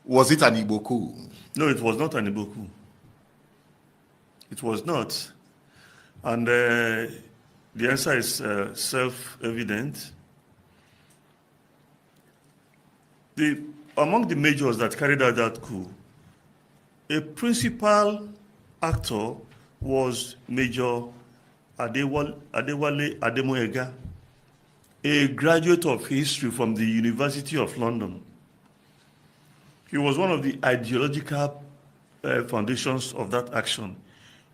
Was it an Igbo coup? No, it was not an Igbo coup. It was not. And the answer is self-evident. Among the majors that carried out that coup, a principal actor was Major Adewale Ademoyega, a graduate of history from the University of London. He was one of the ideological foundations of that action.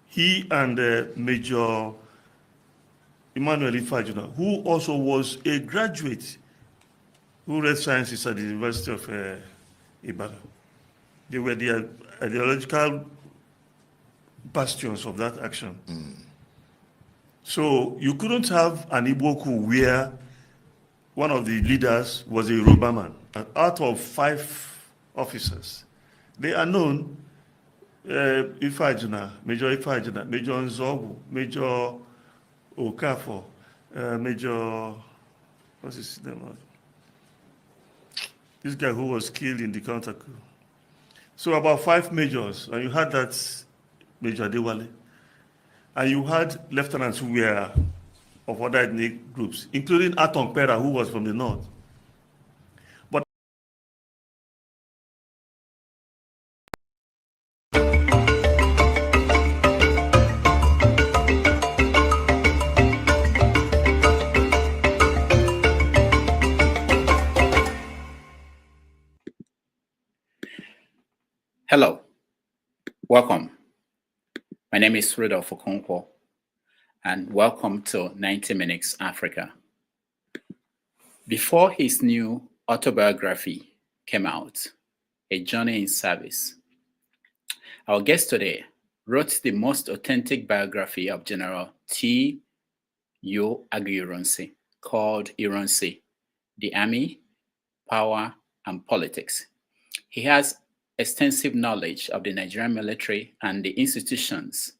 He and Major Emmanuel Ifajuna, who also was a graduate who read sciences at the University of Ibadan. They were the ideological bastions of that action. So you couldn't have an Igbo coup where one of the leaders was a Yoruba man. And out of 5 officers, they are known, Ifajuna, Major Nzogu, Major Okafor, Major, what's his name? This guy who was killed in the counter coup. So about 5 majors, and you had that Major Adewale, and you had lieutenants who were of other ethnic groups, including Atong Pera, who was from the north. But hello, welcome. My name is Rudolph Okonkwo, and welcome to 90 Minutes Africa. Before his new autobiography came out, A Journey in Service, our guest today wrote the most authentic biography of General JTU Aguiyi-Ironsi, called Ironsi, The Army, Power, and Politics. He has extensive knowledge of the Nigerian military and the institutions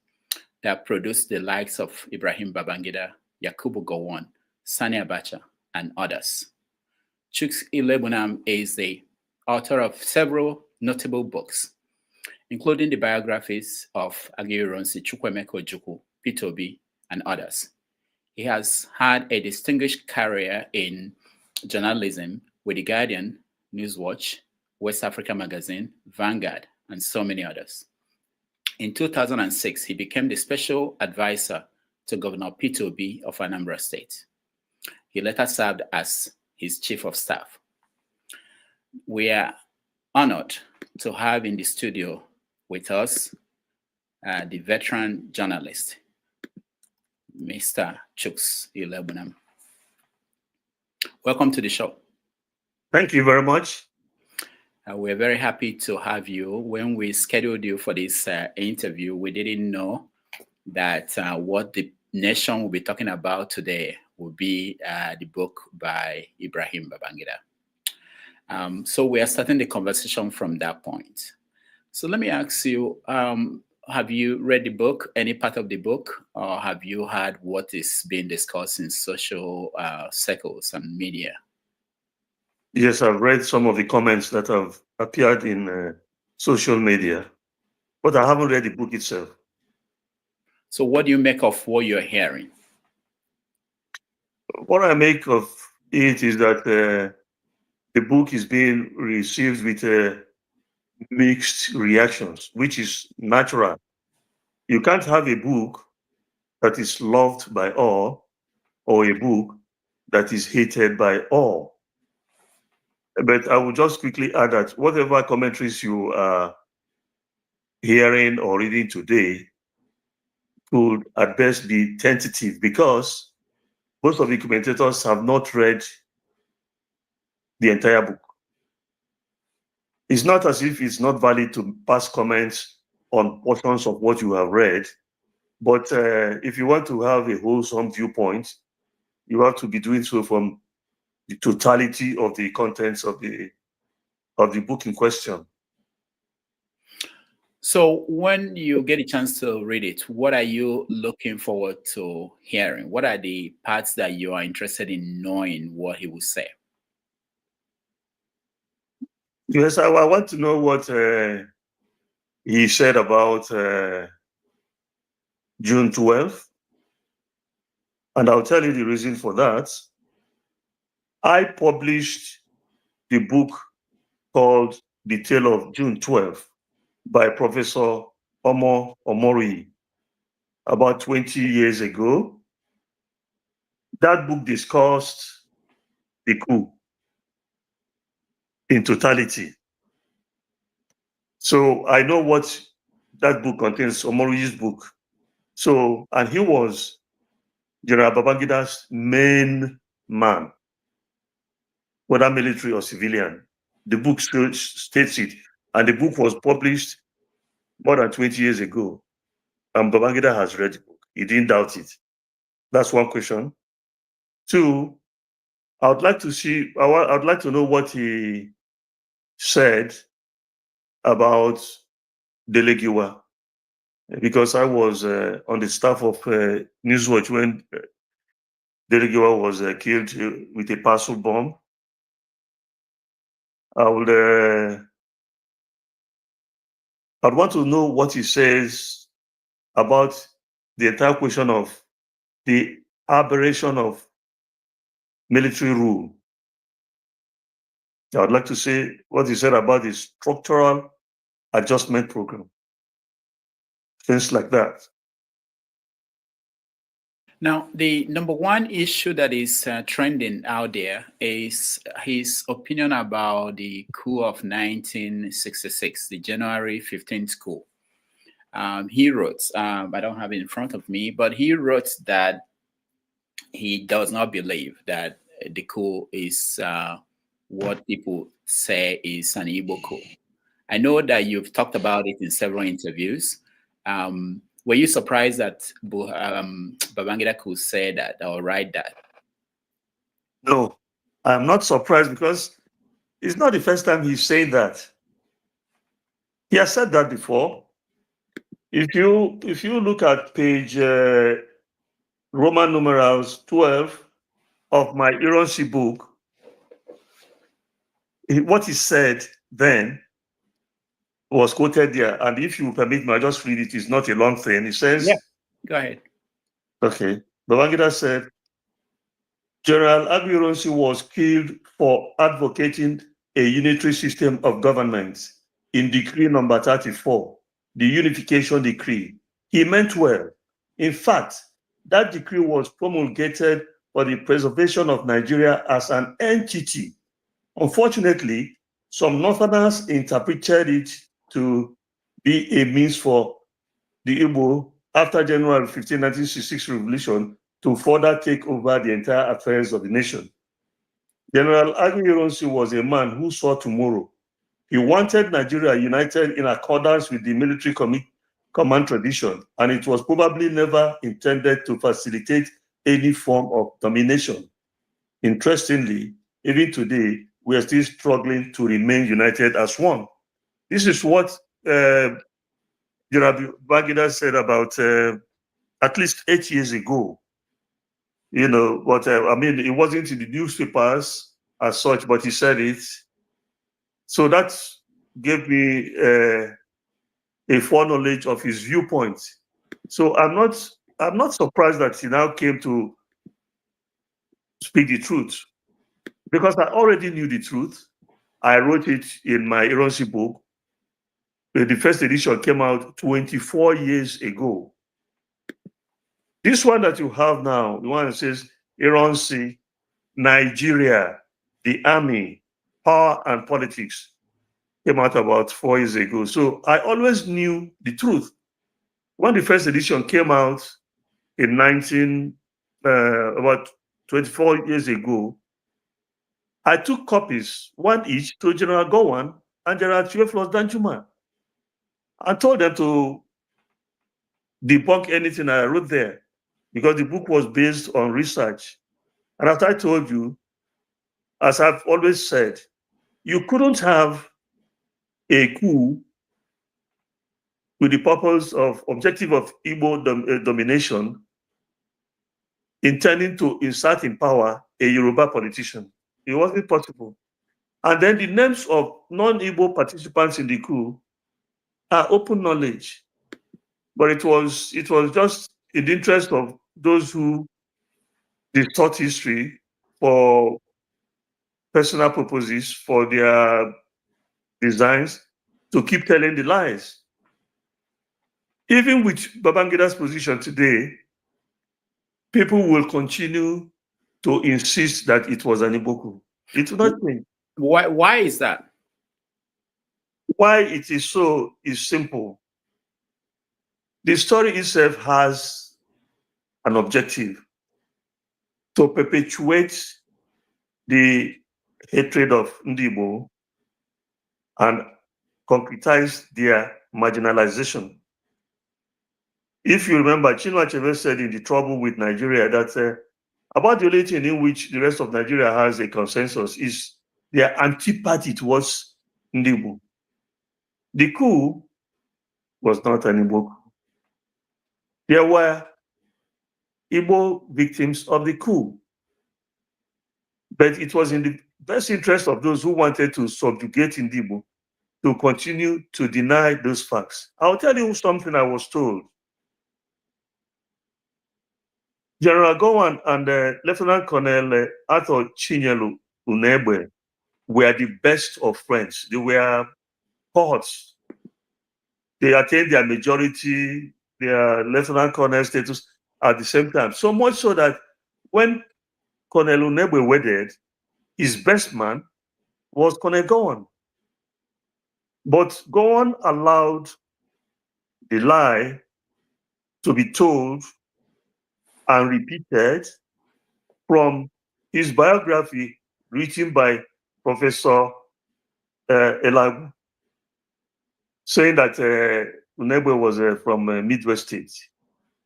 that produced the likes of Ibrahim Babangida, Yakubu Gowon, Sani Abacha, and others. Chuks Iloegbunam is the author of several notable books, including the biographies of Aguiyi-Ironsi, Chukwuemeka Ojukwu, Peter Obi, and others. He has had a distinguished career in journalism with The Guardian, Newswatch, West Africa Magazine, Vanguard, and so many others. In 2006, he became the special advisor to Governor Peter Obi of Anambra State. He later served as his chief of staff. We are honored to have in the studio with us the veteran journalist, Mr. Chuks Iloegbunam. Welcome to the show. thank you very much. We're very happy to have you. When we scheduled you for this interview, we didn't know that what the nation will be talking about today will be the book by Ibrahim Babangida. So we are starting the conversation from that point. So let me ask you, have you read the book, any part of the book, or have you heard what is being discussed in social circles and media? Yes, I've read some of the comments that have appeared in social media, but I haven't read the book itself. So what do you make of what you're hearing? What I make of it is that the book is being received with mixed reactions, which is natural. You can't have a book that is loved by all or a book that is hated by all. But I will just quickly add that whatever commentaries you are hearing or reading today could at best be tentative, because most of the commentators have not read the entire book. It's not as if it's not valid to pass comments on portions of what you have read, but if you want to have a wholesome viewpoint, you have to be doing so from the totality of the contents of the book in question. So when you get a chance to read it, what are you looking forward to hearing? What are the parts that you are interested in knowing what he will say? Yes, I want to know what he said about June 12th, and I'll tell you the reason for that. I published the book called The Tale of June 12th by Professor Omo Omori about 20 years ago. That book discussed the coup in totality. So I know what that book contains, Omori's book. So, and he was General Babangida's main man, whether military or civilian. The book states it, and the book was published more than 20 years ago. And Babangida has read the book. He didn't doubt it. That's one question. Two, I'd like to know what he said about Dele Giwa, because I was on the staff of Newswatch when Dele Giwa was killed with a parcel bomb. I'd want to know what he says about the entire question of the aberration of military rule. I'd like to say what he said about the structural adjustment program, things like that. Now, the number one issue that is trending out there is his opinion about the coup of 1966, the January 15th coup. He wrote, I don't have it in front of me, but he wrote that he does not believe that the coup is what people say is an Igbo coup. I know that you've talked about it in several interviews. Were you surprised that Babangida could say that or write that? No, I'm not surprised, because it's not the first time he's saying that. He has said that before. If you look at page Roman numerals 12 of my Ironsi book, what he said then was quoted there. And if you permit me, I'll just read it. It's not a long thing. It says, Yeah, go ahead. Okay. Babangida said, General Aguiyi-Ironsi was killed for advocating a unitary system of government in Decree number 34, the Unification Decree. He meant well. In fact, that decree was promulgated for the preservation of Nigeria as an entity. Unfortunately, some Northerners interpreted it to be a means for the Igbo after January 15, 1966 revolution to further take over the entire affairs of the nation. General Aguiyi-Ironsi was a man who saw tomorrow. He wanted Nigeria united in accordance with the military command tradition, and it was probably never intended to facilitate any form of domination. Interestingly, even today, we are still struggling to remain united as one. This is what General Babangida said about at least 8 years ago. But I mean, it wasn't in the newspapers as such, but he said it. So that gave me a foreknowledge of his viewpoint. So I'm not surprised that he now came to speak the truth, because I already knew the truth. I wrote it in my Ironsi book. The first edition came out 24 years ago. This one that you have now, the one that says Ironsi, Nigeria, the army, power and politics, came out about 4 years ago. So I always knew the truth. When the first edition came out in about 24 years ago, I took copies, one each, to General Gowon and General Danjuma, and told them to debunk anything I wrote there, because the book was based on research. And as I told you, as I've always said, you couldn't have a coup with the purpose of objective of Igbo domination, intending to insert in power a Yoruba politician. It wasn't possible. And then the names of non-Igbo participants in the coup are open knowledge. But it was just in the interest of those who distort history for personal purposes, for their designs, to keep telling the lies. Even with Babangida's position today, people will continue to insist that it was an Igbo coup. It will not change. Why is that? Why it is so is simple. The story itself has an objective: to perpetuate the hatred of Ndibo and concretize their marginalization. If you remember, Chinua Achebe said in The Trouble with Nigeria that about the only thing in which the rest of Nigeria has a consensus is their antipathy towards Ndibo. The coup was not an Igbo coup. There were Igbo victims of the coup. But it was in the best interest of those who wanted to subjugate Ndibo to continue to deny those facts. I'll tell you something I was told. General Gowon and Lieutenant Colonel Arthur Chinyelu Unegbe were the best of friends. They were cohorts. They attained their majority, their lieutenant colonel status at the same time. So much so that when Colonel Unegbe wedded, his best man was Colonel Gowon. But Gowon allowed the lie to be told and repeated from his biography written by Professor Elagu, saying that Unegbe was from Midwest State,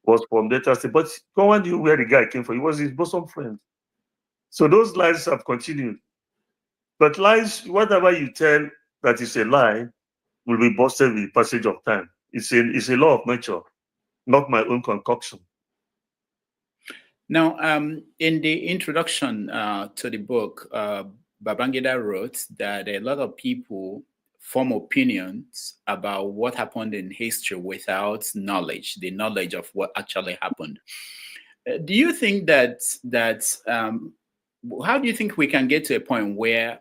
was from Delta State. But Gowon knew where the guy came from. He was his bosom friend. So those lies have continued. But lies, whatever you tell that is a lie, will be busted with the passage of time. It's a law of nature, not my own concoction. Now, in the introduction to the book, Babangida wrote that a lot of people form opinions about what happened in history without knowledge, the knowledge of what actually happened. Do you think how do you think we can get to a point where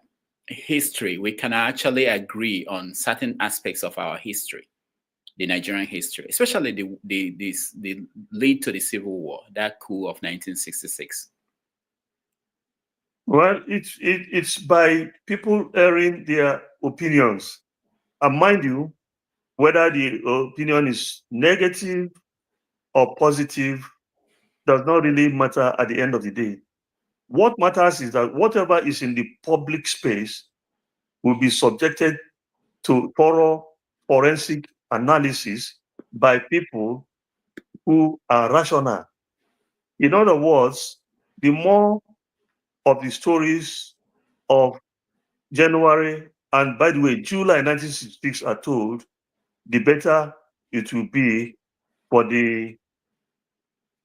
we can actually agree on certain aspects of our history, the Nigerian history, especially the lead to the Civil War, that coup of 1966? Well, it's by people airing their opinions. And mind you, whether the opinion is negative or positive does not really matter at the end of the day. What matters is that whatever is in the public space will be subjected to thorough forensic analysis by people who are rational. In other words, the more of the stories of January and, by the way, July 1966 are told, the better it will be for the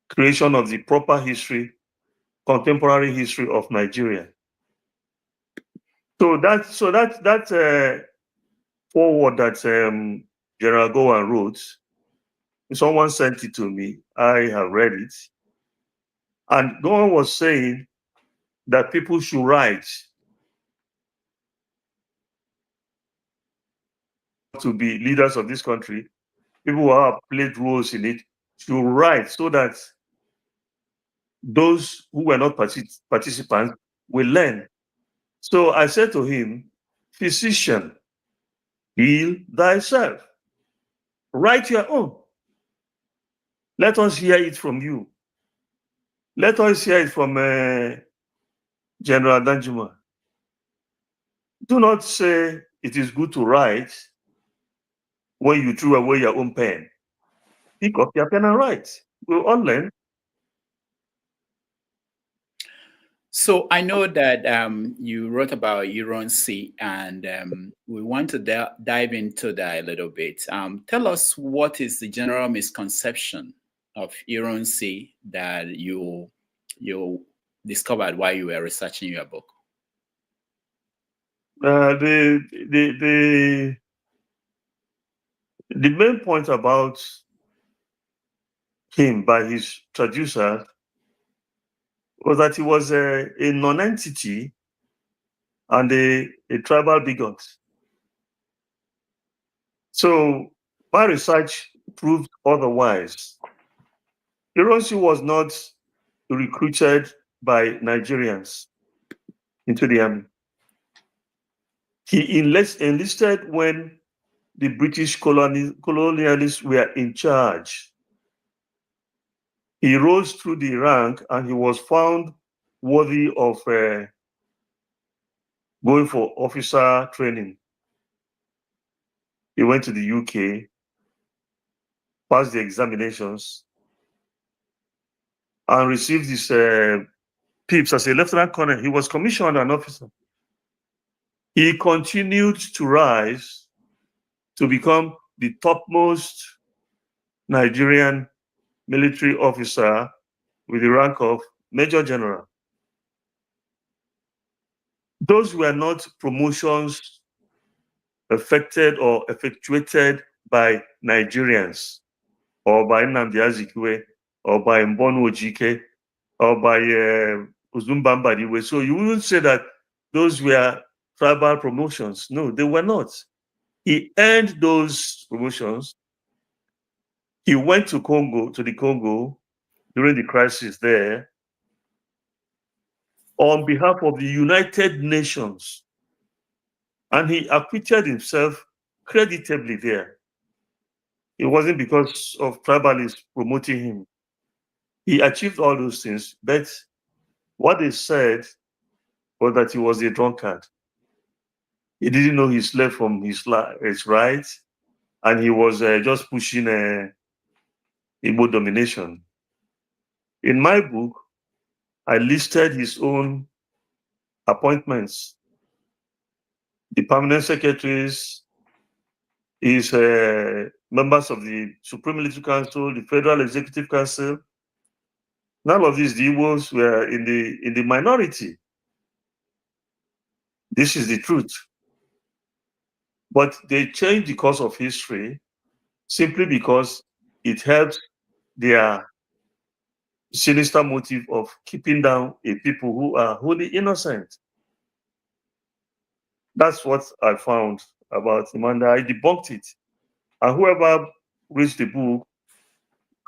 creation of the proper history, contemporary history of Nigeria. So that foreword that General Gowon wrote, someone sent it to me. I have read it, and Gowon was saying that people should write to be leaders of this country. People who have played roles in it should write so that those who were not participants will learn. So I said to him, physician, heal thyself. Write your own. Let us hear it from you. Let us hear it from General Danjuma. Do not say it is good to write when you threw away your own pen. Pick up your pen and write. We'll all learn. So I know that you wrote about Ironsi, and we want to dive into that a little bit. Tell us, what is the general misconception of Ironsi that you discovered while you were researching your book? The main point about him by his traducer was that he was a non-entity and a tribal bigot. So my research proved otherwise. Ironsi was not recruited by Nigerians into the army. He enlisted when the British colonialists were in charge. He rose through the rank and he was found worthy of going for officer training. He went to the UK, passed the examinations, and received his PIPs as a lieutenant colonel. He was commissioned an officer. He continued to rise to become the topmost Nigerian military officer with the rank of Major General. Those were not promotions affected or effectuated by Nigerians or by Nnamdi Azikiwe or by Mbonu Ojike or by Uzumbambadiwe. So you wouldn't say that those were tribal promotions. No, they were not. He earned those promotions. He went to the Congo during the crisis there on behalf of the United Nations. And he acquitted himself creditably there. It wasn't because of tribalists promoting him. He achieved all those things, but what they said was that he was a drunkard. He didn't know his left from his right, and he was just pushing Igbo domination. In my book, I listed his own appointments, the permanent secretaries, his members of the Supreme Military Council, the Federal Executive Council. None of these Igbos were in the minority. This is the truth. But they changed the course of history simply because it helps their sinister motive of keeping down a people who are wholly innocent. That's what I found about him, and I debunked it. And whoever reads the book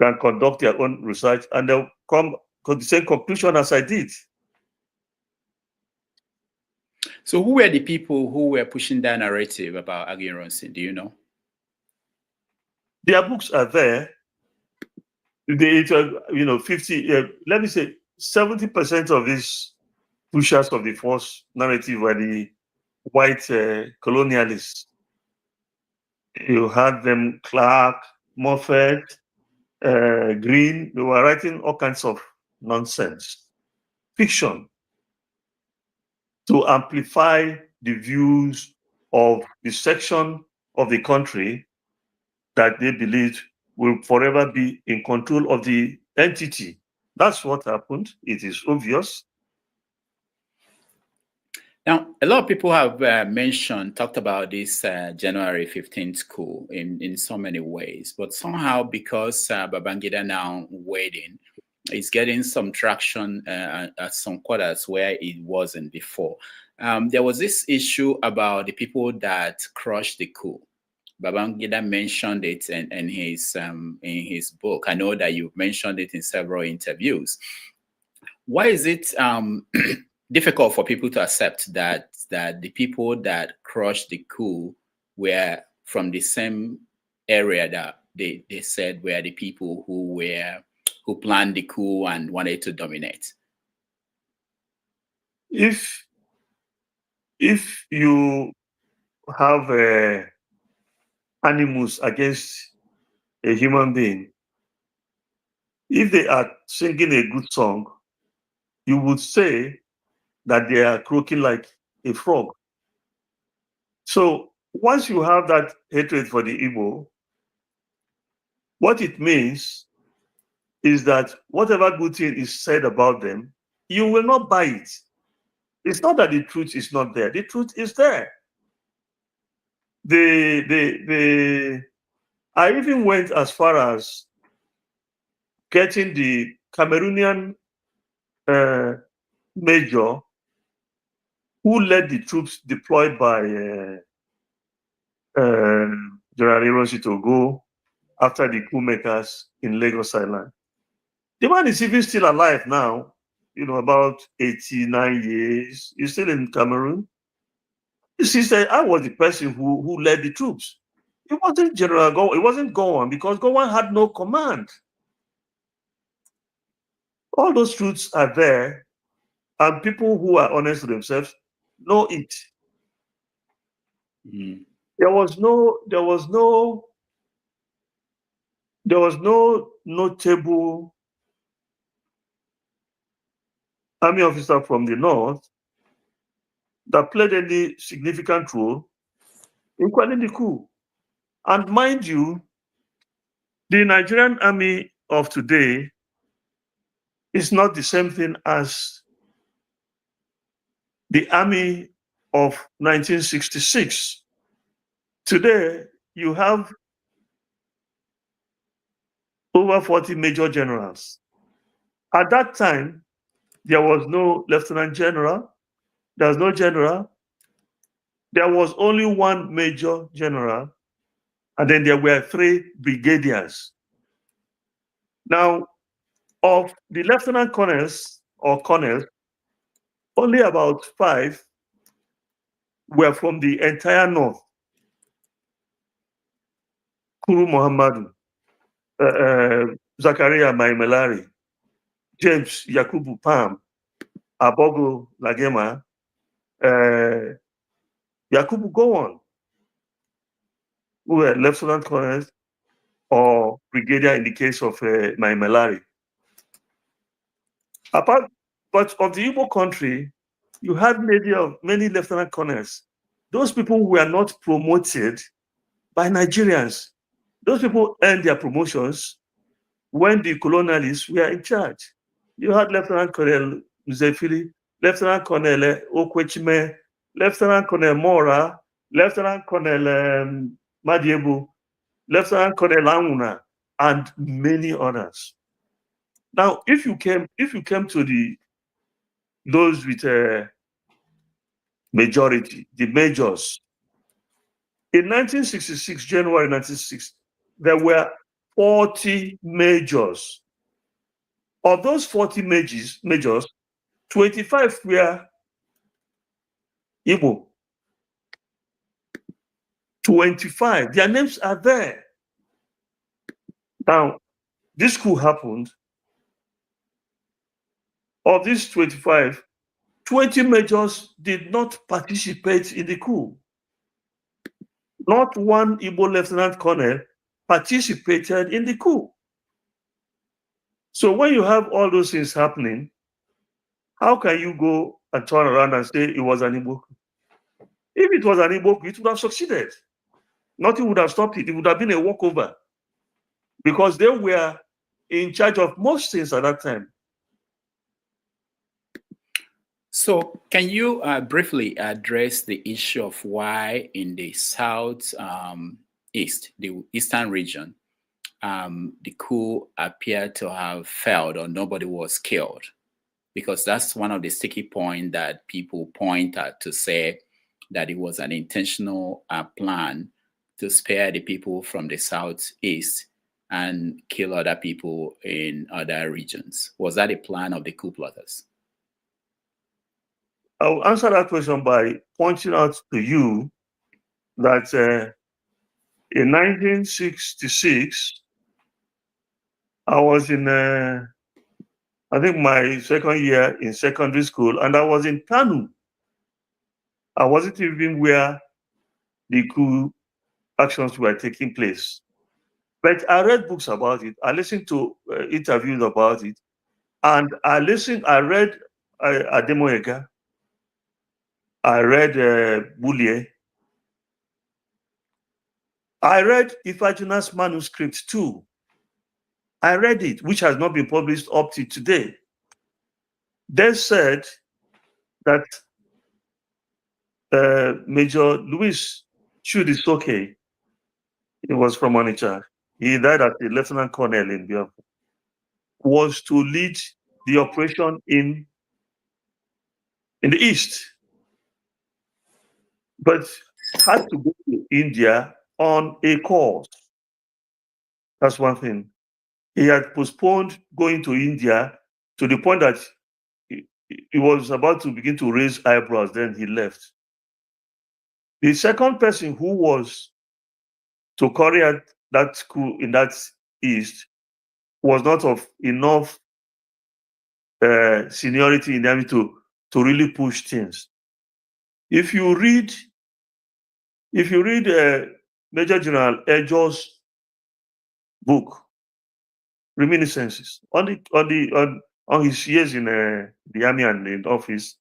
can conduct their own research, and they'll come to the same conclusion as I did. So who were the people who were pushing that narrative about Aguiyi-Ironsi? Do you know? Their books are there. They, 50, let me say 70% of these pushers of the false narrative were the white colonialists. You had them, Clark, Moffat, Green. They were writing all kinds of nonsense, fiction, to amplify the views of the section of the country that they believed will forever be in control of the entity. That's what happened. It is obvious. Now, a lot of people have talked about this January 15th coup in so many ways, but somehow because Babangida now weighed in, it's getting some traction at some quarters where it wasn't before. There was this issue about the people that crushed the coup. Babangida mentioned it in his book. I know that you've mentioned it in several interviews. Why is it difficult for people to accept that the people that crushed the coup were from the same area that they said were the people who planned the coup and wanted to dominate? If you have animus against a human being, if they are singing a good song, you would say that they are croaking like a frog. So once you have that hatred for the Igbo, what it means is that whatever good thing is said about them, you will not buy it. It's not that the truth is not there. The truth is there. I even went as far as getting the Cameroonian major who led the troops deployed by General Aguiyi-Ironsi to go after the coup makers in Lagos Island. The man is even still alive now, about 89 years. He's still in Cameroon. He said, I was the person who led the troops. It wasn't General Gowon. It wasn't Gowon because Gowon had no command. All those truths are there, and people who are honest to themselves know it. Mm. There was no notable army officer from the north that played any significant role in quelling the coup. And mind you, the Nigerian army of today is not the same thing as the army of 1966. Today, you have over 40 major generals. At that time, there was no lieutenant general, there was no general, there was only one major general, and then there were 3 brigadiers. Now, of the lieutenant colonels or colonels, only about 5 were from the entire north. Kuru Muhammadu, Zakaria Maimelari, James Yakubu Pam, Abogo Lagema, Yakubu Gowon, who were lieutenant colonels or brigadier in the case of Maimelari. But of the Igbo country, you had many lieutenant colonels. Those people were not promoted by Nigerians. Those people earned their promotions when the colonialists were in charge. You had Lieutenant Colonel Mzefili, Lieutenant Colonel Okwechime, Lieutenant Colonel Mora, Lieutenant Colonel Madiebu, Lieutenant Colonel Anguna, and many others. Now, if you came to those with a majority, the majors, in 1966, January 1966, there were 40 majors. Of those 40 majors, 25 were Igbo. 25, their names are there. Now, this coup happened. Of these 25, 20 majors did not participate in the coup. Not one Igbo lieutenant colonel participated in the coup. So when you have all those things happening, how can you go and turn around and say it was an Igbo coup? If it was an Igbo coup, it would have succeeded. Nothing would have stopped it. It would have been a walkover because they were in charge of most things at that time. So can you briefly address the issue of why in the south east, the eastern region, the coup appeared to have failed or nobody was killed? Because that's one of the sticky points that people point at to say that it was an intentional plan to spare the people from the southeast and kill other people in other regions. Was that a plan of the coup plotters? I'll answer that question by pointing out to you that in 1966, I was in, I think, my second year in secondary school, and I was in Kanu. I wasn't even where the coup actions were taking place. But I read books about it. I listened to interviews about it. And I read Ademoyega. I read Boulier. I read Ifajuna's manuscript too. I read it, which has not been published up to today. They said that Major Louis Chudisoke, he was from Onitsha. He died as a lieutenant colonel in Biafra, was to lead the operation in the east, but had to go to India on a course. That's one thing. He had postponed going to India to the point that he was about to begin to raise eyebrows, then he left. The second person who was to carry out that school in that east was not of enough seniority in the army to really push things. If you read Major General Ejo's book, Reminiscences, on his years in the army and in office,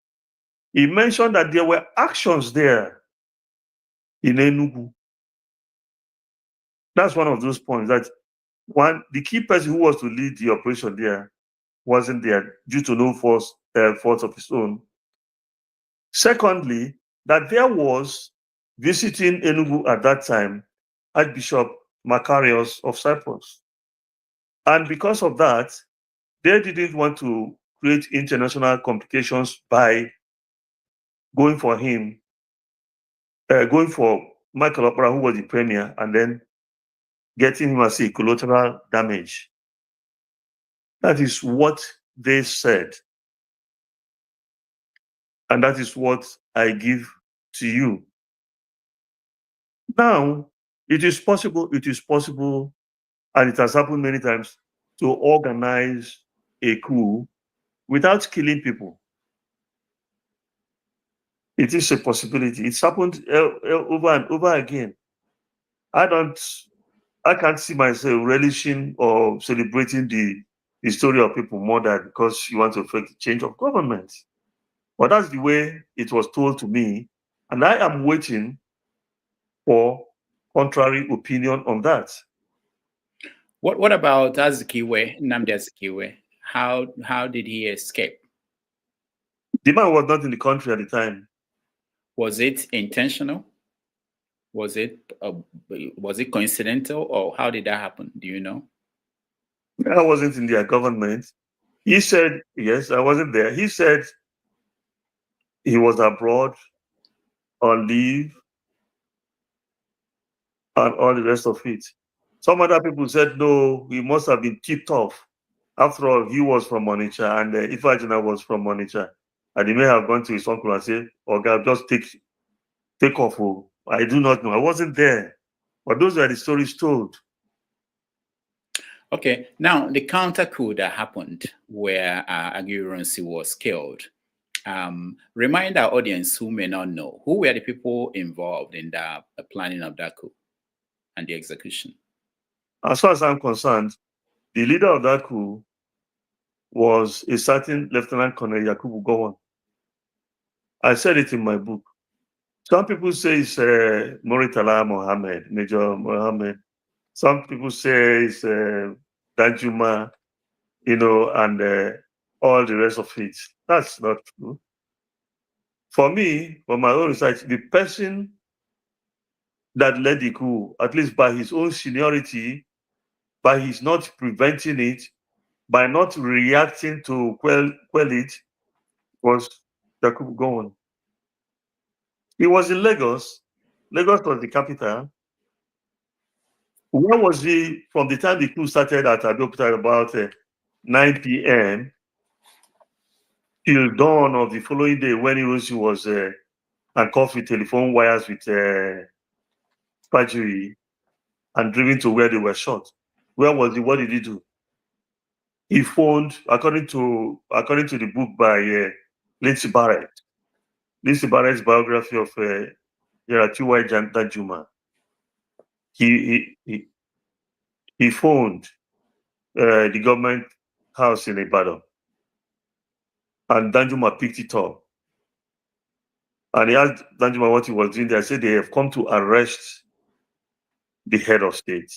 he mentioned that there were actions there in Enugu. That's one of those points that the key person who was to lead the operation there wasn't there due to no fault of his own. Secondly, that there was visiting Enugu at that time Archbishop Macarius of Cyprus. And because of that, they didn't want to create international complications by going for him, going for Michael Opera, who was the premier, and then getting him as a collateral damage. That is what they said. And that is what I give to you. Now, it is possible, and it has happened many times, to organize a coup without killing people. It is a possibility. It's happened over and over again. I can't see myself relishing or celebrating the story of people murdered because you want to affect the change of government. But that's the way it was told to me. And I am waiting for contrary opinion on that. What about Azikiwe, Nnamdi Azikiwe? How did he escape? The man was not in the country at the time. Was it intentional? Was it coincidental, or how did that happen? Do you know? I wasn't in their government. He said, yes, I wasn't there. He said he was abroad on leave and all the rest of it. Some other people said, no, he must have been tipped off. After all, he was from Onitsha, and Ifeanyi was from Onitsha. And he may have gone to his uncle and said, oh, God, just take off. Oh. I do not know. I wasn't there. But those are the stories told. Okay. Now, the counter coup that happened where Aguiyi-Ironsi was killed, remind our audience who may not know, who were the people involved in the planning of that coup and the execution? As far as I'm concerned, the leader of that coup was a certain Lieutenant Colonel Yakubu Gowon. I said it in my book. Some people say it's Muritala Mohammed, Major Mohammed. Some people say it's Danjuma, and all the rest of it. That's not true. For me, from my own research, the person that led the coup, at least by his own seniority, by his not preventing it, by not reacting to quell it, was Yakubu Gowon. He was in Lagos. Lagos was the capital. Where was he from the time the coup started at Abeokuta about 9 p.m. till dawn of the following day when Ironsi was handcuffed with telephone wires with perjury and driven to where they were shot? Where was he? What did he do? He phoned, according to the book by Lindsay Barrett's biography of General Danjuma. He phoned the government house in Ibadan, and Danjuma picked it up. And he asked Danjuma what he was doing there. I said, they have come to arrest the head of state.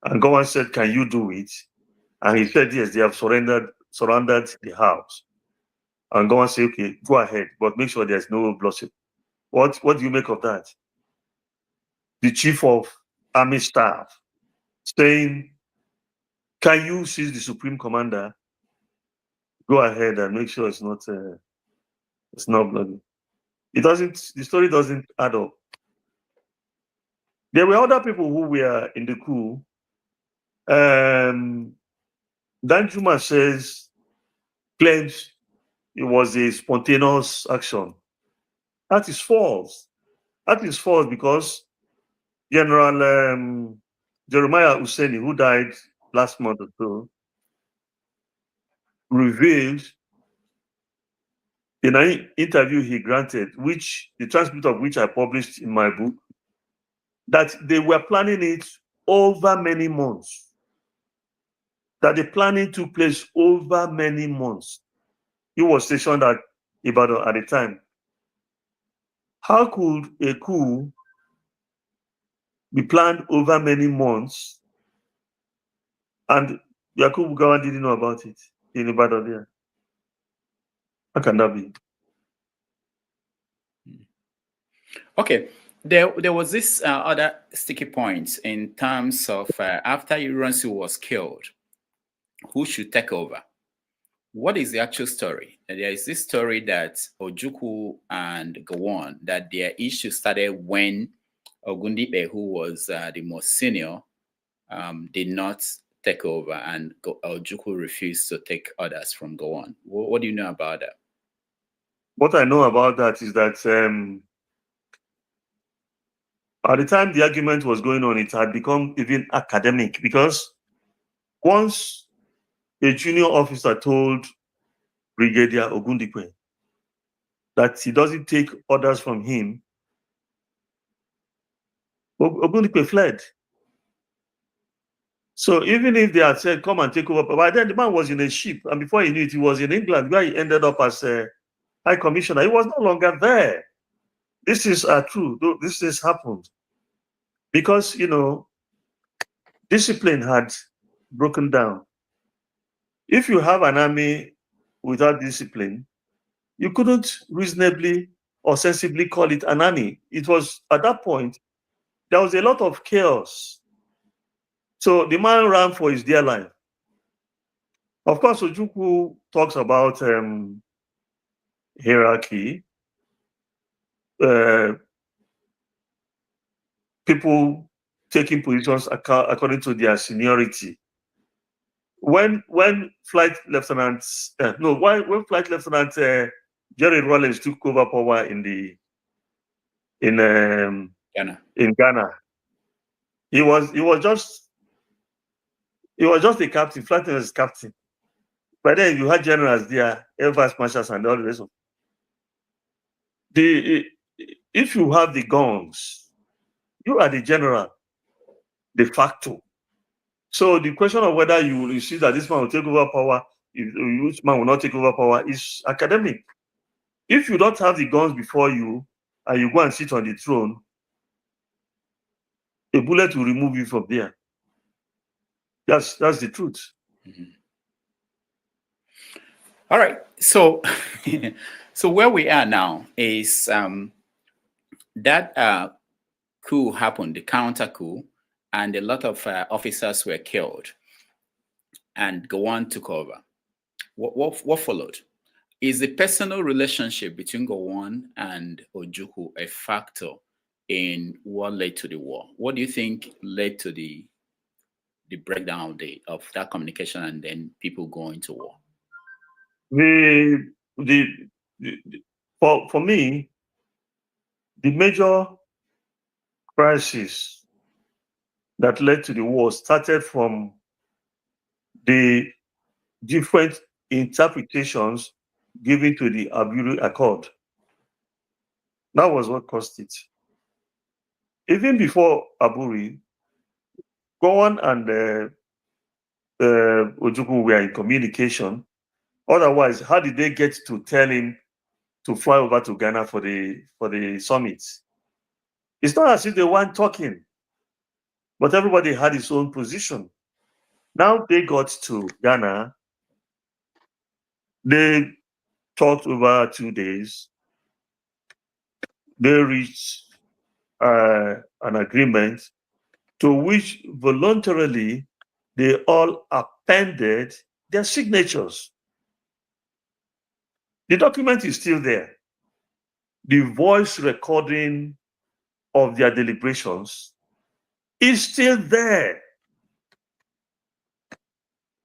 And Gowon said, can you do it? And he said, yes, they have surrounded the house. and go and say, okay, go ahead, but make sure there's no bloodshed. What do you make of that? The chief of army staff saying, can you seize the supreme commander? Go ahead and make sure it's not bloody. The story doesn't add up. There were other people who were in the coup. Danjuma claims it was a spontaneous action. That is false. That is false because General Jeremiah Husseini, who died last month or so, revealed in an interview he granted, which the transcript of which I published in my book, that they were planning it over many months. That the planning took place over many months. He was stationed at Ibadan at the time. How could a coup be planned over many months and Yakubu Gowon didn't know about it in Ibadan there? How can that be? Okay, there was this other sticky point in terms of after Ironsi was killed, who should take over? What is the actual story? There is this story that Ojukwu and Gowon, that their issue started when Ogundipe, who was the most senior, did not take over, and Ojukwu refused to take orders from Gowon. What do you know about that? What I know about that is that at the time the argument was going on, it had become even academic, because once a junior officer told Brigadier Ogundipe that he doesn't take orders from him, Ogundipe fled. So even if they had said, come and take over, by then the man was in a ship, and before he knew it, he was in England, where he ended up as a high commissioner. He was no longer there. This is true. This has happened. Because, discipline had broken down. If you have an army without discipline, you couldn't reasonably or sensibly call it an army. It was, at that point, there was a lot of chaos. So the man ran for his dear life. Of course, Ojukwu talks about hierarchy, people taking positions according to their seniority. When Flight Lieutenant Jerry Rawlings took over power in Ghana, he was just a captain. Flight Lieutenant is captain. By then you had generals there, air vice marshals, and all the rest of if you have the guns, you are the general de facto. So the question of whether you will see that this man will take over power, which man will not take over power, is academic. If you don't have the guns before you and you go and sit on the throne, a bullet will remove you from there. That's the truth. Mm-hmm. All right. So, so where we are now is that coup happened, the counter coup, and a lot of officers were killed, and Gowon took over. What followed? Is the personal relationship between Gowon and Ojukwu a factor in what led to the war? What do you think led to the breakdown of that communication and then people going to war? For me, the major crisis that led to the war started from the different interpretations given to the Aburi Accord. That was what caused it. Even before Aburi, Gowon and Ojukwu were in communication. Otherwise, how did they get to tell him to fly over to Ghana for the summit? It's not as if they weren't talking, but everybody had his own position. Now they got to Ghana, they talked over 2 days. They reached an agreement to which voluntarily they all appended their signatures. The document is still there. The voice recording of their deliberations is still there.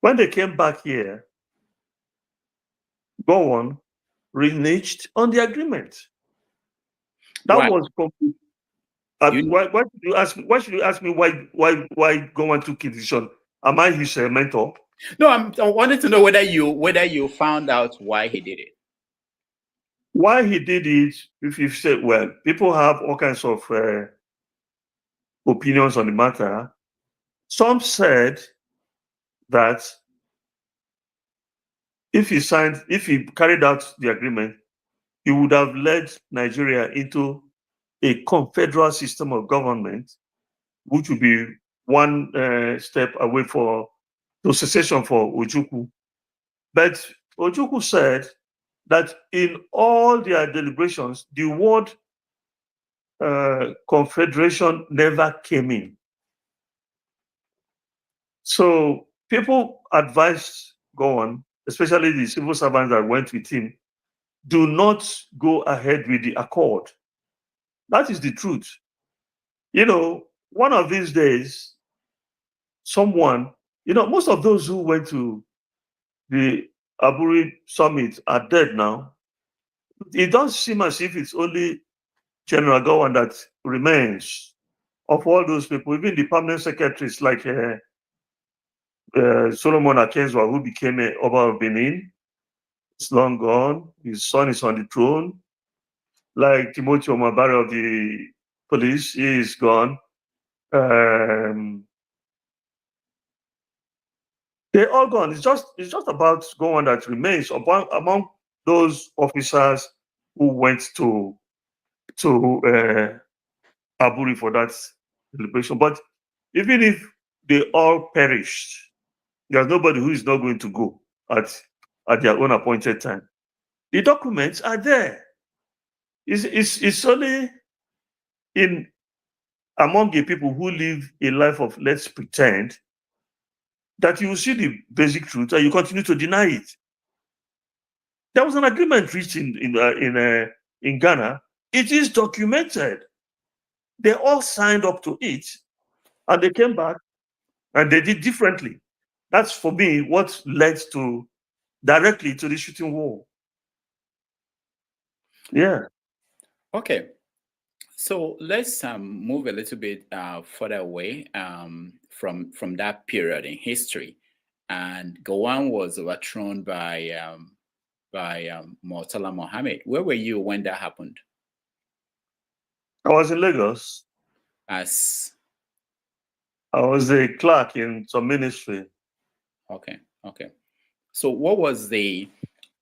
When they came back here, Gowon reneged on the agreement. That Why? was complete. Why should you ask me? Why should you ask me why Gowon took a decision? Am I his mentor? No, I wanted to know whether you found out why he did it. Why he did it? If you say, well, people have all kinds of opinions on the matter. Some said that if he carried out the agreement, he would have led Nigeria into a confederal system of government, which would be one step away to secession for Ojukwu. But Ojukwu said that in all their deliberations, the word confederation never came in. So people advised Gowon, especially the civil servants that went with him, do not go ahead with the accord. That is the truth. One of these days, someone, most of those who went to the Aburi summit are dead now. It does seem as if it's only General Gowon that remains of all those people, even the permanent secretaries like Solomon Akenzwa, who became a Oba of Benin. It's long gone. His son is on the throne. Like Timothy Omabare of the police, he is gone. They're all gone. It's just about Gowon that remains among those officers who went to Aburi for that celebration. But even if they all perished, there's nobody who is not going to go at their own appointed time. The documents are there. It's only among a people who live a life of let's pretend that you will see the basic truth and you continue to deny it. There was an agreement reached in Ghana. It is documented. They all signed up to it, and they came back and they did differently. That's for me what led directly to the shooting war. Yeah. Okay. So let's move a little bit further away from that period in history. And Gowon was overthrown by Murtala Mohammed. Where were you when that happened? I was in Lagos. I was a clerk in some ministry. Okay. So what was the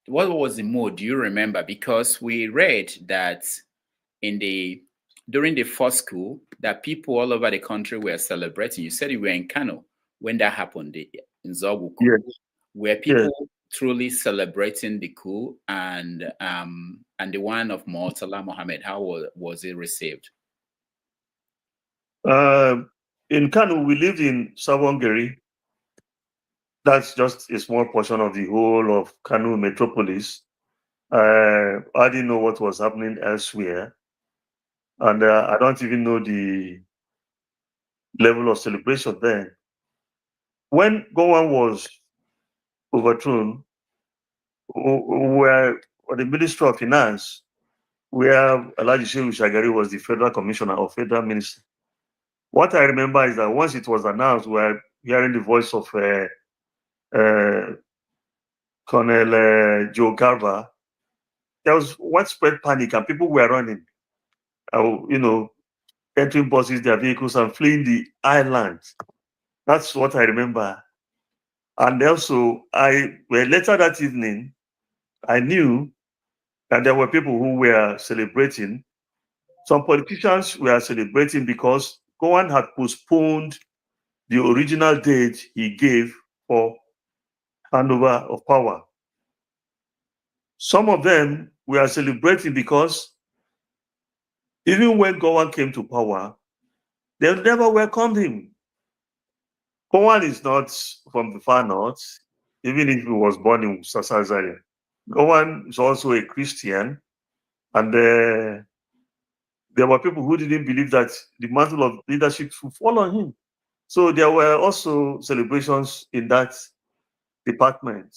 mood? Do you remember? Because we read that during the first coup, that people all over the country were celebrating. You said you were in Kanu when that happened in Zogu coup. Yes. Were people truly celebrating the coup and the one of Murtala Mohammed? How was it received? In Kanu, we lived in Savongeri. That's just a small portion of the whole of Kanu metropolis. I didn't know what was happening elsewhere. And I don't even know the level of celebration then. When Gowon was overthrown, we were on the Ministry of Finance, where Alhaji Shehu Shagari was the Federal Commissioner of Federal Ministry. What I remember is that once it was announced, we were hearing the voice of Colonel Joe Garba. There was widespread panic and people were running, entering buses, their vehicles, and fleeing the island. That's what I remember. And also, later that evening, I knew that there were people who were celebrating. Some politicians were celebrating because Gowon had postponed the original date he gave for handover of power. Some of them we are celebrating because even when Gowon came to power, they never welcomed him. Gowon is not from the far north, even if he was born in Sasazaya. Gowon is also a Christian, and there were people who didn't believe that the mantle of leadership should fall on him. So there were also celebrations in that department.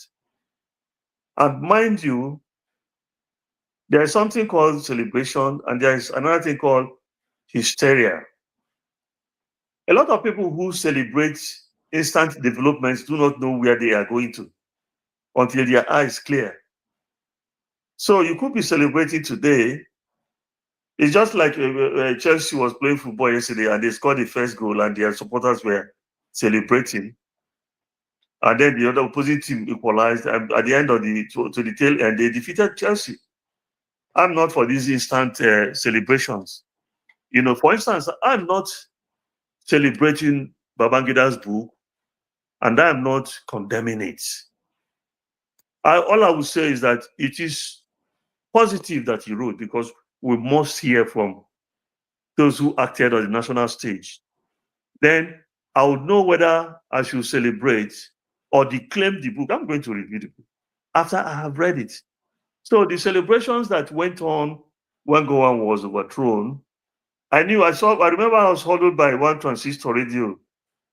And mind you, there is something called celebration, and there is another thing called hysteria. A lot of people who celebrate instant developments do not know where they are going to until their eyes clear. So you could be celebrating today. It's just like Chelsea was playing football yesterday and they scored the first goal and their supporters were celebrating. And then the other opposing team equalized. And at the end of to the tail end, they defeated Chelsea. I'm not for these instant celebrations. For instance, I'm not celebrating Babangida's book and I'm not condemning it. All I would say is that it is positive that he wrote because we must hear from those who acted on the national stage. Then I would know whether I should celebrate or declaim the book. I'm going to review the book after I have read it. So the celebrations that went on when Gowon was overthrown, I remember I was huddled by one transistor radio.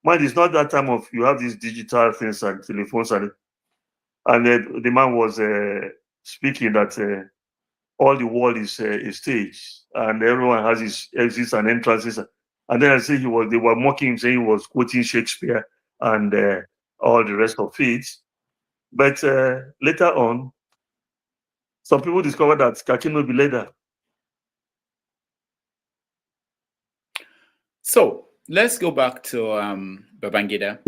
Mind, it's not that time of you have these digital things and telephones and the man was speaking that all the world is stage and everyone has his exits and entrances. And then I say they were mocking him, saying he was quoting Shakespeare and all the rest of it. But later on, some people discovered that Kaki no be leather. So let's go back to Babangida.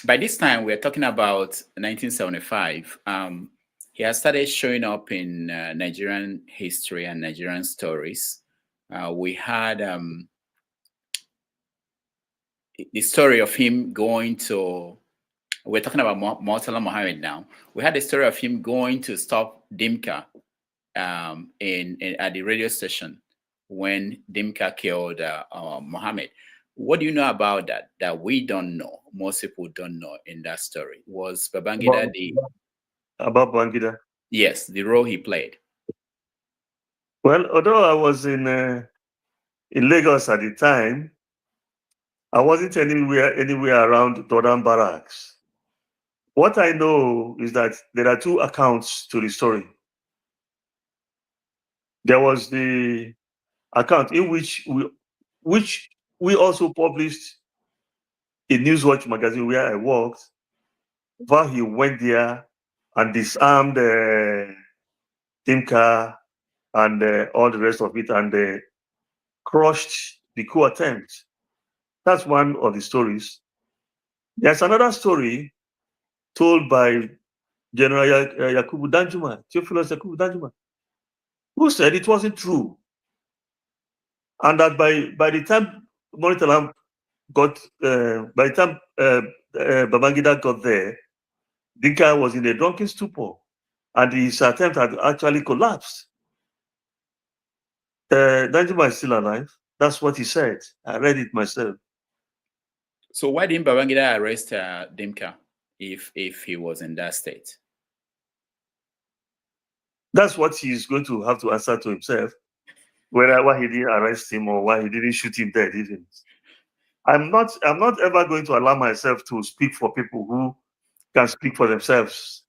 By this time, we're talking about 1975. He has started showing up in Nigerian history and Nigerian stories. We had the story of him going to, we're talking about Murtala Muhammad now. We had the story of him going to stop Dimka at the radio station when Dimka killed Muhammad. What do you know about that we don't know? Most people don't know in that story. Was Babangida about Babangida? Yes, the role he played. Well, although I was in Lagos at the time, I wasn't anywhere around Dodan Barracks. What I know is that there are two accounts to the story. There was the account in which we also published in Newswatch magazine where I worked, where he went there and disarmed Timka and all the rest of it and crushed the coup attempt. That's one of the stories. There's another story told by General Yakubu Danjuma, Theophilus Yakubu Danjuma, who said it wasn't true. And that by the time Monitalam got, by the time Babangida got there, Dinka was in a drunken stupor and his attempt had actually collapsed. Danjuma is still alive. That's what he said. I read it myself. So why didn't Babangida arrest Dimka if he was in that state? That's what he's going to have to answer to himself, why he didn't arrest him or why he didn't shoot him dead even. I'm not ever going to allow myself to speak for people who can speak for themselves.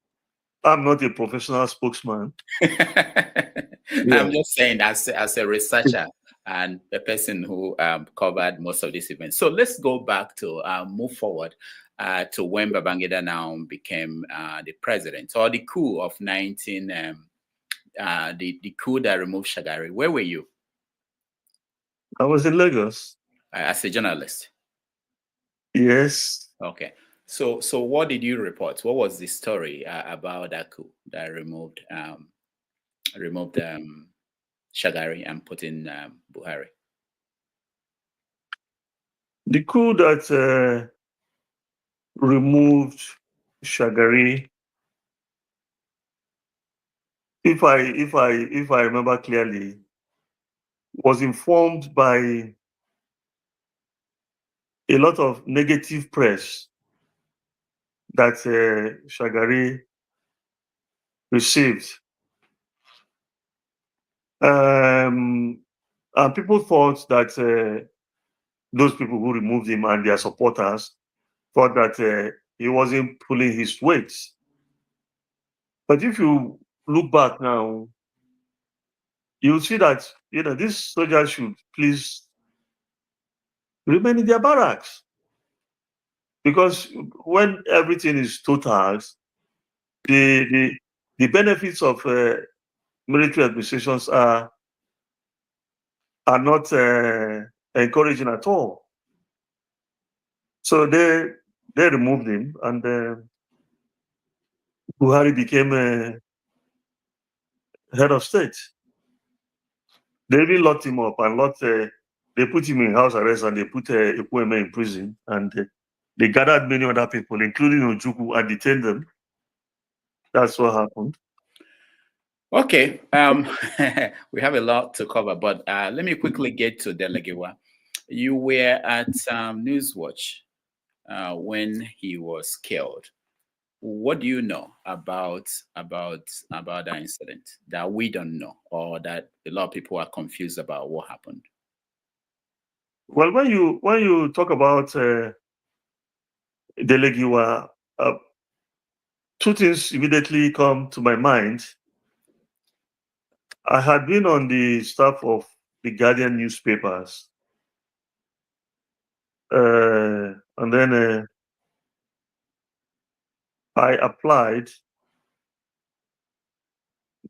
I'm not a professional spokesman. I'm just saying as a researcher and a person who covered most of these events. So let's go back to move forward to when Babangida now became the president, or the coup of the coup that removed Shagari. Where were you? I was in Lagos. As a journalist? Yes. Okay. So what did you report? What was the story about that coup that removed Shagari and put in Buhari? The coup that removed Shagari if I remember clearly, was informed by a lot of negative press that Shagari received. And people thought that those people who removed him and their supporters thought that he wasn't pulling his weight. But if you look back now, you'll see that these soldiers should please remain in their barracks, because when everything is total, the benefits of military administrations are not encouraging at all. So they removed him, and Buhari became head of state. They even locked him up and they put him in house arrest, and they put Chukwuemeka in prison, and they gathered many other people, including Ojukwu, and detained them. That's what happened. Okay, we have a lot to cover, but let me quickly get to Dele. You were at Newswatch when he was killed. What do you know about that incident that we don't know, or that a lot of people are confused about what happened? Well, when you talk about Dele, two things immediately come to my mind. I had been on the staff of the Guardian newspapers, and then I applied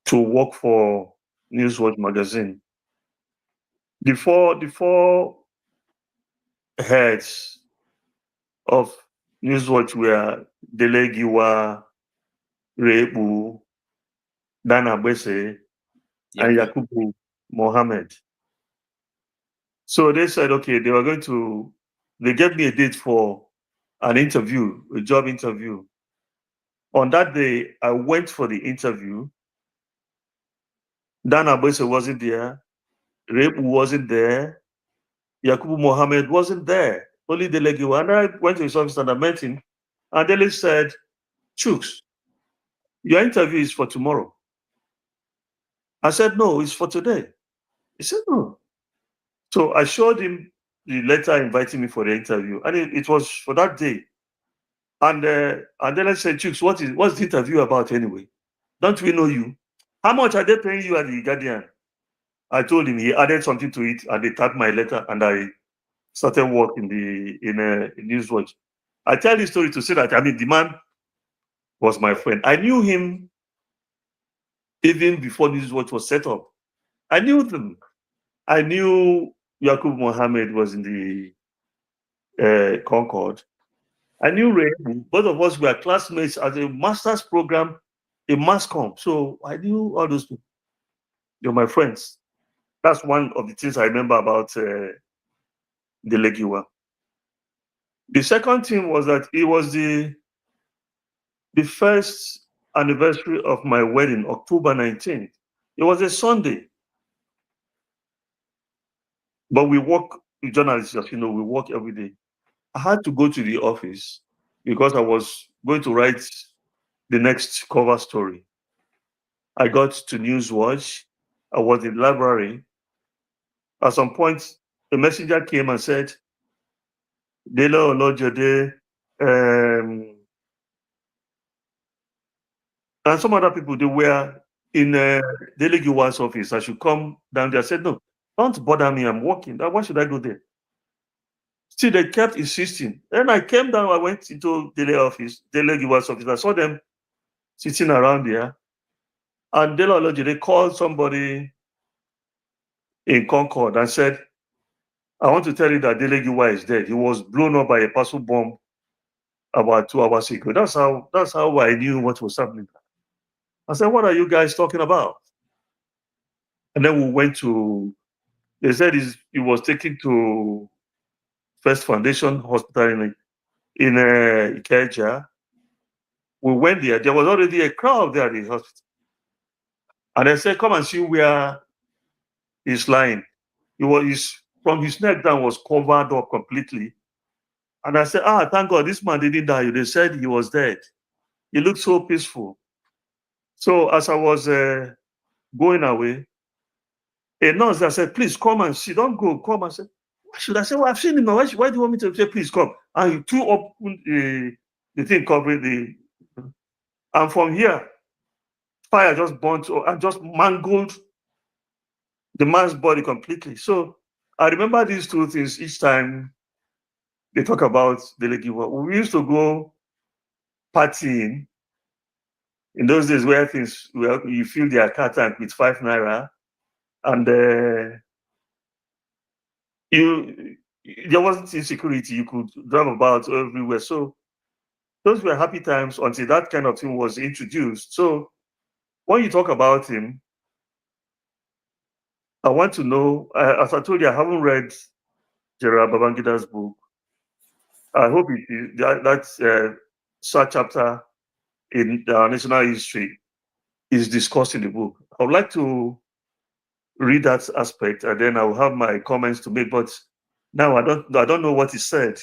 to work for Newswatch magazine. The four heads of Newswatch were Dele, Giwa, Rebu, Dana Bese, and Yakubu Mohammed. So they said, okay, they gave me a date for an interview, a job interview. On that day, I went for the interview. Dana Bese wasn't there. Rebu wasn't there. Yakubu Mohammed wasn't there. Only Dele Giwa. And I went to his office and I met him. And Dele said, Chuks, your interview is for tomorrow. I said, no, it's for today. He said, no. So I showed him the letter inviting me for the interview, and it was for that day. And then I said, Chuks, what's the interview about anyway? Don't we know you? How much are they paying you at the Guardian? I told him. He added something to it, and they tagged my letter, and I started work in Newswatch. I tell this story to say that, the man was my friend. I knew him even before Newswatch was set up. I knew them. I knew Yakubu Mohammed was in the Concord. I knew Ray. Both of us were classmates at a master's program in mass comm. So I knew all those people. They're my friends. That's one of the things I remember about Dele Giwa. The second thing was that it was the first anniversary of my wedding, October 19th. It was a Sunday. But we work, journalists, as you know, we work every day. I had to go to the office because I was going to write the next cover story. I got to Newswatch. I was in the library. At some point, a messenger came and said, Dele Olojede, and some other people, they were in Dele Giwa's office. I should come down there. I said, no, don't bother me. I'm working. Why should I go there? Still, they kept insisting. Then I came down. I went into Dele Giwa's office. I saw them sitting around there. And Dele Olojede called somebody in Concord and said, I want to tell you that Dele Giwa is dead. He was blown up by a parcel bomb about 2 hours ago. That's how I knew what was happening. I said, what are you guys talking about? And then we went to, they said he was taken to First Foundation Hospital in Ikeja. We went there. There was already a crowd there at the hospital. And they said, come and see where he's lying. From his neck down was covered up completely. And I said, thank God, this man didn't die. They said he was dead. He looked so peaceful. So as I was going away, a nurse that said, please come and see. Don't go, come and say, why should I say, well, I've seen him now. Why do you want me to say, please come? And he threw up the thing covering the... And from here, fire just burnt and just mangled the man's body completely. So I remember these two things each time they talk about Dele Giwa. We used to go partying in those days where you fill their car tank with 5 naira, and there wasn't insecurity. You could drive about everywhere. So those were happy times until that kind of thing was introduced. So when you talk about him, I want to know, as I told you, I haven't read General Babangida's book. I hope that chapter in national history is discussed in the book. I would like to read that aspect, and then I will have my comments to make. But now I don't know what he said.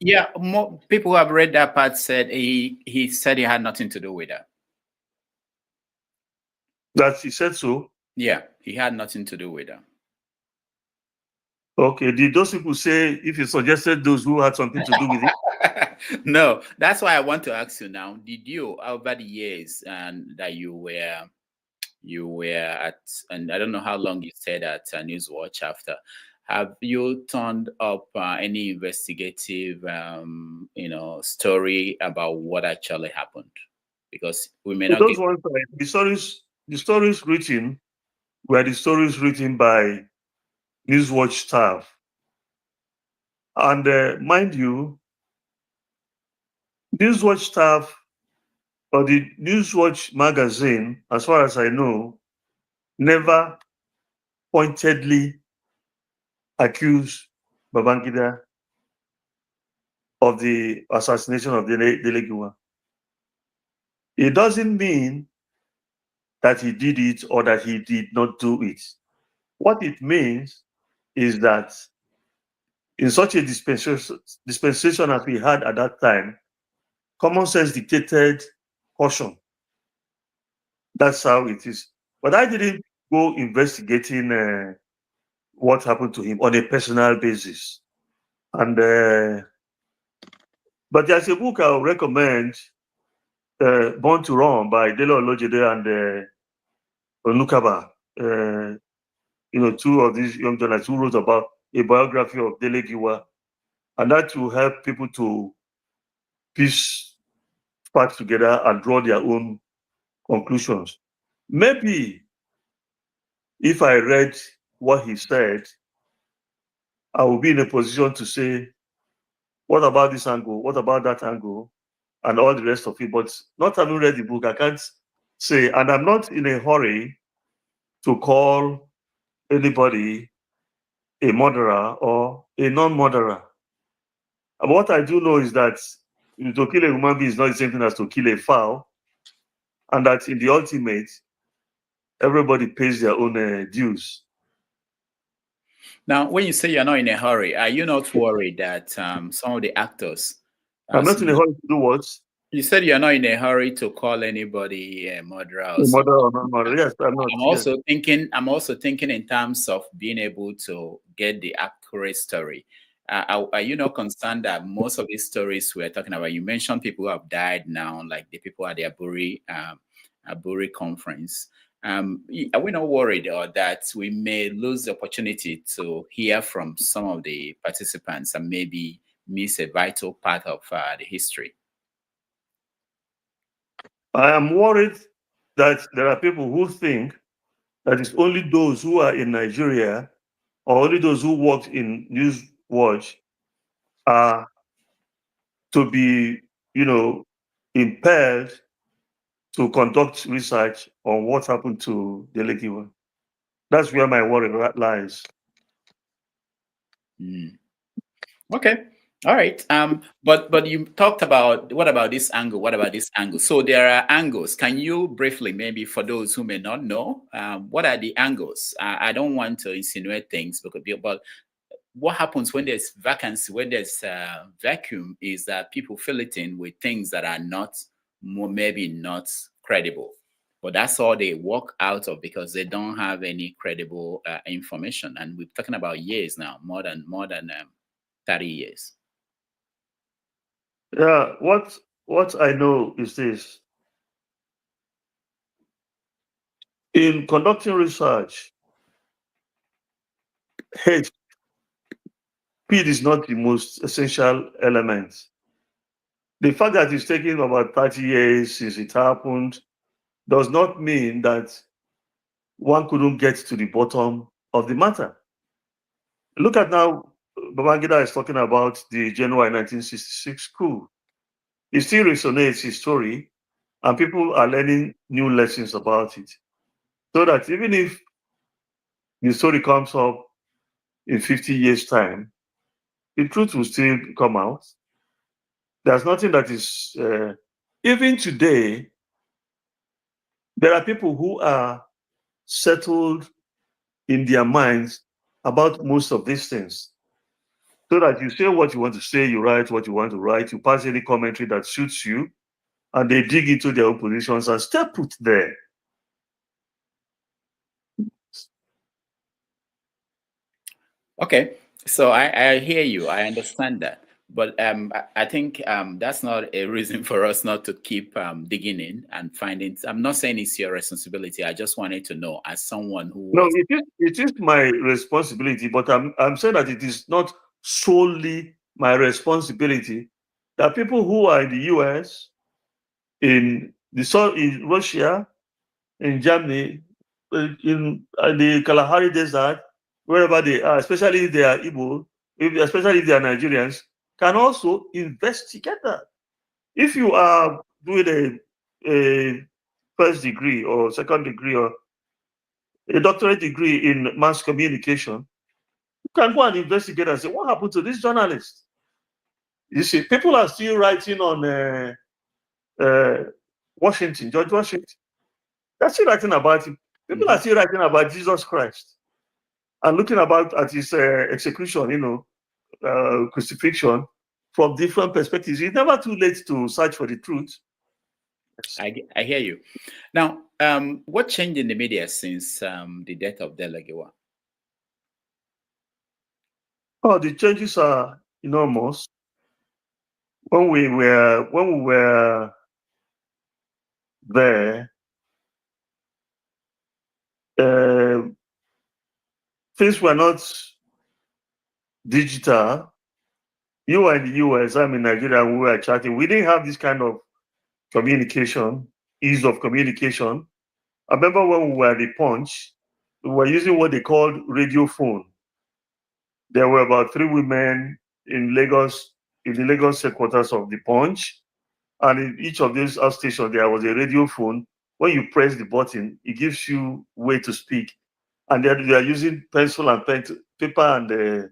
Yeah, more people who have read that part said he said he had nothing to do with that. That he said so? Yeah, he had nothing to do with that. Okay, did those people say if he suggested those who had something to do with it? No, that's why I want to ask you now. Did you, over the years that you were at, and I don't know how long you stayed at Newswatch after, have you turned up any investigative, story about what actually happened? Because we may not. Those ones, the stories written were the stories written by Newswatch staff, and mind you, Newswatch staff or the Newswatch magazine, as far as I know, never pointedly accused Babangida of the assassination of Dele Giwa. It doesn't mean that he did it or that he did not do it. What it means is that in such a dispensation as we had at that time, common sense dictated caution. That's how it is. But I didn't go investigating what happened to him on a personal basis. And but there's a book I'll recommend, Born to Run by Dele and Onukaba. Two of these young journalists who wrote about a biography of Dele Giwa, and that will help people to piece facts together and draw their own conclusions. Maybe if I read what he said, I will be in a position to say, what about this angle? What about that angle? And all the rest of it. But not having read the book, I can't say. And I'm not in a hurry to call anybody a murderer or a non-murderer. And what I do know is that to kill a human being is not the same thing as to kill a fowl. And that in the ultimate, everybody pays their own dues. Now, when you say you're not in a hurry, are you not worried that some of the actors... I'm not in a hurry to do what? You said you're not in a hurry to call anybody a murderer. A murderer or non-murderer? Yes, I'm not. I'm also thinking in terms of being able to get the accurate story. Are you not concerned that most of these stories we're talking about, you mentioned people who have died now, like the people at the Aburi conference. Are we not worried or that we may lose the opportunity to hear from some of the participants and maybe miss a vital part of the history? I am worried that there are people who think that it's only those who are in Nigeria or only those who worked in Newswatch are to be, impelled to conduct research on what happened to Dele Giwa. That's where my worry lies. Okay. All right. But you talked about, what about this angle? What about this angle? So there are angles. Can you briefly, maybe for those who may not know, what are the angles? I don't want to insinuate things, but what happens when there's vacancy, when there's vacuum, is that people fill it in with things that are not, maybe not credible. But that's all they walk out of, because they don't have any credible information. And we're talking about years now, more than 30 years. Yeah, what I know is this. In conducting research, hate, speed is not the most essential element. The fact that it's taken about 30 years since it happened does not mean that one couldn't get to the bottom of the matter. Look at now, Babangida is talking about the January 1966 coup. It still resonates his story, and people are learning new lessons about it. So that even if the story comes up in 50 years' time, the truth will still come out. There's nothing that is, even today, there are people who are settled in their minds about most of these things. So that you say what you want to say, you write what you want to write, you pass any commentary that suits you, and they dig into their own positions and stay put there. Okay, so I hear you. I understand that. But I think that's not a reason for us not to keep digging in and finding. I'm not saying it's your responsibility. I just wanted to know, as someone who No, was. it is my responsibility, but I'm saying that it is not solely my responsibility. There are people who are in the US, in Russia, in Germany, in the Kalahari Desert, wherever they are, especially if they are Igbo, especially if they are Nigerians, can also investigate that. If you are doing a first degree or second degree or a doctorate degree in mass communication, you can go and investigate and say, what happened to this journalist? You see, people are still writing on Washington, George Washington. They're still writing about him. People are still writing about Jesus Christ and looking at his execution, crucifixion from different perspectives. It's never too late to search for the truth. I hear you. Now, what changed in the media since the death of Dele? Oh, the changes are enormous. When we were there, things were not digital. You were in the US, I'm in Nigeria, we were chatting. We didn't have this kind of communication, ease of communication. I remember when we were at the Punch, we were using what they called radio phone. There were about 3 women in Lagos, in the Lagos headquarters of the Punch. And in each of these outstations, there was a radio phone. When you press the button, it gives you way to speak. And they are using pencil and paper and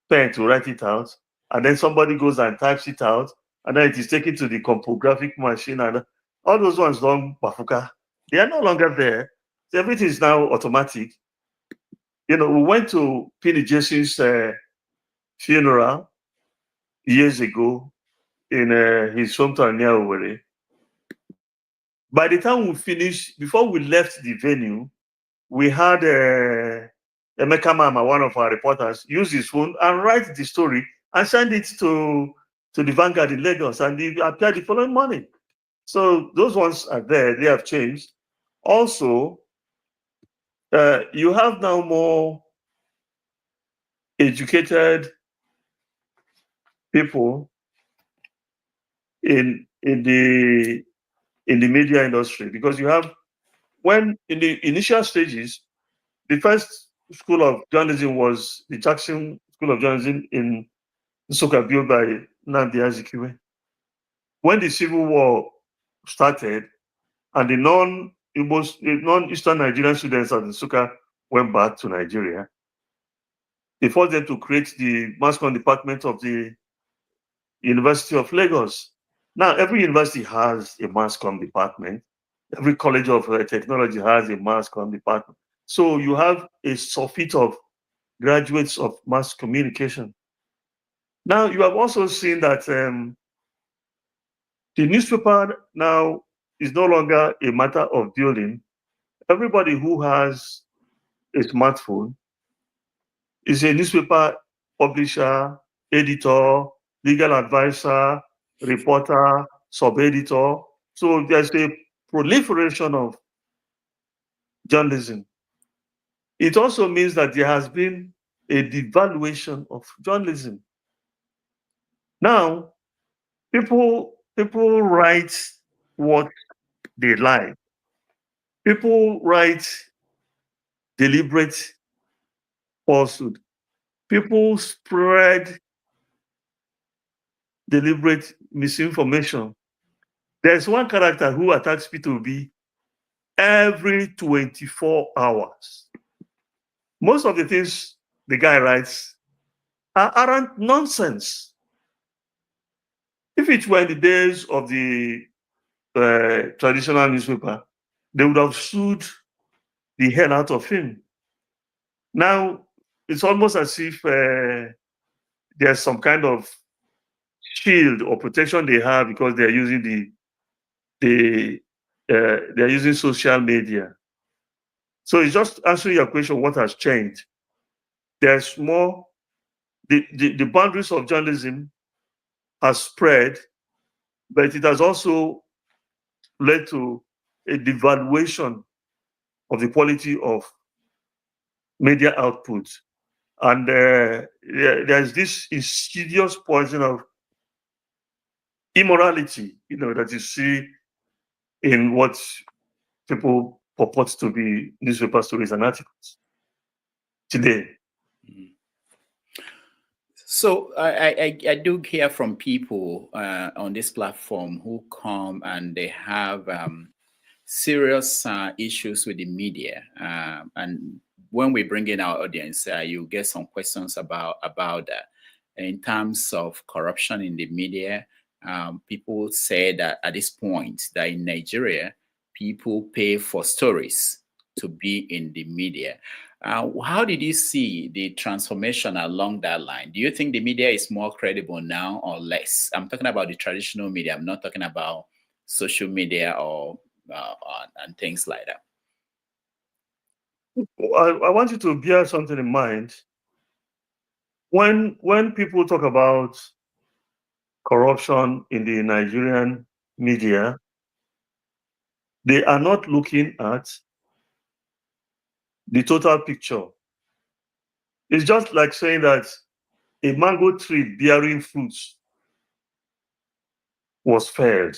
pen to write it out. And then somebody goes and types it out. And then it is taken to the compographic machine. And all those ones done bafuka. They are no longer there. So everything is now automatic. We went to P. Jason's funeral years ago in his hometown near Owerri. By the time we finished, before we left the venue, we had Emeka Mama, one of our reporters, use his phone and write the story and send it to the Vanguard in Lagos, and it appeared the following morning. So those ones are there. They have changed. Also, you have now more educated people in the media industry, because you have, when in the initial stages, the first school of journalism was the Jackson School of Journalism in Nsukka, built by Nnamdi Azikiwe. When the Civil War started and the non-Eastern Nigerian students at Nsukka went back to Nigeria, they forced them to create the mass comm department of the University of Lagos. Now, every university has a mass comm department. Every college of technology has a mass comm department. So you have a surfeit of graduates of mass communication. Now, you have also seen that the newspaper now is no longer a matter of building. Everybody who has a smartphone is a newspaper publisher, editor, legal advisor, reporter, sub-editor. So there's a proliferation of journalism. It also means that there has been a devaluation of journalism. Now, people write what they like. People write deliberate falsehood. People spread deliberate misinformation. There's one character who attacks P2B every 24 hours. Most of the things the guy writes aren't nonsense. If it were in the days of the traditional newspaper, they would have sued the hell out of him. Now, it's almost as if there's some kind of shield or protection they have because they're using they're using social media. So it's just answering your question, what has changed? There's more, the boundaries of journalism has spread, but it has also led to a devaluation of the quality of media output. And there's this insidious poison of immorality, that you see in what people purport to be newspaper stories and articles today. So I do hear from people on this platform who come and they have serious issues with the media. And when we bring in our audience, you get some questions about that. In terms of corruption in the media, people say that at this point that in Nigeria, people pay for stories to be in the media. How did you see the transformation along that line? Do you think the media is more credible now or less? I'm talking about the traditional media. I'm not talking about social media or and things like that. I want you to bear something in mind. When people talk about corruption in the Nigerian media, they are not looking at the total picture. It's just like saying that a mango tree bearing fruits was felled.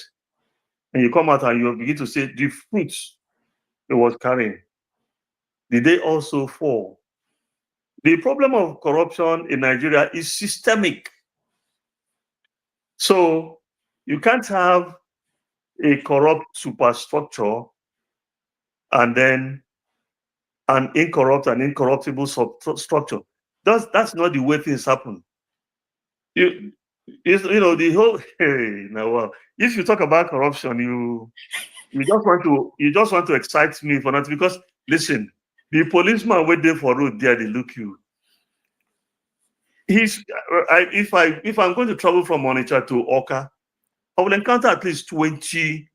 And you come out and you begin to say the fruits it was carrying, did they also fall? The problem of corruption in Nigeria is systemic. So you can't have a corrupt superstructure and then an incorrupt and incorruptible structure. That's not the way things happen. The whole now if you talk about corruption, you just want to excite me for that, because listen, the policeman waiting for road there, they look you. If I'm going to travel from Onitsha to Oka, I will encounter at least 20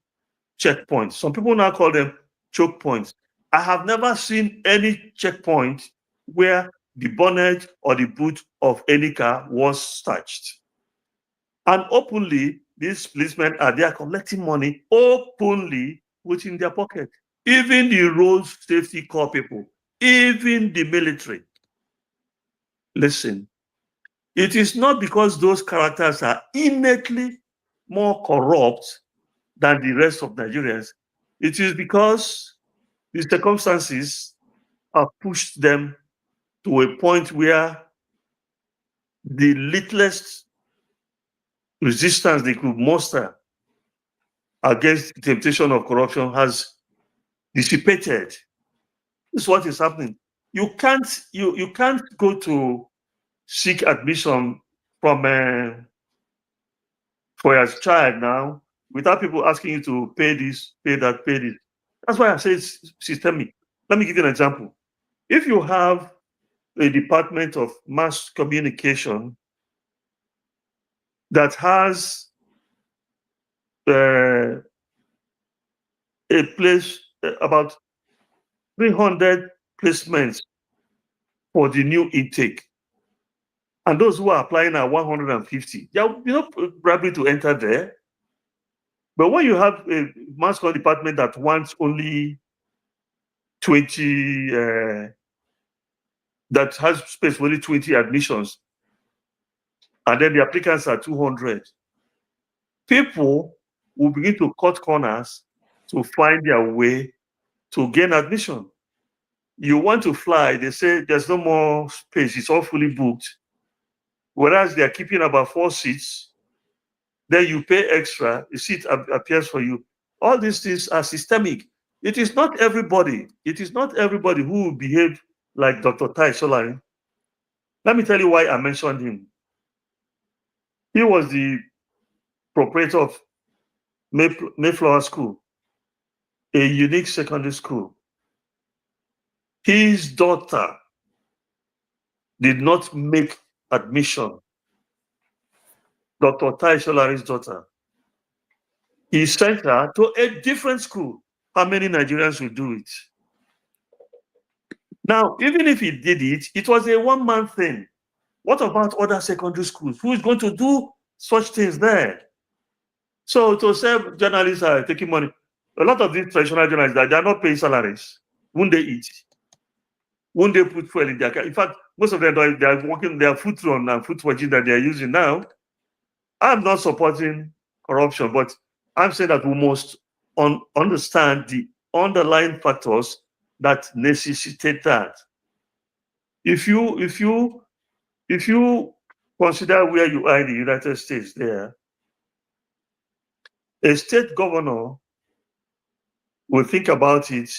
checkpoints. Some people now call them choke points. I have never seen any checkpoint where the bonnet or the boot of any car was touched. And openly, these policemen are there collecting money openly within their pocket. Even the road safety corps people, even the military. Listen, it is not because those characters are innately more corrupt than the rest of Nigerians. It is because the circumstances have pushed them to a point where the littlest resistance they could muster against the temptation of corruption has dissipated. This is what is happening. You can't go to seek admission from for your child now, without people asking you to pay this, pay that, pay this. That's why I say it's systemic. Let me give you an example. If you have a department of mass communication that has a place, about 300 placements for the new intake, and those who are applying are 150, you're not probably to enter there. But when you have a mass communication department that wants only 20, that has space for only 20 admissions, and then the applicants are 200, people will begin to cut corners to find their way to gain admission. You want to fly, they say there's no more space, it's all fully booked. Whereas they're keeping about 4 seats, then you pay extra, the seat appears for you. All these things are systemic. It is not everybody who will behave like Dr. Tai Solari. Let me tell you why I mentioned him. He was the proprietor of Mayflower School, a unique secondary school. His daughter did not make admission. Dr. Tai Solari's daughter. He sent her to a different school. How many Nigerians will do it? Now, even if he did it, it was a one-man thing. What about other secondary schools? Who is going to do such things there? So to say journalists are taking money, a lot of these traditional journalists, they are not paying salaries. Won't they eat? Won't they put fuel in their car? In fact, most of them, they are working their foot run and foot watching that they are using now. I'm not supporting corruption, but I'm saying that we must understand the underlying factors that necessitate that. If you consider where you are in the United States, there, a state governor will think about it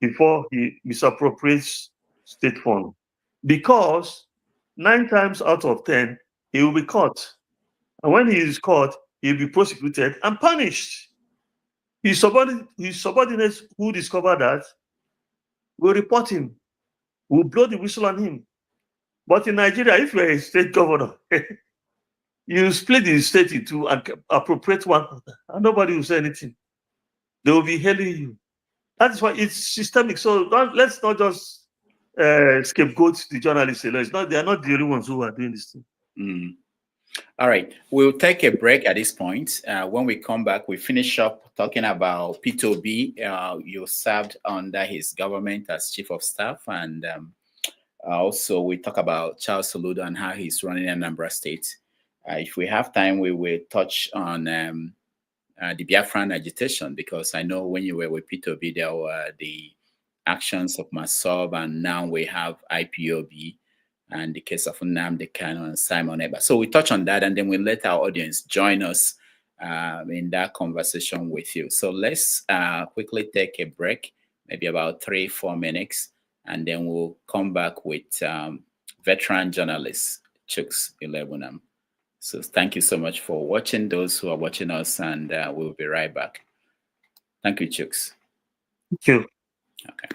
before he misappropriates state fund, because 9 times out of 10 he will be caught, and when he is caught, he will be prosecuted and punished. His subordinates who discover that will report him, will blow the whistle on him. But in Nigeria, if you're a state governor, you split the state in two and appropriate one, and nobody will say anything. They will be hailing you. That's why it's systemic. So let's not just scapegoat the journalists. They are not the only ones who are doing this thing. Mm. All right, we'll take a break at this point. When we come back, we finish up talking about Peter Obi. You served under his government as chief of staff, and also we talk about Charles Soludo and how he's running Anambra State. If we have time, we will touch on the Biafran agitation, because I know when you were with Peter Obi, there were the actions of Masob, and now we have IPOB and the case of Nnamdi, Kanu, and Simon Eba. So we touch on that, and then we let our audience join us in that conversation with you. So let's quickly take a break, maybe about 3-4 minutes, and then we'll come back with veteran journalist Chuks Iloegbunam. So thank you so much for watching, those who are watching us, and we'll be right back. Thank you, Chuks. Thank you. Okay.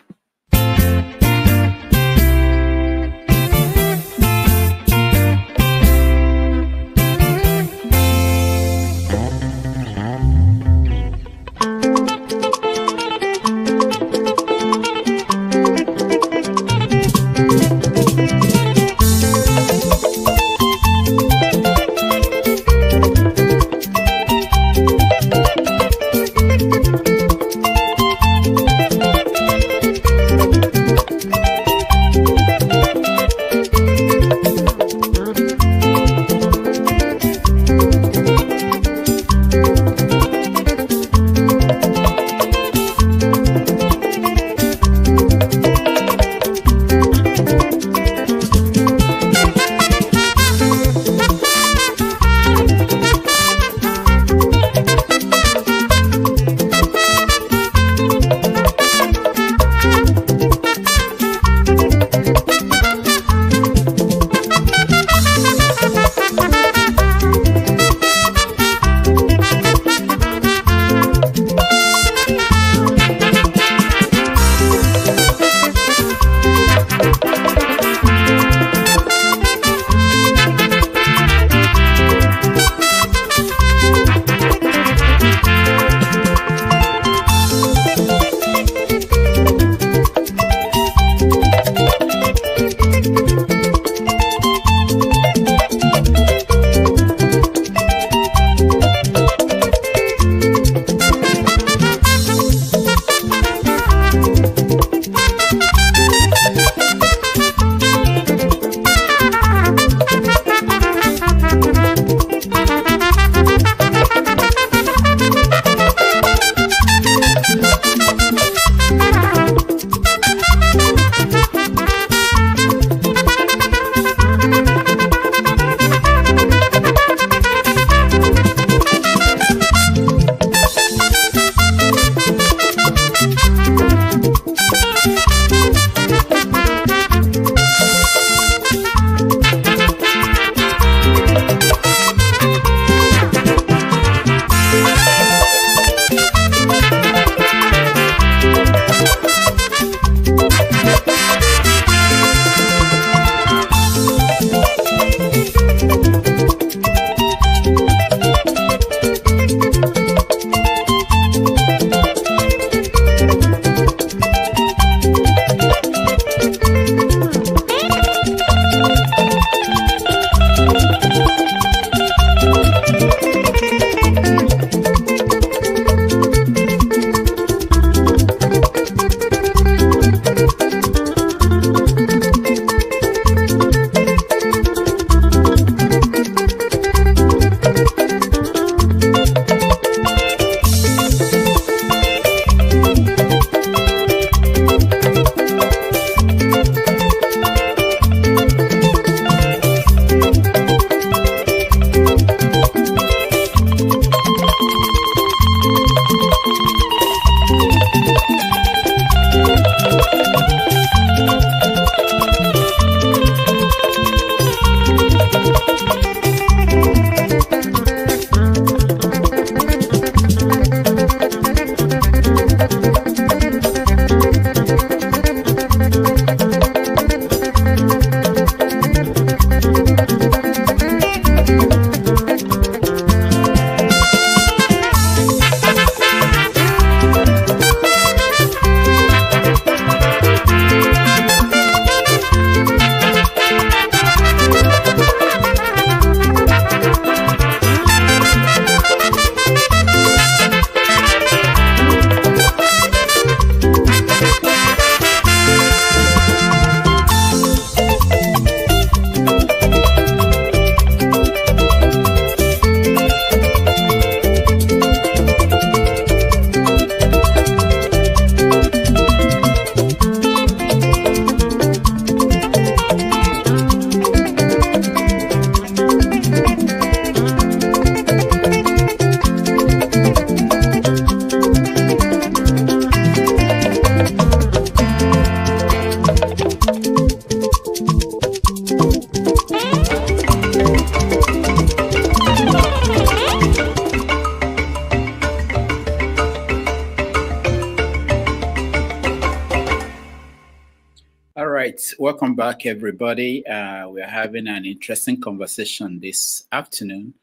right, welcome back, everybody. We're having an interesting conversation this afternoon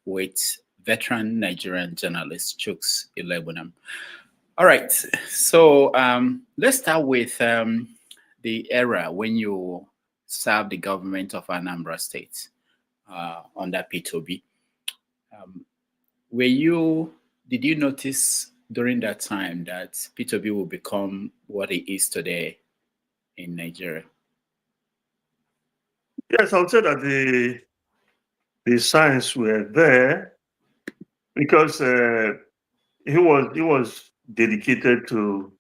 with veteran Nigerian journalist Chuks Iloegbunam. All right, so let's start with the era when you served the government of Anambra State under P2B. Did you notice during that time that P2B will become what it is today in Nigeria? Yes, I would say that the signs were there because he was dedicated to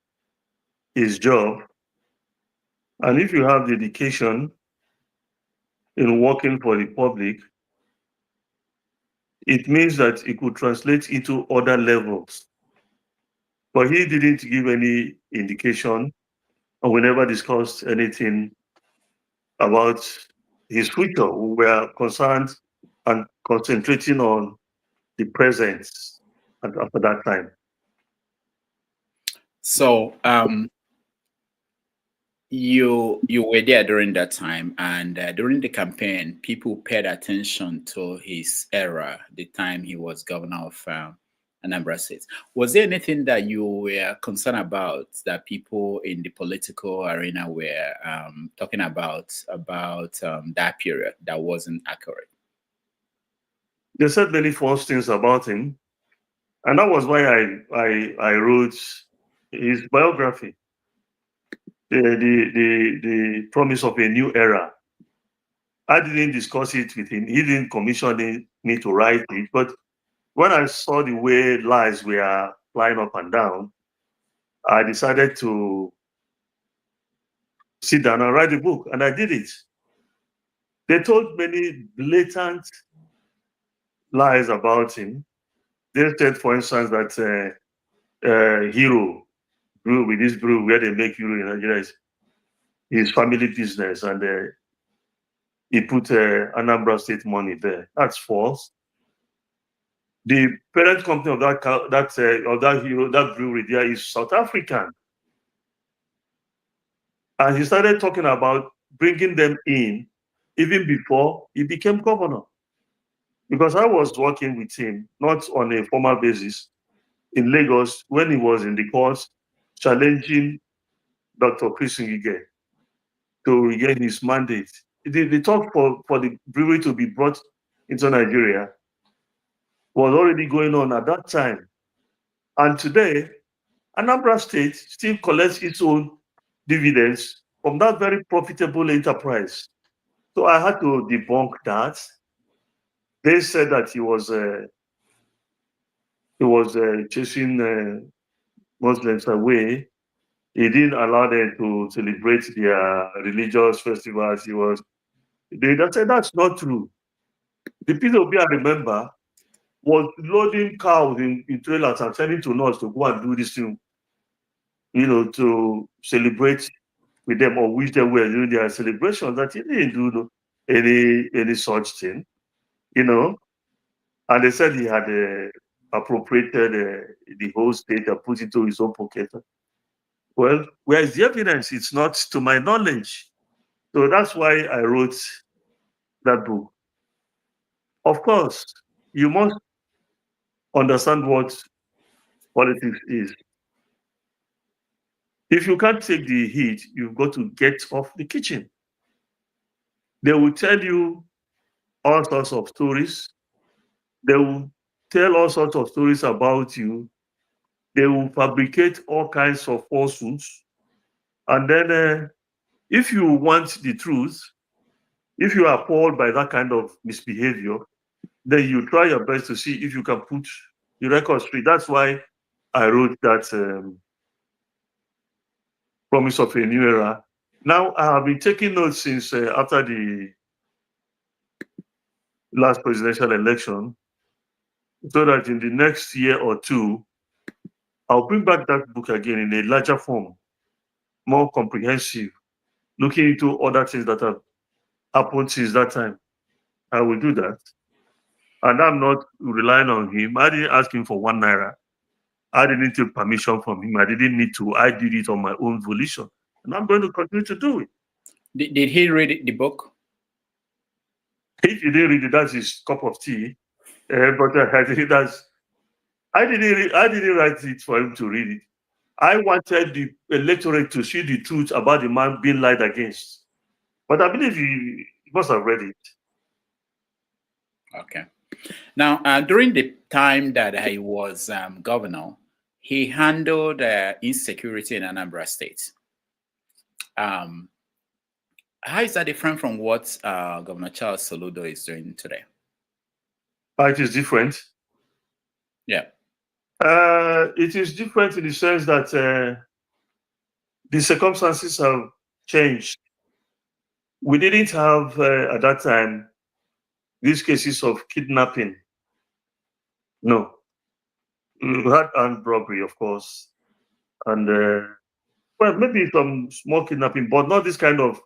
his job, and if you have dedication in working for the public, it means that it could translate into other levels. But he didn't give any indication, and we never discussed anything about his future. We were concerned and concentrating on the present after that time. So you were there during that time, and during the campaign, people paid attention to his era, the time he was governor of Anambra State. Was there anything that you were concerned about that people in the political arena were talking about that period that wasn't accurate? They said many false things about him, and that was why I wrote his biography, the promise of a new era. I didn't discuss it with him. He didn't commission me to write it, but when I saw the way lies were flying up and down, I decided to sit down and write a book, and I did it. They told many blatant lies about him. They said, for instance, that hero brew with this brew where they make hero in Nigeria is his family business, and he put Anambra State money there. That's false. The parent company of that brewery there is South African, and he started talking about bringing them in even before he became governor. Because I was working with him, not on a formal basis, in Lagos when he was in the courts challenging Dr. Chris Ngige to regain his mandate. The talk for the brewery to be brought into Nigeria was already going on at that time. And today, Anambra State still collects its own dividends from that very profitable enterprise. So I had to debunk that. They said that he was chasing Muslims away. He didn't allow them to celebrate their religious festivals. They said that's not true. The P2B, I remember, was loading cows in trailers and sending to us to go and do this thing, to celebrate with them or wish them well during their celebrations. That he didn't do any such thing, And they said he had appropriated the whole state and put it into his own pocket. Well, where is the evidence? It's not to my knowledge. So that's why I wrote that book. Of course, you must understand what politics is. If you can't take the heat, you've got to get off the kitchen. They will tell you all sorts of stories. They will tell all sorts of stories about you. They will fabricate all kinds of falsehoods. And then if you want the truth, if you are appalled by that kind of misbehavior, then you try your best to see if you can put the record straight. That's why I wrote that promise of a new era. Now, I have been taking notes since after the last presidential election, so that in the next year or two, I'll bring back that book again in a larger form, more comprehensive, looking into other things that have happened since that time. I will do that. And I'm not relying on him. I didn't ask him for 1 naira. I didn't take permission from him. I didn't need to. I did it on my own volition. And I'm going to continue to do it. Did he read the book? If you didn't read it, that's his cup of tea. But I think I didn't write it for him to read it. I wanted the electorate to see the truth about the man being lied against. But I believe he must have read it. Okay. Now, during the time that he was governor, he handled insecurity in Anambra State. How is that different from what Governor Charles Soludo is doing today? It is different. Yeah. It is different in the sense that the circumstances have changed. We didn't have, at that time, these cases of kidnapping. No. We had armed robbery, of course, and well, maybe some small kidnapping, but not this kind of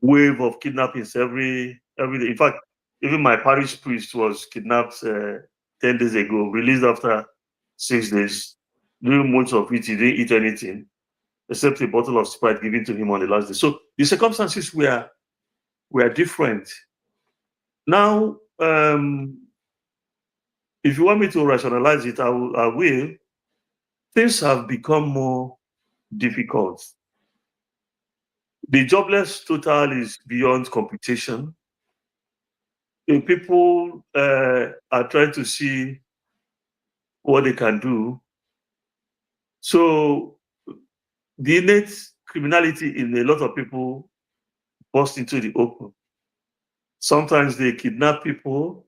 wave of kidnappings every day. In fact, even my parish priest was kidnapped 10 days ago, released after 6 days. During most of it, he didn't eat anything except a bottle of Sprite given to him on the last day. So the circumstances were different. Now, if you want me to rationalize it, I will. Things have become more difficult. The jobless total is beyond computation. People are trying to see what they can do. So the innate criminality in a lot of people burst into the open. Sometimes they kidnap people,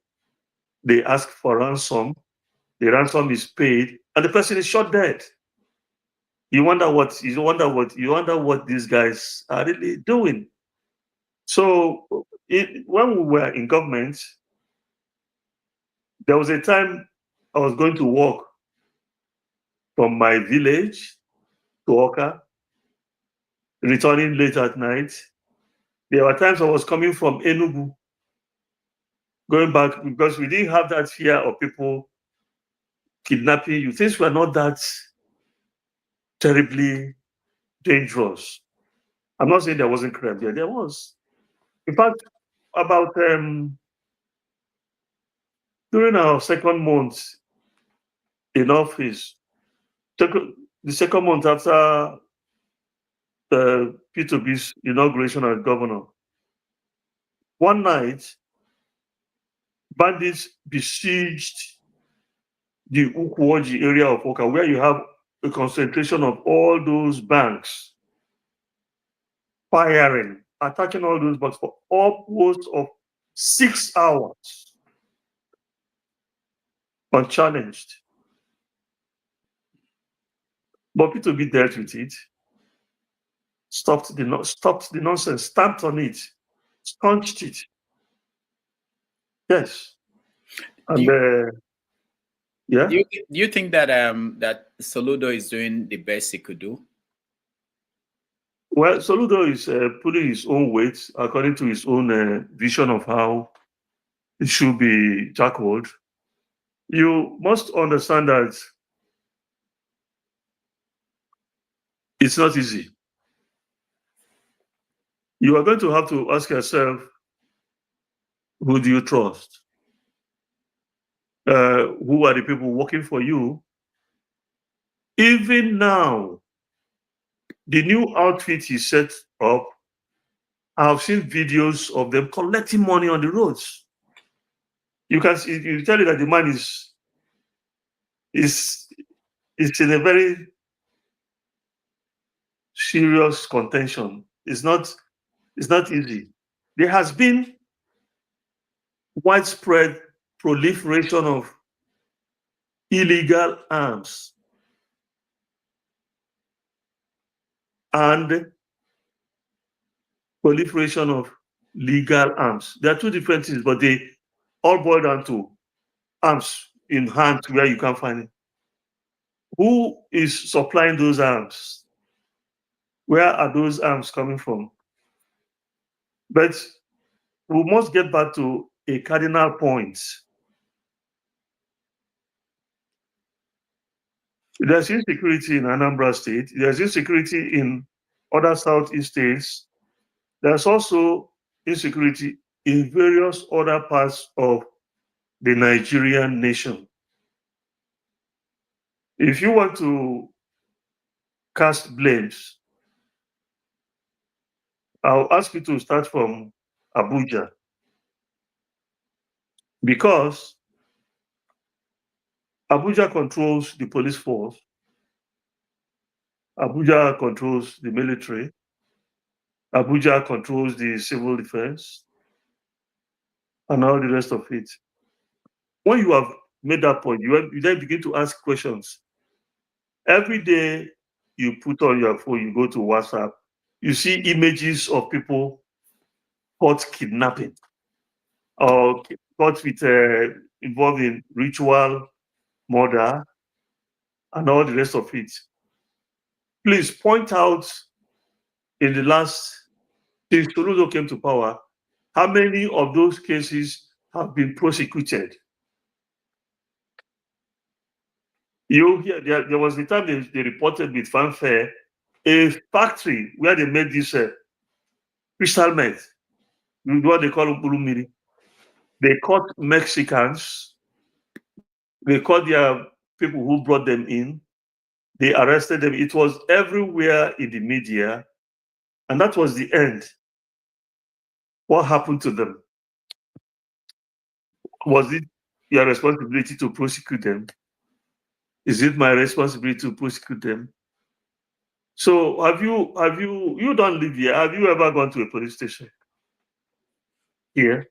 they ask for ransom, the ransom is paid, and the person is shot dead. You wonder what these guys are really doing. So when we were in government, there was a time I was going to walk from my village to Oka, returning late at night. There were times I was coming from Enugu, going back, because we didn't have that fear of people kidnapping you. Things were not that terribly dangerous. I'm not saying there wasn't crime there. There was. In fact, about during our second month in office, the second month after P2B's inauguration as governor, one night, bandits besieged the Ukwoji area of Oka, where you have a concentration of all those banks, firing, attacking all those banks for upwards of 6 hours, unchallenged. But P2B dealt with it, stopped the nonsense, stamped on it, staunched it. Yes. And yeah. Do you think that that Soludo is doing the best he could do? Well, Soludo is pulling his own weight according to his own vision of how it should be tackled. You must understand that it's not easy. You are going to have to ask yourself, who do you trust? Who are the people working for you? Even now, the new outfit he set up, I've seen videos of them collecting money on the roads. You can see, you tell you that the man is in a very serious contention. It's not easy. There has been widespread proliferation of illegal arms and proliferation of legal arms. There are two different things, but they all boil down to arms in hand where you can find it. Who is supplying those arms? Where are those arms coming from? But we must get back to a cardinal point. There's insecurity in Anambra State. There's insecurity in other southeast states. There's also insecurity in various other parts of the Nigerian nation. If you want to cast blames, I'll ask you to start from Abuja, because Abuja controls the police force, Abuja controls the military, Abuja controls the civil defense, and all the rest of it. When you have made that point, you then begin to ask questions. Every day you put on your phone, you go to WhatsApp, you see images of people caught kidnapping or caught with involved in ritual murder and all the rest of it. Please point out, in the last, since Soludo came to power, how many of those cases have been prosecuted? You hear there was the time they reported with fanfare a factory where they made this crystal meth, what they call Upulumiri. They caught Mexicans, they caught their people who brought them in, they arrested them. It was everywhere in the media, and that was the end. What happened to them? Was it your responsibility to prosecute them? Is it my responsibility to prosecute them? So you don't live here. Have you ever gone to a police station here?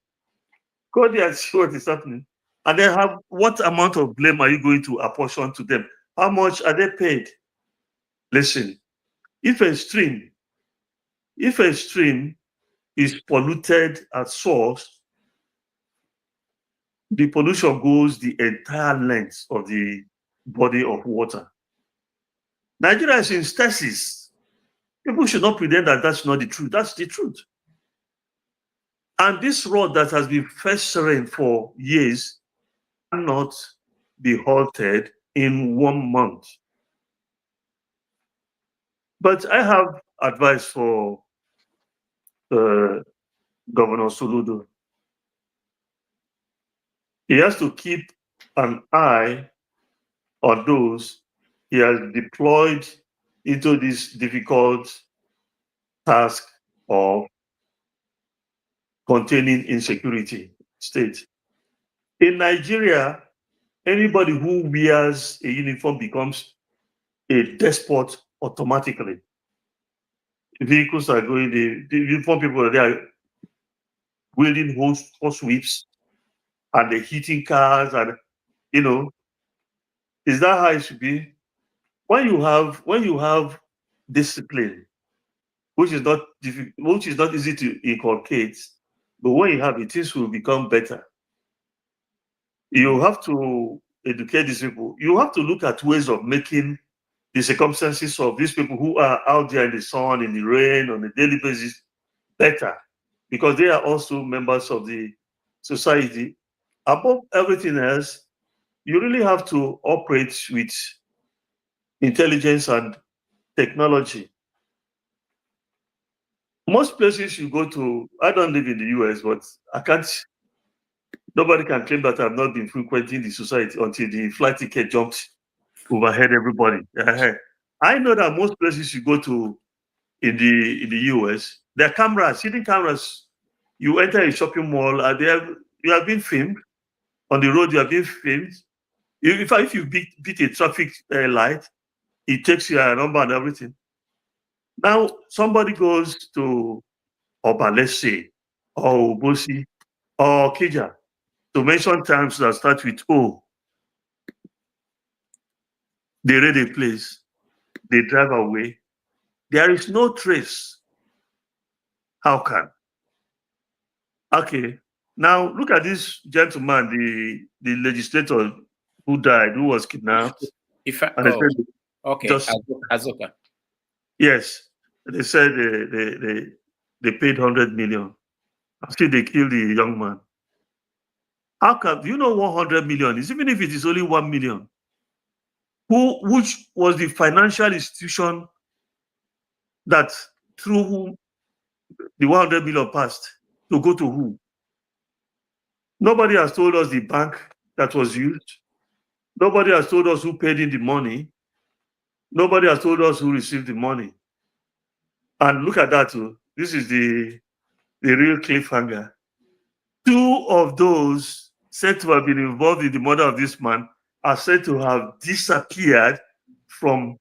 Go there and see what is happening. And then what amount of blame are you going to apportion to them? How much are they paid? Listen, if a stream is polluted at source, the pollution goes the entire length of the body of water. Nigeria is in stasis. People should not pretend that that's not the truth. That's the truth. And this road that has been festering for years cannot be halted in 1 month. But I have advice for Governor Soludo. He has to keep an eye on those he has deployed into this difficult task of containing insecurity state. In Nigeria, anybody who wears a uniform becomes a despot automatically. Vehicles are going, the uniform people, they are wielding horse whips and they're hitting cars, and is that how it should be? When you have discipline, which is not easy to inculcate, but when you have it, things will become better. You have to educate these people. You have to look at ways of making the circumstances of these people who are out there in the sun, in the rain, on a daily basis better, because they are also members of the society. Above everything else, you really have to operate with intelligence and technology. Most places you go to, I don't live in the US, but nobody can claim that I've not been frequenting the society until the flight ticket jumped overhead everybody. I know that most places you go to in the US, there are cameras, hidden cameras. You enter a shopping mall, you have been filmed. On the road, you have been filmed. If you beat a traffic light, it takes your number and everything. Now, somebody goes to Oba, let's say, or Obosi, or Kija, to mention times that start with O. They raid a place, they drive away. There is no trace. How can? Okay. Now look at this gentleman, the legislator who died, who was kidnapped. Azoka. Yes, they said they paid 100 million. Still, they killed the young man. How come? Do you know 100 million is? Even if it is only 1 million, which was the financial institution that through whom the 100 million passed to go to who? Nobody has told us the bank that was used. Nobody has told us who paid in the money. Nobody has told us who received the money. And look at that too. This is the real cliffhanger. 2 of those said to have been involved in the murder of this man are said to have disappeared from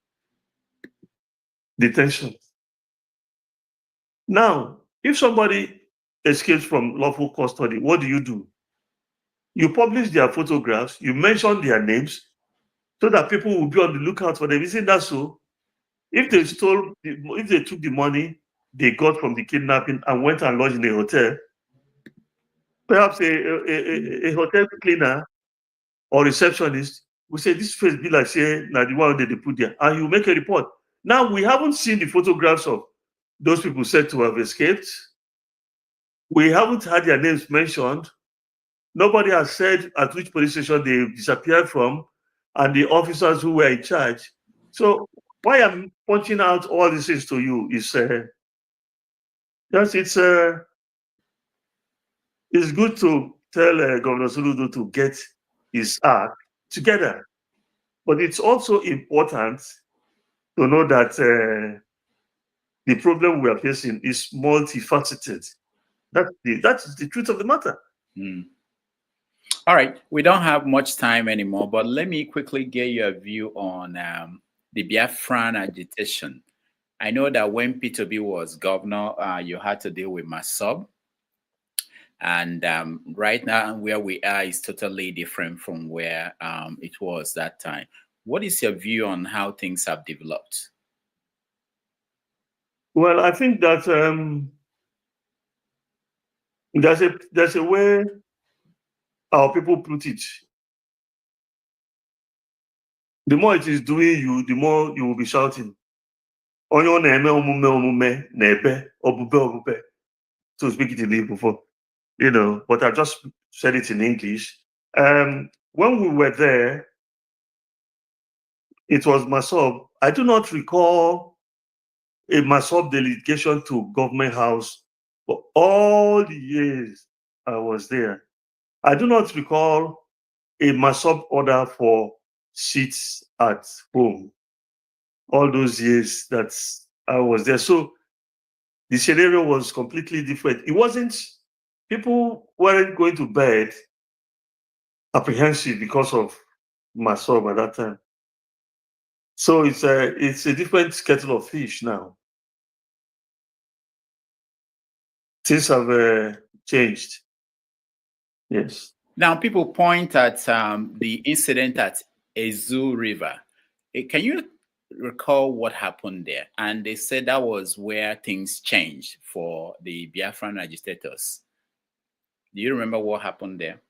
detention. Now, if somebody escapes from lawful custody, what do? You publish their photographs, you mention their names, so that people will be on the lookout for them. Isn't that so? If they took the money they got from the kidnapping and went and lodged in a hotel, perhaps a hotel cleaner or receptionist will say, this face be like, say, now the one that they put there, and you make a report. Now, we haven't seen the photographs of those people said to have escaped. We haven't had their names mentioned. Nobody has said at which police station they disappeared from and the officers who were in charge. So why I'm pointing out all these things to you is it's good to tell Governor Soludo to get his act together. But it's also important to know that the problem we are facing is multifaceted. That is the truth of the matter. All right, we don't have much time anymore, but let me quickly get your view on the Biafran agitation. I know that when P2B was governor, you had to deal with Masob. And right now, where we are is totally different from where it was that time. What is your view on how things have developed? Well, I think that there's a way our people put it. The more it is doing you, the more you will be shouting. To speak it in English before, but I just said it in English. When we were there, it was Masob. I do not recall a Masob delegation to Government House for all the years I was there. I do not recall a Masob order for seats at home all those years that I was there. So the scenario was completely different. It wasn't, people weren't going to bed apprehensive because of Masob at that time. So it's a different kettle of fish now. Things have changed. Yes. Now, people point at the incident at Ezu River. Can you recall what happened there? And they said that was where things changed for the Biafran agitators. Do you remember what happened there?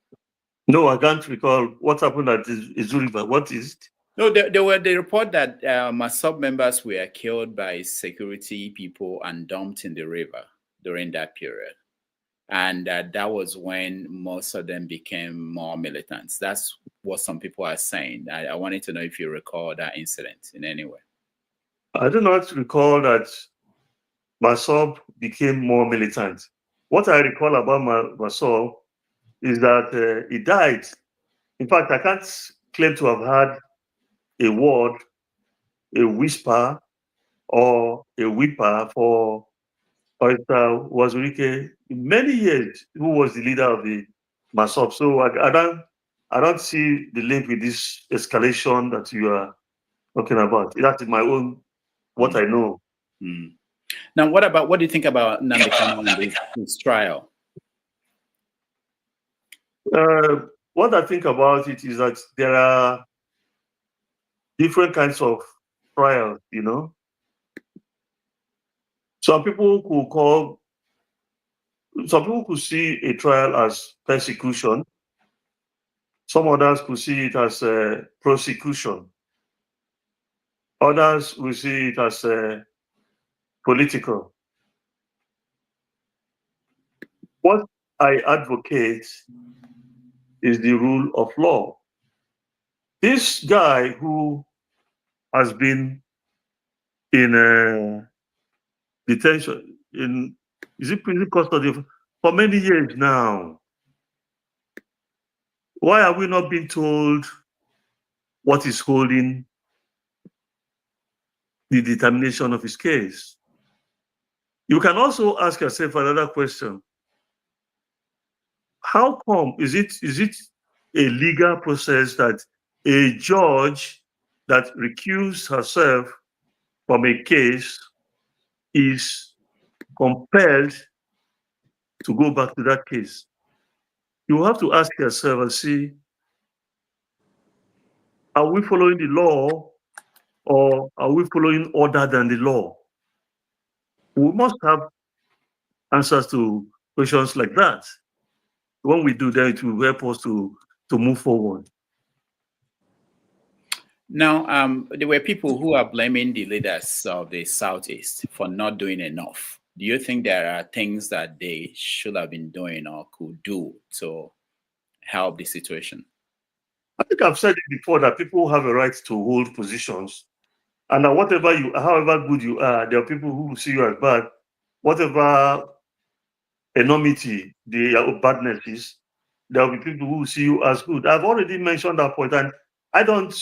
No, I can't recall what happened at Ezu River. What is it? No, they report that Masob members were killed by security people and dumped in the river during that period. And that was when most of them became more militants. That's what some people are saying. I wanted to know if you recall that incident in any way. I do not recall that Masob became more militant. What I recall about Masob is that he died. In fact, I can't claim to have had a word, a whisper, or a whipper for Oyster Wazurike in many years, who was the leader of the Masob. So I don't see the link with this escalation that you are talking about. That is my own, what I know. Now, what do you think about Nnamdi Kanu and his trial? What I think about it is that there are different kinds of trials, Some people could see a trial as persecution. Some others could see it as prosecution. Others will see it as political. What I advocate is the rule of law. This guy who has been in detention, is it prison custody for many years now? Why are we not being told what is holding the determination of his case? You can also ask yourself another question. How come, is it a legal process that a judge that recused herself from a case is compelled to go back to that case? You have to ask yourself and see, are we following the law or are we following other than the law? We must have answers to questions like that. When we do that, it will help us to move forward. Now, there were people who are blaming the leaders of the Southeast for not doing enough. Do you think there are things that they should have been doing or could do to help the situation? I think I've said it before that people have a right to hold positions, and that however good you are, there are people who will see you as bad. Whatever enormity the badness is, there will be people who will see you as good. I've already mentioned that point, and I don't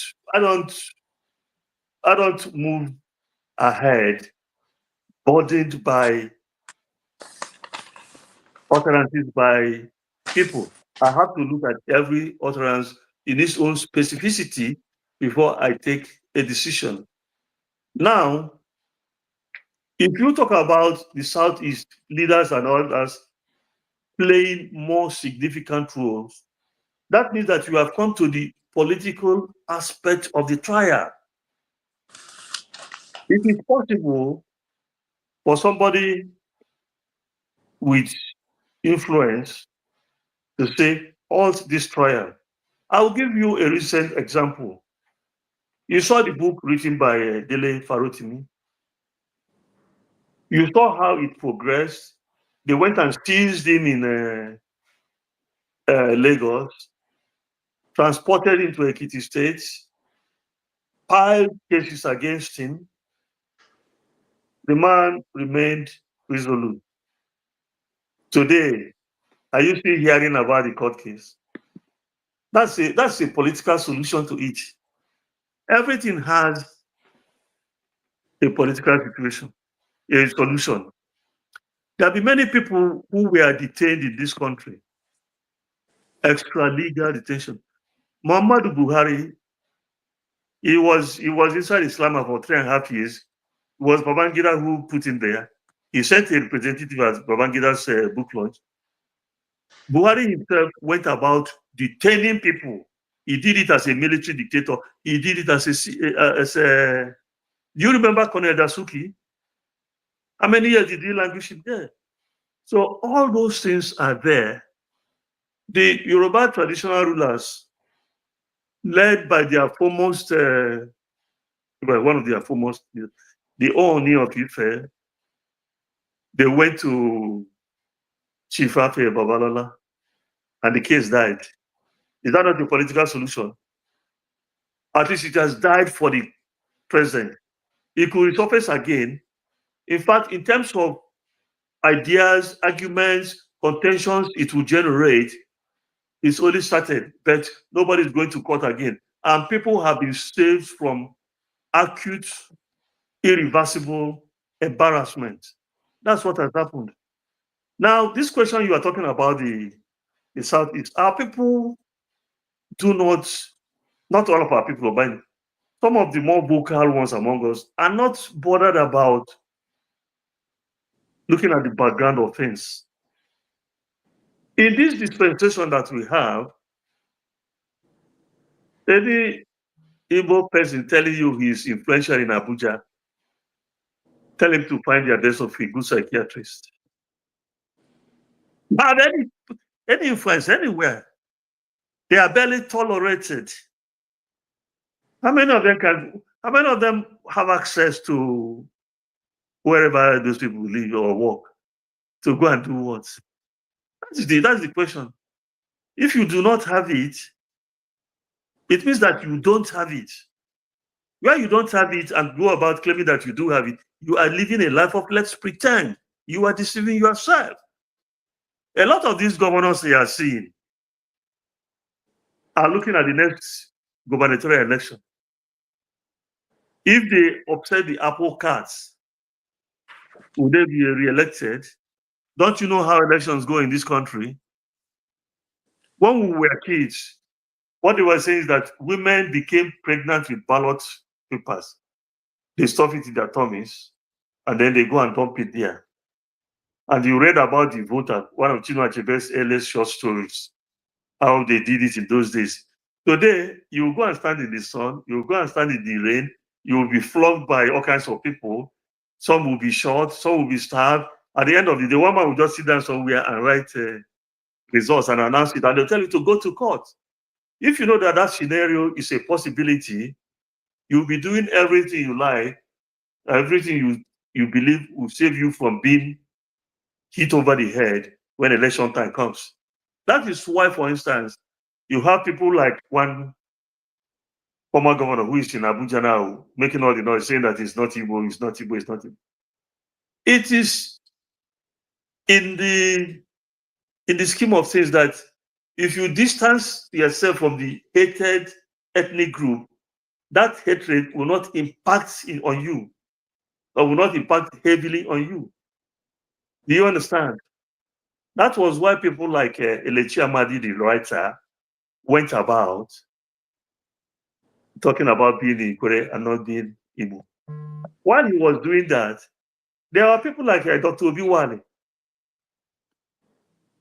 move ahead burdened by utterances by people. I have to look at every utterance in its own specificity before I take a decision. Now, if you talk about the Southeast leaders and others playing more significant roles, that means that you have come to the political aspect of the trial. It is possible for somebody with influence to say, halt this trial. I'll give you a recent example. You saw the book written by Dele Farotimi. You saw how it progressed. They went and seized him in Lagos, transported him to Ekiti State, filed cases against him. The man remained resolute. Today, are you still hearing about the court case? That's a political solution to it. Everything has a political situation, a solution. There have been many people who were detained in this country, extra-legal detention. Muhammadu Buhari, he was inside Islam for 3.5 years. It was Babangida who put him there. He sent a representative at Babangida's book launch. Buhari himself went about detaining people. He did it as a military dictator. He did it as a do you remember Colonel Dasuki? How many years did he languish there? So all those things are there. The Yoruba traditional rulers, led by their foremost, one of their foremost, the Ooni of Ife, they went to Chief Afe Babalola, and the case died. Is that not a political solution? At least it has died for the present. It could resurface again. In fact, in terms of ideas, arguments, contentions it will generate, it's only started, but nobody's going to court again. And people have been saved from acute, irreversible embarrassment. That's what has happened. Now, this question you are talking about, the Southeast, our people do not all of our people, but some of the more vocal ones among us are not bothered about looking at the background of things. In this dispensation that we have, any Igbo person telling you he's influential in Abuja, tell him to find the address of a good psychiatrist. Have any influence anywhere, they are barely tolerated. How many of them have access to wherever those people live or work to go and do what? That's the question. If you do not have it, it means that you don't have it. Where you don't have it and go about claiming that you do have it, you are living a life of let's pretend. You are deceiving yourself. A lot of these governors they are seeing are looking at the next gubernatorial election. If they upset the apple carts, will they be re-elected? Don't you know how elections go in this country? When we were kids, what they were saying is that women became pregnant with ballot papers. They stuff it in their tummies, and then they go and dump it there. And you read about the voter, one of Chinua Achebe's earliest short stories, how they did it in those days. Today, you will go and stand in the sun, you will go and stand in the rain, you will be flogged by all kinds of people. Some will be shot, some will be stabbed. At the end of the day, one man will just sit down somewhere and write results and announce it, and they'll tell you to go to court. If you know that that scenario is a possibility, you'll be doing everything you like, everything you believe will save you from being hit over the head when election time comes. That is why, for instance, you have people like one former governor who is in Abuja now making all the noise saying that it's not Igbo, it's not Igbo, it's not Igbo. It is in the scheme of things that if you distance yourself from the hated ethnic group, that hatred will not impact on you or will not impact heavily on you. Do you understand? That was why people like Elechi Amadi, the writer, went about talking about being Ikore and not being Igbo. While he was doing that, there are people like Dr. Obiwale.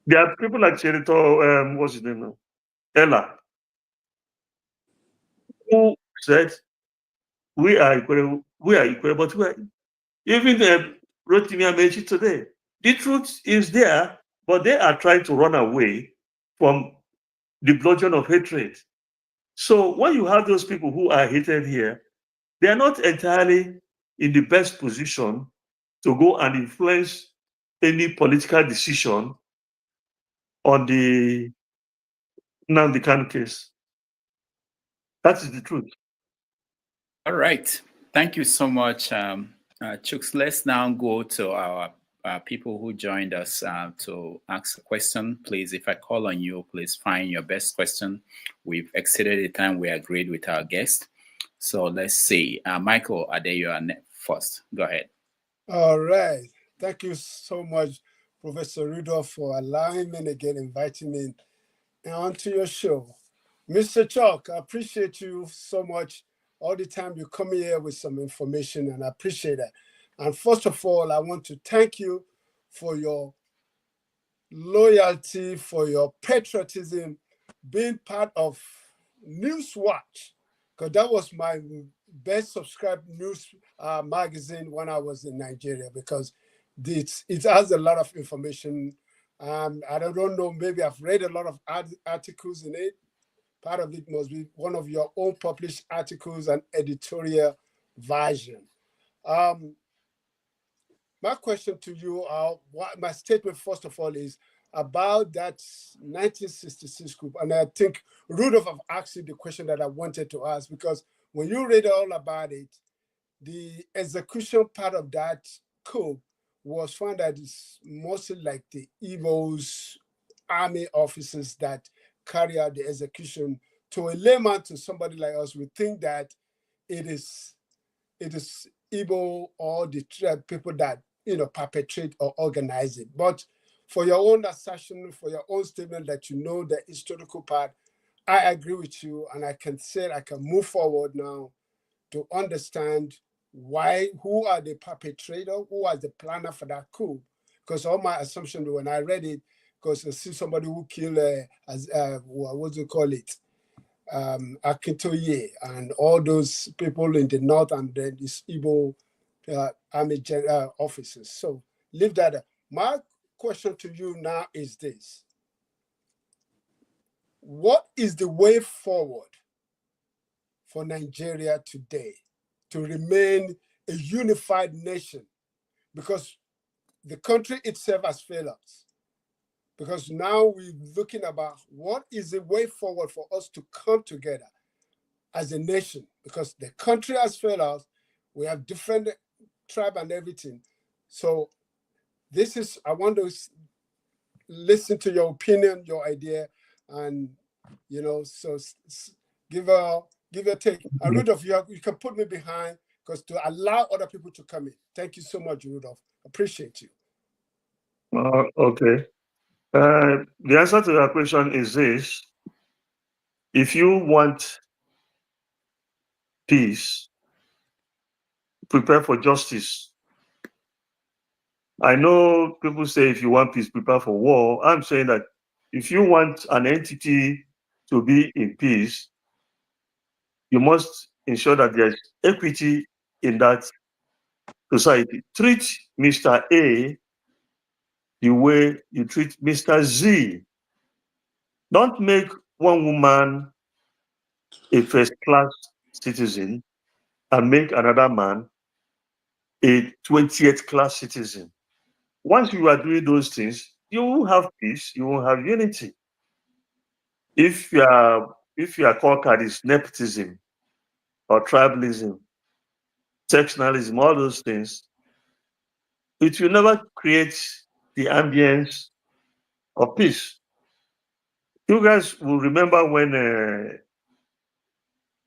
There are people like Senator, what's his name now? Ella, who said, we are Ikore, but we are even Rotimi Amechi today. The truth is there, but they are trying to run away from the bludgeon of hatred. So when you have those people who are hated here, they are not entirely in the best position to go and influence any political decision on the Nnamdi Kanu case. That is the truth. All right. Thank you so much, Chuks. Let's now go to our people who joined us to ask a question. Please, if I call on you, please find your best question. We've exceeded the time we agreed with our guest. So let's see. Michael Adeyo first. Go ahead. All right. Thank you so much, Professor Rudolph, for allowing me again, inviting me onto your show. Mr. Chuck, I appreciate you so much. All the time you come here with some information, and I appreciate that. And first of all, I want to thank you for your loyalty, for your patriotism, being part of Newswatch, because that was my best subscribed news magazine when I was in Nigeria, because it has a lot of information. I don't know, maybe I've read a lot of articles in it. Part of it must be one of your own published articles and editorial version. My question to you, my statement first of all is about that 1966 group. And I think Rudolph have asked you the question that I wanted to ask, because when you read all about it, the execution part of that coup was found that it's mostly like the Igbo's army officers that carry out the execution. To a layman, to somebody like us, we think that it is Igbo or the people that perpetrate or organize it. But for your own assertion, for your own statement that you know the historical part, I agree with you, and I can say I can move forward now to understand who are the perpetrator, who was the planner for that coup. Because all my assumption when I read it, because I see somebody who killed what do you call it, Akintoye, and all those people in the north, and then these Igbo army officers. So leave that up. My question to you now is this: what is the way forward for Nigeria today to remain a unified nation? Because the country itself has failed us. Because now we're looking about what is the way forward for us to come together as a nation, because the country has failed us. We have different tribe and everything. So this is, I want to listen to your opinion, your idea, and so give a take. Rudolph, you can put me behind, because to allow other people to come in. Thank you so much, Rudolph. Appreciate you. Okay. The answer to that question is this: if you want peace, prepare for justice. I know people say if you want peace, prepare for war. I'm saying that if you want an entity to be in peace, you must ensure that there's equity in that society. Treat Mr. A the way you treat Mr. Z. Don't make one woman a first-class citizen and make another man a 20th class citizen. Once you are doing those things, you will have peace, you will have unity. If your card is nepotism or tribalism, sectionalism, all those things, it will never create the ambience of peace. You guys will remember when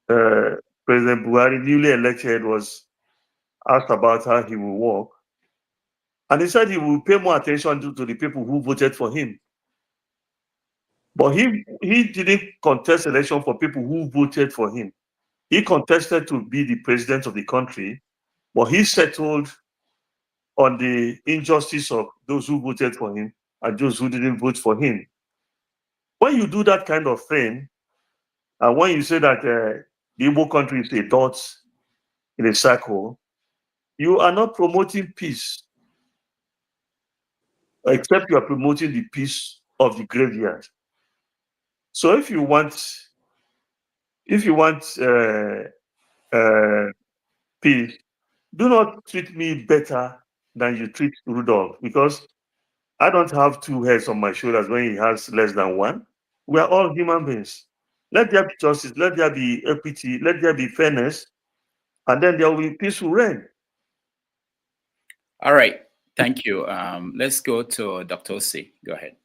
President Buhari, newly elected, was asked about how he will work. And he said he will pay more attention to the people who voted for him. But he didn't contest election for people who voted for him. He contested to be the president of the country, but he settled on the injustice of those who voted for him and those who didn't vote for him. When you do that kind of thing, and when you say that the Igbo country is a dot in a circle, you are not promoting peace, except you are promoting the peace of the graveyard. So if you want peace, do not treat me better than you treat Rudolph, because I don't have two heads on my shoulders when he has less than one. We are all human beings. Let there be justice, let there be equity, let there be fairness, and then there will be peaceful reign. All right. Thank you. Let's go to Dr. Osi. Go ahead.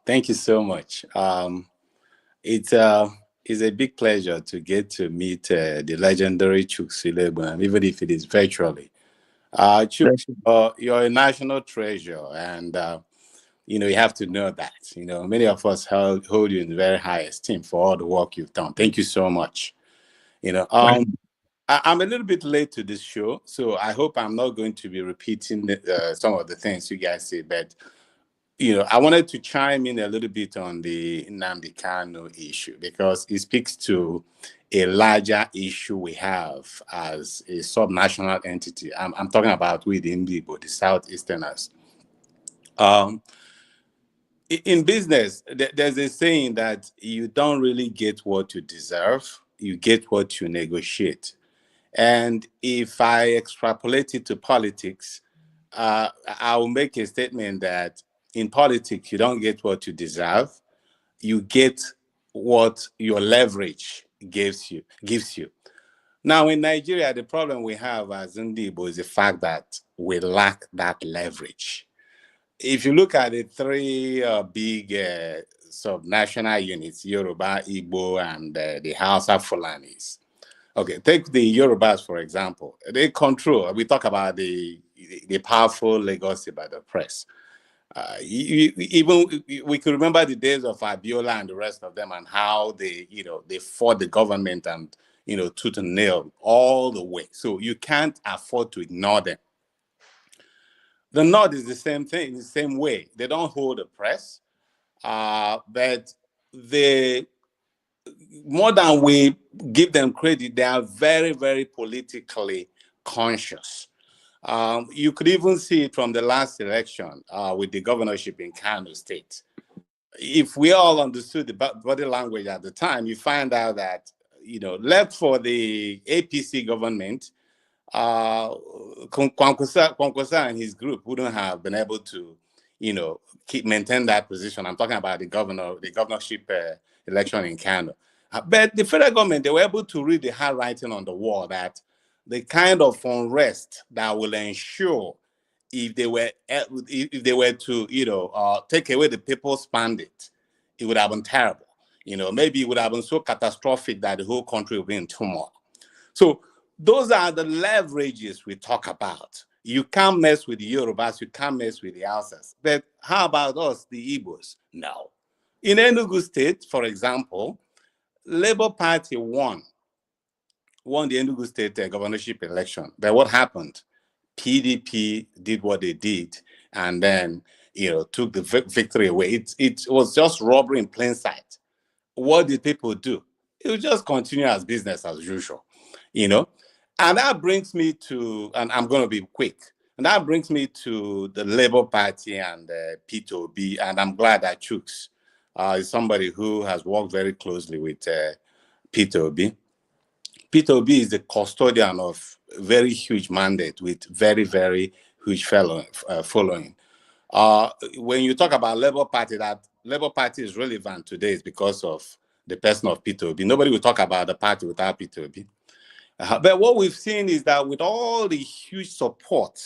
Thank you so much. It's a big pleasure to get to meet the legendary Chuks Iloegbunam, even if it is virtually. Chuks, you're a national treasure, and you have to know that. Many of us hold you in very high esteem for all the work you've done. Thank you so much. I'm a little bit late to this show, so I hope I'm not going to be repeating some of the things you guys say, but I wanted to chime in a little bit on the Nnamdi Kanu issue, because it speaks to a larger issue we have as a subnational entity. I'm talking about we the Igbo, the Southeasterners. In business, there's a saying that you don't really get what you deserve, you get what you negotiate. And if I extrapolate it to politics, I will make a statement that in politics, you don't get what you deserve. You get what your leverage gives you. Now, in Nigeria, the problem we have as Ndibo is the fact that we lack that leverage. If you look at the three big subnational units, Yoruba, Igbo, and the Hausa Fulanis. Okay, take the Yorubas, for example. They control, we talk about the powerful legacy by the press. Even we could remember the days of Abiola and the rest of them, and how they fought the government and, tooth and nail all the way. So you can't afford to ignore them. The North is the same thing, the same way. They don't hold the press, but they, more than we give them credit, they are very, very politically conscious. You could even see it from the last election with the governorship in Kanu State. If we all understood the body language at the time, you find out that, left for the APC government, Kwankwaso and his group wouldn't have been able to, maintain that position. I'm talking about the governorship election in Kanu. But the federal government, they were able to read the handwriting on the wall that the kind of unrest that will ensure if they were to take away the people's mandate, it would have been terrible. Maybe it would have been so catastrophic that the whole country would be in turmoil. So those are the leverages we talk about. You can't mess with the Yorubas, you can't mess with the Hausas. But how about us, the Igbos? No. In Enugu State, for example, Labour Party won the Enugu State governorship election. But what happened? PDP did what they did and then, took the victory away. It was just robbery in plain sight. What did people do? It would just continue as business as usual, And that brings me to, and I'm going to be quick, and that brings me to the Labour Party and P2B, and I'm glad that Chuks is somebody who has worked very closely with P2B. P2B is the custodian of very huge mandate with very, very huge following. When you talk about Labour Party, that Labour Party is relevant today is because of the person of P2B. Nobody will talk about the party without P2B. But what we've seen is that with all the huge support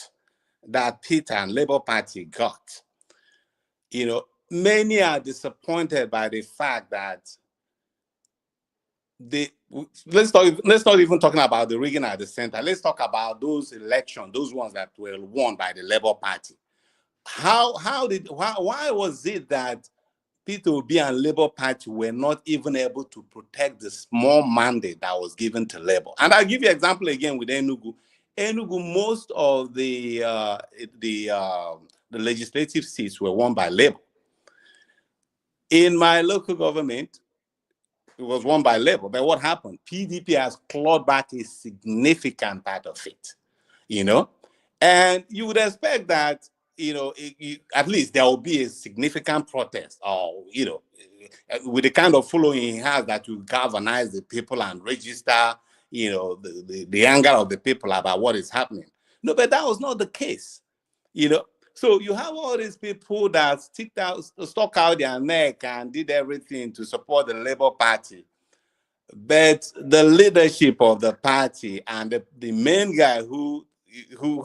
that Peter and Labour Party got, many are disappointed by the fact that let's not even talking about the rigging at the center. Let's talk about those elections, those ones that were won by the Labour Party. Why was it that P2B and Labour Party were not even able to protect the small mandate that was given to Labour? And I'll give you an example again with Enugu. Enugu, most of the legislative seats were won by Labour. In my local government, it was won by Labour. But what happened? PDP has clawed back a significant part of it, And you would expect that, at least there will be a significant protest or, with the kind of following he has that will galvanize the people and register, the anger of the people about what is happening. No, but that was not the case, So you have all these people that stuck out their neck and did everything to support the Labour Party. But the leadership of the party and the main guy who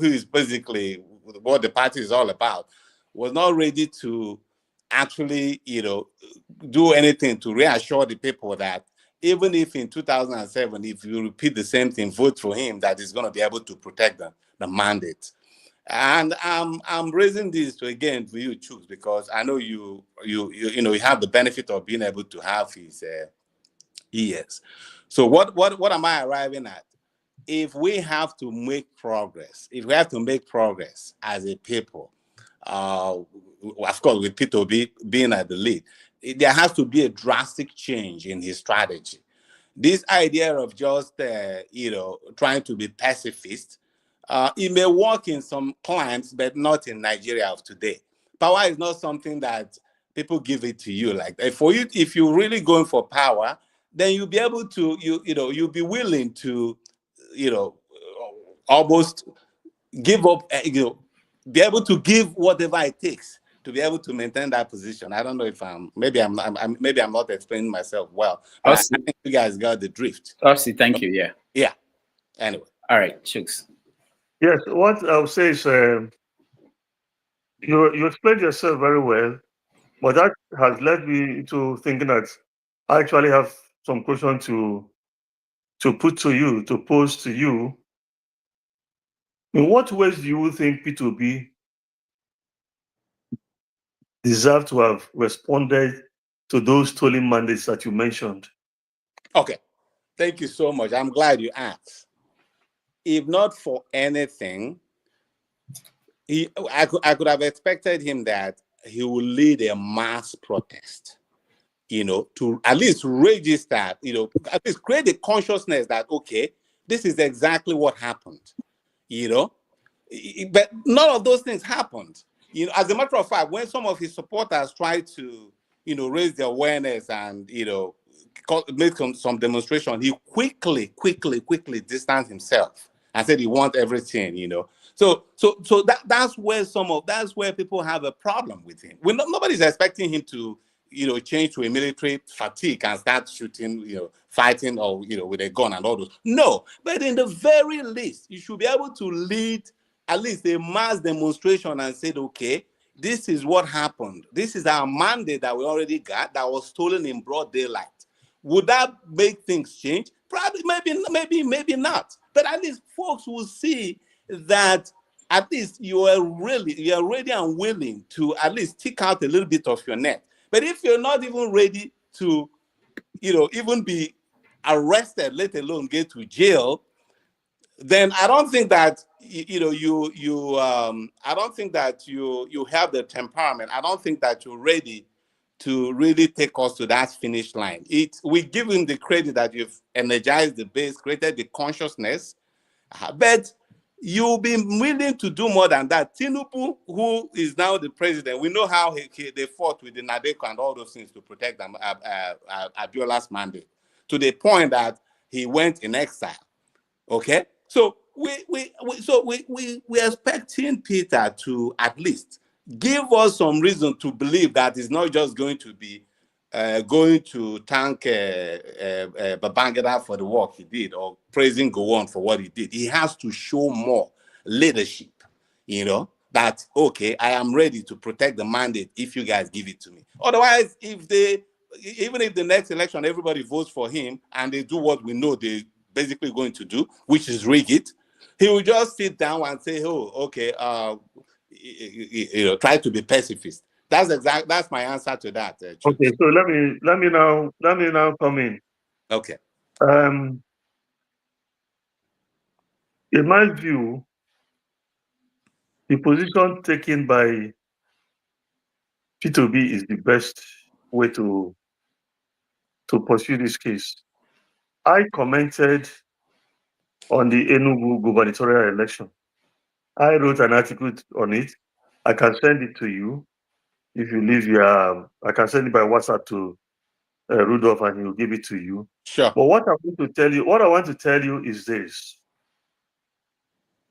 is basically what the party is all about was not ready to actually, do anything to reassure the people that even if in 2007, if you repeat the same thing, vote for him, that is going to be able to protect the mandate. And I'm raising this for you, Chuks, because I know you have the benefit of being able to have his ears. So what am I arriving at? If we have to make progress, as a people, of course, with P2B being at the lead, there has to be a drastic change in his strategy. This idea of just trying to be pacifist, it may work in some climes, but not in Nigeria of today. Power is not something that people give it to you. Like for you, if you're really going for power, then you'll be able to you'll be willing to almost give up. Be able to give whatever it takes to be able to maintain that position. I don't know if maybe I'm not explaining myself well. I think you guys got the drift. Obviously, thank you. Yeah. Yeah. Anyway. All right, Chuks. Yes, what I would say is you explained yourself very well, but that has led me into thinking that I actually have some question to put to you, to pose to you. In what ways do you think P2B deserve to have responded to those stolen mandates that you mentioned? Okay, thank you so much. I'm glad you asked. If not for anything, I could have expected him that he would lead a mass protest, to at least register, at least create the consciousness that, okay, this is exactly what happened, But none of those things happened. As a matter of fact, when some of his supporters tried to, raise the awareness and, make some demonstration, he quickly distanced himself and said he wants everything, So that's where people have a problem with him. Nobody's expecting him to change to a military fatigue and start shooting, fighting or, with a gun and all those. No, but in the very least, you should be able to lead at least a mass demonstration and say, okay, this is what happened. This is our mandate that we already got that was stolen in broad daylight. Would that make things change? Probably, maybe not. But at least folks will see that at least you are ready and willing to at least stick out a little bit of your net. But if you're not even ready to, even be arrested, let alone get to jail, then I don't think that I don't think that you have the temperament. I don't think that you're ready to really take us to that finish line. We give him the credit that you've energized the base, created the consciousness, but you'll be willing to do more than that. Tinubu, who is now the president, we know how they fought with the Nadeko and all those things to protect them, Abiola's mandate, to the point that he went in exile. Okay, so we expecting Peter to at least give us some reason to believe that it's not just going to be going to thank Babangida for the work he did or praising Gowon for what he did. He has to show more leadership, that, okay, I am ready to protect the mandate if you guys give it to me. Otherwise, even if the next election everybody votes for him and they do what we know they basically going to do, which is rig it, he will just sit down and say, oh, okay, try to be pacifist. That's my answer to that. Okay, so let me now come in. Okay. In my view, the position taken by P2B is the best way to pursue this case. I commented on the Enugu gubernatorial election. I wrote an article on it. I can send it to you if you leave your. I can send it by WhatsApp to Rudolph, and he will give it to you. Sure. But what I want to tell you is this: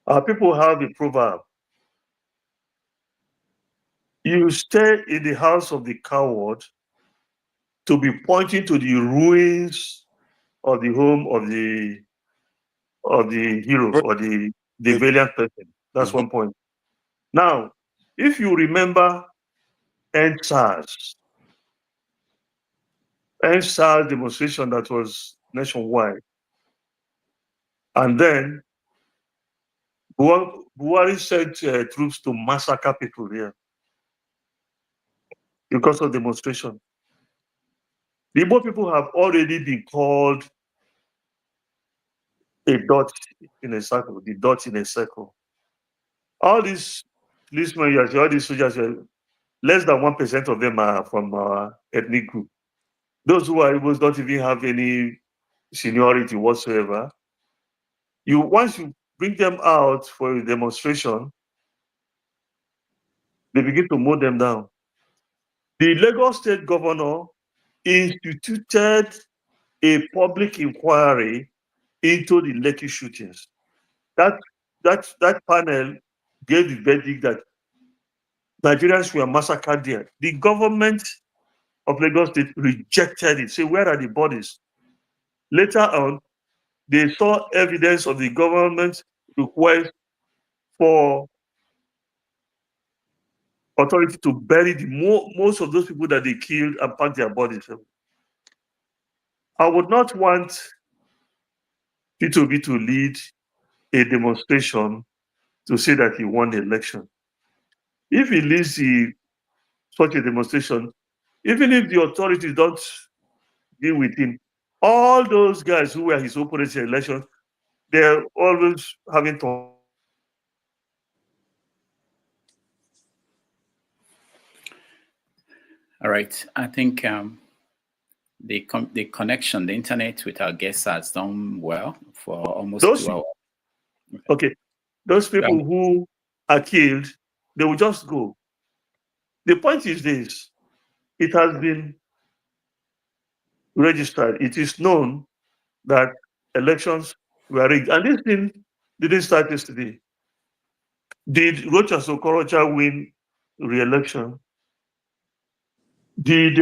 our people have a proverb. You stay in the house of the coward to be pointing to the ruins of the home of the hero or the valiant person. That's one point. Now, if you remember NSAS demonstration that was nationwide, and then Buhari sent troops to massacre people here because of demonstration. The Igbo people have already been called a dot in a circle, the dot in a circle. All these policemen, all these soldiers, less than 1% of them are from our ethnic group. Those who are Igbos don't even have any seniority whatsoever. Once you bring them out for a demonstration, they begin to mow them down. The Lagos State governor instituted a public inquiry into the Lekki shootings. That panel gave the verdict that Nigerians were massacred there. The government of Lagos State rejected it. Say, where are the bodies? Later on, they saw evidence of the government's request for authority to bury most of those people that they killed and pack their bodies. I would not want P2B to lead a demonstration to say that he won the election. If he leads such a demonstration, even if the authorities don't deal with him, all those guys who were his opponents in the election, they're always having to. All right. I think the connection, the internet with our guests has done well for almost 2 hours. Okay. Those people who are killed, they will just go. The point is this: it has been registered. It is known that elections were rigged. And this thing didn't start yesterday. Did Rochas Okorocha win re-election? Did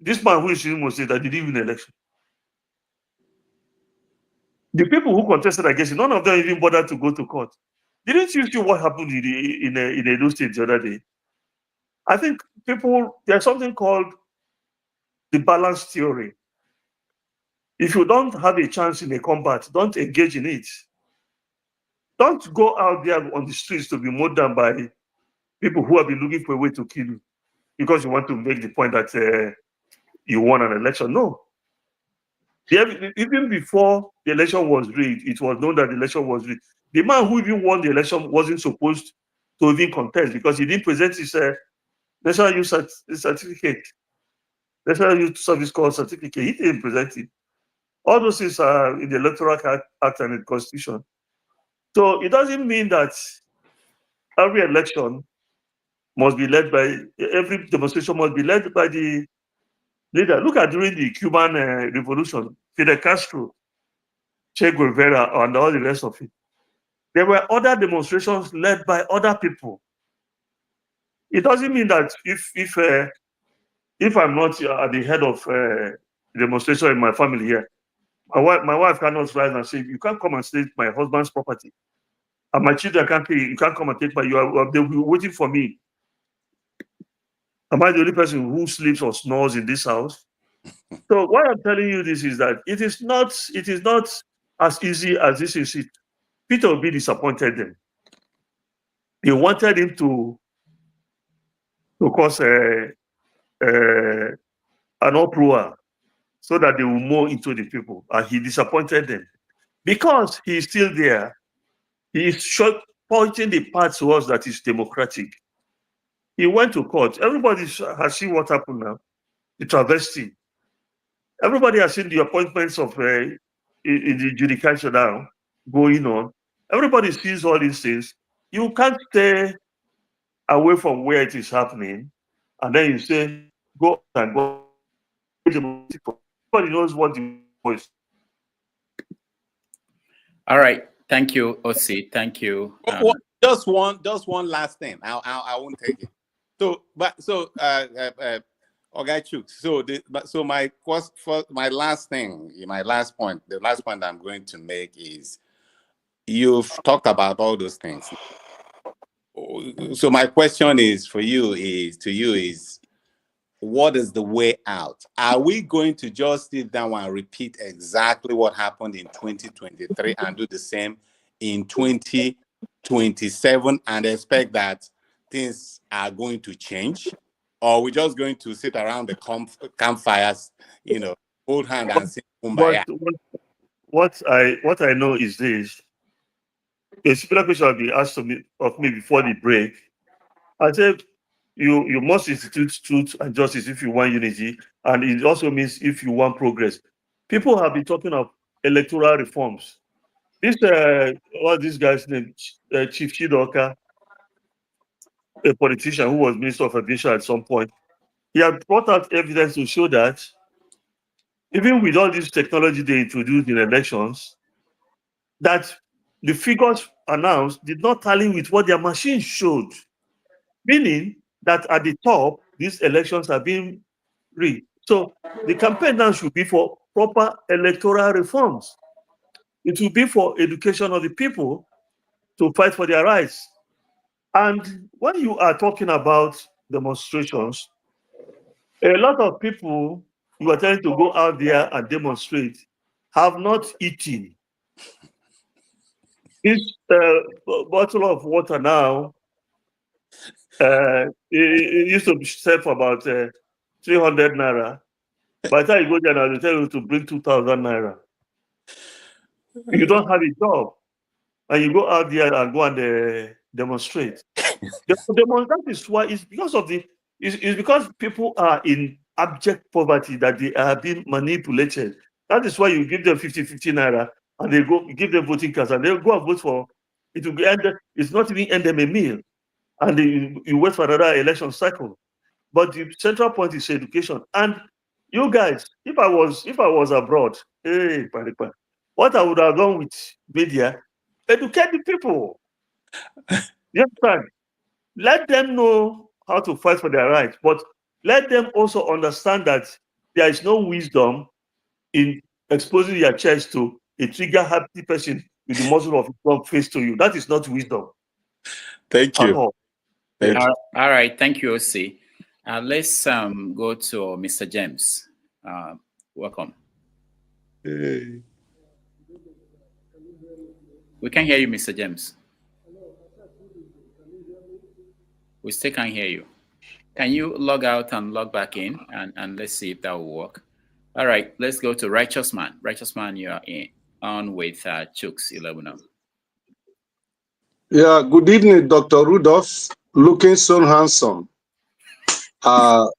this man who is in Imo State that did even election? The people who contested against him, none of them even bothered to go to court. Didn't you see what happened in Edo State the other day? I think there's something called the balance theory. If you don't have a chance in a combat, don't engage in it. Don't go out there on the streets to be mowed down by people who have been looking for a way to kill you because you want to make the point that you won an election. No. Even before the election was rigged, it was known that the election was rigged. The man who even won the election wasn't supposed to even contest because he didn't present his National Youth Certificate, National Youth Service Corps certificate. He didn't present it. All those things are in the Electoral Act and in the Constitution. So it doesn't mean that every election must be led by, every demonstration must be led by the leader. Look at during the Cuban Revolution, Fidel Castro, Che Guevara, and all the rest of it. There were other demonstrations led by other people. It doesn't mean that if I'm not at the head of demonstration in my family here, my wife cannot rise and say, you can't come and take my husband's property. And my children can't pay, you can't come and take they'll be waiting for me. Am I the only person who sleeps or snores in this house? So why I'm telling you this is that it is not as easy as this is it. Peter Obi disappointed them. They wanted him to cause an uproar so that they will mow into the people. And he disappointed them. Because he is still there, he is pointing the path to us that is democratic. He went to court. Everybody has seen what happened now. The travesty. Everybody has seen the appointments of in the judicature now going on. Everybody sees all these things. You can't stay away from where it is happening, and then you say, go and go. Everybody knows what the voice. All right. Thank you, Osi. Thank you. Just one last thing. I won't take it. Okay, Chuks. So my last point, the last point I'm going to make is, you've talked about all those things. So my question is to you is, what is the way out? Are we going to just sit down and repeat exactly what happened in 2023 and do the same in 2027 and expect that things are going to change? Or are we just going to sit around the campfires, hold hand and sing Kumbaya? What I know is this. A similar question will be asked of me before the break. I said, you must institute truth and justice if you want unity, and it also means if you want progress. People have been talking of electoral reforms. What's this guy's name? Chief Chidoka, a politician who was Minister of Education at some point. He had brought out evidence to show that even with all this technology they introduced in elections, that the figures announced did not tally with what their machines showed. Meaning that at the top, these elections are being rigged. So the campaign now should be for proper electoral reforms. It will be for education of the people to fight for their rights. And when you are talking about demonstrations, a lot of people who are trying to go out there and demonstrate have not eaten. This bottle of water now, it used to sell for about 300 naira. By the time you go there now, they tell you to bring 2,000 naira. You don't have a job, and you go out there and go and demonstrate. That is why it's because of it's because people are in abject poverty that they are being manipulated. That is why you give them 50 naira and they go give them voting cards and they'll go and vote for it. Will be ended. It's not even end them a meal, and you wait for another election cycle. But the central point is education. And you guys, if I was abroad, hey, what I would have done with media, educate the people. Yes, sir. Let them know how to fight for their rights. But let them also understand that there is no wisdom in exposing your chest to a trigger-happy person with the muzzle of his gun face to you. That is not wisdom. Thank At you. all. Thank you. All right, thank you, OC. Let's go to Mr. James. Welcome. Hey. We can hear you, Mr. James. We still can't hear you. Can you log out and log back in, and let's see if that will work. All right, let's go to Righteous Man. Righteous Man, you are on with Chuks Iloegbunam. Yeah, good evening, Dr. Rudolph. Looking so handsome. I'm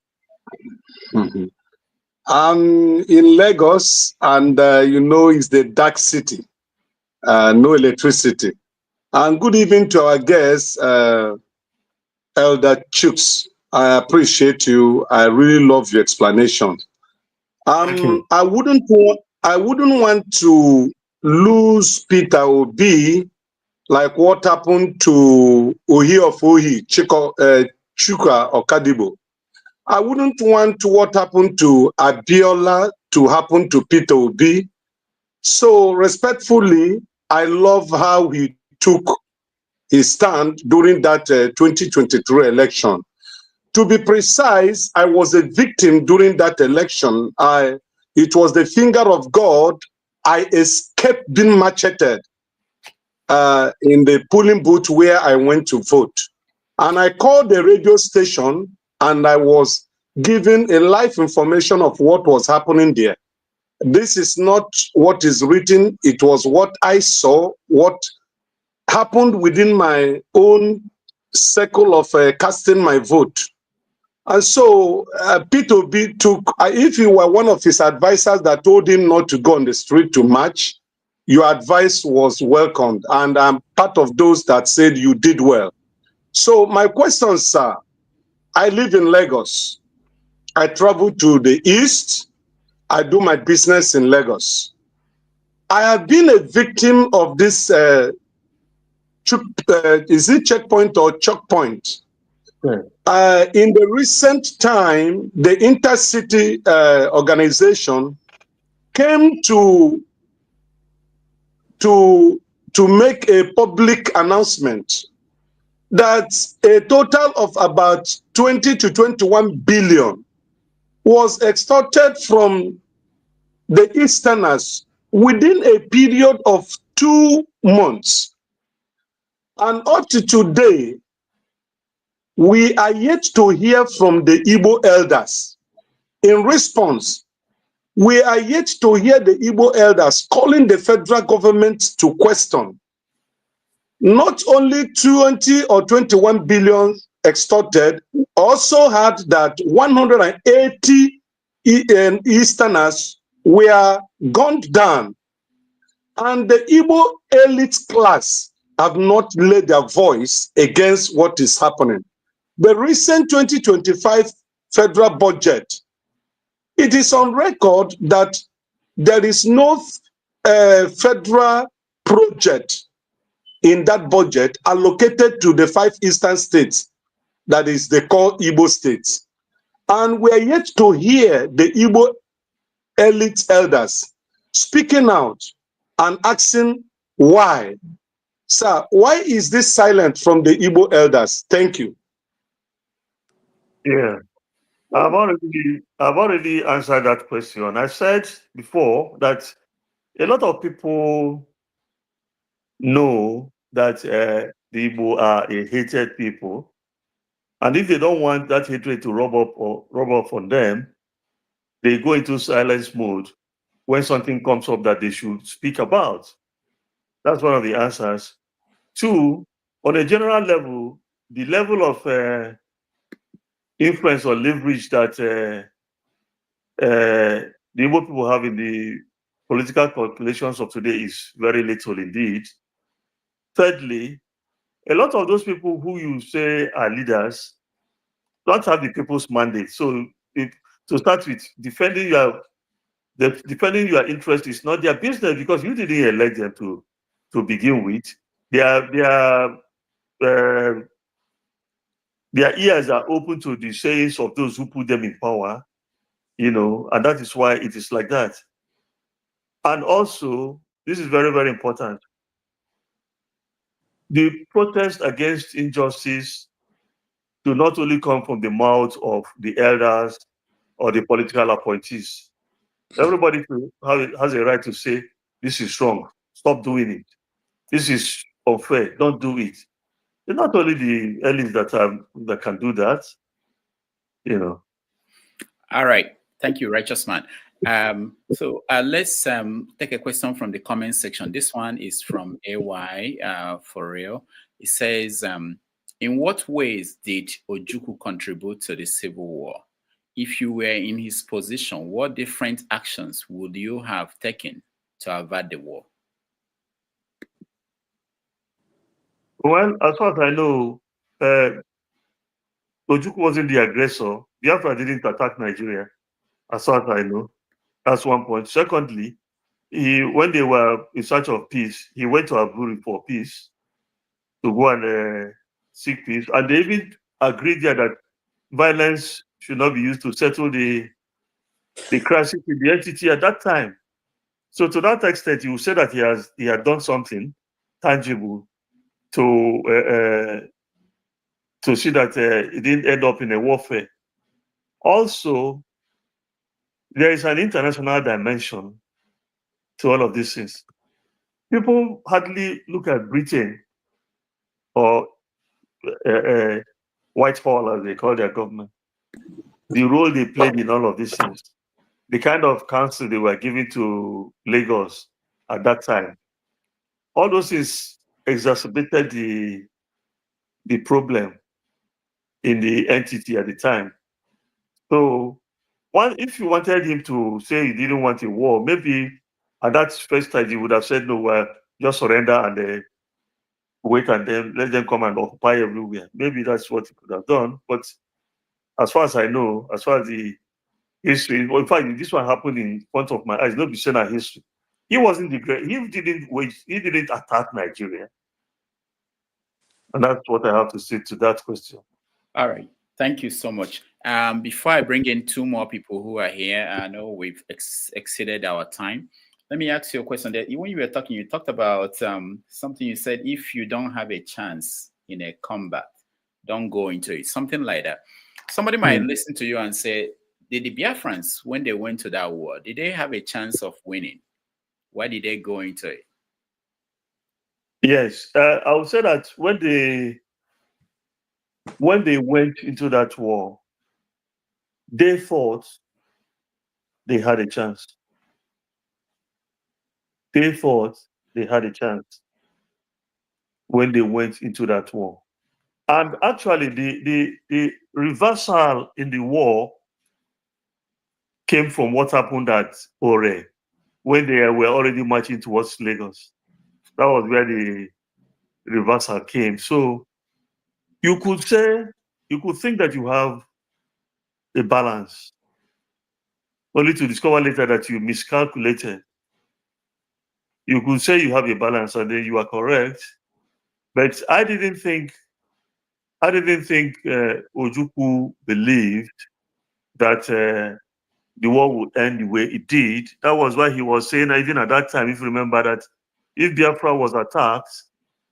in Lagos, and you know, it's the dark city, no electricity. And good evening to our guest, Elder Chuks. I appreciate you. I really love your explanation. I wouldn't want to lose Peter Obi like what happened to Ohi of Ohi, Chuka Okadibo. I wouldn't want what happened to Abiola to happen to Peter Obi. So respectfully, I love how he took his stand during that 2023 election. To be precise, I was a victim during that election. It was the finger of God. I escaped being macheted in the polling booth where I went to vote. And I called the radio station and I was given a live information of what was happening there. This is not what is written. It was what I saw, what happened within my own circle of casting my vote. And so Peter Obi took, if you were one of his advisors that told him not to go on the street to march, your advice was welcomed. And I'm part of those that said you did well. So my question, sir, I live in Lagos. I travel to the east. I do my business in Lagos. I have been a victim of this, is it checkpoint or choke point? In the recent time, the intercity organization came to make a public announcement that a total of about 20 to 21 billion was extorted from the Easterners within a period of 2 months. And up to today, we are yet to hear from the Igbo elders. In response, we are yet to hear the Igbo elders calling the federal government to question not only 20 or 21 billion extorted, also had that 180 Easterners were gunned down. And the Igbo elite class have not laid their voice against what is happening. The recent 2025 federal budget, it is on record that there is no federal project in that budget allocated to the 5 eastern states, that is the core Igbo states. And we are yet to hear the Igbo elite elders speaking out and asking why. Sir, why is this silent from the Igbo elders? Thank you. Yeah, I've already answered that question. I said before that a lot of people know that the Igbo are a hated people, and if they don't want that hatred to rub off on them, they go into silence mode when something comes up that they should speak about. That's one of the answers. 2, on a general level, the level of influence or leverage that the Igbo people have in the political calculations of today is very little indeed. Thirdly, a lot of those people who you say are leaders don't have the people's mandate. So to start with, defending your interest is not their business, because you didn't elect them to begin with. They are their ears are open to the sayings of those who put them in power, and that is why it is like that. And also, this is very, very important. The protest against injustice do not only come from the mouth of the elders or the political appointees. Everybody has a right to say, this is wrong, stop doing it. This is unfair, don't do it. It's not only the elites that can do that, All right. Thank you, righteous man. So let's take a question from the comment section. This one is from AY for real. It says, in what ways did Ojukwu contribute to the Civil War? If you were in his position, what different actions would you have taken to avert the war? Well, as far as I know, Ojukwu wasn't the aggressor. Biafra didn't attack Nigeria, as far as I know. That's one point. Secondly, when they were in search of peace, he went to Aburi for peace, to go and seek peace. And they even agreed there that violence should not be used to settle the crisis in the entity at that time. So to that extent, you say that he had done something tangible to see that it didn't end up in a warfare. Also, there is an international dimension to all of these things. People hardly look at Britain or Whitehall, as they call their government, the role they played in all of these things, the kind of counsel they were giving to Lagos at that time. All those things exacerbated the problem in the entity at the time. So, if you wanted him to say he didn't want a war, maybe at that first time he would have said, no, well, just surrender and wait and then let them come and occupy everywhere. Maybe that's what he could have done. But as far as I know, as far as the history, in fact, this one happened in front of my eyes, not be saying history. He wasn't he didn't attack Nigeria. And that's what I have to say to that question. All right. Thank you so much. Before I bring in two more people who are here, I know we've exceeded our time. Let me ask you a question. That when you were talking, you talked about something you said, if you don't have a chance in a combat, don't go into it. Something like that. Somebody might listen to you and say, did the Biafrans, when they went to that war, did they have a chance of winning? Why did they go into it? Yes, I would say that when they went into that war, they thought they had a chance. They thought they had a chance when they went into that war. And actually, the reversal in the war came from what happened at Ore, when they were already marching towards Lagos. That was where the reversal came. So you could think that you have a balance, only to discover later that you miscalculated. You could say you have a balance and then you are correct. But I didn't think Ojukwu believed that the war would end the way it did. That was why he was saying, even at that time, if you remember, that if Biafra was attacked,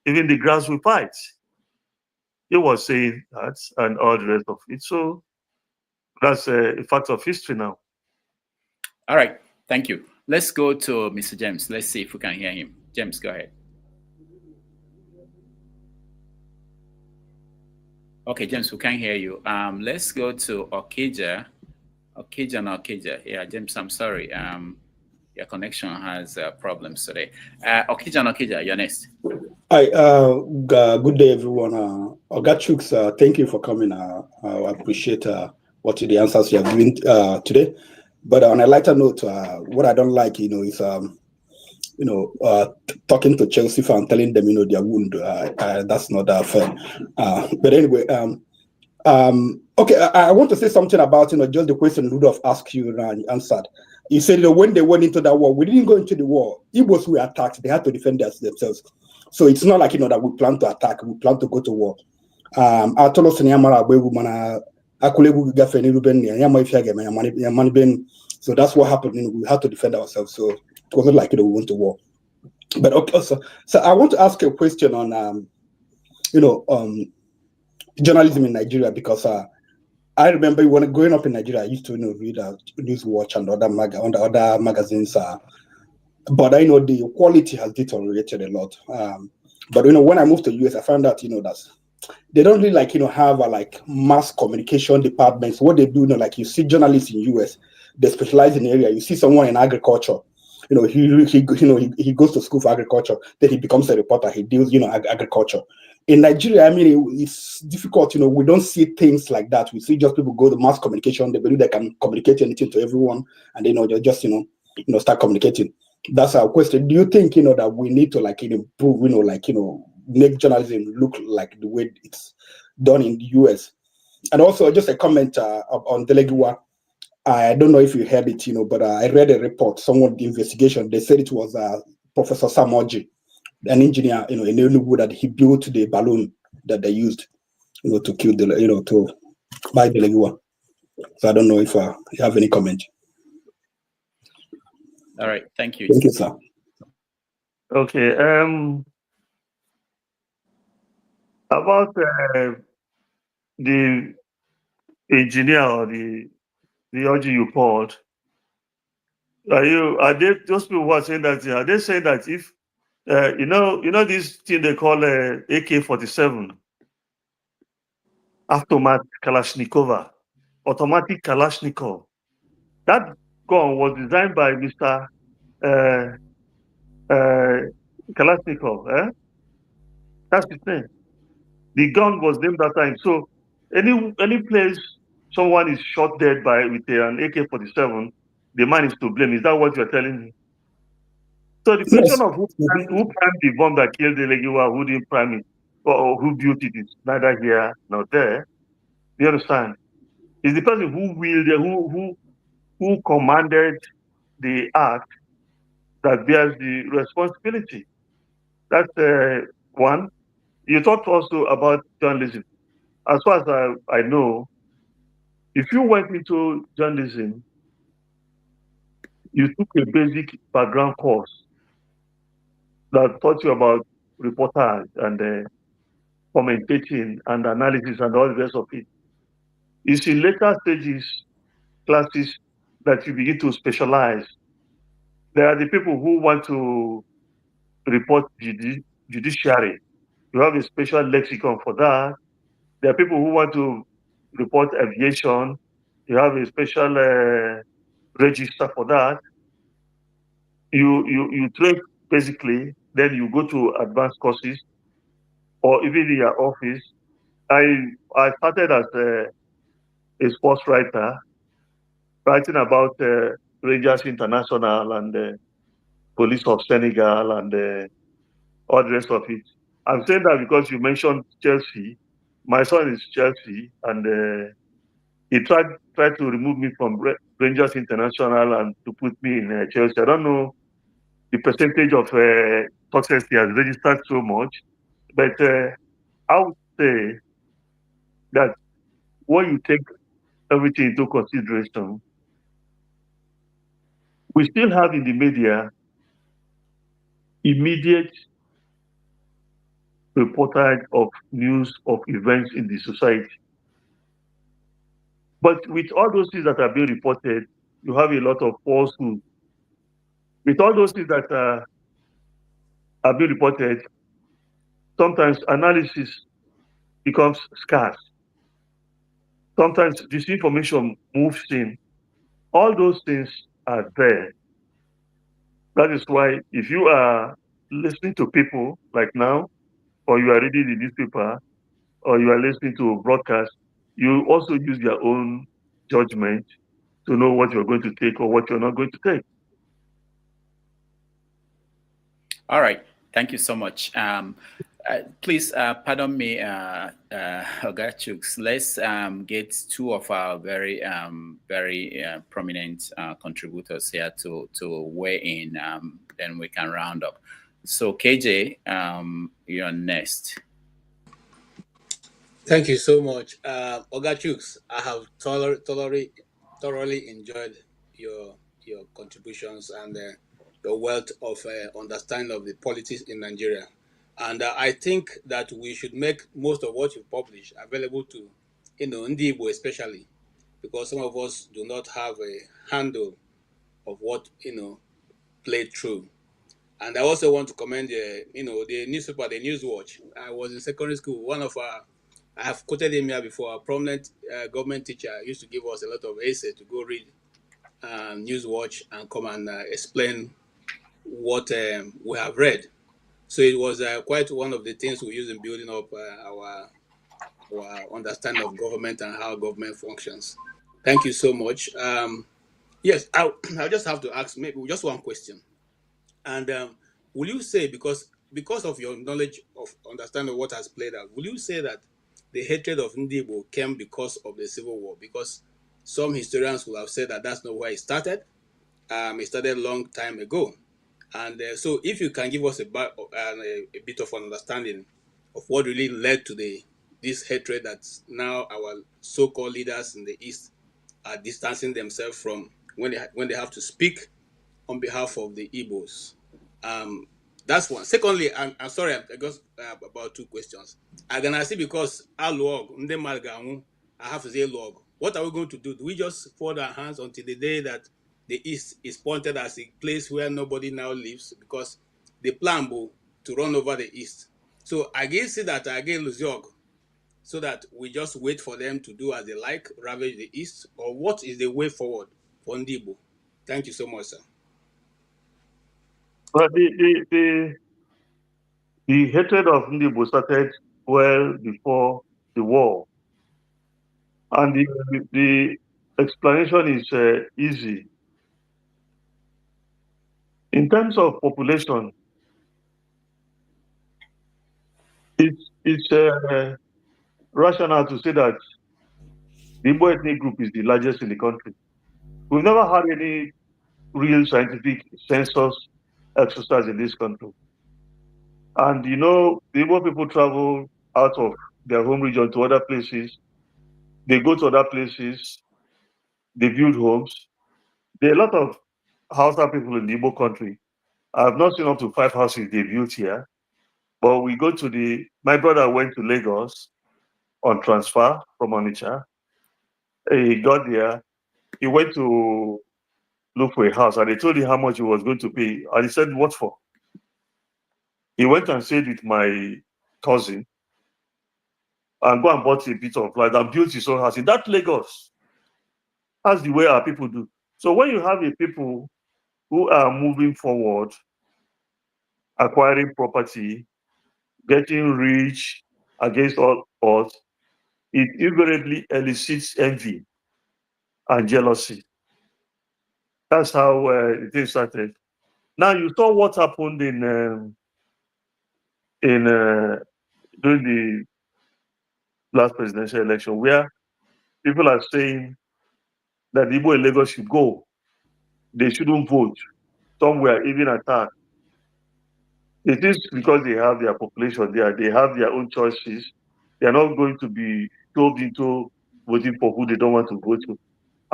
even the grass will fight. He was saying that and all the rest of it. So that's a fact of history now. All right. Thank you. Let's go to Mr. James. Let's see if we can hear him. James, go ahead. Okay, James, we can't hear you. Let's go to Okija. Okija. Yeah, James, I'm sorry. Your connection has problems today. Okija, you're next. Hi, good day, everyone. Oga Chuks, thank you for coming. I appreciate the answers you have given today. But on a lighter note, what I don't like, is talking to Chelsea and telling them, their wound. That's not fair. But anyway, okay, I want to say something about, just the question Rudolph asked you and you answered. You said when they went into that war, we didn't go into the war. Igbos were attacked. They had to defend themselves. So it's not like, that we plan to attack. We plan to go to war. Atolo Senyamara Abewu Mana Akulebu Gafeni Ruben, Yamani Ben. So that's what happened. We had to defend ourselves. So it wasn't like we went to war. But okay, so I want to ask you a question on journalism in Nigeria, because I remember when growing up in Nigeria, I used to read Newswatch and other magazines. But I know the quality has deteriorated a lot. But when I moved to the US, I found out that they don't really have a mass communication departments. What they do, you see journalists in US, they specialize in area. You see someone in agriculture, he goes to school for agriculture, then he becomes a reporter. He deals agriculture. In Nigeria, it's difficult. We don't see things like that. We see just people go to mass communication. They believe they can communicate anything to everyone, and they just start communicating. That's our question. Do you think that we need to improve, make journalism look like the way it's done in the US? And also, just a comment on Dele Giwa. I don't know if you heard it, but I read a report, the investigation. They said it was Professor Samoji, an engineer, in Enugu, that he built the balloon that they used, to kill to buy Dele Giwa. So I don't know if you have any comment. All right, thank you. Thank you, sir. Okay. About the engineer or the OG you called, are they those people who are saying that? Are they saying that if this thing they call AK-47 automatic Kalashnikov, that gun was designed by Mr. Kalashnikov? That's his name. The gun was named after him. So any place someone is shot dead with an AK-47, the man is to blame. Is that what you're telling me? So the question of who primed the bomb that killed Dele Giwa, who didn't prime it, or who built it, is neither here nor there. You understand? It's the person who wielded, who commanded the act that bears the responsibility. That's one. You talked also about journalism. As far as I know, if you went into journalism, you took a basic background course that taught you about reportage and commentating and analysis and all the rest of it. It's in later stages, classes, that you begin to specialize. There are the people who want to report judiciary. You have a special lexicon for that. There are people who want to report aviation. You have a special register for that. You train basically, then you go to advanced courses, or even in your office. I started as a sports writer, writing about Rangers International and Police of Senegal and all the rest of it. I'm saying that because you mentioned Chelsea. My son is Chelsea, and he tried to remove me from Rangers International and to put me in Chelsea. I don't know the percentage of success he has registered so much, but I would say that when you take everything into consideration, we still have in the media immediate reportage of news of events in the society. But with all those things that are being reported, you have a lot of falsehood. With all those things that are being reported, sometimes analysis becomes scarce. Sometimes disinformation moves in. All those things are there. That is why if you are listening to people like now, or you are reading the newspaper, or you are listening to a broadcast, you also use your own judgment to know what you're going to take or what you're not going to take. All right. Thank you so much. Please pardon me, Oga Chuks. Let's get two of our very prominent contributors here to weigh in. Then we can round up. So KJ, you're next. Thank you so much. Oga Chuks, I have thoroughly enjoyed your your contributions and your wealth of understanding of the politics in Nigeria. And I think that we should make most of what you publish available to, Ndi Igbo especially, because some of us do not have a handle of what, played through. And I also want to commend the newspaper, the Newswatch. I was in secondary school. One of our, I have quoted him here before. A prominent government teacher used to give us a lot of essay to go read Newswatch and come and explain what we have read. So it was quite one of the things we use in building up our understanding of government and how government functions. Thank you so much. Yes, I just have to ask maybe just one question. And will you say, because of your knowledge of understanding what has played out, will you say that the hatred of Ndibo came because of the civil war? Because some historians will have said that that's not where it started. It started a long time ago. And so, if you can give us a bit of an understanding of what really led to this hatred that now our so-called leaders in the East are distancing themselves from when they have to speak on behalf of the Igbos. Um, that's one. Secondly, I'm sorry, I got about two questions. I'm gonna say because log, I have to say log. What are we going to do? Do we just fold our hands until the day that the East is pointed as a place where nobody now lives? Because the plan will to run over the East. So I guess that I get Luziog so that we just wait for them to do as they like, ravage the East, or what is the way forward for Ndibo? Thank you so much, sir. But the hatred of Ndibo started well before the war. And the explanation is easy. In terms of population, it's rational to say that the Igbo ethnic group is the largest in the country. We've never had any real scientific census exercise in this country. And the Igbo people travel out of their home region to other places. They go to other places. They build homes. There are a lot of Hausa people in the Igbo country. I have not seen up to 5 houses they built here. But we go to my brother went to Lagos on transfer from Onitsha. He got there. He went to look for a house and they told him how much he was going to pay. And he said, what for? He went and stayed with my cousin and go and bought a bit of land and built his own house in that Lagos. That's the way our people do. So when you have a people who are moving forward, acquiring property, getting rich against all odds, it invariably elicits envy and jealousy. That's how it started. Now you saw what happened in during the last presidential election, where people are saying that the Igbo in Lagos should go. They shouldn't vote. Some were even attacked. It is because they have their population there. They have their own choices. They are not going to be told into voting for who they don't want to vote to.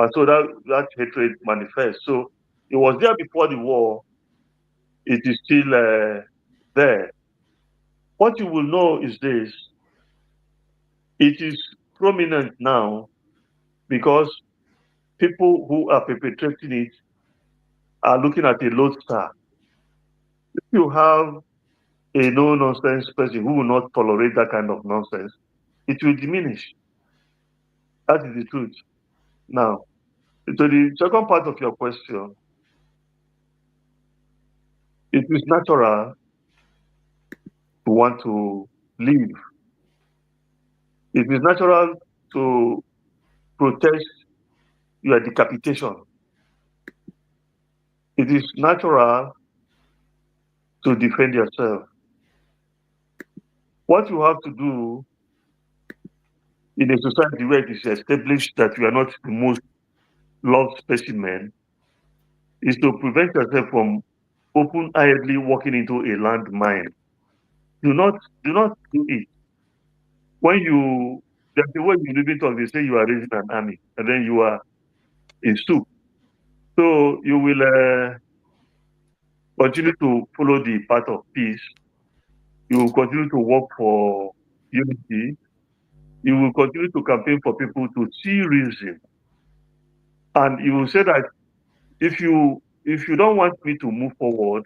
And so that hatred manifests. So it was there before the war. It is still there. What you will know is this. It is prominent now because people who are perpetrating it are looking at a lodestar. If you have a no-nonsense person who will not tolerate that kind of nonsense, it will diminish. That is the truth. Now, to the second part of your question, it is natural to want to live. It is natural to protest your decapitation. It is natural to defend yourself. What you have to do in a society where it is established that you are not the most loved specimen is to prevent yourself from open-eyedly walking into a landmine. Do not do it. when you, there's the way you live it, they say you are raising an army, and then you are in soup. So you will continue to follow the path of peace. You will continue to work for unity. You will continue to campaign for people to see reason. And you will say that if you don't want me to move forward,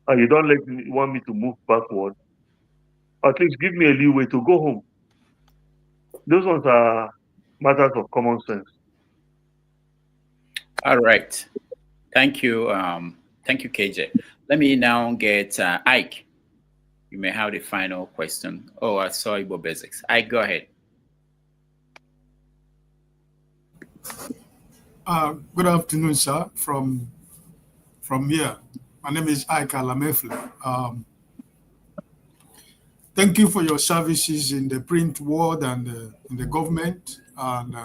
and you don't want me to move backward, at least give me a leeway to go home. Those ones are matters of common sense. All right. Thank you. Thank you, KJ. Let me now get Ike. You may have the final question. Oh, I saw Igbo Basics. Ike, go ahead. Good afternoon, sir. From here, my name is Ike Alamefle. Thank you for your services in the print world and in the government. And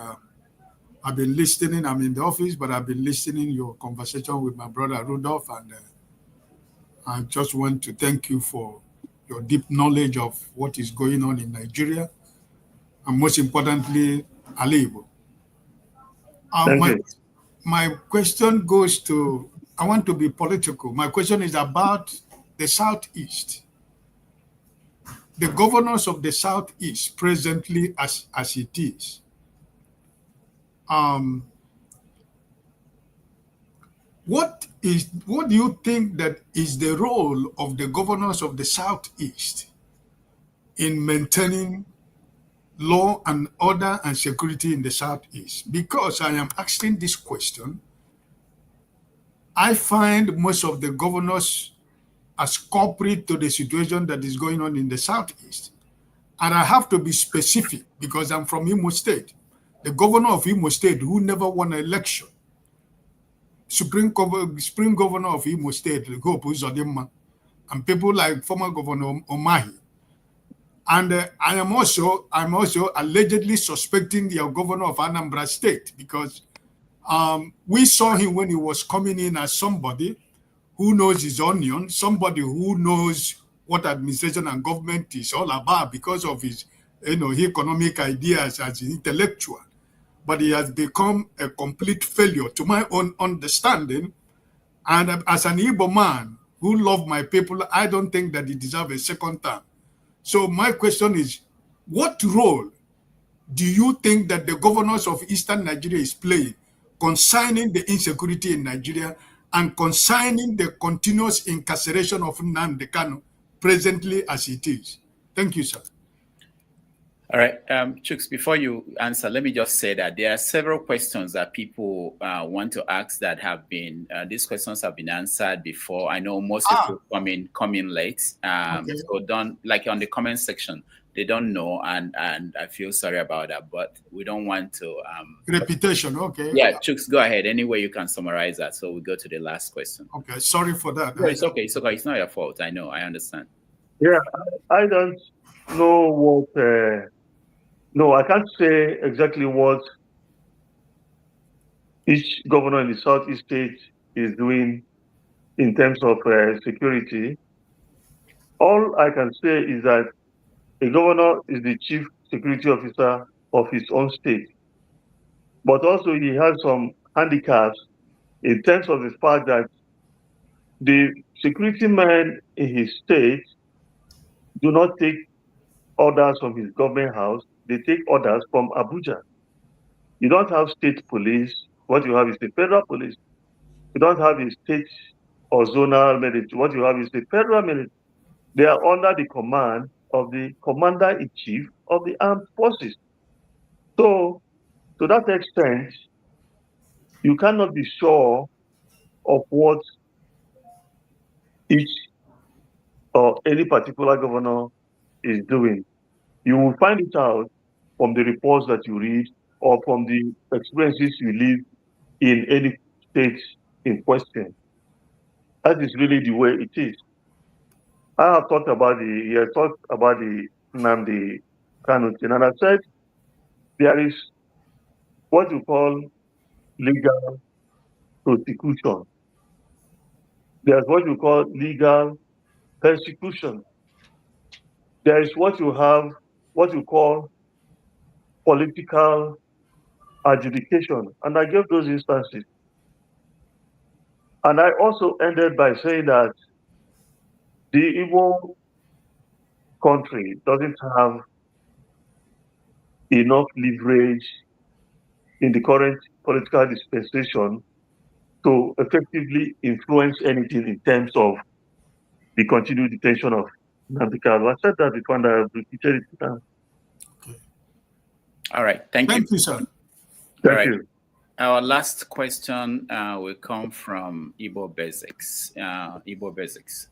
I've been listening. I'm in the office, but I've been listening your conversation with my brother Rudolph, and I just want to thank you for your deep knowledge of what is going on in Nigeria, and most importantly, Alibo. My question goes to, I want to be political. My question is about the Southeast. The governors of the Southeast presently as it is. What do you think that is the role of the governors of the Southeast in maintaining law and order and security in the Southeast? Because I am asking this question, I find most of the governors as culprit to the situation that is going on in the Southeast. And I have to be specific because I'm from Imo State. The governor of Imo State who never won an election, Supreme Governor of Imo State, Hope Uzodimma, and people like former Governor Omahi. And I'm also allegedly suspecting the governor of Anambra State because we saw him when he was coming in as somebody who knows his onion, somebody who knows what administration and government is all about because of his, economic ideas as an intellectual. But he has become a complete failure to my own understanding. And as an Igbo man who love my people, I don't think that he deserves a second term. So my question is, what role do you think that the governors of Eastern Nigeria is playing concerning the insecurity in Nigeria and concerning the continuous incarceration of Nnamdi Kanu presently as it is? Thank you, sir. All right, Chuks, before you answer, let me just say that there are several questions that people want to ask that have been, these questions have been answered before. I know most people come in late. Okay. So don't, like on the comment section, they don't know, and I feel sorry about that, but we don't want to... Repetition, okay. Yeah, Chuks, go ahead. Any way you can summarize that, so we go to the last question. Okay, sorry for that. No, it's okay, it's okay. It's not your fault. I know, I understand. Yeah, I don't know what... No, I can't say exactly what each governor in the Southeast state is doing in terms of security. All I can say is that a governor is the chief security officer of his own state. But also he has some handicaps in terms of the fact that the security men in his state do not take orders from his government house. They take orders from Abuja. You don't have state police. What you have is the federal police. You don't have a state or zonal military. What you have is the federal military. They are under the command of the commander-in-chief of the armed forces. So, to that extent, you cannot be sure of what each or any particular governor is doing. You will find it out from the reports that you read or from the experiences you live in any state in question. That is really the way it is. I have talked about the Nnamdi Kanu thing, and I said there is what you call legal prosecution. There's what you call legal persecution. There is what you have what you call political adjudication. And I gave those instances. And I also ended by saying that the Igbo country doesn't have enough leverage in the current political dispensation to effectively influence anything in terms of the continued detention of Nnamdi. I said that before and I have repeated it now. Okay. All right. Thank you. Thank you, sir. Thank you. Our last question will come from Igbo Basics. Igbo Basics.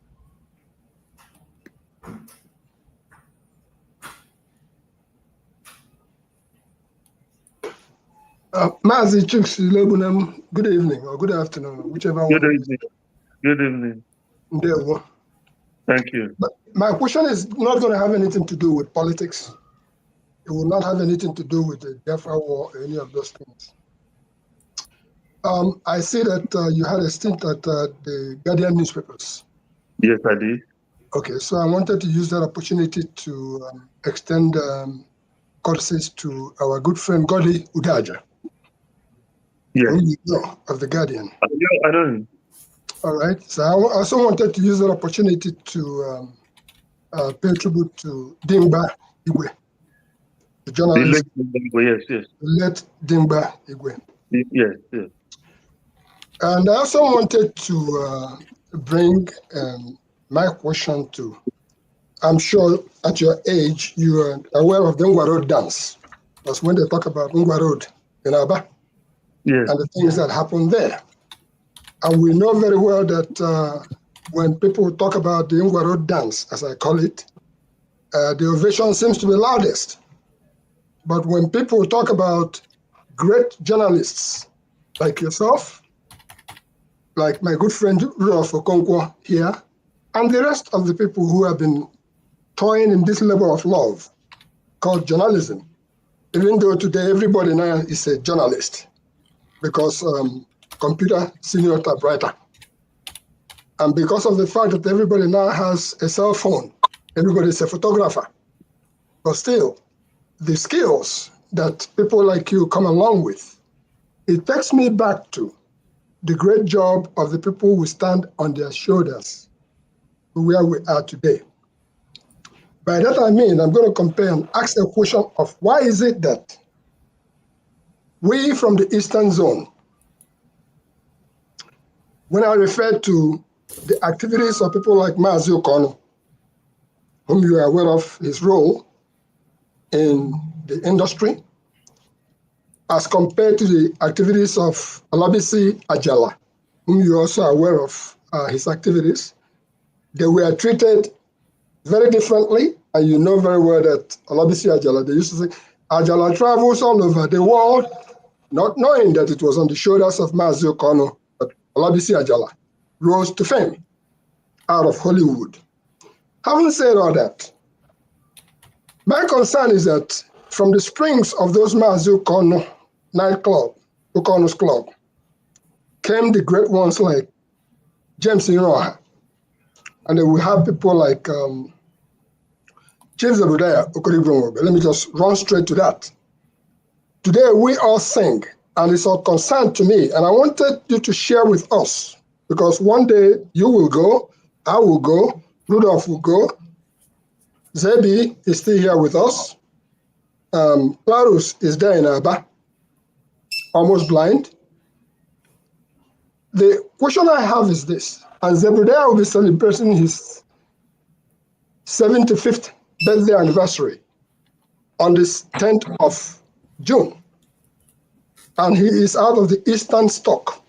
Mazi Chuks Iloegbunam, good evening or good afternoon, whichever one. Good evening. Good evening. There. Thank you. But my question is not going to have anything to do with politics. It will not have anything to do with the Biafra War or any of those things. I see that you had a stint at the Guardian newspapers. Yes, I did. Okay, so I wanted to use that opportunity to extend courtesies to our good friend Godi Udaja. Yes. Who you know, of the Guardian. I know him. All right. So I also wanted to use that opportunity to pay tribute to Dimba Igwe, the journalist. Yes. Let Dimba Igwe. Yes. And I also wanted to bring my question to, I'm sure at your age, you are aware of the Ngwa Road dance. That's when they talk about Ngwa Road in Aba. Yes. And the things that happen there. And we know very well that when people talk about the Ngwa Road dance, as I call it, the ovation seems to be loudest. But when people talk about great journalists like yourself, like my good friend Rudolph Okonkwo here, and the rest of the people who have been toying in this level of love called journalism, even though today everybody now is a journalist, because computer senior typewriter. And because of the fact that everybody now has a cell phone, everybody is a photographer. But still, the skills that people like you come along with, it takes me back to the great job of the people who stand on their shoulders to where we are today. By that I mean, I'm going to compare and ask a question of why is it that we from the Eastern Zone, when I refer to the activities of people like Mazi Kanu, whom you are aware of his role in the industry, as compared to the activities of Olabisi Ajala, whom you are also aware of his activities, they were treated very differently. And you know very well that Olabisi Ajala, they used to say, Ajala travels all over the world, not knowing that it was on the shoulders of Mazi Kanu that Olabisi Ajala rose to fame out of Hollywood. Having said all that, my concern is that from the springs of those Mazi Kanu nightclub, Okono's Club, came the great ones like James Iroha. And then we have people like James Abudaya Okorigronwobe. Let me just run straight to that. Today we all sing, and it's of concern to me. And I wanted you to share with us, because one day you will go, I will go, Rudolph will go, Zebi is still here with us. Clarus is there in Aba, almost blind. The question I have is this, and Zebediah will be celebrating his 75th birthday anniversary on this 10th of June. And he is out of the Eastern stock.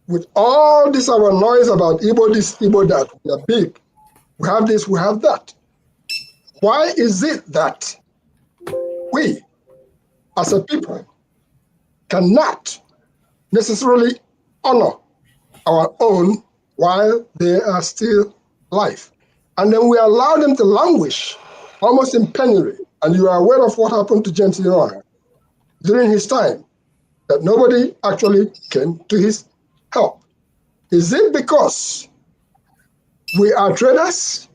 With all this our noise about Igbo this, Igbo that, we are big, we have this, we have that. Why is it that we, as a people, cannot necessarily honor our own while they are still alive? And then we allow them to languish almost in penury. And you are aware of what happened to James Iroha during his time, that nobody actually came to his help. Is it because we are traders?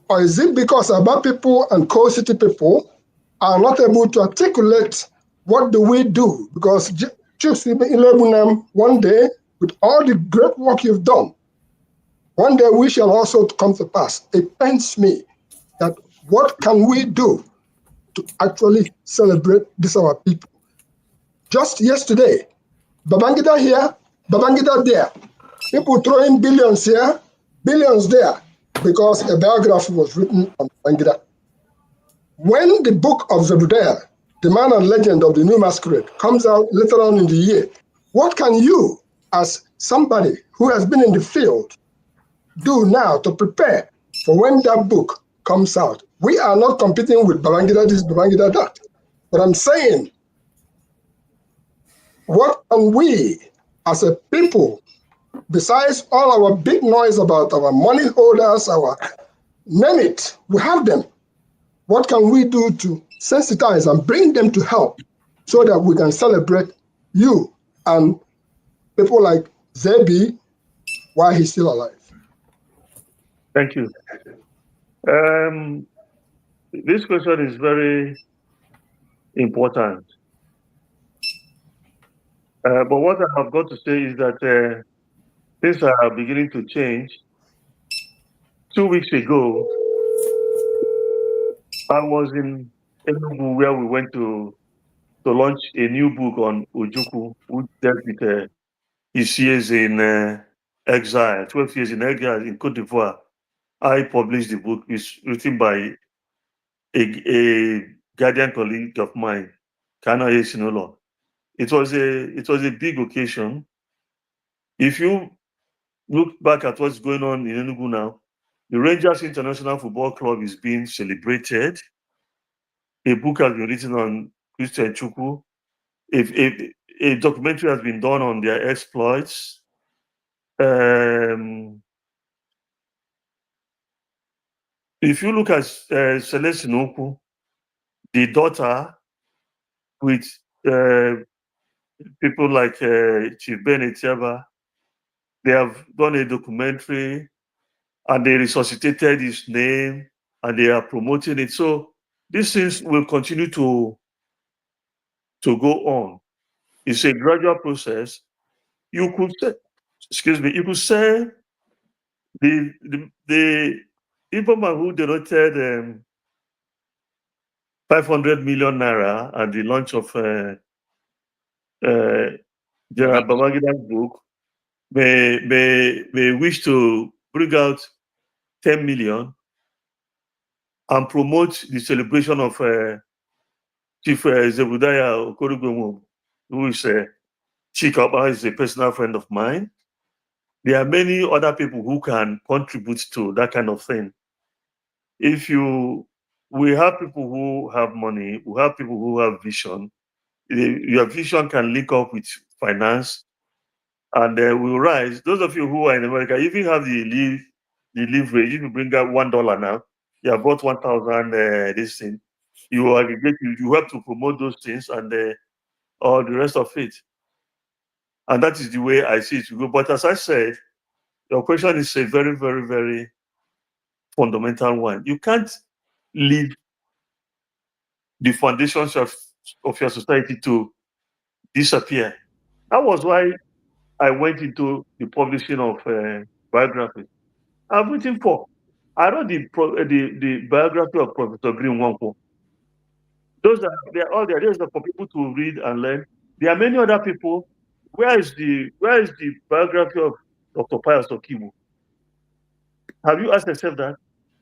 Or is it because Aba people and Coal City people are not able to articulate what do we do? Because Chuks Iloegbunam, one day, with all the great work you've done, one day we shall also come to pass. It pains me that what can we do to actually celebrate this our people? Just yesterday, Babangida here, Babangida there. People throwing billions here, billions there, because a biography was written on Babangida. When the book of Zebudiah, the man and legend of the New Masquerade, comes out later on in the year, what can you, as somebody who has been in the field, do now to prepare for when that book comes out? We are not competing with Babangida this, Babangida that. But I'm saying, what can we, as a people, besides all our big noise about our money holders, our name it, we have them. What can we do to sensitize and bring them to help so that we can celebrate you and people like Zebi while he's still alive? Thank you. This question is very important. But what I have got to say is that things are beginning to change. 2 weeks ago, I was in Enugu where we went to launch a new book on Ojukwu, who dealt with his years in exile, 12 years in exile in Cote d'Ivoire. I published the book. It's written by a guardian colleague of mine, Kanu. It was a big occasion. If you look back at what's going on in Enugu now, the Rangers International Football Club is being celebrated. A book has been written on Christian Chukwu. A documentary has been done on their exploits. If you look at Celeste Noku, the daughter, with people like Chief Ben Etiaba, they have done a documentary and they resuscitated his name and they are promoting it. So these things will continue to go on. It's a gradual process. You could say, you could say the Ibrahim who donated 500 million naira at the launch of General Babangida's book may wish to bring out 10 million and promote the celebration of Chief Zebudiah Okorugbemu, who is Chikaba, is a personal friend of mine. There are many other people who can contribute to that kind of thing. We have people who have money, we have people who have vision. Your vision can link up with finance, and will rise. Those of you who are in America, if you have the leverage, if you bring out $1 now, you have bought 1,000 this thing. You aggregate, you have to promote those things and all the rest of it. And that is the way I see it to go. But as I said, your question is a very, very, very fundamental one. You can't leave the foundations of your society to disappear. That was why I went into the publishing of biographies. I've written 4. I wrote the biography of Professor Green Wampo. They're all there. Those are for people to read and learn. There are many other people. Where is the biography of Dr. Pius Okimu? Have you asked yourself that?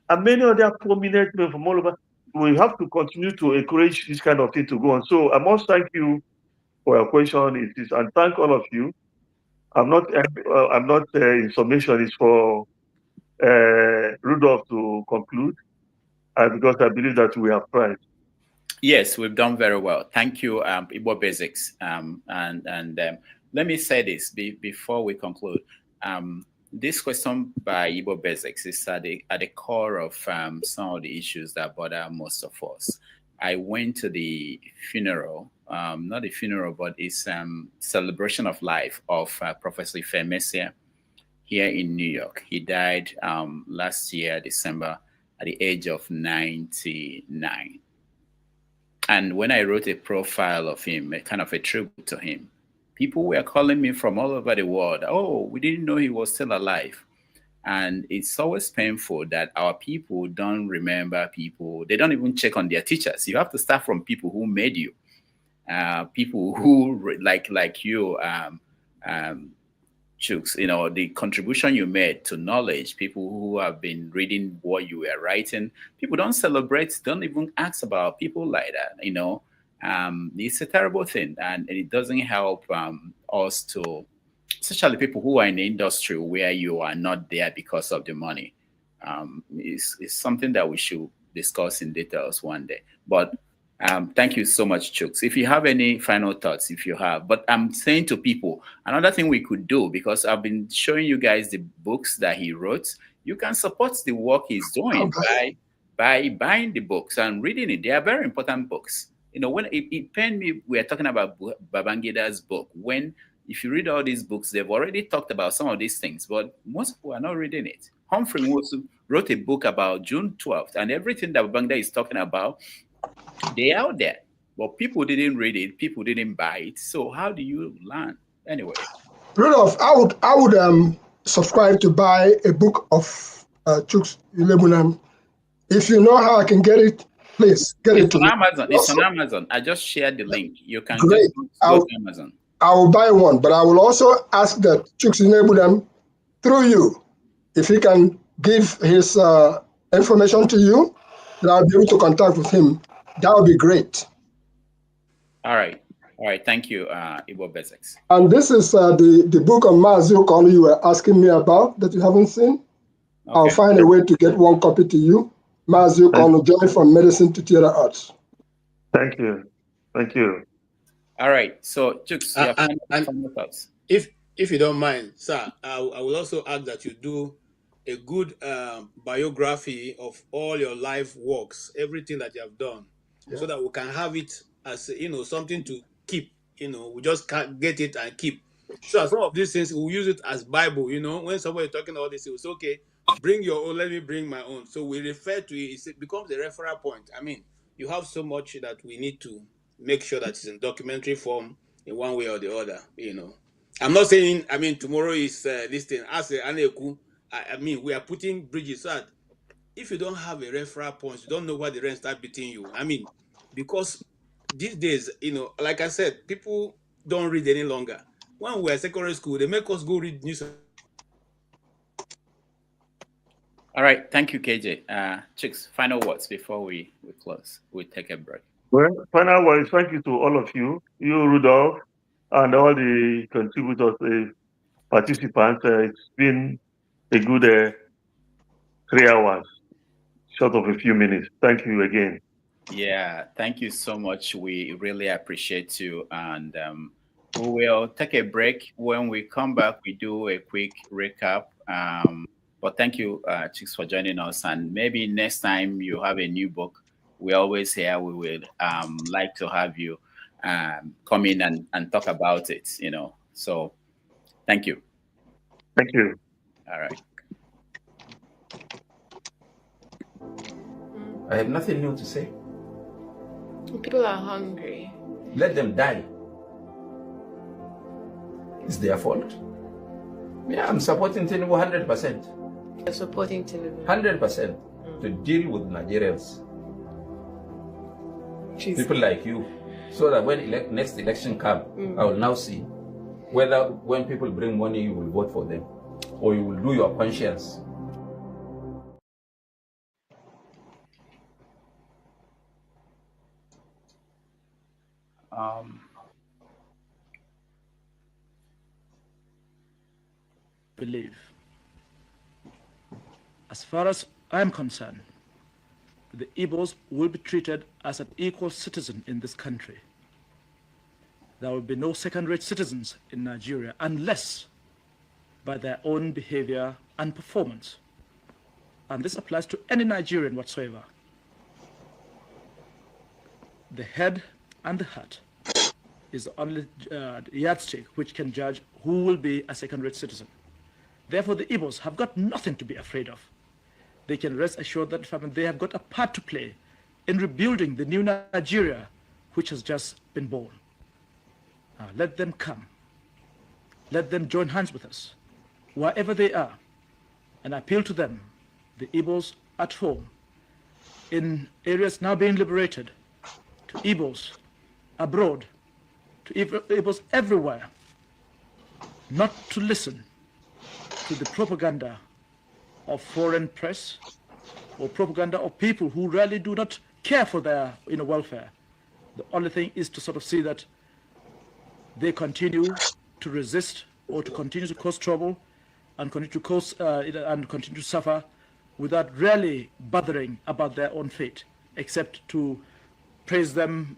And many other prominent men from all over. We have to continue to encourage this kind of thing to go on. So I must thank you for your question. And thank all of you. I'm not in summation. It's for Rudolph to conclude, because I believe that we have tried. Yes, we've done very well. Thank you, Igbo Basics. Let me say this before we conclude. This question by Igbo Basics is at the core of some of the issues that bother most of us. I went to the funeral, not the funeral, but it's celebration of life of Professor Ifemesia here in New York. He died last year, December, at the age of 99. And when I wrote a profile of him, a kind of a tribute to him, people were calling me from all over the world. Oh, we didn't know he was still alive. And it's always painful that our people don't remember people. They don't even check on their teachers. You have to start from people who made you, people who like you, Chuks, you know, the contribution you made to knowledge, people who have been reading what you were writing. People don't celebrate, don't even ask about people like that, you know. It's a terrible thing, and it doesn't help us to, especially people who are in the industry where you are not there because of the money. It's something that we should discuss in details one day. But thank you so much, Chuks. If you have any final thoughts, if you have, but I'm saying to people, another thing we could do, because I've been showing you guys the books that he wrote, you can support the work he's doing by buying the books and reading it. They are very important books. You know, when it pained me, we are talking about Babangida's book. If you read all these books, they've already talked about some of these things, but most people are not reading it. Humphrey wrote a book about June 12th, and everything that Babangida is talking about, they're out there. But people didn't read it, people didn't buy it. So how do you learn? Anyway. Rudolph, I would subscribe to buy a book of Chuks Iloegbunam. If you know how I can get it, please get it to me. Amazon. It's on Amazon. I just shared the link. You can Great. just go to Amazon. I will buy one, but I will also ask that Chuks Iloegbunam, through you, if he can give his information to you, that I'll be able to contact with him. That would be great. All right. Thank you, Ibo Bezex. And this is the book on Mazi Kanu you were asking me about that you haven't seen. Okay. I'll find a way to get one copy to you. Mazi Kanu, Journey from Medicine to Theater Arts. Thank you. All right. So, Chuks, final thoughts. If you don't mind, sir, I will also add that you do a good biography of all your life works, everything that you have done, so that we can have it as, you know, something to keep. You know, we just can't get it and keep. So some of these things, we'll use it as Bible. You know, when somebody talking all this, it's okay. Bring your own, let me bring my own. So we refer to it, it becomes a referral point. I mean, you have so much that we need to make sure that it's in documentary form in one way or the other, you know. I'm not saying, I mean, tomorrow is this thing. As Aneku, I mean, we are putting bridges so that if you don't have a referral point, you don't know why the rent start beating you. I mean, because these days, you know, like I said, people don't read any longer. When we were in secondary school, they make us go read news. All right. Thank you, KJ. Chuks, final words before we close. We take a break. Well, final words. Thank you to all of you, Rudolph, and all the contributors, participants. It's been a good 3 hours, short of a few minutes. Thank you again. Yeah, thank you so much. We really appreciate you. And we will take a break. When we come back, we do a quick recap. But thank you, Chuks, for joining us. And maybe next time you have a new book, we're always here. We would like to have you come in and talk about it, you know. So thank you. Thank you. All right. I have nothing new to say. People are hungry. Let them die. It's their fault. Yeah, I'm supporting Tinubu 100%. You're supporting Tinubu 100% to deal with Nigerians. People like you. So that when next election comes, I will now see whether when people bring money, you will vote for them or you will do your conscience. Believe. As far as I'm concerned, the Igbos will be treated as an equal citizen in this country. There will be no second-rate citizens in Nigeria unless by their own behavior and performance. And this applies to any Nigerian whatsoever. The head and the heart is the only yardstick which can judge who will be a second-rate citizen. Therefore, the Igbos have got nothing to be afraid of. they can rest assured that they have got a part to play in rebuilding the new Nigeria which has just been born. Let them come. Let them join hands with us, wherever they are, and appeal to them, the Igbos at home, in areas now being liberated, to Igbos abroad, to Igbos everywhere, not to listen to the propaganda of foreign press or propaganda of people who really do not care for their welfare. The only thing is to sort of see that they continue to resist or to continue to cause trouble and continue to cause and continue to suffer without really bothering about their own fate, except to praise them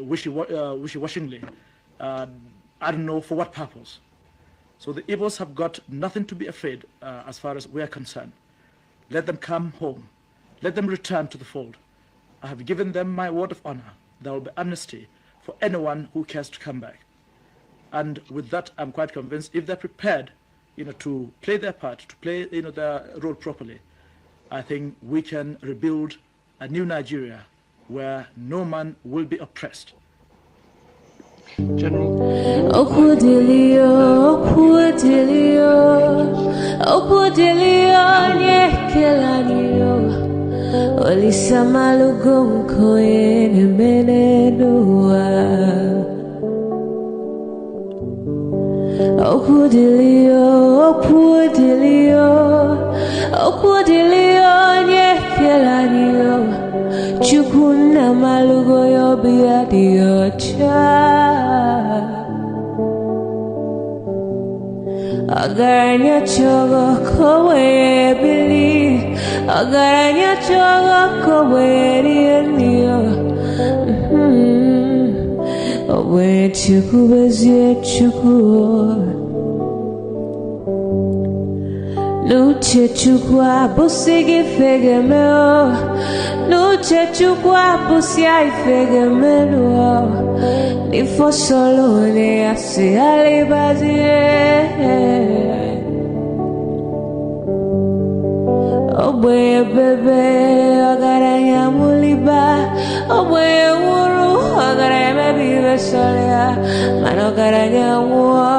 wishy-washingly. I don't know for what purpose. So the Igbos have got nothing to be afraid as far as we are concerned. Let them come home. Let them return to the fold. I have given them my word of honor. There will be amnesty for anyone who cares to come back. And with that, I'm quite convinced if they're prepared, to play their part, to play, their role properly, I think we can rebuild a new Nigeria where no man will be oppressed. General. Agaranya chogo kowe bili, agaranya chogo kowe rienio. Owe chuku bezie chuku. Nuche chukwa busigi fege meo, nuche chukwa busia ifege melo. Nifo solo ne asi alibazie. Oboye bebe agaranya muliba, oboye wuru agaranya mebi besolia, mano agaranya wa,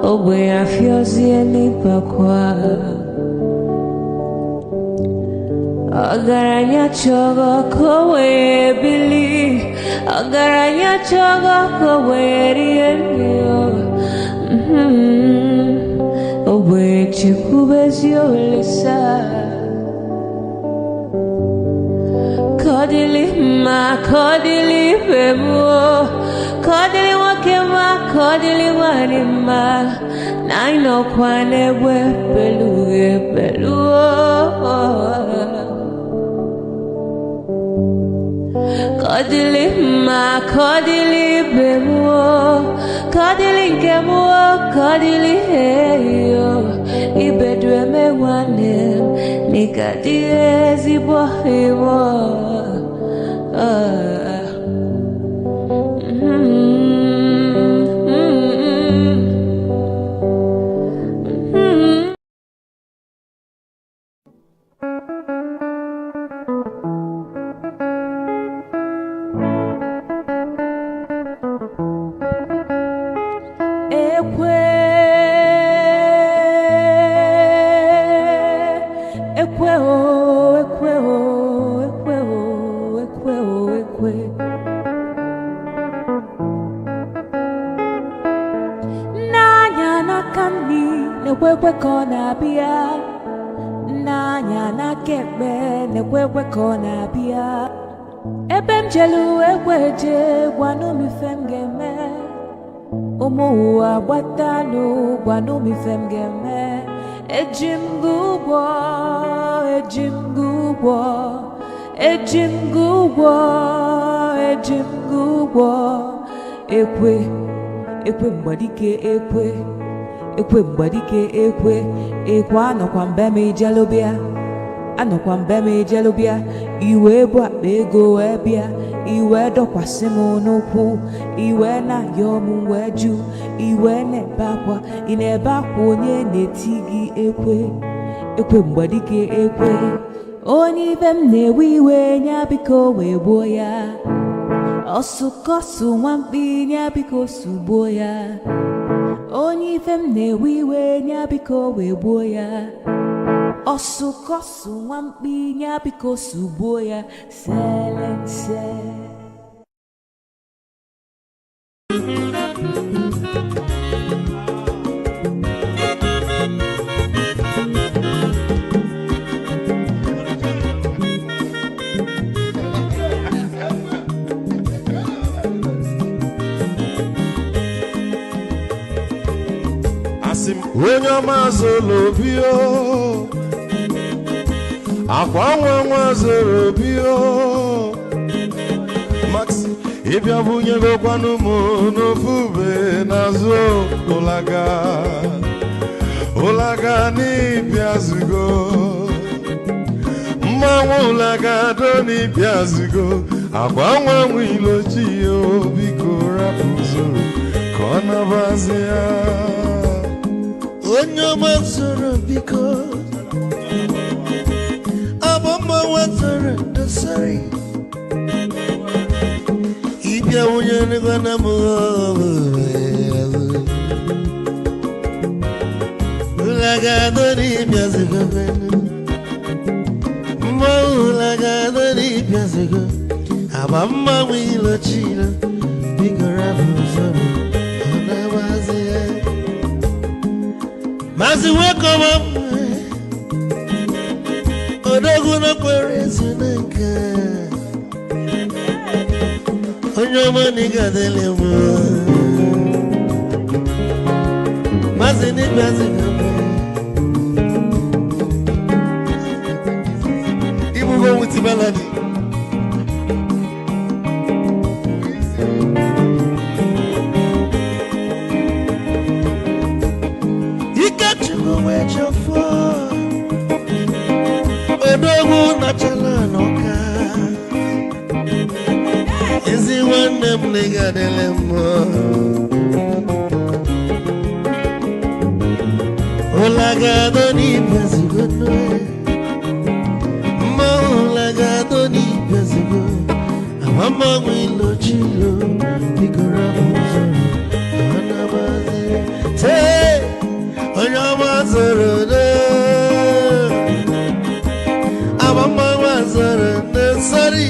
oboye afiozi enipakwa. Agaranya chogo kowe bili, agaranya chogo kowe rienio. Oboye chikubezio lisa. Kodili ma, kodili bemo, kodili wakema, kodili manima. Naino kwane we peluge peluo. Kodili ma, kodili bemo, kodili kemo, kodili heyo. Ibedwe me wane, nikadie zibohimo. Ebemjelu ekweje gwanumi femgeme, umuwa watanu gwanumi femgeme. Ejimgubwa, ejimgubwa, ejimgubwa, ejimgubwa. Ekwe mbadike ekwe mbadike ekwe anokwa mbeme ijelobia. Anokwa mbeme ijelobia, iwe bwa bego ebia, iwe dokwa simu n'ukwu, iwe na yomu weju, iwe nebakwa, inebakwa onye netigi ekwe. ekwe mgbadike ekwe onye ife m na-ewe iwe nya biko wee gbuo ya ọsụkọsụ nwamkpi nya biko sugbuo ya onye ife m na-ewe iwe nya biko wee gbuo ya ọsụkọsụ nwamkpi nya biko sugbuo ya selense. Onye ọma zoro bio akwa nwa zoro bio Max ịbịa bunye gokwanụ m n'ofube n'azụ ụlaga n'ịbịa zugo mmanwụ ụlaga do n'ịbịa zugo akwa nwa ilochi yo biko rapụ zoro ka ọ nabazi ya onye ọma zoro biko abọmma nwatara ndosari ịbịa onye nịgwana m ụlagado n'ịbịa zigo mma ụlagado n'ịbịa zigo abọmma nwa ilochilo biko rapụ zoro ọ na-abazi ya Mazi wekoma odogu no kwere sunenka onyoma niga dele mo Mazi ni bazi Ibu go with melody Odogu na chala noka Ezi wande mliga dele mo Olagado ni pezigo Ma olagado ni pezigo Amama mwilo chilo Bigora muzoro Anabazi Te Onyama zoro Mama was a sorry.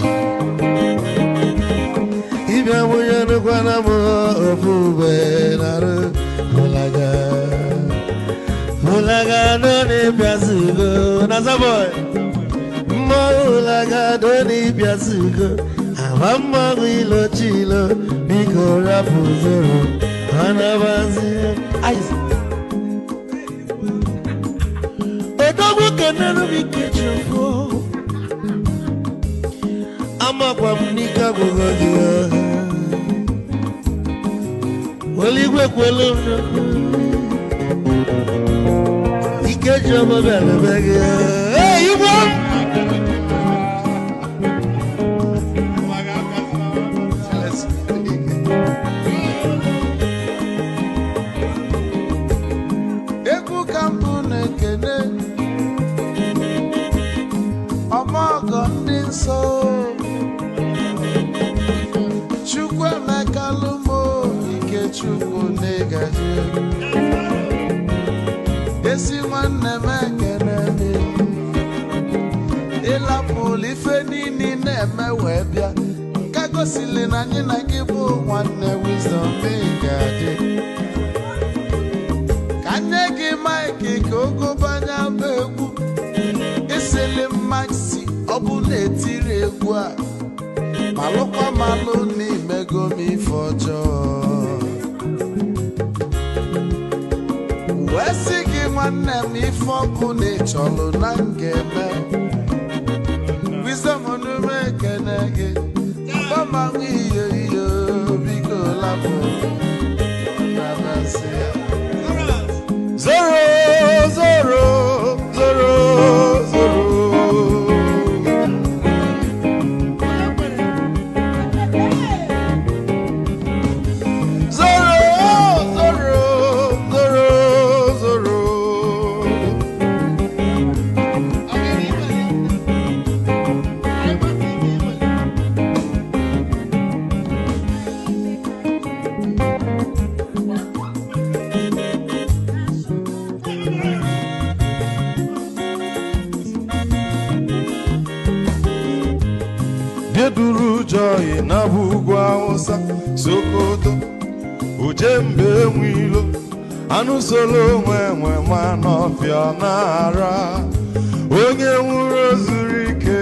If I were to go on a Mulaga, don't if you Nazaboy. Mulaga, don't if you Amama will chilo, Biko Rapuzoro, Anabazi. A double can never be kitchen for. I'm a Pamnika Gogodia. Well, you work well. He can't jump a bell. Hey, you want? Eku Kampune Kene. So Chukwuemeka Ike Chukwu negaji Esi nwanne m ekene ịlapụ ife niile na-eme wee bịa ka gosili na anyị na gị bụ nwanne wisdom gaji ka nye gị maịkị ka ogobanya bụ egwu isili maxi ọ bụ na-etiri egwu a malụkwa malụ n'imego m ife ọjọọ wee sị gị nwanne m ife ọkụ na ịchọlụ na ngeme wisdom onume ekene gị ọgbamanwụ ihe ihe biko lapụ na-abasị ya zoro zoro zoro zoro ujembe nwilo anụ solo nwe ma n'ọfịa na-ara onye nwụrụ zuru ike.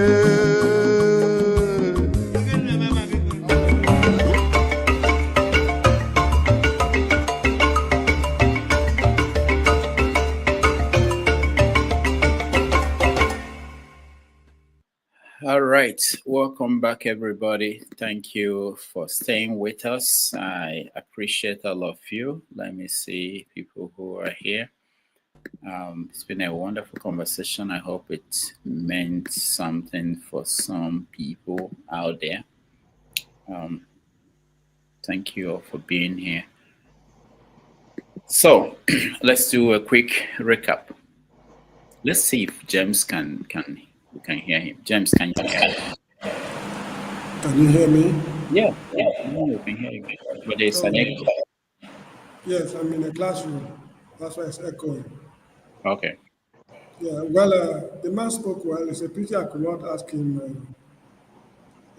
All right, welcome back, everybody. Thank you for staying with us. I appreciate all of you. Let me see people who are here. It's been a wonderful conversation. I hope it meant something for some people out there. Thank you all for being here. So let's do a quick recap. Let's see if James can hear him. James, can you hear him? Can you hear me? Yeah, we can hear you. But there's an echo. Yes, I'm in a classroom. That's why it's echoing. Okay. Yeah, well, the man spoke well. It's a pity I could not ask him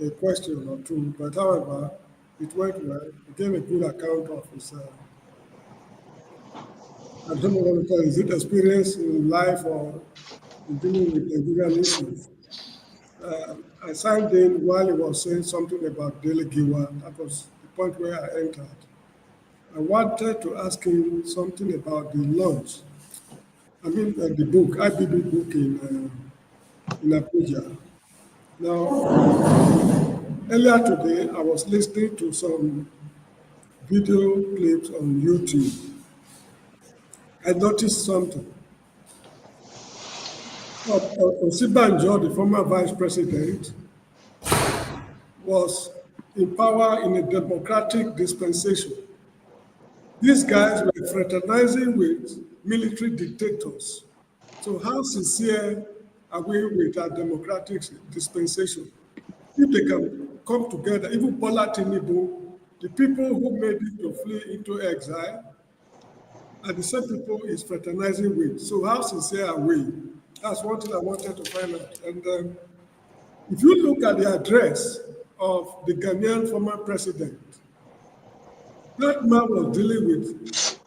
a question or two, but however, it went well. He gave a good account of his, I don't know what to call it, is it experience in life or in dealing with Nigerian issues. I signed in while he was saying something about Dele Giwa. That was the point where I entered. I wanted to ask him something about the launch. I mean, the book, IBB book in Abuja. Now, earlier today, I was listening to some video clips on YouTube. I noticed something. Osibanjo, the former vice president, was in power in a democratic dispensation. These guys were fraternizing with military dictators. So how sincere are we with our democratic dispensation? If they can come together, even Bola Tinubu, the people who made it to flee into exile, are the same people he's fraternizing with. So how sincere are we? That's one thing I wanted to find out. And if you look at the address of the Ghanaian former president, that man was dealing with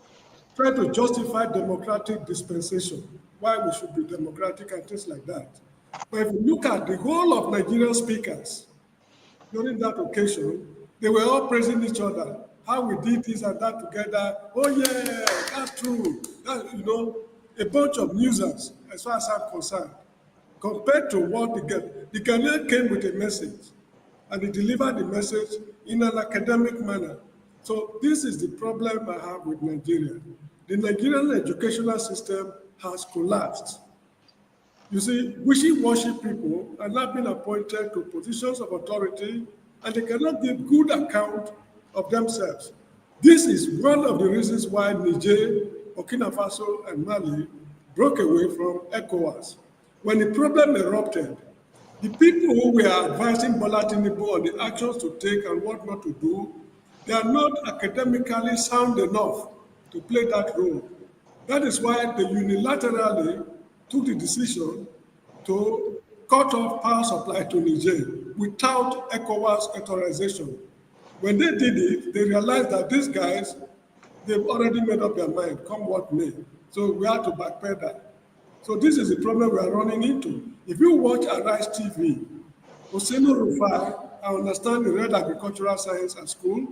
trying to justify democratic dispensation, why we should be democratic and things like that. But if you look at the whole of Nigerian speakers during that occasion, they were all praising each other, how we did this and that together. Oh yeah, that's true. That, you know, a bunch of newsers, as far as I'm concerned, compared to what the Ghanaian came with a message, and he delivered the message in an academic manner. So this is the problem I have with Nigeria. The Nigerian educational system has collapsed. You see, wishy-washy people are now being appointed to positions of authority, and they cannot give good account of themselves. This is one of the reasons why Niger, Burkina Faso, and Mali broke away from ECOWAS. When the problem erupted, the people who were advising Bola Tinubu on the actions to take and what not to do, they are not academically sound enough to play that role. That is why they unilaterally took the decision to cut off power supply to Niger without ECOWAS authorization. When they did it, they realized that these guys, they've already made up their mind, come what may. So we have to backpedal. So this is the problem we are running into. If you watch Arise TV, Oseno Rufai, I understand he read agricultural science at school,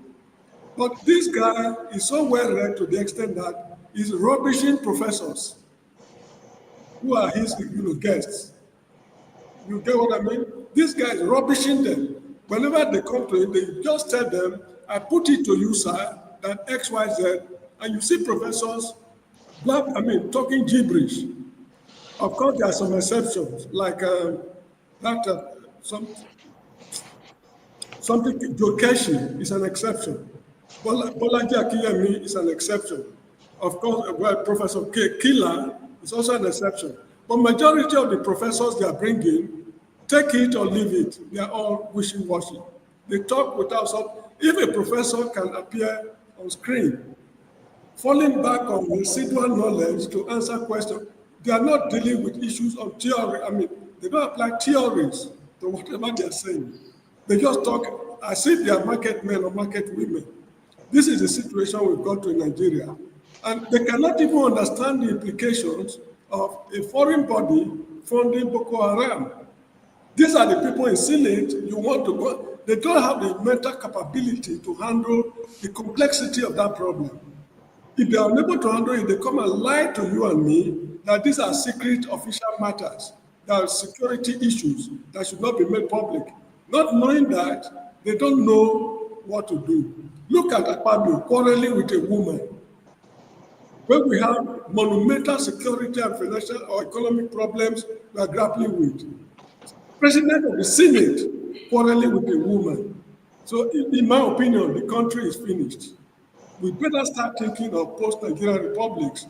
but this guy is so well read to the extent that he's rubbishing professors who are his guests. You get what I mean? This guy is rubbishing them. Whenever they come to him, they just tell them, I put it to you, sir, that X, Y, Z, and you see professors talking gibberish. Of course, there are some exceptions, like something Jokeshi is an exception. Bolaji Akiyemi is an exception. Of course, Professor Kila is also an exception. But majority of the professors they are bringing, take it or leave it, they are all wishy-washy. They talk without some. If a professor can appear on screen, falling back on residual knowledge to answer questions, they are not dealing with issues of theory. They don't apply theories to whatever they are saying. They just talk as if they are market men or market women. This is the situation we've got to in Nigeria. And they cannot even understand the implications of a foreign body funding Boko Haram. These are the people in Senate you want to go. They don't have the mental capability to handle the complexity of that problem. If they are unable to handle it, they come and lie to you and me that these are secret official matters, that are security issues that should not be made public. Not knowing that, they don't know what to do. Look at Akpabio quarreling with a woman. When we have monumental security and financial or economic problems we are grappling with. President of the Senate quarreling with a woman. So in my opinion, the country is finished. We better start thinking of post-Nigerian republics.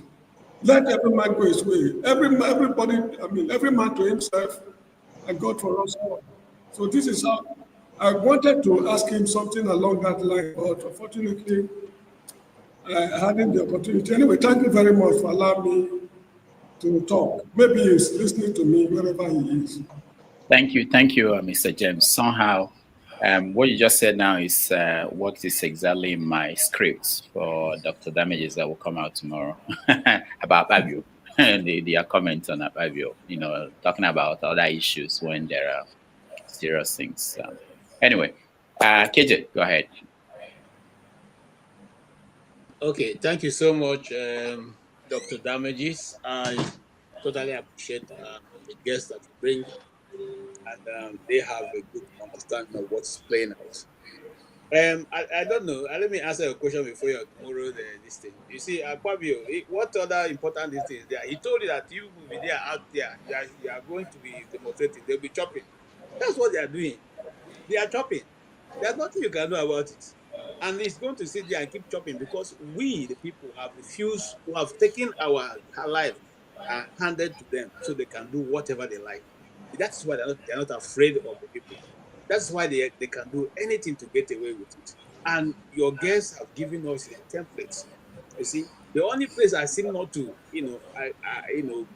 Let every man go his way. Every man to himself, and God for us all. So this is how I wanted to ask him something along that line, but unfortunately, I hadn't the opportunity. Anyway, thank you very much for allowing me to talk. Maybe he's listening to me wherever he is. Thank you, Mr. James. Somehow, what you just said now is what is exactly in my script for Dr. Damages that will come out tomorrow about Abio, their comment on Abio, talking about other issues when there are serious things. Anyway, KJ, go ahead. Okay, thank you so much, Dr. Damages. I totally appreciate the guests that you bring, and they have a good understanding of what's playing out. I don't know. Let me answer a question before you tomorrow. This thing. You see, Fabio, what other important thing is there? He told you that you will be there out there. You are going to be demonstrating. They'll be chopping. That's what they are doing. They are chopping. There's nothing you can do about it. And it's going to sit there and keep chopping because we, the people, have refused, who have taken our life and handed to them so they can do whatever they like. That's why they're not afraid of the people. That's why they can do anything to get away with it. And your guests have given us a template. You see, the only place I seem not to,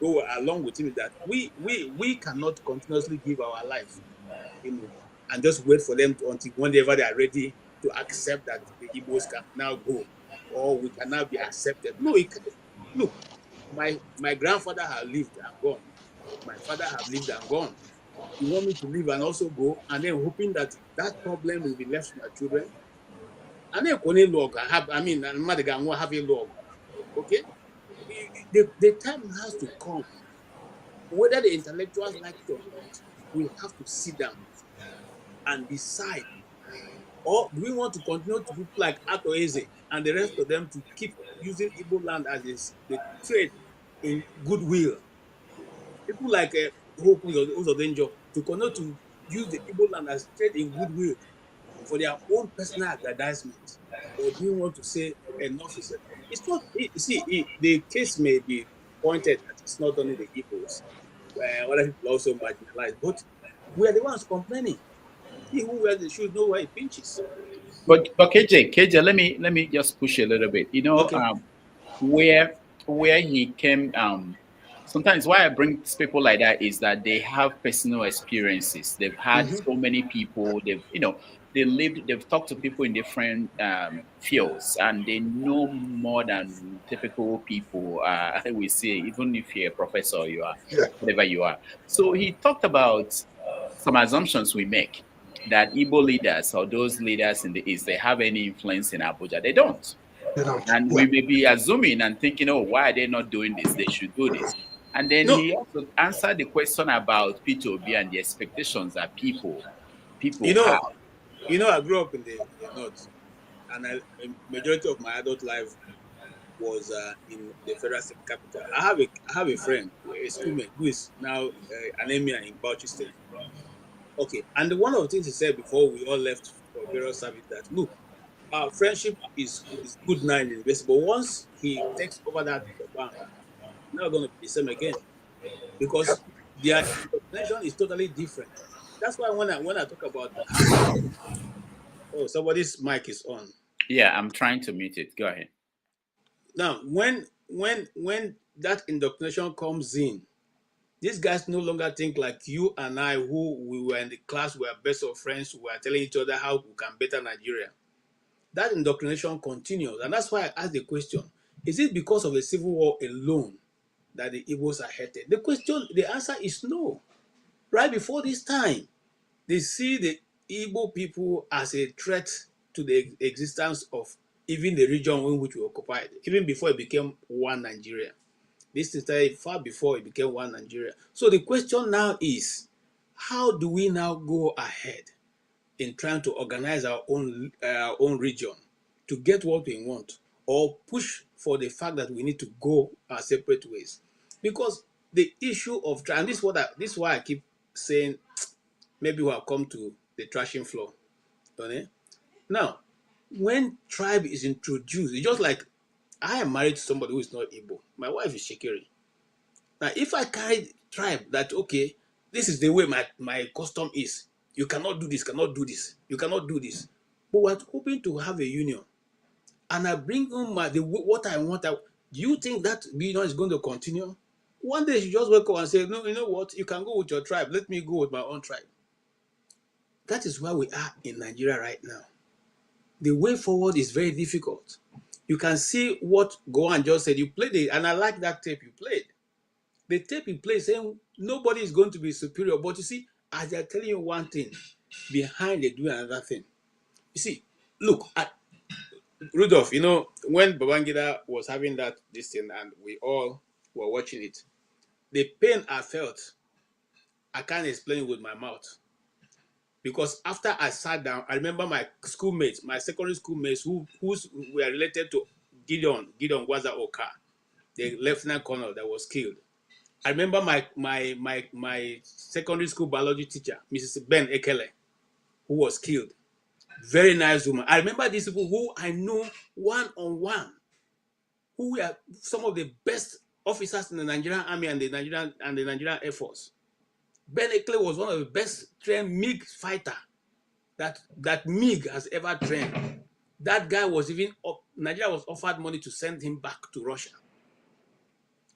go along with him is that we cannot continuously give our life, and just wait for them until whenever they are ready to accept that the Igbos can now go, or we can now be accepted. No, look, my grandfather has lived and gone. My father has lived and gone. You want me to live and also go, and then hoping that that problem will be left to my children? And then log have a log. Okay? The time has to come. Whether the intellectuals like it or not, we have to sit down and decide. Or do we want to continue to people like Ato Eze and the rest of them to keep using Igbo land as the trade in goodwill? People like Hope Uzodenjo to continue to use the Igbo land as trade in goodwill for their own personal aggrandizement. Or do you want to say enough is enough? It's not, the case may be pointed that it's not only the Igbos, other people also marginalized, but we are the ones complaining. He who wears the shoes know where he pinches. But KJ, let me just push a little bit. Okay. Where he came. Sometimes why I bring people like that is that they have personal experiences. They've had so many people. They've talked to people in different fields, and they know more than typical people. We say, even if you're a professor, you are whatever you are. So he talked about some assumptions we make that Igbo leaders or those leaders in the East, they have any influence in Abuja. They don't. And we may be assuming and thinking, oh, why are they not doing this? They should do this. And then he also answered the question about P2B and the expectations that people have. I grew up in the North, and a majority of my adult life was in the federal state capital. I have a friend, a schoolmate, who is now an emir in Bauchi State. Okay, and one of the things he said before we all left for various service that, look, our friendship is good now in the university, but once he takes over that bank, not going to be the same again, because their definition is totally different. That's why when I talk about somebody's mic is on. Yeah, I'm trying to mute it. Go ahead. Now, when that indoctrination comes in, these guys no longer think like you and I, who we were in the class, we were best of friends, we were telling each other how we can better Nigeria. that indoctrination continues. And that's why I asked the question, is it because of the civil war alone that the Igbos are hated? The answer is no. Right before this time, they see the Igbo people as a threat to the existence of even the region in which we occupied, even before it became one Nigeria. This started far before it became one Nigeria. So the question now is, how do we now go ahead in trying to organize our own region to get what we want, or push for the fact that we need to go our separate ways? Because the issue of, and this is why I keep saying, maybe we have come to the thrashing floor. Okay? Now, when tribe is introduced, it's just like I am married to somebody who is not Igbo. My wife is Shekiri. Now, if I carry tribe that, okay, this is the way my custom is, you cannot do this, cannot do this, you cannot do this. But we're hoping to have a union. And I bring on what I want. Do you think that union is going to continue? One day you just wake up and say, no, you know what, you can go with your tribe. Let me go with my own tribe. That is where we are in Nigeria right now. The way forward is very difficult. You can see what Gowon just said. You played it, and I like that tape you played. The tape you played saying nobody is going to be superior. But you see, as they're telling you one thing, behind they do another thing. You see, look, Rudolph, you know, when Babangida was having this thing and we all were watching it, the pain I felt, I can't explain it with my mouth. Because after I sat down, I remember my schoolmates, my secondary schoolmates who were related to Gideon Gwaza Oka, the lieutenant colonel that was killed. I remember my secondary school biology teacher, Mrs. Ben Ekele, who was killed. Very nice woman. I remember these people who I know one-on-one, who were some of the best officers in the Nigerian Army and the Nigerian Air Force. Ben Ekele was one of the best trained MiG fighter that MiG has ever trained. That guy was Nigeria was offered money to send him back to Russia.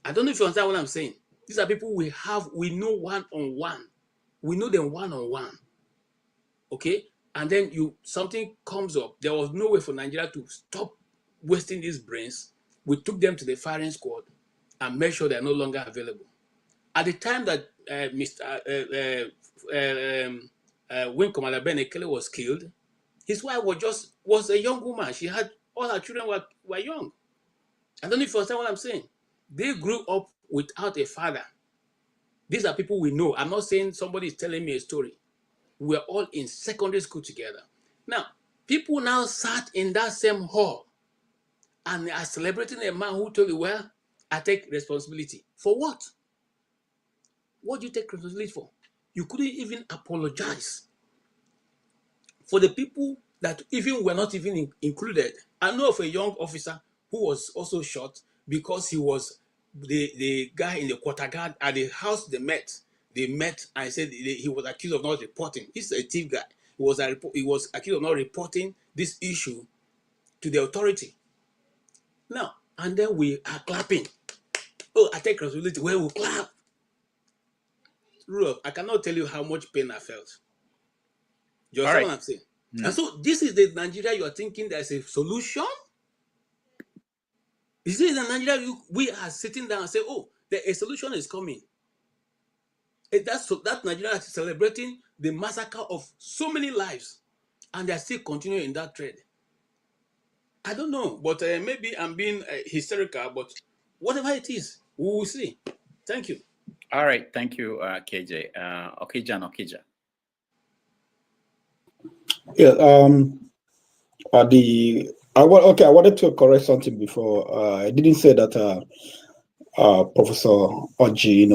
I don't know if you understand what I'm saying. These are people we know one-on-one. We know them one-on-one. Okay? And then something comes up. There was no way for Nigeria to stop wasting these brains. We took them to the firing squad and made sure they're no longer available. At the time that Wing Commander Ben Ekele was killed, his wife was a young woman. She had all her children were young. I don't know if you understand what I'm saying. They grew up without a father. These are people we know. I'm not saying somebody is telling me a story. We're all in secondary school together. Now, people now sat in that same hall and are celebrating a man who told you, well, I take responsibility. For what? What do you take responsibility for? You couldn't even apologize for the people that even were not even included. I know of a young officer who was also shot because he was the guy in the quarter guard at the house they met. They met and said he was accused of not reporting. He's a thief guy. He was accused of not reporting this issue to the authority. Now, and then we are clapping. Oh, I take responsibility. Where we clap. Rudolph, I cannot tell you how much pain I felt. You understand what I'm saying? And so this is the Nigeria you are thinking there's a solution? Is it the Nigeria we are sitting down and say, oh, a solution is coming? That Nigeria is celebrating the massacre of so many lives, and they're still continuing in that trade. I don't know, but maybe I'm being hysterical, but whatever it is, we will see. Thank you. All right, thank you, KJ. Okija. Yeah. I wanted to correct something before. I didn't say that Professor Oji,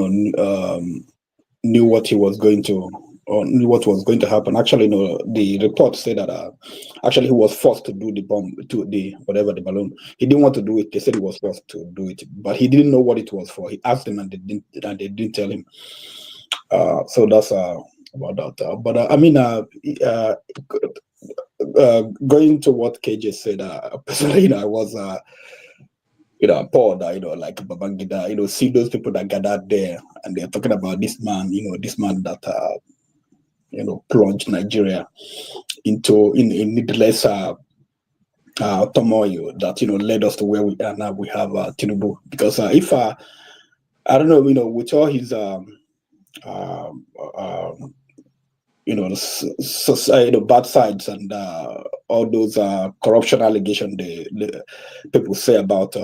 knew what he was going to, or knew what was going to happen. Actually, the report said that actually he was forced to do the bomb, to the balloon. He didn't want to do it. They said he was forced to do it, but he didn't know what it was for. He asked them and they didn't tell him. So that's about that. But I mean, going to what KJ said, personally, I was appalled, like Babangida, see those people that gathered there and they're talking about this man, this man that, plunged Nigeria into needless turmoil that led us to where we are now. We have Tinubu, because if I don't know, with all his bad sides and all those corruption allegations the people say about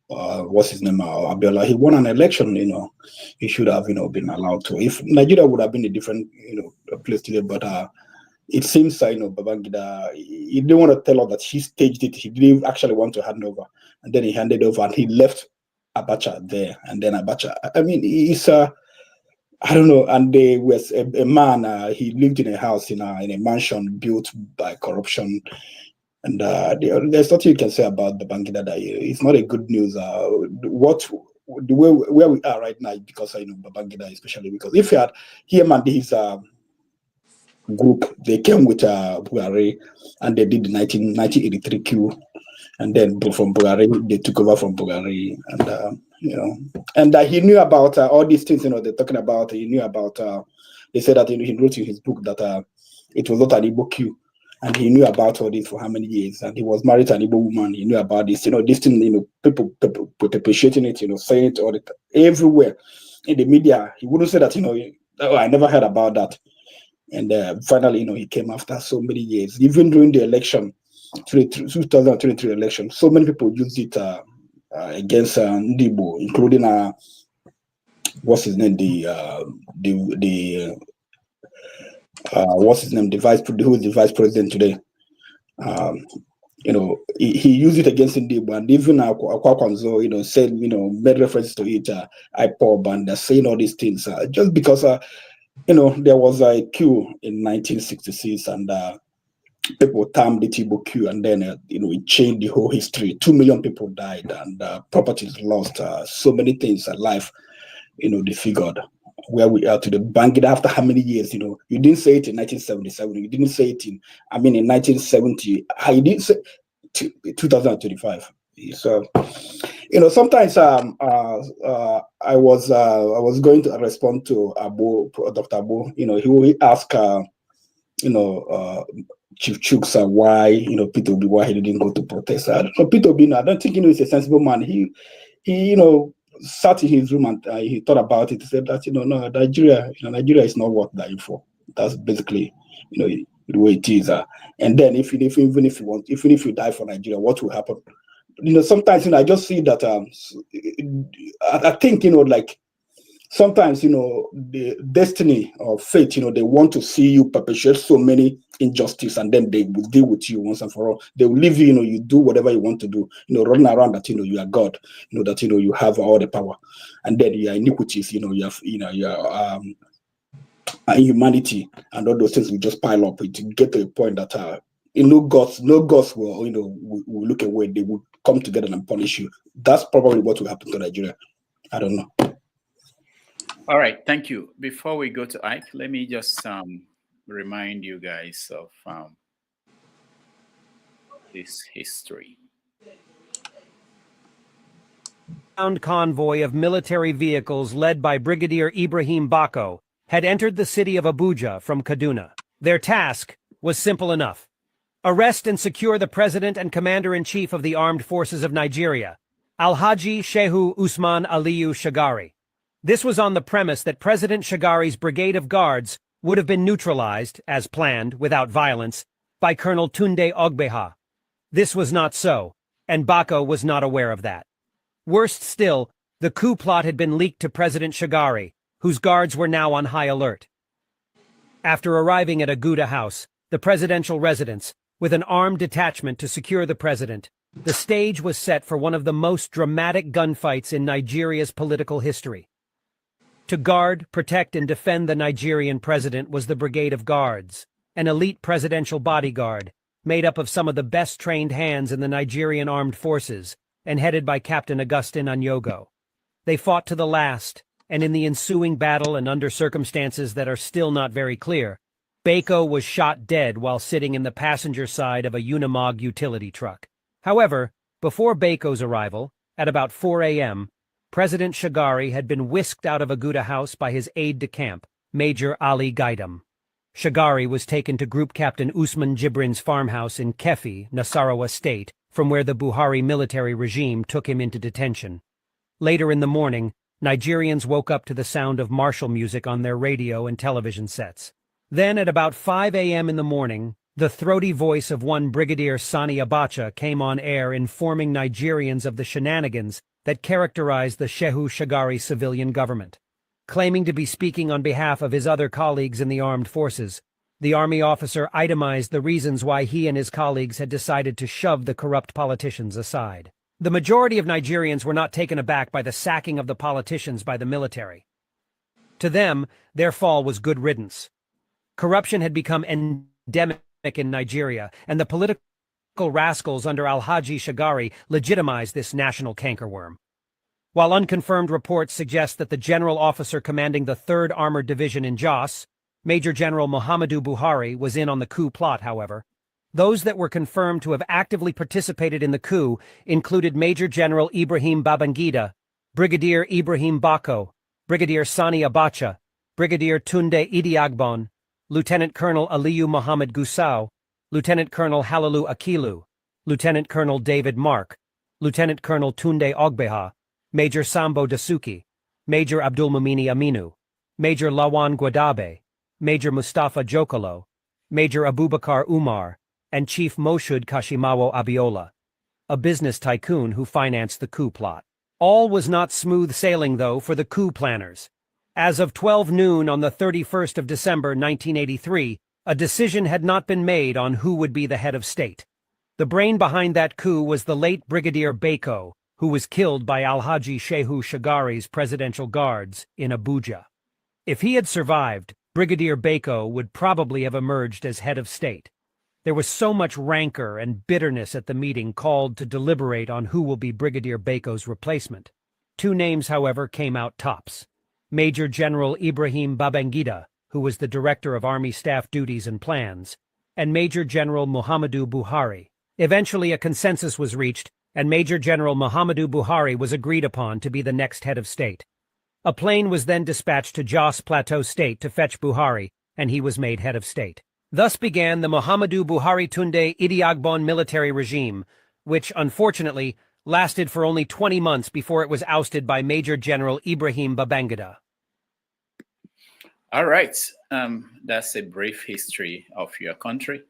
what's his name, Abiola. He won an election. He should have been allowed to. If Nigeria would have been a different place today, but it seems Babangida, he didn't want to tell us that he staged it. He didn't actually want to hand over, and then he handed over and he left Abacha there. And then Abacha, I mean, he's I don't know. And there was a man. He lived in a house in a mansion built by corruption. And there's nothing you can say about Babangida. That it's not a good news. Where we are right now, because Babangida, especially because if you had him and his group, they came with Buhari and they did the 1983 coup, and then from Buhari they took over from Buhari, and he knew about all these things. They're talking about. He knew about. They said that he wrote in his book that it was not an Igbo coup, and he knew about all this for how many years. And he was married to an Igbo woman. He knew about this. This thing. People appreciating it. Saying it all everywhere in the media. He wouldn't say that. Oh, I never heard about that. And finally, he came after so many years. Even during the election, 2023 election, so many people used it against Ndibo, including what's his name, what's his name, who is the vice president today. He used it against Ndibo, and even Kwakwanzo, said, made reference to it, IPOB, and saying all these things just because. There was a coup in 1966, and people termed it Igbo coup, and then it changed the whole history. 2 million people died, and properties lost. So many things in life, disfigured. Where we are today, Babangida, after how many years? You didn't say it in 1977. You didn't say it in 1970. I didn't say 2025. So. Sometimes I was going to respond to Dr. Abu. He will ask, Chief Chuks why, Peter Obi, why he didn't go to protest. I don't know, Peter Obi, I don't think he's a sensible man. He sat in his room and he thought about it. He said that no, Nigeria is not worth dying for. That's basically the way it is. And then even if you die for Nigeria, what will happen? Sometimes I just see that I think sometimes the destiny or fate, they want to see you perpetuate so many injustice, and then they will deal with you once and for all. They will leave you, you do whatever you want to do, running around that you are God, that you have all the power, and then your iniquities, you have your inhumanity, and all those things will just pile up to get to a point that no gods will will look away. They will come together and punish you. That's probably what will happen to Nigeria. I don't know. All right, thank you. Before we go to Ike, let me just remind you guys of this history. Convoy of military vehicles led by Brigadier Ibrahim Bako had entered the city of Abuja from Kaduna. Their task was simple enough: arrest and secure the President and Commander-in-Chief of the Armed Forces of Nigeria, Alhaji Shehu Usman Aliyu Shagari. This was on the premise that President Shagari's brigade of guards would have been neutralized, as planned, without violence, by Colonel Tunde Ogbeha. This was not so, and Bako was not aware of that. Worst still, the coup plot had been leaked to President Shagari, whose guards were now on high alert. After arriving at Aguda House, the presidential residence, with an armed detachment to secure the president, the stage was set for one of the most dramatic gunfights in Nigeria's political history. To guard, protect, and defend the Nigerian president was the Brigade of Guards, an elite presidential bodyguard made up of some of the best-trained hands in the Nigerian armed forces and headed by Captain Augustine Anyogo. They fought to the last, and in the ensuing battle and under circumstances that are still not very clear, Bako was shot dead while sitting in the passenger side of a Unimog utility truck. However, before Bako's arrival, at about 4 a.m., President Shagari had been whisked out of Aguda House by his aide-de-camp, Major Ali Gaidam. Shagari was taken to Group Captain Usman Jibrin's farmhouse in Kefi, Nasarawa State, from where the Buhari military regime took him into detention. Later in the morning, Nigerians woke up to the sound of martial music on their radio and television sets. Then, at about 5 a.m. in the morning, the throaty voice of one Brigadier Sani Abacha came on air informing Nigerians of the shenanigans that characterized the Shehu Shagari civilian government. Claiming to be speaking on behalf of his other colleagues in the armed forces, the army officer itemized the reasons why he and his colleagues had decided to shove the corrupt politicians aside. The majority of Nigerians were not taken aback by the sacking of the politicians by the military. To them, their fall was good riddance. Corruption had become endemic in Nigeria, and the political rascals under Alhaji Shagari legitimized this national cankerworm. While unconfirmed reports suggest that the general officer commanding the 3rd Armored Division in Jos, Major General Muhammadu Buhari, was in on the coup plot, however, those that were confirmed to have actively participated in the coup included Major General Ibrahim Babangida, Brigadier Ibrahim Bako, Brigadier Sani Abacha, Brigadier Tunde Idiagbon, Lieutenant Colonel Aliyu Muhammad Gusau, Lieutenant Colonel Halalu Akilu, Lieutenant Colonel David Mark, Lieutenant Colonel Tunde Ogbeha, Major Sambo Dasuki, Major Abdulmumini Aminu, Major Lawan Gwadabe, Major Mustafa Jokolo, Major Abubakar Umar, and Chief Moshud Kashimawo Abiola, a business tycoon who financed the coup plot. All was not smooth sailing, though, for the coup planners. As of 12 noon on the 31st of December 1983, a decision had not been made on who would be the head of state. The brain behind that coup was the late Brigadier Bako, who was killed by Alhaji Shehu Shagari's presidential guards in Abuja. If he had survived, Brigadier Bako would probably have emerged as head of state. There was so much rancor and bitterness at the meeting called to deliberate on who will be Brigadier Bako's replacement. 2 names, however, came out tops. Major General Ibrahim Babangida, who was the Director of Army Staff Duties and Plans, and Major General Muhammadu Buhari. Eventually, a consensus was reached, and Major General Muhammadu Buhari was agreed upon to be the next head of state. A plane was then dispatched to Jos Plateau State to fetch Buhari, and he was made head of state. Thus began the Muhammadu Buhari Tunde Idiagbon military regime, which, unfortunately, lasted for only 20 months before it was ousted by Major General Ibrahim Babangida. All right. That's a brief history of your country.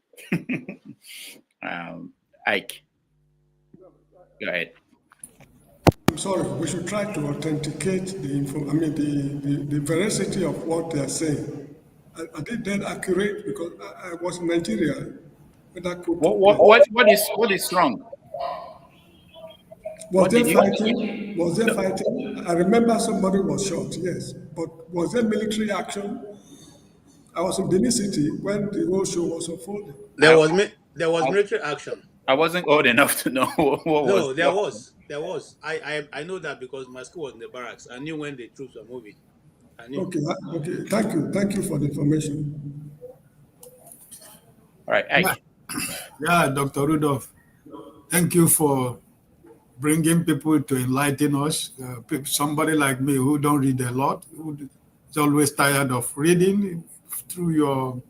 Ike, go ahead. I'm sorry, we should try to authenticate the veracity of what they are saying. Are they that accurate? Because I was in Nigeria when that coup. What is wrong? Was there fighting? Was there fighting? I remember somebody was shot, yes. But was there military action? I was in Benin City when the whole show was unfolding. There was military action. I wasn't old enough to know what was. No, there was. I know that because my school was in the barracks. I knew when the troops were moving. I knew. Okay. Thank you for the information. All right, Ike. Yeah, Dr. Rudolph, thank you for bringing people to enlighten us. Somebody like me who don't read a lot, who is always tired of reading. Through your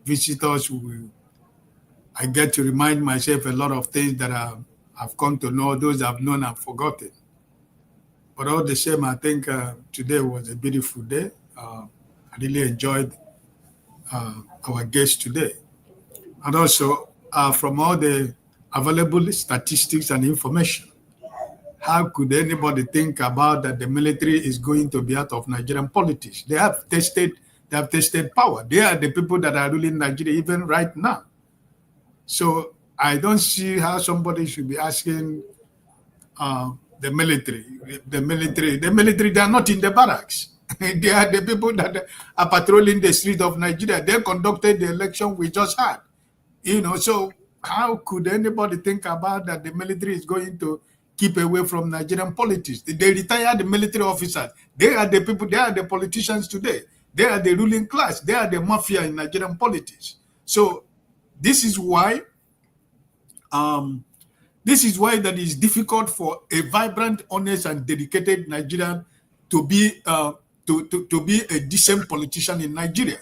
visitors, I get to remind myself a lot of things that I've come to know, those I've known and forgotten. But all the same, I think today was a beautiful day. I really enjoyed our guest today. And also, from all the available statistics and information, how could anybody think about that the military is going to be out of Nigerian politics? They have tested power. They are the people that are ruling Nigeria even right now. So I don't see how somebody should be asking the military. The military, they are not in the barracks. They are the people that are patrolling the streets of Nigeria. They conducted the election we just had. So how could anybody think about that the military is going to keep away from Nigerian politics? They retired military officers. They are the people, they are the politicians today. They are the ruling class. They are the mafia in Nigerian politics. So this is why that is difficult for a vibrant, honest, and dedicated Nigerian to be a decent politician in Nigeria,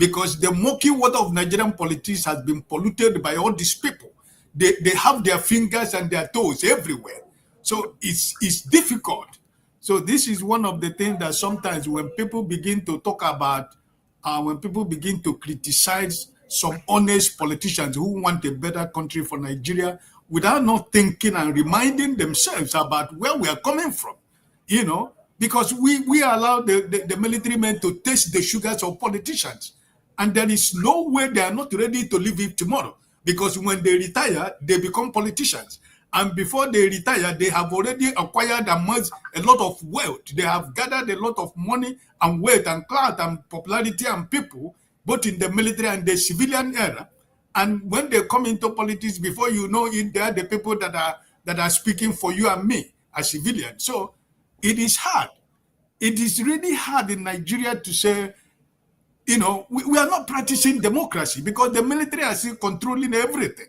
because the murky water of Nigerian politics has been polluted by all these people. They have their fingers and their toes everywhere. So it's difficult. So this is one of the things that sometimes when people begin to talk about, when people begin to criticize some honest politicians who want a better country for Nigeria without not thinking and reminding themselves about where we are coming from, you know, because we allow the military men to taste the sugars of politicians. And there is no way they are not ready to leave it tomorrow, because when they retire, they become politicians. And before they retire, they have already acquired a lot of wealth. They have gathered a lot of money and wealth and clout and popularity and people, both in the military and the civilian era. And when they come into politics, before you know it, they are the people that are speaking for you and me as civilians. So it is hard. It is really hard in Nigeria to say, you know, we are not practicing democracy because the military are still controlling everything.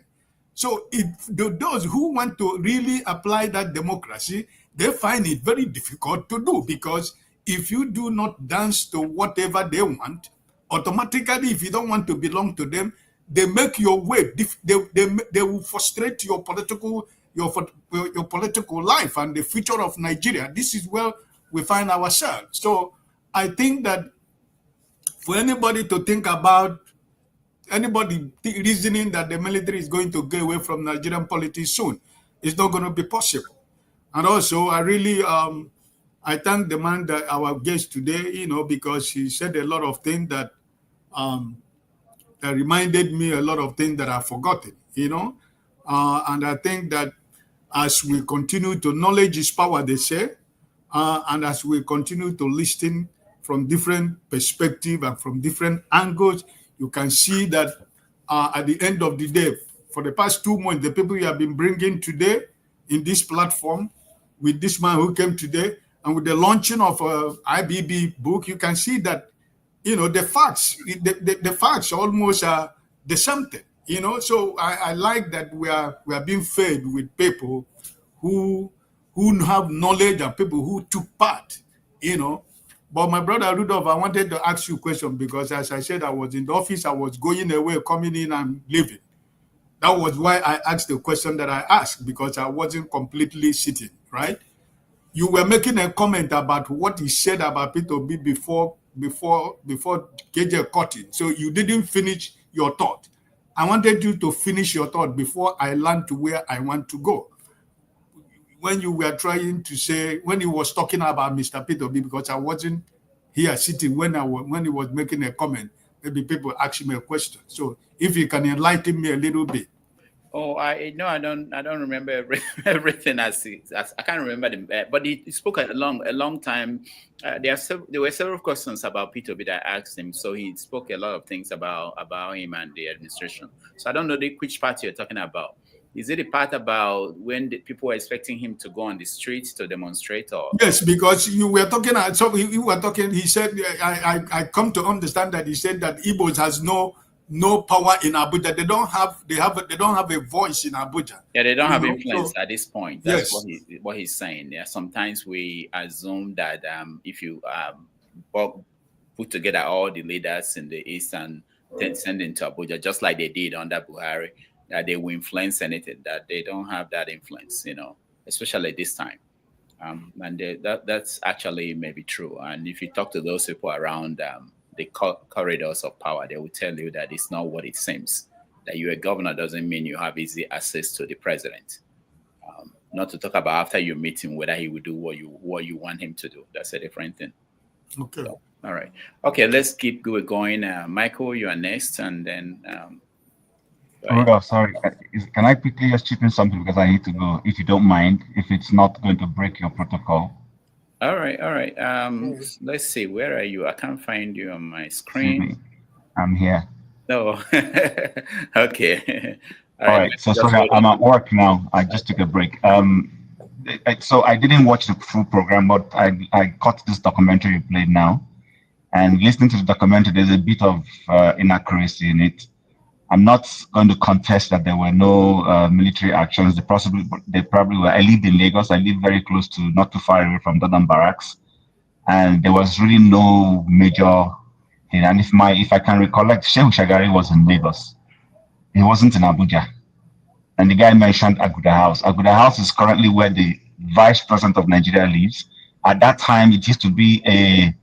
So if those who want to really apply that democracy, they find it very difficult to do, because if you do not dance to whatever they want, automatically, if you don't want to belong to them, they make your way. They will frustrate your political life and the future of Nigeria. This is where we find ourselves. So I think that for anybody to think about anybody reasoning that the military is going to get away from Nigerian politics soon, it's not going to be possible. And also, I really, I thank the man that our guest today, you know, because he said a lot of things that that reminded me a lot of things that I've forgotten, you know. And I think that as we continue to knowledge is power, they say, and as we continue to listen from different perspectives and from different angles, you can see that at the end of the day, for the past 2 months, the people you have been bringing today in this platform, with this man who came today, and with the launching of IBB book, you can see that, you know, the facts almost are the same thing, you know. So I like that we are being fed with people who have knowledge and people who took part, you know. But my brother Rudolph, I wanted to ask you a question, because as I said, I was in the office, I was going away, coming in and leaving. That was why I asked the question that I asked, because I wasn't completely sitting, right? You were making a comment about what he said about Peter B before KJ cut it. So you didn't finish your thought. I wanted you to finish your thought before I land to where I want to go. When you were trying to say, when he was talking about Mr. Peter B, because I wasn't here sitting when he was making a comment, maybe people asked me a question. So if you can enlighten me a little bit. Oh, I don't remember everything as I can't remember them, but he spoke a long time. There were several questions about Peter B that I asked him, so he spoke a lot of things about him and the administration. So I don't know which part you're talking about. Is it a part about when the people were expecting him to go on the streets to demonstrate, or? Yes, because you were talking. So you were talking. He said, "I come to understand that he said that Igbos has no power in Abuja. They don't have a voice in Abuja. Yeah, they don't have influence at this point. That's what he's saying. Yeah, sometimes we assume that if you put together all the leaders in the East and then send them to Abuja, just like they did under Buhari, that they will influence anything. That they don't have that influence, you know, especially this time. And that's actually maybe true. And if you talk to those people around the corridors of power, they will tell you that it's not what it seems. That you're a governor doesn't mean you have easy access to the president. Not to talk about after you meet him, whether he will do what you want him to do. That's a different thing. Okay. So, all right. Okay, let's keep going. Michael, you are next, and then. Sorry. Can I quickly just chip in something, because I need to go, if you don't mind, if it's not going to break your protocol? All right. Let's see. Where are you? I can't find you on my screen. I'm here. No. Okay. All right. So sorry, I'm at work now. I just took a break. So I didn't watch the full program, but I caught this documentary you played now. And listening to the documentary, there's a bit of inaccuracy in it. I'm not going to contest that there were no military actions. They probably were. I lived in Lagos. I live very close to, not too far away from Dodon Barracks. And there was really no major everything. And if I can recollect, Shehu Shagari was in Lagos. He wasn't in Abuja. And the guy mentioned Aguda House. Aguda House is currently where the Vice President of Nigeria lives. At that time, it used to be a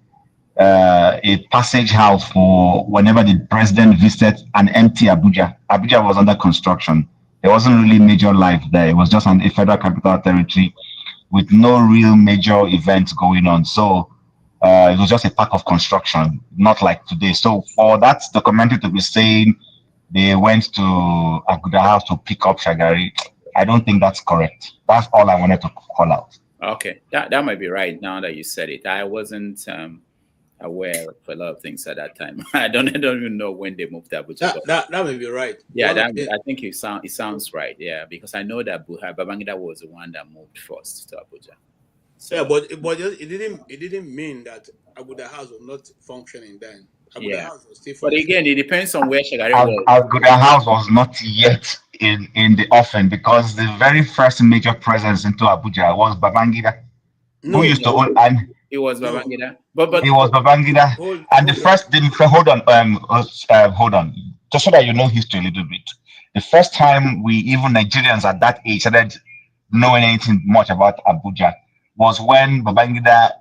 passage house for whenever the president visited an empty Abuja. Abuja was under construction. There wasn't really major life there. It was just a federal capital territory with no real major events going on. So it was just a part of construction, not like today. So for that documentary to be saying they went to Aguda House to pick up Shagari, I don't think that's correct. That's all I wanted to call out. Okay, that might be right now that you said it. I wasn't aware of a lot of things at that time. I don't even know when they moved to Abuja. That may be right. Yeah, I think it sounds right. Yeah, because I know that Babangida was the one that moved first to Abuja. So, yeah, but it didn't mean that Aguda House was not functioning then. Aguda House was still functioning. But again, it depends on where Shagari was. Aguda House was not yet in the offing because the very first major presence into Abuja was Babangida, who used to own, and it was Babangida. But it was Babangida. Hold on, just so that you know history a little bit. The first time we even Nigerians at that age started knowing anything much about Abuja was when Babangida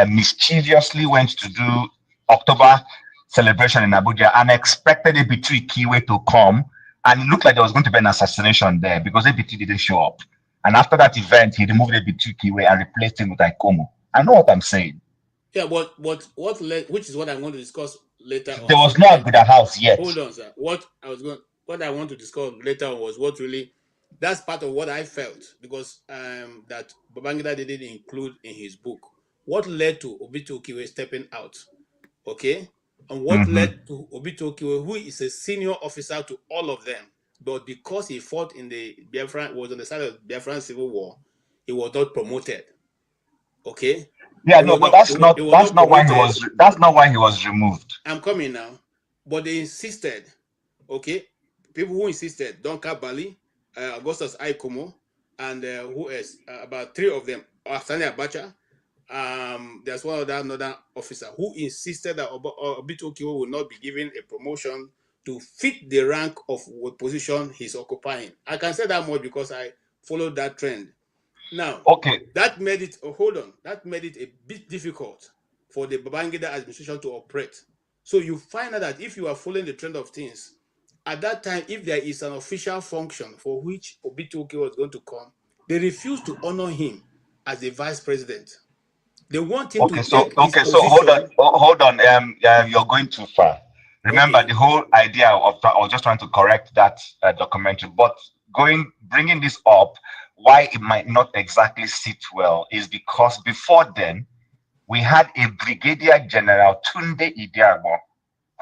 mischievously went to do October celebration in Abuja and expected ABT Kiwe to come, and it looked like there was going to be an assassination there because ABT didn't show up. And after that event, he removed ABT Kiwe and replaced him with Ikomo. I know what I'm saying. Yeah, but what led, which is what I'm going to discuss later on. There was no Aguda House yet. Hold on, sir. What I want to discuss later on was what really, that's part of what I felt because that Babangida didn't include in his book. What led to Obito Okiwe stepping out, okay? And what led to Obito Okiwe, who is a senior officer to all of them, but because he fought in the Biafran, was on the side of the Biafran Civil War, he was not promoted. Okay. Yeah, no, but that's not why he was removed. I'm coming now, but they insisted. Okay, people who insisted: Don Kabali, Augustus Aikomo, and who else? About three of them. Sani Abacha. There's one other another officer who insisted that Obito Okiwe will not be given a promotion to fit the rank of what position he's occupying. I can say that much because I followed that trend. Now, that made it, that made it a bit difficult for the Babangida administration to operate. So you find out that if you are following the trend of things, at that time, if there is an official function for which Obito Okiwe was going to come, they refuse to honor him as the vice president. They want him to take his position. So hold on, you're going too far. Remember the whole idea of, I was just trying to correct that documentary, but bringing this up, why it might not exactly sit well is because before then, we had a Brigadier General Tunde Idiagbo,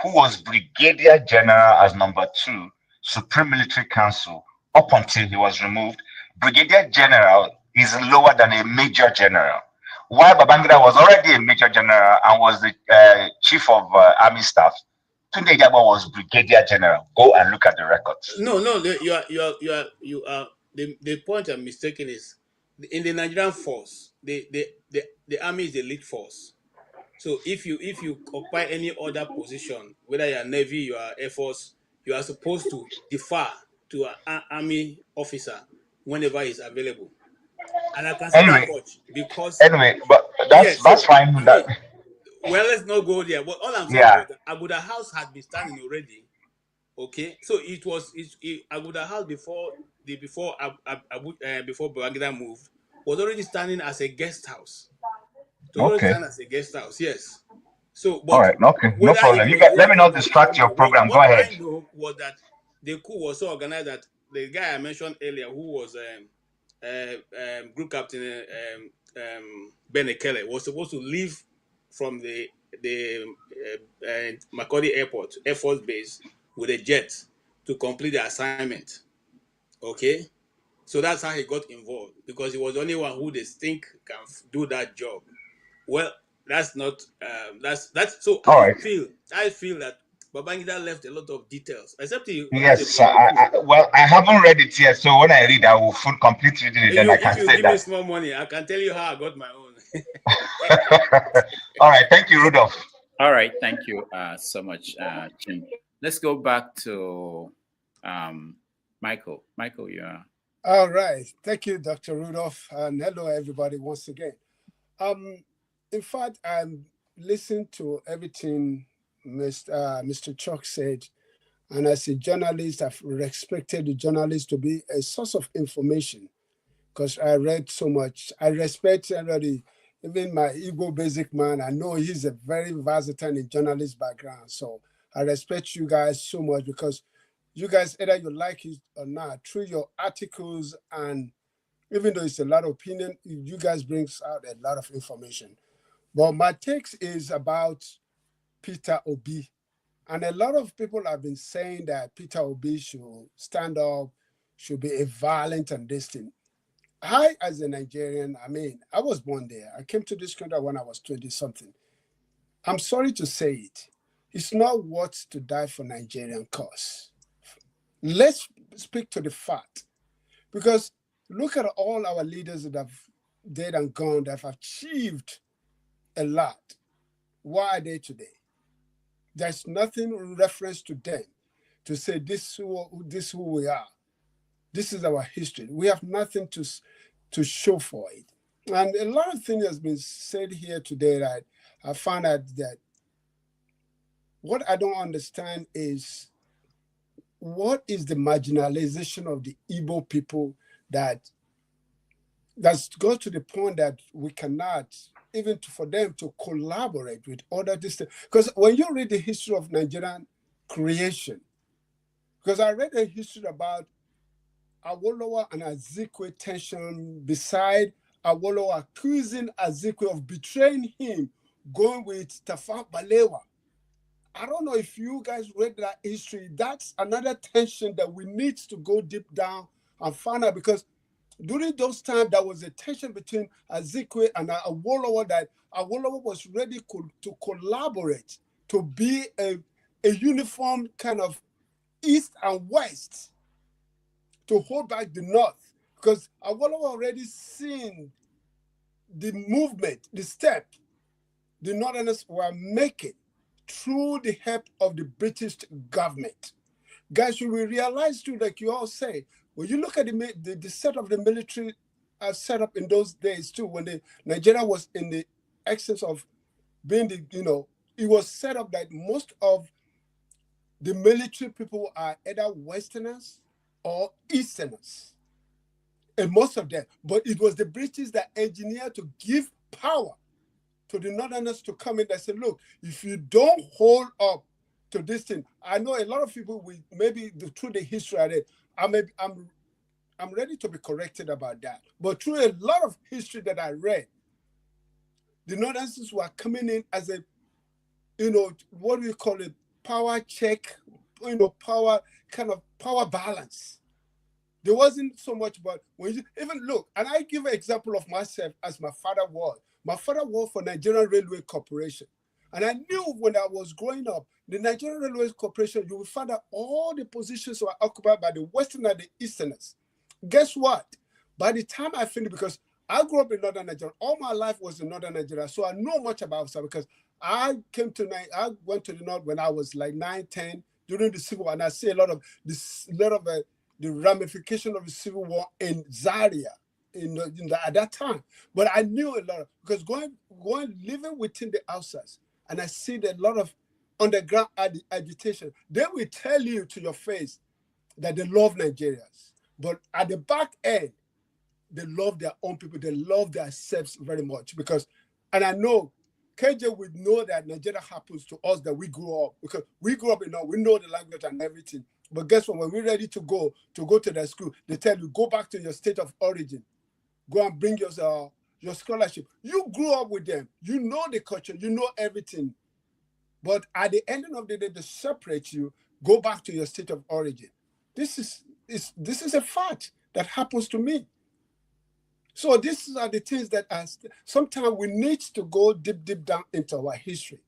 who was Brigadier General as number 2, Supreme Military Council, up until he was removed. Brigadier General is lower than a Major General. While Babangida was already a Major General and was the Chief of Army Staff, Tunde Idiagbo was Brigadier General. Go and look at the records. No, you are. The point I'm mistaken is in the Nigerian force, the army is the lead force. So if you occupy any other position, whether you are Navy, you are Air Force, you are supposed to defer to an army officer whenever he's available. And I can say that much because but that's fine. Well, let's not go there. But all I'm saying is that Aguda House had been standing already. Okay, so it was Aguda House before Babangida moved was already standing as a guest house. Stand as a guest house, yes. So, but all right, no problem. Let me not distract your program. Go ahead. What I know was that the coup was so organized that the guy I mentioned earlier, who was group captain Benekele, was supposed to leave from the Makurdi Airport, Air Force Base, with a jet to complete the assignment. Okay, so that's how he got involved because he was the only one who they think can do that job. Well, that's not that's so. All I right. feel that Babangida left a lot of details, except he. Yes, I haven't read it yet, so when I read, I will complete reading it. Then I can say that. If you give me small money, I can tell you how I got my own. All right, thank you, Rudolph. All right, thank you so much, Jim. Let's go back to Michael. Michael, you're... All right. Thank you, Dr. Rudolph. And hello, everybody, once again. In fact, I'm listening to everything Mr. Chuck said. And as a journalist, I've respected the journalist to be a source of information because I read so much. I respect everybody, even my Igbo basic man. I know he's a very versatile in journalist background. So I respect you guys so much because you guys, either you like it or not, through your articles, and even though it's a lot of opinion, you guys brings out a lot of information. But my takes is about Peter Obi. And a lot of people have been saying that Peter Obi should stand up, should be a violent and this thing. I, as a Nigerian, I mean, I was born there. I came to this country when I was 20-something. I'm sorry to say it. It's not worth to die for Nigerian cause. Let's speak to the fact. Because look at all our leaders that have dead and gone, that have achieved a lot. Why are they today? There's nothing in reference to them to say this is who we are. This is our history. We have nothing to show for it. And a lot of things has been said here today that I found out that what I don't understand is what is the marginalization of the Igbo people that's got to the point that we cannot, even for them to collaborate with other districts. Because when you read the history of Nigerian creation, because I read a history about Awolowo and Azikiwe tension beside Awolowo accusing Azikiwe of betraying him, going with Tafawa Balewa. I don't know if you guys read that history. That's another tension that we need to go deep down and find out, because during those times, there was a tension between Azikiwe and Awolowo that Awolowo was ready to collaborate, to be a uniform kind of East and West, to hold back the North. Because Awolowo already seen the movement, the step the Northerners were making through the help of the British government. Guys, should we realize too, like you all say, when you look at the set of the military set up in those days too, when Nigeria was in the excess of being it was set up that most of the military people are either Westerners or Easterners, and most of them. But it was the British that engineered to give power to the Northerners to come in and say, look, if you don't hold up to this thing, I know a lot of people will maybe through the history of it, I'm ready to be corrected about that. But through a lot of history that I read, the Northerners were coming in as a, what do you call it, power check, power balance. There wasn't so much, but when you even look, and I give an example of myself as my father was. My father worked for Nigerian Railway Corporation. And I knew when I was growing up, the Nigerian Railway Corporation, you will find that all the positions were occupied by the Western and the Easterners. Guess what? By the time I finished, because I grew up in Northern Nigeria, all my life was in Northern Nigeria, so I know much about it because I went to the North when I was like 9, 10, during the Civil War, and I see a lot of the ramification of the Civil War in Zaria at that time. But I knew a lot because going living within the outskirts, and I see a lot of underground agitation. They will tell you to your face that they love Nigerians, but at the back end, they love their own people. They love themselves very much and I know KJ would know that Nigeria happens to us that we grew up, because we grew up, we know the language and everything. But guess what? When we're ready to go to the school, they tell you, go back to your state of origin. Go and bring your scholarship. You grew up with them. You know the culture. You know everything. But at the end of the day, they separate you. Go back to your state of origin. This is a fact that happens to me. So these are the things that sometimes we need to go deep down into our history.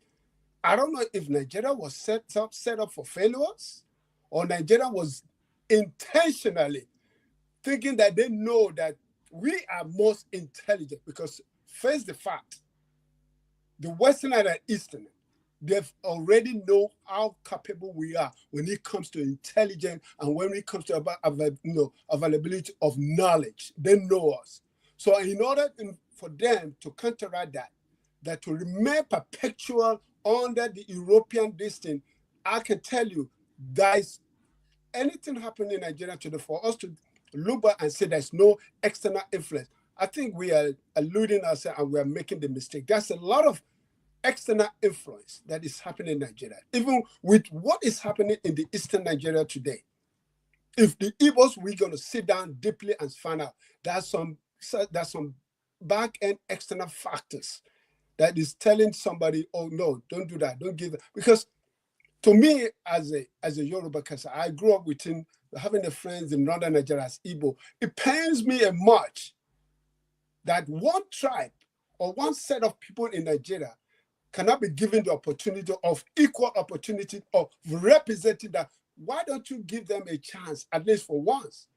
I don't know if Nigeria was set up for failures, or Nigeria was intentionally thinking that they know that we are most intelligent, because face the fact, the Western and the Eastern, They've already know how capable we are when it comes to intelligence and when it comes to availability of knowledge. They know us. So in order for them to counteract that to remain perpetual under the European destiny, I can tell you, guys, anything happening in Nigeria today, for us to look back and say there's no external influence, I think we are eluding ourselves and we are making the mistake. There's a lot of external influence that is happening in Nigeria, even with what is happening in the eastern Nigeria today. If the Igbos, we're going to sit down deeply and find out there's some back-end external factors that is telling somebody, oh no, don't do that, don't give that. Because to me, as a Yoruba person, I grew up within having the friends in northern Nigeria as Igbo. It pains me much that one tribe or one set of people in Nigeria cannot be given the opportunity of equal opportunity of representing that. Why don't you give them a chance, at least for once?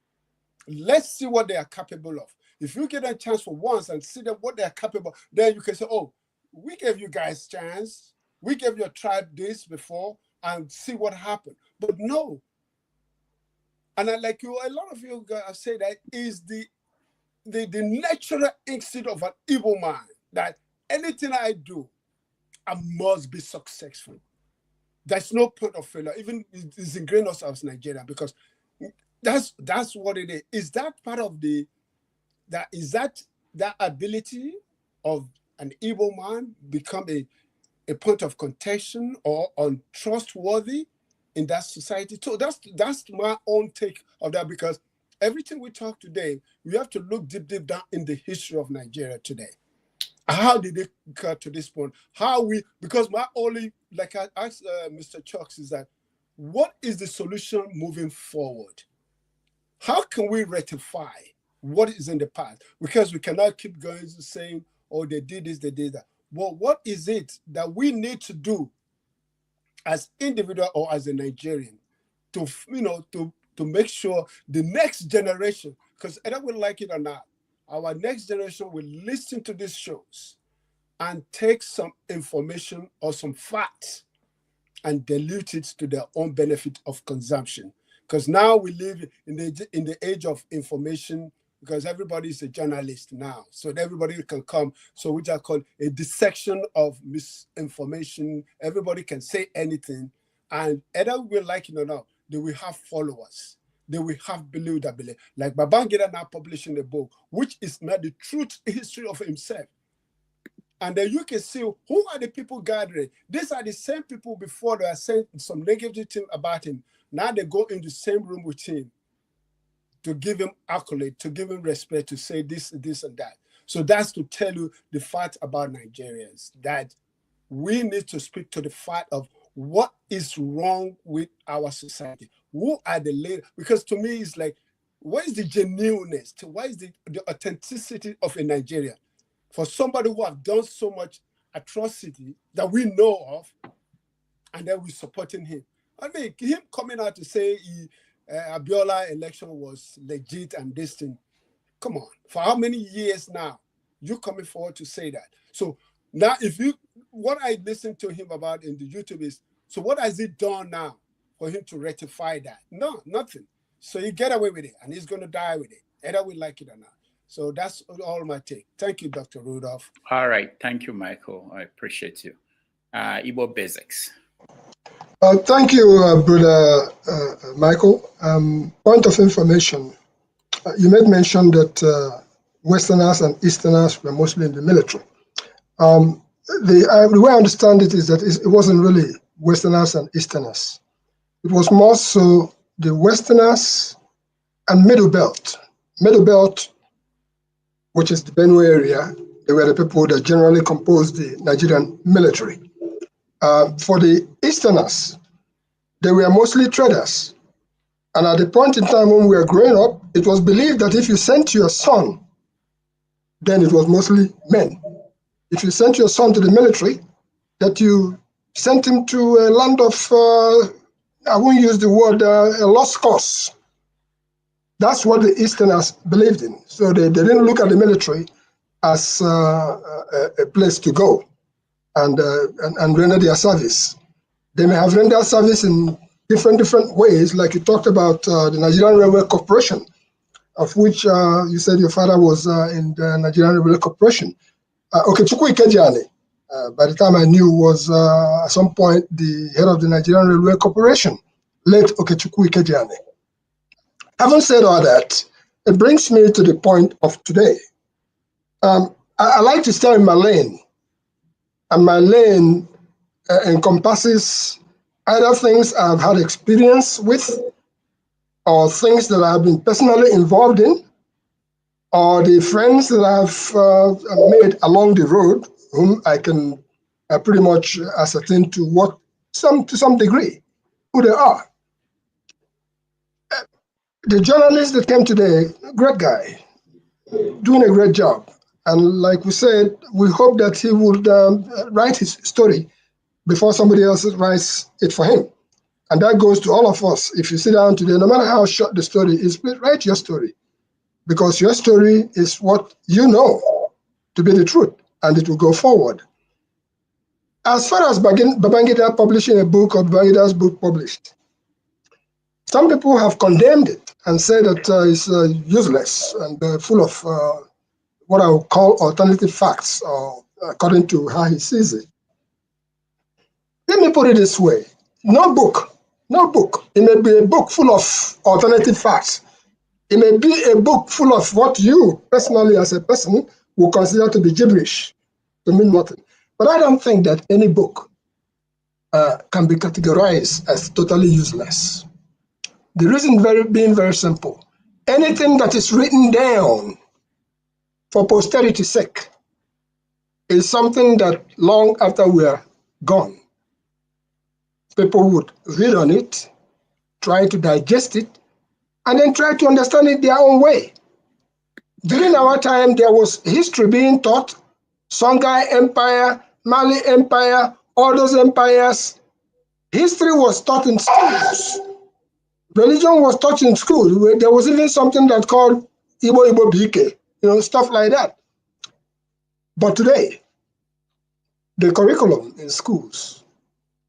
Let's see what they are capable of. If you get a chance for once and see what they are capable of, then you can say, oh, we gave you guys a chance. We gave your tribe this before and see what happened. But no. And a lot of you guys say that is the natural instinct of an evil man, that anything I do, I must be successful. There's no point of failure. Even it's ingrained us as Nigeria, because that's what it is. Is that part of that ability of an evil man become a point of contention or untrustworthy in that society? So that's my own take of that, because everything we talk today, we have to look deep down in the history of Nigeria today. How did it get to this point? Because my only, like I asked Mr. Chuks, is that what is the solution moving forward? How can we rectify what is in the past? Because we cannot keep going saying, oh, they did this, they did that. Well, what is it that we need to do as individual or as a Nigerian to make sure the next generation, because either we like it or not, our next generation will listen to these shows and take some information or some facts and dilute it to their own benefit of consumption. Because now we live in the age of information, because everybody is a journalist now. So everybody can come. So which I call a dissection of misinformation. Everybody can say anything. And either we like it or not, they will have followers. They will have believed that belief. Like Babangida now publishing a book, which is not the truth history of himself. And then you can see who are the people gathering. These are the same people before they are saying some negative thing about him. Now they go in the same room with him to give him accolade, to give him respect, to say this, and that. So that's to tell you the fact about Nigerians, that we need to speak to the fact of what is wrong with our society. Who are the leaders? Because to me, it's like, what is the genuineness? What is the authenticity of a Nigerian? For somebody who have done so much atrocity that we know of, and then we're supporting him. I mean, him coming out to say Abiola election was legit and this thing. Come on, for how many years now? You coming forward to say that? So now, what I listened to him about in the YouTube is, so what has he done now for him to rectify that? No, nothing. So you get away with it, and he's going to die with it, either we like it or not. So that's all my take. Thank you, Dr. Rudolph. All right. Thank you, Michael. I appreciate you. Igbo Basics. Thank you, Brother Michael. Point of information. You made mention that Westerners and Easterners were mostly in the military. The way I understand it is that it wasn't really Westerners and Easterners. It was more so the Westerners and Middle Belt. Middle Belt, which is the Benue area, they were the people that generally composed the Nigerian military. For the Easterners, they were mostly traders. And at the point in time when we were growing up, it was believed that if you sent your son, then it was mostly men. If you sent your son to the military, that you sent him to a land of, I won't use the word, a lost cause. That's what the Easterners believed in. So they didn't look at the military as a place to go. and render their service. They may have rendered service in different ways, like you talked about the Nigerian Railway Corporation, of which you said your father was in the Nigerian Railway Corporation. Chukwuemeka Ojukwu, by the time I knew, was at some point the head of the Nigerian Railway Corporation, late Chukwuemeka Ojukwu. Having said all that, it brings me to the point of today. I like to stay in my lane, and my lane encompasses either things I've had experience with, or things that I've been personally involved in, or the friends that I've made along the road, whom I can pretty much ascertain to some degree who they are. The journalist that came today, great guy, doing a great job. And like we said, we hope that he would write his story before somebody else writes it for him. And that goes to all of us. If you sit down today, no matter how short the story is, write your story. Because your story is what you know to be the truth, and it will go forward. As far as Babangida publishing a book, or Babangida's book published, some people have condemned it and said that it's useless and full of what I would call alternative facts, or according to how he sees it. Let me put it this way. No book. It may be a book full of alternative facts. It may be a book full of what you personally as a person will consider to be gibberish, to mean nothing. But I don't think that any book can be categorized as totally useless. The reason being very simple. Anything that is written down for posterity's sake is something that long after we are gone, people would read on it, try to digest it, and then try to understand it their own way. During our time, there was history being taught, Songhai Empire, Mali Empire, all those empires. History was taught in schools. Religion was taught in school. There was even something that called Igbo Bike, stuff like that. But today, the curriculum in schools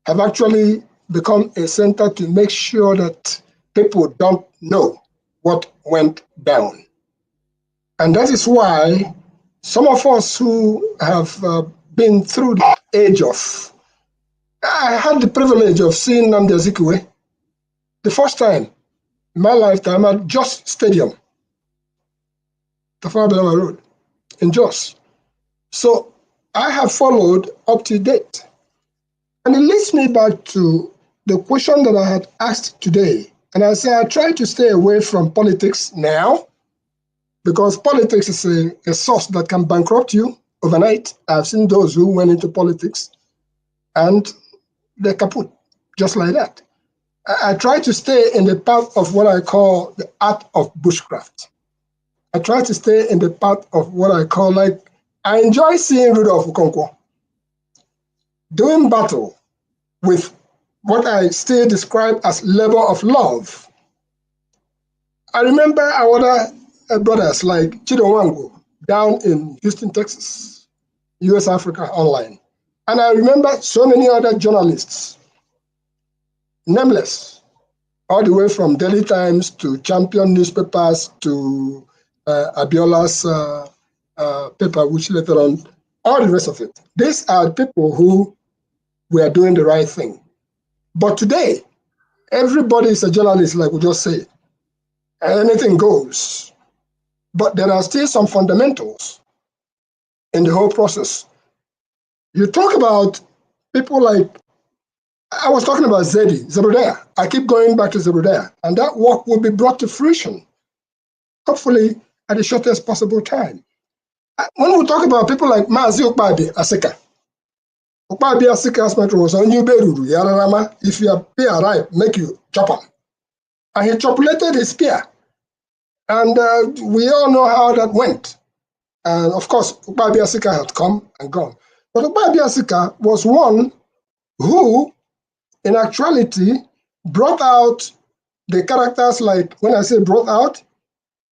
have actually become a center to make sure that people don't know what went down. And that is why some of us who have been through the age of, I had the privilege of seeing Nnamdi Azikiwe the first time in my lifetime at Jos Stadium, Tafawa Balewa Road in Jos. So I have followed up to date. And it leads me back to the question that I had asked today. And I say I try to stay away from politics now, because politics is a source that can bankrupt you overnight. I've seen those who went into politics and they're kaput, just like that. I try to stay in the path of what I call the art of bushcraft. I try to stay in the path of what I call, like, I enjoy seeing Rudolph Okonkwo doing battle with what I still describe as labor of love. I remember our other brothers like Chido Wango down in Houston, Texas, US Africa Online. And I remember so many other journalists, nameless, all the way from Daily Times to Champion newspapers to Abiola's paper, which later on, all the rest of it. These are people who were doing the right thing. But today, everybody is a journalist, like we just said. Anything goes. But there are still some fundamentals in the whole process. You talk about people like, I was talking about Zebrodea. I keep going back to Zebrodea. And that work will be brought to fruition, hopefully at the shortest possible time. When we talk about people like Mazi Okpabi Asika, Okpabi Asika's matter was on you Beruru, Yararama, if your spear right, make you chop him. And he chopulated his spear. And we all know how that went. And of course, Okpabi Asika had come and gone. But Okpabi Asika was one who, in actuality, brought out the characters like, when I say brought out,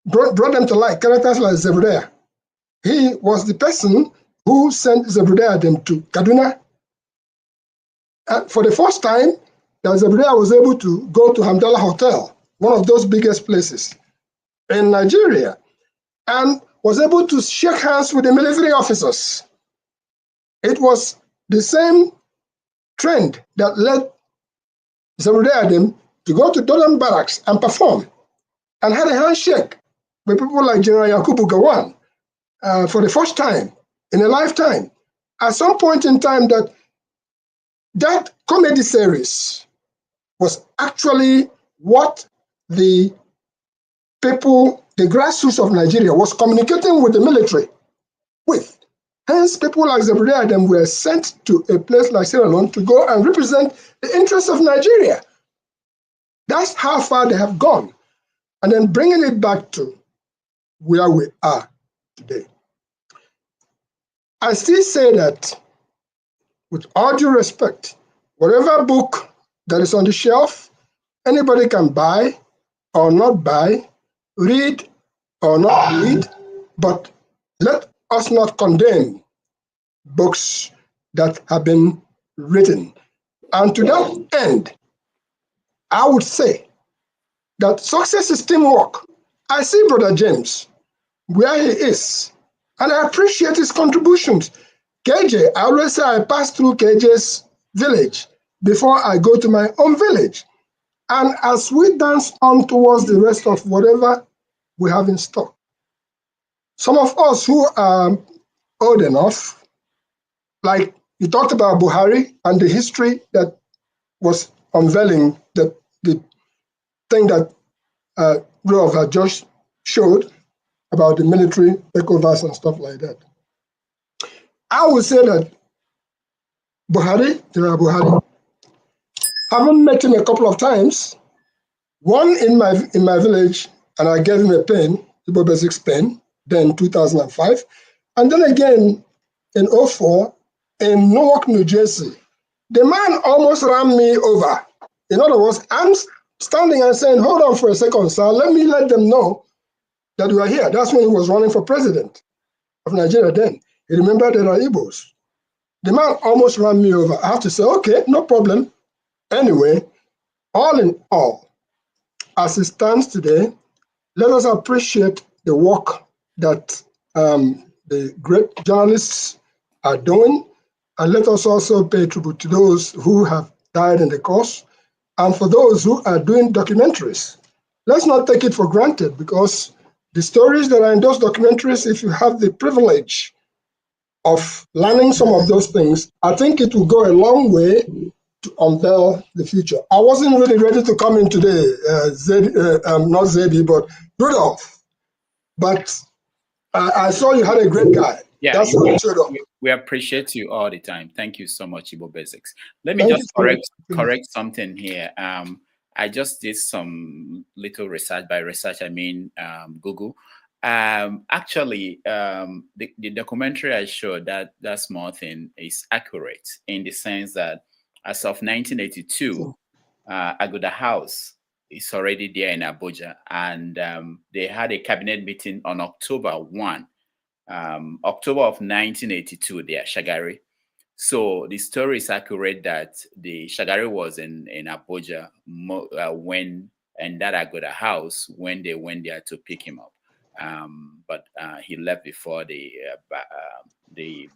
brought them to light, characters like Zebrodea. He was the person who sent Zebrodea them to Kaduna And for the first time, I was able to go to Hamdallah Hotel, one of those biggest places in Nigeria, and was able to shake hands with the military officers. It was the same trend that led Zebrudea Adam to go to Dolan Barracks and perform, and had a handshake with people like General Yakubu Gowon for the first time in a lifetime. At some point in time, that comedy series was actually what the people, the grassroots of Nigeria, was communicating with the military with. Hence, people like Zebrudea Adam were sent to a place like Sierra Leone to go and represent the interests of Nigeria. That's how far they have gone. And then bringing it back to where we are today. I still say that, with all due respect, whatever book that is on the shelf, anybody can buy or not buy, read or not read, but let us not condemn books that have been written. And to that end, I would say that success is teamwork. I see Brother James where he is, and I appreciate his contributions. KJ, I always say I pass through KJ's village before I go to my own village. And as we dance on towards the rest of whatever we have in stock, some of us who are old enough, like you talked about Buhari and the history that was unveiling, the thing that Rudolph had just showed about the military takeovers and stuff like that. I would say that Buhari, General Buhari, having met him a couple of times, one in my village, and I gave him a pen, Igbo Basics pen, then 2005, and then again in 2004 in Newark, New Jersey. The man almost ran me over. In other words, I'm standing and saying, hold on for a second, sir, let them know that we are here. That's when he was running for president of Nigeria then. He remembered there are Igbos. The man almost ran me over. I have to say, okay, no problem. Anyway, all in all, as it stands today, let us appreciate the work that the great journalists are doing, and let us also pay tribute to those who have died in the cause, and for those who are doing documentaries. Let's not take it for granted, because the stories that are in those documentaries, if you have the privilege of learning some of those things, I think it will go a long way to unveil the future. I wasn't really ready to come in today, not Zedi, but Rudolph. But I saw you had a great guy. Yeah, that's what it showed up. We appreciate you all the time. Thank you so much, Igbo Basics. Let me just correct something here. I just did some little research. By research, I mean Google. Actually, the documentary I showed, that small thing, is accurate in the sense that as of 1982, Aguda House is already there in Abuja, and they had a cabinet meeting on October 1, October of 1982 there, Shagari. So the story is accurate that the Shagari was in Abuja when, and that Aguda House, when they went there to pick him up. But he left before the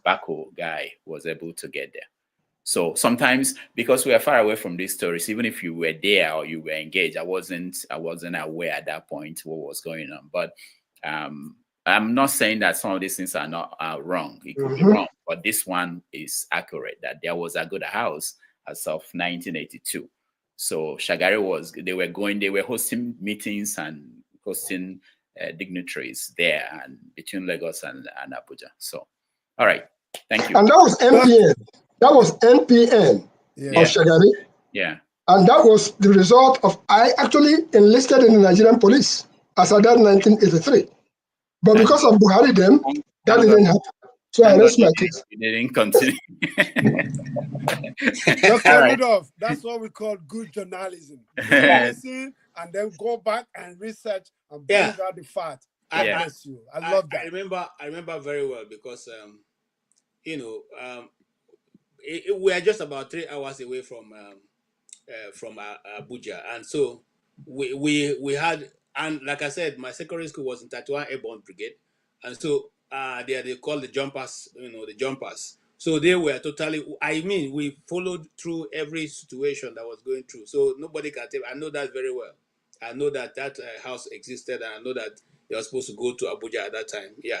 Bako guy was able to get there. So sometimes, because we are far away from these stories, even if you were there or you were engaged, I wasn't aware at that point what was going on. But I'm not saying that some of these things are not wrong. It could be wrong, but this one is accurate, that there was a good house as of 1982. So Shagari they were hosting meetings and hosting dignitaries there, and between Lagos and Abuja. So, all right, thank you. And that was NPN. That was NPN of Shagari. Yeah. And that was the result of, I actually enlisted in the Nigerian police as at that 1983. But because of Buhari that didn't happen. So I rest my case. You didn't continue. Dr. Rudolph, that's what we call good journalism. Listen and then go back and research and bring out the facts. I bless you. I love that. I remember very well because we are just about 3 hours away from Abuja, and so we had, and like I said, my secondary school was in 31 Airborne Brigade, and so they call the jumpers, the jumpers. So they were totally. I mean, we followed through every situation that was going through. So nobody can tell. I know that very well. I know that house existed, and I know that they were supposed to go to Abuja at that time. Yeah.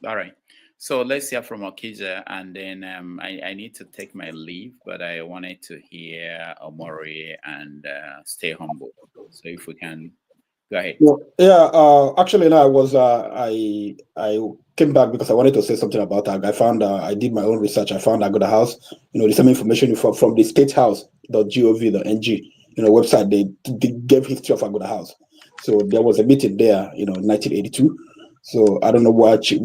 All right. So let's hear from Okija, and then I need to take my leave, but I wanted to hear Omori and stay humble. So if we can, go ahead. Actually, no, I came back because I wanted to say something about that. I found I did my own research. I found Agoda House. The same information from the statehouse.gov.ng. Website. They gave history of Agoda House. So there was a meeting there, in 1982. So I don't know where the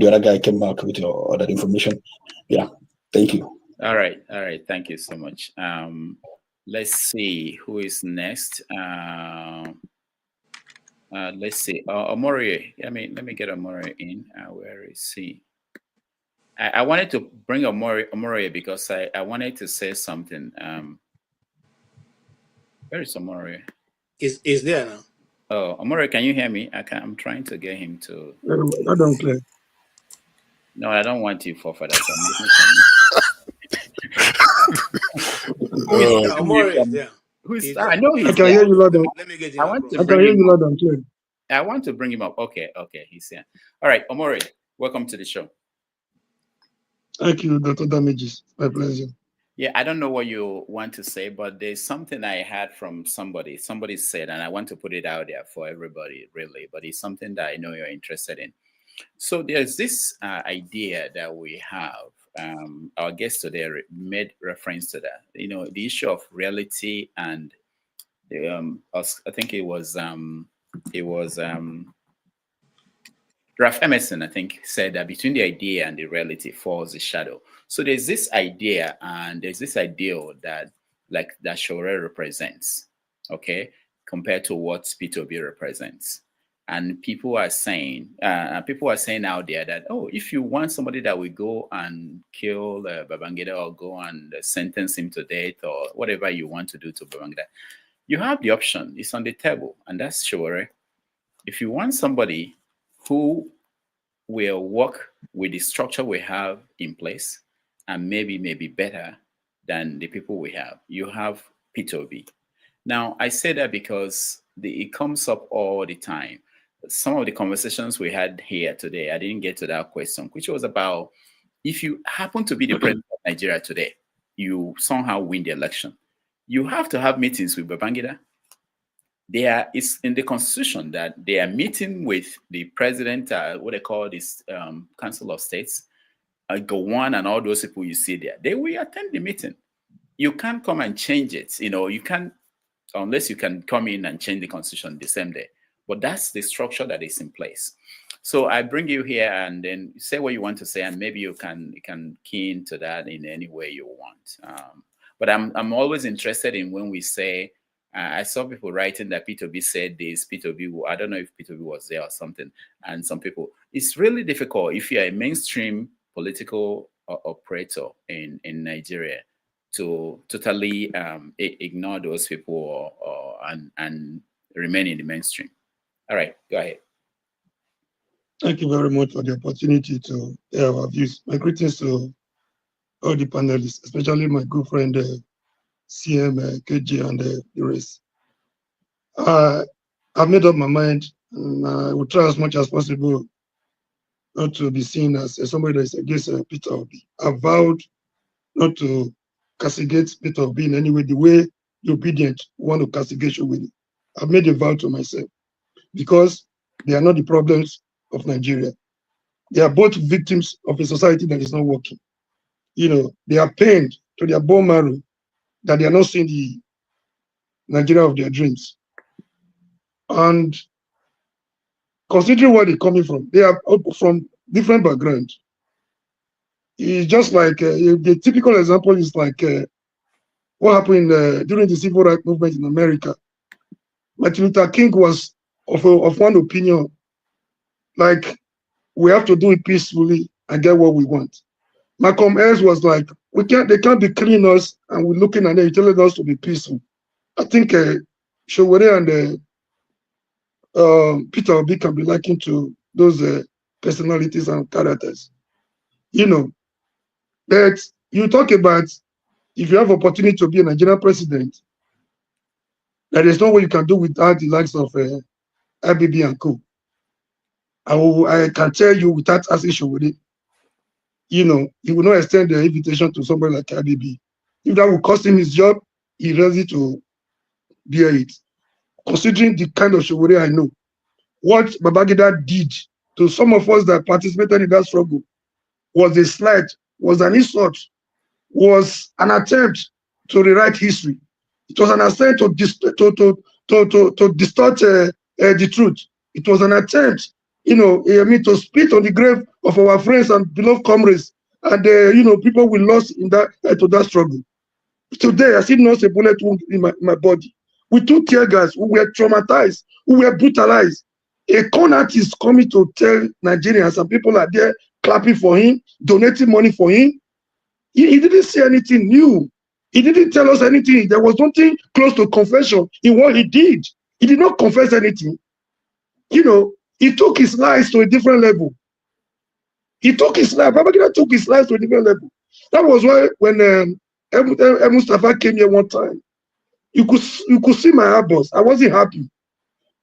other guy came back with all that information. Yeah, thank you. All right, thank you so much. Let's see who is next. Let's see. Omori. Let me get Omori in. Where is he? I wanted to bring Omori because I wanted to say something. Where is Omori? Is there now? Oh, Omori, can you hear me? I'm trying to get him to. I don't care. No, I don't want you for that. Omori is there. I know he's I can hear you loud and Let me get I can hear you loud and clear. I want to bring him up. Okay, he's here. All right, Omori, welcome to the show. Thank you, Dr. Damages. My pleasure. Yeah, I don't know what you want to say, but there's something I had from somebody. Somebody said, and I want to put it out there for everybody, really, but it's something that I know you're interested in. So there's this idea that we have. Our guest today made reference to that. The issue of reality and I think it was Ralph Emerson, I think, said that between the idea and the reality falls a shadow. So there's this idea and there's this ideal that Shore represents, okay, compared to what P2B represents. And people are saying out there that, if you want somebody that will go and kill Babangida or go and sentence him to death or whatever you want to do to Babangida, you have the option. It's on the table, and that's Shore. If you want somebody who will work with the structure we have in place and maybe better than the people we have, you have P2B. Now, I say that because it comes up all the time. Some of the conversations we had here today, I didn't get to that question, which was about if you happen to be the president of Nigeria today, you somehow win the election, you have to have meetings with Babangida. It's in the constitution that they are meeting with the president, what they call this Council of States, Gowon and all those people you see there. They will attend the meeting. You can't come and change it. You can't, unless you can come in and change the constitution the same day. But that's the structure that is in place. So I bring you here and then say what you want to say, and maybe you can key into that in any way you want. But I'm always interested in when we say, I saw people writing that P2B said this, P2B, I don't know if P2B was there or something. And some people, it's really difficult if you're a mainstream political operator in Nigeria to totally ignore those people and remain in the mainstream. All right, go ahead. Thank you very much for the opportunity to hear our views. My greetings to all the panelists, especially my good friend CM, KG, and the rest. I've made up my mind, and I will try as much as possible not to be seen as somebody that is against Peter Obi. I vowed not to castigate Peter Obi in any way, the way the obedient want to castigate you with it. I've made a vow to myself because they are not the problems of Nigeria. They are both victims of a society that is not working. They are pained to their bone marrow that they are not seeing the Nigeria of their dreams. And considering where they're coming from, they are from different backgrounds. It's just like the typical example is like what happened during the civil rights movement in America. Martin Luther King was of one opinion, like we have to do it peacefully and get what we want. Malcolm X was like, they can't be killing us, and we're looking at them telling us to be peaceful. I think Showore and Peter Obi can be likened to those personalities and characters. You know, but you talk about if you have opportunity to be a Nigerian president, there is no way you can do without the likes of IBB and Co. I can tell you without asking Showore, you know, he will not extend the invitation to somebody like IBB. If that will cost him his job, he's ready to bear it. Considering the kind of Showore I know, what Babangida did to some of us that participated in that struggle was a slight, was an insult, was an attempt to rewrite history. It was an attempt to distort the truth. It was an attempt, you know, to spit on the grave of our friends and beloved comrades and you know, people we lost in that to that struggle. Today, I still not a bullet wound in my body. We took tear gas, we were traumatized, we were brutalized. A con artist coming to tell Nigerians and people are there clapping for him, donating money for him. He didn't say anything new. He didn't tell us anything. There was nothing close to confession in what he did. He did not confess anything. You know, he took his lies to a different level. He took his life. Babangida took his life to a different level. That was why when Mustafa came here one time, you could see my eyeballs. I wasn't happy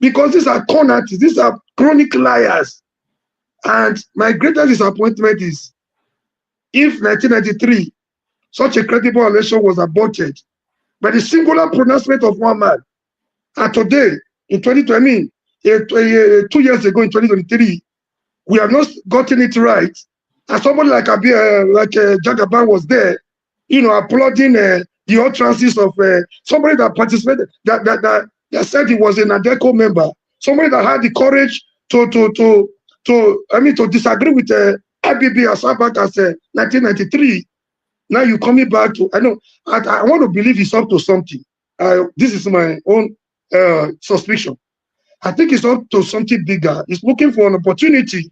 because these are con artists. These are chronic liars. And my greatest disappointment is if 1993 such a credible election was aborted by the singular pronouncement of one man, and today in 2020, 2 years ago in 2023, we have not gotten it right. And somebody like Jagaban was there, you know, applauding the utterances of somebody that participated, that said he was an ADECO member, somebody that had the courage to disagree with IBB as far back as 1993. Now you're coming back to, I know, I want to believe he's up to something. This is my own suspicion. I think it's up to something bigger. He's looking for an opportunity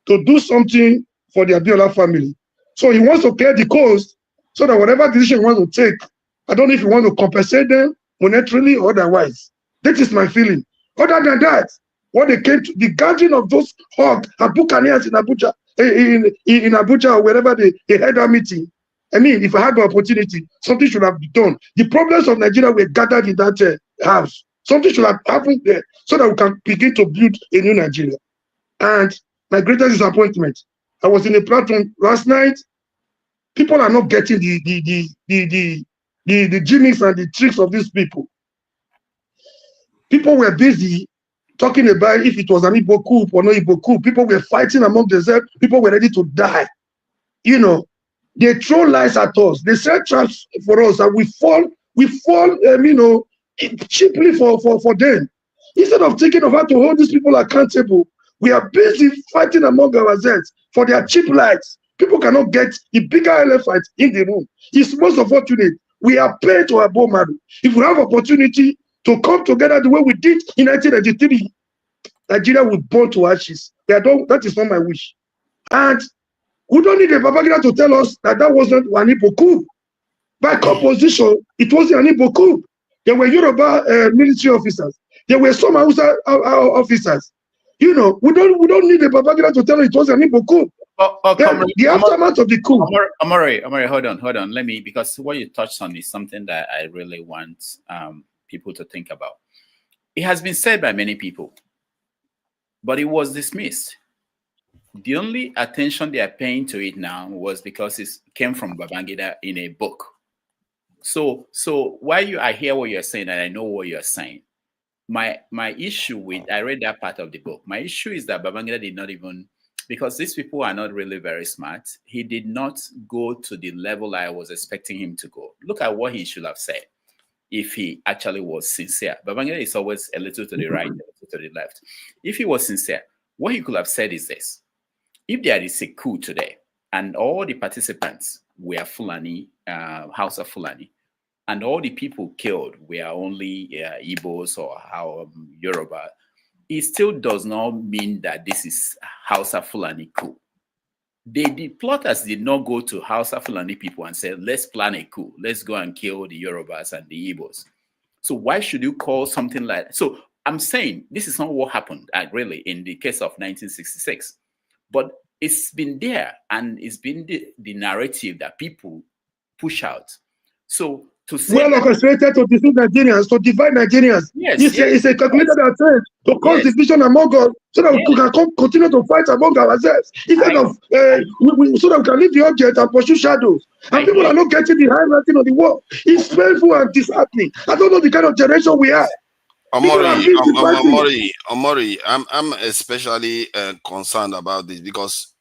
to do something for the Abiola family. So he wants to clear the coast so that whatever decision he wants to take, I don't know if he wants to compensate them monetarily or otherwise. That is my feeling. Other than that, when they came to the gathering of those hawk and Buccaneers in Abuja, in Abuja or wherever they had a meeting, I mean, if I had the opportunity, something should have been done. The problems of Nigeria were gathered in that house. Something should have happened there so that we can begin to build a new Nigeria. And my greatest disappointment, I was in a platform last night. People are not getting the gimmicks and the tricks of these people. People were busy talking about if it was an Igbo coup or no Igbo coup. People were fighting among themselves. People were ready to die. You know, they throw lies at us. They set traps for us, and we fall, you know, cheaply for them. Instead of thinking of how to hold these people accountable, we are busy fighting among ourselves for their cheap lies. People cannot get the bigger elephant in the room. It's most unfortunate. We are paid to our bone marrow. If we have opportunity to come together the way we did in 1993, Nigeria will burn to ashes. That is not my wish. And we don't need a Babangida to tell us that wasn't an Igbo coup. By composition, it wasn't an Igbo coup. There were Yoruba military officers. There were some Hausa officers. You know, we don't need a Babangida to tell us it was an Igbo coup. The aftermath of the coup. Amore, hold on. Let me, because what you touched on is something that I really want people to think about. It has been said by many people, but it was dismissed. The only attention they are paying to it now was because it came from Babangida in a book. So while I hear what you're saying and I know what you're saying, my issue with, I read that part of the book. My issue is that Babangida did not even, because these people are not really very smart, he did not go to the level I was expecting him to go. Look at what he should have said if he actually was sincere. Babangida is always a little to the right, a little to the left. If he was sincere, what he could have said is this: if there is a coup today and all the participants were Fulani, House of Fulani, and all the people killed were only Igbos or Yoruba, it still does not mean that this is House of Fulani coup. the plotters did not go to Hausa Fulani people and say, let's plan a coup. Let's go and kill the Yorubas and the Igbos. So why should you call something like that? So I'm saying this is not what happened really in the case of 1966. But it's been there, and it's been the narrative that people push out. So to say well orchestrated to deceive Nigerians, to divide Nigerians. Yes, it's a calculated attempt to cause division among us, so that we can continue to fight among ourselves instead of so that we can leave the object and pursue shadows. And people are not getting the handwriting on the wall. It's painful and disheartening. I don't know the kind of generation we are. Omori, I'm especially concerned about this because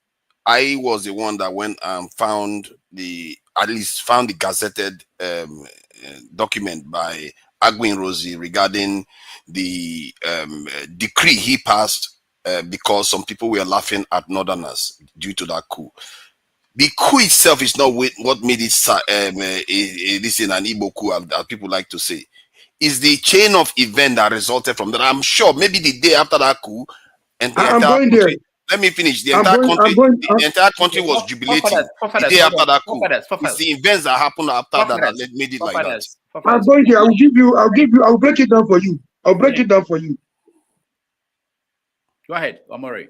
I was the one that went and found the gazetted document by Aguiyi-Ironsi regarding the decree he passed because some people were laughing at Northerners due to that coup. The coup itself is not what made it this in an Igbo coup, as people like to say. Is the chain of event that resulted from that. I'm sure maybe the day after that coup, and let me finish. The entire country was jubilating the day after that coup. It's the events that happened after that made it like that. I'm going there. I'll break it down for you. I'll break it down for you. Go ahead, Omori.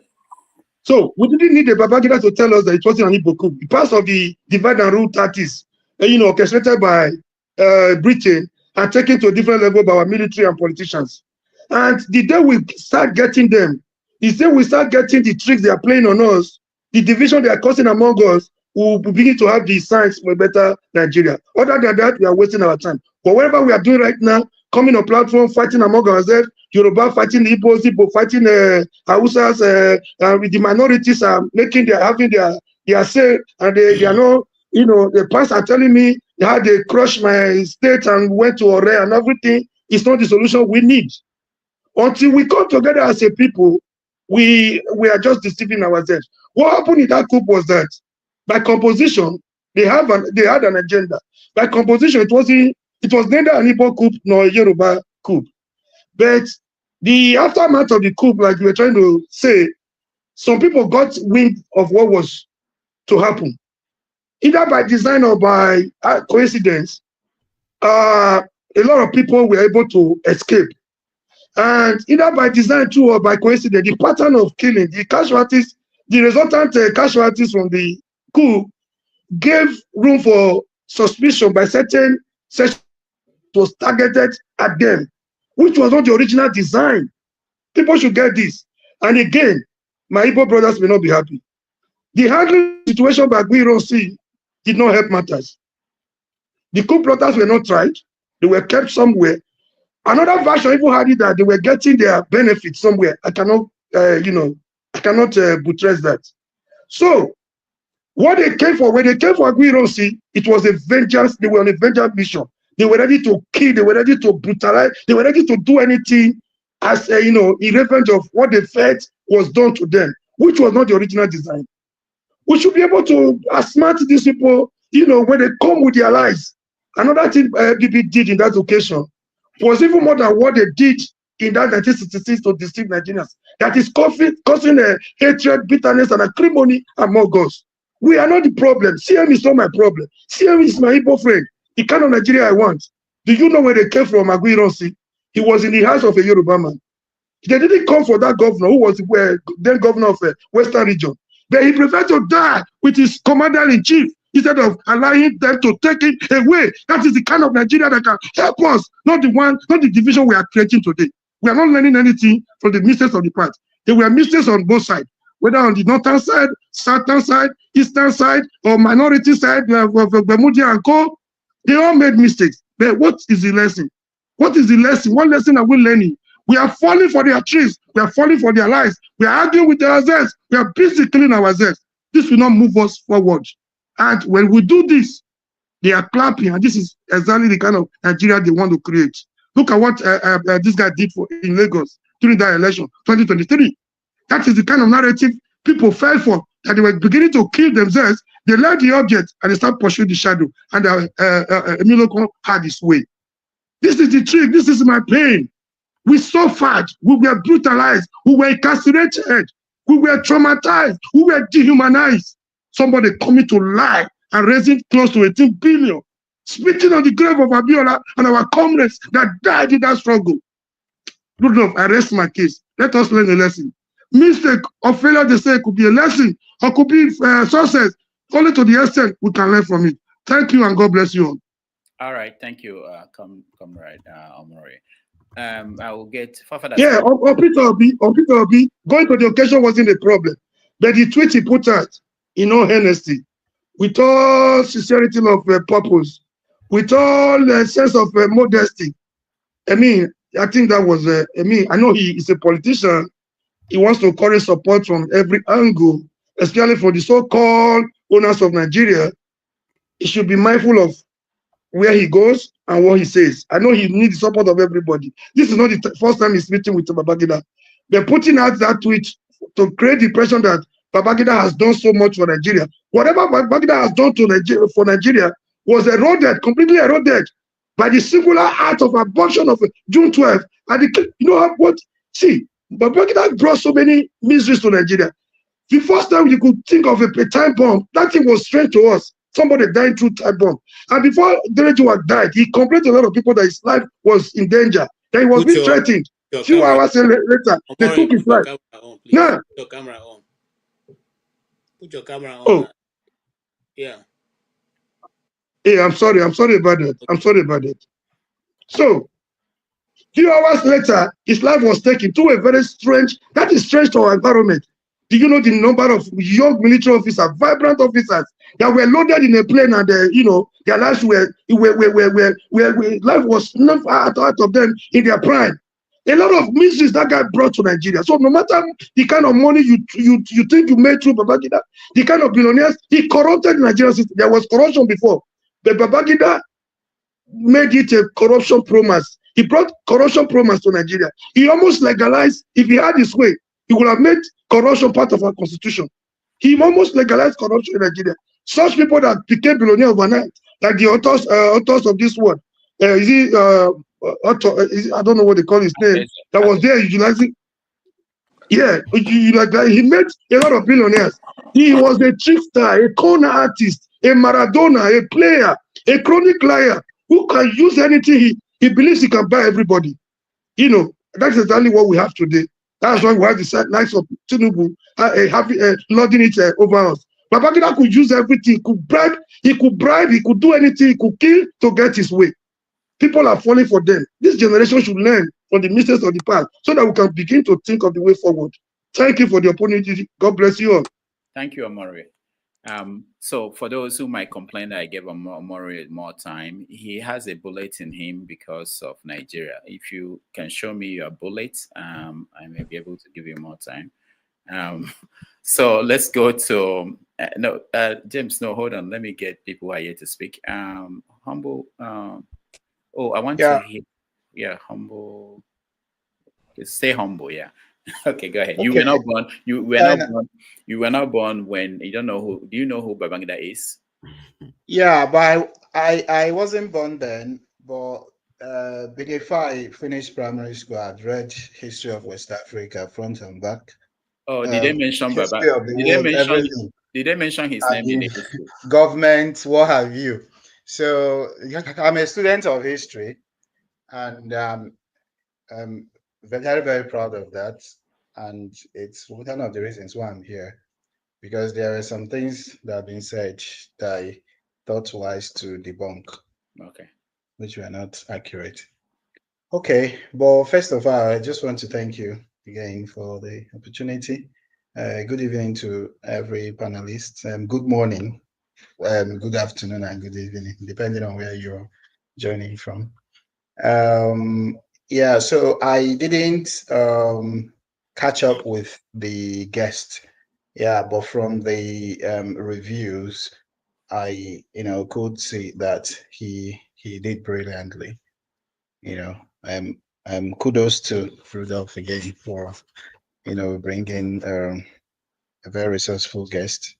So we didn't need the Babangida to tell us that it wasn't an Igbo coup. Part of the divide and rule tactics, orchestrated by Britain and taken to a different level by our military and politicians. And the day we start getting them, the day we start getting the tricks they are playing on us, the division they are causing among us, we will begin to have the signs for a better Nigeria. Other than that, we are wasting our time. But whatever we are doing right now, coming on platform, fighting among ourselves, Yoruba fighting the Igbo fighting Hausas, with the minorities are having their say, and they are not, the past are telling me how they crushed my state and went to Ore and everything. It's not the solution we need. Until we come together as a people, we are just deceiving ourselves. What happened in that coup was that by composition, they had an agenda. By composition, it was neither an Igbo coup nor a Yoruba coup. But the aftermath of the coup, like we were trying to say, some people got wind of what was to happen. Either by design or by coincidence, a lot of people were able to escape. And either by design too or by coincidence, the pattern of killing, the casualties, the resultant casualties from the coup gave room for suspicion by certain sections was targeted at them, which was not the original design. People should get this. And again, my Igbo brothers may not be happy. The handling situation by Aguiyi-Ironsi did not help matters. The coup plotters were not tried. They were kept somewhere. Another version even had it that they were getting their benefits somewhere. I cannot, buttress that. So, what they came for, when they came for Aguiyi-Ironsi, it was a vengeance. They were on a vengeance mission. They were ready to kill. They were ready to brutalize. They were ready to do anything as in revenge of what they felt was done to them, which was not the original design. We should be able to outsmart these people, when they come with their lies. Another thing BB did in that occasion was even more than what they did in that 1966 to deceive Nigerians. That is causing a hatred, bitterness, and acrimony among us. We are not the problem. CM is not my problem. CM is my Igbo friend. The kind of Nigeria I want. Do you know where they came from, Aguiyi-Ironsi? He was in the house of a Yoruba man. They didn't come for that governor who was then governor of Western region. But he preferred to die with his commander-in-chief instead of allowing them to take it away. That is the kind of Nigeria that can help us, not the division we are creating today. We are not learning anything from the mistakes of the past. There were mistakes on both sides, whether on the northern side, southern side, eastern side, or minority side of Bermudia and Co. They all made mistakes. But what is the lesson? What is the lesson? What lesson are we learning? We are falling for their tricks. We are falling for their lies. We are arguing with ourselves. We are busy killing ourselves. This will not move us forward. And when we do this, they are clapping. And this is exactly the kind of Nigeria they want to create. Look at what this guy did in Lagos during that election, 2023. That is the kind of narrative people fell for, that they were beginning to kill themselves. They left the object and they start pursuing the shadow. And Emiloko had his way. This is the trick. This is my pain. We suffered. We were brutalized. We were incarcerated. We were traumatized. We were dehumanized. somebody coming to lie and raising close to 18 billion, spitting on the grave of Abiola and our comrades that died in that struggle. Good enough, I rest my case. Let us learn a lesson. Mistake or failure, they say, could be a lesson or could be success. Only to the extent we can learn from it. Thank you and God bless you all. All right, thank you, comrade Omori. I will get Fafada. Yeah, on Peter Obi, going to the occasion wasn't a problem. But the tweet he put out, in all honesty, with all sincerity of purpose, with all sense of modesty, I mean, I think that was, I know he is a politician. He wants to encourage support from every angle, especially for the so-called owners of Nigeria. He should be mindful of where he goes and what he says. I know he needs the support of everybody. This is not the first time he's meeting with Babangida. They're putting out that tweet to create the impression that Babangida has done so much for Nigeria. Whatever Babangida has done for Nigeria was eroded, completely eroded by the singular act of abortion of June 12th. And you know what? See, Babangida brought so many miseries to Nigeria. The first time you could think of a time bomb, that thing was strange to us. Somebody died through time bomb. And before Dele died, he complained to a lot of people that his life was in danger, that he was being threatened. A few hours later, they took his life. Now, put your camera on. Put your camera on. Oh. Yeah. Hey, I'm sorry about that. I'm sorry about that. So, few hours later, his life was taken to a very strange, that is strange to our environment. Do you know the number of young military officers, vibrant officers that were loaded in a plane and their lives life was not out of them in their prime. A lot of miseries that guy brought to Nigeria. So no matter the kind of money you think you made through Babangida, the kind of billionaires, he corrupted the Nigerian system. There was corruption before, but Babangida made it a corruption promise. He brought corruption promise to Nigeria. He almost legalized, if he had his way, he would have made corruption part of our constitution. He almost legalized corruption in Nigeria. Such people that became billionaires overnight, like the authors of this word. I don't know what they call his name. That was there utilizing. Yeah, he made a lot of billionaires. He was a trickster, a corner artist, a Maradona, a player, a chronic liar who can use anything he believes he can buy everybody. That's exactly what we have today. That's why we have the likes of Tinubu loading it over us. Babangida could use everything. He could bribe, he could do anything, he could kill to get his way. People are falling for them. This generation should learn from the mistakes of the past so that we can begin to think of the way forward. Thank you for the opportunity. God bless you all. Thank you, Omori. So for those who might complain that I gave Omori more time, he has a bullet in him because of Nigeria. If you can show me your bullet, I may be able to give you more time. So let's go to James. No, hold on. Let me get people who are here to speak. Humble. I want to hear. Yeah, humble. Stay humble. Yeah. Okay, go ahead. Okay. You were not born. You were not born when you don't know who. Do you know who Babangida is? Yeah, but I wasn't born then. But before I finished primary school, I'd read History of West Africa front and back. Oh, did they mention Baba? Did they mention his name in the history? Government, what have you? So I'm a student of history, and I'm very, very proud of that. And it's one of the reasons why I'm here, because there are some things that have been said that I thought wise to debunk. Okay. Which were not accurate. Okay, but first of all, I just want to thank you again for the opportunity. Good evening to every panelist. Good morning, good afternoon, and good evening, depending on where you're joining from. Yeah, so I didn't catch up with the guest. Yeah, but from the reviews, I could see that he did brilliantly. Kudos to Rudolph again for bringing a very resourceful guest.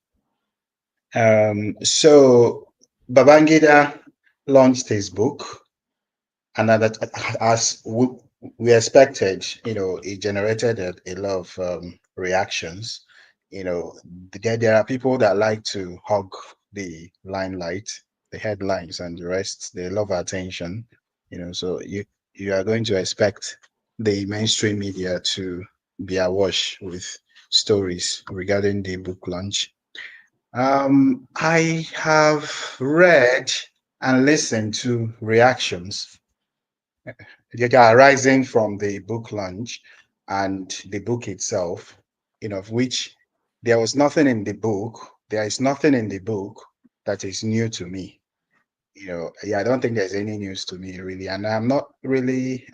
So Babangida launched his book, and that, as we expected, it generated a lot of reactions. You know, there are people that like to hug the limelight, the headlines, and the rest. They love attention. You know, so you are going to expect the mainstream media to be awash with stories regarding the book launch. I have read and listened to reactions that are arising from the book launch and the book itself, you know, of which there was nothing in the book. There is nothing in the book that is new to me. You know, yeah, I don't think there's any news to me really, and I'm not really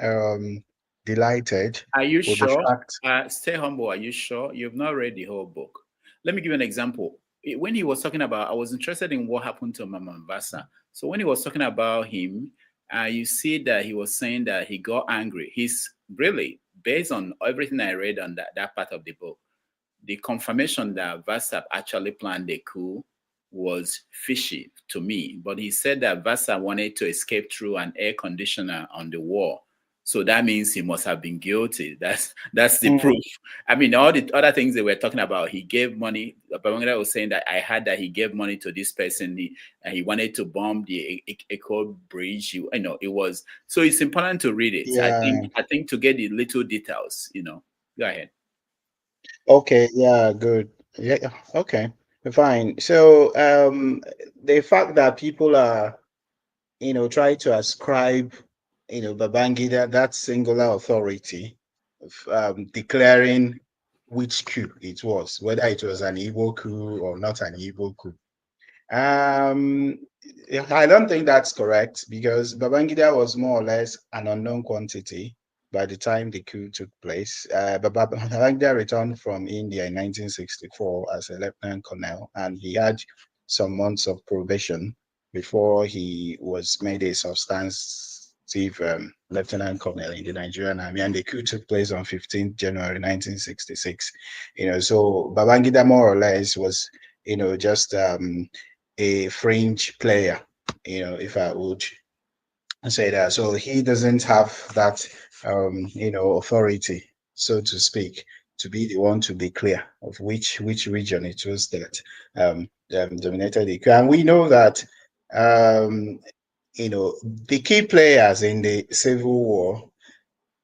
delighted Are you with the sure? fact. Stay humble. Are you sure? You've not read the whole book. Let me give you an example. When he was talking about, I was interested in what happened to Mama Mbasa. So when he was talking about him, you see that he was saying that he got angry. He's really, based on everything I read on that part of the book, the confirmation that Vassap actually planned the coup was fishy to me. But he said that Vassap wanted to escape through an air conditioner on the wall. So that means he must have been guilty. That's the proof. I mean, all the other things they were talking about, he gave money. Babangida was saying that I heard that he gave money to this person. He wanted to bomb the Echo Bridge. You know, it was, so it's important to read it. Yeah. I think to get the little details, you know. Go ahead. Okay, yeah, good. Yeah, yeah, okay, fine. So the fact that people are, you know, trying to ascribe, you know, Babangida that singular authority of declaring which coup it was, whether it was an Igbo coup or not an Igbo coup. I don't think that's correct because Babangida was more or less an unknown quantity by the time the coup took place. Babangida returned from India in 1964 as a lieutenant colonel, and he had some months of probation before he was made a substantive lieutenant colonel in the Nigerian army. And the coup took place on 15th January 1966. You know, so Babangida more or less was, you know, just a fringe player, you know, if I would say that. So he doesn't have that, you know, authority, so to speak, to be the one to be clear of which region it was that dominated the coup. And we know that, you know, the key players in the Civil War,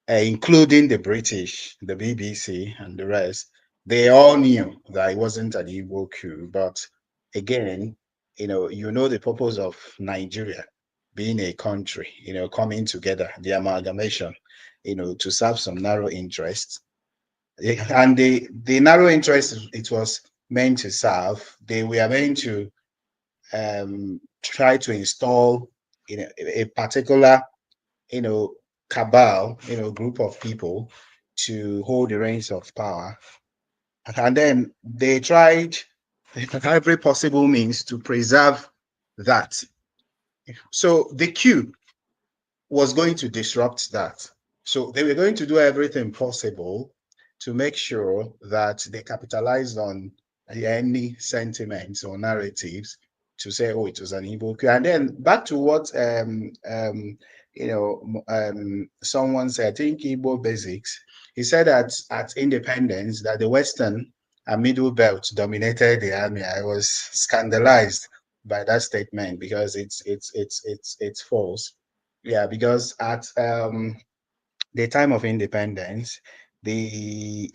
including the British, the BBC, and the rest, they all knew that it wasn't an Igbo coup. But again, you know the purpose of Nigeria being a country, you know, coming together, the amalgamation, you know, to serve some narrow interests. And the narrow interest it was meant to serve, they were meant to try to install, you know, a particular, you know, cabal, you know, group of people to hold the reins of power. And then they tried every possible means to preserve that. So the coup was going to disrupt that. So they were going to do everything possible to make sure that they capitalized on any sentiments or narratives to say, oh, it was an Igbo coup. And then back to what you know, someone said, I think Igbo basics. He said that at independence, that the Western and Middle Belt dominated the army. I was scandalized by that statement because it's false. Yeah, because at the time of independence, the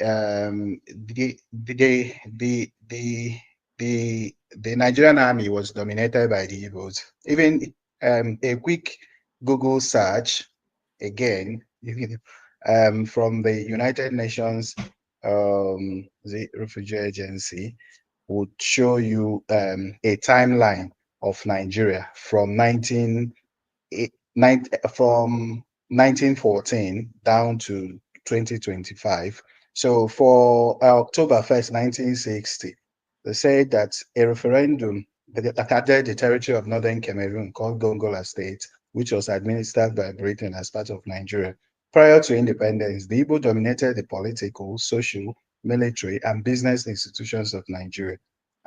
the Nigerian army was dominated by the Igbos. Even a quick Google search again from the United Nations the Refugee Agency would show you a timeline of Nigeria from from 1914 down to 2025. So for October 1st, 1960, they said that a referendum that added the territory of Northern Cameroon called Gongola State, which was administered by Britain as part of Nigeria. Prior to independence, the Igbo dominated the political, social, military, and business institutions of Nigeria.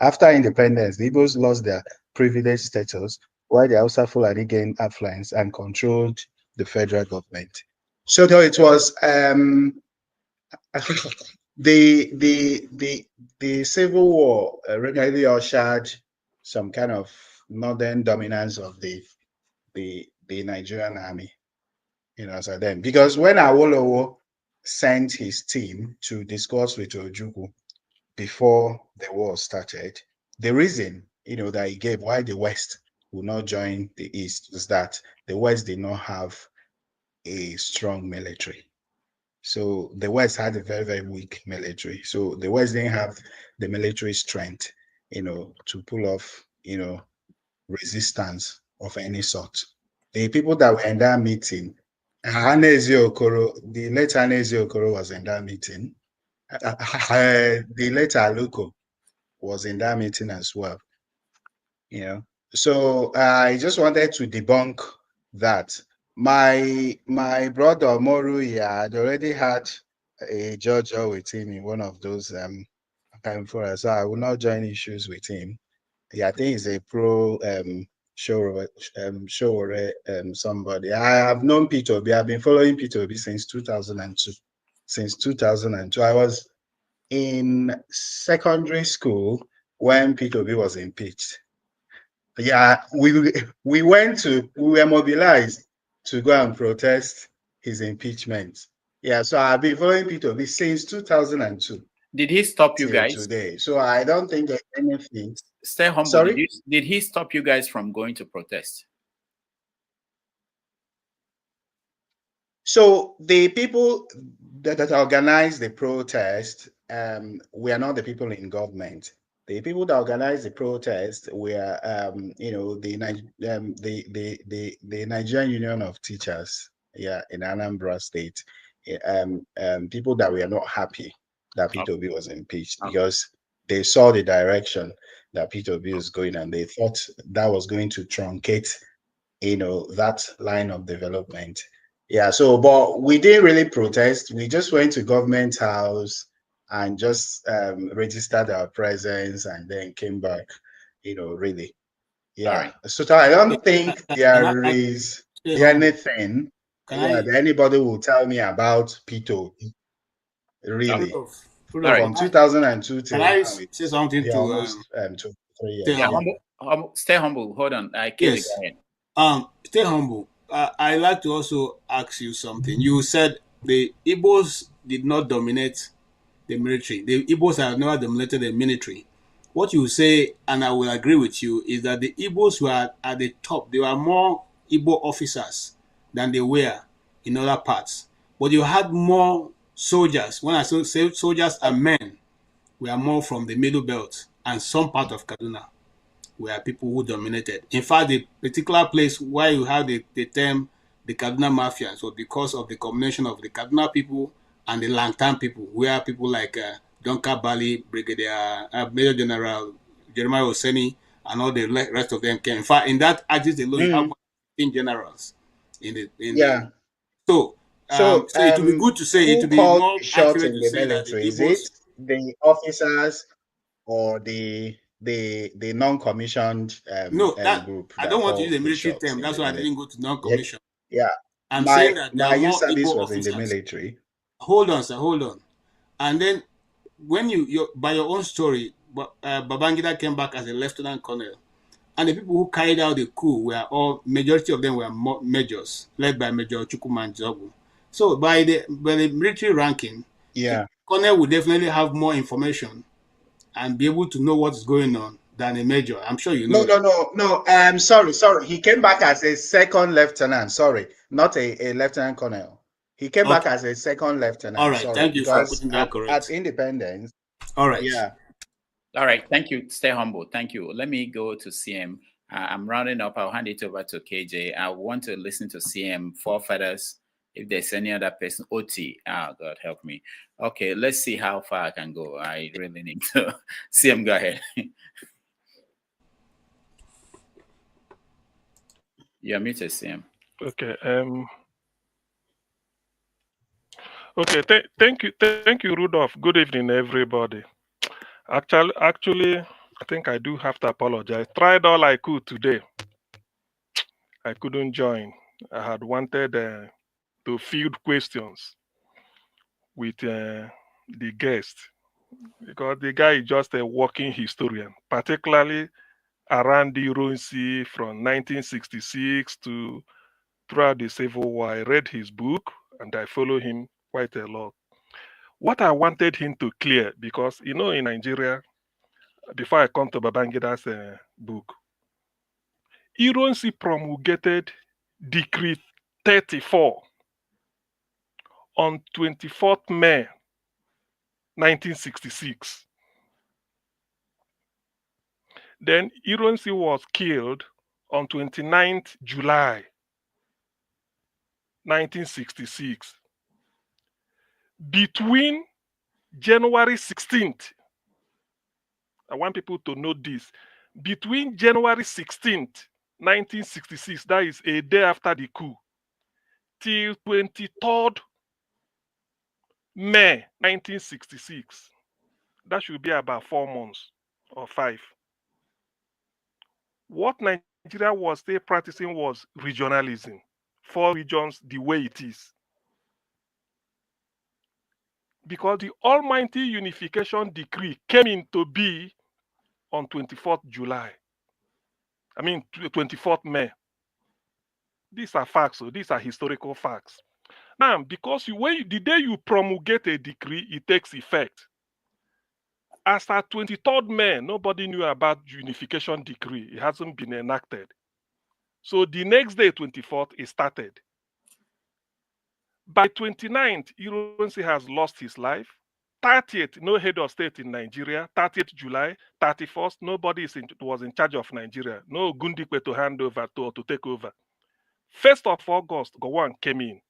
After independence, the Igbos lost their privileged status, while the Hausa Fulani gained affluence and controlled the federal government. So though it was the Civil War really ushered some kind of northern dominance of the Nigerian army, so then, because when Awolowo sent his team to discuss with Ojukwu before the war started, the reason, that he gave why the West would not join the East was that the West did not have a strong military. So the West had a very, very weak military. So the West didn't have the military strength, to pull off, resistance of any sort. The people that were in that meeting, Hanezi Okoro, the late Hanezi Okoro was in that meeting. The late Aluko was in that meeting as well. So I just wanted to debunk that. My brother Moru had already had a judge with him in one of those for us, so I will not join issues with him. Yeah, I think he's a pro show somebody. I have known P2B. I've been following P2B since 2002. Since 2002, I was in secondary school when P2B was impeached. Yeah, we were mobilized to go and protest his impeachment. Yeah, so I've been following P2B since 2002. Did he stop you guys today? So I don't think there's anything. Stay humble. Sorry? Did he stop you guys from going to protest? So the people that organized the protest, we are not the people in government. The people that organized the protest were, the Nigerian Union of Teachers, in Anambra State. People that were not happy that P2B was impeached because they saw the direction that P2B was going, and they thought that was going to truncate, that line of development. Yeah, so, but we didn't really protest. We just went to government house and just registered our presence and then came back, really. Yeah. Right. So I don't think there is anything that anybody will tell me about P2, really. From 2002 till can I now, say something to almost 2 3 years. Yeah, stay humble. Hold on. Yes. Stay humble. I like to also ask you something. You said the Igbos did not dominate the military. The Igbos have never dominated the military. What you say, and I will agree with you, is that the Igbos were at the top. There were more Igbo officers than they were in other parts. But you had more soldiers. When I say soldiers and men, we are more from the Middle Belt and some part of Kaduna, where people who dominated. In fact, the particular place where you have the term the Kaduna Mafia, so because of the combination of the Kaduna people and the Lantan people, where people like Donka Bali, Brigadier Major General Jeremiah Oseni, and all the rest of them came. In fact, in that axis alone, you have 15 generals So it would be good to say, it would be more accurate to say that the Igbos, is it the officers or the non-commissioned group? I don't want to use the military term. That's why I didn't go to non-commissioned. Yeah. I'm saying that there my are more service Igbo was officers. in the military. Hold on, sir. Hold on. And then when you by your own story, Babangida came back as a lieutenant colonel, and the people who carried out the coup were all, majority of them were majors, led by Major Chukwuemeka Ojukwu. So by the military ranking, the colonel would definitely have more information and be able to know what's going on than a major. I'm sure you know. No. I'm sorry. He came back as a second lieutenant. Sorry, not a lieutenant colonel. He came back as a second lieutenant. All right, thank you for putting that correct. At independence. All right. Yeah. All right. Thank you. Stay humble. Thank you. Let me go to CM. I'm rounding up. I'll hand it over to KJ. I want to listen to CM forefathers. If there's any other person, OT. Oh, God help me. Okay, let's see how far I can go. I really need to. CM, go ahead. You're muted, CM. Okay. Okay. Thank you, Rudolph. Good evening, everybody. Actually, I think I do have to apologize. Tried all I could today. I couldn't join. I had wanted to field questions with the guest, because the guy is just a walking historian, particularly around the Ironsi from 1966 to throughout the Civil War. I read his book and I follow him quite a lot. What I wanted him to clear, because in Nigeria, before I come to Babangida's book, Ironsi promulgated Decree 34 on 24th May 1966. Then Ironsi was killed on 29th July 1966. Between January 16th, I want people to know this, between January 16th, 1966, that is a day after the coup, till 23rd May 1966, that should be about 4 months or 5. What Nigeria was still practicing was regionalism. 4 regions the way it is. Because the Almighty Unification Decree came into being on 24th July. I mean, 24th May. These are facts, so these are historical facts. Now, because the day you promulgate a decree, it takes effect. As at 23rd May, nobody knew about Unification Decree. It hasn't been enacted. So the next day, 24th, it started. By 29th, Ironsi has lost his life. 30th, no head of state in Nigeria. 30th July, 31st, nobody was in charge of Nigeria. No Gundikwe to hand over to take over. 1st of August, Gowon came in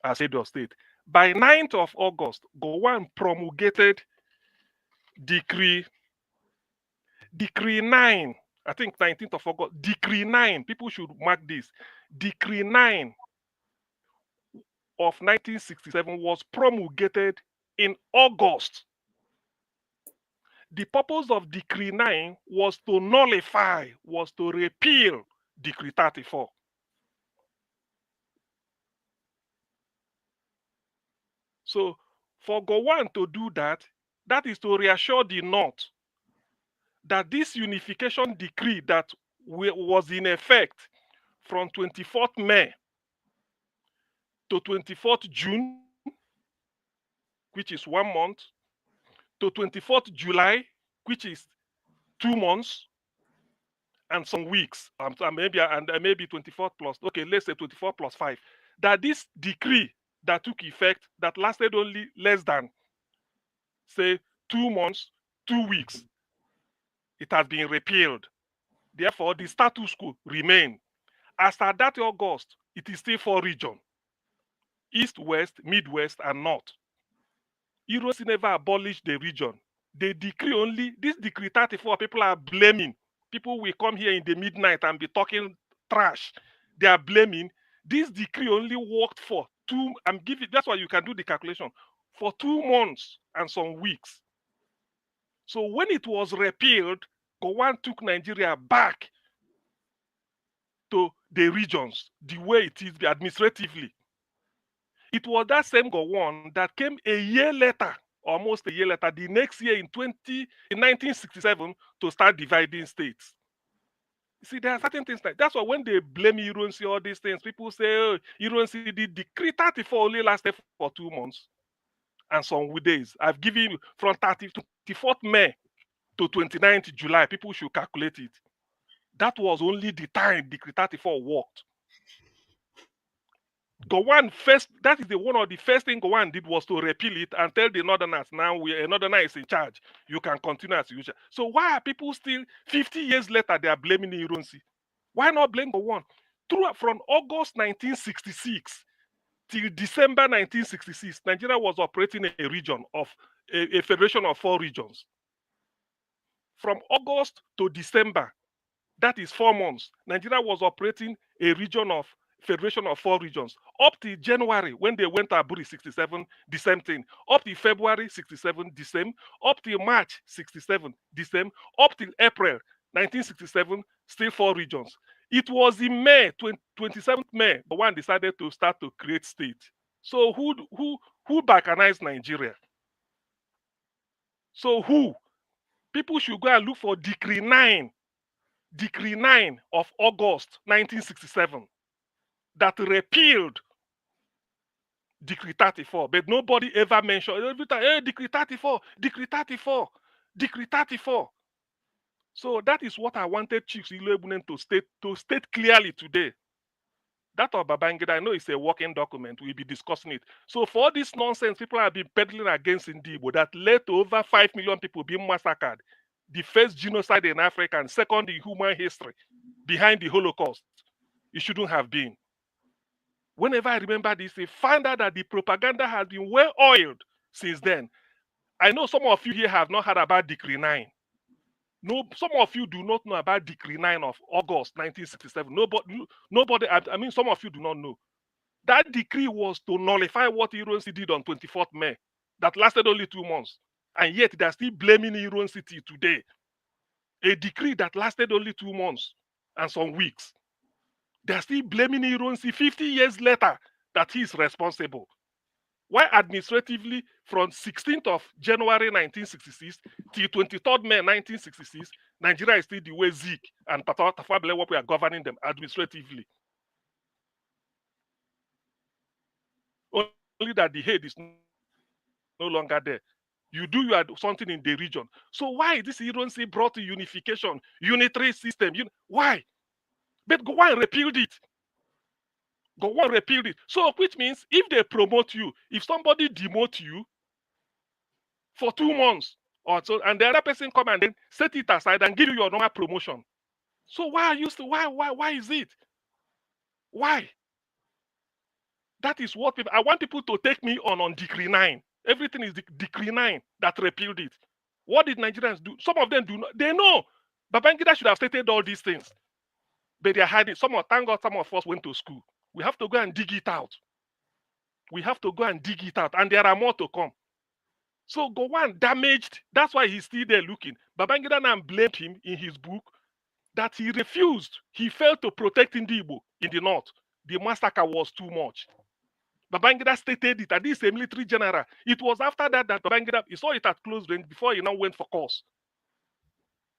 as head of state. By 9th of August, Gowon promulgated Decree 9. I think 19th of August. Decree 9. People should mark this. Decree 9 of 1967 was promulgated in August. The purpose of Decree 9 was to nullify, was to repeal Decree 34. So for Gowon to do that, that is to reassure the North that this unification decree that was in effect from 24th May to 24th June, which is 1 month, to 24th July, which is 2 months, and some weeks, maybe 24th plus, okay, let's say 24 plus 5, that this decree that took effect, that lasted only less than, say, 2 months, 2 weeks, it has been repealed. Therefore, the status quo remained. As at that August, it is still 4 regions: East, West, Midwest, and North. Ironsi never abolished the region. They decree only, this decree 34, people are blaming. People will come here in the midnight and be talking trash. They are blaming. This decree only worked for 2, that's why you can do the calculation, for 2 months and some weeks. So when it was repealed, Gowon took Nigeria back to the regions, the way it is administratively. It was that same Gowon that came a year later, almost a year later, the next year in 1967, to start dividing states. You see, there are certain things like that's why when they blame Ironsi, all these things, people say, oh, Ironsi, the decree 34 only lasted for 2 months and some days. I've given you from 24th May to 29th July. People should calculate it. That was only the time Decree 34 worked. Gowon first, that is one of the first thing Gowon did was to repeal it and tell the Northerners, now a Northerner is in charge. You can continue as usual. So why are people still, 50 years later, they are blaming Ironsi? Why not blame Gowon? From August 1966 till December 1966, Nigeria was operating a region of, a federation of 4 regions. From August to December, that is 4 months, Nigeria was operating a region of federation of 4 regions. Up to January, when they went to Aburi 67, the same thing. Up to February 67, the same. Up to March 67, the same. Up to April 1967, still 4 regions. It was in May, 27th May, Gowon decided to start to create state. So who balkanized Nigeria? So who? People should go and look for Decree 9 of August 1967 that repealed Decree 34, but nobody ever mentioned every time, hey, Decree 34, Decree 34, Decree 34. So that is what I wanted Chuks Iloegbunam to state clearly today. That of Babangida, I know it's a working document. We'll be discussing it. So for all this nonsense, people have been peddling against Ndibo that led to over 5 million people being massacred. The first genocide in Africa and second in human history behind the Holocaust. It shouldn't have been. Whenever I remember this, I find out that the propaganda has been well oiled since then. I know some of you here have not heard about Decree 9. No, some of you do not know about Decree 9 of August 1967. Nobody, I mean, some of you do not know. That decree was to nullify what Ironsi did on 24th May. That lasted only 2 months. And yet they're still blaming Ironsi today. A decree that lasted only 2 months and some weeks. They're still blaming Ironsi 50 years later that he is responsible. Why administratively from 16th of January 1966 till 23rd May 1966, Nigeria is still the way Zik and Tafawa Balewa are governing them administratively. Only that the head is no longer there. You do something in the region. So why this Ironsi brought to unification, unitary system? Why? But Gowon repealed it. Gowon repealed it. So which means if they promote you, if somebody demote you for 2 months or so, and the other person come and then set it aside and give you your normal promotion. So why is it? Why? That is what people, I want people to take me on Decree 9. Everything is Decree 9 that repealed it. What did Nigerians do? Some of them do not. They know. Babangida should have stated all these things. But they are hiding. Thank God some of us went to school. We have to go and dig it out. We have to go and dig it out. And there are more to come. So Gowon damaged. That's why he's still there looking. Babangida now blamed him in his book that he refused. He failed to protect Ndibo in the north. The massacre was too much. Babangida stated it, and this is a military general. It was after that Babangida, he saw it at close range before he now went for course.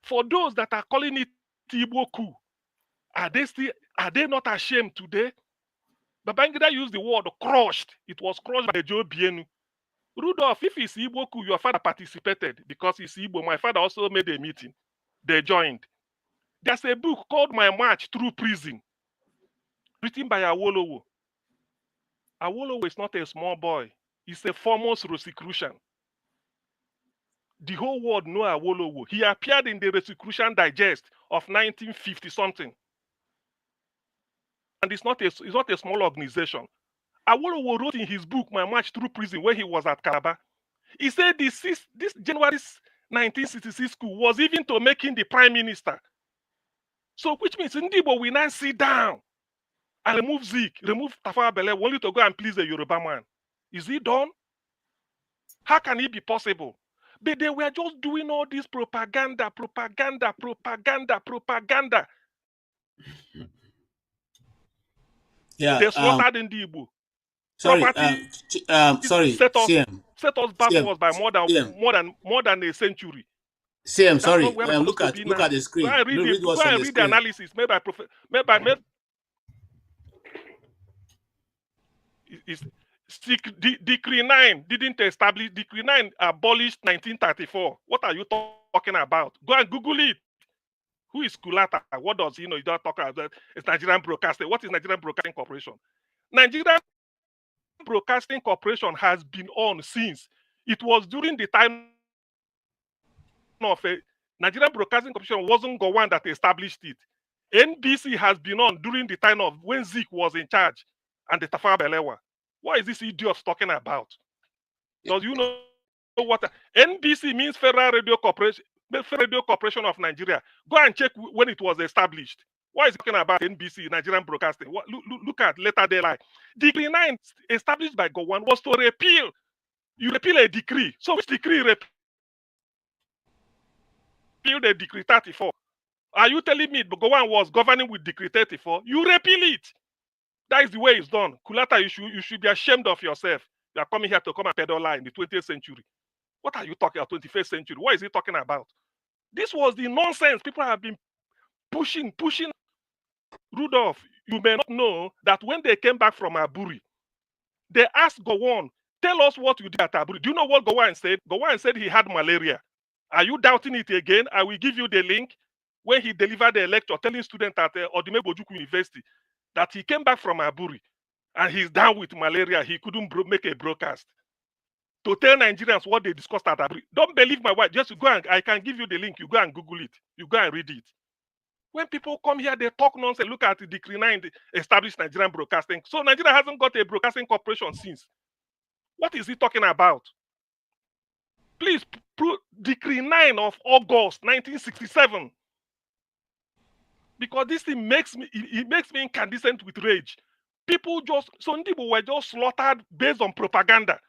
For those that are calling it Igbo coup, are they not ashamed today? Babangida used the word crushed. It was crushed by Joe Bienu. Rudolph, if it's Igbo coup, your father participated because he's Igbo. My father also made a meeting. They joined. There's a book called My March Through Prison, written by Awolowo. Awolowo is not a small boy. He's a foremost Rosicrucian. The whole world knows Awolowo. He appeared in the Rosicrucian Digest of 1950-something. And it's not a small organization. Awolowo wrote in his book, My March Through Prison, when he was at Calabar. He said this January 1966 coup was even to make him the prime minister. So which means Ndibo will now sit down and remove Zik, remove Tafawa Balewa, only to go and please the Yoruba man. Is it done? How can it be possible? But they were just doing all this propaganda. Yeah. They slaughtered Ndibo. Sorry. Sorry. Set us backwards by more than a century. CM, sorry. Look at the screen. Go and read the analysis made by Decree 9 didn't establish. Decree 9 abolished 1934. What are you talking about? Go and Google it. Who is Kulata? What does he know? You don't talk about it's Nigerian Broadcasting. What is Nigerian Broadcasting Corporation? Nigerian Broadcasting Corporation has been on since. It was during the time of Nigerian Broadcasting Corporation wasn't Gowon that established it. NBC has been on during the time of when Zik was in charge and the Tafawa Balewa. What is this idiot talking about? Does you know what NBC means? Federal Radio Corporation of Nigeria. Go and check when it was established. Why is he talking about NBC, Nigerian Broadcasting? Look at later daylight. Decree 9 established by Gowon was to repeal. You repeal a decree. So which decree repeal the Decree 34? Are you telling me Gowon was governing with Decree 34? You repeal it. That is the way it's done. Kulata, you should be ashamed of yourself. You are coming here to come and peddle lie in the 20th century. What are you talking about, 21st century? What is he talking about? This was the nonsense people have been pushing. Rudolph, you may not know that when they came back from Aburi, they asked Gowon, tell us what you did at Aburi. Do you know what Gowon said? Gowon said he had malaria. Are you doubting it again? I will give you the link when he delivered a lecture telling students at Nnamdi Ojukwu University that he came back from Aburi and he's down with malaria. He couldn't make a broadcast to tell Nigerians what they discussed at Aburi. Don't believe my wife. Just go and I can give you the link. You go and Google it. You go and read it. When people come here, they talk nonsense. Look at the Decree 9 established Nigerian broadcasting. So Nigeria hasn't got a broadcasting corporation since. What is he talking about? Please, Decree 9 of August 1967. Because this thing makes me incandescent with rage. People some people were just slaughtered based on propaganda.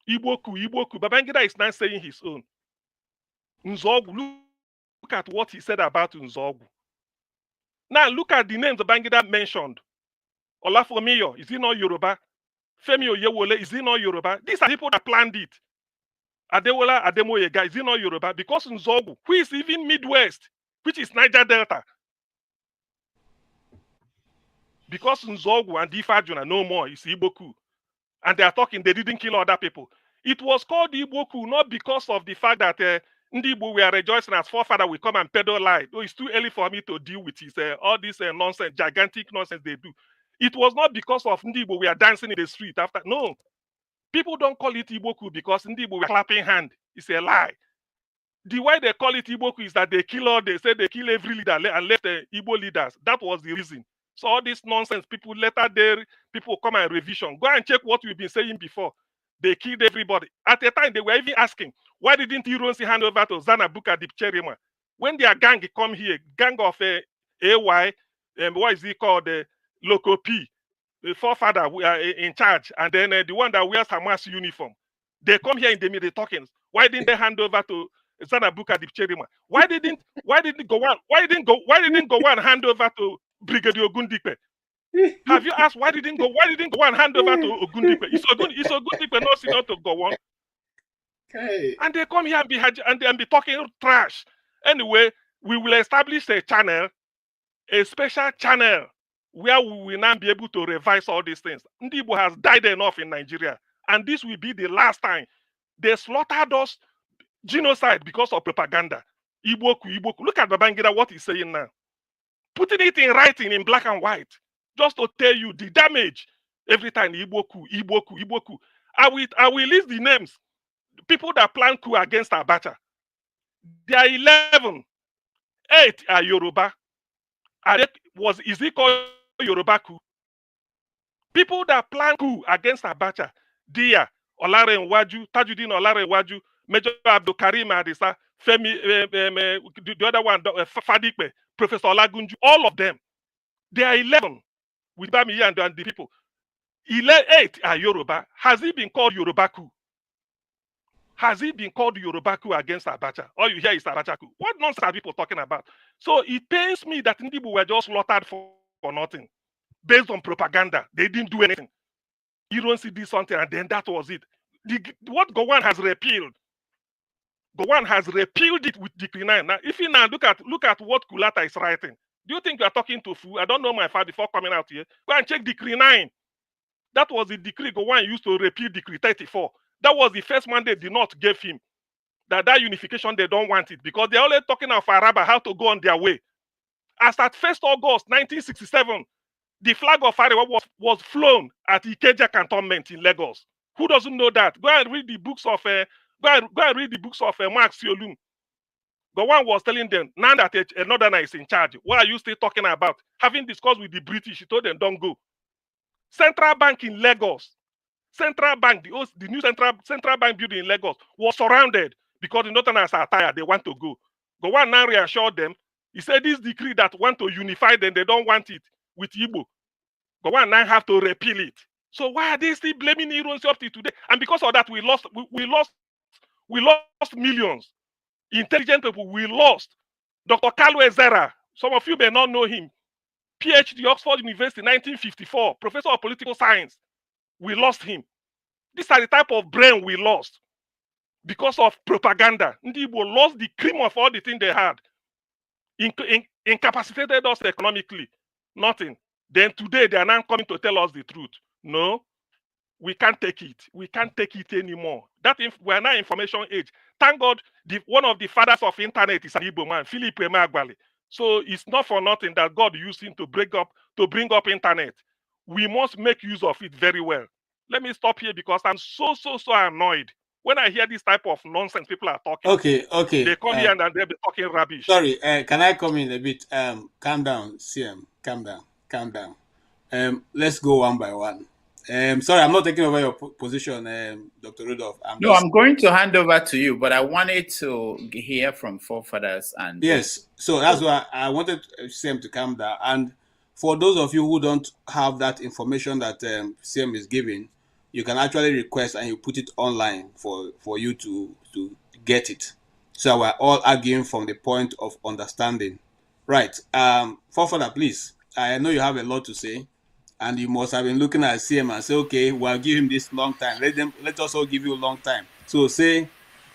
Igboku. Babangida is now saying his own. Nzogu, look at what he said about Nzogu. Now look at the names Babangida mentioned. Olafomiyo, is he not Yoruba? Femi Oyewole, is he not Yoruba? These are people that planned it. Adewola Ademoyega, is he not Yoruba? Because Nzogu, who is even Midwest, which is Niger Delta. Because Nzogu and Ifajuna no more, it's Igboku. And they are talking, they didn't kill other people. It was called Igboku not because of the fact that Ndi Igbo were rejoicing as forefather will come and peddle lie. Oh, it's too early for me to deal with his, all this nonsense, gigantic nonsense they do. It was not because of Ndi Igbo we are dancing in the street after. No. People don't call it Igboku because Ndi Igbo were clapping hand. It's a lie. The way they call it Igboku is that they say they kill every leader and left the Igbo leaders. That was the reason. So all this nonsense, people come and revision. Go and check what we've been saying before. They killed everybody. At the time, they were even asking, why didn't Ironsi hand over to Zanabuka Dipcherima? When their gang come here, gang of AY, what is it called, Loco P, the forefather we are in charge, and then the one that wears Hamas uniform. They come here in the middle talking. Why didn't they hand over to Zanabuka Dipcherima? Why didn't Gowon hand over to Brigadier Ogundipe? Have you asked why didn't Gowon hand over to Ogundipe? Is Ogundipe not senior to Gowon? Okay. And they come here and be talking trash. Anyway, we will establish a channel, a special channel, where we will now be able to revise all these things. Ndi Igbo has died enough in Nigeria, and this will be the last time. They slaughtered us, genocide because of propaganda. Igboku. Look at Babangida, what he's saying now. Putting it in writing in black and white, just to tell you the damage every time. Igboku. I will list the names. People that plan coup against Abacha. There are 11. 8 are Yoruba. Is he called Yoruba coup? People that plan coup against Abacha. Dia, Olare Nwaju, Tajudeen Olare Nwaju, Major Abdul Karim Adisa, Femi, the other one, Fadipe, Professor Olagunju, all of them. There are 11 with Bamiya and the people. 8 are Yoruba. Has he been called Yoruba coup? Has he been called Yoruba coup against Abacha? All you hear is Abacha coup. What nonsense are people talking about? So it pains me that Ndibu were just slaughtered for nothing. Based on propaganda. They didn't do anything. You don't see this something and then that was it. What Gowon has repealed. Gowon has repealed it with Decree 9. Now, if you now look at what Kulata is writing, do you think you are talking to fool? I don't know my father before coming out here. Go and check Decree 9. That was the decree Gowon used to repeal Decree 34. That was the first mandate the North gave him. That unification, they don't want it because they're always talking of Araba, how to go on their way. As at 1st August 1967, the flag of Araba was flown at Ikeja cantonment in Lagos. Who doesn't know that? Go and read the books of Mark Siolum. Gowon was telling them, now that a Northerner is in charge, what are you still talking about? Having discussed with the British, he told them, don't go. Central Bank in Lagos. Central Bank, the new Central Bank building in Lagos was surrounded because the Northerners are tired. They want to go. Gowon now reassured them. He said this decree that want to unify them, they don't want it with Igbo. Gowon now have to repeal it. So why are they still blaming Ironsi up to today? And because of that, we lost millions. Intelligent people, we lost. Dr. Kalu Ezera, some of you may not know him. PhD, Oxford University, 1954, professor of political science. We lost him. These are the type of brain we lost because of propaganda. Ndi Igbo lost the cream of all the things they had. Incapacitated us economically. Nothing. Then today they are now coming to tell us the truth. No, we can't take it. We can't take it anymore. We are now information age. Thank God, one of the fathers of internet is an Igbo man, Philip Emeagwali. So it's not for nothing that God used him to bring up internet. We must make use of it very well. Let me stop here because I'm so annoyed when I hear this type of nonsense people are talking. Okay. They come here and they'll be talking rubbish. Sorry, can I come in a bit? Calm down, CM. Calm down. Let's go one by one. Sorry, I'm not taking over your position, Dr. Rudolph. I'm going to hand over to you, but I wanted to hear from forefathers and yes. So that's why I wanted CM to calm down. And for those of you who don't have that information that CM is giving, you can actually request and you put it online for you to get it. So we're all arguing from the point of understanding. Right. Forefather, please. I know you have a lot to say. And you must have been looking at CM and say, okay, we'll give him this long time. Let us all give you a long time. So say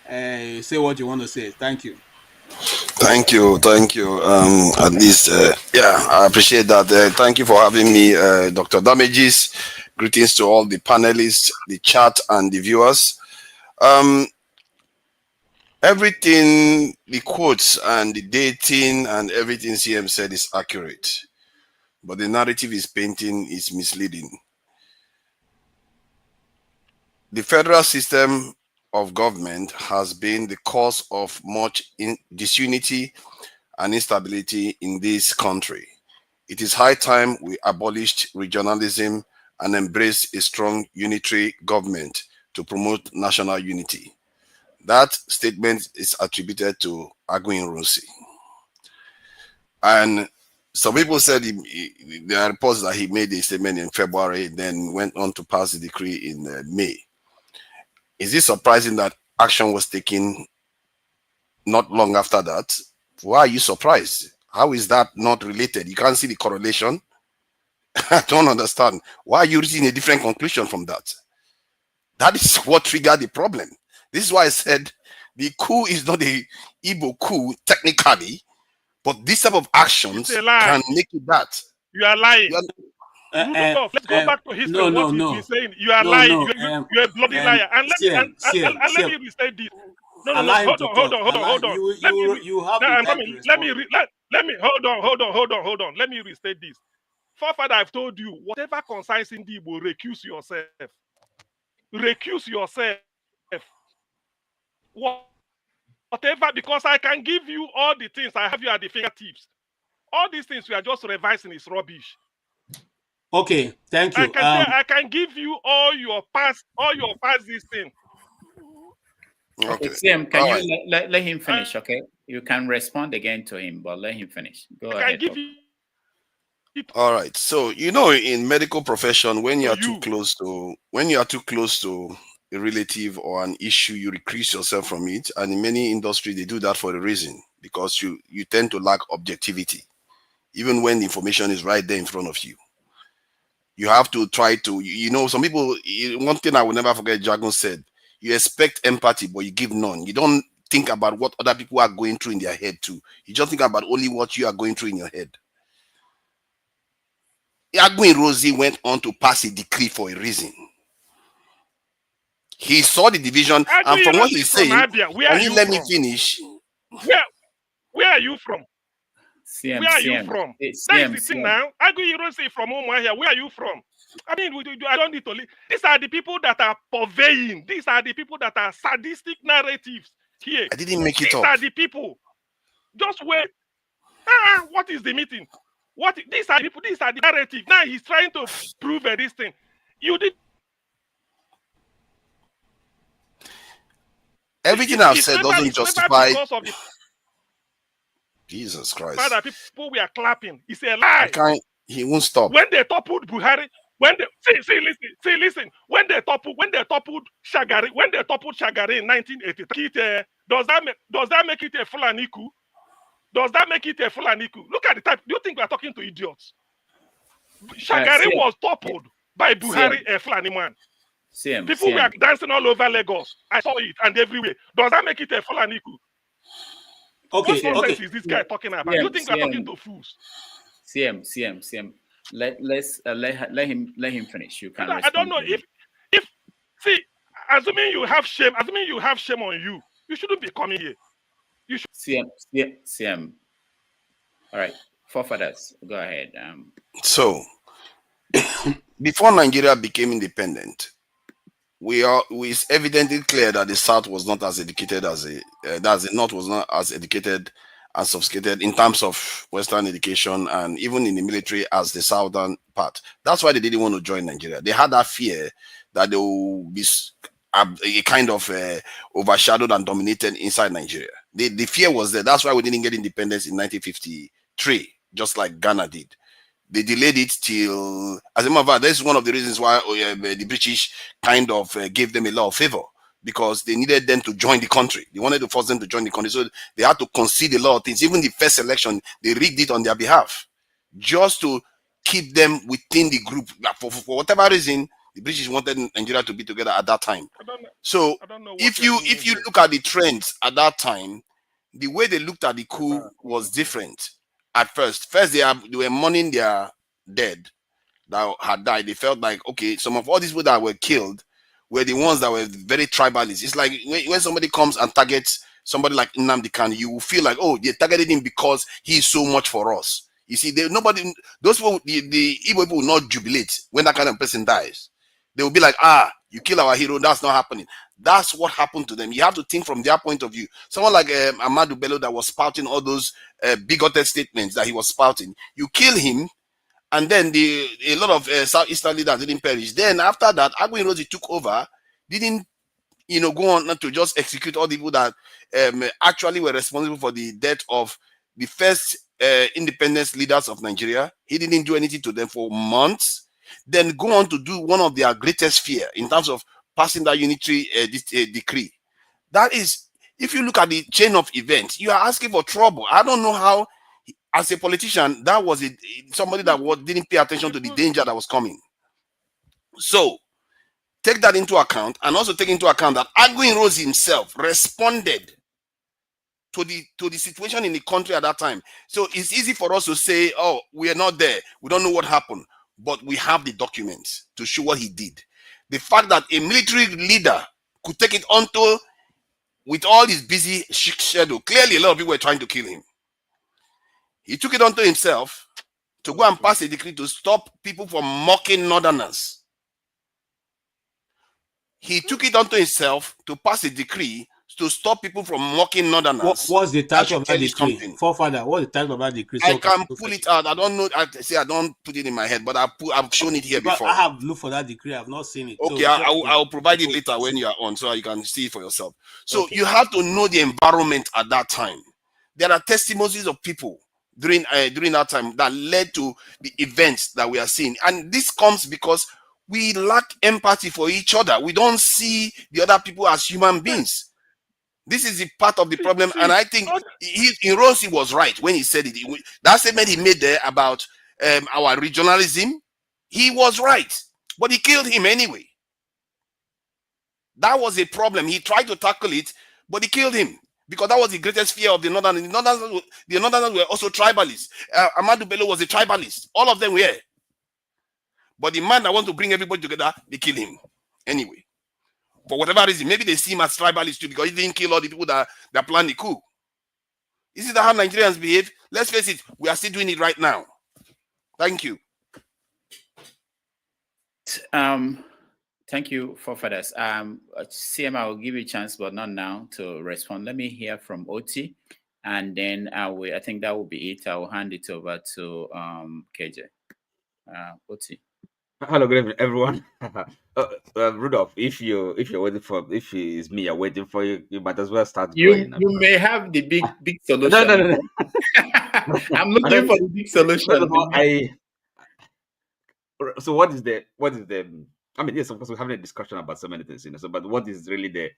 what you want to say. Thank you. Thank you. At least, I appreciate that. Thank you for having me, Dr. Damages. Greetings to all the panelists, the chat, and the viewers. Everything, the quotes and the dating and everything CM said is accurate. But the narrative is painting is misleading. The federal system of government has been the cause of much disunity and instability in this country. It is high time we abolished regionalism and embraced a strong unitary government to promote national unity. That statement is attributed to Aguiyi-Ironsi. And some people said there are reports that he made a statement in February, then went on to pass the decree in May. Is it surprising that action was taken not long after that? Why are you surprised? How is that not related? You can't see the correlation? I don't understand. Why are you reaching a different conclusion from that? That is what triggered the problem. This is why I said the coup is not a Igbo coup technically, but this type of actions can make it that. You are lying. Rudolph, let's go back to history. What you've been saying. You are lying. You're a bloody liar. And let me restate this. No. Hold on. Let me restate this. Forefather, I've told you, whatever concerns Igbo, recuse yourself. Recuse yourself. Whatever, because I can give you all the things. I have you at the fingertips. All these things we are just revising is rubbish. Okay, thank you. I can give you all your past this thing. Okay, Sam, can you let him finish? Okay, you can respond again to him, but let him finish. Go ahead. All right. So in medical profession, when you are too close to a relative or an issue, you recuse yourself from it. And in many industries, they do that for a reason, because you tend to lack objectivity, even when the information is right there in front of you. You have to try to, some people, one thing I will never forget, Jagun said, you expect empathy, but you give none. You don't think about what other people are going through in their head too. You just think about only what you are going through in your head. Aguiyi-Ironsi went on to pass a decree for a reason. He saw the division, and from what he's saying, let me finish. Where are you from? CM, where are you from? That is the thing now. Aguiyi-Ironsi from Umuahia. Where are you from? I mean, I don't need to leave. These are the people that are purveying. These are the people that are sadistic narratives here. I didn't make it up. These are the people. Just wait. What is the meeting? These are the people. These are the narrative. Now he's trying to prove this thing. You did. Everything I've said doesn't justify. Jesus Christ. Father, people we are clapping. It's a lie. He won't stop. When they toppled Buhari, listen. When they toppled Shagari, in 1983, does that make it a Fulani coup? Does that make it a Fulani coup? Look at the type. Do you think we are talking to idiots? Shagari was toppled by Buhari, a Fulani man. People were dancing all over Lagos. I saw it and everywhere. Does that make it a Fulani coup? Okay, what nonsense is this guy talking about? You think we're talking to fools? CM. Let him finish. You can. I don't know if see, assuming you have shame on you, you shouldn't be coming here. You should. CM. All right, forefathers, go ahead. So, before Nigeria became independent, it's evidently clear that the South was not as educated as the North was not as educated and sophisticated in terms of Western education and even in the military as the Southern part. That's why they didn't want to join Nigeria. They had that fear that they will be a kind of overshadowed and dominated inside Nigeria. The fear was there. That's why we didn't get independence in 1953, just like Ghana did. They delayed it till, as a matter of fact, this is one of the reasons why the British kind of gave them a lot of favor, because they needed them to join the country. They wanted to force them to join the country. So they had to concede a lot of things. Even the first election, they rigged it on their behalf, just to keep them within the group. For whatever reason, the British wanted Nigeria to be together at that time. So if you look at the trends at that time, the way they looked at the coup was different. At first they were mourning their dead that had died. They felt like, okay, some of all these people that were killed were the ones that were very tribalist. It's like when somebody comes and targets somebody like Nnamdi Kanu, you will feel like, oh, they targeted him because he is so much for us. You see, those people, the Igbo people will not jubilate when that kind of person dies. They will be like, you kill our hero, that's not happening. That's what happened to them. You have to think from their point of view. Someone like Ahmadu Bello that was spouting all those bigoted statements that he was spouting. You kill him, and then a lot of Southeastern leaders didn't perish. Then after that, Aguiyi-Ironsi took over, didn't go on not to just execute all the people that actually were responsible for the death of the first independence leaders of Nigeria. He didn't do anything to them for months. Then go on to do one of their greatest fear in terms of passing that unitary decree. That is, if you look at the chain of events, you are asking for trouble. I don't know how, as a politician, that was somebody that didn't pay attention to the danger that was coming. So take that into account, and also take into account that Aguiyi-Ironsi himself responded to the situation in the country at that time. So it's easy for us to say, oh, we are not there, we don't know what happened, but we have the documents to show what he did. The fact that a military leader could take it onto, with all his busy schedule, clearly a lot of people were trying to kill him. He took it onto himself to go and pass a decree to stop people from mocking Northerners. He took it onto himself to pass a decree to stop people from mocking Northerners. What's the title of that decree? Forefather, what's the title of that decree? I can pull it out. I don't know. I don't put it in my head, but I've shown it here before. I have looked for that decree. I've not seen it. Okay, so I'll provide it later when you are on, so you can see it for yourself. So you have to know the environment at that time. There are testimonies of people during that time that led to the events that we are seeing, and this comes because we lack empathy for each other. We don't see the other people as human beings. This is the part of the problem, and I think Ironsi was right when he said it. That statement he made there about our regionalism, he was right, but he killed him anyway. That was a problem. He tried to tackle it, but he killed him because that was the greatest fear of the Northerners. The Northerners were also tribalists. Ahmadu Bello was a tribalist. All of them were. But the man that wants to bring everybody together, they kill him anyway. For whatever reason, maybe they see him as tribalist too, because he didn't kill all the people that planned the coup. Is it how Nigerians behave? Let's face it, we are still doing it right now. Thank you. Thank you, forefathers. CM, I will give you a chance, but not now, to respond. Let me hear from Oti, and then I think that will be it. I will hand it over to KJ. Oti. Hello, good evening, everyone. Rudolph, if you're waiting for, if it's me, you're waiting for you, you might as well start. You may have the big solution. No. I'm looking for the big solution. So what is the? I mean, yes, of course, we're having a discussion about so many things, so but what is really the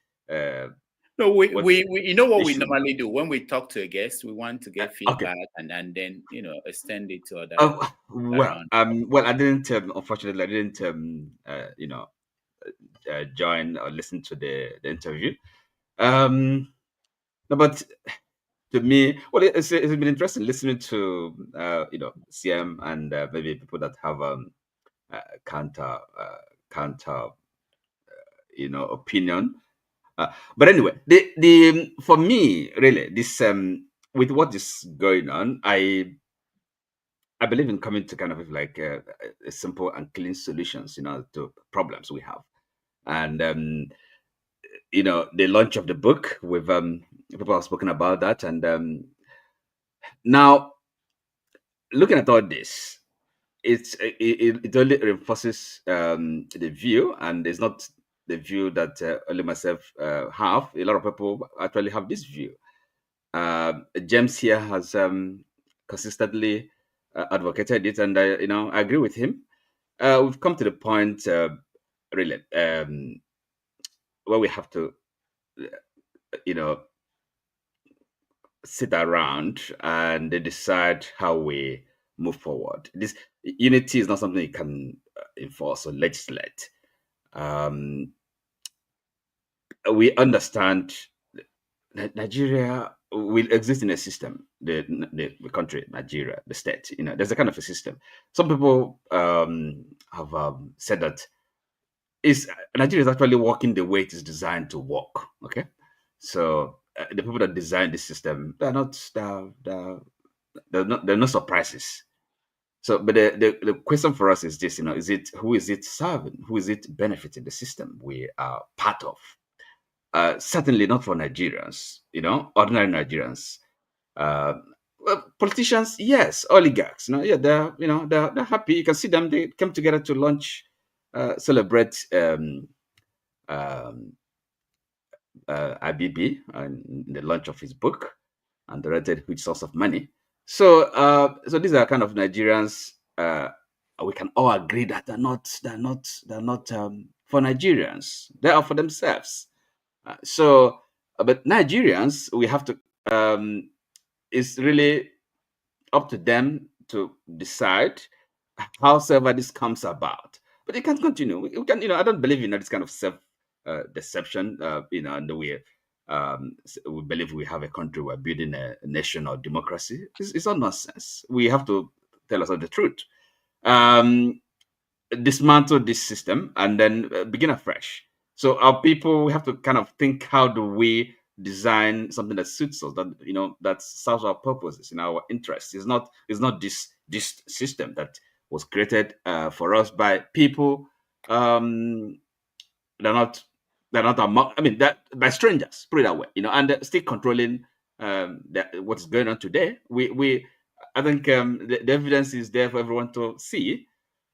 No, we you know what we normally do when we talk to a guest, we want to get feedback and then extend it to other. Well, I didn't unfortunately I didn't join or listen to the interview. No, but to me, well, it's been interesting listening to CM and maybe people that have counter opinion. But anyway, the for me really this with what is going on, I believe in coming to kind of like a simple and clean solutions, to problems we have, and the launch of the book with people have spoken about that, and now looking at all this, it only reinforces the view, and it's not the view that only myself have. A lot of people actually have this view. James here has consistently advocated it, and I agree with him. We've come to the point, really, where we have to, sit around and decide how we move forward. This unity is not something you can enforce or legislate. We understand that Nigeria will exist in a system, the country, Nigeria, the state. There's a kind of a system. Some people have said that Nigeria is actually working the way it is designed to work. Okay, so the people that designed the system, there are no surprises. So, but the question for us is this: who is it serving? Who is it benefiting? The system we are part of. Certainly not for Nigerians, ordinary Nigerians. Politicians, yes. Oligarchs, they're happy. You can see them. They come together to launch, celebrate IBB and the launch of his book, and the rented huge source of money. So, so these are kind of Nigerians. We can all agree that they're not for Nigerians. They are for themselves. But Nigerians, we have to. It's really up to them to decide howsoever this comes about. But it can't continue. We can, I don't believe in this kind of self deception. And we believe we have a country, we're building a nation or democracy. It's all nonsense. We have to tell ourselves the truth. Dismantle this system and then begin afresh. So our people, we have to kind of think, how do we design something that suits us, that serves our purposes, in our interests. It's not this system that was created for us by people. They're not among, that by strangers, put it that way, and they're still controlling what's going on today. I think the evidence is there for everyone to see.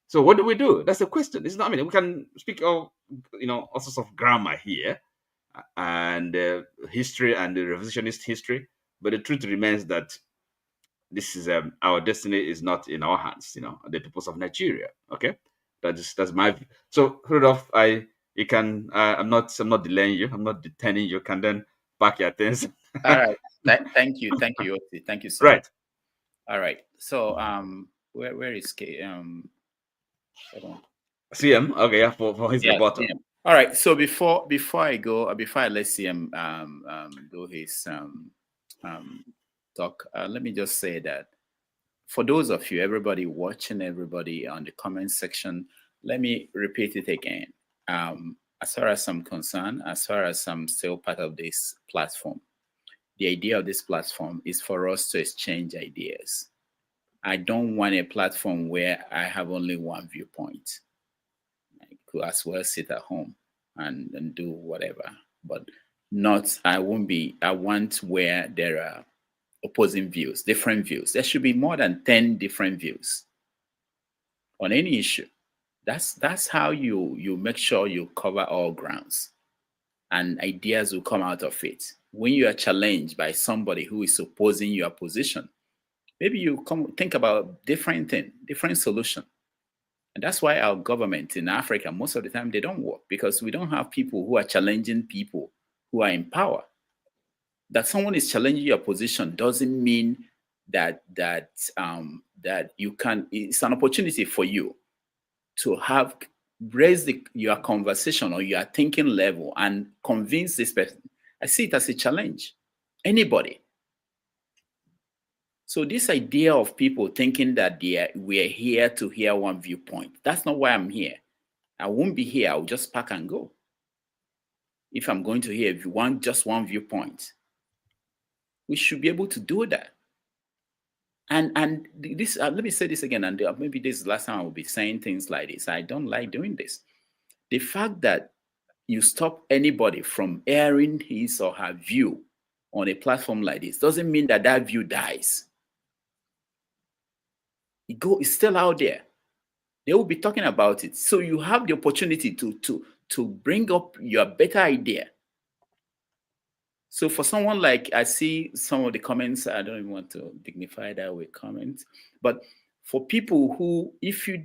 So what do? That's the question. It's not. We can speak of all sorts of grammar here, and history and the revisionist history, but the truth remains that this is our destiny is not in our hands. The peoples of Nigeria. Okay, that's my view. So Rudolph, I'm not delaying you. I'm not detaining you. Can then pack your things. All right. Thank you, Yoti. Thank you so much. All right. So where is CM? Okay, yeah, for his rebuttal. CM. All right. So before I let CM do his talk, let me just say that for those of you, everybody watching, everybody on the comment section, let me repeat it again. As far as I'm concerned, as far as I'm still part of this platform, the idea of this platform is for us to exchange ideas. I don't want a platform where I have only one viewpoint. I could as well sit at home and do whatever, but I want where there are opposing views, different views. There should be more than 10 different views on any issue. That's how you make sure you cover all grounds, and ideas will come out of it. When you are challenged by somebody who is opposing your position, maybe you think about different solution. And that's why our government in Africa, most of the time, they don't work, because we don't have people who are challenging people who are in power. That someone is challenging your position doesn't mean that you can. It's an opportunity for you to raise your conversation or your thinking level and convince this person. I see it as a challenge. Anybody. So this idea of people thinking that we're here to hear one viewpoint, that's not why I'm here. I won't be here. I'll just pack and go. If I'm going to hear if you want just one viewpoint, we should be able to do that. And this, let me say this again, and maybe this is the last time I will be saying things like this. I don't like doing this. The fact that you stop anybody from airing his or her view on a platform like this doesn't mean that that view dies. It's still out there. They will be talking about it. So you have the opportunity to bring up your better idea. So for someone like, I see some of the comments, I don't even want to dignify that with comments, but for people who, if you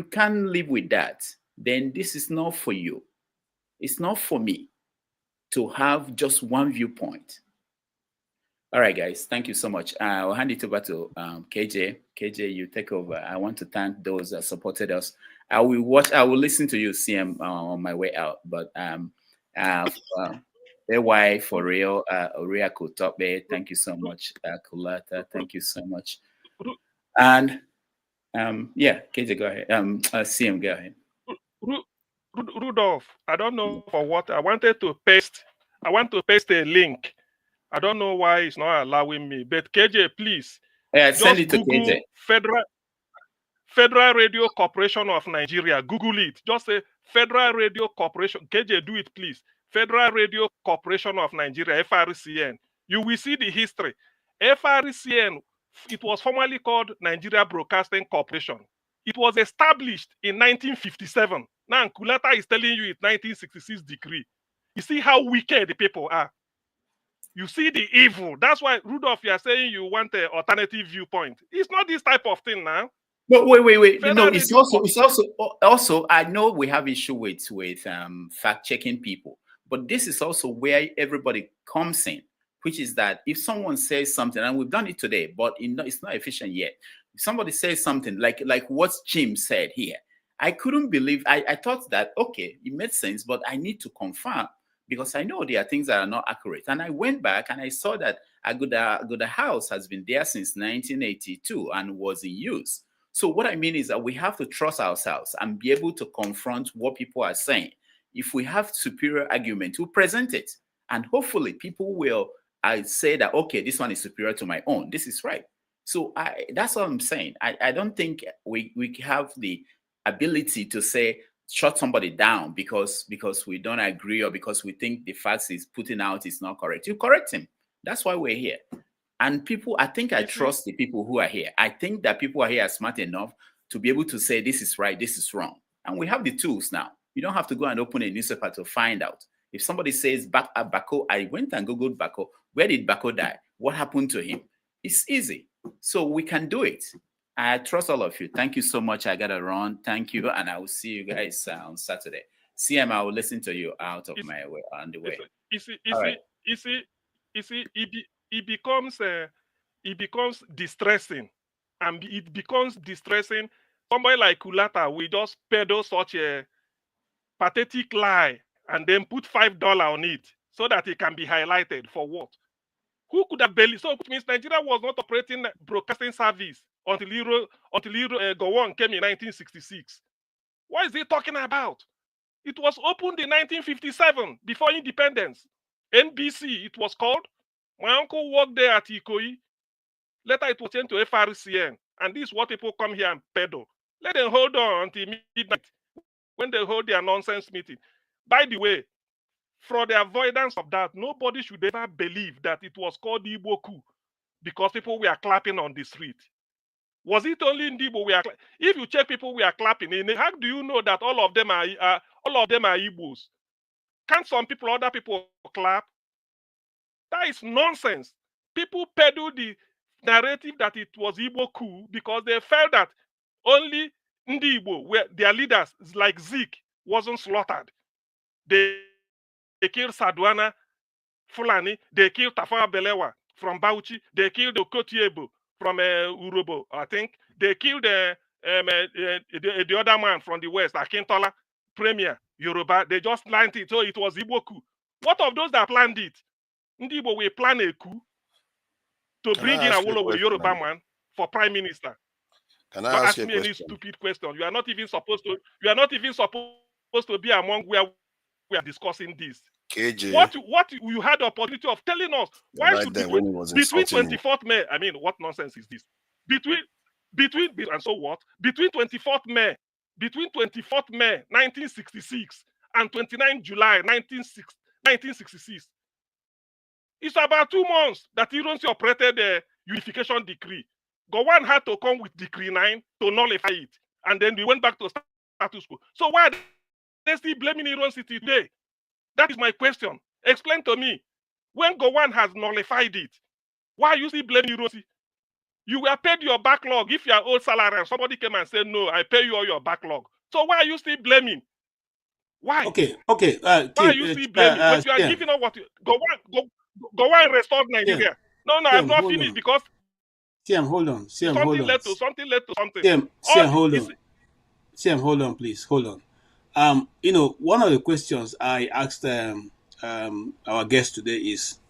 can't live with that, then this is not for you. It's not for me to have just one viewpoint. All right, guys, thank you so much. I'll hand it over to KJ. KJ, you take over. I want to thank those that supported us. I will listen to you, CM, on my way out, but AY for real, Oria Kotope, thank you so much. Kulata, thank you so much. And yeah, KJ, go ahead. CM, go ahead. Rudolph, I don't know for what. I want to paste a link. I don't know why it's not allowing me. But KJ, please. Yeah, send it to KJ. Federal Radio Corporation of Nigeria. Google it. Just say Federal Radio Corporation. KJ, do it, please. Federal Radio Corporation of Nigeria, FRCN. You will see the history. FRCN, it was formerly called Nigeria Broadcasting Corporation. It was established in 1957. Now, Kulata is telling you it's 1966 decree. You see how wicked the people are. You see the evil. That's why, Rudolph, you are saying you want an alternative viewpoint. It's not this type of thing now. No, wait. No, it's also. I know we have issue with fact checking people, but this is also where everybody comes in, which is that if someone says something, and we've done it today, but it's not efficient yet. If somebody says something like what Jim said here, I couldn't believe. I thought that okay, it made sense, but I need to confirm because I know there are things that are not accurate. And I went back and I saw that Aguda House has been there since 1982 and was in use. So what I mean is that we have to trust ourselves and be able to confront what people are saying. If we have superior argument, we'll present it. And hopefully people will say that, okay, this one is superior to my own. This is right. So that's all I'm saying. I don't think we have the ability to say, shut somebody down because we don't agree or because we think the facts he's putting out is not correct. You correct him. That's why we're here. And people, I think I trust the people who are here. I think that people are here are smart enough to be able to say this is right, this is wrong. And we have the tools now. You don't have to go and open a newspaper to find out. If somebody says Bako, I went and Googled Bako. Where did Bako die? What happened to him? It's easy. So we can do it. I trust all of you. Thank you so much. I got to run. Thank you. And I will see you guys on Saturday. CM, I will listen to you out of my way, on the way. It becomes distressing. And it becomes distressing. Somebody like Kulata will just peddle such a pathetic lie and then put $5 on it so that it can be highlighted. For what? Who could have believed? So it means Nigeria was not operating broadcasting service until Gowon came in 1966. What is he talking about? It was opened in 1957 before independence. NBC, it was called. My uncle worked there at Ikoyi. Later it was changed to FRCN. And this is what people come here and peddle. Let them hold on until midnight when they hold their nonsense meeting. By the way, for the avoidance of that, nobody should ever believe that it was called Igbo coup because people were clapping on the street. Was it only in Igbo we are? If you check people we are clapping in, how do you know that all of them are Igbos? Can't some people, other people clap? That is nonsense. People peddle the narrative that it was Igbo coup because they felt that only Ndi Igbo, where their leaders like Zik wasn't slaughtered. They killed Sadwana Fulani. They killed Tafawa Balewa from Bauchi. They killed Okotiebo from Urobo, I think. They killed the other man from the west, Akintola, Premier, Yoruba. They just planned it, so it was Igbo coup. What of those that planned it? Igbo will plan a coup to bring in Awolowo, Yoruba man, for prime minister. Can Don't I ask ask you a me any question? stupid question. You are not even supposed to. You are not even supposed to be among where we are discussing this. KJ. What you had the opportunity of telling us? Why Right should there when he was between insulting you. 24th May? I mean, what nonsense is this? Between and so what? Between 24th May 1966 and 29 July 1966. It's about 2 months that Ironsi operated the unification decree. Gowon had to come with Decree 9 to nullify it. And then we went back to status quo. So why are they still blaming Ironsi today? That is my question. Explain to me. When Gowon has nullified it, why are you still blaming Ironsi? You were paid your backlog. If you are owed salary and somebody came and said, no, I pay you all your backlog. So why are you still blaming? Why? Okay. Why are you still blaming? When you are giving up what Gowon restored Nigeria. No, I'm not finished because hold on. Something led to something. Hold on, please. Hold on. One of the questions I asked our guest today is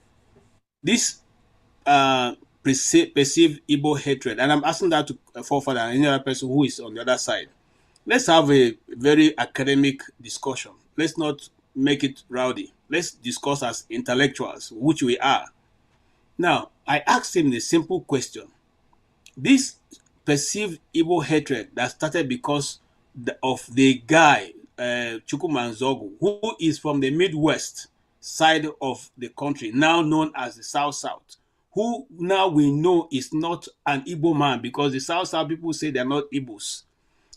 this perceived Igbo hatred, and I'm asking that to a forefather and any other person who is on the other side. Let's have a very academic discussion. Let's not make it rowdy. Let's discuss as intellectuals, which we are. Now, I asked him the simple question. This perceived Igbo hatred that started because of the guy, Chukwuemeka Ojukwu, who is from the Midwest side of the country, now known as the South-South, who now we know is not an Igbo man because the South-South people say they're not Igbos.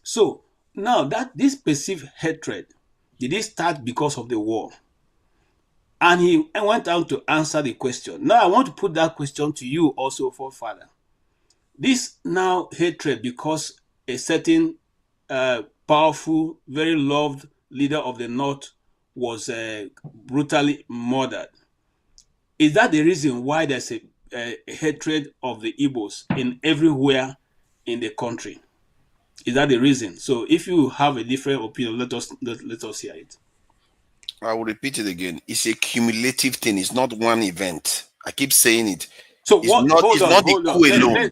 So, now that this perceived hatred, did it start because of the war? And he went on to answer the question. Now, I want to put that question to you also, forefather. This now hatred because a certain powerful, very loved leader of the North was brutally murdered. Is that the reason why there's a hatred of the Igbos in everywhere in the country? Is that the reason? So if you have a different opinion, let us hear it. I will repeat it again. It's a cumulative thing. It's not one event. I keep saying it. So it's not the coup alone.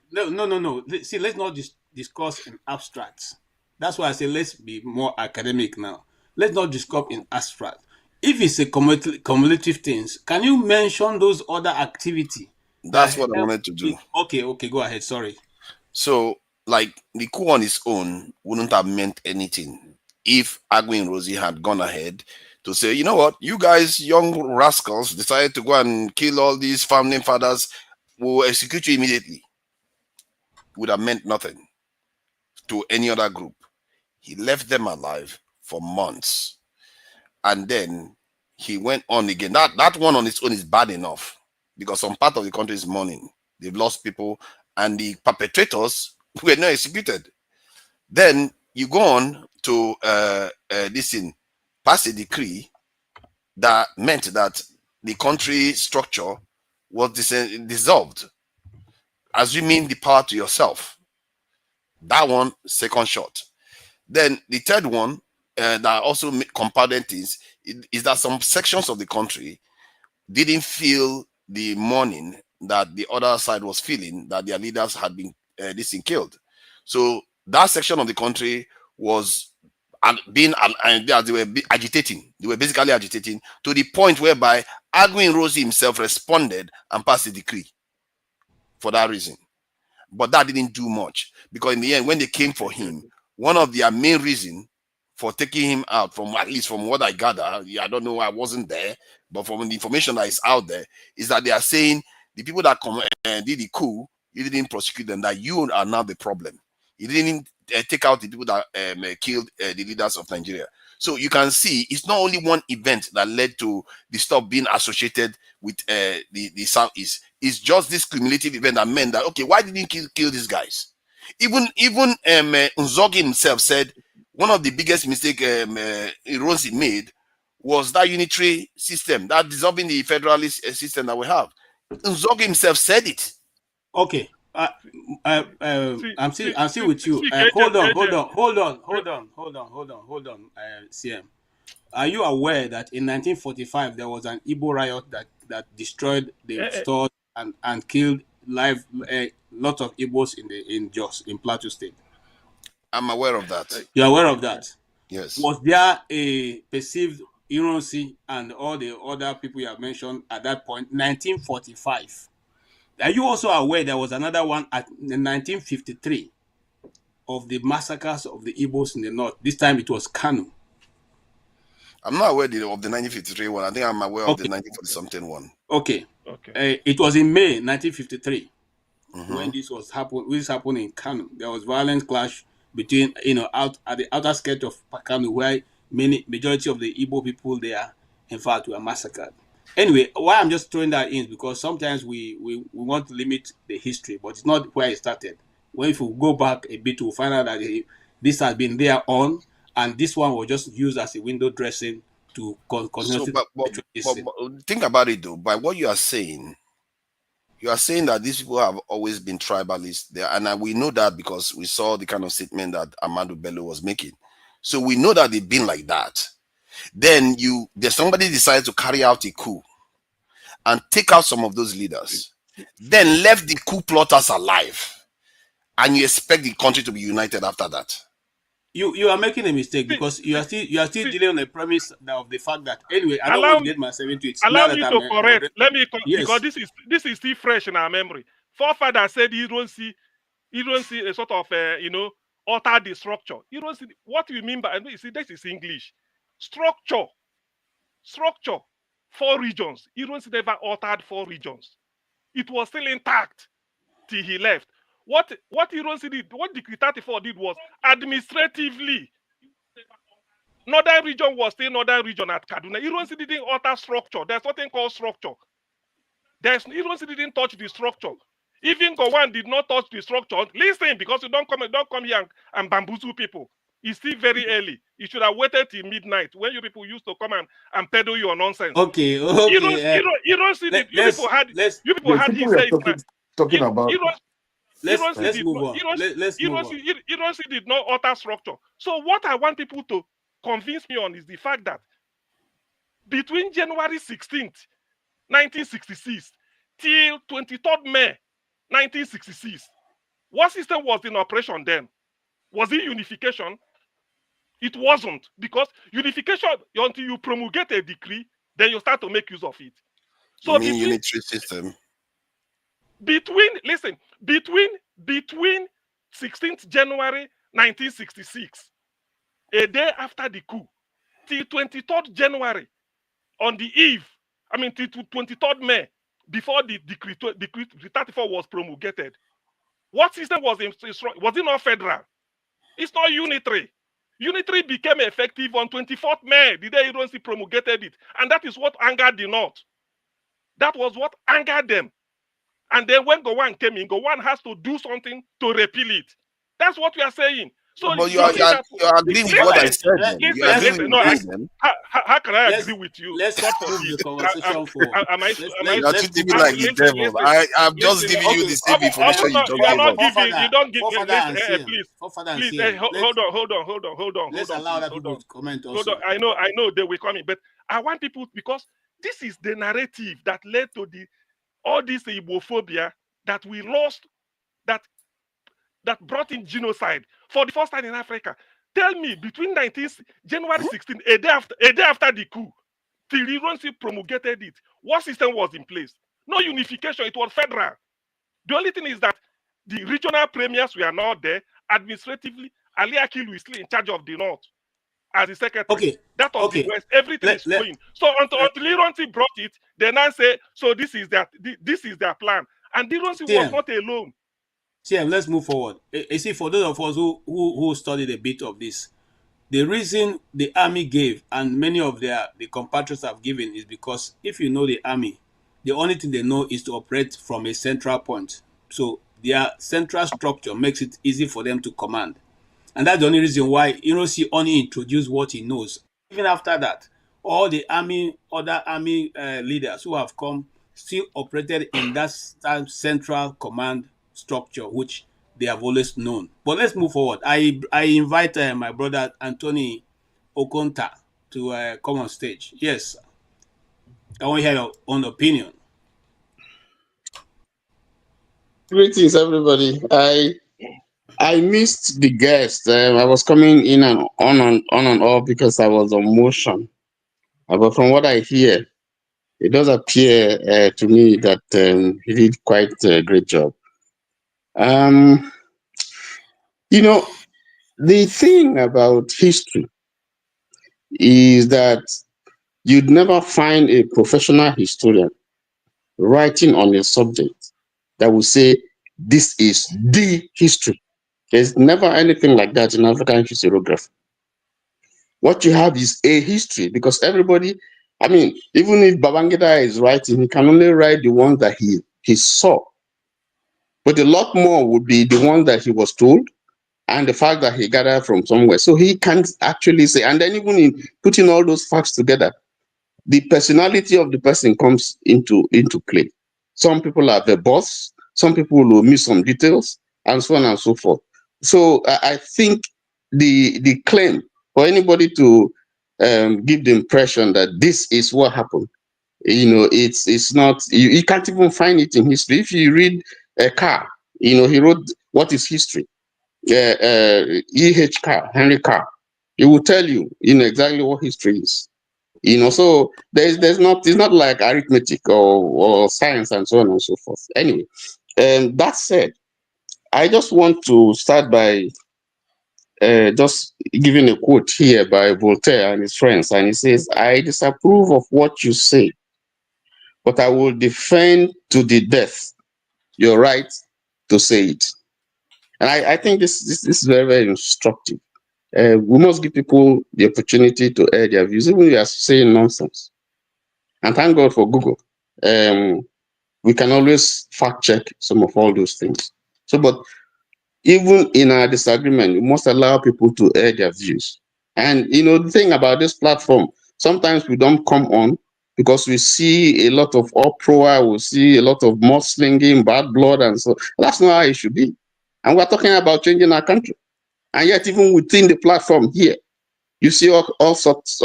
No. See, let's not discuss in abstracts. That's why I say let's be more academic now. Let's not discuss in abstract. If it's a cumulative things, can you mention those other activity? That's what I wanted to do. Okay, go ahead. Sorry. So, like the coup on its own wouldn't have meant anything if Aguiyi-Ironsi had gone ahead to say, you know what, you guys, young rascals, decided to go and kill all these founding fathers, will execute you immediately. Would have meant nothing to any other group. He left them alive for months. And then he went on again. That one on its own is bad enough because some part of the country is mourning. They've lost people and the perpetrators were not executed. Then you go on to pass a decree that meant that the country structure was dissolved, assuming the power to yourself. That one, second shot. Then the third one that also compounded things is that some sections of the country didn't feel the mourning that the other side was feeling, that their leaders had been killed. So that section of the country was they were agitating. They were basically agitating to the point whereby Aguiyi-Ironsi himself responded and passed a decree for that reason. But that didn't do much because in the end, when they came for him, one of their main reasons for taking him out, from at least from what I gather, I don't know, I wasn't there, but from the information that is out there, is that they are saying the people that did the coup, you didn't prosecute them, that you are now the problem. You didn't take out the people that killed the leaders of Nigeria. So you can see it's not only one event that led to the stuff being associated with the Southeast. It's just this cumulative event that meant that, okay, why didn't you kill these guys? Even Nzogi himself said one of the biggest mistakes Ironsi made was that unitary system, that dissolving the federalist system that we have. Nzog himself said it. Okay. I'm still with you. Hold on, CM. Are you aware that in 1945 there was an Igbo riot that destroyed the stores and killed lots of Igbos in Jos, in Plateau State? I'm aware of that. You're aware of that? Yes. Was there a perceived Ironsi and all the other people you have mentioned at that point, 1945? Are you also aware there was another one in 1953 of the massacres of the Igbos in the north? This time it was Kanu. I'm not aware of the 1953 one. I think I'm aware of the 1940-something one. Okay. It was in May 1953 when this happened in Kanu. There was violent clash between, out at the outer skirt of Kanu, where majority of the Igbo people there, in fact, were massacred. Anyway, why I'm just throwing that in because sometimes we want to limit the history, but it's not where it started. When if we go back a bit, we'll find out that this has been there on, and this one was just used as a window dressing to continue. But think about it though. By what you are saying that these people have always been tribalists there, and we know that because we saw the kind of statement that Ahmadu Bello was making. So we know that they've been like that. Then somebody decided to carry out a coup and take out some of those leaders, then left the coup plotters alive, and you expect the country to be united after that. You are making a mistake because you are still dealing on the premise of the fact that anyway I don't want to get myself into it. Allow me to correct. Let me because this is still fresh in our memory. Forefather said you don't see a sort of alter the structure. You don't see what you mean by you see this is English. Structure. 4 regions. Ironsi never altered 4 regions. It was still intact till he left. What Ironsi did, what Decree 34 did was administratively. Northern region was still Northern region at Kaduna. Ironsi didn't alter structure. There's nothing called structure. Ironsi didn't touch the structure. Even Gowon did not touch the structure. Listen, because you don't come here and bamboozle people. It's still very early. You should have waited till midnight when you people used to come and peddle your nonsense. Okay. You don't see that you people had his say. Talking about. Let's move on. Ironsi did not alter structure. So what I want people to convince me on is the fact that between January 16th, 1966 till 23rd May, 1966, what system was in operation then? Was it unification? It wasn't, because unification, until you promulgate a decree, then you start to make use of it. So unitary system. Between 16th January 1966, a day after the coup, till 23rd January, on the eve, till 23rd May, before the decree 34 was promulgated, what system was it not federal? It's not unitary. Unitary became effective on 24th May, the day Ironsi promulgated it. And that is what angered the North. That was what angered them. And then when Gowon came in, Gowon has to do something to repeal it. That's what we are saying. So but you are agreeing with what I said. How can I agree with you? Let's move the conversation forward. You are treating me like the devil. I'm just giving you the same information you don't give. Please. Hold on. Let's allow other people to comment also. Hold on. I know they will come in, but I want people, because this is the narrative that led to all this Igbophobia that we lost, that brought in genocide for the first time in Africa. Tell me, between January 16, a day after the coup, till Ironsi promulgated it, what system was in place? No unification, it was federal. The only thing is that the regional premiers were not there. Administratively, Ali Akilu is still in charge of the North as the secretary. Okay. That of the West, everything is going. So until Ironsi brought it, they now say, so this is their plan. And Ironsi was not alone. CM, let's move forward. You see, for those of us who studied a bit of this, the reason the army gave, and many of the compatriots have given, is because if you know the army, the only thing they know is to operate from a central point. So their central structure makes it easy for them to command. And that's the only reason why Ironsi only introduced what he knows. Even after that, all the other army leaders who have come still operated in that central command structure, which they have always known. But let's move forward. I invite my brother Anthony Okonta to come on stage. Yes, I want to hear your own opinion. Greetings, everybody. I missed the guest. I was coming in and on and off because I was on motion. But from what I hear, it does appear to me that he did quite a great job. You know, the thing about history is that you'd never find a professional historian writing on a subject that will say this is the history. There's never anything like that in African historiography. What you have is a history, because everybody, I mean, even if Babangida is writing, he can only write the ones that he saw. But a lot more would be the one that he was told and the fact that he gathered from somewhere. So he can't actually say, and then even in putting all those facts together, the personality of the person comes into play. Some people are the boss, some people will miss some details, and so on and so forth. So I think the claim for anybody to give the impression that this is what happened, it's not, you can't even find it in history. If you read a Carr, he wrote What is History? E.H. Carr, Henry Carr, he will tell you, exactly what history is. So there's not, it's not like arithmetic or science and so on and so forth. Anyway, that said, I just want to start by just giving a quote here by Voltaire and his friends, and he says, "I disapprove of what you say, but I will defend to the death your right to say it." And I think this is very, very instructive. We must give people the opportunity to air their views, even if they are saying nonsense. And thank God for Google. We can always fact check some of all those things. So, but even in our disagreement, we must allow people to air their views. And the thing about this platform, sometimes we don't come on because we see a lot of uproar, we see a lot of mudslinging, bad blood, and so that's not how it should be. And we're talking about changing our country. And yet, even within the platform here, you see all sorts.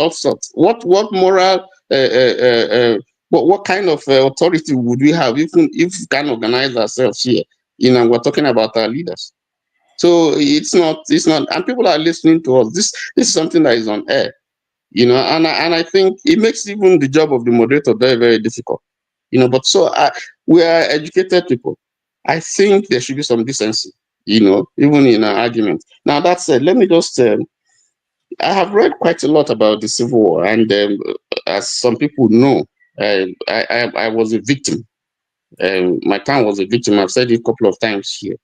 What moral, what kind of authority would we have if we can organize ourselves here? We're talking about our leaders. So it's not, and people are listening to us. This is something that is on air, and I think it makes even the job of the moderator very, very difficult, But so we are educated people. I think there should be some decency, even in our argument. Now that said, let me just. I have read quite a lot about the Civil War, and as some people know, I was a victim. My town was a victim. I've said it a couple of times here.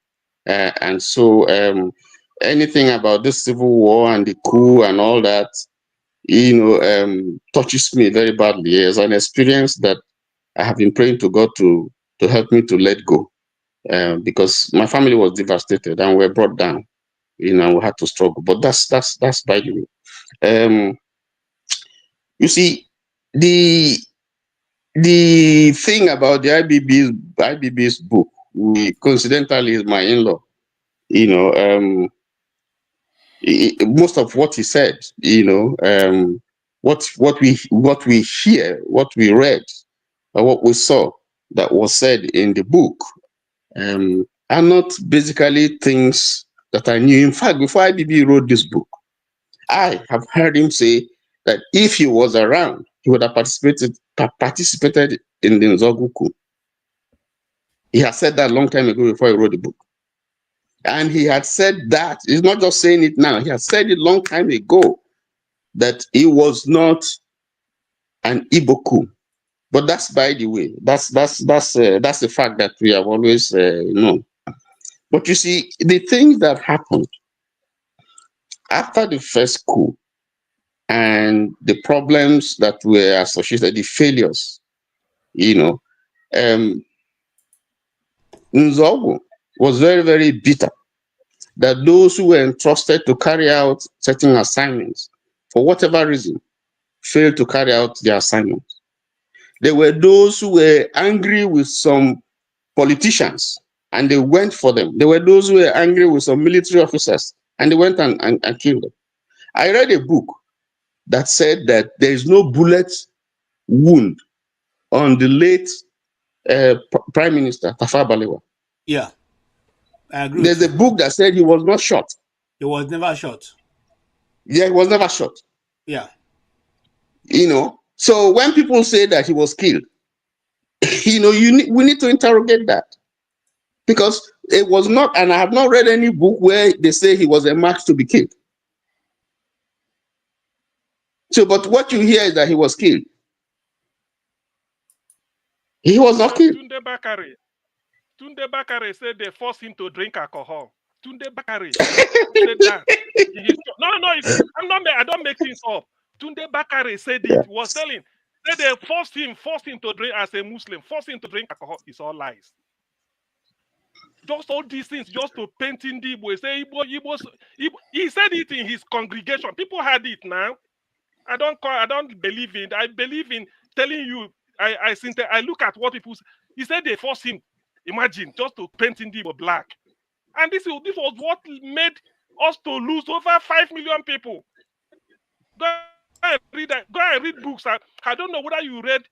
And so anything about this Civil War and the coup and all that, touches me very badly. It's an experience that I have been praying to God to help me to let go, because my family was devastated and we were brought down. We had to struggle. But that's by the way. You see, the thing about the IBB's book, coincidentally, is my in-law. Most of what he said, what we hear, what we read, or what we saw that was said in the book, are not basically things that I knew. In fact, before IBB wrote this book, I have heard him say that if he was around, he would have participated in the Nzogu coup. He had said that a long time ago before he wrote the book. And he had said that, he's not just saying it now, he had said it a long time ago that it was not an Igbo coup. But that's by the way, that's a fact that we have always known. But you see, the things that happened after the first coup and the problems that were associated, the failures, Nzogu was very, very bitter that those who were entrusted to carry out certain assignments, for whatever reason, failed to carry out their assignment. There were those who were angry with some politicians and they went for them. There were those who were angry with some military officers and they went and killed them. I read a book that said that there is no bullet wound on the late Prime Minister Tafawa Balewa. Yeah, I agree. There's a book that said he was not shot. He was never shot. Yeah, he was never shot. Yeah. You know, so when people say that he was killed, you know, we need to interrogate that. Because it was not, and I have not read any book where they say he was a mark to be killed. So, but what you hear is that he was killed. He was not killed. Tunde Bakare said they forced him to drink alcohol. Tunde Bakare said that. I don't make things up. Tunde Bakare said it. Was telling. Said they forced him to drink as a Muslim, forced him to drink alcohol. It's all lies. Just all these things, just to paint in the Igbo. Say he said it in his congregation. People had it now. I don't believe in. I believe in telling you. I look at what people. He said they forced him. Imagine just to paint in the Igbo black, and this was what made us to lose over 5 million people. Go and read that. Go and read books. I don't know whether you read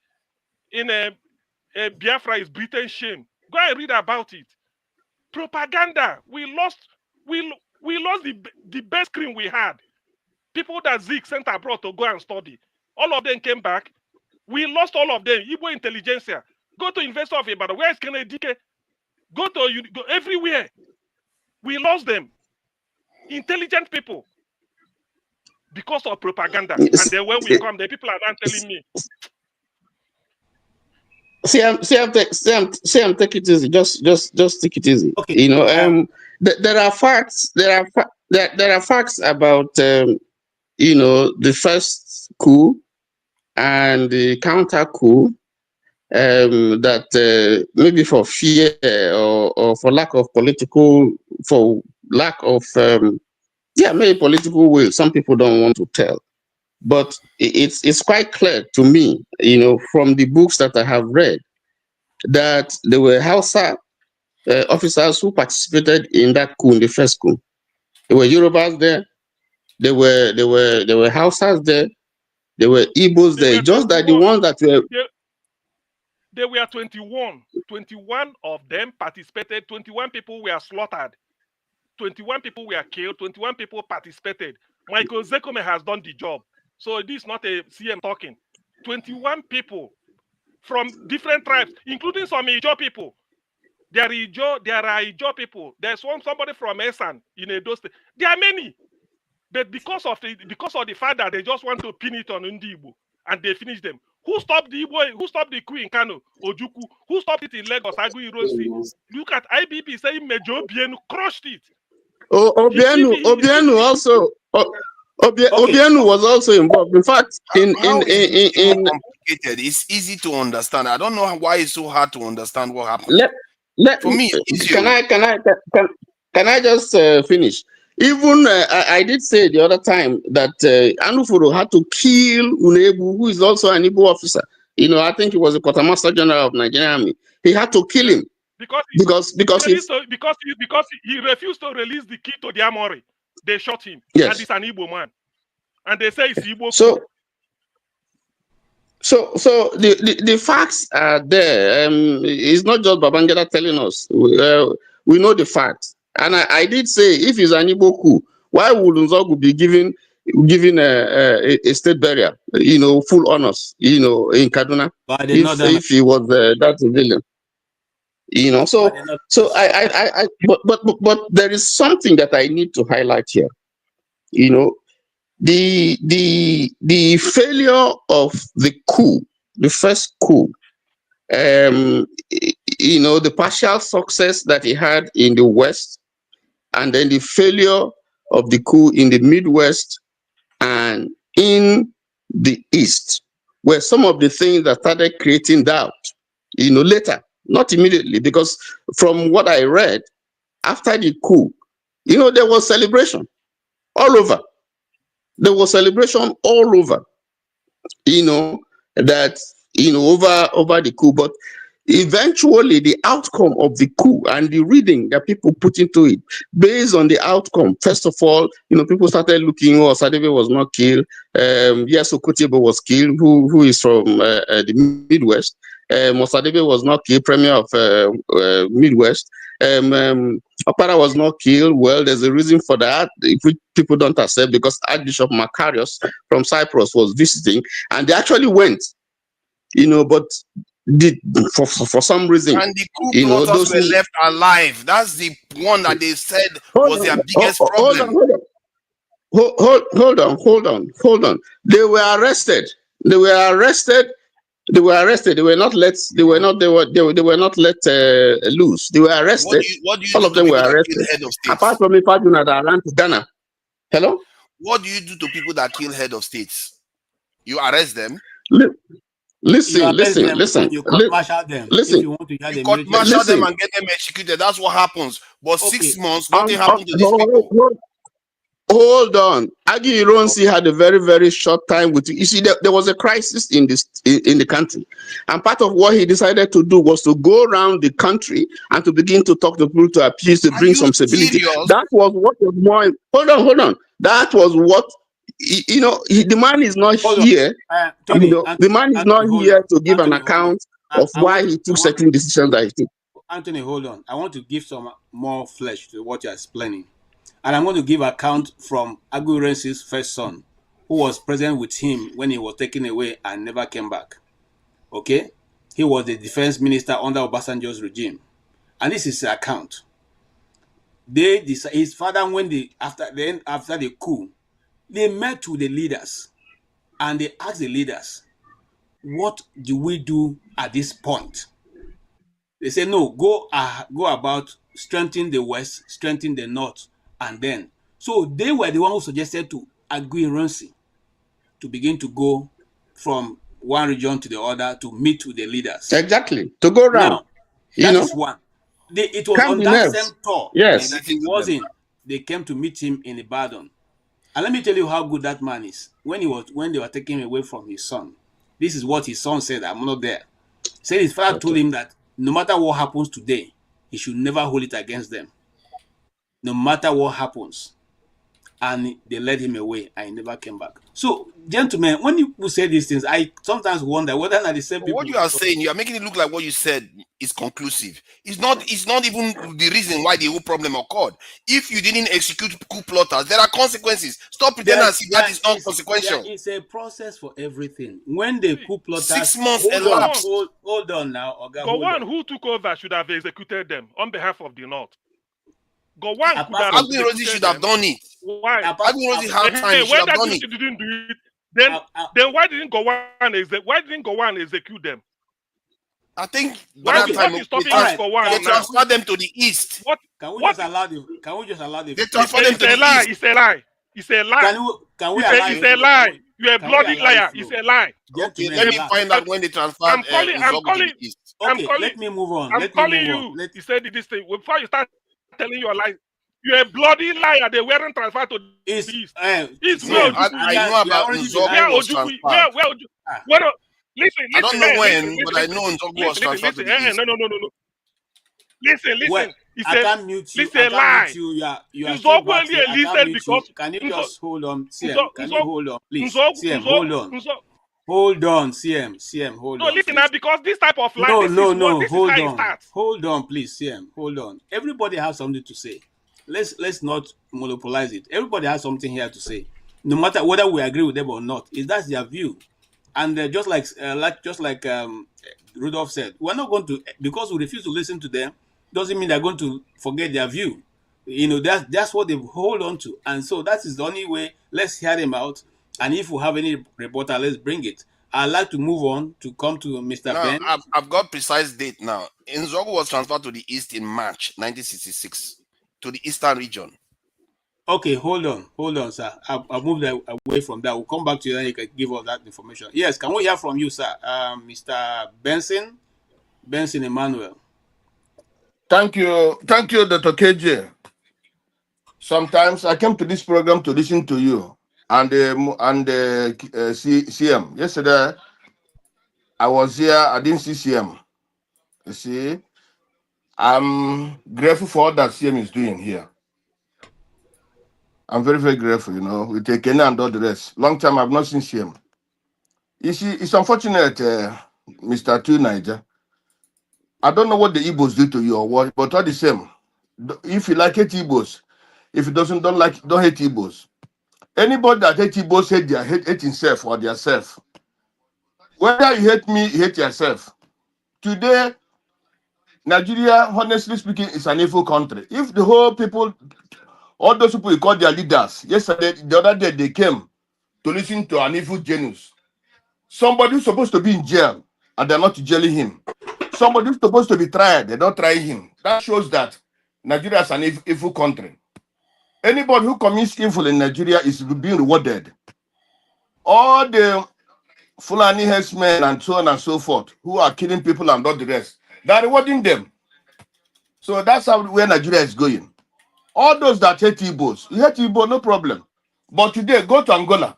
in Biafra is Britain's shame. Go and read about it. Propaganda. We lost the best cream we had. People that Zeke sent abroad to go and study. All of them came back. We lost all of them. Igbo intelligentsia. Go to University of Ibadan. Where is Kennedy? Go everywhere. We lost them. Intelligent people. Because of propaganda. And then when we come, the people are not telling me. Sam, take it easy. Just take it easy. Okay. You know, there are facts. There are facts about you know, the first coup and the counter coup. That maybe for fear or for lack of maybe political will, some people don't want to tell. But it's quite clear to me, you know, from the books that I have read, that there were Hausa officers who participated in that coup, in the first coup. There were Yorubas there. There were Hausas there. There were Igbos there. Just that the ones that were. There were 21. 21 of them participated. 21 people were slaughtered. 21 people were killed. 21 people participated. Michael Zekome has done the job. So this is not a CM talking. 21 people from different tribes, including some Ijo people. There are Ijo people. There's somebody from Esan in Edo State. There are many. But because of the fact that they just want to pin it on Ndibo and they finish them. Who stopped the Igbo? Who stopped the coup in Kanu? Ojukwu. Who stopped it in Lagos? Aguiyi-Ironsi. Look at IBP saying Major Obienu crushed it. Obienu also. Obienu was also involved. In fact, it's easy to understand. I don't know why it's so hard to understand what happened. For me, can I just finish? Even I did say the other time that Anufuru had to kill Unebu, who is also an Igbo officer. You know, I think he was a quartermaster general of Nigerian Army. He had to kill him because he refused to release the key to the armory. They shot him. Yes. And he's an Igbo man, and they say it's Igbo. So the facts are there. It's not just Babangida telling us. We know the facts. And I did say, if it's an Igbo coup, why would Nzogu be given a state burial, you know, full honors, you know, in Kaduna, if he was that civilian, you know? So but there is something that I need to highlight here, you know, the failure of the coup, the first coup, you know, the partial success that he had in the West, and then the failure of the coup in the Midwest and in the East, were some of the things that started creating doubt, you know, later, not immediately, because from what I read, after the coup, you know, there was celebration all over. There was celebration all over. that over the coup. But eventually the outcome of the coup and the reading that people put into it, based on the outcome, first of all, people started looking, Sadebe was not killed. Yes, Okotebo was killed, who is from the Midwest. Mosadebe was not killed, premier of Midwest. Opara was not killed. Well, there's a reason for that, which people don't accept, because Archbishop Macarius from Cyprus was visiting, and they actually went, but for some reason, and the coup plotters were left alive. That's the one that they said was their biggest problem. Hold on. They were arrested. They were not let. They were not let loose. They were arrested. What do you All do of them to were people that arrested. kill head of states? Apart from Ifaduna that ran to Ghana. Hello. What do you do to people that kill head of states? You arrest them. Listen. You court-martial them. Listen. If you want to hear You court-martial them and get them executed. That's what happens. But 6 months, nothing happened to these people. Hold on. Aguiyi-Ironsi had a very, very short time with you. You see, there was a crisis in the country. And part of what he decided to do was to go around the country and to begin to talk to people, to appease, to bring some stability. Serious? That was what was more. Hold on. That was what, the man is not here. The man is not here to give an account of why he took certain decisions that he took. Anthony, hold on. I want to give some more flesh to what you're explaining. And I'm going to give account from Aguiyi-Ironsi's first son, who was present with him when he was taken away and never came back. Okay? He was the defense minister under Obasanjo's regime. And this is his account. His father, after the coup, they met with the leaders and they asked the leaders, what do we do at this point? They said, no, go about strengthening the West, strengthening the North, and then. So they were the one who suggested to Aguiyi-Ironsi to begin to go from one region to the other to meet with the leaders. Exactly. To go around. Now, that is one. It was on that same tour. Yes. That he was in. They came to meet him in Ibadan. And let me tell you how good that man is. When they were taking him away from his son, this is what his son said. I'm not there. He said his father told him that no matter what happens today, he should never hold it against them. No matter what happens. And they led him away and he never came back. So, gentlemen, when you say these things, I sometimes wonder whether or not the same people. What you are saying, you are making it look like what you said is conclusive. It's not even the reason why the whole problem occurred. If you didn't execute coup plotters, there are consequences. Stop pretending as if that is not consequential. It's a process for everything. When the coup plotters 6 months elapsed. Hold on now. Gowon, who took over, should have executed them on behalf of the North. Gowon could have Aguiyi-Ironsi should have done it. Why? Aguiyi-Ironsi had time. He should have done it. Didn't do it. Then why didn't Gowon execute them? I think why is stopping us for one? They transferred them to the east. What? Can we just allow the? They transferred them to the east. It's a lie. It's a lie. It's a lie. You're a bloody liar. It's a lie. Okay, let me find out when they transferred. I'm calling. Okay, let me move on. I'm calling you. You said this thing before you start telling your lies. You're a bloody liar. They weren't transferred to the east. It's where I know about Nzogu was transferred. Listen. I don't know when, but I know Nzogu was transferred to the east. No. Listen. I can't mute you. It's a lie. You are Nzogu only enlisted because. Can you just hold on, CM? Can you hold on, please? CM, hold on. Hold on, CM, hold on. No, listen now, because this type of lie. No. Hold on, please, CM. Hold on. Everybody has something to say. Let's not monopolize it. Everybody has something here to say, no matter whether we agree with them or not. That's their view, and just like Rudolph said, we're not going to, because we refuse to listen to them. Doesn't mean they're going to forget their view. That's what they hold on to, and so that is the only way. Let's hear them out, and if we have any reporter, let's bring it. I'd like to move on to come to Mr. Ben. I've got precise date now. Nzogu was transferred to the east in March 1966. To the eastern region. Okay, hold on, sir. I'll move away from that. We'll come back to you and you can give all that information. Yes, can we hear from you, sir? Mr. Benson Emmanuel. Thank you, Dr. KJ. Sometimes I come to this program to listen to you, and CM. Yesterday, I was here. I didn't see CM. You see, I'm grateful for all that CM is doing here. I'm very, very grateful. You know, we take Kenya and all the rest. Long time I've not seen CM. You see, it's unfortunate, Mr. Two Niger. I don't know what the Igbos do to you or what, but all the same, if you like hate Igbos, if you don't hate Igbos. Anybody that hate Igbos hate himself or their self. Whether you hate me, you hate yourself. Today, Nigeria, honestly speaking, is an evil country. If the whole people, all those people you call their leaders, yesterday, the other day, they came to listen to an evil genius. Somebody who's supposed to be in jail, and they're not jailing him. Somebody who's supposed to be tried, they don't try him. That shows that Nigeria is an evil country. Anybody who commits evil in Nigeria is being rewarded. All the Fulani herdsmen and so on and so forth, who are killing people and all the rest, they're rewarding them. So that's where Nigeria is going. All those that hate Igbos, you hate Igbo, no problem. But today, go to Angola.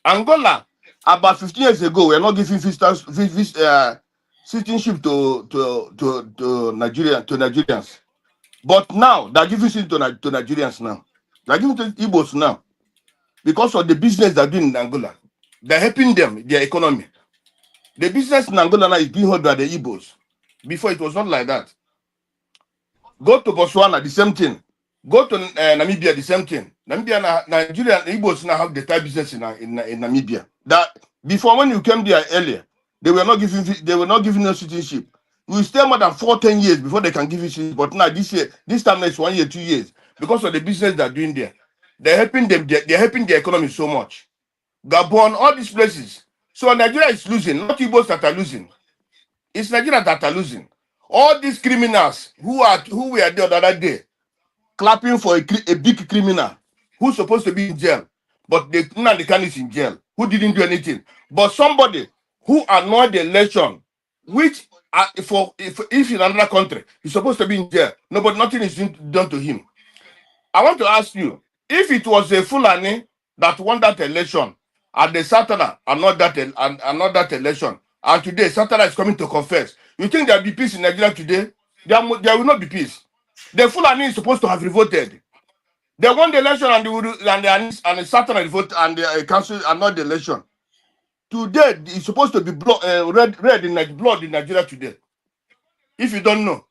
Angola, about 15 years ago, we're not giving citizenship to Nigerians. But now, they're giving it to Nigerians now. They're giving it to Igbos now. Because of the business they're doing in Angola. They're helping them, their economy. The business in Angola now is being held by the Igbos. Before, it was not like that. Go to Botswana, the same thing. Go to Namibia, the same thing. Namibia, Nigeria, and Igbos now have the type business in Namibia. That before, when you came there earlier, they were not giving no citizenship. You stay more than 10 years before they can give you citizenship. But now this time it's 1 year, 2 years, because of the business they're doing there. They're helping them. They're helping the economy so much. Gabon, all these places. So Nigeria is losing. Not Igbos that are losing. It's Nigeria that are losing. All these criminals who were there the other day, clapping for a big criminal who's supposed to be in jail, but Nnamdi Kanu is in jail, who didn't do anything. But somebody who annoyed the election, which if in another country, he's supposed to be in jail. No, but nothing is done to him. I want to ask you, if it was a Fulani that won that election, and the Satana and not that election, and today Satana is coming to confess, you think there will be peace in Nigeria today? There will not be peace. The Fulani is supposed to have revolted. They won the election and the Satana revolted and the council and not the election. Today it's supposed to be red in blood in Nigeria today. If you don't know.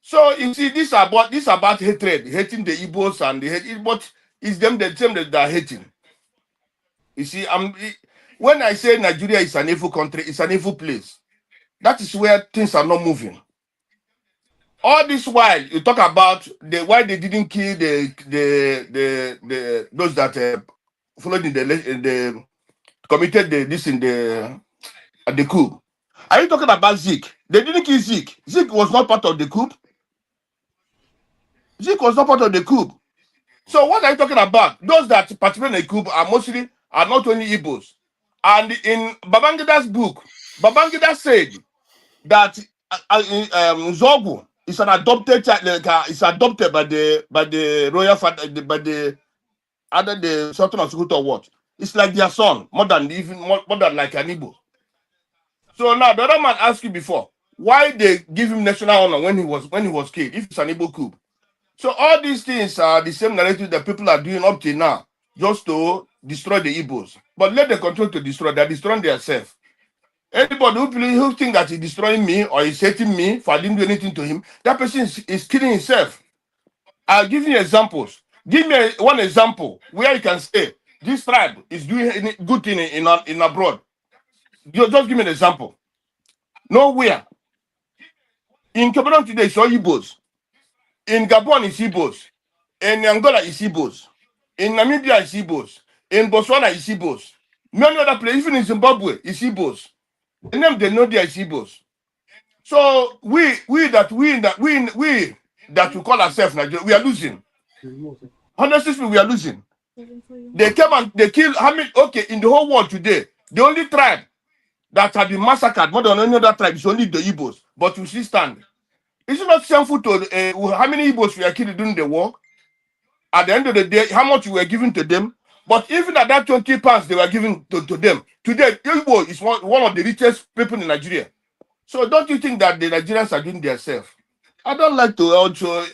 So you see, this about hatred, hating the Igbos and the hate, but it's them that are hating. You see, when I say Nigeria is an evil country, it's an evil place. That is where things are not moving. All this while you talk about why they didn't kill those that followed in the committed this in the coup. Are you talking about Zeke? They didn't kill Zeke. Zeke was not part of the coup. Zeke was not part of the coup. So what are you talking about? Those that participate in the coup are not only Igbos. And in Babangida's book, Babangida said that Zogu is an adopted child. It's adopted by the royal father, by the Sultan of Sokoto or what? It's like their son, more than like an Igbo. So now the other man asked you before, why they give him national honor when he was killed, if it's an Igbo coup. So all these things are the same narrative that people are doing up till now, just to destroy the Igbos. But let them continue to destroy. They're destroying themselves. Anybody who think that he's destroying me or is hating me for I didn't do anything to him, that person is killing himself. I'll give you examples. Give me one example where you can say this tribe is doing any good thing in abroad. Just give me an example. Nowhere. In Cameroon today, it's all Igbos. In Gabon, it's Igbos. In Angola, it's Igbos. In Namibia, it's Igbos. In Botswana, it's Igbos. Many other places, even in Zimbabwe, it's Igbos. The name they know there is Igbos. So we that we call ourselves Nigeria, we are losing. Honestly speaking, we are losing. They came and they killed how many? Okay, in the whole world today, the only tribe that have been massacred more than any other tribe is only the Igbos. But we still stand. Is it not shameful to how many Igbos we are killed during the war? At the end of the day, how much we were given to them? But even at that 20 pounds they were giving to them, today Igbo is one of the richest people in Nigeria. So don't you think that the Nigerians are doing themselves? I don't like to also.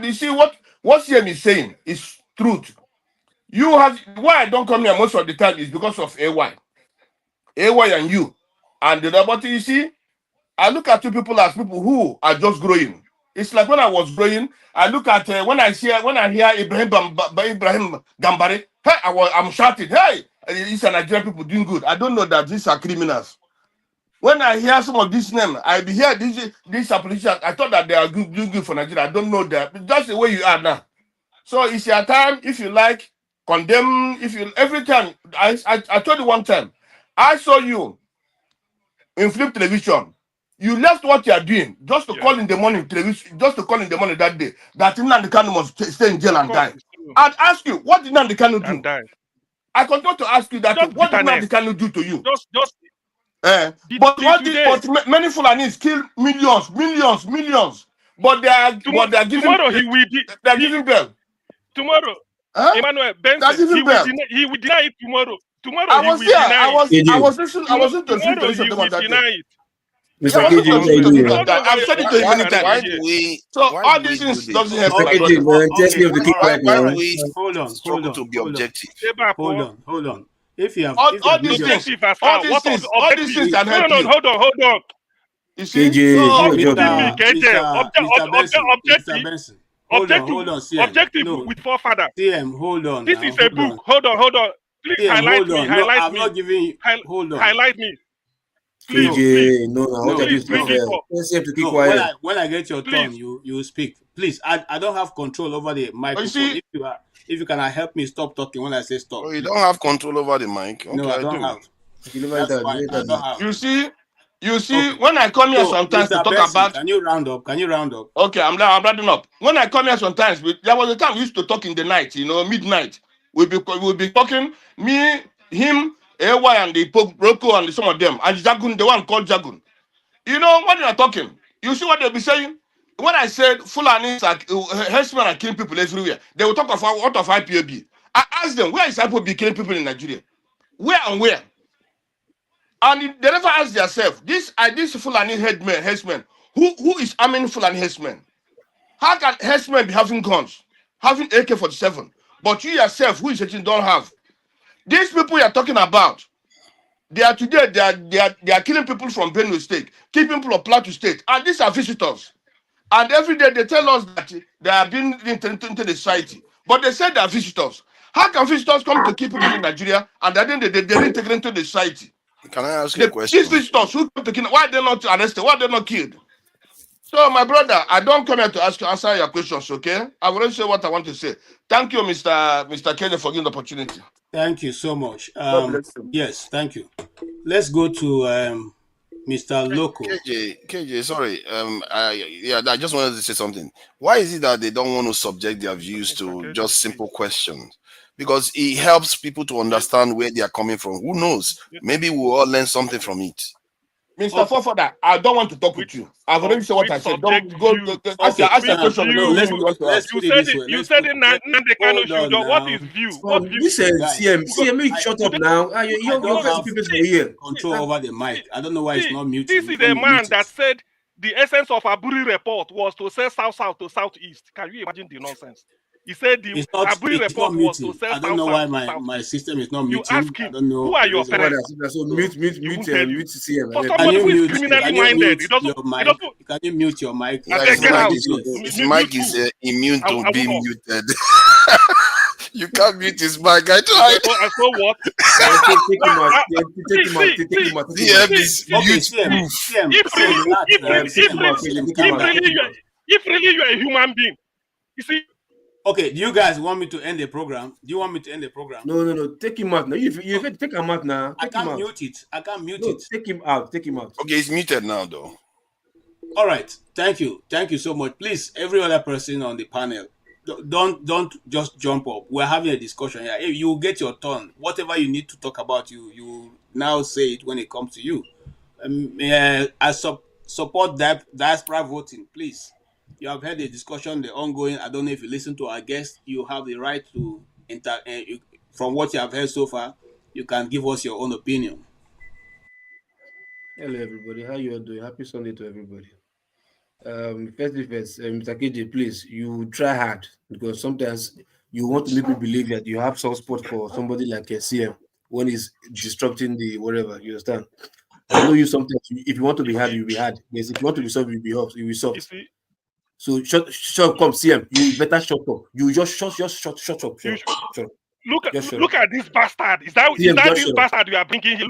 You see what CM is saying is truth. You have why I don't come here most of the time is because of AY and you, and the but you see, I look at you people as people who are just growing. It's like when I was growing, I look at when I hear Ibrahim Gambari, hey, I'm shouting, hey, these are Nigerian people doing good. I don't know that these are criminals. When I hear some of these names, I be hear these are politicians. I thought that they are doing good for Nigeria. I don't know that. That's the way you are now. So it's your time. If you like, condemn. If you every time I told you one time, I saw you in Flip Television. You left what you are doing just to call in the morning television, just to call in the morning that day that Nnamdi Kanu must stay in jail and die. I'd ask you, what did Nnamdi Kanu do? I continue to ask you that what did Nnamdi Kanu do to you? But many Fulanis kill millions, but they are giving bail. Tomorrow, Emmanuel Benson, he will deny it tomorrow. Tomorrow I was there. I was listening to he will deny it. Mr. KJ, I've said it to you many times. Why do we? So all these things doesn't help. Mr. KJ, man, just give the kick right now. Why do we struggle to be objective? Hold on. If you have all these things can help you. Hold on. You see, objective with forefather. TM, hold on. This is a book. Hold on. Please highlight me. I'm not giving you. Hold on. Highlight me. KJ, no. When I get your turn, you speak. Please, I don't have control over the microphone. If you can help me stop talking when I say stop. Oh, you don't have control over the mic. Okay, no, I don't have. That's fine. I don't have. You see, when I come here sometimes to talk about. Can you round up? Okay, I'm rounding up. When I come here sometimes, there was a time we used to talk in the night, midnight. We'll be talking, me, him, AY and the Roko and some of them, and Jagun, the one called Jagun. You know, when you're talking, you see what they'll be saying? When I said Fulani herdsmen are killing people everywhere, they will talk of what of IPOB. I asked them, where is IPOB killing people in Nigeria? Where and where? And they never ask themselves, this Fulani herdsmen, who is arming Fulani herdsmen? How can herdsmen be having guns, having AK-47, but you yourself, who is saying don't have? These people you are talking about, they are killing people from Benue State, killing people of Plateau State, and these are visitors. And every day they tell us that they are being into the society, but they say they are visitors. How can visitors come to kill people in Nigeria and then they're integrated into the society? Can I ask you a question? These visitors who come to kill, why are they not arrested? Why are they not killed? So, my brother, I don't come here to answer your questions, okay? I've already said what I want to say. Thank you, Mr. Kenny, for giving the opportunity. Thank you so much. Yes, thank you. Let's go to Mr. Loco. KJ, sorry. I just wanted to say something. Why is it that they don't want to subject their views to just simple questions? Because it helps people to understand where they are coming from. Who knows? Maybe we'll all learn something from it. Mr. Fofoda, I don't want to talk with you. I've already said what I said. Don't go. Ask your question. You said in Nnamdi Kanu should. What is view? What view? Listen, CM, shut up now. You're here. Control over the mic. I don't know why it's not muted. This is the man that said the essence of Aburi report was to say south to southeast. Can you imagine the nonsense? He said the Aburi report was to say south. I don't know why my system is not muting. You ask him, I don't know. who are your parents? So mute CM. For somebody who is criminally minded, can you mute your mic? His mic is immune to being muted. You can't mute his mic. I tried. I saw what? Take him out. If really you are a human being, you see. Okay, do you guys want me to end the program? Do you want me to end the program? No. Take him out now. You take him out now. I can't mute it. Take him out. Okay, it's muted now, though. All right. Thank you so much. Please, every other person on the panel, don't just jump up. We're having a discussion here. If you get your turn, whatever you need to talk about, you now say it when it comes to you. I support diaspora voting, please. You have heard the discussion, the ongoing. I don't know if you listen to our guest. You have the right to from what you have heard so far, you can give us your own opinion. Hello, everybody. How you all doing? Happy Sunday to everybody. First, Mr. KJ, please, you try hard because sometimes you want to make me believe that you have some support for somebody like a CM when he's disrupting the whatever. You understand? I know you sometimes. If you want to be hard, you'll be hard. Yes, if you want to be soft, you'll be soft. You'll be soft. So shut come CM. You better shut up. You just shut up. Shut up. Look at this bastard. Is that this bastard you are bringing here?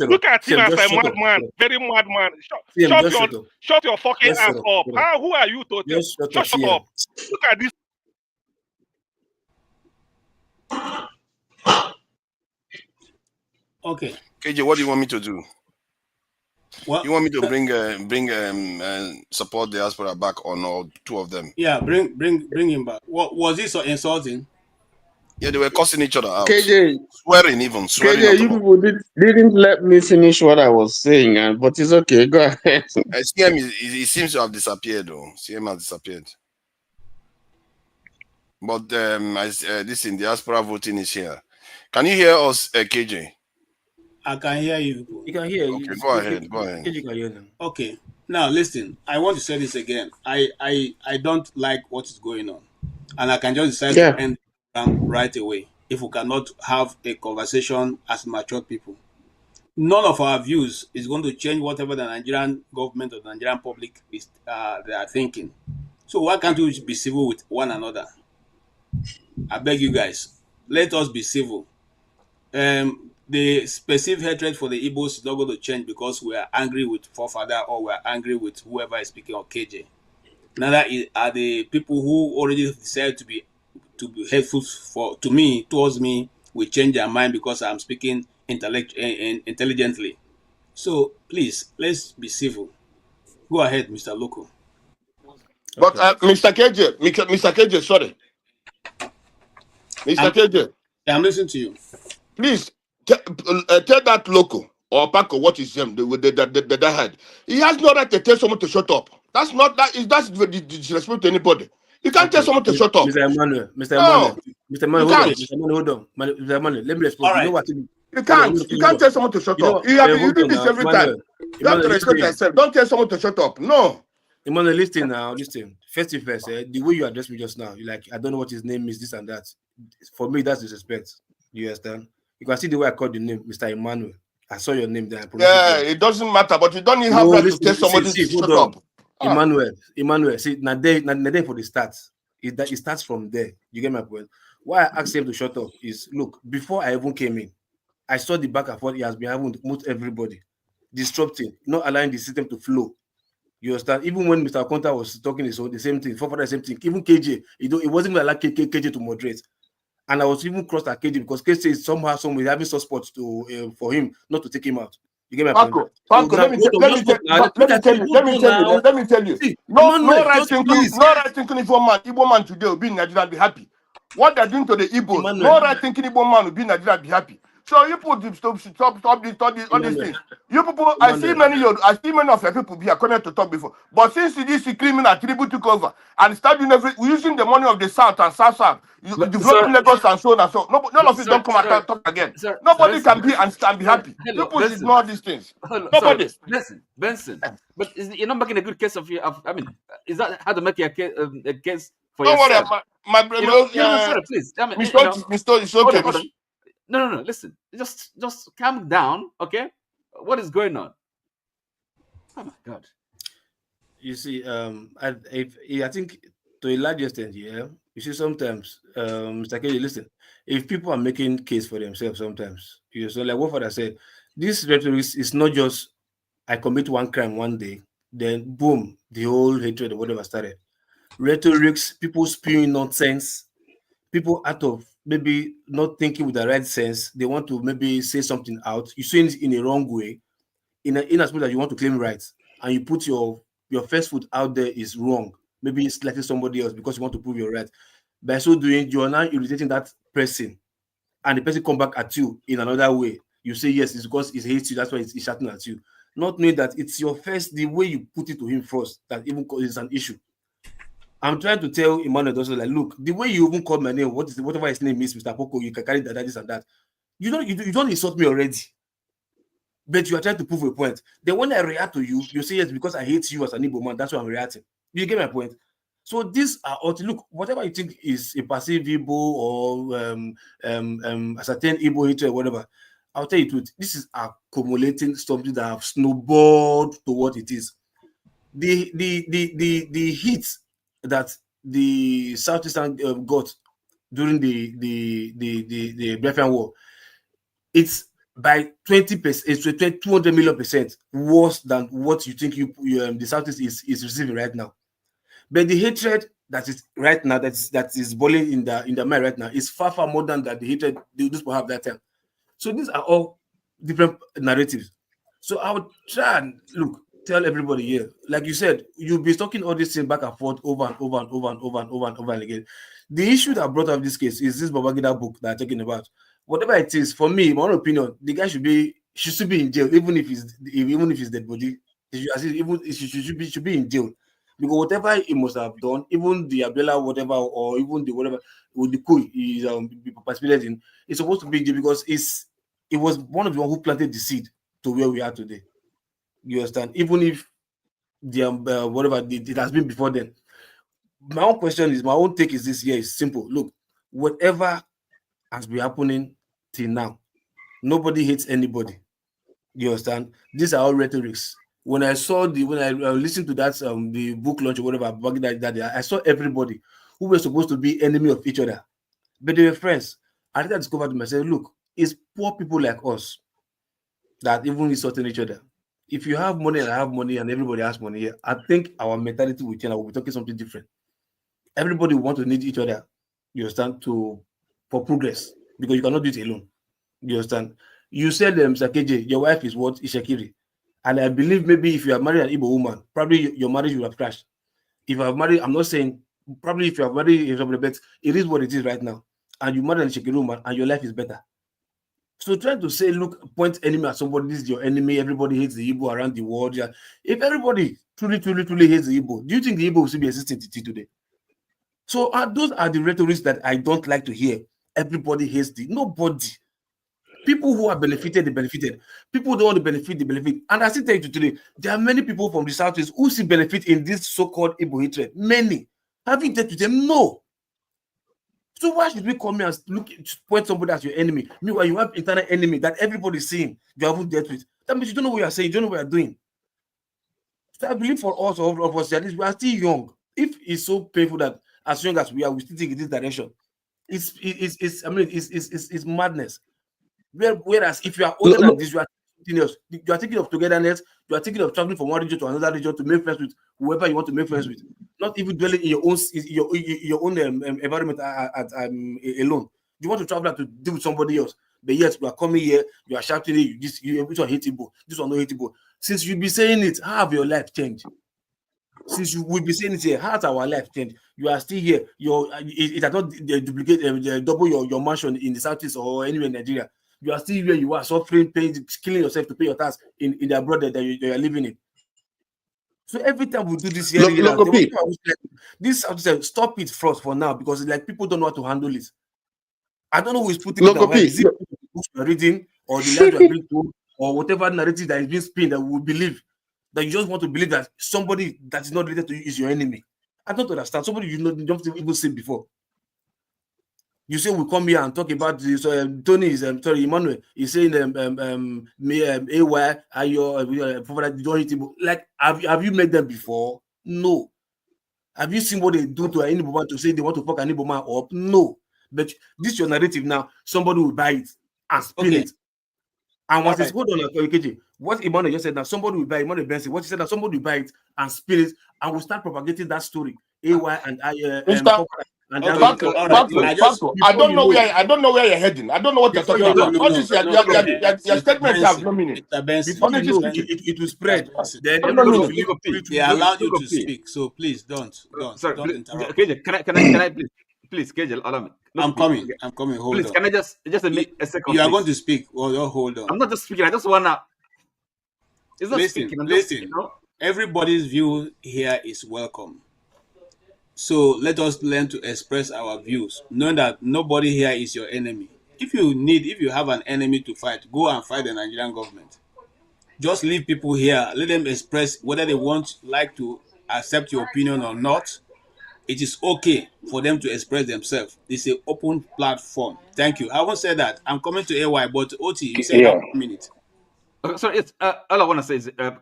Look at him as a madman, very madman. Shut your fucking ass up. Who are you to shut up? Look at this. Okay. KJ, what do you want me to do? Well, you want me to bring support diaspora back on all two of them? Yeah, bring him back. What was this so insulting? Yeah, they were cussing each other out. KJ, swearing. KJ, you people didn't let me finish what I was saying, but it's okay. Go ahead. CM, he seems to have disappeared, though. CM has disappeared. But this in diaspora voting is here. Can you hear us, KJ? I can hear you. You can hear. Okay, go ahead. KJ can hear them. Okay. Now listen. I want to say this again. I don't like what is going on, and I can just decide to end right away if we cannot have a conversation as mature people. None of our views is going to change whatever the Nigerian government or the Nigerian public is they are thinking. So why can't we be civil with one another? I beg you guys, let us be civil. The specific hatred for the Igbos is not going to change because we are angry with forefather or we are angry with whoever is speaking of KJ. Neither are the people who already decided to be hateful towards me will change their mind because I'm speaking intelligently. So please, let's be civil. Go ahead, Mr. Loco. But Mr. KJ, sorry. Mr. KJ. I'm listening to you. Please tell that Loco or Paco what is him the head. He has no right to tell someone to shut up. That's disrespect to anybody. You can't tell someone to shut up. Mr. Emmanuel, hold on. Mr. Emmanuel, let me respond. Right. You know what? You can't tell someone to shut up. You do this every time. You have to respect yourself. Don't tell someone to shut up. No. Emmanuel, listen now. Listen. First, the way you addressed me just now, you like, I don't know what his name is, this and that. For me, that's disrespect. You understand? You can see the way I called the name, Mr. Emmanuel. I saw your name there. It doesn't matter, but you don't even have right to tell somebody to shut up. Emmanuel, see, not there for the start. It starts from there. You get my point? Why I asked him to shut up is, look, before I even came in, I saw the back and forth he has been having with most everybody, disrupting, not allowing the system to flow. You understand? Even when Mr. Akonta was talking, the same thing, the same thing. Even KJ, it wasn't even like KJ to moderate. And I was even crossed at KJ because KJ is somehow having soft spots for him not to take him out. You get my point? Paco, let me tell you. See, no right thinking Igbo man today will be in Nigeria and be happy. What they're doing to the Igbos, no right thinking Igbo man will be in Nigeria and be happy. So you put stop all these things. You people, I see many of your people here coming to talk before. But since this criminal tribute took over and started using the money of the South and South, developing Lagos and so on and so on. None of it don't come and talk again. Nobody can be and be happy. People ignore these things. Nobody. Benson. But you're not making a good case of you. I mean, is that how to make a case for don't yourself? Worry, my brother. Please. I mean, it's okay. Hold on. No. Listen, just calm down, okay? What is going on? Oh my God! You see, I think to a large extent, you see, sometimes, Mr. Kelly, listen, if people are making case for themselves, sometimes, so like what Father said, this rhetoric is not just I commit one crime one day, then boom, the whole hatred or whatever started. Rhetorics, people spewing nonsense, people out of maybe not thinking with the right sense, they want to maybe say something out. You say it in a wrong way, in as much as you want to claim rights, and you put your first foot out there is wrong. Maybe it's slightly somebody else because you want to prove your right. By so doing, you are now irritating that person, and the person come back at you in another way. You say yes, it's because he hates you. That's why he's shouting at you. Not knowing that it's the way you put it to him first that even causes an issue. I'm trying to tell Emmanuel also, like, look, the way you even call my name, whatever his name is, Mr. Poco, you can carry that, this and that. You don't insult me already, but you are trying to prove a point. Then when I react to you, you say yes because I hate you as an Igbo man. That's why I'm reacting. You get my point? So these are all. Look, whatever you think is a passive Igbo or a certain Igbo hatred or whatever, I'll tell you the truth. This is accumulating something that have snowballed to what it is. The heat that the Southeastern got during the Biafran War, it's by 20%, it's 200 million% worse than what you think the Southeast is receiving right now. But the hatred that is right now, that is boiling in the mind right now, is far more than that the hatred those people have that time. So these are all different narratives. So I would try and tell everybody here, like you said, you'll be talking all these things back and forth over and over again. The issue that brought up this case is this Babangida book that I'm talking about. Whatever it is, for me, my own opinion, the guy should still be in jail, even if he's dead body. He should be in jail, because whatever he must have done, even the umbrella, whatever, or even the whatever with the coup he's participated in, it's supposed to be in jail because it was one of the one who planted the seed to where we are today. You understand? Even if the whatever it has been before then. My own take is this here is simple. Look, whatever has been happening till now, nobody hates anybody. You understand? These are all rhetorics. When I listened to that the book launch or whatever, that I saw everybody who were supposed to be enemy of each other, but they were friends. I discovered to myself, look, it's poor people like us that even insulting each other. If you have money and I have money and everybody has money here, I think our mentality will change. We'll be talking something different. Everybody want to need each other, you understand, for progress, because you cannot do it alone. You understand? You said, Mr. KJ, your wife is what? Ishakiri. And I believe maybe if you have married an Igbo woman, probably your marriage will have crashed. If you have married, I'm not saying, probably if you have married, but it is what it is right now. And you married an Ishakiri woman and your life is better. So trying to say, look, point enemy at somebody, this is your enemy, everybody hates the Igbo around the world. Yeah. If everybody truly hates the Igbo, do you think the Igbo will still be existing today? So those are the rhetorics that I don't like to hear. Everybody hates nobody. People who are benefited, they benefited. People who don't want to benefit, they benefit. And I still tell you today, there are many people from the Southeast who see benefit in this so-called Igbo hatred. Many. Have you dealt with them? No. So why should we come here and point somebody as your enemy? Meanwhile, you have internal enemy that everybody's seeing you haven't dealt with. That means you don't know what you're saying, you don't know what you're doing. So I believe for us, all of us, at least we are still young. If it's so painful that as young as we are, we still think in this direction, it's madness. Whereas if you are older than this, you are thinking of togetherness, you are thinking of traveling from one region to another region to make friends with whoever you want to make friends with, not even dwelling in your own environment alone. You want to travel to deal with somebody else, but yet you are coming here, you are shouting, this one hateable, this one not hateable. Since you be saying it, how have your life changed? Since you will be saying it here, how has our life changed? You are still here. It has not duplicate, double your mansion in the Southeast or anywhere in Nigeria. You are still where you are, suffering, pain, killing yourself to pay your tax in the abroad that you are living in. So every time we do this here, this stop it first for now, because it's like people don't know how to handle it. I don't know who is putting it away. Is it the books you are reading or the life you are being told or whatever narrative that is being spun that we will believe, that you just want to believe that somebody that is not related to you is your enemy. I don't understand. Somebody you don't even see before. You say we come here and talk about this. Tony is Emmanuel is saying AY are your don't hit him. Like have you met them before? No. Have you seen what they do to any woman to say they want to fuck any woman up? No. But this is your narrative now. Somebody will buy it and spin it. And once it's hold on, what Emmanuel just said now, somebody will buy Emmanuel Benson. What he said that somebody will buy it and spin it, and we'll start propagating that story. AY and I don't know where you're heading. I don't know what you're talking about. Honestly, your statements have no meaning. Before you know, it will spread. Then they allow you to speak. So please don't interrupt. KJ, can I please, KJ, allow me. I'm coming. Hold please, on. Can I just a second? You are going to speak. Well, hold on. I'm not just speaking. I just wanna. It's not listen. speaking. Everybody's view here is welcome. So let us learn to express our views, knowing that nobody here is your enemy. If you have an enemy to fight, go and fight the Nigerian government. Just leave people here. Let them express whether they like to accept your opinion or not. It is okay for them to express themselves. It's an open platform. Thank you. I won't say that. I'm coming to AY, but Oti, you said Yeah. 1 minute. So it's all I want to say is I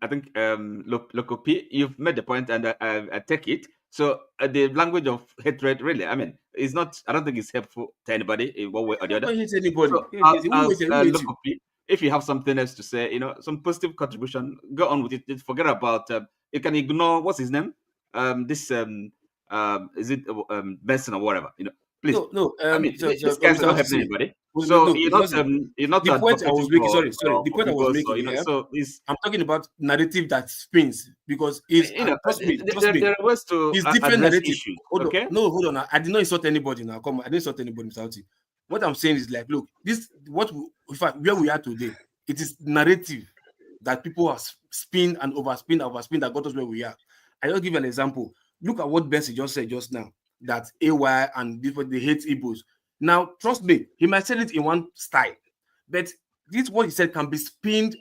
think Loco P, you've made the point, and I take it. So the language of hatred, really, I mean, is not. I don't think it's helpful to anybody in one way or the other. Nobody hates anybody. So Who hates you? Loco P, if you have something else to say, some positive contribution, go on with it. Just forget about. You can ignore what's his name. Is it Benson or whatever? Please. No. I mean, So, this guy's not helping anybody. So you're not the point I was making. Sorry. for The point I was making. people, so it's, I'm talking about narrative that spins because it's trust me. There are ways to it's different narrative. Issues, hold okay? on. No, hold on. I did not insult anybody now. Come on, I didn't insult anybody, Mr. Oti. What I'm saying is like, look, in fact, where we are today, it is narrative that people have spin and overspin that got us where we are. I just give you an example. Look at what Bessie just said just now, that AY and they hate Igbos. Now, trust me, he might say it in one style, but this what he said can be spinned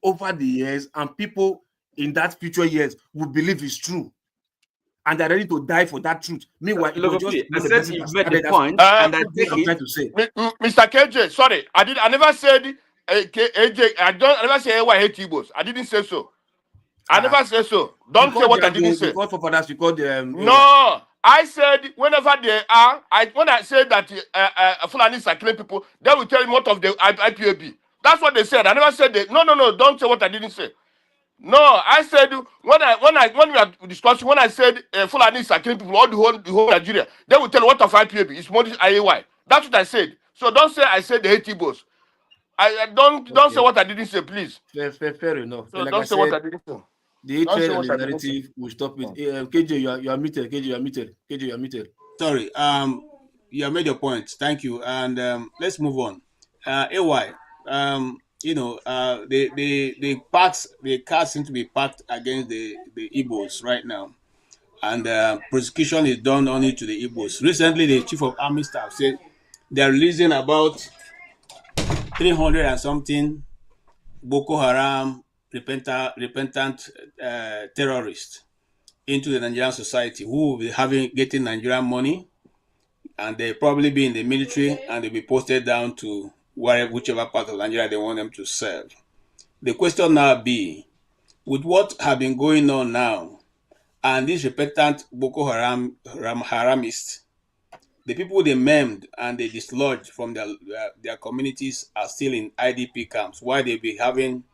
over the years, and people in that future years will believe it's true. And they're ready to die for that truth. Meanwhile, it was just I said you made the point, and and I take I'm it. trying to say. Mr. KJ, sorry, I never said AJ. I never say AY hate Igbos. I didn't say so. I never said so. Don't say what I didn't say. Because for fathers, we call them. No, I said whenever they are, when I said that Fulanis are killing people, they will tell me what of the IPAB. That's what they said. I never said that. No. Don't say what I didn't say. No, I said when we are discussing, when I said Fulanis are killing people, all the whole Nigeria, they will tell what of IPAB. It's more IAY. That's what I said. So don't say I said the hate Igbos. I don't say what I didn't say, please. Fair enough. So like don't I say said, what I didn't say. The hatred and the narrative will stop it. KJ, you are muted. KJ, you are muted. KJ, you are muted. Sorry. You have made your point. Thank you. And let's move on. AY. The cards seem to be packed against the Igbos right now, and prosecution is done only to the Igbos. Recently, the chief of army staff said they are releasing about 300 and something Boko Haram repentant terrorists into the Nigerian society who will be getting Nigerian money, and they probably be in the military, and they'll be posted down to whichever part of Nigeria they want them to serve. The question now be, with what have been going on now, and these repentant Boko Haramists, the people they maimed and they dislodged from their communities are still in IDP camps, while they be having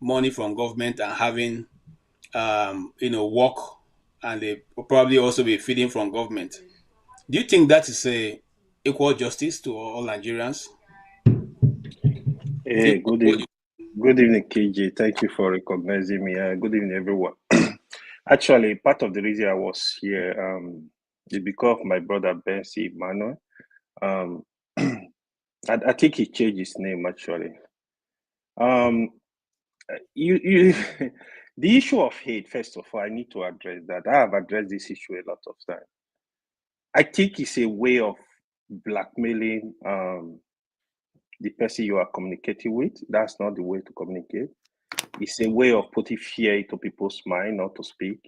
money from government and having work, and they will probably also be feeding from government. Do you think that is a equal justice to all Nigerians? Hey, good evening, KJ. Thank you for recognizing me. Good evening, everyone. Actually, part of the reason I was here is because of my brother Bensi Emmanuel. I think he changed his name actually. You the issue of hate, first of all, I need to address that. I have addressed this issue a lot of times. I think it's a way of blackmailing the person you are communicating with. That's not the way to communicate. It's a way of putting fear into people's mind not to speak.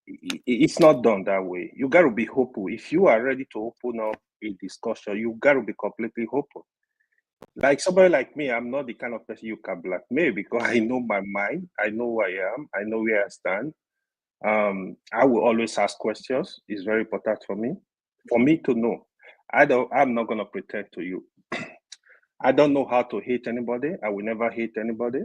It's not done that way. You got to be hopeful. If you are ready to open up a discussion, you got to be completely hopeful. Like somebody like me, I'm not the kind of person you can blackmail because I know my mind. I know who I am. I know where I stand. I will always ask questions. It's very important for me to know. I'm not going to pretend to you. I don't know how to hate anybody. I will never hate anybody.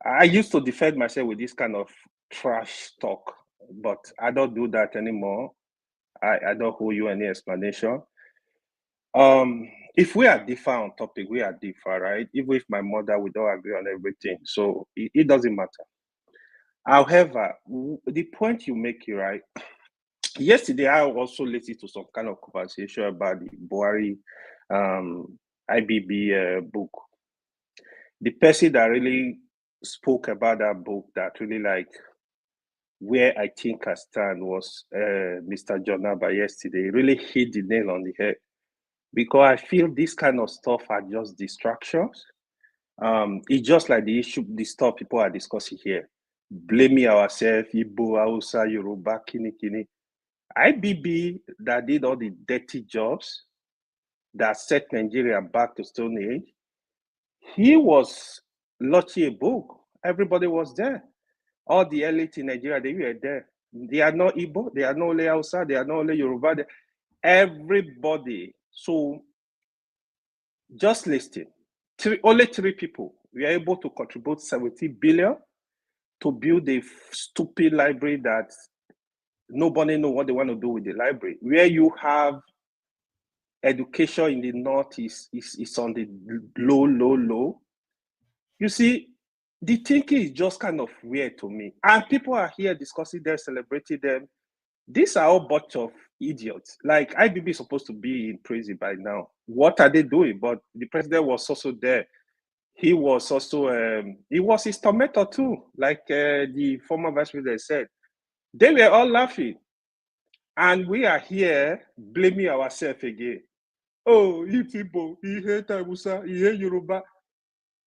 I used to defend myself with this kind of trash talk, but I don't do that anymore. I don't owe you any explanation. If we are different on topic, we are different, right? Even if my mother, we don't agree on everything, so it doesn't matter. However, the point you make, right? Yesterday, I also listened to some kind of conversation about the Buhari IBB book. The person that really spoke about that book that really where I think I stand was Mr. John Abba yesterday. He really hit the nail on the head, because I feel this kind of stuff are just distractions. It's just like the issue, the stuff people are discussing here. Blaming ourselves, Igbo, Hausa, Yoruba, Kini. IBB that did all the dirty jobs that set Nigeria back to Stone Age, he was launching a book. Everybody was there. All the elite in Nigeria, they were there. They are not Igbo, they are not only Hausa, they are not only Yoruba. Everybody. So just listing, only 3 people were able to contribute 70 billion to build a stupid library that nobody know what they want to do with the library. Where you have education in the north is on the low. You see, the thinking is just kind of weird to me. And people are here discussing them, celebrating them. These are all bunch of idiots. Like, IBB is supposed to be in prison by now. What are they doing? But the president was also there. He was also, he was his tormentor too, like the former vice president said. They were all laughing. And we are here blaming ourselves again. Oh, he Igbo, he hate Hausa, he hate Yoruba.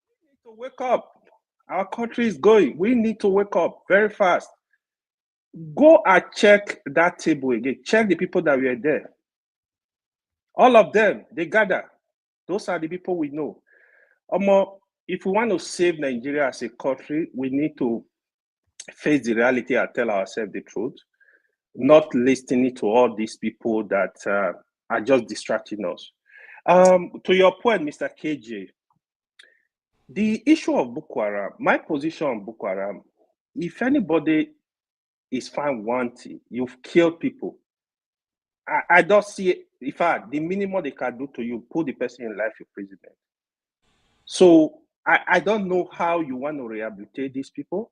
We need to wake up. Our country is going. We need to wake up very fast. Go and check that table again. Check the people that were there. All of them, they gather. Those are the people we know. If we want to save Nigeria as a country, we need to face the reality and tell ourselves the truth, not listening to all these people that are just distracting us. To your point, Mr. KJ, the issue of Boko Haram, my position on Boko Haram, if anybody is found wanting, you've killed people, I don't see it. In fact, the minimum they can do to you, put the person in life imprisonment. So I don't know how you want to rehabilitate these people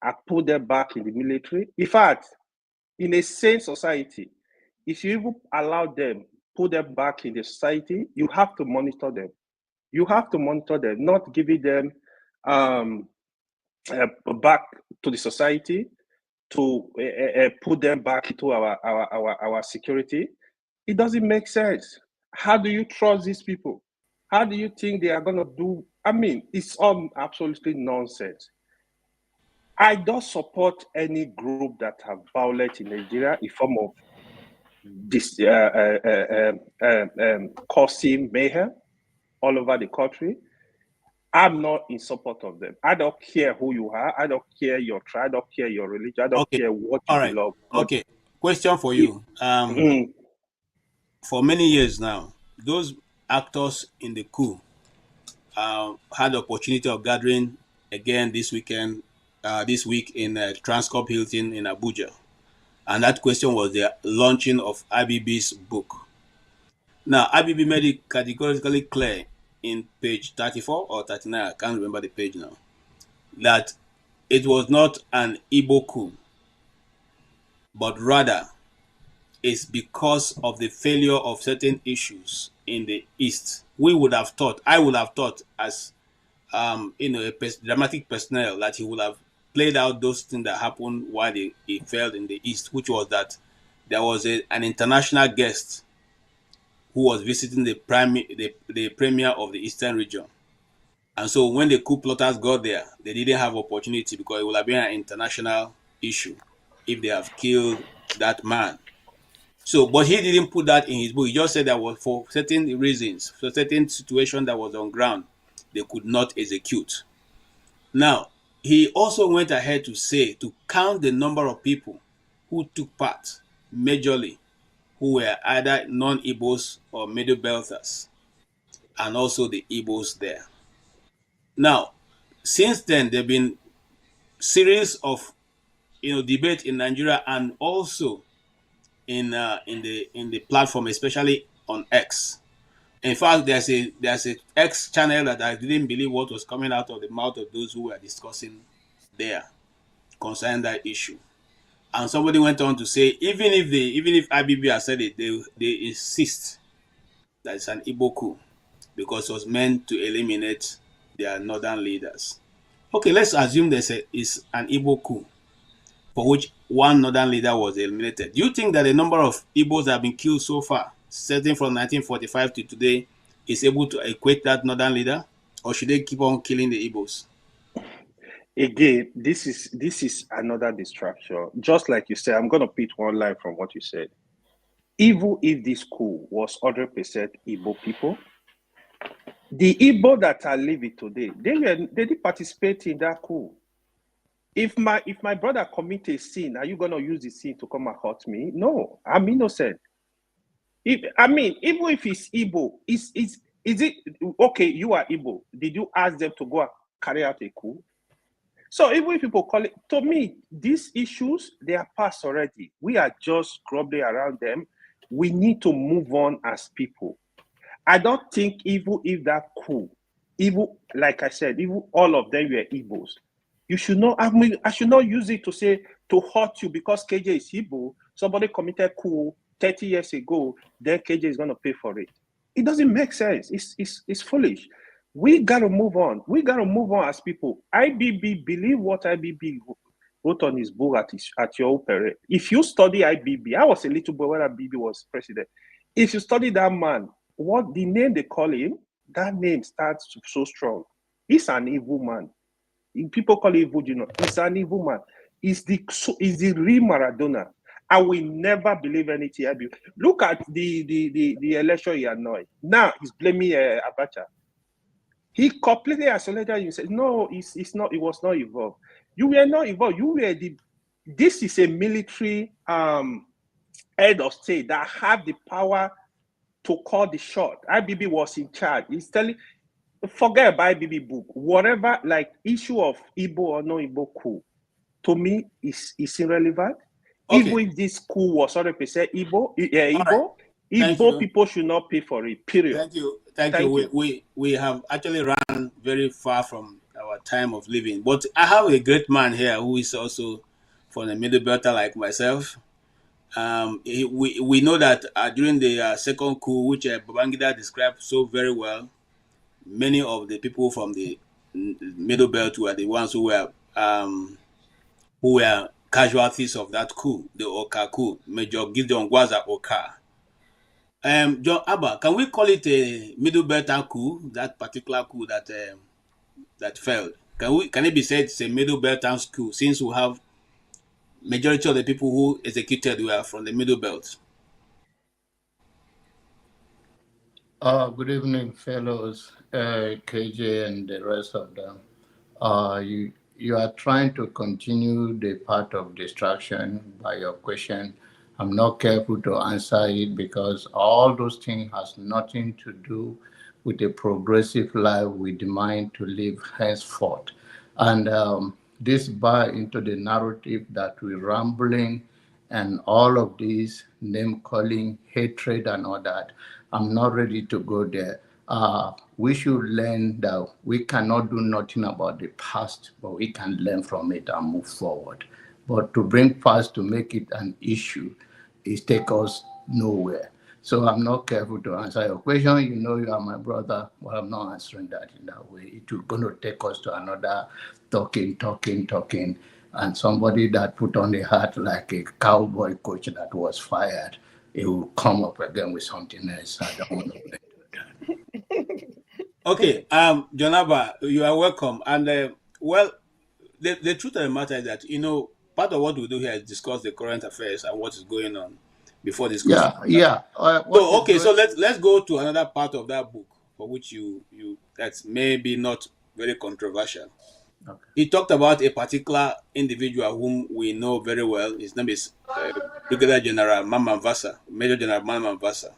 and put them back in the military. In fact, in a sane society, if you even allow them, put them back in the society, you have to monitor them. You have to monitor them, not giving them back to the society to put them back into our security. It doesn't make sense. How do you trust these people? How do you think they are going to do? I mean, it's all absolutely nonsense. I don't support any group that have violence in Nigeria in form of this causing mayhem all over the country. I'm not in support of them. I don't care who you are. I don't care your tribe. I don't care your religion. I don't care what you belong. Okay. Question for you. For many years now, those actors in the coup had the opportunity of gathering again this week in Transcorp Hilton in Abuja. And that question was the launching of IBB's book. Now, IBB made it categorically clear in page 34 or 39, I can't remember the page now, that it was not an Igbo coup, but rather it's because of the failure of certain issues in the East. I would have thought, as a dramatic personnel, that he would have played out those things that happened while he failed in the East, which was that there was an international guest who was visiting the premier of the Eastern region. And so when the coup plotters got there, they didn't have opportunity because it would have been an international issue if they have killed that man. So, but he didn't put that in his book. He just said that was for certain reasons, for certain situation that was on ground, they could not execute. Now, he also went ahead to count the number of people who took part majorly, who were either non-Igbos or Middle Belters, and also the Igbos there. Now, since then, there have been series of debate in Nigeria and also in the platform, especially on X. In fact, there's a X channel that I didn't believe what was coming out of the mouth of those who were discussing there concerning that issue. And somebody went on to say, even if IBB has said it, they insist that it's an Igbo coup because it was meant to eliminate their northern leaders. Okay, let's assume it's an Igbo coup for which one northern leader was eliminated. Do you think that the number of Igbos that have been killed so far, starting from 1945 to today, is able to equate that northern leader? Or should they keep on killing the Igbos? Again, this is another distraction. Just like you said, I'm going to pick one line from what you said. Even if this coup was 100% Igbo people, the Igbo that are living today, they didn't participate in that coup. If my brother commit a sin, are you going to use the sin to come and hurt me? No, I'm innocent. Even if it's Igbo, is it okay? You are Igbo. Did you ask them to go and carry out a coup? So even if people call it, to me, these issues, they are past already. We are just grumbling around them. We need to move on as people. I don't think even if that coup, even like I said, even all of them were Igbos, you should not, I should not use it to say, to hurt you because KJ is Igbo. Somebody committed coup 30 years ago, then KJ is going to pay for it. It doesn't make sense. It's foolish. We got to move on. We got to move on as people. IBB, believe what IBB wrote on his book at your opera. If you study IBB, I was a little boy when IBB was president. If you study that man, what the name they call him, that name starts so strong. He's an evil man. People call him evil, he's an evil man. He's the real Maradona. I will never believe anything. Look at the election he annoyed. Now he's blaming Abacha. He completely isolated you. Said, no, it's not. It was not involved. You were not involved. You were this is a military head of state that have the power to call the shot. IBB was in charge. He's telling, forget about IBB book. Whatever, like issue of Igbo or no Igbo coup, to me is irrelevant. Okay. Even if this coup was 100% Igbo people should not pay for it. Period. Thank you. We have actually run very far from our time of living, but I have a great man here who is also from the Middle Belter like myself. We know that during the second coup, which Babangida described so very well, many of the people from the Middle Belt were the ones who were casualties of that coup, the Oka coup. Major Gideon Gwaza Oka. John Abba, can we call it a Middle Belter coup? That particular coup that failed. Can it be said it's a Middle Belter coup since we have majority of the people who executed were from the Middle Belt? Good evening, fellows, KJ and the rest of them. You are trying to continue the part of distraction by your question. I'm not careful to answer it because all those things has nothing to do with the progressive life we demand to live henceforth. And this buy into the narrative that we're rambling and all of these name calling, hatred and all that. I'm not ready to go there. We should learn that we cannot do nothing about the past, but we can learn from it and move forward. But to bring past to make it an issue, it takes us nowhere. So I'm not careful to answer your question. You know you are my brother, but I'm not answering that in that way. It's going to take us to another talking, and somebody that put on the hat like a cowboy coach that was fired, it will come up again with something else. I don't want to play with that. Okay, Jonaba, you are welcome. And the truth of the matter is that, part of what we do here is discuss the current affairs and what is going on before this. Yeah. So let's go to another part of that book for which you that's maybe not very controversial. Okay. He talked about a particular individual whom we know very well. His name is Brigadier General Mamman-Vasa, Major General Mamman-Vasa.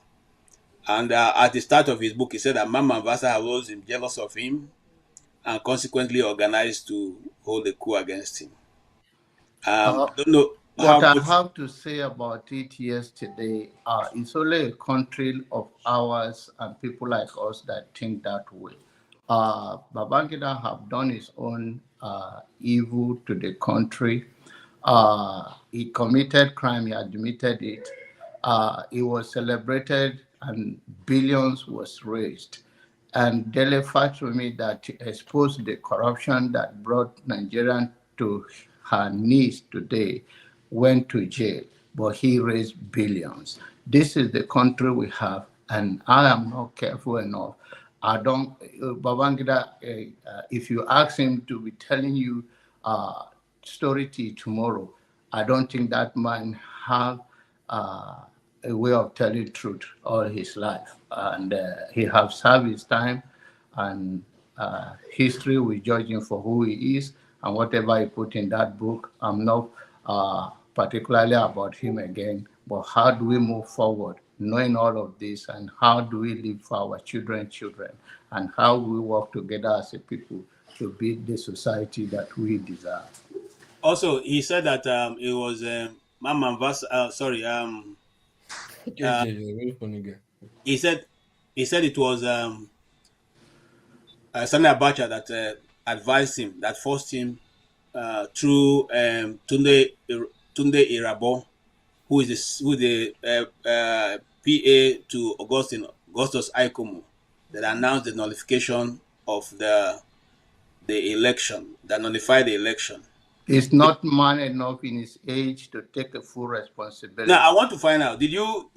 And at the start of his book, he said that Mamman-Vasa was jealous of him and consequently organized to hold a coup against him. Don't know what I have to say about it yesterday. It's only a country of ours and people like us that think that way. Babangida have done his own evil to the country. He committed crime, he admitted it. He was celebrated and billions was raised. And Dele fought for me that exposed the corruption that brought Nigeria to her knees today. went to jail, but he raised billions. This is the country we have, and I am not careful enough. I don't, Babangida, if you ask him to be telling you story till tomorrow, I don't think that man have a way of telling truth all his life. And he has served his time, and history will judge him for who he is, and whatever he put in that book. I'm not particularly about him again, but how do we move forward knowing all of this, and how do we live for our children, and how we work together as a people to build the society that we deserve. Also, he said that it was Mama Vas. Sorry. He said it was Sani Abacha that advised him, that forced him through Tunde Irabo, who is the PA to Augustus Aikomu, that announced the nullification of the election, that nullified the election. He's not man enough in his age to take a full responsibility. Now, I want to find out, did you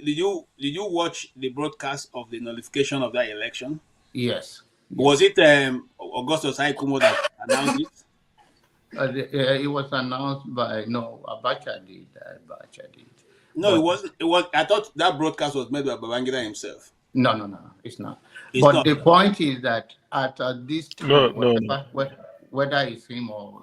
watch the broadcast of the nullification of that election? Yes. Was it Augustus Aikomu that announced it? It was announced by, Abacha did. No, but it wasn't. It was. I thought that broadcast was made by Babangida himself. No, it's not. But the point is that at this time, whether it's him or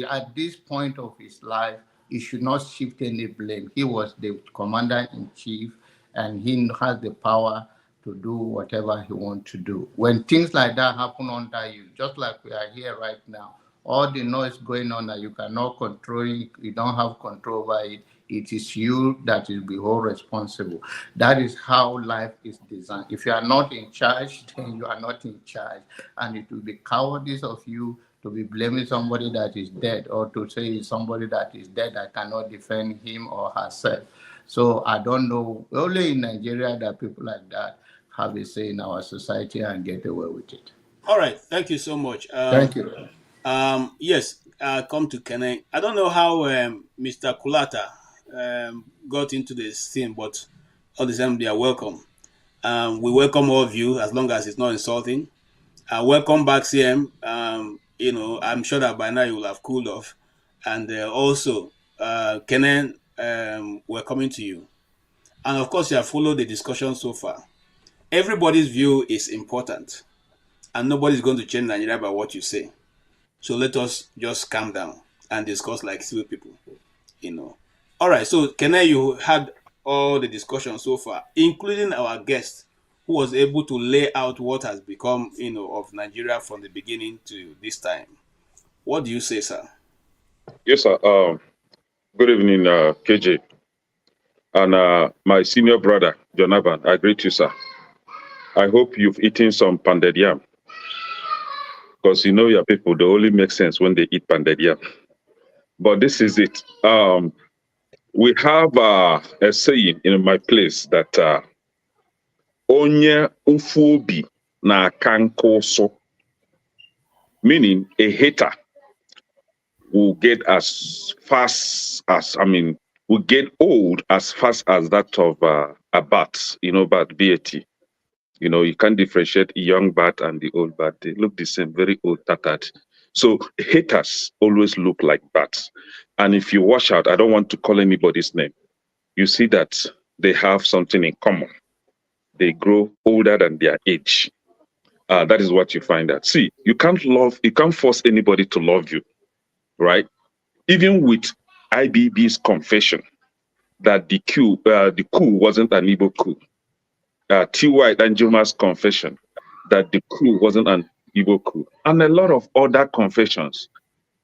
at this point of his life, he should not shift any blame. He was the commander-in-chief, and he has the power to do whatever he wants to do. When things like that happen under you, just like we are here right now, all the noise going on that you cannot control it, you don't have control over it, it is you that will be whole responsible. That is how life is designed. If you are not in charge, then you are not in charge. And it will be cowardice of you to be blaming somebody that is dead, or to say somebody that is dead that cannot defend him or herself. So I don't know, only in Nigeria that people like that have a say in our society and get away with it. All right, thank you so much. Thank you. Yes, come to Kene. I don't know how Mr. Kulata got into this thing, but all the same, they are welcome. We welcome all of you as long as it's not insulting. Welcome back, CM. I'm sure that by now you will have cooled off. And also, Kene, we're coming to you. And of course, you have followed the discussion so far. Everybody's view is important, and nobody's going to change Nigeria by what you say. So let us just calm down and discuss like civil people, All right, so Kene, you had all the discussion so far, including our guest, who was able to lay out what has become, of Nigeria from the beginning to this time. What do you say, sir? Yes, sir. Good evening, KJ. And my senior brother, Jonathan, I greet you, sir. I hope you've eaten some pounded yam. Because your people, they only make sense when they eat pounded yam. But this is it. We have a saying in my place that onye ufuobi na kankoso, meaning a hater will get as fast as, will get old as fast as that of a bat, bat, BAT. You can't differentiate a young bat and the old bat. They look the same, very old, tattered. So haters always look like bats. And if you watch out, I don't want to call anybody's name, you see that they have something in common. They grow older than their age. That is what you find out. See, you can't force anybody to love you, right? Even with IBB's confession that the coup wasn't an Igbo coup. T.Y. Danjuma's confession that the coup wasn't an Igbo coup, and a lot of other confessions.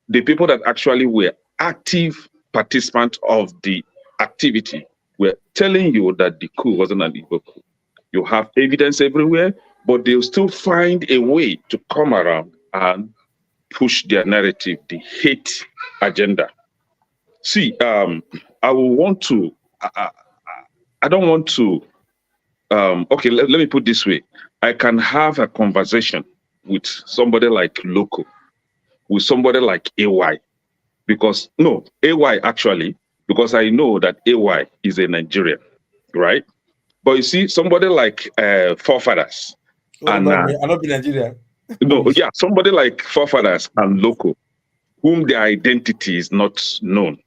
The people that actually were active participants of the activity were telling you that the coup wasn't an Igbo coup. You have evidence everywhere, but they'll still find a way to come around and push their narrative, the hate agenda. See, I don't want to, okay, let me put it this way. I can have a conversation with somebody like Loco, with somebody like AY, because AY actually because I know that AY is a Nigerian, right? But you see, somebody like forefathers and I not be Nigeria. no, yeah, somebody like forefathers and local, whom their identity is not known.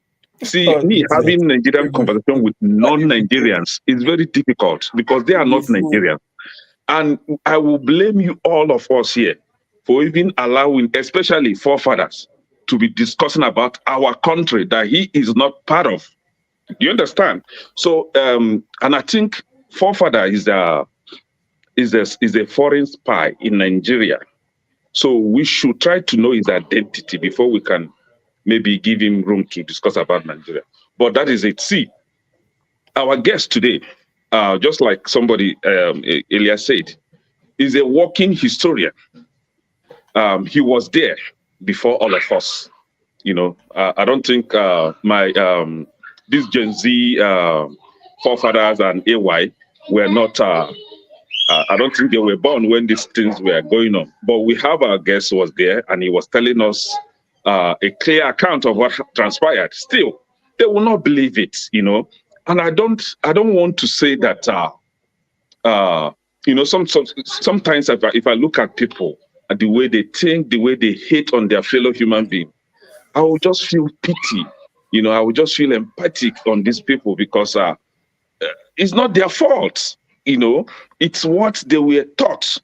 See, me having Nigerian conversation with non-Nigerians is very difficult because they are not Nigerians. And I will blame you, all of us here, for even allowing, especially forefathers, to be discussing about our country that he is not part of. You understand? So, and I think forefather is a foreign spy in Nigeria. So we should try to know his identity before we can maybe give him room to discuss about Nigeria. But that is it. See, our guest today, just like somebody earlier said, is a walking historian. He was there before all of us. You know, I don't think these Gen Z forefathers and AY were not. I don't think they were born when these things were going on. But we have our guest who was there, and he was telling us a clear account of what transpired. Still, they will not believe it, you know. And I don't want to say that, you know, sometimes if I look at people and the way they think, the way they hate on their fellow human being, I will just feel pity. You know, I will just feel empathic on these people because it's not their fault. You know, it's what they were taught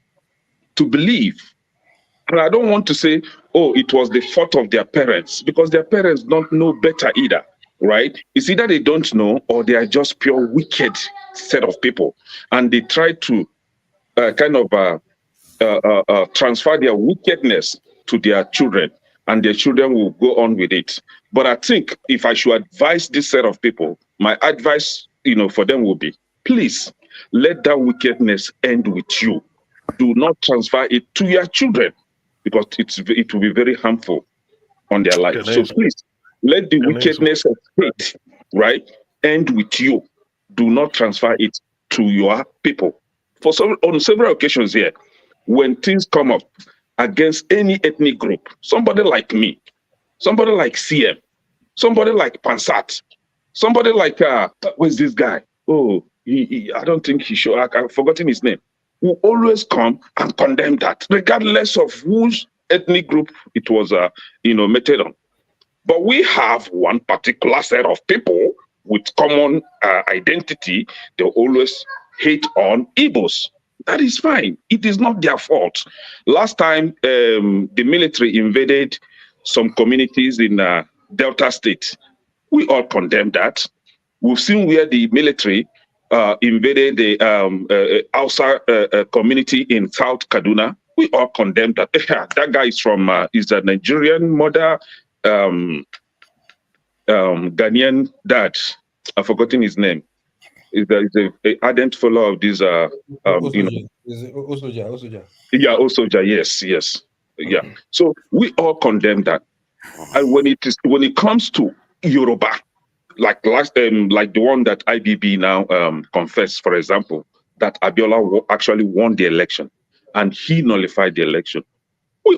to believe. And I don't want to say, oh, it was the fault of their parents, because their parents don't know better either, right? It's either they don't know or they are just pure wicked set of people. And they try to transfer their wickedness to their children, and their children will go on with it. But I think if I should advise this set of people, my advice, you know, for them will be, please, let that wickedness end with you. Do not transfer it to your children, because it will be very harmful on their life. So please, let the wickedness of hate, right, end with you. Do not transfer it to your people. On several occasions here, when things come up against any ethnic group, somebody like me, somebody like CM, somebody like Pansat, somebody like, where's this guy? Oh, I don't think he should, I've forgotten his name. Will always come and condemn that, regardless of whose ethnic group it was, meted on. But we have one particular set of people with common identity. They always hate on Igbos. That is fine. It is not their fault. Last time, the military invaded some communities in Delta State. We all condemned that. We've seen where the military invaded the Hausa community in South Kaduna. We all condemned that. That guy is from is a Nigerian mother, Ghanaian dad. I've forgotten his name. Is a ardent follower of this. Osoja. Yeah, Osoja. Yes. Yeah. So we all condemn that. And when it comes to Yoruba, like the one that IBB now confessed, for example, that Abiola actually won the election and he nullified the election. We're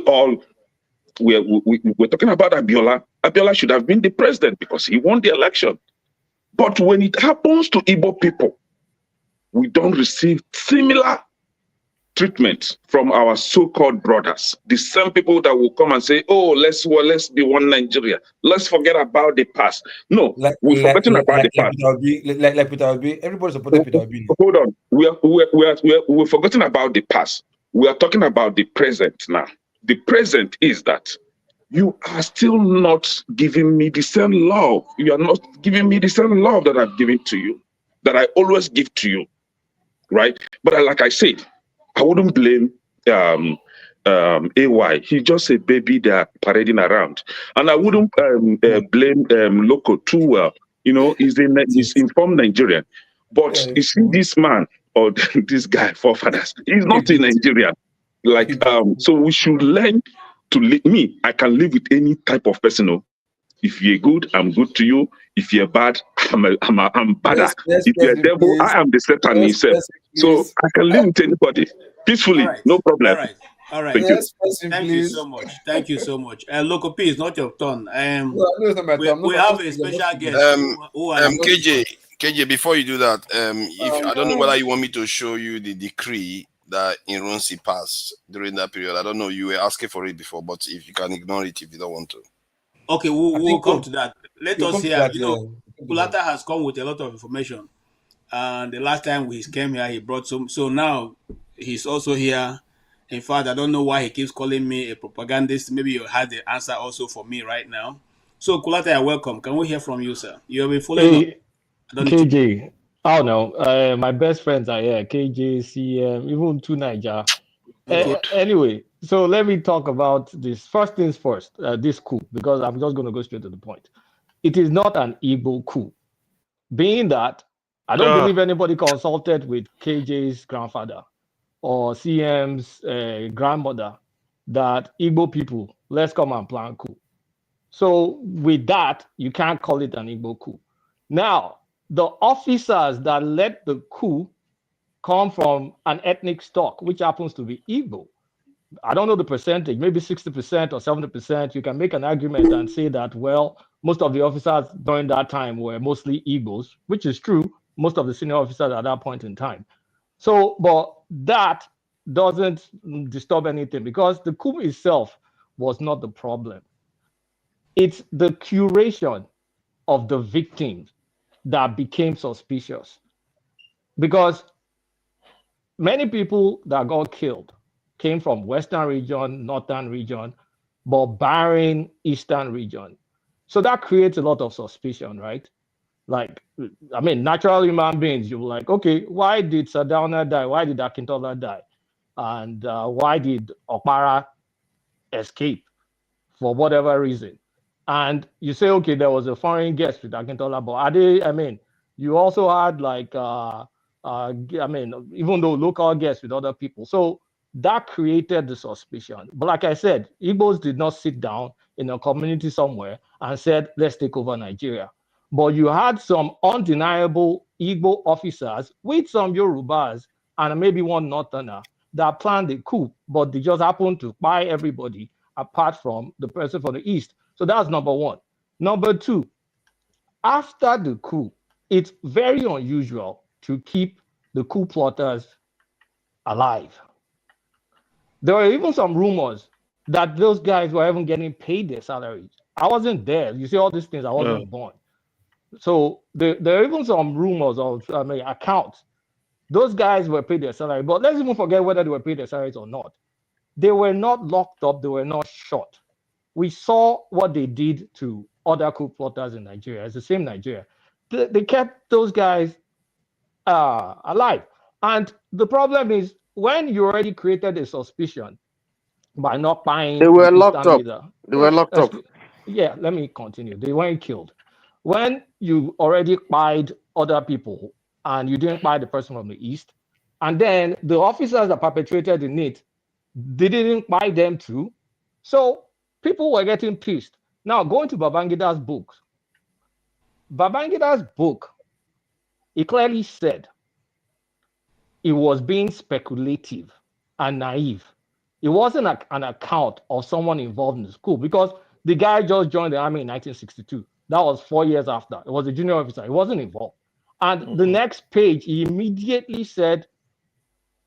talking about Abiola. Abiola should have been the president because he won the election. But when it happens to Igbo people, we don't receive similar treatment from our so-called brothers. The same people that will come and say, "Oh, let's be one Nigeria. Let's forget about the past." No, we're forgetting about the past. Like Peter Obi, everybody supported Peter Obi. Hold on, we're forgetting about the past. We are talking about the present now. The present is that you are still not giving me the same love. You are not giving me the same love that I've given to you, that I always give to you, right? But like I said, I wouldn't blame AY. He's just a baby that are parading around. And I wouldn't blame Loco too well. You know, he's informed Nigerian. But you see this man or this guy, forefathers, he's not a Nigerian. Like, so we should learn to live. Me, I can live with any type of person. If you're good, I'm good to you. If you're bad, I'm badder. If you're a devil, I am the Satan himself. So I can live with anybody peacefully, no problem. All right. All right. Thank you. Next person, Thank you please. so much. Thank you so much. Loco P, it's not your turn. No, it's not my turn. We No, have no, a you're not special speaking. guest who are KJ, before you do that, if I don't know Um, whether you want me to show you the decree that Ironsi passed during that period. I don't know. You were asking for it before, but if you can ignore it if you don't want to. Okay, I we'll think come so. to that. Let We'll us come to hear. that. You Yeah. know, We'll come to that. Kulata has come with a lot of information. And the last time we came here, he brought some. So now he's also here. In fact, I don't know why he keeps calling me a propagandist. Maybe you had the answer also for me right now. So Kulata, you're welcome. Can we hear from you, sir? You have been following up. Hey, I don't need to. KJ. Oh no, my best friends are here. KJ, CM, even two Niger. Okay. Anyway, so let me talk about this. First things first, this coup, because I'm just going to go straight to the point. It is not an Igbo coup, being that I don't believe anybody consulted with KJ's grandfather or CM's grandmother that Igbo people, let's come and plan coup. So with that, you can't call it an Igbo coup. Now, the officers that led the coup come from an ethnic stock, which happens to be Igbo. I don't know the percentage, maybe 60% or 70%. You can make an argument and say that, well, most of the officers during that time were mostly Igbos, which is true. Most of the senior officers at that point in time. So, but that doesn't disturb anything because the coup itself was not the problem. It's the curation of the victims that became suspicious. Because many people that got killed came from Western region, Northern region, but barring Eastern region. So that creates a lot of suspicion, right? Like, I mean, natural human beings, you're like, okay, why did Sardauna die? Why did Akintola die? And why did Okpara escape for whatever reason? And you say, okay, there was a foreign guest with Akintola, but are they, I mean, you also had like, I mean, even though local guests with other people. So that created the suspicion. But like I said, Igbos did not sit down in a community somewhere and said, let's take over Nigeria. But you had some undeniable Igbo officers with some Yorubas and maybe one Northerner that planned the coup, but they just happened to buy everybody apart from the person from the East. So that's number one. Number two, after the coup, it's very unusual to keep the coup plotters alive. There were even some rumors that those guys were even getting paid their salaries. I wasn't there. You see all these things, I wasn't born. So there are even some rumors of accounts. Those guys were paid their salary, but let's even forget whether they were paid their salaries or not. They were not locked up, they were not shot. We saw what they did to other coup plotters in Nigeria. It's the same Nigeria. They kept those guys alive. And the problem is when you already created a suspicion by not buying They were the locked Eastern up. leader. They were locked up. Yeah, let me continue. They weren't killed. When you already buyed other people and you didn't buy the person from the East, and then the officers that perpetrated in it, they didn't buy them too. So people were getting pissed. Now, going to Babangida's book, he clearly said it was being speculative and naive. It wasn't an account of someone involved in the school because the guy just joined the army in 1962. That was 4 years after. It was a junior officer. He wasn't involved. And the next page, he immediately said,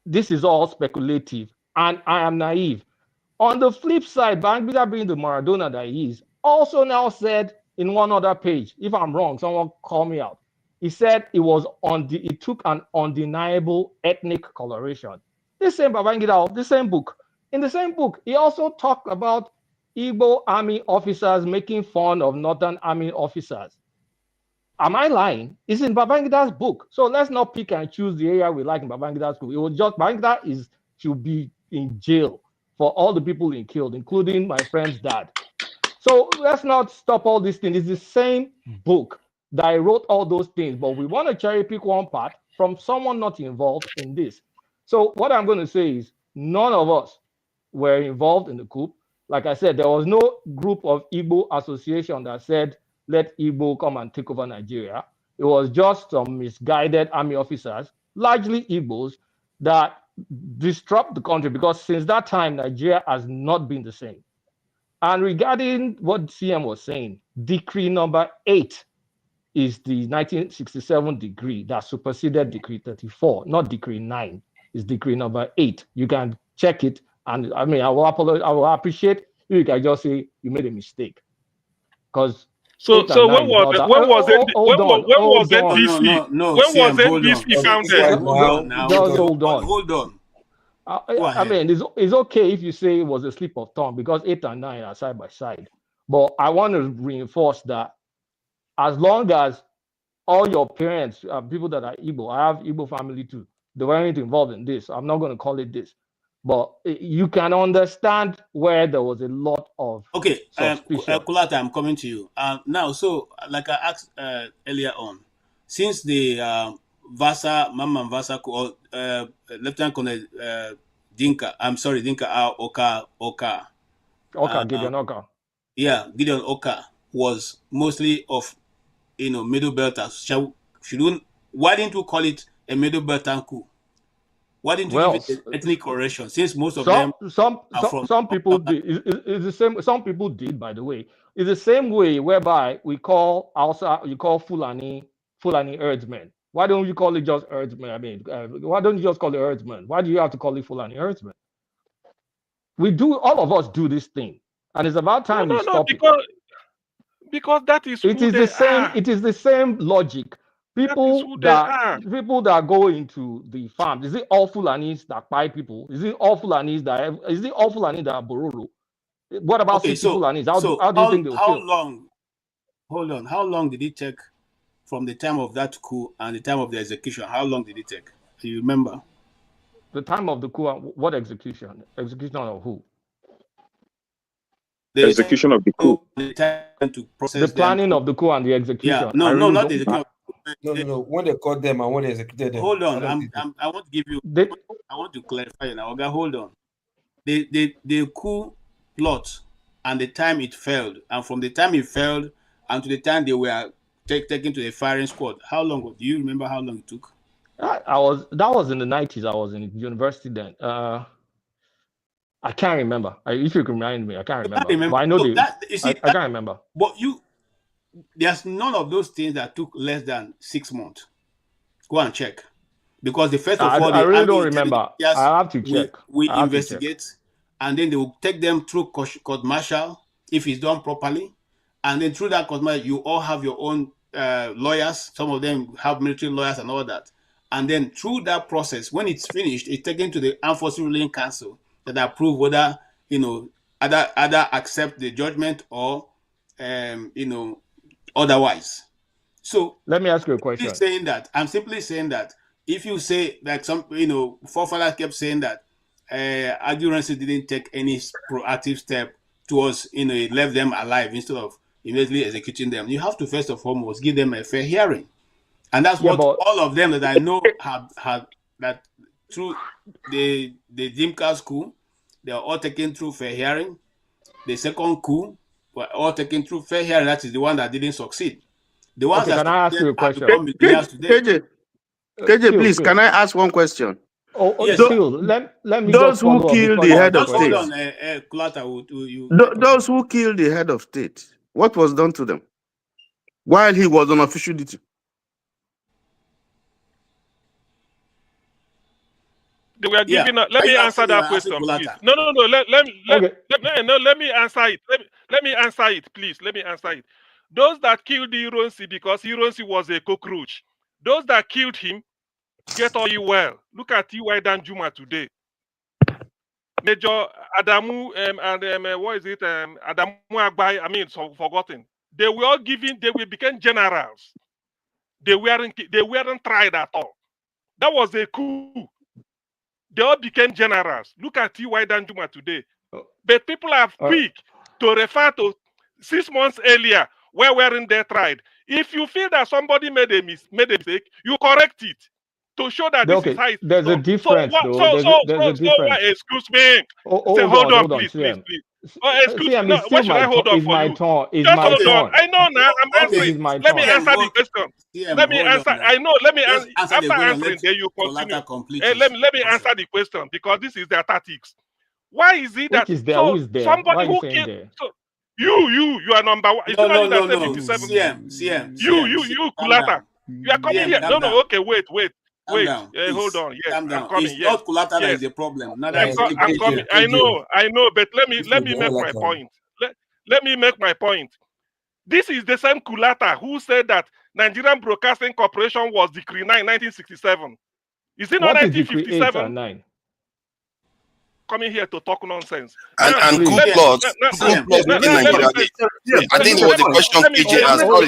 this is all speculative and I am naive. On the flip side, Babangida being the Maradona that he is, also now said in one other page, if I'm wrong, someone call me out. He said it took an undeniable ethnic coloration. This same Babangida, the same book. In the same book, he also talked about Igbo army officers making fun of Northern army officers. Am I lying? It's in Babangida's book. So let's not pick and choose the area we like in Babangida's book. It was just Babangida should be in jail for all the people he killed, including my friend's dad. So let's not stop all these things. It's the same book that I wrote all those things, but we want to cherry pick one part from someone not involved in this. So what I'm going to say is none of us were involved in the coup. Like I said, there was no group of Igbo association that said, let Igbo come and take over Nigeria. It was just some misguided army officers, largely Igbos, that disrupt the country, because since that time, Nigeria has not been the same. And regarding what CM was saying, decree number 8 is the 1967 decree that superseded decree 34, not decree 9. It's decree number 8. You can check it. And I mean, I will appreciate if you can just say you made a mistake. Because so when was NBC? No, when Sam, was hold NBC on. founded? Sam, hold on now. Just hold on. Hold on. I mean, it's okay if you say it was a slip of tongue, because 8 and 9 are side by side. But I want to reinforce that as long as all your parents, people that are Igbo, I have Igbo family too, they weren't involved in this. I'm not going to call it this. But you can understand where there was a lot of suspicion. Kulata, I'm coming to you. Now, so like I asked earlier on, since the Mamman Vasa, or Lieutenant Colonel Dinka Oka. Gideon Oka. Yeah, Gideon Oka was mostly of middle belters. Why didn't we call it a middle belter coup? Why didn't you give it ethnic correction? Since most of them some people did. It's the same. Some people did, by the way. It's the same way whereby you call Fulani herdsmen. Why don't you call it just herdsmen? I mean, why don't you just call it herdsmen? Why do you have to call it Fulani herdsmen? All of us do this thing, and it's about time we stop it. Because that is it is the same. It is the same logic. People that go into the farms, is it all Fulanis that buy people? Is it all Fulanis that are Bororo? What about Fulanis? How do you think they'll feel? How long did it take from the time of that coup and the time of the execution? How long did it take? Do you remember? The time of the coup, what execution? Execution of who? The execution of the coup. The planning of the coup and the execution. Yeah, not the execution. No. When they caught them and when they executed them. Hold on, I want to give you. I want to clarify now. Okay, hold on. The coup plot and the time it failed, and from the time it failed and to the time they were taken to the firing squad, how long? Do you remember how long it took? That was in the 90s. I was in university then. I can't remember. If you can remind me, I can't remember. But I know I can't remember. But there's none of those things that took less than 6 months. Go and check, because the first of all, I really don't remember. I have to check. We investigate, and then they will take them through court martial if it's done properly, and then through that court martial, you all have your own lawyers. Some of them have military lawyers and all that, and then through that process, when it's finished, it's taken to the Armed Forces Ruling Council that approve whether either accept the judgment or otherwise. So let me ask you a question. I'm simply saying that if you say, like some forefathers kept saying that Aguiyi-Ironsi didn't take any proactive step towards it left them alive instead of immediately executing them, you have to first and foremost give them a fair hearing, and that's what all of them that I know have that through the Dimka's coup, they are all taken through fair hearing. The second coup were all taken through fair hearing. That is the one that didn't succeed. The ones that can I ask you a question? KJ, please, can I ask one question? Yes. Let me those who kill the head of state. Those who killed the head of state, what was done to them while he was on official duty? They were giving up. Let me answer that question, please. No. Let me answer it. Let me answer it, please. Let me answer it. Those that killed Ironsi because Ironsi was a cockroach, those that killed him, get all you well. Look at T.Y. Danjuma today. Major Adamu and what is it? Adamu Agbai. Forgotten. They were all given. They became generals. They weren't tried at all. That was a coup. They all became generals. Look at T.Y. Danjuma today. But people are quick to refer to 6 months earlier where weren't they tried. If you feel that somebody made a mistake, you correct it to show that this is how it's There's a difference, though. There's a difference. Excuse me. Hold on, please. See, I mean, No, it's why still should I hold on it's for my you? turn. It's Just my hold on. turn. I know now. I'm It answering. is my Let me turn. answer the question. CM, Let me hold answer. on now. I know. Let me Just answer the after question. answering, Let then you continue. Kolata complete Let his me answer. answer the question because this is their tactics. Why is it Which that is there? Who is there? Why somebody are you who saying killed there? you are number one? Is it No, not no, you that no, said no. 57? CM, You calm Kulata. down. You are coming CM, here. calm down. Okay, wait. Calm down, Hold please. on. Yes, Calm I'm down. coming. It's not Kulata that Yes. is the problem. Neither is I'm Igbo. coming. I know, but let me make my point. Let me make my point. This is the same Kulata who said that Nigerian Broadcasting Corporation was Decree 9, 1967. Is it not What is Decree 8 1957? and 9? Coming here to talk nonsense. And Now, coup let plots in Nigeria. I think it was the question KJ asked. Sorry,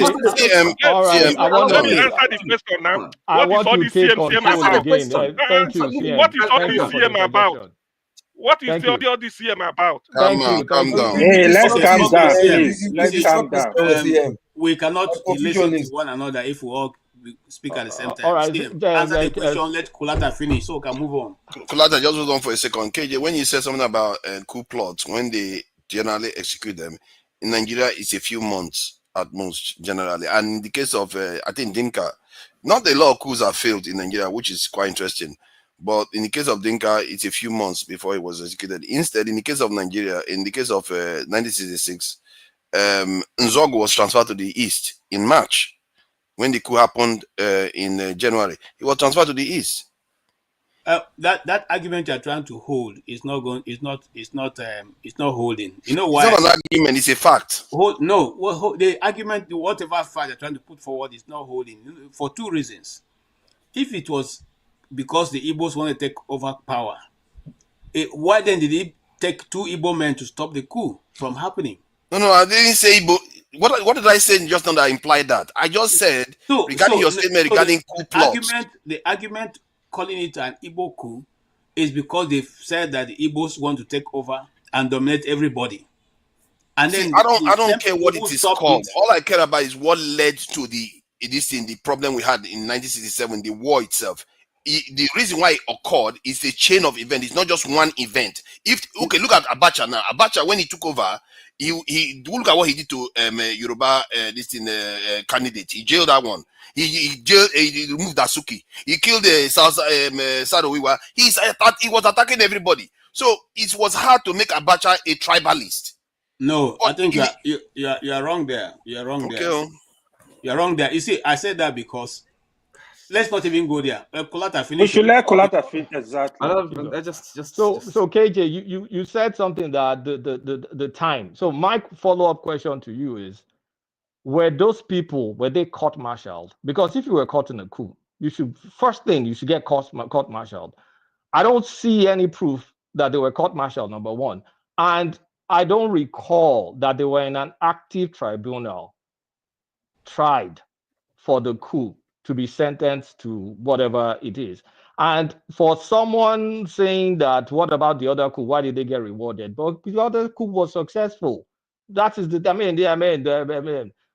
All right. CM, I want let me to. answer the question now. I What is want all to this take CM control about? again. Thank you, What CM. is all Thank this you for the CM about? interjection. What is Thank you. all this CM about? Thank you. calm down. Hey, let's calm down, CM, please. Let's calm down. we cannot listen to one another if we all speak at the same time. All right. CM, answer the question. Let Kulata finish so we can move on. Kulata, just hold on for a second. KJ, when you said something about coup plots, when they generally execute them, in Nigeria, it's a few months at most, generally. And in the case of, I think, Dinka, not a lot of coups have failed in Nigeria, which is quite interesting. But in the case of Dinka, it's a few months before it was executed. Instead, in the case of Nigeria, in the case of 1966, Nzogu was transferred to the east in March. When the coup happened in January, he was transferred to the east. That argument you're trying to hold is not going. It's not holding. You know It's why? not an argument; it's a fact. The argument, whatever fact you're trying to put forward, is not holding for two reasons. If it was because the Igbos want to take over power, why then did it take two Igbo men to stop the coup from happening? No, I didn't say Igbo. What did I say just now that implied that? I just said regarding your statement regarding coup plots. The argument calling it an Igbo coup is because they said that the Igbos want to take over and dominate everybody. And See, then I don't care what it is called. All I care about is what led to the problem we had in 1967, the war itself. The reason why it occurred is a chain of events. It's not just one event. Look at Abacha now. Abacha, when he took over, he look at what he did to Yoruba candidate. He jailed that one. He removed Dasuki. He killed Sadowiwa. He was attacking everybody. So it was hard to make Abacha a tribalist. No, I think you are wrong there. You are wrong there. You are wrong there. You see, I said that because let's not even go there. Kulata finish. We should let Kulata finish exactly. So KJ, you said something that the time. So my follow-up question to you is, were those people, were they court-martialed? Because if you were caught in a coup, you should get court-martialed. I don't see any proof that they were court-martialed, number one. And I don't recall that they were in an active tribunal tried for the coup to be sentenced to whatever it is. And for someone saying that, what about the other coup? Why did they get rewarded? But the other coup was successful. That is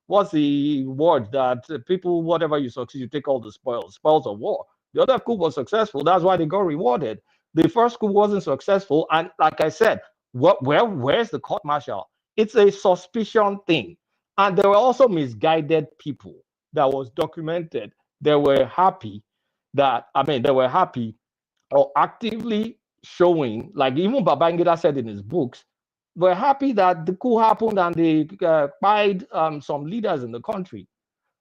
what's the word that people, whatever you succeed, you take all the spoils of war. The other coup was successful. That's why they got rewarded. The first coup wasn't successful. And like I said, where's the court martial? It's a suspicion thing. And there were also misguided people that was documented. They were happy or actively showing, like even Babangida said in his books, were happy that the coup happened and they fired some leaders in the country.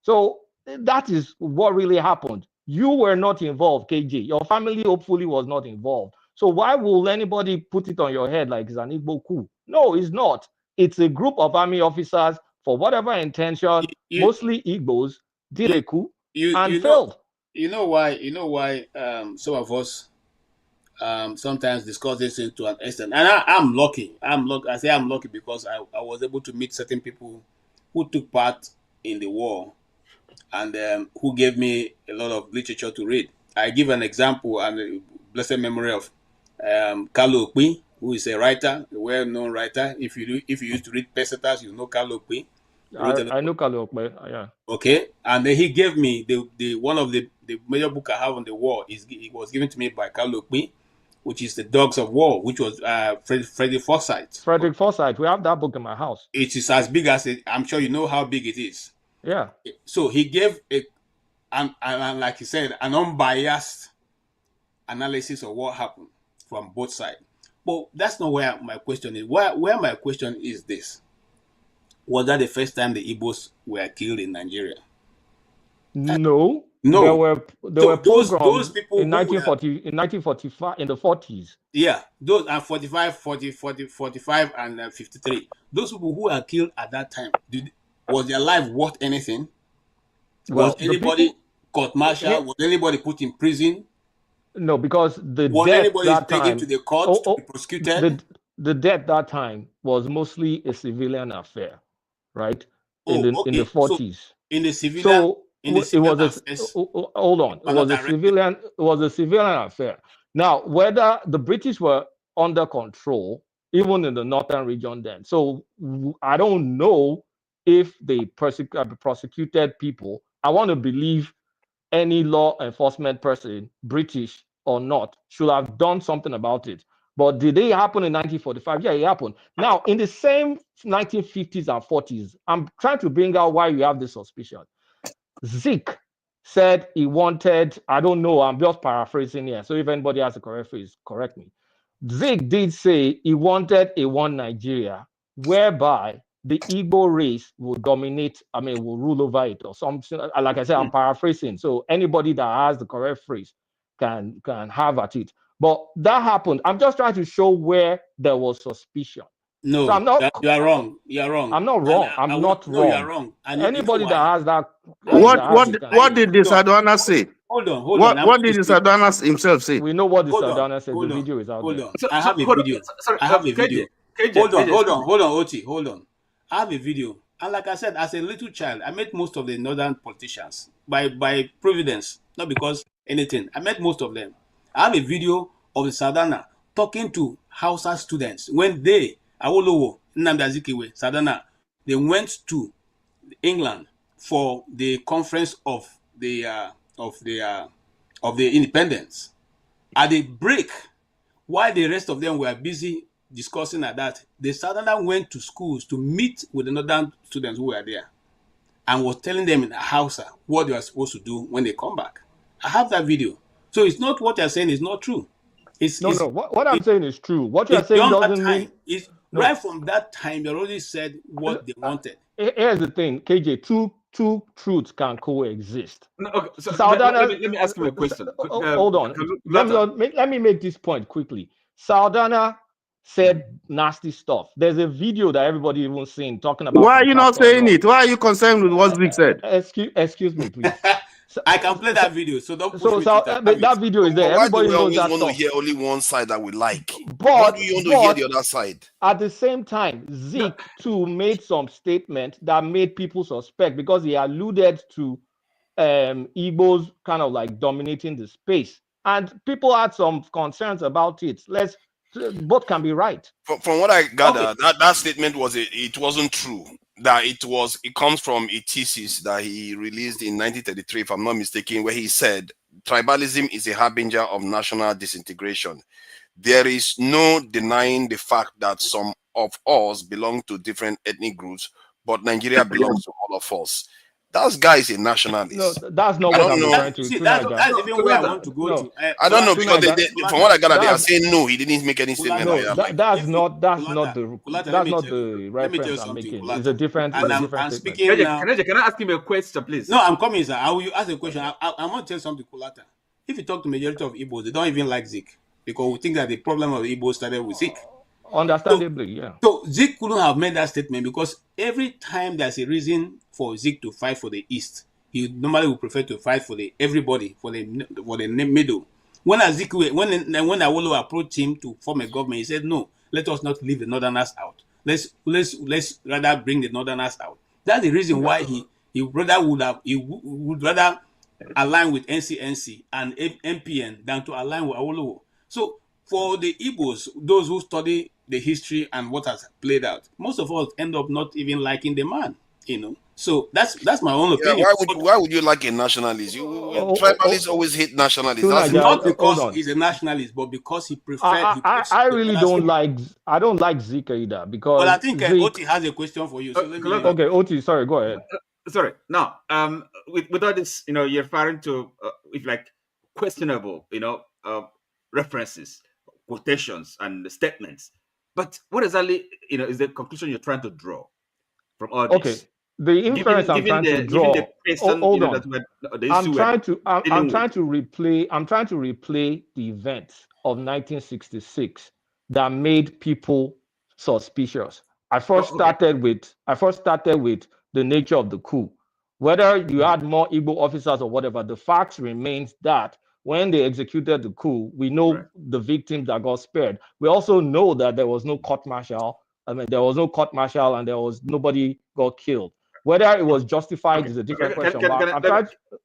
So that is what really happened. You were not involved, KJ. Your family hopefully was not involved. So why will anybody put it on your head like it's an Igbo coup? No, it's not. It's a group of army officers for whatever intention, mostly Igbos, did a coup and failed. You know why some of us sometimes discuss this to an extent. And I'm lucky. I say I'm lucky because I was able to meet certain people who took part in the war and who gave me a lot of literature to read. I give an example and a blessed memory of Kalu Okpi, who is a writer, a well-known writer. If you used to read Pesetas, you know Kalu Okpi. I know Kalu Okpi, yeah. Okay, and then he gave me the one of the major book I have on the war. It was given to me by Kalu Okpi, which is The Dogs of War, which was Frederick Forsyth. Frederick Forsyth. We have that book in my house. It is as big as it. I'm sure you know how big it is. Yeah. So he gave and like he said, an unbiased analysis of what happened from both sides. But that's not where my question is. Where my question is this: was that the first time the Igbos were killed in Nigeria? No. No. There were those pogroms people in 1945 in the 40s. Yeah, those are 45, 45, and 53. Those people who were killed at that time, was their life worth anything? Well, was anybody court-martialed? Was anybody put in prison? No, because the was death anybody that taken time to the court to be prosecuted? The death that time was mostly a civilian affair, right? In the 40s. So in the civilian, hold on. It was a civilian affair. Now, whether the British were under control, even in the northern region then. So I don't know if they prosecuted people. I want to believe any law enforcement person, British or not, should have done something about it. But did it happen in 1945? Yeah, it happened. Now, in the same 1950s and 40s, I'm trying to bring out why you have this suspicion. Zeke said he wanted, I don't know, I'm just paraphrasing here. So if anybody has a correct phrase, correct me. Zeke did say he wanted a one Nigeria, whereby the Igbo race will dominate, will rule over it or something. Like I said, I'm paraphrasing. So anybody that has the correct phrase can have at it. But that happened. I'm just trying to show where there was suspicion. No, so I'm not, you are wrong. You are wrong. I'm not wrong. I'm not wrong. No, you are wrong. And anybody that has that. What did the Sadwana say? Hold on. What did the Sadwana himself say? We know what the Sadwana said. The video is out there. I have a video. I have a video. Hold on, Oti. Hold on. I have a video. And like I said, as a little child, I met most of the northern politicians by providence, not because anything. I met most of them. I have a video of the Sadana talking to Hausa students when they, Awolowo, Nnamdi Azikiwe, Sadana, they went to England for the conference of the independence. At the break, while the rest of them were busy discussing at that, the Southerner went to schools to meet with the northern students who were there and was telling them in Hausa what they were supposed to do when they come back. I have that video. So it's not what you're saying is not true. What I'm saying is true. What you're saying doesn't mean... Right from that time, they already said what they wanted. Here's the thing, KJ, two truths can coexist. No, okay, so let me ask you a question. Hold on. Let me make this point quickly. Saldana said nasty stuff. There's a video that everybody even seen talking about. Why are you not saying it? Why are you concerned with what Zeke said? Excuse me, please. I can play that video, so don't push me that video is there. Everybody knows that want to hear only one side that we like. But why do you want to hear the other side? At the same time, Zeke too made some statement that made people suspect because he alluded to Igbos kind of like dominating the space, and people had some concerns about it. Both can be right. From what I gather, that statement it wasn't true. That it comes from a thesis that he released in 1933, if I'm not mistaken, where he said tribalism is a harbinger of national disintegration. There is no denying the fact that some of us belong to different ethnic groups, but Nigeria belongs to all of us. That guy is a nationalist. No, that's not what I'm trying to. See, that's even where I want to go to. I don't know because from what I gather, they are saying no. He didn't make any statement. No, that's not the reference I'm making. It's a different. I'm speaking now. Can I ask him a question, please? No, I'm coming, sir. I will ask a question. I want to tell something, Kulata. If you talk to majority of Igbos, they don't even like Zeke because we think that the problem of the Igbos started with Zeke. Understandably, yeah. So Zeke couldn't have made that statement because every time there's a reason for Zeke to fight for the East, he normally would prefer to fight for everybody for the middle. When Awolowo approached him to form a government, he said, "No, let us not leave the Northerners out. Let's rather bring the Northerners out." That's the reason why he would rather align with NCNC and MPN than to align with Awolowo. So for the Igbos, those who study the history and what has played out, most of us end up not even liking the man, So that's my own Yeah, opinion. why would you like a nationalist? Tribalists always hate nationalists. That's Not the because he's a nationalist, but because he preferred. I really don't like. I don't like Zika either because. Well, I think Zeke, Oti has a question for you. So let me. Okay, Oti, sorry, go ahead. Sorry. Now, with all this, you're referring to if like questionable, references, quotations, and statements. But what exactly, is the conclusion you're trying to draw from all this? Okay, the inference I'm trying to draw. Hold on. I'm trying to replay the events of 1966 that made people suspicious. I first started with the nature of the coup. Whether you had more Igbo officers or whatever, the facts remains that when they executed the coup, we know the victims that got spared. We also know that there was no court martial. There was no court martial and there was nobody got killed. Whether it was justified is a different question.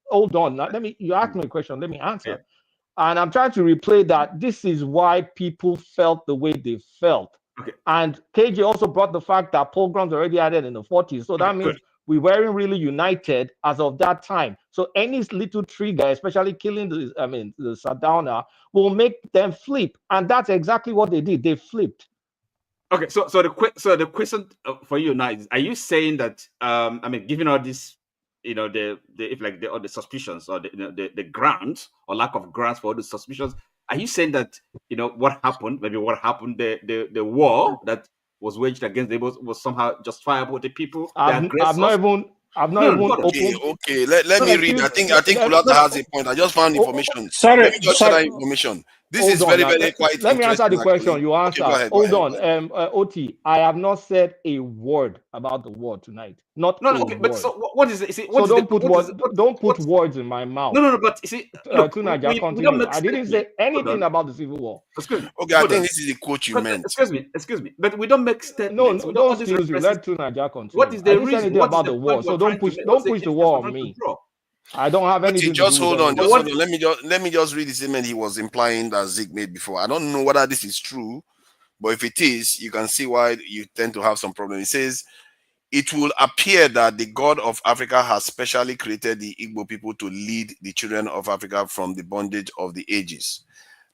Hold on. You asked me a question. Let me answer. Yeah. And I'm trying to replay that. This is why people felt the way they felt. Okay. And KJ also brought the fact that pogroms already added in the 40s. So that means we weren't really united as of that time. So any little trigger, especially killing the Sardowner, will make them flip. And that's exactly what they did. They flipped. Okay, so the question for you now is: are you saying that given all this, all the suspicions or the grounds or lack of grounds for all the suspicions, are you saying that what happened, the war that was waged against the Igbos was somehow justifiable? The people, I've not even Okay. Let me read. I think Kulata has a point. I just found information. Let me just share that information. This is very quite. Let me answer the question you answered. Okay, Hold on, Oti. I have not said a word about the war tonight. Not a word. But so what is it? Don't put words in my mouth. No. But you see, I didn't say anything about the civil war. Okay, I think this is the quote you meant. Excuse me. But we don't make statements. No, don't excuse you. Let Tunaja continue. What is the reason? I didn't say anything about the war, so don't push the war on me. I don't have anything. Just hold on. Let me just read the statement he was implying that Zeke made before. I don't know whether this is true, but if it is, you can see why you tend to have some problem. It says, it will appear that the God of Africa has specially created the Igbo people to lead the children of Africa from the bondage of the ages.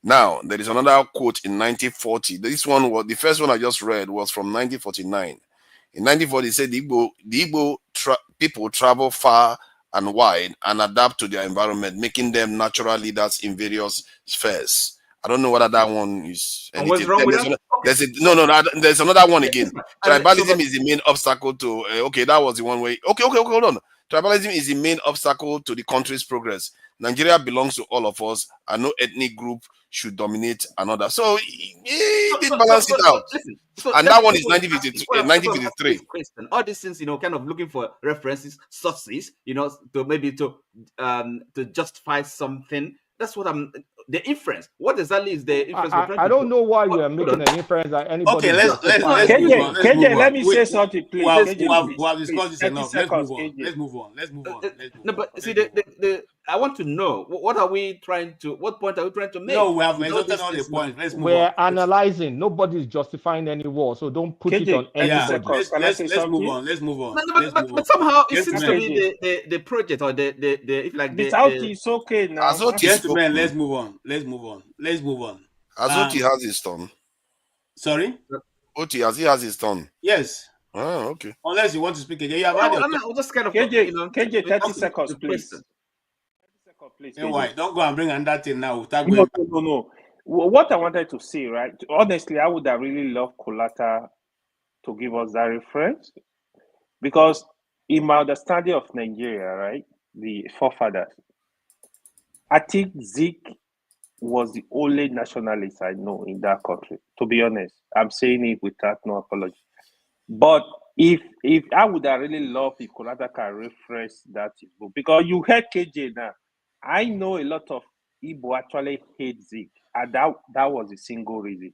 Now, there is another quote in 1940. This one was the first one I just read was from 1949. In 1940, it said the Igbo people travel far and wide and adapt to their environment, making them natural leaders in various spheres. I don't know whether that one is anything. What's wrong with that? There's another one again. Tribalism is the main obstacle to that was the one way. Okay, hold on. Tribalism is the main obstacle to the country's progress. Nigeria belongs to all of us, and no ethnic group should dominate another. So he did balance it out. And that one is 1953. All these things, kind of looking for references, sources, to justify something. That's what the inference. What exactly is the inference? I don't know why you are making an inference that anybody. Okay, let's KJ, let me say something, please. We have discussed this enough. Let's move on. No, but see, I want to know what point are we trying to make? No, we have exhausted all the points. Let's move on. We're analyzing. Nobody's justifying any war, so don't put it on anybody. Let's move on. But somehow it seems to be the project or it's okay now. Gentlemen, let's move on. Azoti has his turn. Sorry? Oti, has his turn. Yes. Oh, okay. Unless you want to speak again. You have had your just kind of KJ, 30 seconds, please. Anyway, don't go and bring another thing now. No. What I wanted to say, right? Honestly, I would have really loved Kolata to give us that reference. Because in my understanding of Nigeria, right, the forefathers, I think Zeke was the only nationalist I know in that country. To be honest, I'm saying it without no apology. But if I would have really loved if Kolata can reference that book, because you heard KJ now. I know a lot of Igbo actually hate Zeke, and that was a single reason.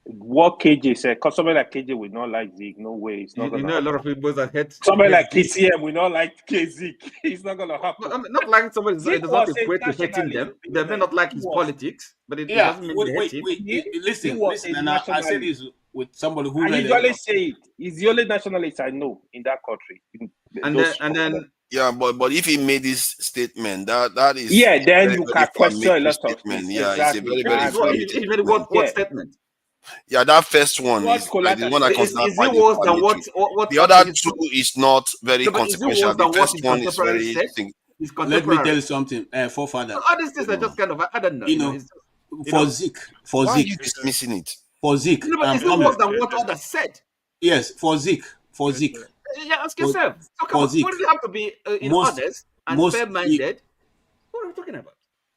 What KJ said, because somebody like KJ will not like Zeke. No way, it's not. A lot of people that hate. Somebody like KCM will not like Zeke. It's not gonna happen. I'm not like somebody. It does not equate to hating them. They may not like his politics, but it doesn't mean they hate him. Listen. And I said this with somebody who. I usually say it. He's the only nationalist I know in that country. And then yeah, but if he made this statement, that is yeah, a then very, you very can question a inflammatory lot of statement. things. Yeah, it's a Exactly. very, very I agree. inflammatory statement. What statement? Yeah, that first one What is like the Kolata one I said. consider Is quite it worse than inflammatory. what The other okay, two is not very no, but is it consequential. worse The than what first his one is contemporary very said? His Let me tell contemporary. you something, forefather. So all these things are just kind of I don't know. You know, It's just, for Zik, Why are you dismissing it? for Zik, no, but I'm is it worse coming. than what others said? Yes, for Zik, Yeah, ask for, yourself. So come for on, Zik. we really have to be honest and fair-minded. What are we talking about?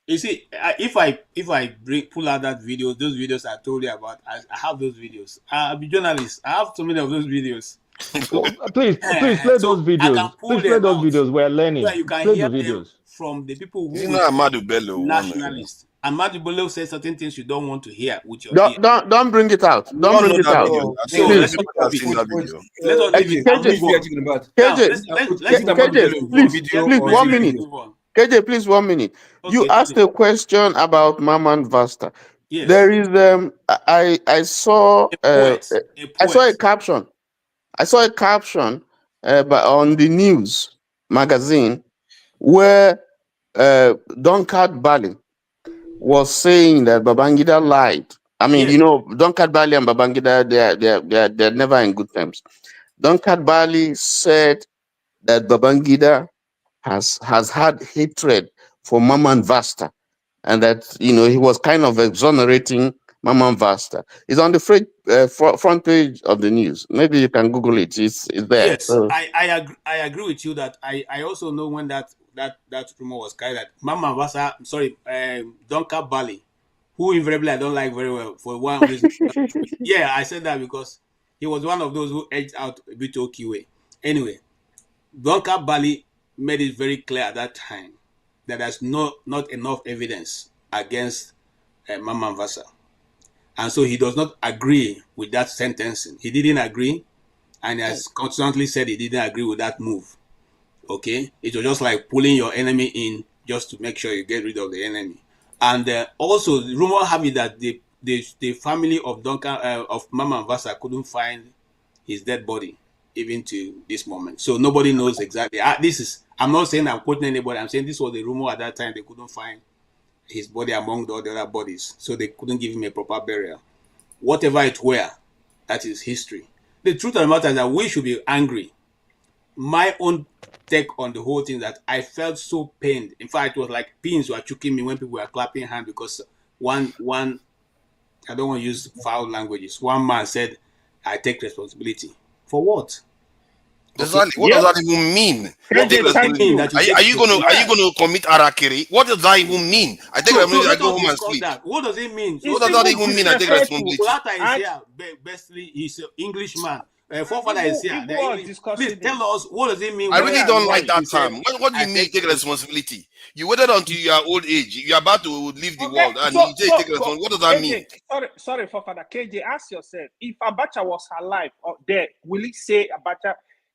You see, if I pull out that video, those videos I told you about, I have those videos. I'm a journalist. I have so many of those videos. So, Please play so those I can videos. pull Please play them those out videos. We're learning. so you can Play hear the them videos. from the people who Isn't will that say Amadu Bello nationalists. And Amadu Bello says certain things you don't want to hear with your ear. Don't bring it out. We Don't all bring know it that out. video. I So think let's everybody not has leave seen it. that video. Let us leave it and move on. Now, let's please, 1 minute. You Okay, asked a question about Maman Vasta. Yes. There is I saw I saw a caption. I saw a caption on the news magazine where Donkat Bali was saying that Babangida lied. I mean, Yes. Donkat Bali and Babangida, they're never in good terms. Donkat Bali said that Babangida has had hatred for Maman Vasta, and that he was kind of exonerating Maman Vasta. It's on the front page of the news. Maybe you can Google it. It's there. Yes, So, I agree with you that I also know when that rumor was carried that Mama Vasa, Donka Bali, who invariably I don't like very well for one reason. Yeah, I said that because he was one of those who edged out a bit OQA. Anyway, Donka Bali made it very clear at that time that there's not enough evidence against Mama Vasa. And so he does not agree with that sentencing. He didn't agree, and he has constantly said he didn't agree with that move. Okay, it was just like pulling your enemy in just to make sure you get rid of the enemy. And also, the rumor have it that the family of Duncan of Mama Vasa couldn't find his dead body even to this moment. So nobody knows exactly. I'm not saying I'm quoting anybody. I'm saying this was the rumor at that time. They couldn't find his body among the other bodies, so they couldn't give him a proper burial. Whatever it were, that is history. The truth of the matter is that we should be angry. My own take on the whole thing that I felt so pained. In fact, it was like pins were choking me when people were clapping hands because one I don't want to use foul languages. One man said, "I take responsibility for what?" What does that even mean? I take responsibility. Are you gonna commit harakiri? What does that even mean? I take responsibility. I go home and sleep. What does it mean? What does that even mean? I take responsibility. Kolata is here. Bestly, he's an Englishman. Forefather is here. Please tell us, what does it mean? I really don't like that term. What do you mean take responsibility? You waited until you are old age. You are about to leave the world, and you say take responsibility. What does that mean? Sorry, Forefather. KJ, ask yourself, if Abacha was alive or dead, will he say Abacha?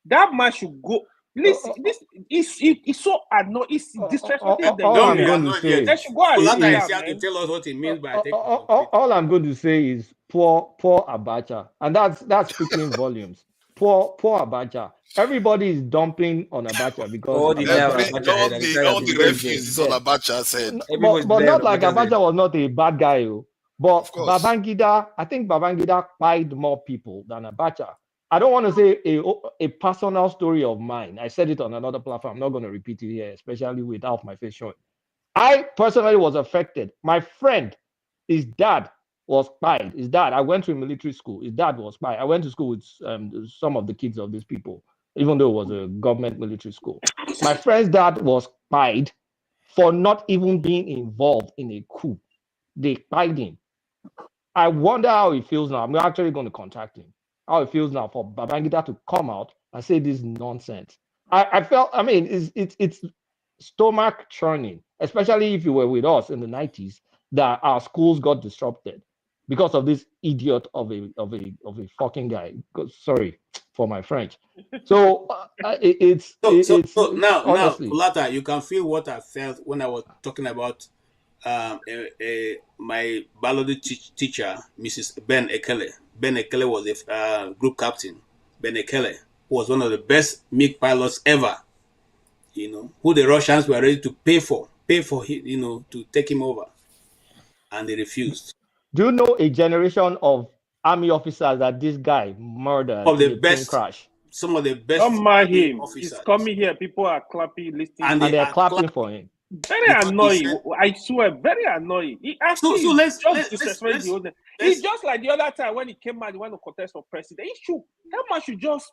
That man should go. Listen, this is so annoying. It's disrespecting all I'm going to say they should go and tell us what it means by all I'm going to say is poor Abacha, and that's speaking volumes. Poor Abacha. Everybody is dumping on Abacha because all the refugees on Abacha said, but not like Abacha was not a bad guy. But Babangida, I think Babangida pied more people than Abacha. I don't want to say a personal story of mine. I said it on another platform. I'm not going to repeat it here, especially without my face showing. I personally was affected. My friend, his dad was spied. His dad, I went to a military school. His dad was spied. I went to school with some of the kids of these people, even though it was a government military school. My friend's dad was spied for not even being involved in a coup. They spied him. I wonder how he feels now. I'm actually going to contact him. How it feels now for Babangida to come out and say this nonsense. I felt, I mean, it's stomach churning, especially if you were with us in the 90s, that our schools got disrupted because of this idiot of a fucking guy. Sorry for my French. So it's now, honestly. Kolata, you can feel what I felt when I was talking about my biology teacher, Mrs. Ben Ekele. Ben Ekele was a group captain. Ben Ekele. who was one of the best MiG pilots ever, who the Russians were ready to pay for to take him over, and they refused. Do you know a generation of army officers that this guy murdered Of the in a best, plane crash? Some of the best Don't mind him. officers. He's coming here. People are clapping, listening. And they are clapping for him. Very annoying. I swear, very annoying. He actually let's disrespect the other. It's just like the other time when he came out, he wanted to contest for president. That man should just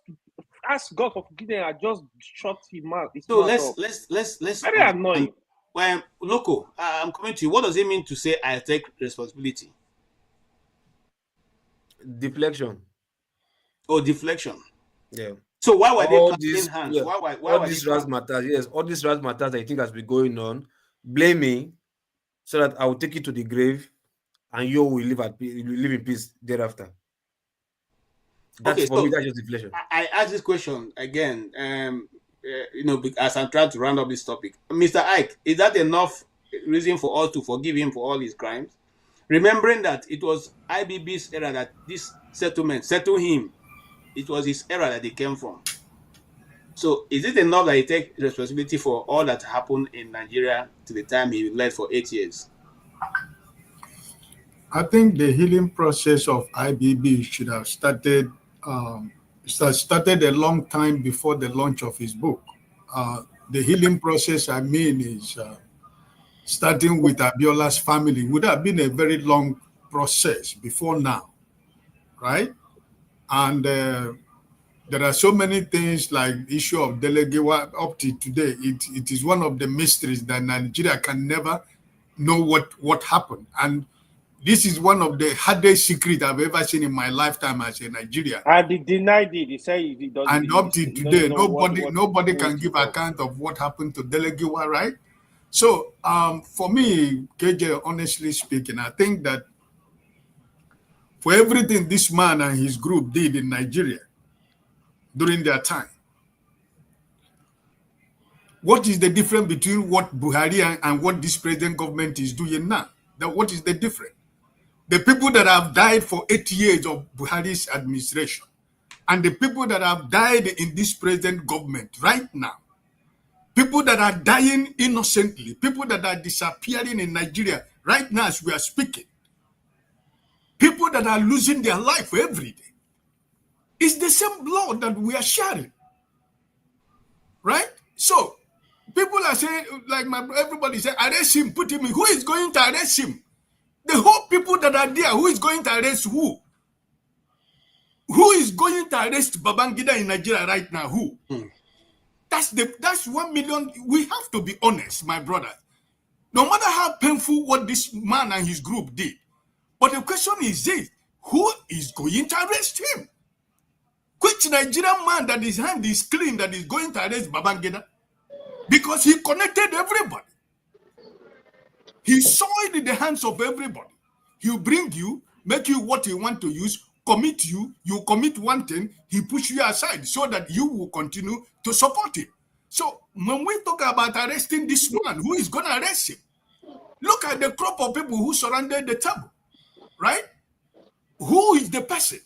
ask God for forgiveness and just shut him out. So let's very annoying. Well, Loco, I'm coming to you. What does it mean to say I take responsibility? Deflection. Oh, deflection. Yeah. So why were they all clapping this, hands? yeah, Why all were these they razzmatazz, yes, all these razzmatazz that you think has been going on, blame me so that I will take you to the grave and you will live in peace thereafter. That's for me, that's just deflation. I ask this question again, as I'm trying to round up this topic. Mr. Ike, is that enough reason for us to forgive him for all his crimes? Remembering that it was IBB's era that this settlement settled him. It was his era that he came from. So is it enough that he takes responsibility for all that happened in Nigeria to the time he led for 8 years? I think the healing process of IBB should have started a long time before the launch of his book. The healing process, is starting with Abiola's family. It would have been a very long process before now, right? And there are so many things like the issue of Dele up to today. It is one of the mysteries that Nigeria can never know what happened. And this is one of the hardest secrets I've ever seen in my lifetime as a Nigerian. And he denied it. He said he doesn't. And up to today, nobody can give account of what happened to Dele, right? So for me, KJ, honestly speaking, I think that for everything this man and his group did in Nigeria during their time, what is the difference between what Buhari and what this present government is doing now? What is the difference? The people that have died for 8 years of Buhari's administration and the people that have died in this present government right now, people that are dying innocently, people that are disappearing in Nigeria right now as we are speaking, people that are losing their life every day. It's the same blood that we are sharing, right? So people are saying, like everybody said, arrest him, put him in. Who is going to arrest him? The whole people that are there, who is going to arrest who? Who is going to arrest Babangida in Nigeria right now? Who? That's 1 million. We have to be honest, my brother. No matter how painful what this man and his group did, but the question is this: who is going to arrest him? Which Nigerian man that his hand is clean that is going to arrest Babangida? Because he connected everybody. He soiled in the hands of everybody. He'll bring you, make you what you want to use, commit you commit one thing, he push you aside so that you will continue to support him. So when we talk about arresting this man, who is going to arrest him? Look at the crop of people who surrounded the table, right? Who is the person?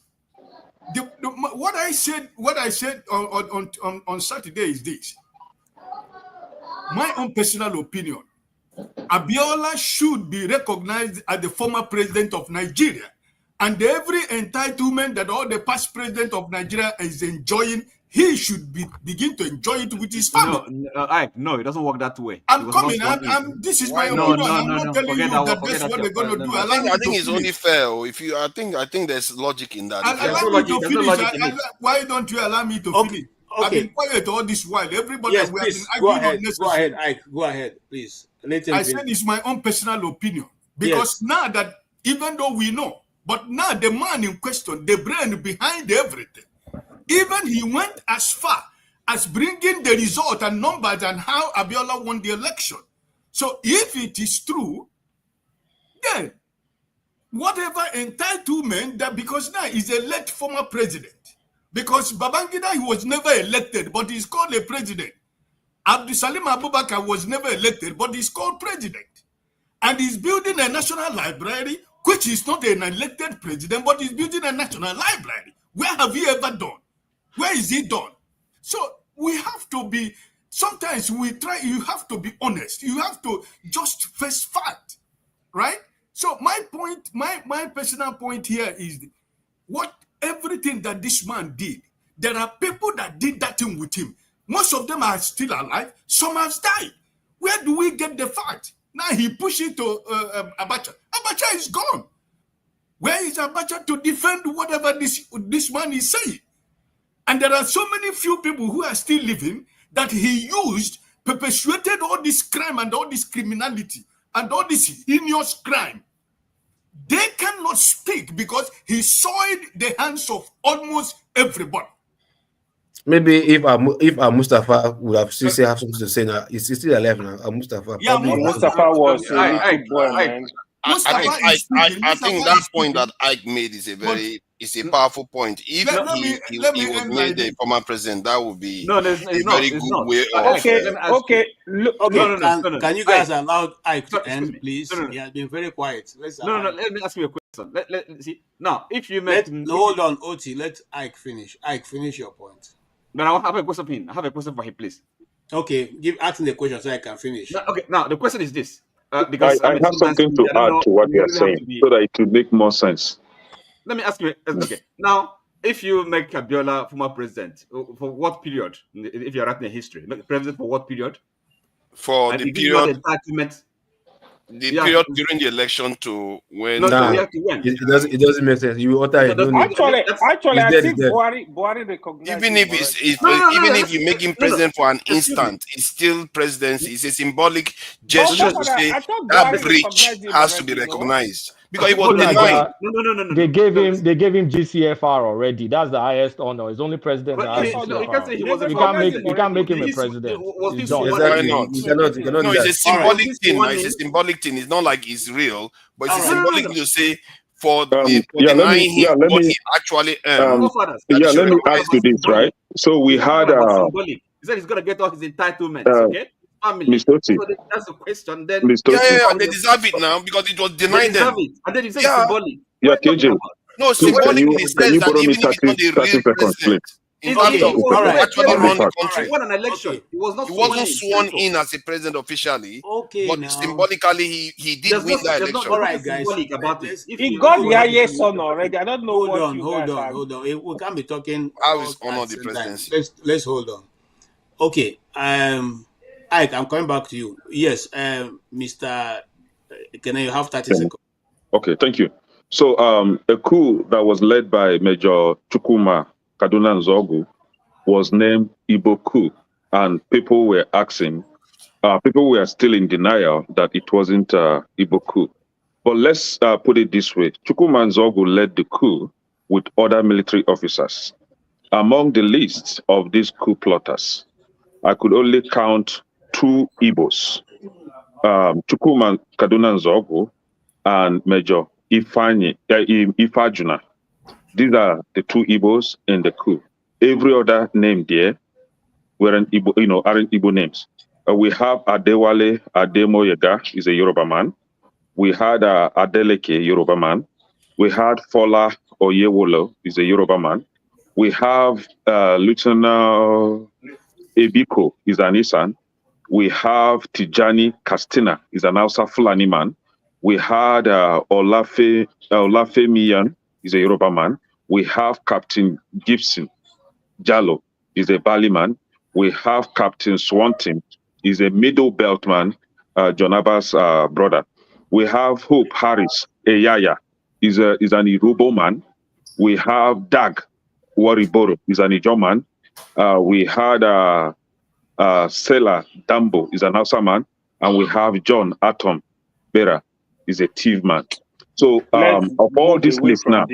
What I said on Saturday is this. My own personal opinion. Abiola should be recognized as the former president of Nigeria, and every entitlement that all the past president of Nigeria is enjoying, he should begin to enjoy it with his family. No, it doesn't work that way. I'm coming. This is my opinion. I'm not telling you that that's what they're going to do. I think it's only fair. I think there's logic in that. Allow me to finish. Why don't you allow me to finish? Okay. I've been quiet all this while. Everybody, yes, we please, have been arguing unnecessarily. Go ahead, Ike. Go ahead, please. I said it's my own personal opinion. Because now that, even though we know, but now the man in question, the brain behind everything, even he went as far as bringing the result and numbers and how Abiola won the election. So if it is true, then whatever entitlement that, because now he's a late former president. Because Babangida, he was never elected, but he's called a president. Abdusalim Abubakar was never elected, but he's called president. And he's building a national library, which is not an elected president, but he's building a national library. Where have he ever done? Where is he done? So we have to be, sometimes you have to be honest. You have to just face fact, right? So my point, my personal point here is everything that this man did, there are people that did that thing with him. Most of them are still alive. Some have died. Where do we get the fact? Now he pushed it to Abacha. Abacha is gone. Where is Abacha to defend whatever this man is saying? And there are so many few people who are still living that he used, perpetuated all this crime and all this criminality and all this heinous crime. They cannot speak because he soiled the hands of almost everybody. Maybe if Mustafa would have still have something to say now, he's still alive now. Mustafa. Yeah, Mustafa was a boy, man. I think that point that Ike made is a powerful point. If he was made a former president, that would be a very good way of. Okay. Can you guys allow Ike to end, please? He has been very quiet. Let me ask you a question. Let's see. Now, if you hold on, Oti, let Ike finish. Ike, finish your point. But I have a question for him. I have a question for him, please. Okay, ask him the question so I can finish. Now the question is this. Because I have something to add to what you are saying so that it will make more sense. Let me ask you. Okay. Now, if you make Abiola former president, for what period? If you are writing a history, president for what period? For the period. The period during the election to when. It doesn't make sense. You actually, I think Buhari recognized. Even if you make him president for an instant, it's still presidency. It's a symbolic gesture to say that breach has to be recognized because it was denied. No. They gave him GCFR already. That's the highest honor. He's only president. You can't make him a president. No, it's a symbolic thing. It's a symbolic thing. It's not like it's real, but it's a symbolic thing to say for denying him what he actually earned. Let me ask you this, right? So we had he said he's gonna get all his entitlements, okay? Family. Mr. Oti. So that's the question. Then they deserve it now because it was denied them. And then you say symbolic. Yeah, KJ. No, symbolic in the sense that even if it's not the real president. In fact, he won an election. He wasn't sworn in as a president officially. But symbolically, he did win that election. All right, guys. He got the highest honor already. I don't know. Hold on. We can't be talking. How is honor the presidency? Let's hold on. Okay. Ike, I'm coming back to you. Yes, Mr. Can you have 30 seconds? Okay, thank you. So, a coup that was led by Major Chukwuemeka Ojukwu was named Igbo coup, and people were still in denial that it wasn't Igbo coup. But let's put it this way: Chukwuemeka Ojukwu led the coup with other military officers. Among the list of these coup plotters, I could only count 2 Igbos, Chukwuemeka Ojukwu and Major Ifajuna. These are the 2 Igbos in the coup. Every other name there aren't Igbo names. We have Adewale Ademoyega, is a Yoruba man. We had Adeleke, Yoruba man. We had Fola Oyewolo, is a Yoruba man. We have Lieutenant Ebiko, is an Isan. We have Tijani Kastina, is an Hausa Fulani man. We had Olafe Miyan, is a Yoruba man. We have Captain Gibson Jallo, is a Bali man. We have Captain Swanton, is a Middle Belt man, John Abbas' brother. We have Hope Harris Eyaya, is an Irubo man. We have Dag Wariboro, is an Ijo man. We had Sela Dambo, is an Hausa man. And we have John Atom Bera, is a Tiv man. So of all this list now,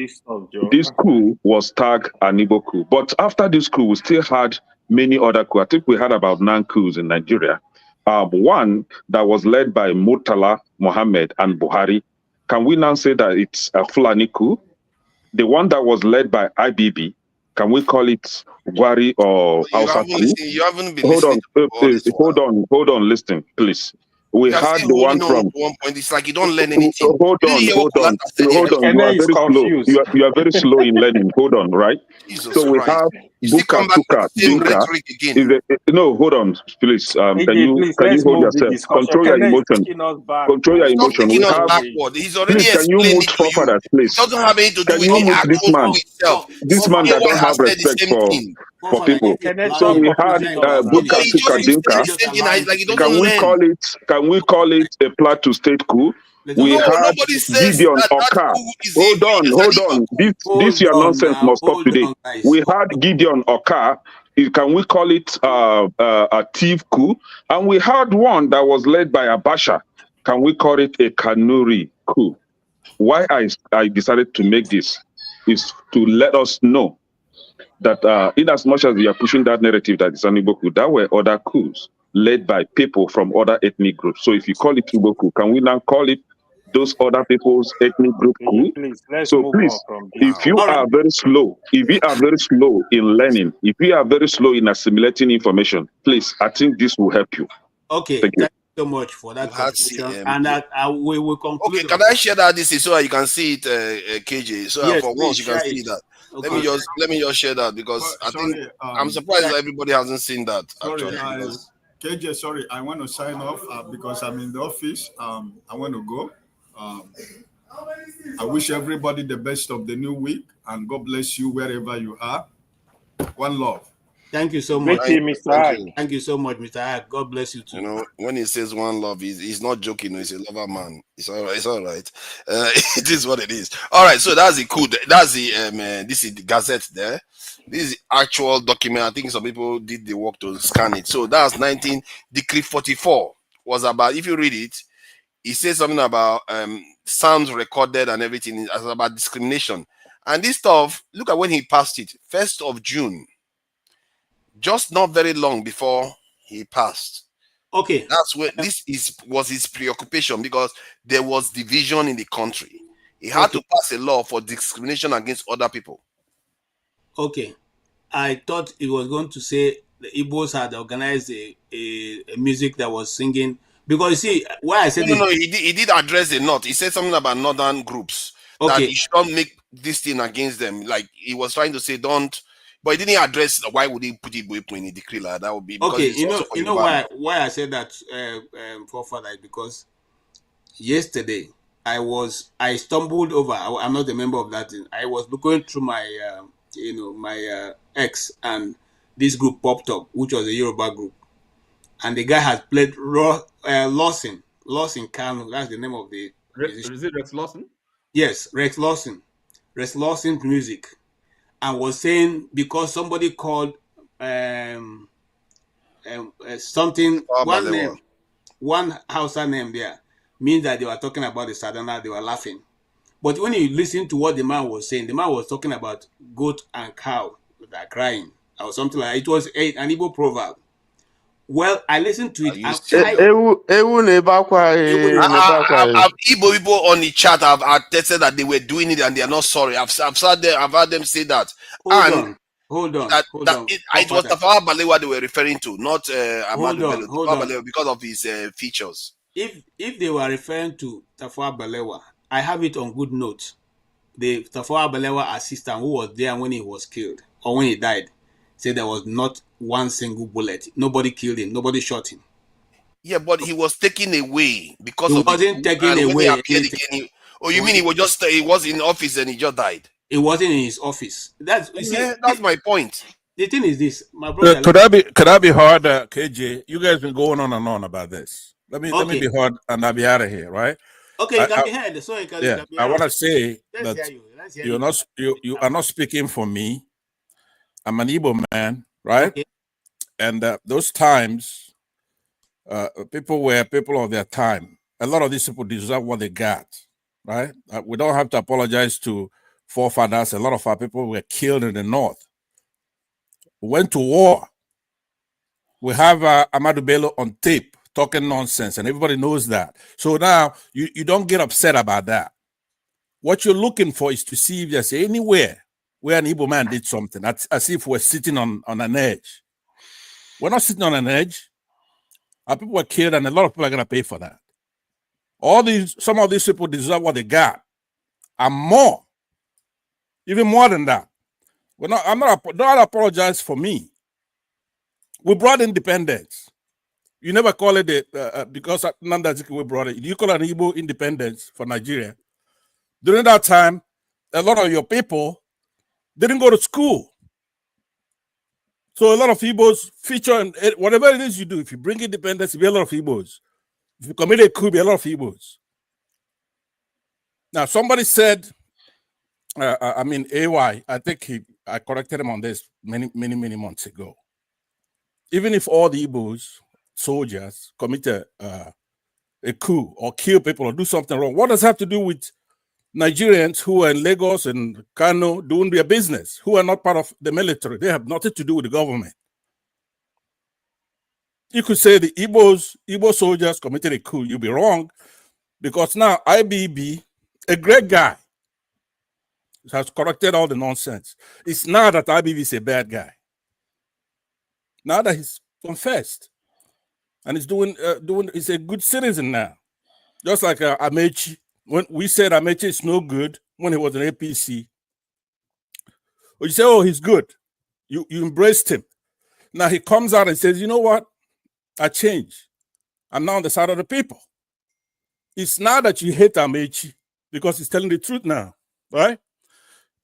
this coup was tagged an Igbo coup. But after this coup, we still had many other coups. I think we had about 9 coups in Nigeria. One that was led by Murtala Mohammed and Buhari. Can we now say that it's a Fulani coup? The one that was led by IBB, can we call it Gwari or Hausa coup? You haven't been listening. Hold on, listen, please. We had the one from one point. It's like you don't learn anything. Hold on. You are very slow. You are very slow in learning. Hold on, right? So we have You still come back with the same Dinka rhetoric again. no, hold on, please. Can you please, hold let's move the yourself? discussion. Control your Kenneth is emotion. taking us back. Control your Stop emotion. taking We us have. backward. He's already Please, can you explained mute it to you. forefathers, It please? doesn't have anything to do Can with you the mute this actual man? coup itself. This man that CJ don't have has said the respect same for thing. people. Kenneth, So stop we had confusing us. But Budka he just Tuka repeats Dinka. the same thing like he doesn't Can we learn. call it a plateau state coup? We No, had nobody says Gideon that Oka. coup is Hold actually on. a coup. This your nonsense must stop today. Guys. We had Gideon Oka. Can we call it a thief coup? And we had one that was led by Abacha. Can we call it a Kanuri coup? Why I decided to make this is to let us know that in as much as we are pushing that narrative that it's an Igbo coup, there were other coups led by people from other ethnic groups. So if you call it Igbo coup, can we now call it those other people's ethnic group coup? Please, let's So move please, on from this. if you are very slow, if you are very slow in learning, if you are very slow in assimilating information, please, I think this will help you. Okay, Thank you. thank you so much for that You had contribution. And we will conclude. Okay, can I share that this is so that you can see it, KJ? So that Yes, for please once you can share see it. that. Okay. Let me just share that because I think I'm surprised that everybody hasn't seen that actually. Because KJ, sorry, I want to sign off because I'm in the office. I want to go. I wish everybody the best of the new week and God bless you wherever you are. One love. Thank you so much. Thank you. Thank you so much, Mr. Ike. God bless you too. You know, when he says one love, he's not joking. He's a lover man. It's all right. It's all right. It is what it is. All right. So that's the coup. That's the this is the Gazette there. This is the actual document. I think some people did the work to scan it. So that's 19 Decree 44 was about. If you read it, it says something about sounds recorded and everything. It's about discrimination and this stuff. Look at when he passed it. 1st of June. Just not very long before he passed. Okay. That's where was his preoccupation because there was division in the country. He had to pass a law for discrimination against other people. Okay. I thought it was going to say the Igbos had organized a music that was singing. Because you see, why I said No, he did address a note. He said something about northern groups. That he shouldn't make this thing against them. Like he was trying to say don't. But he didn't address why would he put it in a decree like that. Would be because okay. it's You know why I said that forefather is because yesterday I stumbled over. I'm not a member of that thing. I was looking through my my X and this group popped up, which was a Yoruba group, and the guy has played Lawson Kanu. That's the name of the. Is it Rex Lawson? Yes, Rex Lawson's music. And was saying because somebody called something one Hausa name there means that they were talking about the Southerner, they were laughing. But when you listen to what the man was saying, the man was talking about goat and cow that are crying or something like that. It was an Igbo proverb. Well, I listened to it. Igbo on the chat have attested that they were doing it and they are not sorry. I've heard them say that. Hold on. It was Tafawa Balewa they were referring to, not Ahmadu Bello. Tafawa Balewa because of his features. If they were referring to Tafawa Balewa, I have it on good notes. The Tafawa Balewa assistant who was there when he was killed or when he died said there was not one single bullet. Nobody killed him. Nobody shot him. Yeah, but he was taken away because he of wasn't taken away. You mean he was in office and he just died? It wasn't in his office. That's my point. The thing is this, my brother. Could I be hard, KJ? You guys been going on and on about this. Let me be hard and I'll be out of here, right? Okay, you can be heard. So you can be I want to say Let's that hear you. You are not speaking for me. I'm an Igbo man, right? Okay. And those times, people were people of their time. A lot of these people deserve what they got, right? We don't have to apologize to forefathers. A lot of our people were killed in the north. We went to war. We have Ahmadu Bello on tape talking nonsense, and everybody knows that. So now you don't get upset about that. What you're looking for is to see if there's anywhere where an Igbo man did something, as if we're sitting on an edge. We're not sitting on an edge. Our people were killed, and a lot of people are going to pay for that. Some of these people deserve what they got, and more, even more than that. I'm not. Don't apologize for me. We brought independence. You never call it because Nnamdi we brought it. You call it an Igbo independence for Nigeria. During that time, a lot of your people didn't go to school. So a lot of Igbos feature in whatever it is you do. If you bring independence, it'll be a lot of Igbos. If you commit a coup, it'll be a lot of Igbos. Now, somebody said, AY, I think I corrected him on this many months ago. Even if all the Igbos soldiers commit a coup or kill people or do something wrong, what does it have to do with Nigerians who are in Lagos and Kanu doing their business, who are not part of the military? They have nothing to do with the government. You could say the Igbo soldiers committed a coup. You'll be wrong, because now IBB, a great guy, has corrected all the nonsense. It's now that IBB is a bad guy. Now that he's confessed and he's he's a good citizen now. Just like Amechi, when we said Amechi is no good when he was an APC, you say, oh, he's good. You embraced him. Now he comes out and says, you know what? I changed. I'm now on the side of the people. It's now that you hate Amechi because he's telling the truth now, right?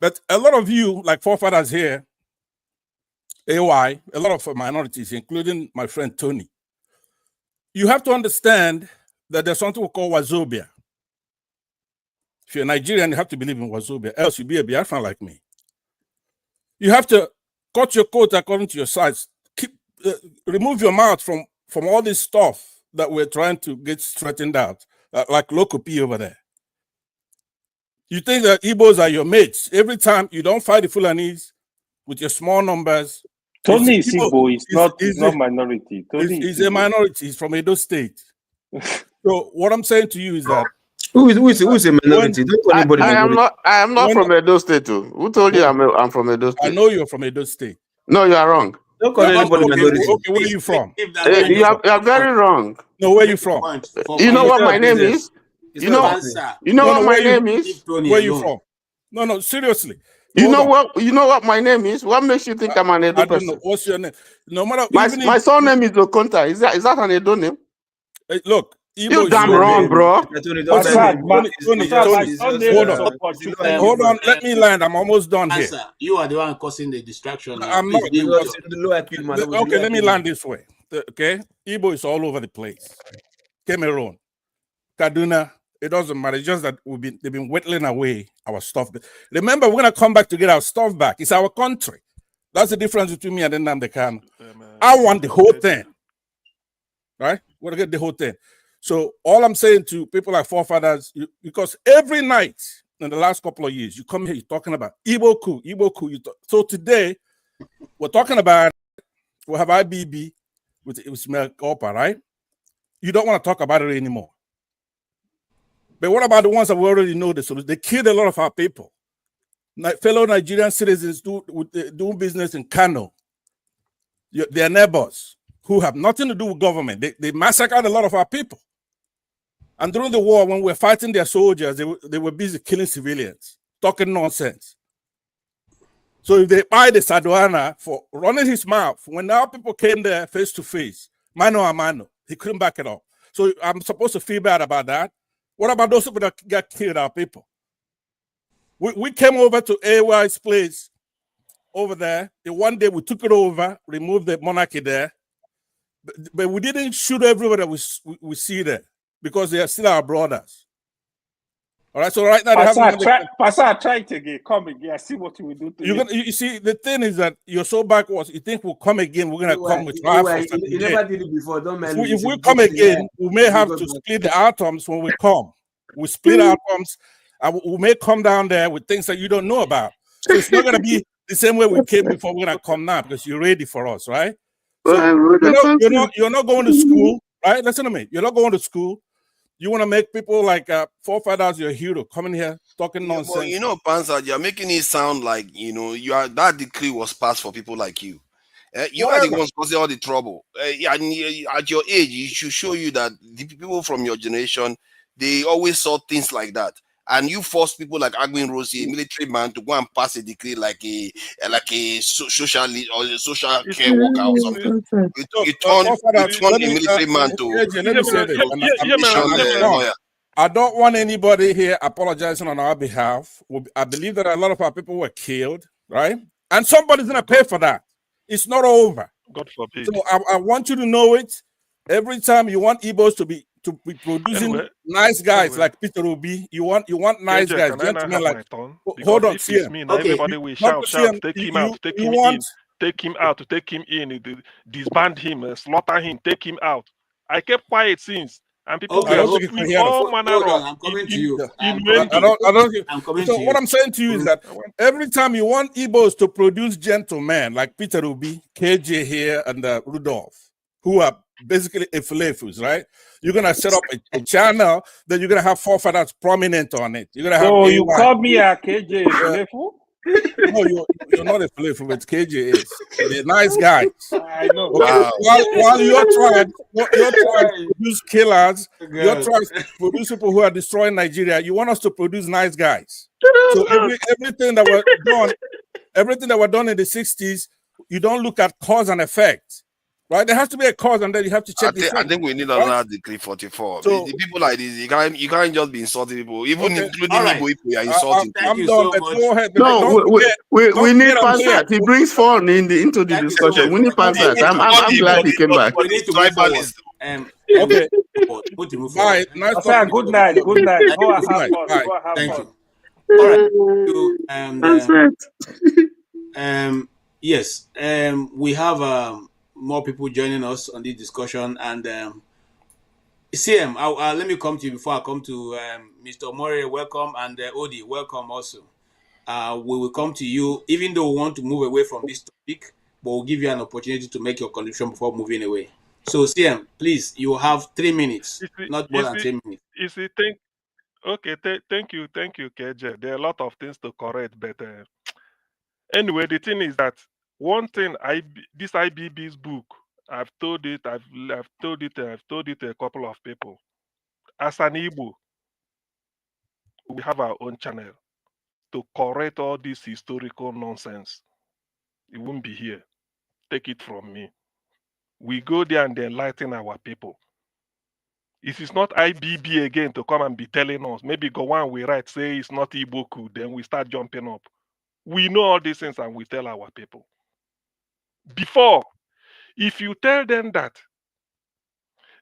But a lot of you, like forefathers here, AY, a lot of minorities, including my friend Tony, you have to understand that there's something we call Wazobia. If you're Nigerian, you have to believe in Wazobia, else you'll be a Biafran like me. You have to cut your coat according to your size. Remove your mouth from all this stuff that we're trying to get straightened out, like Loco P over there. You think that Igbos are your mates. Every time you don't fight the Fulanese with your small numbers. Tony is Igbo, he's not minority. He's a minority. He's from Edo State. So what I'm saying to you is that who is a minority? Don't call anybody minority. I am not from Edo State too. Who told you I'm from Edo State? I know you're from Edo State. No, you are wrong. Don't call anybody minority. Okay, where are you from? You are very wrong. No, where are you from? You know what my name is? You know what my name is? Where are you from? No, seriously. You know what my name is? What makes you think I'm an Edo person? Know. What's your name? No matter. My surname is Okonta. Is that an Edo name? Hey, look, you damn wrong, bro. Hold on. Let me land. I'm almost done here. You are the one causing the distraction. I'm not. Okay, let me land this way. Okay, Igbo is all over the place. Cameroon, Kaduna. It doesn't matter. It's just that they've been whittling away our stuff. Remember, we're gonna come back to get our stuff back. It's our country. That's the difference between me and Nnamdi Kanu. I want the whole thing. Right? We're gonna get the whole thing. So all I'm saying to people like forefathers, because every night in the last couple of years, you come here, you're talking about Igbo coup. So today, we're talking about, we have IBB with Opa, right? You don't want to talk about it anymore. But what about the ones that we already know the solution? They killed a lot of our people. Fellow Nigerian citizens doing business in Kano. Their neighbors who have nothing to do with government. They massacred a lot of our people. And during the war, when we were fighting their soldiers, they were busy killing civilians, talking nonsense. So if they buy the Saduana for running his mouth, when our people came there face to face, mano a mano, he couldn't back it up. So I'm supposed to feel bad about that. What about those people that got killed, our people? We came over to AY's place over there. And one day we took it over, removed the monarchy there. But we didn't shoot everybody we see there because they are still our brothers. All right, so right now Pastor, try it again. Come again. I see what you will do to you see, the thing is that you're so backwards. You think we'll come again. We're gonna come with rifles. You never did it before. Don't mind. If we come again, we may have to split the atoms when we come. We split atoms. We may come down there with things that you don't know about. So it's not gonna be the same way we came before. We're gonna come now because you're ready for us, right? So you're not going to school, right? Listen to me. You're not going to school. You want to make people like forefathers your hero coming here talking nonsense. Well, Panza, you're making it sound like that decree was passed for people like you. You are the ones causing all the trouble. At your age, it should show you that the people from your generation, they always saw things like that. and you force people like Aguiyi-Ironsi, a military man, to go and pass a decree like a social or a social care worker or something. You turn a military man to let me say this. lawyer. I don't want anybody here apologizing on our behalf. I believe that a lot of our people were killed, right? And somebody's going to pay for that. It's not over. God forbid. So I want you to know it. Every time you want Igbos to be producing nice guys like Peter Obi, you want nice KJ, guys, can I now gentlemen have like. my turn? Hold on, If it's me, now everybody will shout, take him out, take him in, take him out, take him in, disband him, slaughter him, take him out. I kept quiet since, and people were doing all manner of I'm coming to you. I'm coming to you. What I'm saying to you is that every time you want Igbos to produce gentlemen like Peter Obi, KJ here, and Rudolph, who are basically Eflefus, right? You're gonna set up a channel, then you're gonna have forefathers prominent on it. You're gonna have. So you called me a KJ Eflefu? No, you're not a Eflefu, but KJ is. They're nice guys. I know. Okay. Wow. While you're trying to produce killers, you're trying to produce people who are destroying Nigeria. You want us to produce nice guys. So everything that were done in the 60s, you don't look at cause and effect. Right? There has to be a cause, and then you have to check the effect. I think we need another decree 44. So, the people like this, you can't just be insulting people, even including Igbo people. You are insulting. I'm done. Go ahead. No, we need Pansat. He brings fun into the discussion. We need Pansat. I'm glad he came back. We need to move forward. Okay. Put him Bye. Nice talking. Good night. Good night. Go and have fun. Bye. Go and have Thank fun. you. All right. Yes. We have more people joining us on this discussion, and CM, let me come to you before I come to Mr. Omore. Welcome, and Odi, welcome also. We will come to you, even though we want to move away from this topic, but we'll give you an opportunity to make your contribution before moving away. So, CM, please, you have 3 minutes, not more than 10 minutes. Thank you, KJ. There are a lot of things to correct, but anyway, the thing is that one thing this IBB's book, I've told it to a couple of people. As an Igbo, we have our own channel to correct all this historical nonsense. It won't be here. Take it from me. We go there and enlighten our people. It is not IBB again to come and be telling us. Maybe Gowon we write, say it's not Igbo coup, then we start jumping up. We know all these things and we tell our people. Before, if you tell them that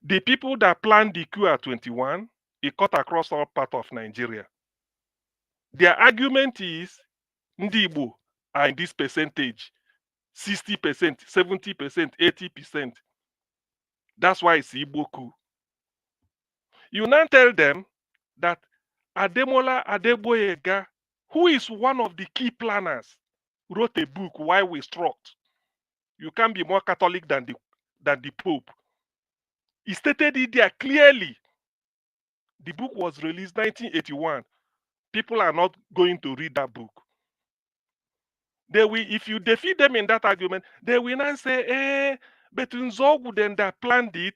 the people that planned the coup at 21, it cut across all parts of Nigeria. Their argument is, Ndi Igbo are in this percentage, 60%, 70%, 80%. That's why it's Igbo coup. You now tell them that Ademola Adeboyega, who is one of the key planners, wrote a book, Why We Struck. You can't be more Catholic than the Pope. He stated it there clearly. The book was released 1981. People are not going to read that book. They will, if you defeat them in that argument, they will not say, but Nzogu then that planned it,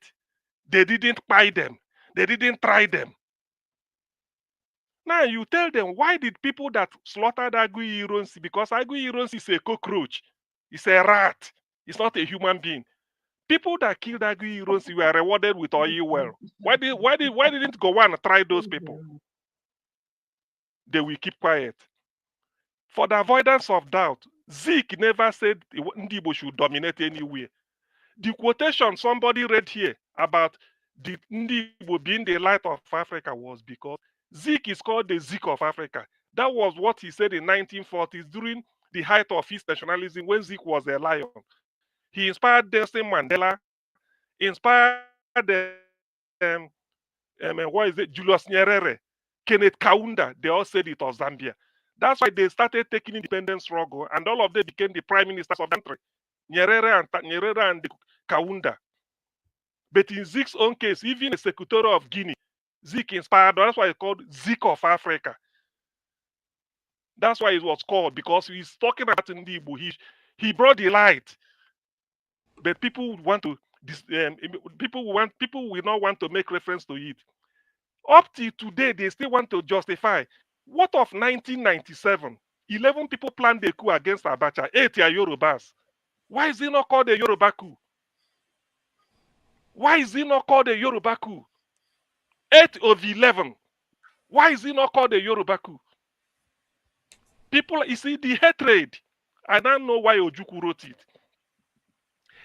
they didn't buy them. They didn't try them. Now you tell them, why did people that slaughtered Aguiyi-Ironsi, because Aguiyi-Ironsi is a cockroach, it's a rat, it's not a human being. People that killed Aguiyi-Ironsi were rewarded with oil well. Why didn't Gowon try those people? They will keep quiet. For the avoidance of doubt, Zik never said Ndibo should dominate anywhere. The quotation somebody read here about the Ndibo being the light of Africa was because Zik is called the Zik of Africa. That was what he said in 1940s during the height of his nationalism when Zik was a lion. He inspired Nelson Mandela, inspired Julius Nyerere, Kenneth Kaunda. They all said it was Zambia. That's why they started taking independence struggle, and all of them became the prime ministers of the country. Nyerere and Kaunda. But in Zik's own case, even the Secretary of Guinea, Zik inspired. That's why it's called Zik of Africa. That's why it was called, because he's talking about Ndibu. He brought the light, but people want to. People will not want to make reference to it. Up till today, they still want to justify. What of 1997? 11 people planned a coup against Abacha, 8 are Yorubas. Why is it not called a Yoruba coup? Why is it not called a Yoruba coup? 8 of 11. Why is it not called a Yoruba coup? People, you see, the hatred. I don't know why Ojukwu wrote it.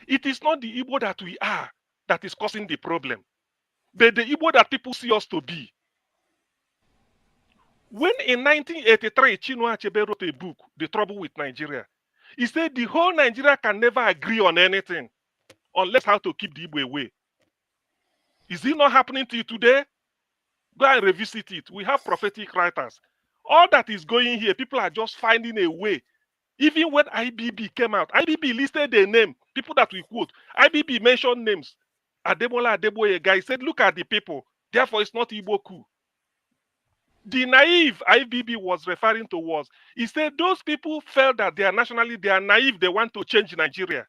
It is not the Igbo that we are that is causing the problem, but the Igbo that people see us to be. When in 1983, Chinua Achebe wrote a book, The Trouble with Nigeria, he said the whole Nigeria can never agree on anything unless how to keep the Igbo away. Is it not happening to you today? Go and revisit it. We have prophetic writers. All that is going here, people are just finding a way. Even when IBB came out, IBB listed their name, people that we quote. IBB mentioned names. Ademola Adeboye guy said, look at the people. Therefore, it's not Igbo coup. The naive IBB was referring to was, he said those people felt that they are naive, they want to change Nigeria.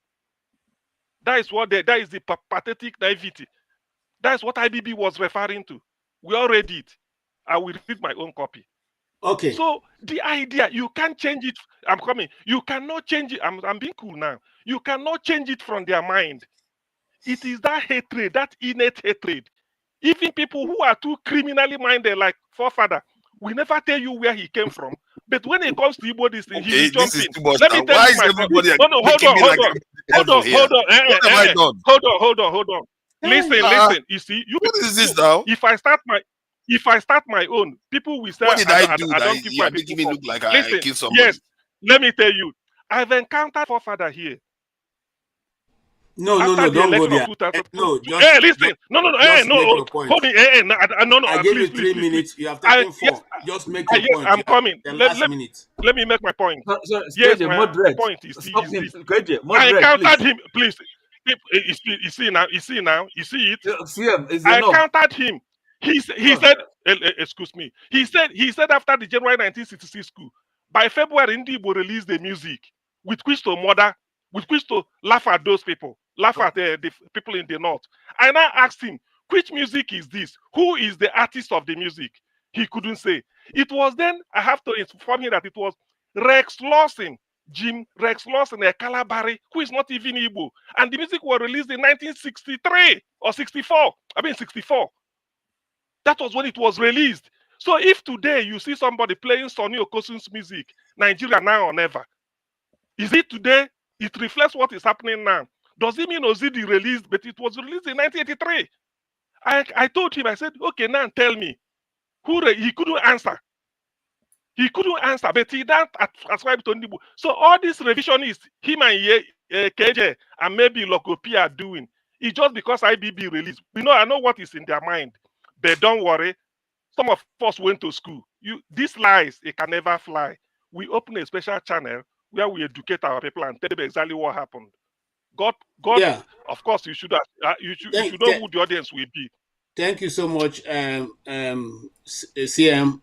That is that is the pathetic naivety. That's what IBB was referring to. We all read it. I will read my own copy. Okay. So the idea, you can't change it. I'm coming. You cannot change it. I'm being cool now. You cannot change it from their mind. It is that hatred, that innate hatred. Even people who are too criminally minded, like forefather, we never tell you where he came from. But when it comes to Igbo, this thing, he will jump in. Let me tell you my everybody no, hold on. Listen. You see, what is this now? If I start my own, people will say, What did I do I that don't keep you my are making me people look like Listen, I killed somebody? yes, let me tell you, I've encountered forefather here. No, After the don't go election there. of 2002. No, just Hey, listen. No, just make your point. Hold me. I gave you 3 minutes. You have taken 4. Yes, just make your point. I'm coming. The last minute. Let me make my point. Yes, My point is Stop him. this. KJ, I moderate, encountered please. him. Please. You see now. You see it. It's I enough. encountered him. He said, excuse me. He said after the January 1966 coup, by February, Ndibo released the music with which to laugh at those people, laugh at the people in the north. I now asked him, which music is this? Who is the artist of the music? He couldn't say. It was then I have to inform him that it was Rex Lawson, Rex Lawson, a Calabari, who is not even Igbo. And the music was released in 1963 or 64. 64. That was when it was released. So if today you see somebody playing Sonny Okosun's music, Nigeria now or never, is it today? It reflects what is happening now. Does it mean Ozidi released? But it was released in 1983. I told him, I said, okay, now tell me. He couldn't answer. He couldn't answer, but he don't ascribe to Ndibu. So all these revisionists, him and KJ and maybe Lokopi are doing, it's just because IBB released. I know what is in their mind. But don't worry. Some of us went to school. These lies, it can never fly. We open a special channel where we educate our people and tell them exactly what happened. God, yeah. Of course, you should know who the audience will be. Thank you so much, CM.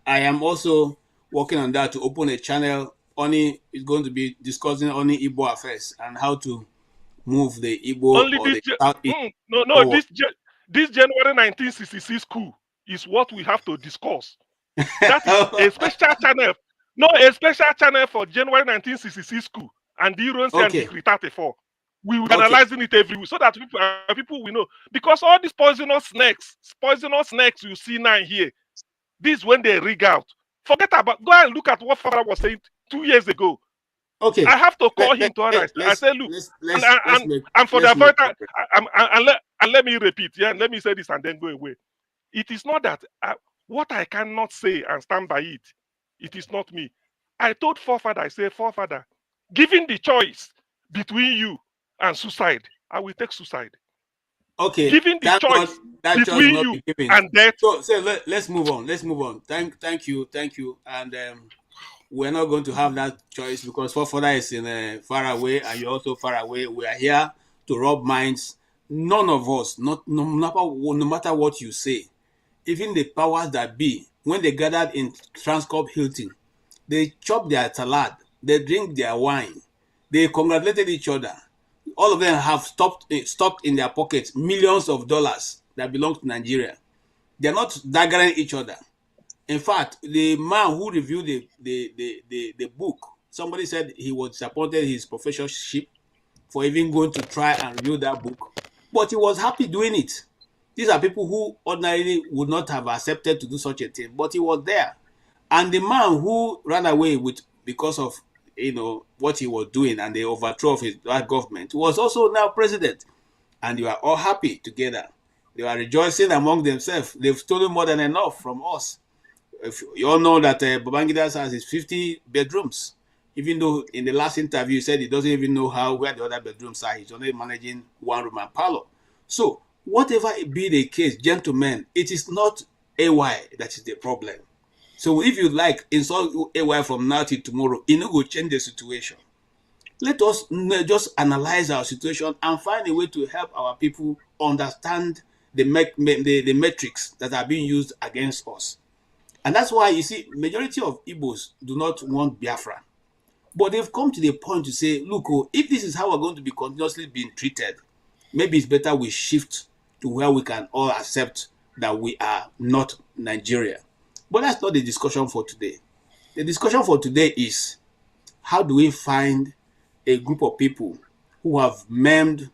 I am also working on that to open a channel. Oni is going to be discussing only Igbo affairs and how to move the Igbo Only or this the Southeast. This January 1966 coup is what we have to discuss. That is a special channel. No, a special channel for January 1966 coup and the Ironsi and Decree 34. We will be analyzing it every week so that people will know. Because all these poisonous snakes you see now here, this is when they rig out. Forget about, go and look at what father was saying 2 years ago. Okay. I have to call him to honor. I said, look, and for the avoider, and let me repeat, and let me say this and then go away. It is not that what I cannot say and stand by it. It is not me. I told forefather, I said, forefather, given the choice between you and suicide, I will take suicide. Okay. Given the choice between you and death. So let's move on. Thank you. And we're not going to have that choice because forefather is in far away and you're also far away. We are here to rub minds. None of us, no matter what you say, even the powers that be, when they gathered in Transcorp Hilton, they chopped their salad, they drink their wine, they congratulated each other. All of them have stocked in their pockets millions of dollars that belong to Nigeria. They're not daggering each other. In fact, the man who reviewed the book, somebody said he was disappointed his professorship for even going to try and review that book, but he was happy doing it. These are people who ordinarily would not have accepted to do such a thing, but he was there. And the man who ran away with because of what he was doing and the overthrow of his government was also now president, and you are all happy together. They are rejoicing among themselves. They've stolen more than enough from us. If you all know that Babangida's house is 50 bedrooms, even though in the last interview he said he doesn't even know where the other bedrooms are. He's only managing one room and parlor. So whatever it be the case, gentlemen, it is not AY that is the problem. So if you like insult AY from now till tomorrow, it will change the situation. Let us just analyze our situation and find a way to help our people understand the metrics that are being used against us. And that's why you see, majority of Igbos do not want Biafra. But they've come to the point to say, look, if this is how we're going to be continuously being treated, maybe it's better we shift to where we can all accept that we are not Nigeria. But that's not the discussion for today. The discussion for today is, how do we find a group of people who have maimed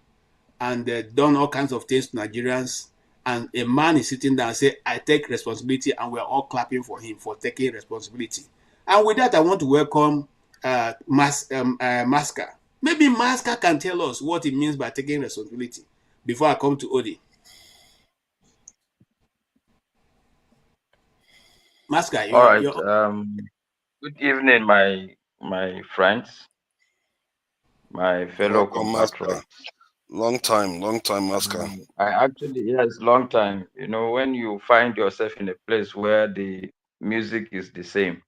and done all kinds of things to Nigerians, and a man is sitting there and say, I take responsibility, and we're all clapping for him for taking responsibility. And with that, I want to welcome Maska. Maybe Maska can tell us what it means by taking responsibility before I come to Odi. Maska, all right. Good evening, my friends, my fellow compatriots. Long time, Maska. Yes, long time. You know, when you find yourself in a place where the music is the same,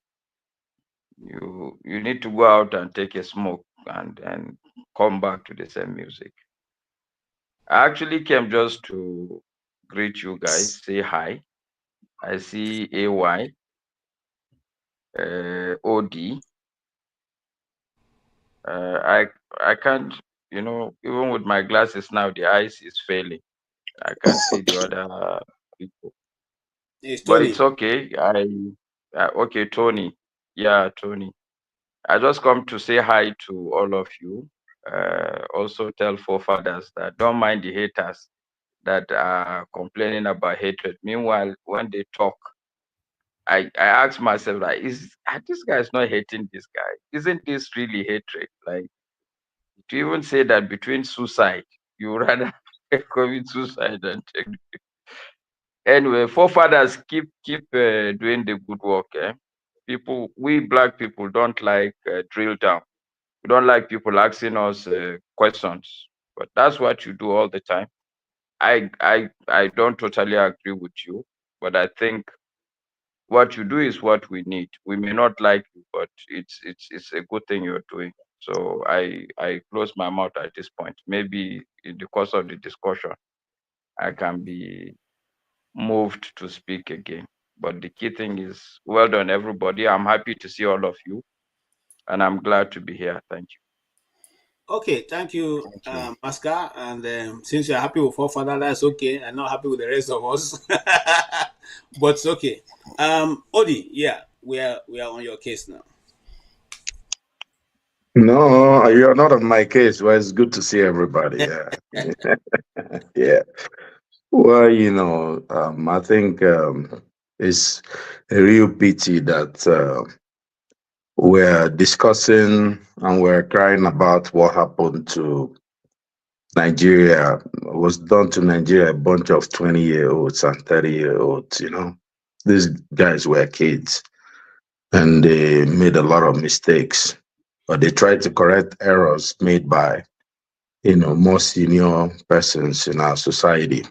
you need to go out and take a smoke and come back to the same music. I actually came just to greet you guys, say hi. I see AY, OD. I can't, even with my glasses now, the eyes is failing. I can't see the other people. But it's okay. Okay, Tony. Yeah, Tony. I just come to say hi to all of you. Also tell forefathers that don't mind the haters that are complaining about hatred. Meanwhile, when they talk, I ask myself, like, this guy is not hating this guy? Isn't this really hatred? Like, to even say that between suicide, you rather commit suicide than take. Anyway, forefathers keep doing the good work. We black people don't like drill down. We don't like people asking us questions, but that's what you do all the time. I don't totally agree with you, but I think what you do is what we need. We may not like you, but it's a good thing you're doing. So I close my mouth at this point. Maybe in the course of the discussion, I can be moved to speak again. But the key thing is, well done, everybody. I'm happy to see all of you, and I'm glad to be here. Thank you. Okay, thank you, Maska. And since you're happy with forefather, that's okay. I'm not happy with the rest of us, but it's okay. Odi, yeah, we are on your case now. No, you're not on my case. Well, it's good to see everybody. Yeah. Yeah. Well, I think it's a real pity that we're discussing and we're crying about what happened to Nigeria. It was done to Nigeria, a bunch of 20-year-olds and 30-year-olds, These guys were kids and they made a lot of mistakes, but they tried to correct errors made by, more senior persons in our society.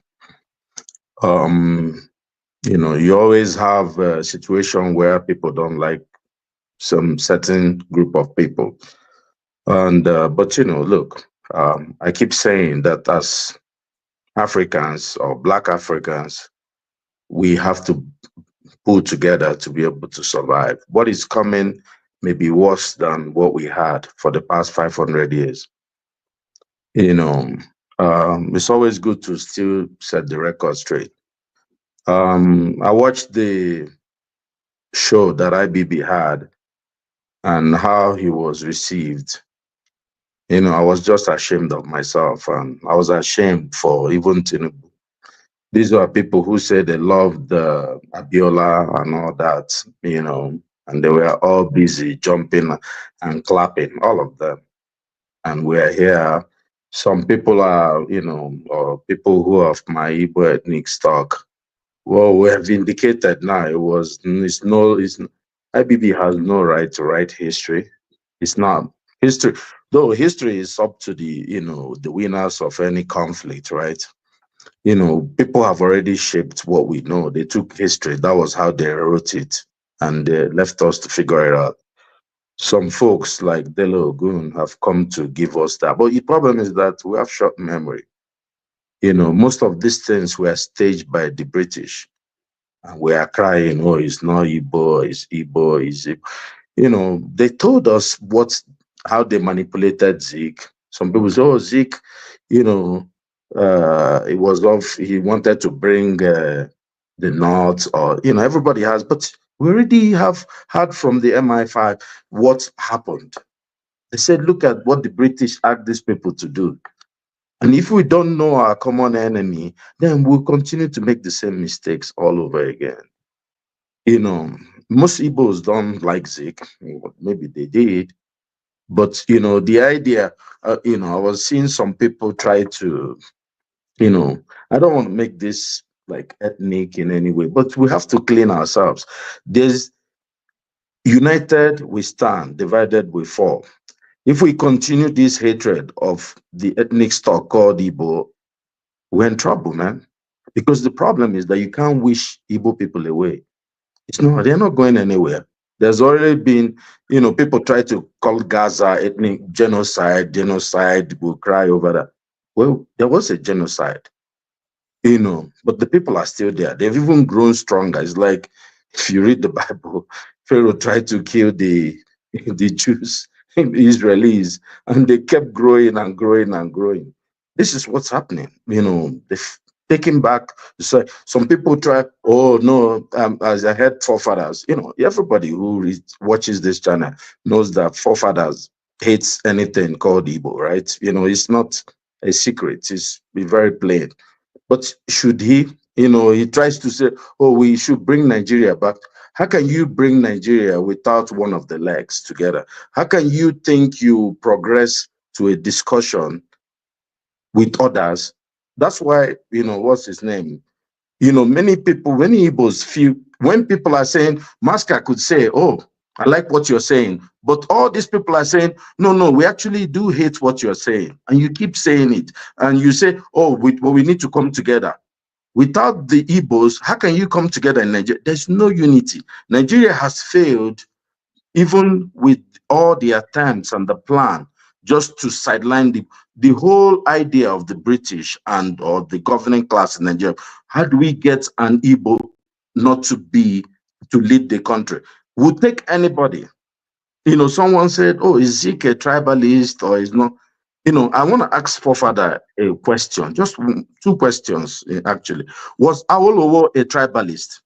You always have a situation where people don't like some certain group of people. And, but, look, I keep saying that as Africans or Black Africans, we have to pull together to be able to survive. What is coming may be worse than what we had for the past 500 years. It's always good to still set the record straight. I watched the show that IBB had and how he was received. You know, I was just ashamed of myself, and I was ashamed for even Tinubu. These were people who said they loved Abiola and all that, you know, and they were all busy jumping and clapping, all of them. And we're here. Some people are, you know, or people who have my Igbo ethnic stock. Well, we have indicated now IBB has no right to write history. It's not history, though history is up to the, you know, the winners of any conflict, right? You know, people have already shaped what we know. They took history, that was how they wrote it, and they left us to figure it out. Some folks like Dele have come to give us that. But the problem is that we have short memory. You know, most of these things were staged by the British. And we are crying, oh, it's not Igbo, it's Igbo, it's Igbo. You know, they told us how they manipulated Zeke. Some people say, oh, Zeke, you know, he wanted to bring the North, or, you know, everybody has, but we already have heard from the MI5 what happened. They said, look at what the British asked these people to do. And if we don't know our common enemy, then we'll continue to make the same mistakes all over again. You know, most Igbos don't like Zeke. Maybe they did. But, you know, the idea, you know, I was seeing some people try to, you know, I don't want to make this like ethnic in any way, but we have to clean ourselves. There's united we stand, divided we fall. If we continue this hatred of the ethnic stock called Igbo, we're in trouble, man. Because the problem is that you can't wish Igbo people away. They're not going anywhere. There's already been, you know, people try to call Gaza ethnic genocide, will cry over that. Well, there was a genocide, you know, but the people are still there. They've even grown stronger. It's like, if you read the Bible, Pharaoh tried to kill the Jews, the Israelis, and they kept growing and growing and growing. This is what's happening. You know, they've taken back. So some people try, oh no, as I had forefathers. You know, everybody who watches this channel knows that forefathers hates anything called Igbo, right? You know, it's not a secret. It's very plain. But should he, you know, he tries to say, oh, we should bring Nigeria back. How can you bring Nigeria without one of the legs together? How can you think you progress to a discussion with others? That's why, you know, what's his name? You know, many Igbos feel, when people are saying, Maska could say, oh, I like what you're saying. But all these people are saying, no, we actually do hate what you're saying. And you keep saying it. And you say, oh, we need to come together. Without the Igbos, how can you come together in Nigeria? There's no unity. Nigeria has failed, even with all the attempts and the plan, just to sideline the whole idea of the British or the governing class in Nigeria. How do we get an Igbo not to lead the country? We'll take anybody. You know, someone said, oh, is Zeke a tribalist or is not? You know, I want to ask Forefather a question, just two questions, actually. Was Awolowo a tribalist?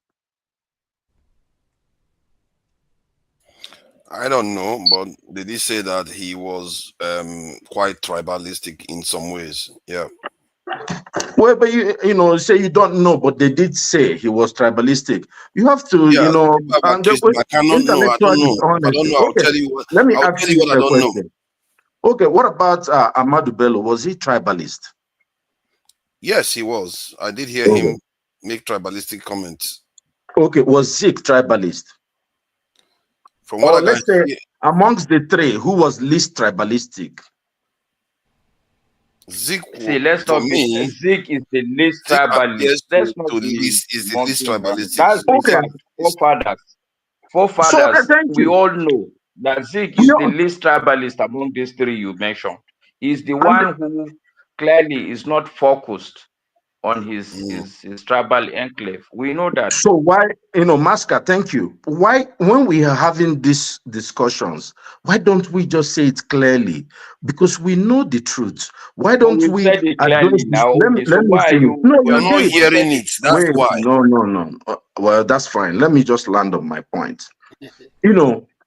I don't know, but did he say that he was quite tribalistic in some ways? Yeah. Well, but you know, say you don't know, but they did say he was tribalistic. You have to, yeah, you know, I cannot know. I don't know. I don't know. I'll tell you what. Let me I'll ask tell you what I a don't question. know. Okay, what about Ahmadu Bello? Was he tribalist? Yes, he was. I did hear him make tribalistic comments. Okay, was Zeke tribalist? From what let's say, amongst the three, who was least tribalistic? Zeke, see, let's not be. Zeke is the least tribalist. Let's not be. Is the least tribalistic. That's the forefathers. We all know that Zeke is the least tribalist among these three you mentioned. He's the one who clearly is not focused on his tribal enclave. We know that. So why, Masca, thank you. Why, when we are having these discussions, why don't we just say it clearly? Because we know the truth. Why don't We've we said it address clearly this? now. Okay, so Let me why are finish. you? No, We're you not did. hearing it. That's Wait, why. no. Well, that's fine. Let me just land on my point.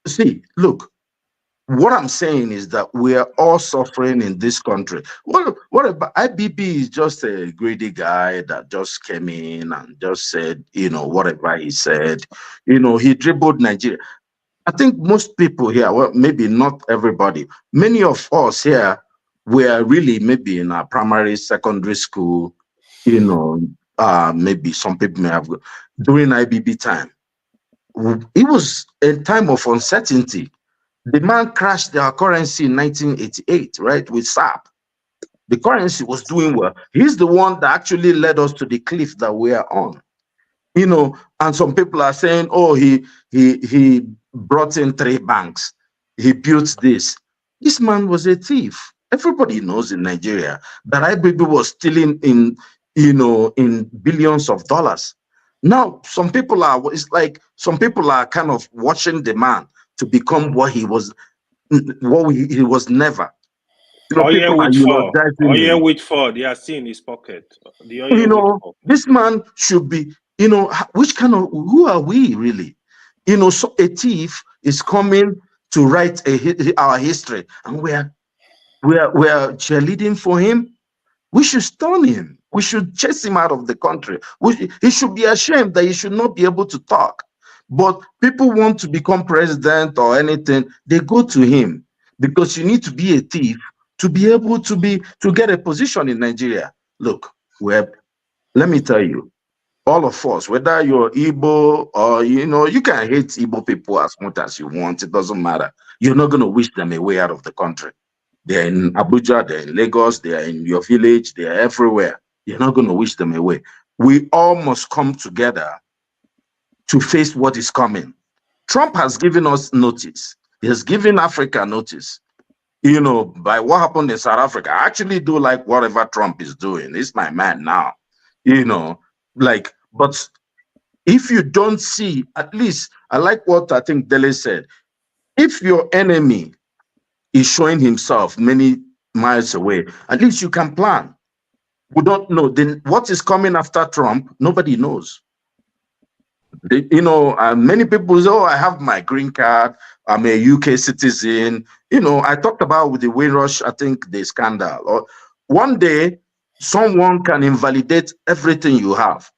See, look, what I'm saying is that we are all suffering in this country. What about IBB is just a greedy guy that just came in and just said, whatever he said. He dribbled Nigeria. I think most people here, well, maybe not everybody, many of us here were really maybe in our primary, secondary school, maybe some people may have, during IBB time. It was a time of uncertainty. The man crashed our currency in 1988, right, with SAP. The currency was doing well. He's the one that actually led us to the cliff that we are on. And some people are saying, oh, he brought in 3 banks. He built this. This man was a thief. Everybody knows in Nigeria that IBB was stealing in billions of dollars. Now, some people are kind of watching the man to become what he was never. People are eulogizing him. Whitford, they are seeing his pocket. This man should be, who are we really? So a thief is coming to write our history, and we're cheerleading for him. We should stone him. We should chase him out of the country. He should be ashamed that he should not be able to talk. But people want to become president or anything, they go to him, because you need to be a thief to be able to get a position in Nigeria. Look, let me tell you, all of us, whether you're Igbo or, you can hate Igbo people as much as you want. It doesn't matter. You're not going to wish them away out of the country. They're in Abuja, they're in Lagos, they're in your village, they're everywhere. You're not going to wish them away. We all must come together to face what is coming. Trump has given us notice. He has given Africa notice. By what happened in South Africa. I actually do like whatever Trump is doing. He's my man now. But if you don't see, at least, I like what I think Dele said. If your enemy is showing himself many miles away, at least you can plan. We don't know. Then what is coming after Trump, nobody knows. Many people say, oh, I have my green card, I'm a UK citizen. I talked about with the Windrush, I think, the scandal. Or one day, someone can invalidate everything you have,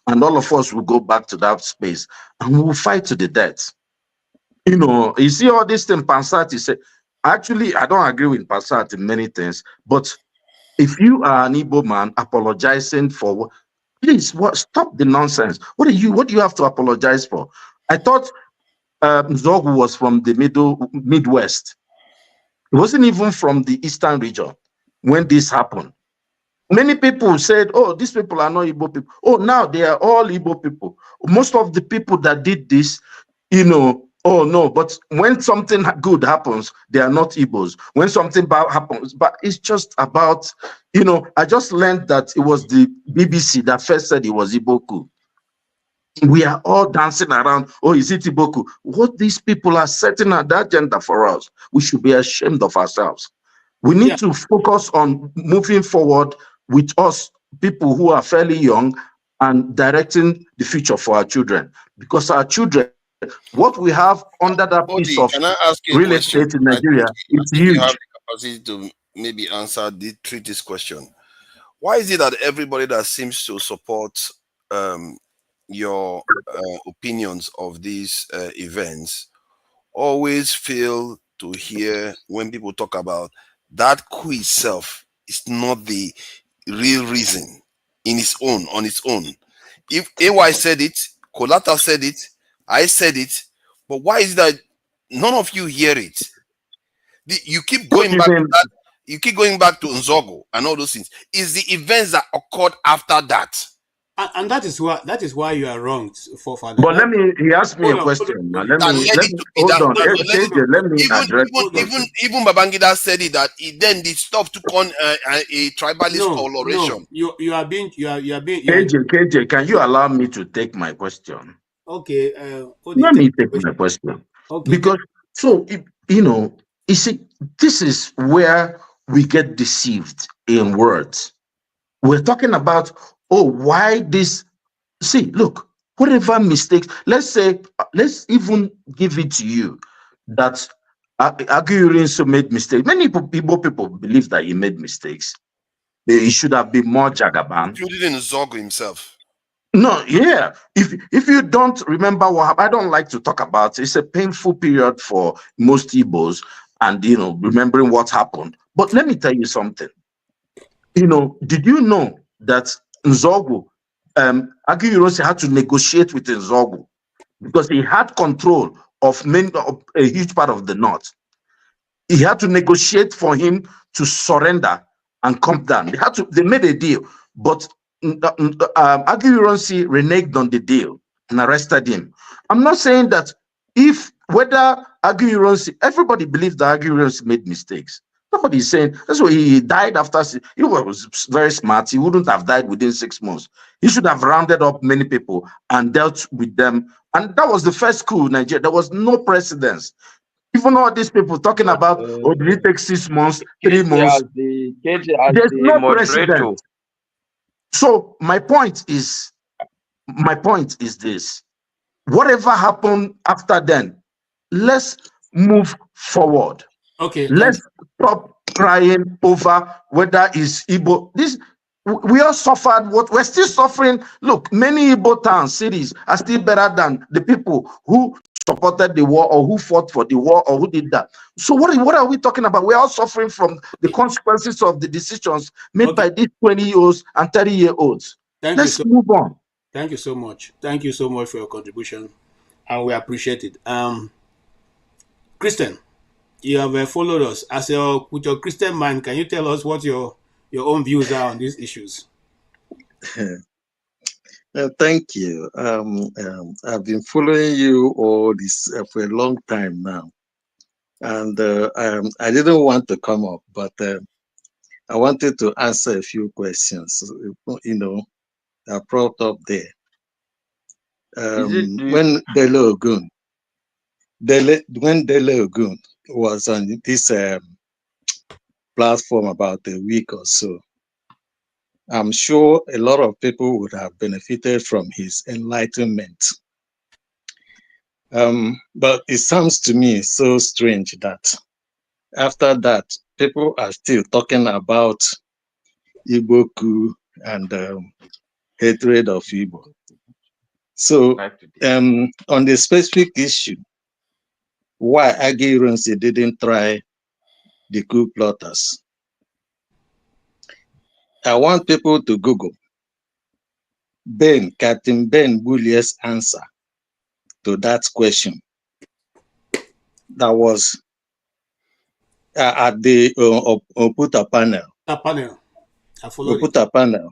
and all of us will go back to that space, and we'll fight to the death. You see all this thing, Pansati said. Actually, I don't agree with Pansati in many things, but if you are an Igbo man apologizing for, please, stop the nonsense. What do you have to apologize for? I thought Zogu was from the Midwest. It wasn't even from the Eastern region when this happened. Many people said, oh, these people are not Igbo people. Oh, now they are all Igbo people. Most of the people that did this, oh no, but when something good happens, they are not Igbos. When something bad happens, but it's just about, I just learned that it was the BBC that first said it was Igbo. We are all dancing around, oh, is it Igbo? What these people are setting at the agenda for us, we should be ashamed of ourselves. We need to focus on moving forward with us, people who are fairly young, and directing the future for our children. Because our children, what we have under that piece of real estate in Nigeria, it's huge. You have the capacity to maybe treat this question. Why is it that everybody that seems to support your opinions of these events always fail to hear when people talk about that coup itself is not the real reason on its own? If AY said it, Kolata said it, I said it, but why is that none of you hear it? You keep going back to that. You keep going back to Nzogo and all those things. It's the events that occurred after that And that is why you are wrong, forefather. But he asked me a question. Let me hold on. Let me address even Babangida said it that then the stuff took on a tribalist coloration. No, you are being KJ, can you allow me to take my question? Okay. Let me take my question. Okay. Because you see, this is where we get deceived in words. We're talking about, why this? See, look, whatever mistakes, let's even give it to you that Aguiyi-Ironsi made mistakes. Many people believe that he made mistakes. He should have been more Jagaban. Including Nzogwu himself. No, yeah. If you don't remember what happened, I don't like to talk about it. It's a painful period for most Igbos, and remembering what happened. But let me tell you something. Did you know that Nzogwu, Aguiyi-Ironsi had to negotiate with Nzogwu because he had control of a huge part of the north. He had to negotiate for him to surrender and come down. They made a deal, but Aguiyi-Ironsi reneged on the deal and arrested him. I'm not saying that whether Aguiyi-Ironsi, everybody believes that Aguiyi-Ironsi made mistakes. Nobody is saying that's why he died after. He was very smart. He wouldn't have died within 6 months. He should have rounded up many people and dealt with them. And that was the first coup in Nigeria. There was no precedence. Even all these people talking about, did it take 6 months, 3 months? There's no precedent. So my point is this: whatever happened after then, let's move forward. Okay. Let's stop crying over whether it's Igbo. We all suffered what we're still suffering. Look, many Igbo towns, cities are still better than the people who supported the war or who fought for the war or who did that. So what are we talking about? We're all suffering from the consequences of the decisions made by these 20-year-olds and 30-year-olds. Let's move on. Thank you so much. Thank you so much for your contribution, and we appreciate it. Christian, you have followed us with your Christian mind. Can you tell us what your own views are on these issues? Thank you. I've been following you all this for a long time now, and I didn't want to come up, but I wanted to answer a few questions. I brought up there. When Dele Ogun was on this platform about a week or so, I'm sure a lot of people would have benefited from his enlightenment. But it sounds to me so strange that after that, people are still talking about Igbo coup and hatred of Igbo. So on the specific issue, why Aguiyi-Ironsi didn't try the coup plotters, I want people to Google Captain Ben Bullier's answer to that question. That was at the Oputa panel. Oputa panel.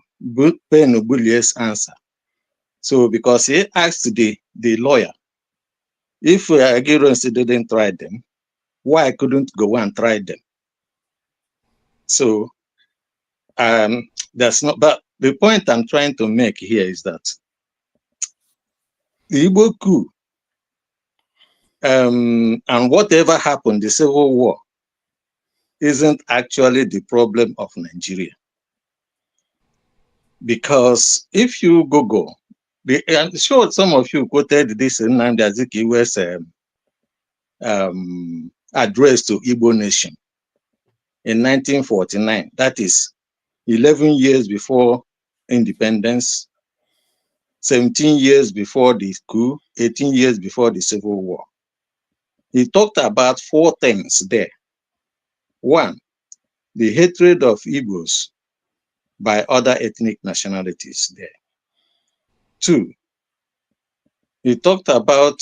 Ben Bullier's answer. So because he asked the lawyer, if Aguiyi-Ironsi didn't try them, why couldn't go and try them? So that's not. But the point I'm trying to make here is that the Igbo coup and whatever happened, the Civil War, isn't actually the problem of Nigeria. Because if you Google, I'm sure some of you quoted this in Nnamdi Azikiwe's address to Igbo nation in 1949. That is 11 years before independence, 17 years before the coup, 18 years before the Civil War. He talked about 4 things there. 1, the hatred of Igbos by other ethnic nationalities there. 2, he talked about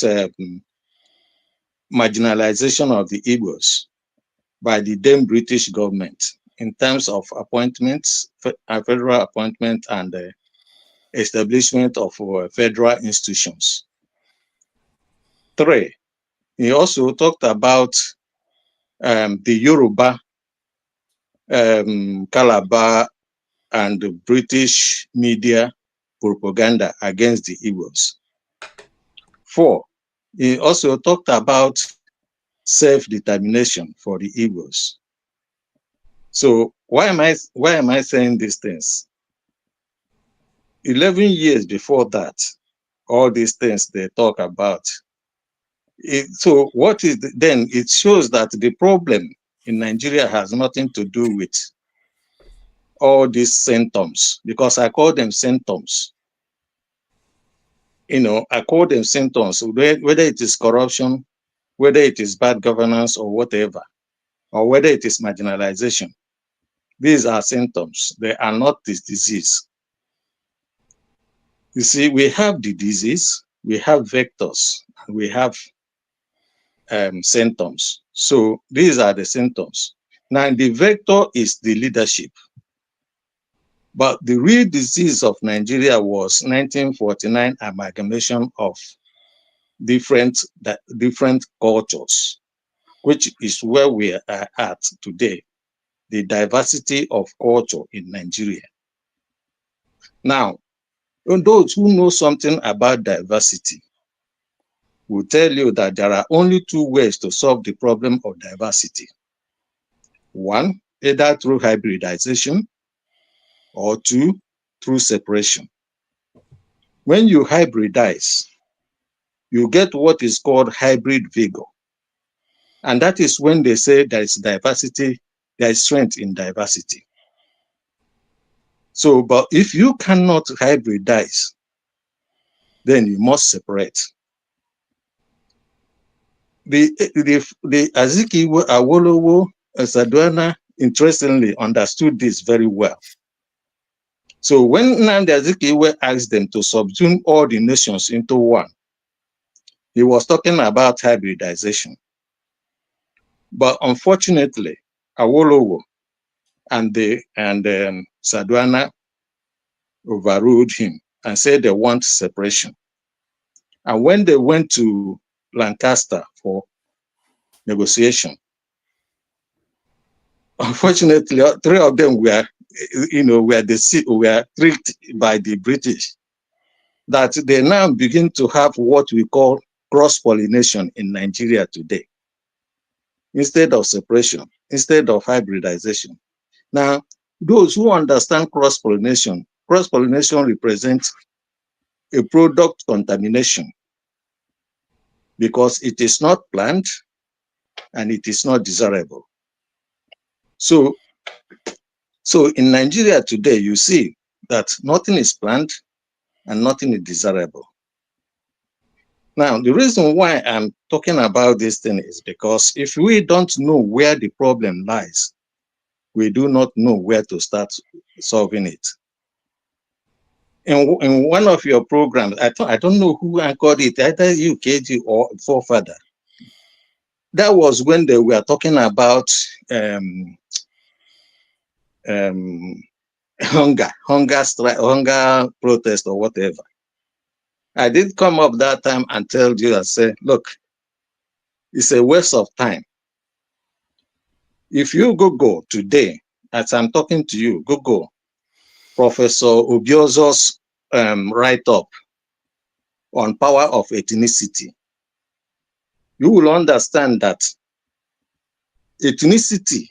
marginalization of the Igbos by the then British government in terms of appointments, federal appointment and establishment of federal institutions. 3, he also talked about the Yoruba, Calabar, and the British media propaganda against the Igbos. 4, he also talked about self-determination for the Igbos. So why am I saying these things? 11 years before that, all these things they talk about. So what is then? It shows that the problem in Nigeria has nothing to do with all these symptoms, because I call them symptoms. I call them symptoms, whether it is corruption, whether it is bad governance or whatever, or whether it is marginalization. These are symptoms. They are not this disease. You see, we have the disease, we have vectors, we have symptoms. So these are the symptoms. Now, the vector is the leadership. But the real disease of Nigeria was 1949 amalgamation of different cultures, which is where we are at today, the diversity of culture in Nigeria. Now, those who know something about diversity will tell you that there are only 2 ways to solve the problem of diversity. 1, either through hybridization, or 2, through separation. When you hybridize, you get what is called hybrid vigor. And that is when they say there is diversity, there is strength in diversity. So, but if you cannot hybridize, then you must separate. The Azikiwe, Awolowo, Sadwana, interestingly understood this very well. So when Nnamdi Azikiwe asked them to subsume all the nations into one, he was talking about hybridization. But unfortunately, Awolowo and Sadwana overruled him and said they want separation. And when they went to Lancaster for negotiation, unfortunately, 3 of them were tricked by the British, that they now begin to have what we call cross-pollination in Nigeria today, instead of separation, instead of hybridization. Now, those who understand cross-pollination represents a product contamination, because it is not planned and it is not desirable. So in Nigeria today, you see that nothing is planned and nothing is desirable. Now, the reason why I'm talking about this thing is because if we don't know where the problem lies, we do not know where to start solving it. In one of your programs, I don't know who anchored it, either you, KG, or Forefather. That was when they were talking about hunger strike, hunger protest, or whatever. I did come up that time and tell you, I said, look, it's a waste of time. If you Google today, as I'm talking to you, Google Professor Obiozo's write-up on power of ethnicity, you will understand that ethnicity,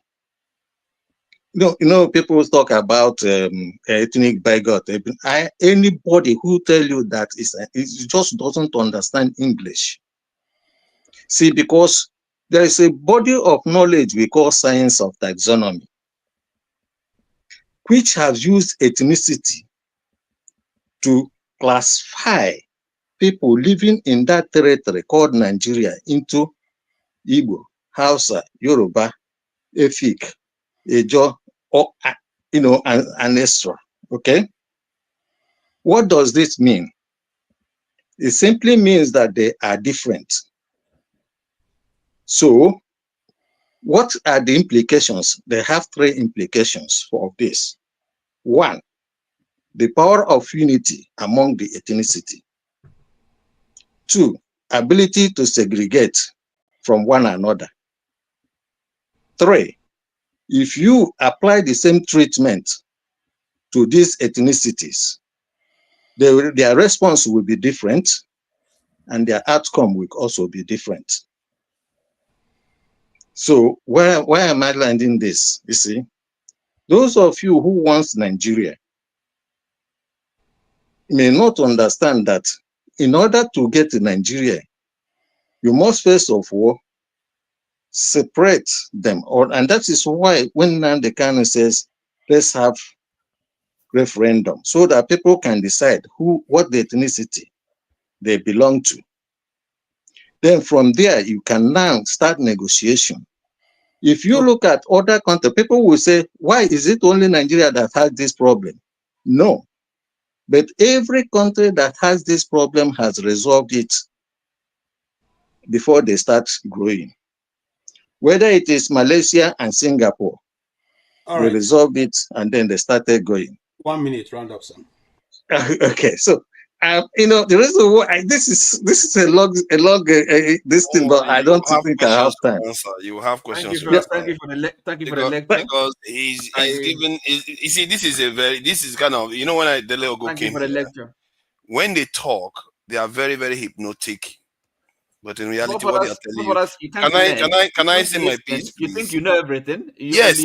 people talk about ethnic bigot. Anybody who tell you that it just doesn't understand English. See, because there is a body of knowledge we call science of taxonomy, which has used ethnicity to classify people living in that territory called Nigeria into Igbo, Hausa, Yoruba, Efik, Ejo, or, and extra. Okay? What does this mean? It simply means that they are different. So, what are the implications? They have 3 implications for this. 1, the power of unity among the ethnicity. 2, ability to segregate from one another. 3, if you apply the same treatment to these ethnicities, their response will be different and their outcome will also be different. So where am I landing this? You see, those of you who want Nigeria may not understand that in order to get to Nigeria, you must first of all separate them. And that is why when Nnamdi Kanu says, let's have referendum so that people can decide what the ethnicity they belong to. Then from there, you can now start negotiation. If you look at other countries, people will say, why is it only Nigeria that has this problem? No. But every country that has this problem has resolved it before they start growing. Whether it is Malaysia and Singapore, they resolved it and then they started going. 1 minute, round up, son. Okay, so the reason why this is a long this thing, but I don't think I have time. You have questions. Thank you for the lecture. Because he's given. You see, this is kind of, you know, when Dele came here, when they talk, they are very, very hypnotic. But in reality, what they are telling you, can I say my piece, please? You think you know everything? Yes,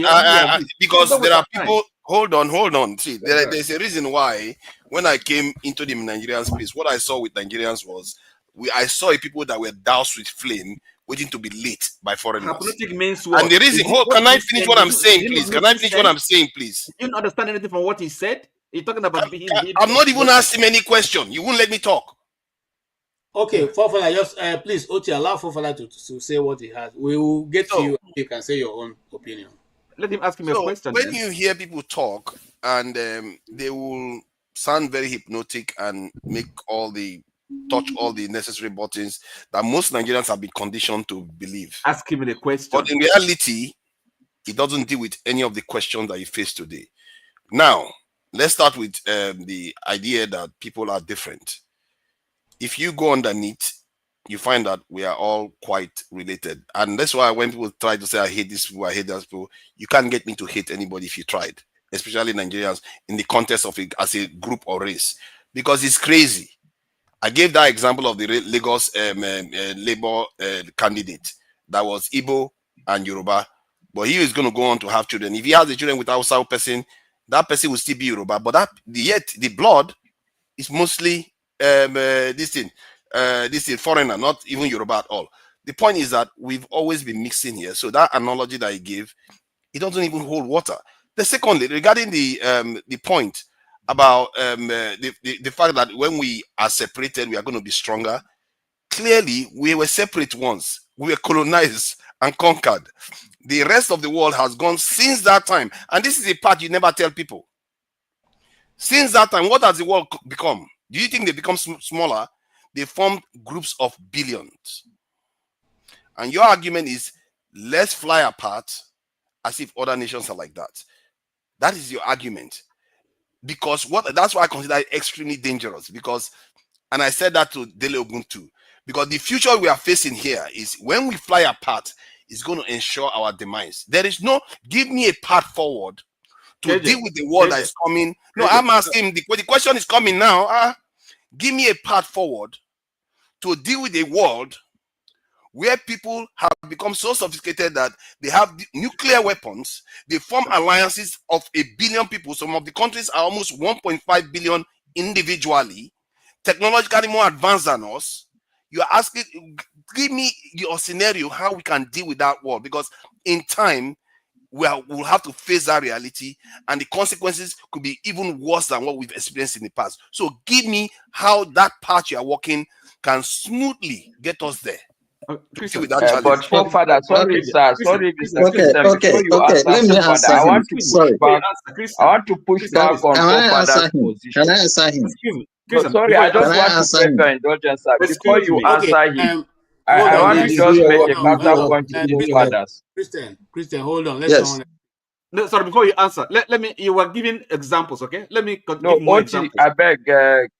because there are people. Hold on. See, there's a reason why when I came into the Nigerian space, what I saw with Nigerians was I saw people that were doused with flame, waiting to be lit by foreigners. Means what? And the reason, can I finish what I'm saying, please? Can I finish what I'm saying, please? You didn't understand anything from what he said? You're talking about I'm not even asking any question. You won't let me talk. Okay, Fofana, just please, Oti, allow Fofana to say what he has. We will get to you. You can say your own opinion. Let him ask him a question. When you hear people talk and they will sound very hypnotic and touch all the necessary buttons that most Nigerians have been conditioned to believe. Ask him the question. But in reality, he doesn't deal with any of the questions that you face today. Now, let's start with the idea that people are different. If you go underneath, you find that we are all quite related. And that's why when people try to say, I hate these people, I hate those people, you can't get me to hate anybody if you tried, especially Nigerians in the context of it as a group or race, because it's crazy. I gave that example of the Lagos Labour candidate that was Igbo and Yoruba, but he is going to go on to have children. If he has the children with Hausa person, that person will still be Yoruba, but yet the blood is mostly this thing foreigner, not even Yoruba at all. The point is that we've always been mixing here. So that analogy that I gave, it doesn't even hold water. The secondly, regarding the point about the fact that when we are separated, we are going to be stronger. Clearly, we were separate once. We were colonized and conquered. The rest of the world has gone since that time. And this is a part you never tell people. Since that time, what has the world become? Do you think they become smaller? They formed groups of billions. And your argument is, let's fly apart as if other nations are like that. That is your argument. Because that's why I consider it extremely dangerous. Because, and I said that to Dele too, because the future we are facing here is when we fly apart, it's going to ensure our demise. There is no, give me a path forward to deal with the world that is coming. No, I'm asking, the question is coming now. Give me a path forward to deal with a world where people have become so sophisticated that they have nuclear weapons. They form alliances of 1 billion people. Some of the countries are almost 1.5 billion individually, technologically more advanced than us. You are asking, give me your scenario how we can deal with that world, because in time we'll have to face that reality, and the consequences could be even worse than what we've experienced in the past. So give me how that path you are walking can smoothly get us there. But Father, sorry, sir. Sorry, Mr. Okay. Let me answer him. I want to push back on Father's position. Can I answer him? Sorry, I just want to beg your indulgence, sir. Before you answer him, I want to just make a counterpoint to Father's. Christian, hold on. Let's No, sorry, before you answer, let me, you were giving examples, okay? Let me give more examples. I beg,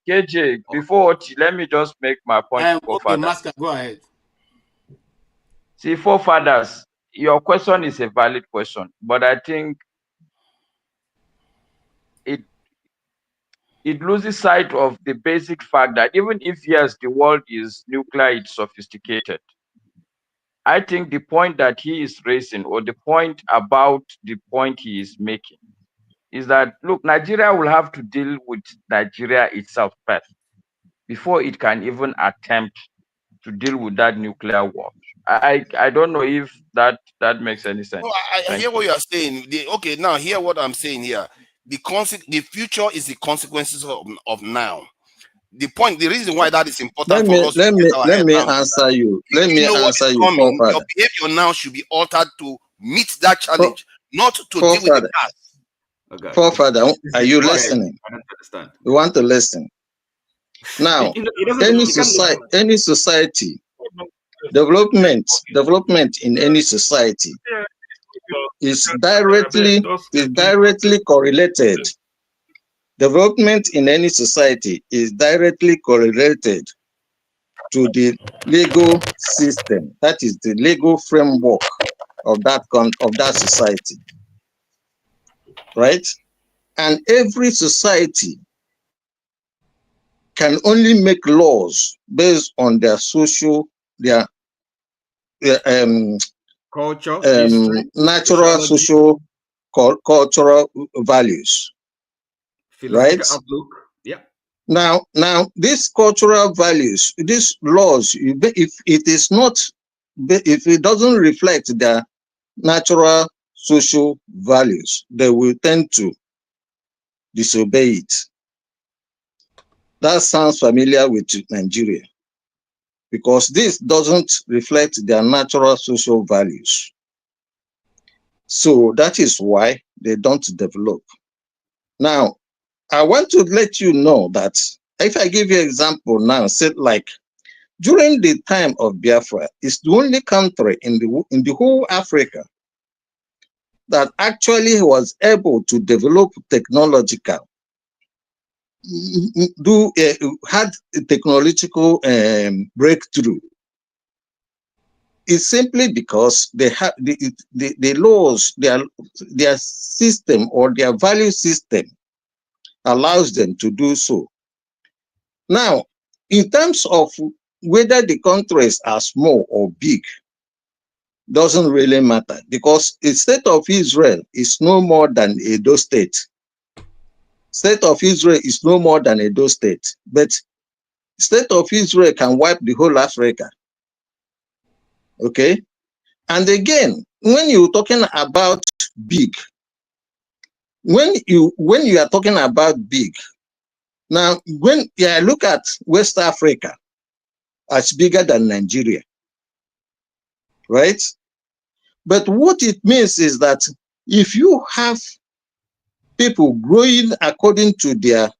KJ, before Oti, let me just make my point. Okay, Master, go ahead. See, forefathers, your question is a valid question, but I think it loses sight of the basic fact that even if, yes, the world is nuclear, it's sophisticated. I think the point that he is raising, or the point about the point he is making, is that, look, Nigeria will have to deal with Nigeria itself first before it can even attempt to deal with that nuclear war. I don't know if that makes any sense. No, I hear what you are saying. Okay, now hear what I'm saying here. The future is the consequences of now. The reason why that is important for us. Let me answer you. Let me answer you, your behavior now should be altered to meet that challenge, not to deal with the past. Okay. Forefather, are you listening? I don't understand. We want to listen. Now, any society, development in any society is directly correlated. Development in any society is directly correlated to the legal system. That is the legal framework of that society, right? And every society can only make laws based on their social, their culture, natural, social, cultural values, right? Outlook. Yeah. Now, these cultural values, these laws, if it doesn't reflect their natural social values, they will tend to disobey it. That sounds familiar with Nigeria, because this doesn't reflect their natural social values. So that is why they don't develop. Now, I want to let you know that if I give you an example now, say like during the time of Biafra, it's the only country in the whole Africa that actually was able to develop technological, had a technological breakthrough. It's simply because they have the laws, their system or their value system allows them to do so. Now, in terms of whether the countries are small or big, doesn't really matter, because the state of Israel is no more than Edo State. State of Israel is no more than Edo State, but state of Israel can wipe the whole Africa. Okay? And again, when you're talking about big, when you are talking about big, now when I look at West Africa as bigger than Nigeria, right? But what it means is that if you have people growing according to their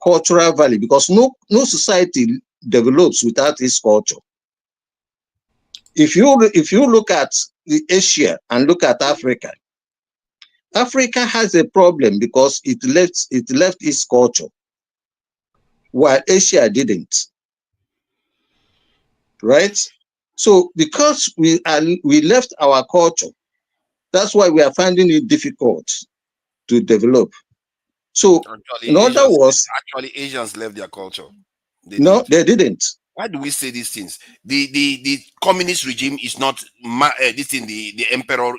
cultural value, because no society develops without its culture. If you look at Asia and look at Africa, Africa has a problem because it left its culture, while Asia didn't. Right? So because we left our culture, that's why we are finding it difficult to develop. So in other words, Asians left their culture. They didn't. Why do we say these things? The communist regime is not the emperor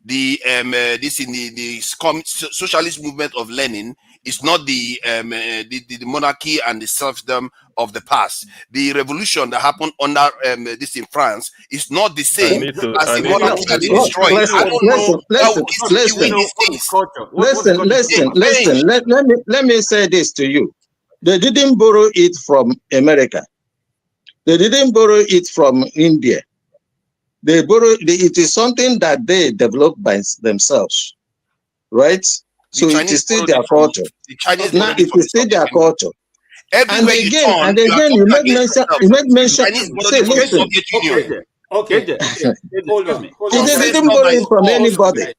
the socialist movement of Lenin is not the monarchy and the serfdom of the past. The revolution that happened under in France is not the same as the monarchy that they destroyed. I don't know how Let me say this to you. They didn't borrow it from America. They didn't borrow it from India. They borrowed it is something that they developed by themselves, right? So it is still their culture. Now it is still their culture. And again, you made mention. Say, listen. Okay. Hold on. He didn't borrow it from anybody.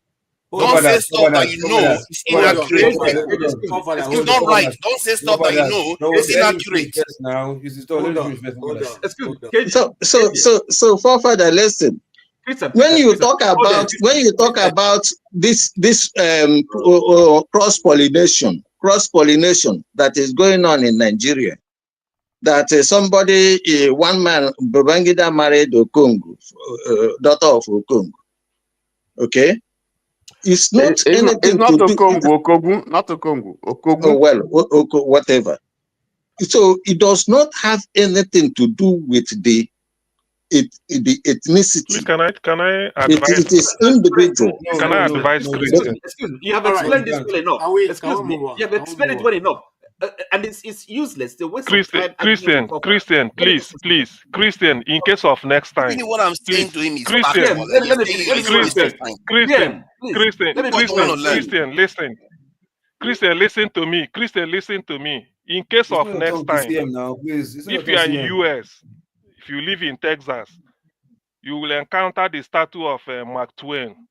Don't say stuff that you know is inaccurate. It's not right. Don't say stuff that you know is inaccurate. Now, So forefather, listen. When you talk about this cross pollination that is going on in Nigeria, that somebody, one man, Babangida married Okongu, daughter of Okongu. Okay. It's not anything it's not to do. Okongu, not Okongu. Okongu. Oh, well, whatever. So it does not have anything to do with the ethnicity. Can I advise? It is individual. Can I advise Christian? Excuse me, you have explained this well enough. Excuse me, you have explained it well enough. And it's useless. The waste of time. Christian, please, Christian, in case of next time. What I'm saying to him is Christian, listen to me. Christian, listen to me. In case of next time, if you are in US, if you live in Texas, you will encounter the statue of Mark Twain.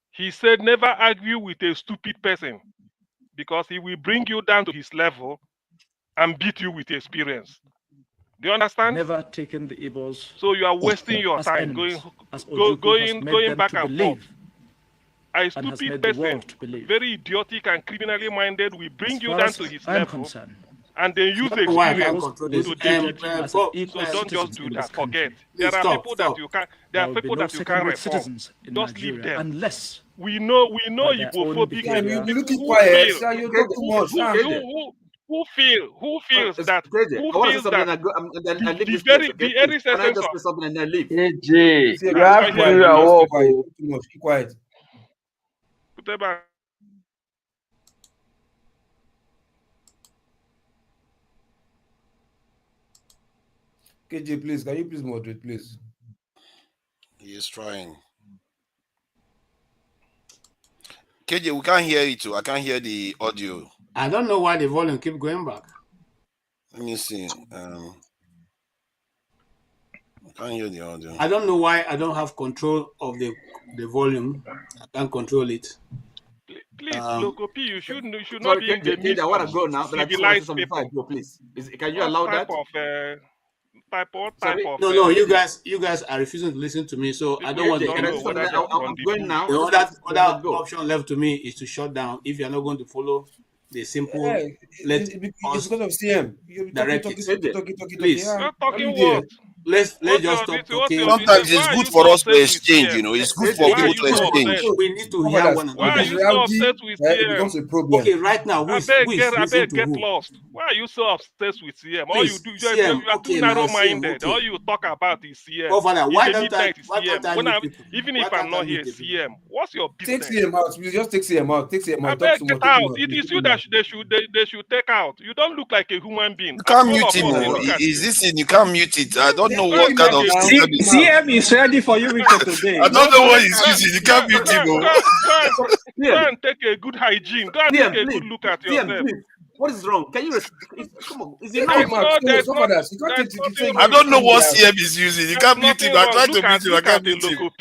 He said, never argue with a stupid person, because he will bring you down to his level and beat you with experience. Do you understand? Never taken the Igbos. So you are wasting your time going back and forth. A stupid person, very idiotic and criminally minded, will bring you down to his level and then use experience to defeat you. So don't just do that. Forget. There are people that you can. There are people that you can reform. Just leave them. Unless we know Igbophobic. Who feels that the very essence of quiet. KJ, please, can you please moderate, please? He is trying. KJ, we can't hear you too. I can't hear the audio. I don't know why the volume keep going back. Let me see. I can't hear the audio. I don't know why I don't have control of the volume. I can't control it. Please, Loco P, you should not sorry, be in the midst I want of to go now, but I just want to say something before I go, please. Can you allow that? No, you guys are refusing to listen to me, so I don't want to. I'm going now. The other option left to me is to shut down if you're not going to follow the simple. It's because of CM. Please. You're talking what? Let's just stop talking. Sometimes it's good for us to exchange, It's good for people to exchange. We need to hear one another. Why are you so upset with CM? Okay, right now, I beg, get lost. Why are you so obsessed with CM? All you do, you are too narrow-minded. All you talk about is CM. Even if I'm not here, CM. What's your business? Take CM out. Just take CM out. I beg, get out. It is you that they should take out. You don't look like a human being. You can't mute him. Is this in? You can't mute it. I don't know what kind of CM is ready for you, Richard, today. I don't know what he's using. You can't mute him. Go and take a good hygiene. Go and take a good look at yourself. What is wrong? Can you come on? Is it I don't know what CM is using. You can't mute him. I tried to mute him. I can't mute him.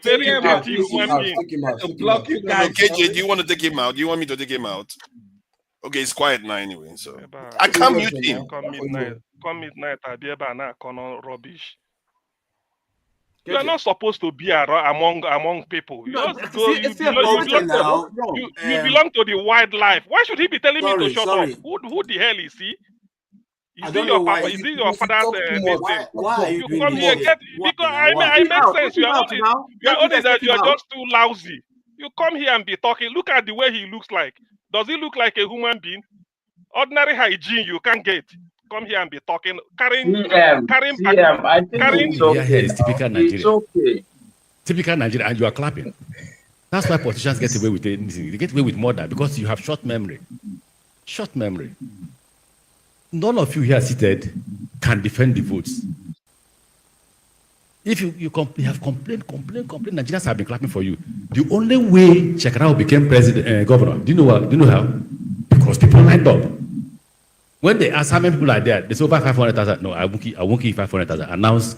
Very effective human being. KJ, do you want to take him out? Do you want me to take him out? Okay, it's quiet now anyway, so I can't mute him. Come midnight, I'll be able to rubbish. You are not supposed to be among people. You belong to the wildlife. Why should he be telling me to shut up? Who the hell is he? Is he your papa? Is he your father's why you come here? Because I make sense. You are only that you are just too lousy. You come here and be talking. Look at the way he looks like. Does he look like a human being? Ordinary hygiene you can't get. Come here and be talking, carrying it's typical Nigeria. It's okay. Typical Nigeria, and you are clapping. That's why politicians get away with anything. They get away with murder because you have short memory. Short memory. None of you here seated can defend the votes. If you have complained, Nigerians have been clapping for you. The only way Shekarau became governor, do you know how? Because people lined up. When they ask how many people are there, they say over 500,000. No, I won't give 500,000. Announce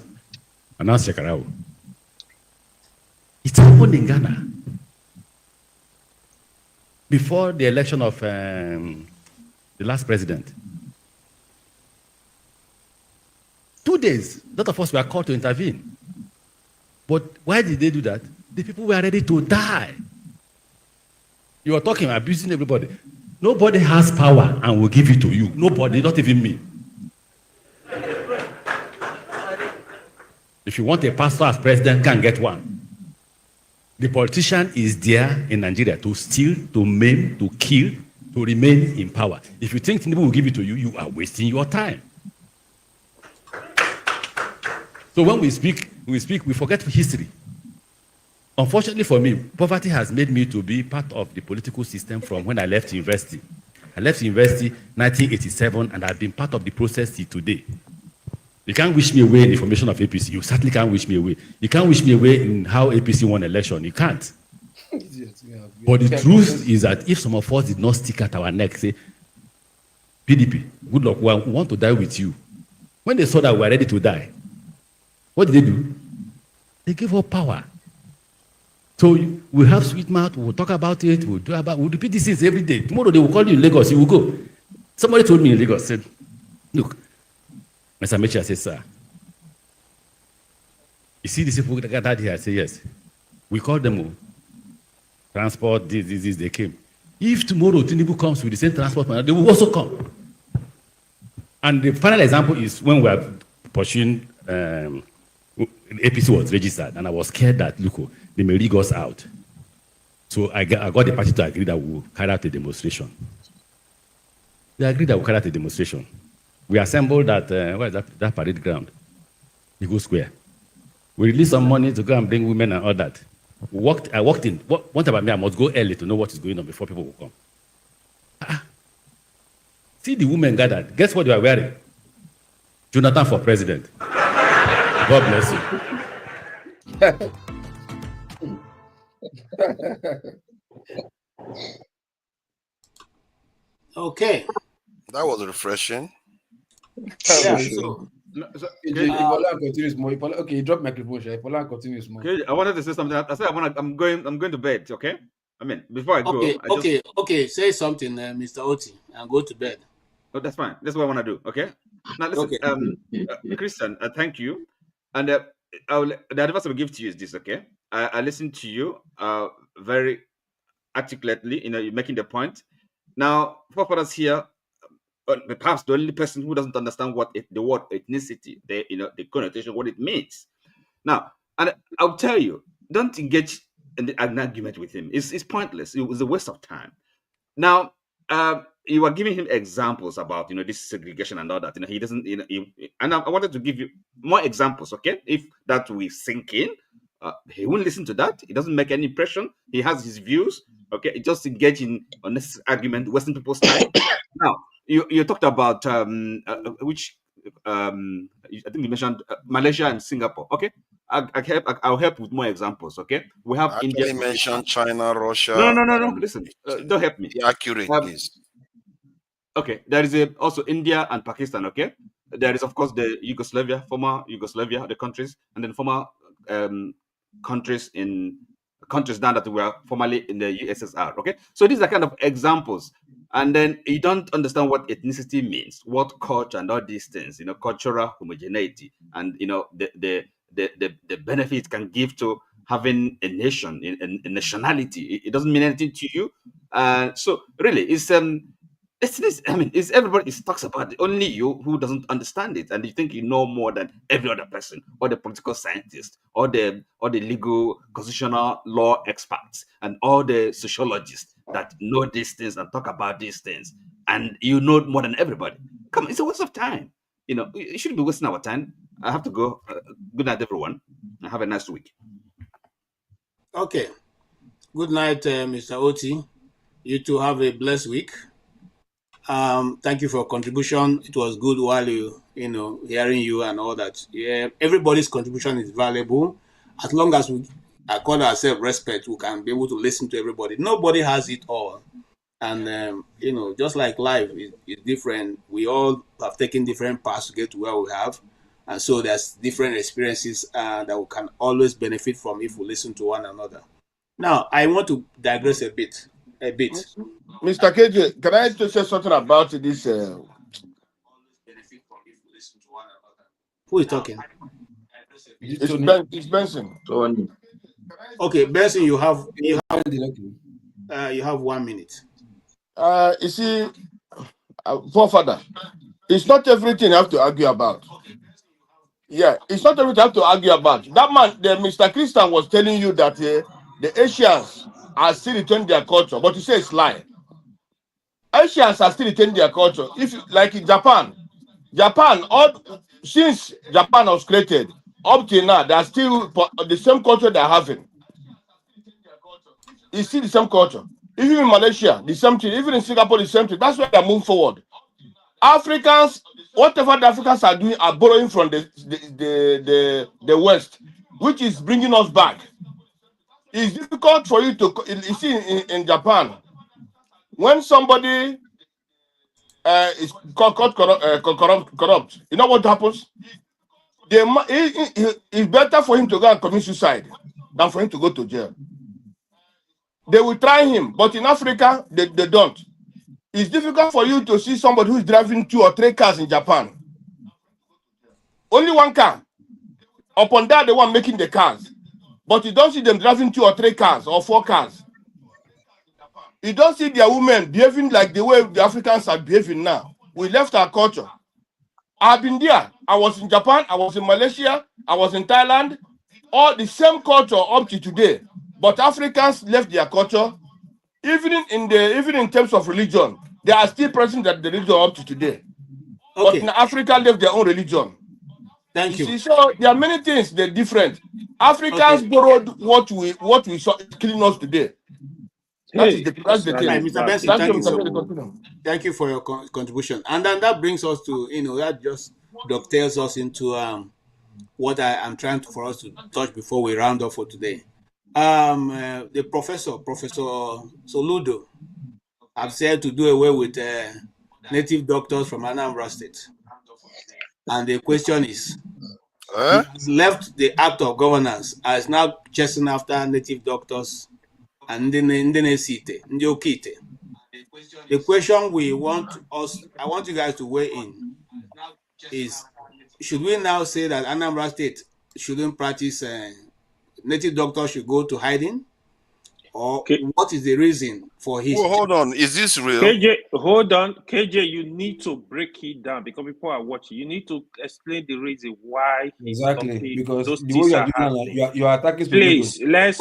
announced Shekarau. It happened in Ghana. Before the election of the last president. 2 days, a lot of us were called to intervene. But why did they do that? The people were ready to die. You are talking, abusing everybody. Nobody has power and will give it to you. Nobody, not even me. If you want a pastor as president, can't get one. The politician is there in Nigeria to steal, to maim, to kill, to remain in power. If you think people will give it to you, you are wasting your time. So when we speak, we forget history. Unfortunately for me, poverty has made me to be part of the political system from when I left university. I left university in 1987, and I've been part of the process till today. You can't wish me away in the formation of APC. You certainly can't wish me away. You can't wish me away in how APC won election. You can't. But the truth is that if some of us did not stick at our neck, say, PDP, good luck, we want to die with you. When they saw that we were ready to die, what did they do? They gave up power. So we have sweet mouth, we'll talk about it, we'll repeat these things every day. Tomorrow they will call you in Lagos, you will go. Somebody told me in Lagos, said, look, Mr. Mechi, I said, sir, you see these people that gathered here? I say, yes. We called them transport, this, they came. If tomorrow Tinubu comes with the same transport, they will also come. And the final example is when we are pursuing, APC was registered, and I was scared that, look, they may rig us out. So I got the party to agree that we will carry out a demonstration. They agreed that we will carry out a demonstration. We assembled at, where is that parade ground? Eagle Square. We released some money to go and bring women and all that. I walked in. What about me? I must go early to know what is going on before people will come. See the women gathered. Guess what they are wearing? Jonathan for president. God bless you. Okay. That was refreshing. Yeah, so okay, you drop microphone. Ipola continues more. Okay, I wanted to say something. I said I'm going to bed. Okay, I mean before I go. Okay. Say something, Mr. Oti, and go to bed. Oh, that's fine. That's what I want to do. Okay. Now listen, Christian, thank you. And the advice I will give to you is this. Okay, I listened to you very articulately. You're making the point. Now, for us here, perhaps the only person who doesn't understand what the word ethnicity, the connotation, what it means. Now, and I'll tell you, don't engage in an argument with him. It's pointless. It was a waste of time. Now, you are giving him examples about this segregation and all that. He doesn't. And I wanted to give you more examples. Okay, if that we sink in, he won't listen to that. It doesn't make any impression. He has his views. Okay, just engage in unnecessary argument, wasting people's time. Now, you talked about which I think you mentioned Malaysia and Singapore. Okay, I'll help with more examples. Okay, we have India. You mentioned China, Russia. No. Listen, don't help me. Be accurate, please. Okay, there is also India and Pakistan. Okay, there is of course the former Yugoslavia, the countries, and then former countries now that were formerly in the USSR. Okay, so these are kind of examples. And then you don't understand what ethnicity means, what culture and all these things, cultural homogeneity, and the benefit it can give to having a nation, a nationality. It doesn't mean anything to you. So really, it's everybody talks about it. Only you who doesn't understand it, and you think you know more than every other person, or the political scientist, or the legal constitutional law experts, and all the sociologists that know these things and talk about these things, and you know more than everybody. Come on, it's a waste of time. You shouldn't be wasting our time. I have to go. Good night, everyone, and have a nice week. Okay. Good night, Mr. Oti. You two have a blessed week. Thank you for your contribution. It was good while hearing you and all that. Yeah, everybody's contribution is valuable. As long as we accord ourselves respect, we can be able to listen to everybody. Nobody has it all. And, just like life is different, we all have taken different paths to get to where we have. And so there's different experiences that we can always benefit from if we listen to one another. Now, I want to digress a bit. Mr. KJ, can I just say something about this? Who is talking? It's Benson. Tony. Okay, Benson, you have 1 minute. You see, forefather, it's not everything you have to argue about. Yeah, it's not everything you have to argue about. That man, Mr. Christian was telling you that the Asians are still retaining their culture, but you say it's lie. Asians are still retaining their culture. If like in Japan, since Japan was created up till now, they are still the same culture they're having. It's still the same culture. Even in Malaysia, the same thing. Even in Singapore, the same thing. That's why they're moving forward. Africans, whatever the Africans are doing, are borrowing from the West, which is bringing us back. It's difficult for you to, you see, in Japan, when somebody is caught corrupt, you know what happens? It's better for him to go and commit suicide than for him to go to jail. They will try him, but in Africa, they don't. It's difficult for you to see somebody who is driving 2 or 3 cars in Japan. Only 1 car. Upon that, the one making the cars. But you don't see them driving 2 or 3 cars or 4 cars. You don't see their women behaving like the way the Africans are behaving now. We left our culture. I've been there. I was in Japan. I was in Malaysia. I was in Thailand. All the same culture up to today. But Africans left their culture. Even in terms of religion, they are still pressing that the religion up to today. Okay. But in Africa, left their own religion. Thank you. See, so there are many things they're different. Africans borrowed what we saw killing us today. That's the thing. Mr. Benson, thank you for your contribution. And then that brings us to, that just dovetails us into what I'm trying for us to touch before we round up for today. The Professor Soludo, have said to do away with native doctors from Anambra State. And the question is, he has left the act of governance as now chasing after native doctors and the Okite. The question I want you guys to weigh in is, should we now say that Anambra State shouldn't practice native doctors should go to hiding? Or what is the reason for his... Well, hold on. Is this real? KJ, hold on. KJ, you need to break it down because people are watching. You need to explain the reason why. Exactly, because the way you are doing, you are attacking. Please, let's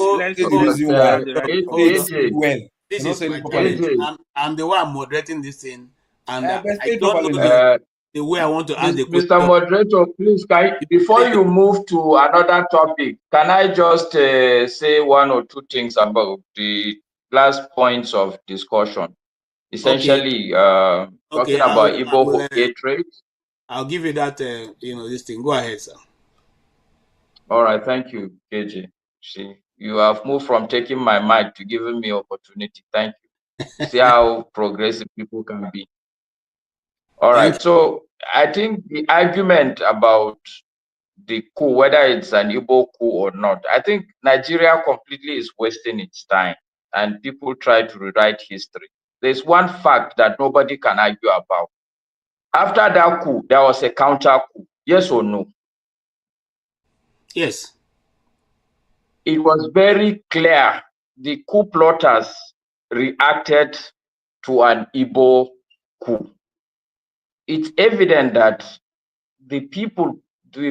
I'm the one moderating this thing, and I don't know the way I want to ask the question. Mr. Moderator, please, before you move to another topic, can I just say 1 or 2 things about the last points of discussion? Essentially, talking about Igbo hatred. I'll give you that, this thing. Go ahead, sir. All right, thank you, KJ. See, you have moved from taking my mic to giving me opportunity. Thank you. See how progressive people can be. All right, so I think the argument about the coup, whether it's an Igbo coup or not, I think Nigeria completely is wasting its time and people try to rewrite history. There's one fact that nobody can argue about. After that coup, there was a counter coup. Yes or no? Yes. It was very clear the coup plotters reacted to an Igbo coup. It's evident that the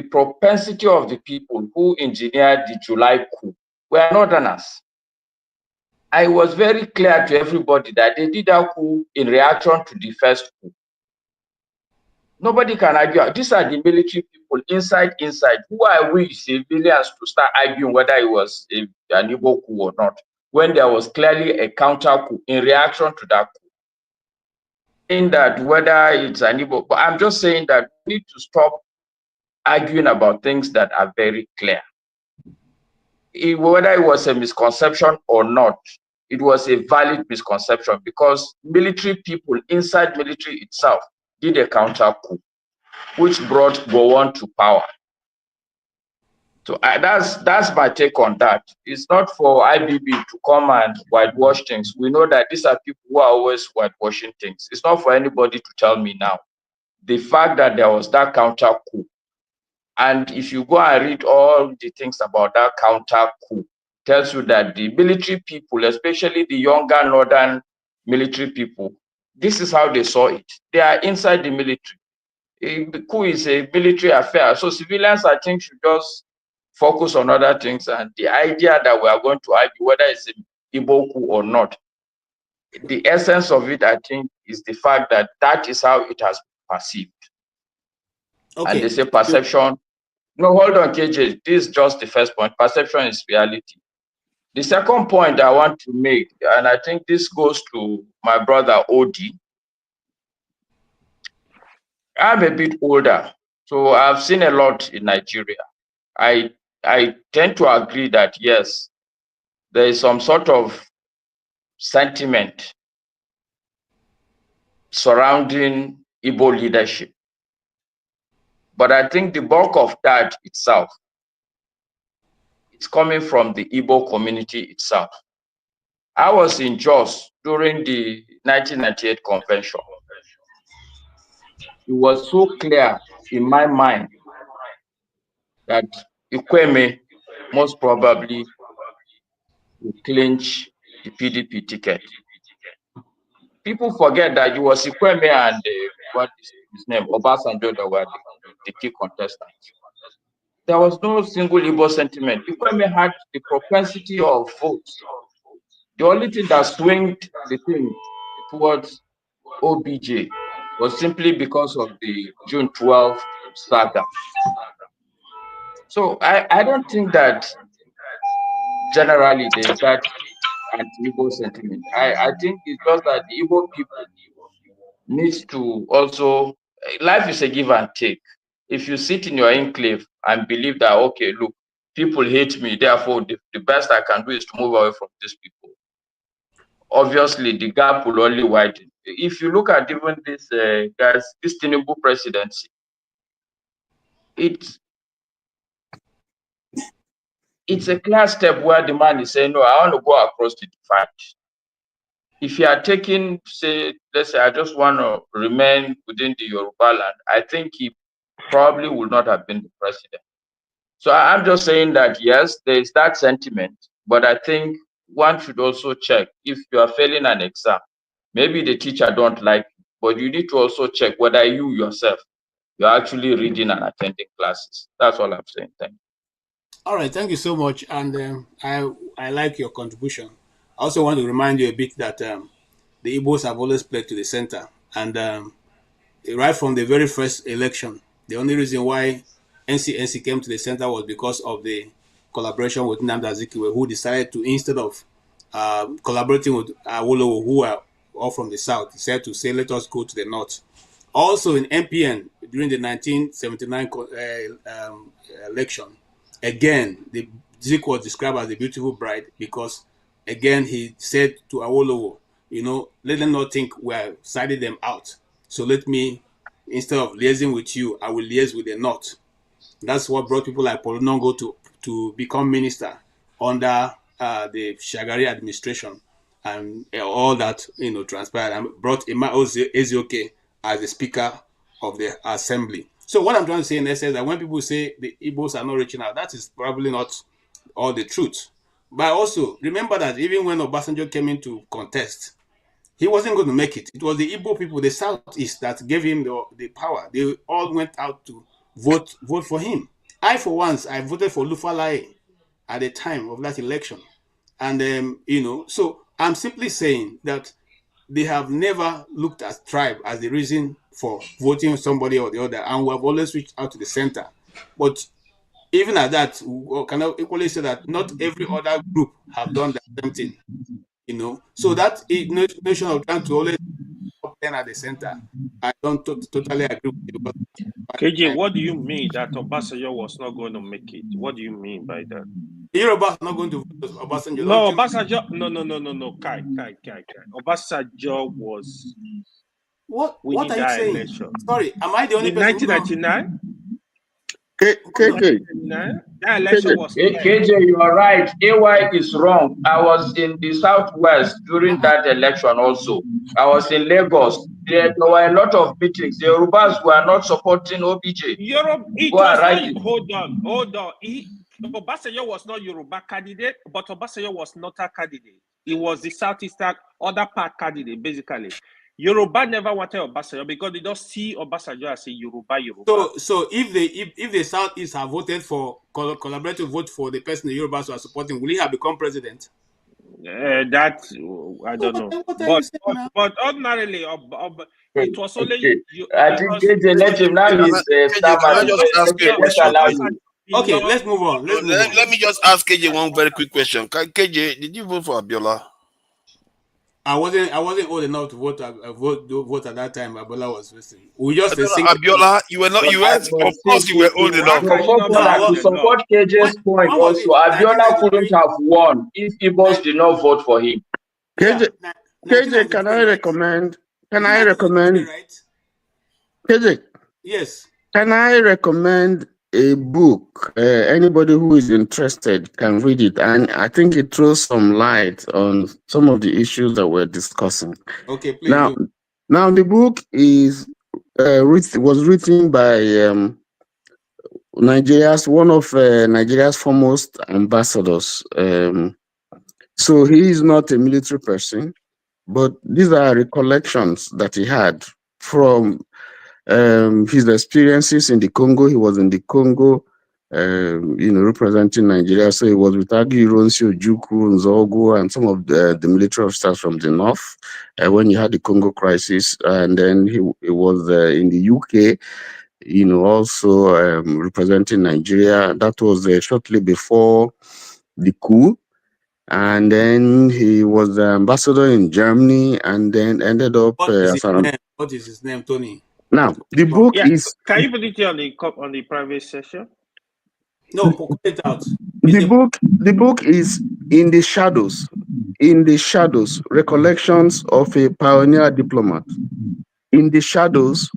propensity of the people who engineered the July coup were northerners. I was very clear to everybody that they did that coup in reaction to the first coup. Nobody can argue. These are the military people inside. Who are we civilians to start arguing whether it was an Igbo coup or not, when there was clearly a counter coup in reaction to that coup? In that whether it's an Igbo, but I'm just saying that we need to stop arguing about things that are very clear. Whether it was a misconception or not, it was a valid misconception because military people inside military itself did a counter coup. which brought Gowon to power. So that's my take on that. It's not for IBB to come and whitewash things. We know that these are people who are always whitewashing things. It's not for anybody to tell me now. The fact that there was that counter coup, and if you go and read all the things about that counter coup, tells you that the military people, especially the younger northern military people, this is how they saw it. They are inside the military. The coup is a military affair. So civilians, I think, should just focus on other things. And the idea that we are going to argue whether it's an Igbo coup or not, the essence of it, I think, is the fact that that is how it has been perceived. Okay. And they say perception. No, hold on, KJ. This is just the first point. Perception is reality. The second point I want to make, and I think this goes to my brother Odi. I'm a bit older, so I've seen a lot in Nigeria. I tend to agree that yes, there is some sort of sentiment surrounding Igbo leadership. But I think the bulk of that itself is coming from the Igbo community itself. I was in Jos during the 1998 convention. It was so clear in my mind that Chukwuemeka most probably will clinch the PDP ticket. People forget that it was Chukwuemeka and what is his name, Obasanjo, that were the key contestants. There was no single Igbo sentiment. Chukwuemeka had the propensity of votes. The only thing that swinged the thing towards OBJ was simply because of the June 12th saga. So I don't think that generally there's that anti-Igbo sentiment. I think it's just that the Igbo people needs to also, life is a give and take. If you sit in your enclave and believe that, okay, look, people hate me, therefore the best I can do is to move away from these people, obviously the gap will only widen. If you look at even this this Tinubu presidency, it's a clear step where the man is saying, no, I want to go across the divide. If you are taking, say, let's say, I just want to remain within the Yoruba land, I think he probably would not have been the president. So I'm just saying that, yes, there is that sentiment, but I think one should also check if you are failing an exam. Maybe the teacher don't like you, but you need to also check whether you yourself, you're actually reading and attending classes. That's all I'm saying. Thank you. All right, thank you so much. And I like your contribution. I also want to remind you a bit that the Igbos have always played to the center. And right from the very first election, the only reason why NCNC came to the center was because of the collaboration with Nnamdi Azikiwe, who decided to, instead of collaborating with Awolowo, who are all from the south, decided to say, let us go to the north. Also in MPN, during the 1979 election, again, the Zik was described as a beautiful bride because, again, he said to Awolowo, you know, let them not think we're siding them out. So let me, instead of liaising with you, I will liaise with the North. That's what brought people like Paul Nongo to become minister under the Shagari administration, and all that, you know, transpired, and brought Emma Ezioke as the Speaker of the Assembly. So what I'm trying to say in essence is that when people say the Igbos are not reaching out, that is probably not all the truth. But also remember that even when Obasanjo came in to contest, he wasn't going to make it. It was the Igbo people, the Southeast, that gave him the power. They all went out to vote for him. I, for once, I voted for Lufalae at the time of that election. And, you know, so I'm simply saying that they have never looked at tribe as the reason for voting somebody or the other, and we have always reached out to the center. But even at that, we can equally say that not every other group have done the same thing, you know. So that notion of trying to always stand at the center, I don't totally agree with you. KJ, what do you mean that Obasanjo was not going to make it? What do you mean by that? Yoruba not going to vote Obasanjo. No, Obasanjo. No. Kai. Obasanjo was What We are need you that saying? election. Sorry, am I the only In person who 1999? KJ, 1999? That election was KJ, you are right. AY is wrong. I was in the southwest during that election also. I was in Lagos. There were a lot of meetings. The Yorubas were not supporting OBJ. Europe, it Go was and write not, it. hold on. Obasanjo was not Yoruba candidate, but Obasanjo was not a candidate. He was the Southeastern other part candidate, basically. Yoruba never wanted Obasanjo because they don't see Obasanjo as a Yoruba. So if the Southeast have voted for collaborative vote for the person the Yorubas were supporting, will he have become president? That I don't know. But ordinarily, it was only. I think KJ let him now. He's Okay, let's move on. Let me just ask KJ one very quick question. KJ, did you vote for Abiola? I wasn't old enough to vote at that time. Abiola was listening. We just Abiola, you were not. You were, of course, you were old enough. To support KJ's point also, Abiola couldn't have won if Igbos did not vote for him. KJ, can I recommend? KJ, yes. Can I recommend a book? Anybody who is interested can read it, and I think it throws some light on some of the issues that we're discussing. Okay, please. Now the book is was written by one of Nigeria's foremost ambassadors. So he is not a military person, but these are recollections that he had from his experiences in the Congo. He was in the Congo, representing Nigeria. So he was with Aguiyi-Ironsi, Ojukwu, Nzogu, and some of the military officers from the north when he had the Congo crisis. And then he was in the UK, also representing Nigeria. That was shortly before the coup. And then he was the ambassador in Germany, and then ended up What is his name, Tony? Now, the book is... Can you put it on the private session? No, put it out. The book is In the Shadows. In the Shadows, Recollections of a Pioneer Diplomat. In the Shadows,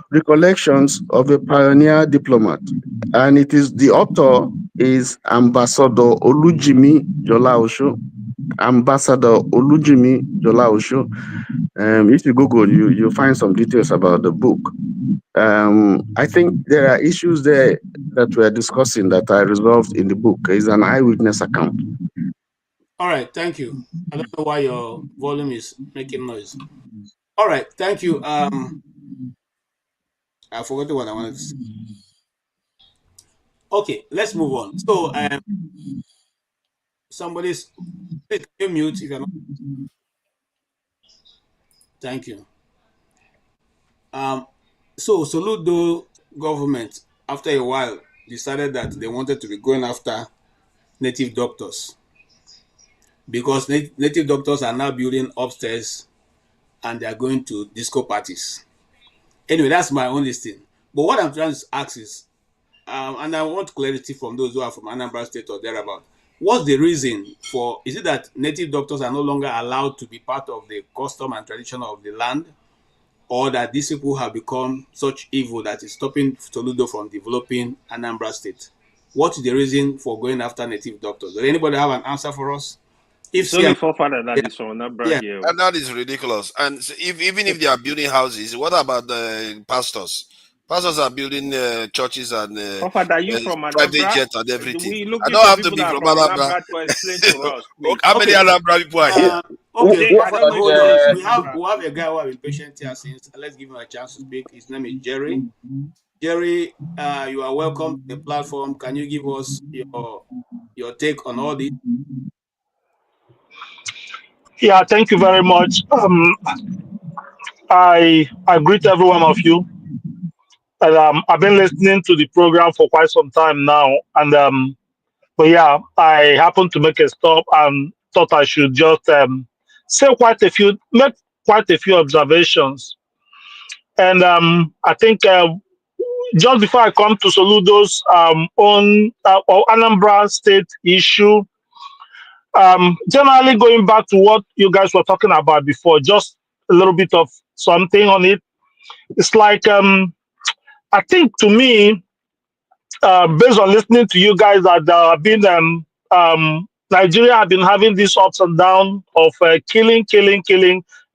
Recollections of a Pioneer Diplomat. And the author is Ambassador Olujimi Jola-Osho. Ambassador Olujimi Jola-Osho. If you Google, you'll find some details about the book. I think there are issues there that we're discussing that are resolved in the book. It's an eyewitness account. All right, thank you. I don't know why your volume is making noise. All right, thank you. I forgot what I wanted to say. Okay, let's move on. So, please mute if you're not. Thank you. So Soludo government, after a while, decided that they wanted to be going after native doctors because native doctors are now building upstairs and they are going to disco parties. Anyway, that's my only thing. But what I'm trying to ask is, and I want clarity from those who are from Anambra State or thereabout. What's the reason for? Is it that native doctors are no longer allowed to be part of the custom and tradition of the land, or that these people have become such evil that is stopping Soludo from developing Anambra State? What is the reason for going after native doctors? Does anybody have an answer for us? If it's only forefather that is from Anambra here. And that is ridiculous. And even if they are building houses, what about the pastors? Pastors are building churches and you from private Anambra? jets and everything. I don't have to be from Anambra to explain to us. How many Anambra people are here? Okay, hold on. We have a guy who has been patient here since. Let's give him a chance to speak. His name is Jerry. Jerry, you are welcome to the platform. Can you give us your take on all this? Yeah, thank you very much. I greet every one of you. And, I've been listening to the program for quite some time now. And but yeah, I happened to make a stop and thought I should just make quite a few observations. And I think just before I come to Soludo's own or Anambra State issue, generally going back to what you guys were talking about before, just a little bit of something on it. It's like I think to me, based on listening to you guys, that there have been Nigeria have been having these ups and downs of killing.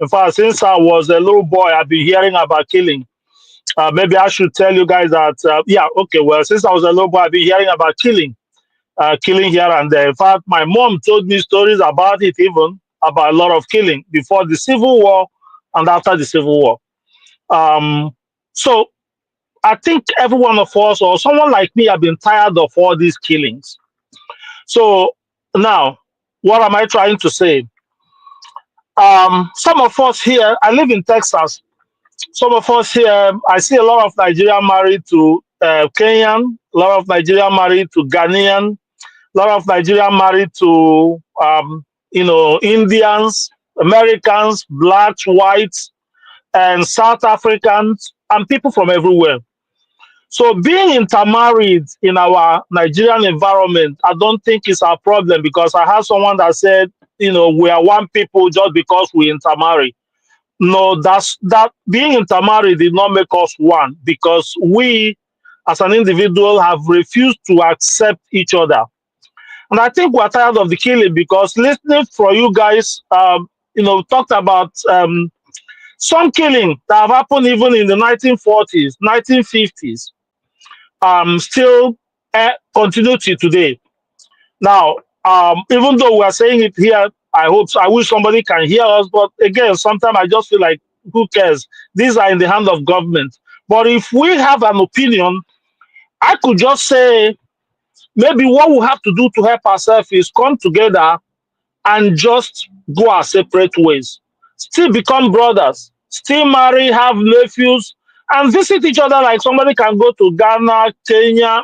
In fact, since I was a little boy, I've been hearing about killing. Maybe I should tell you guys that, yeah, okay, well, since I was a little boy, I've been hearing about killing here and there. In fact, my mom told me stories about it, even about a lot of killing before the Civil War and after the Civil War. So I think every one of us, or someone like me, have been tired of all these killings. So now, what am I trying to say? Some of us here, I live in Texas. Some of us here, I see a lot of Nigerian married to Kenyan, a lot of Nigerian married to Ghanaian, a lot of Nigerian married to Indians, Americans, blacks, whites, and South Africans, and people from everywhere. So being intermarried in our Nigerian environment, I don't think is our problem, because I have someone that said, we are one people just because we intermarry. No, that being intermarried did not make us one, because we as an individual have refused to accept each other. And I think we're tired of the killing, because listening for you guys, talked about some killing that have happened even in the 1940s, 1950s. Still continuity today. Now, even though we are saying it here, I wish somebody can hear us, but again, sometimes I just feel like, who cares? These are in the hand of government. But if we have an opinion, I could just say, maybe what we have to do to help ourselves is come together and just go our separate ways. Still become brothers, still marry, have nephews, and visit each other like somebody can go to Ghana, Kenya,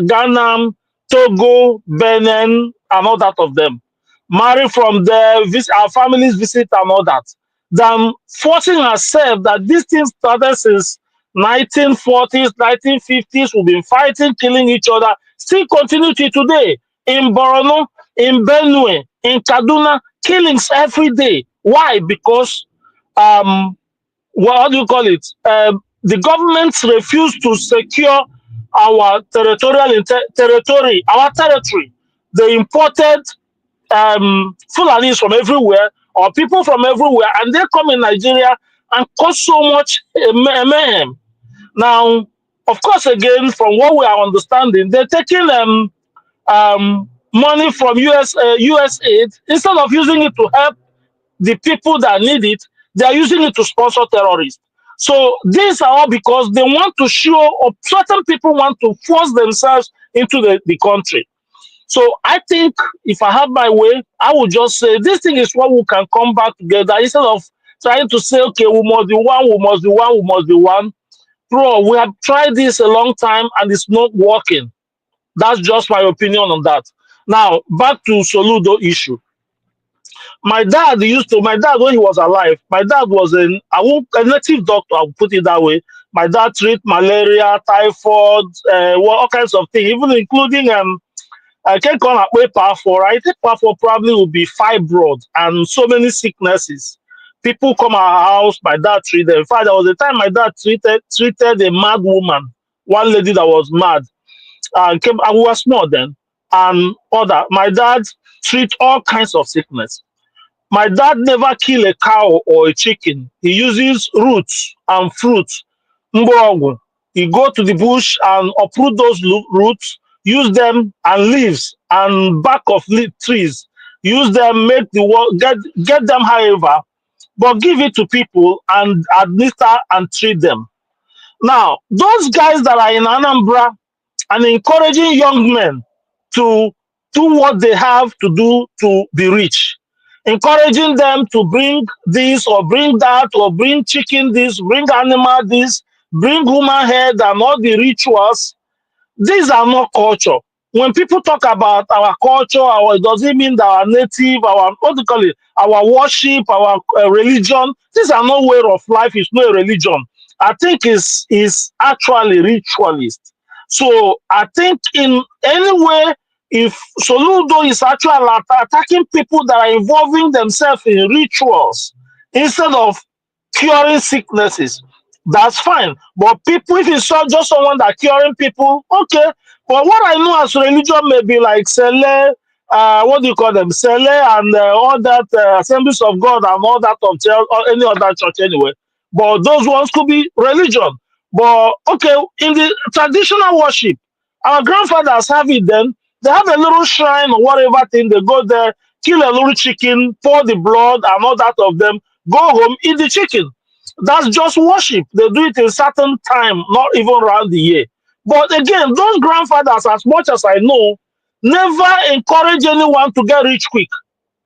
Ghana, Togo, Benin, and all that of them. Marry from there, our families visit and all that. Than forcing ourselves that these things started since 1940s, 1950s. We've been fighting, killing each other, still continue to today. In Borno, in Benue, in Kaduna, killings every day. Why? Because what do you call it? The governments refuse to secure our territory, our territory. They imported Fulanis from everywhere, or people from everywhere, and they come in Nigeria and cause so much mayhem. Now, of course, again, from what we are understanding, they're taking money from US aid. Instead of using it to help the people that need it, they are using it to sponsor terrorists. So these are all because they want to show, or certain people want to force themselves into the country. So I think if I have my way, I would just say this thing is what we can come back together, instead of trying to say, okay, we must be one, we must be one, we must be one. Bro, we have tried this a long time and it's not working. That's just my opinion on that. Now, back to Soludo issue. My dad, when he was alive, my dad was a native doctor, I'll put it that way. My dad treated malaria, typhoid, all kinds of things, even including, I can't call it way powerful, right? I think powerful probably will be fibroid and so many sicknesses. People come our house, my dad treated them. In fact, there was a time my dad treated a mad woman, one lady that was mad, and we were small then, and other. My dad treat all kinds of sickness. My dad never kill a cow or a chicken. He uses roots and fruits. Mbogu. He go to the bush and uproot those roots, use them and leaves and back of trees. Use them, make the get them however, but give it to people and administer and treat them. Now, those guys that are in Anambra and encouraging young men to do what they have to do to be rich, encouraging them to bring this or bring that or bring chicken this, bring animal this, bring human head and all the rituals, these are not culture. When people talk about our culture, it doesn't mean that our native, our worship, our religion, these are no way of life, it's not a religion. I think is actually ritualist. So I think in any way, if Soludo is actually attacking people that are involving themselves in rituals, instead of curing sicknesses, that's fine. But people, if it's just someone that curing people, okay. But what I know as religion may be like Sele, what do you call them? Sele and all that Assemblies of God and all that of church, or any other church anyway. But those ones could be religion. But okay, in the traditional worship, our grandfathers have it then. They have a little shrine or whatever thing. They go there, kill a little chicken, pour the blood and all that of them, go home, eat the chicken. That's just worship. They do it in certain time, not even around the year. But again, those grandfathers, as much as I know, never encourage anyone to get rich quick.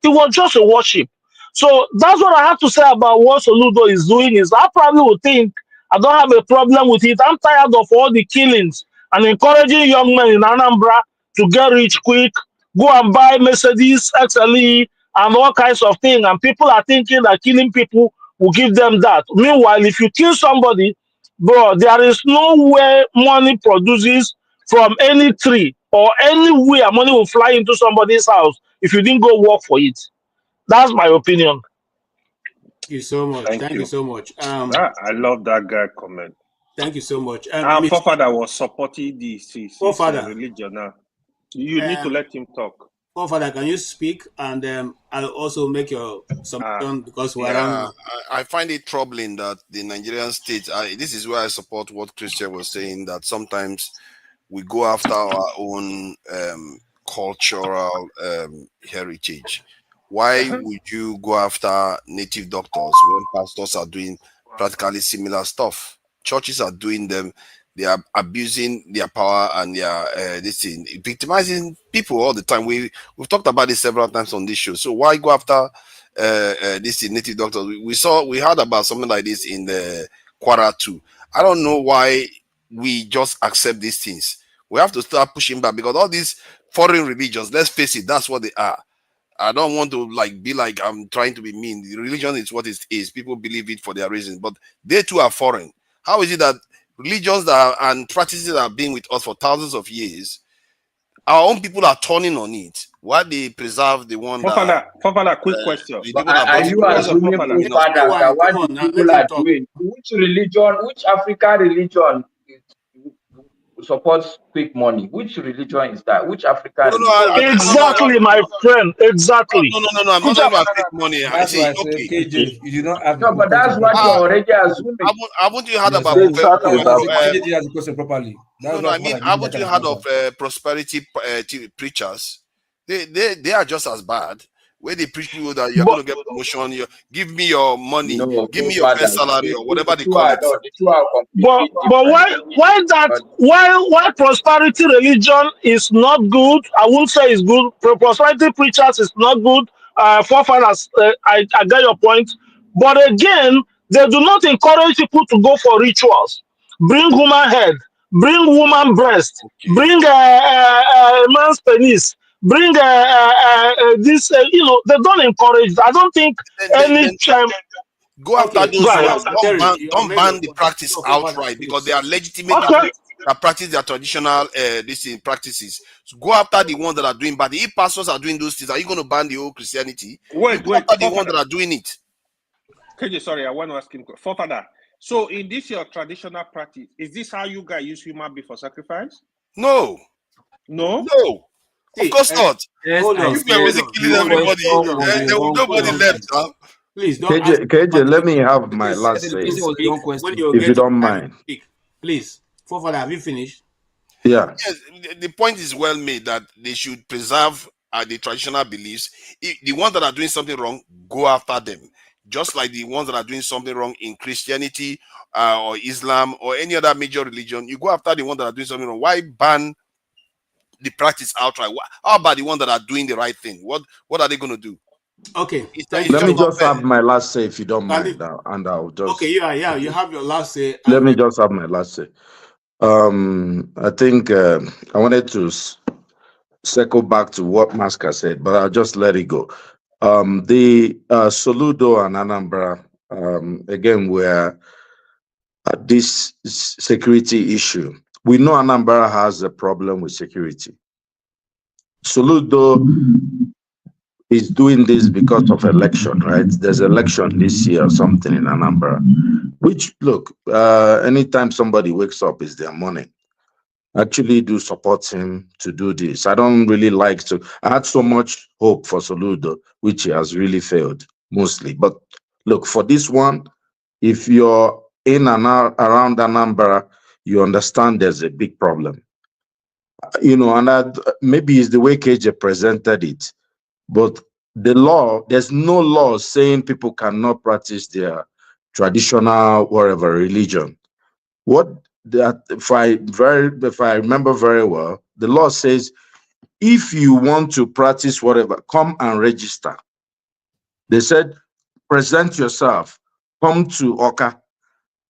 It was just a worship. So that's what I have to say about what Soludo is doing. Is I probably would think I don't have a problem with it. I'm tired of all the killings and encouraging young men in Anambra to get rich quick, go and buy Mercedes, XLE, and all kinds of things. And people are thinking that killing people will give them that. Meanwhile, if you kill somebody, bro, there is no way money produces from any tree or anywhere money will fly into somebody's house if you didn't go work for it. That's my opinion. Thank you so much. Thank you so much. I love that guy comment. Thank you so much. Our forefather was supporting this religion. Now you need to let him talk. Forefather, can you speak? And I'll also make your submission because we're around. I find it troubling that the Nigerian state, this is where I support what Christian was saying, that sometimes we go after our own cultural heritage. Why would you go after native doctors when pastors are doing practically similar stuff? Churches are doing them. They are abusing their power and their victimizing people all the time. We've talked about this several times on this show. So why go after these native doctors? We heard about something like this in the Kwara too. I don't know why we just accept these things. We have to start pushing back because all these foreign religions, let's face it, that's what they are. I don't want to be like I'm trying to be mean. The religion is what it is. People believe it for their reasons, but they too are foreign. How is it that religions and practices that have been with us for thousands of years, our own people are turning on it? Why they preserve the one Forefather, quick question. Are you assuming that what the people are doing? Which African religion supports quick money? Which religion is that? Which African? Exactly, my friend. Exactly. No. I'm not talking about quick money. That's why I said, KJ, you do not have. No, but that's what you're already assuming. Haven't you heard about? KJ has the question properly. Haven't you heard of prosperity preachers? They are just as bad. Where they preach people that you're going to get promotion, you give me your money, give me your best salary or whatever they call it. But why prosperity religion is not good? I won't say it's good. Prosperity preachers is not good. Forefathers, I get your point. But again, they do not encourage people to go for rituals. Bring human head, bring woman breast, bring a man's penis. Bring this, they don't encourage. I don't think any time. Go after those ones. Don't ban the practice outright because they are legitimate people that practice their traditional practices. So go after the ones that are doing bad. If pastors are doing those things, are you going to ban the whole Christianity? Go after the ones that are doing it. KJ, sorry, I want to ask him. Forefather, so in this your traditional practice, is this how you guys use human being for sacrifice? No. Of course not. If we are basically killing everybody, there will nobody left. Please don't. KJ, let me have my last say, if you don't mind. Please, Forefather, have you finished? Yeah. Yes, the point is well made that they should preserve the traditional beliefs. The ones that are doing something wrong, go after them. Just like the ones that are doing something wrong in Christianity or Islam or any other major religion, you go after the ones that are doing something wrong. Why ban the practice outright? How about the ones that are doing the right thing? What are they going to do? Okay. Let me just have my last say, if you don't mind, and I'll just. Okay, yeah. You have your last say. Let me just have my last say. I think I wanted to circle back to what Masca said, but I'll just let it go. The Soludo and Anambra, again, were at this security issue. We know Anambra has a problem with security. Soludo is doing this because of election, right? There's election this year or something in Anambra, which, look, anytime somebody wakes up is their morning. Actually do support him to do this. I don't really like to, I had so much hope for Soludo, which he has really failed mostly. But look, for this one, if you're in and around Anambra, you understand there's a big problem. You know, and maybe it's the way KJ presented it, but the law, there's no law saying people cannot practice their traditional whatever religion. What that if I remember very well, the law says if you want to practice whatever, come and register. They said present yourself, come to Oka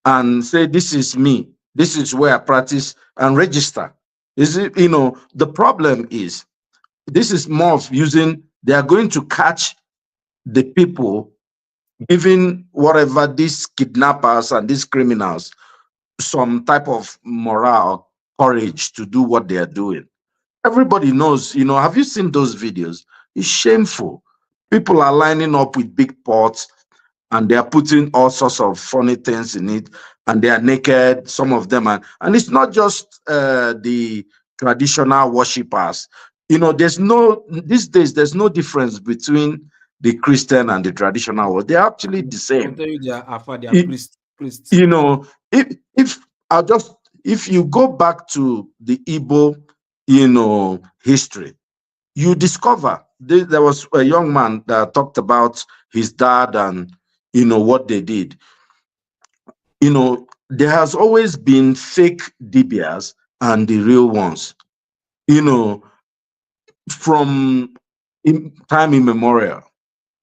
and say this is me, this is where I practice, and register. Is it, you know, the problem is this is more of using, they are going to catch the people giving whatever these kidnappers and these criminals some type of morale, courage to do what they are doing. Everybody knows, you know, have you seen those videos? It's shameful. People are lining up with big pots and they are putting all sorts of funny things in it, and they are naked, some of them are, and it's not just the traditional worshippers. You know, these days, there's no difference between the Christian and the traditional world. They're actually the same. I'll tell you, they are priests. You know, if you go back to the Igbo, you know, history, you discover there was a young man that talked about his dad and, you know, what they did. You know, there has always been fake Dibias and the real ones, you know, from time immemorial.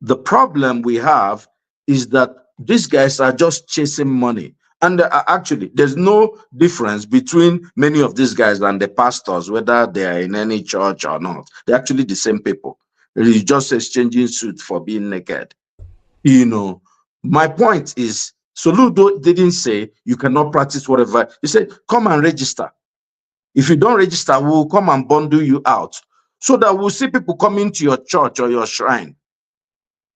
The problem we have is that these guys are just chasing money. And actually, there's no difference between many of these guys and the pastors, whether they are in any church or not. They're actually the same people. They're just exchanging suits for being naked. You know, my point is, Soludo didn't say you cannot practice whatever. He said, come and register. If you don't register, we'll come and bundle you out so that we'll see people coming to your church or your shrine.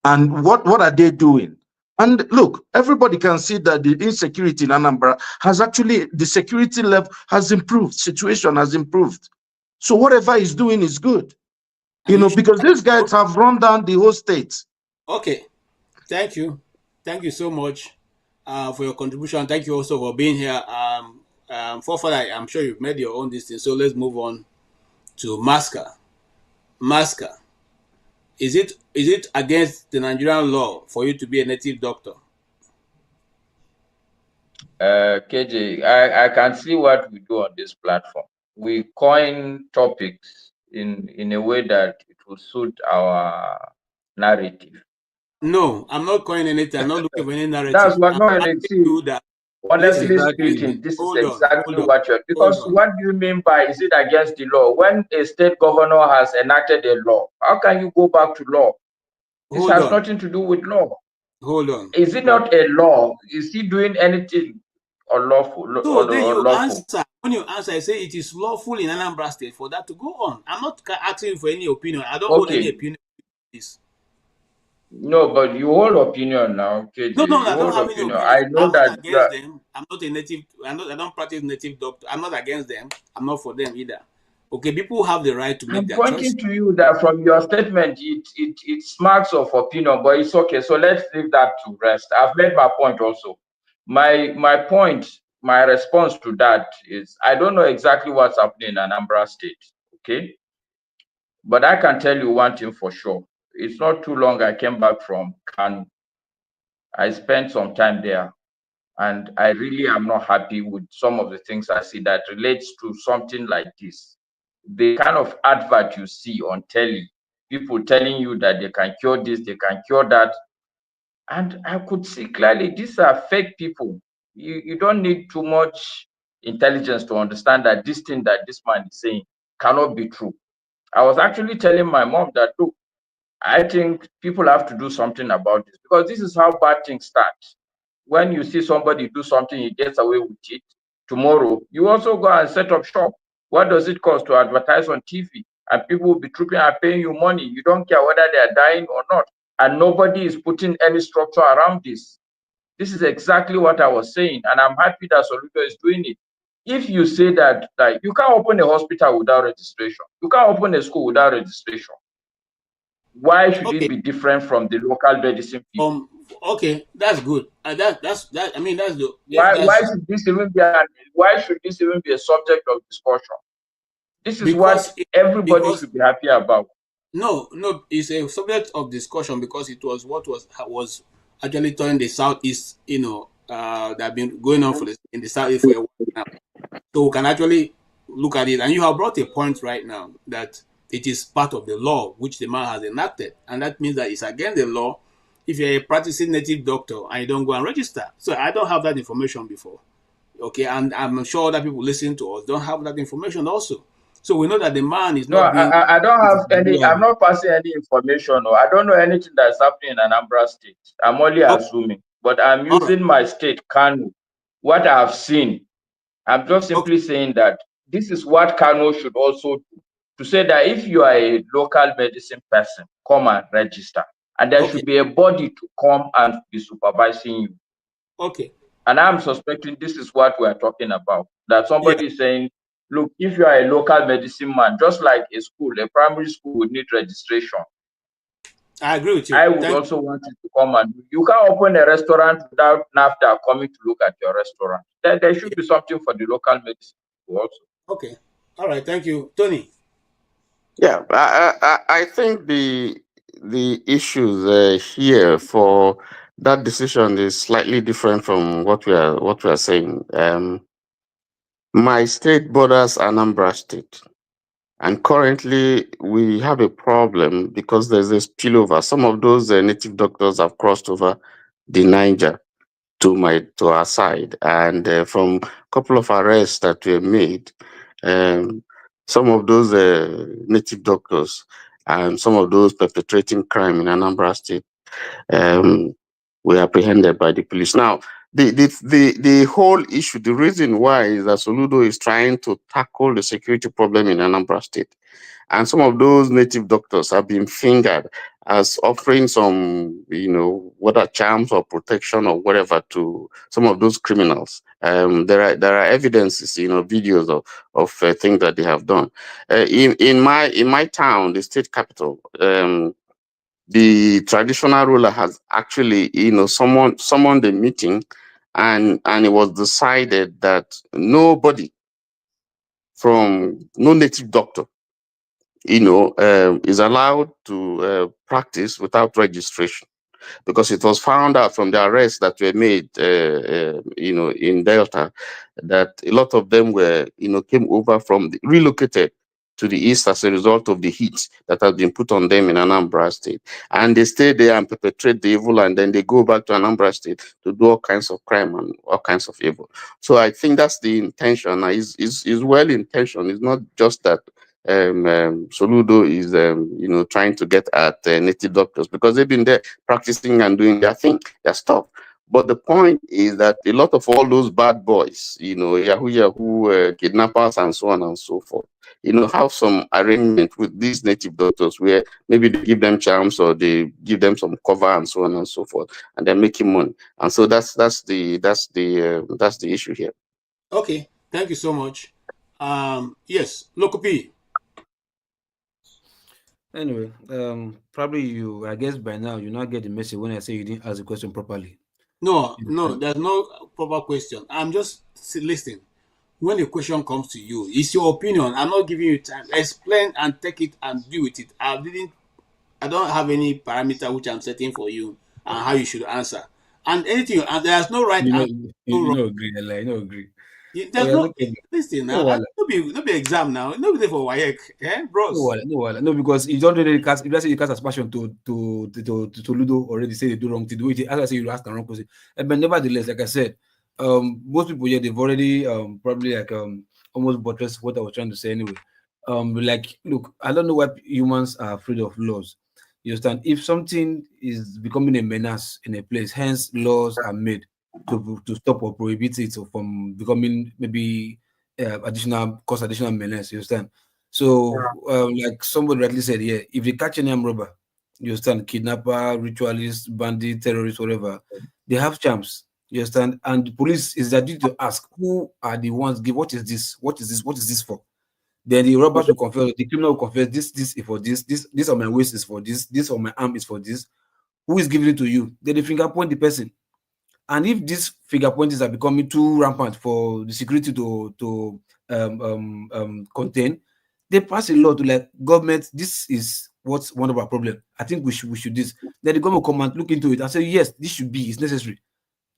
And what are they doing? And look, everybody can see that the insecurity in Anambra has actually, the security level has improved, situation has improved. So whatever he's doing is good. You know, because these guys have run down the whole state. Okay. Thank you. Thank you so much for your contribution. Thank you also for being here. Forefather, I'm sure you've made your own distance. So let's move on to Maska. Maska, is it against the Nigerian law for you to be a native doctor? KJ, I can see what we do on this platform. We coin topics in a way that it will suit our narrative. No, I'm not coining anything. I'm not looking for any narrative. That's what no, that. Honestly speaking, this is exactly what you're, because what do you mean by is it against the law? When a state governor has enacted a law, how can you go back to law? This has nothing to do with law. Hold on. Is it not a law? Is he doing anything unlawful? So then you answer. When you answer, I say it is lawful in Anambra State for that to go on. I'm not asking for any opinion. I don't hold any opinion on this. No, but you hold opinion now. Okay? No, I don't have any opinion. I know I'm that not against them. I'm not a native. I don't practice native doctor. I'm not against them. I'm not for them either. Okay, people have the right to make their choice. I'm pointing to you that from your statement, it smacks of opinion, but it's okay. So let's leave that to rest. I've made my point also. My point, my response to that is I don't know exactly what's happening in Anambra State, okay? But I can tell you one thing for sure. It's not too long I came back from Kanu. I spent some time there, and I really am not happy with some of the things I see that relates to something like this. The kind of advert you see on telly, people telling you that they can cure this, they can cure that. And I could see clearly these are fake people. You don't need too much intelligence to understand that this thing that this man is saying cannot be true. I was actually telling my mom that, look, I think people have to do something about this, because this is how bad things start. When you see somebody do something, he gets away with it. Tomorrow, you also go and set up shop. What does it cost to advertise on TV? and people will be trooping and paying you money. You don't care whether they are dying or not. And nobody is putting any structure around this. This is exactly what I was saying, and I'm happy that Soludo is doing it. If you say that like you can't open a hospital without registration, you can't open a school without registration, why should it be different from the local medicine people? Okay, that's good. That. I mean, that's the. Why should this even be a subject of discussion? This is what everybody should be happy about. No, it's a subject of discussion because it was what was actually turning the southeast. That have been going on in the southeast for a while now. So we can actually look at it, and you have brought a point right now that it is part of the law which the man has enacted, and that means that it's against the law if you're a practicing native doctor and you don't go and register. So I don't have that information before, okay, and I'm sure other people listening to us don't have that information also. So we know that the man is not. I don't have any. I'm not passing any information, or I don't know anything that's happening in Anambra State. I'm only assuming, but I'm using my state, Kanu. What I have seen, I'm just simply saying that this is what Kanu should also do. To say that if you are a local medicine person, come and register, and there should be a body to come and be supervising you. Okay. And I'm suspecting this is what we are talking about. That somebody is saying, look, if you are a local medicine man, just like a school, a primary school would need registration. I agree with you. I would also want you to come and you can't open a restaurant without NAFTA coming to look at your restaurant. There should be something for the local medicine people also. Okay. All right. Thank you, Tony. Yeah, I think the issues here for that decision is slightly different from what we are saying. My state borders Anambra State, and currently we have a problem because there's a spillover. Some of those native doctors have crossed over the Niger to our side, and from a couple of arrests that were made, some of those native doctors and some of those perpetrating crime in Anambra State were apprehended by the police. Now, the whole issue, the reason why is that Soludo is trying to tackle the security problem in Anambra State. And some of those native doctors have been fingered as offering some, whether charms or protection or whatever to some of those criminals. There are evidences, videos of things that they have done. In my town, the state capital, the traditional ruler has actually, summoned a meeting, and it was decided that no native doctor is allowed to practice without registration, because it was found out from the arrests that were made, in Delta, that a lot of them were, came over relocated to the east as a result of the heat that has been put on them in Anambra State. And they stay there and perpetrate the evil, and then they go back to Anambra State to do all kinds of crime and all kinds of evil. So I think that's the intention. Is well intentioned. It's not just that Soludo is trying to get at native doctors, because they've been there practicing and doing their thing, their stuff. But the point is that a lot of all those bad boys, Yahoo, kidnappers and so on and so forth, have some arrangement with these native doctors where maybe they give them charms or they give them some cover and so on and so forth, and they're making money. And so that's the issue here. Okay, thank you so much. Yes, Lokopi. Anyway, probably I guess by now you not get the message when I say you didn't ask the question properly. No, there's no proper question. I'm just listening. When a question comes to you, it's your opinion. I'm not giving you time. Explain and take it and deal with it. I don't have any parameter which I'm setting for you and how you should answer. And anything, and there's no right answer. No agree. No agree. There's no listen now. No be exam now. No be there for WAEC, bros. No, because you don't really cast. If I say you cast aspersion to Ludo already say they do wrong to do it. As I say, you ask the wrong question. But nevertheless, like I said, most people here they've already probably almost buttressed what I was trying to say anyway. Like, look, I don't know why humans are afraid of laws. You understand? If something is becoming a menace in a place, hence laws are made to stop or prohibit it from becoming maybe additional menace. You understand? So, like somebody rightly said, yeah, if they catch any armed robber, you understand, kidnapper, ritualist, bandit, terrorist, whatever, they have champs. You understand? And the police is their duty to ask who are the ones give what is this? What is this? What is this for? Then the robbers will confess, the criminal will confess, this is for this on my waist is for this on my arm is for this. Who is giving it to you? Then they finger point the person. And if these finger pointers are becoming too rampant for the security to contain, they pass a law to like government. This is what's one of our problem. I think we should this. Then the government come and look into it and say yes, this should be. It's necessary.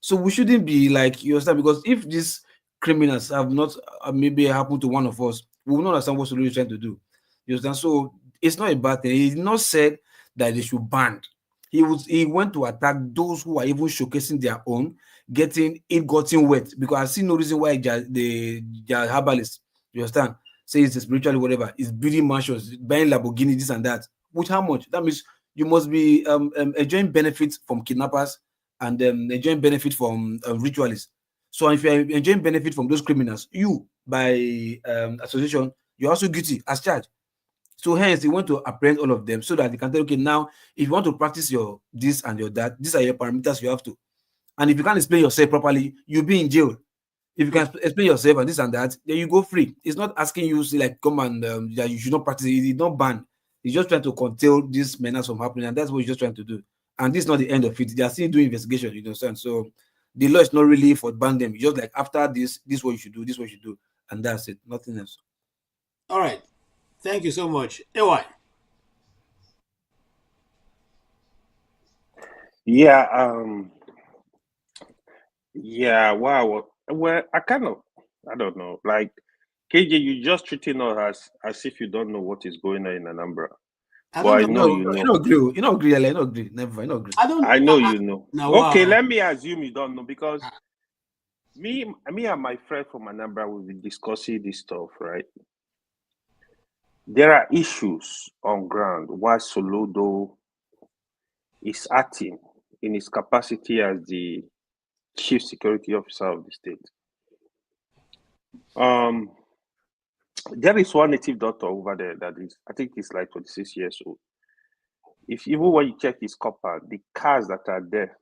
So we shouldn't be like, you understand, because if these criminals have not maybe happened to one of us, we will not understand what Soludo is trying to do. You understand? So it's not a bad thing. He did not said that they should ban. He went to attack those who are even showcasing their own, getting wet, because I see no reason why the herbalists, you understand, say it's spiritually whatever, is building mansions, buying Lamborghini, this and that. With how much? That means you must be enjoying benefits from kidnappers and enjoying benefit from ritualists. So if you're enjoying benefit from those criminals, you by association, you're also guilty as charged. So hence they want to apprehend all of them so that they can tell, okay, now if you want to practice your this and your that, these are your parameters you have to. And if you can't explain yourself properly, you'll be in jail. If you can explain yourself and this and that, then you go free. It's not asking you to like come and that you should not practice. It's not banned. He's just trying to curtail this menace from happening, and that's what he's just trying to do. And this is not the end of it. They are still doing investigation, you understand? So the law is not really for ban them. It's just like after this is what you should do, this is what you should do, and that's it. Nothing else. All right. Thank you so much. AY. Yeah, wow. Well, I don't know. Like, KJ, you just treating us as if you don't know what is going on in Anambra. I don't know. You know. You don't agree. You don't agree. I don't agree. Never. I don't agree. I know you know. Now, okay, let me assume you don't know, because me and my friend from Anambra will be discussing this stuff, right? There are issues on ground while Soludo is acting in his capacity as the chief security officer of the state. There is one native doctor over there that is, I think he's like 26 years old. If even when you check his compound, the cars that are there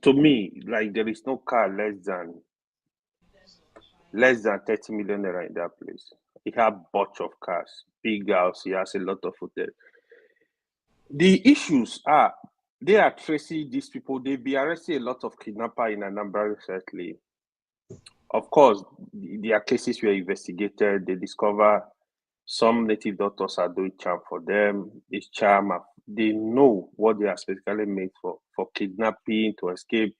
to me, like there is no car less than 30 million naira in that place. He has a bunch of cars, big house, he has a lot of hotels. The issues are, they are tracing these people. They be arresting a lot of kidnappers in Anambra recently. Of course, their cases were investigated. They discover some native doctors are doing charm for them. This charm, they know what they are specifically made for kidnapping, to escape,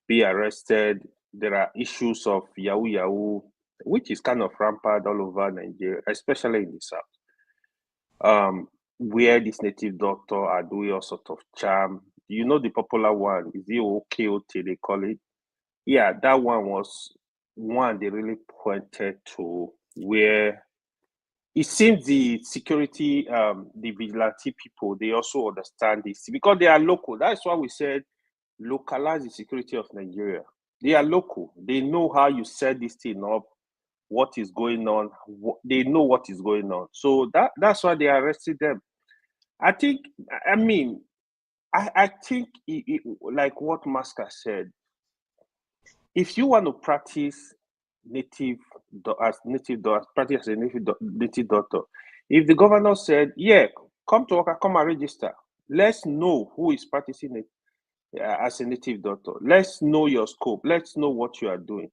be arrested. There are issues of Yahoo, which is kind of rampant all over Nigeria, especially in the south. Where this native doctor are doing all sort of charm. You know the popular one, is the OKOT they call it? Yeah, that one was one they really pointed to, where it seems the security, the vigilante people, they also understand this because they are local. That's why we said localize the security of Nigeria. They are local. They know how you set this thing up, what is going on. They know what is going on. So that's why they arrested them. I think like what Masker said, if you want to practice practice as a native doctor, if the governor said, yeah, come to work, come and register, let's know who is practicing it as a native doctor. Let's know your scope. Let's know what you are doing.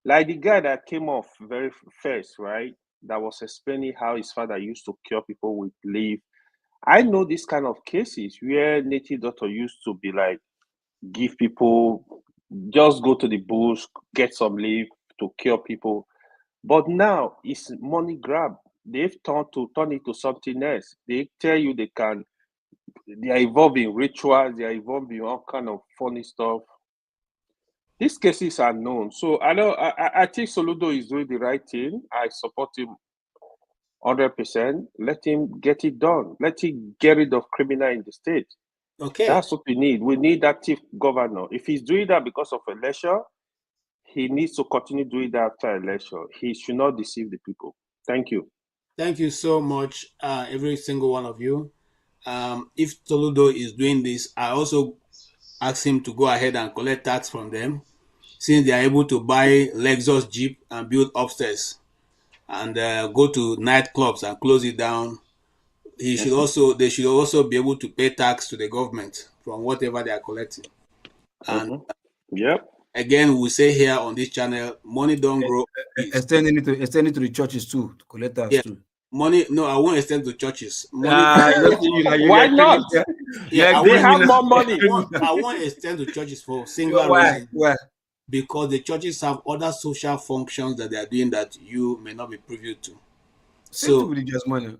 Like the guy that came off very first, right? That was explaining how his father used to cure people with leaf. I know this kind of cases where native doctor used to be like, give people, just go to the bush, get some leaf to cure people. But now it's money grab. They've turned it to something else. They tell you they are involved in rituals, they are involved in all kind of funny stuff. These cases are known. So I think Soludo is doing the right thing. I support him 100%. Let him get it done. Let him get rid of criminal in the state. Okay. That's what we need. We need active governor. If he's doing that because of election, he needs to continue doing that after election. He should not deceive the people. Thank you. Thank you so much, every single one of you. If Soludo is doing this, I also ask him to go ahead and collect tax from them, since they are able to buy Lexus Jeep and build upstairs and go to nightclubs and close it down. They should also be able to pay tax to the government from whatever they are collecting. And again, we say here on this channel, money don't grow. Extending it to the churches too, to collect tax too. Money, no, I won't extend to churches. Money, why not? Yeah, They have more money. I won't extend to churches for single reason. Why? Because the churches have other social functions that they are doing that you may not be privy to. So religious money.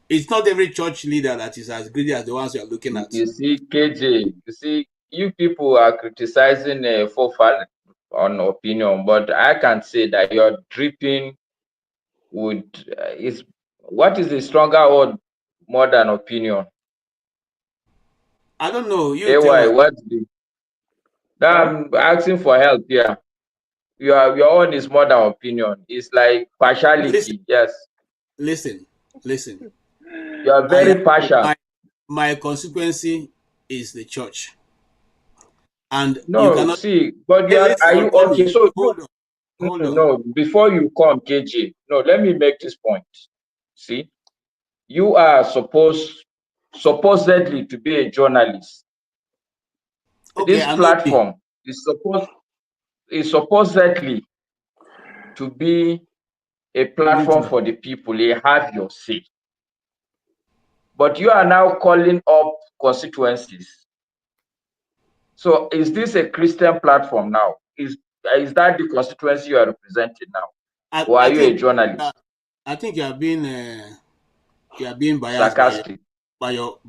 It's not every church leader that is as greedy as the ones you are looking at. You see, KJ, you people are criticizing Fofana on opinion, but I can say that you're dripping with what is the stronger word more than opinion? I don't know. I'm asking for help here. Your own is more than opinion. It's like partiality. Listen. You are very partial. My constituency is the church. And no, you cannot but are you okay? So hold on. No, before you come, KJ, no, let me make this point. See, you are supposedly to be a journalist. Okay, this platform is supposedly to be a platform for the people. They have your say. But you are now calling up constituencies. So is this a Christian platform now? Is that the constituency you are representing now? Or are you a journalist? I think you are being biased sarcastic by your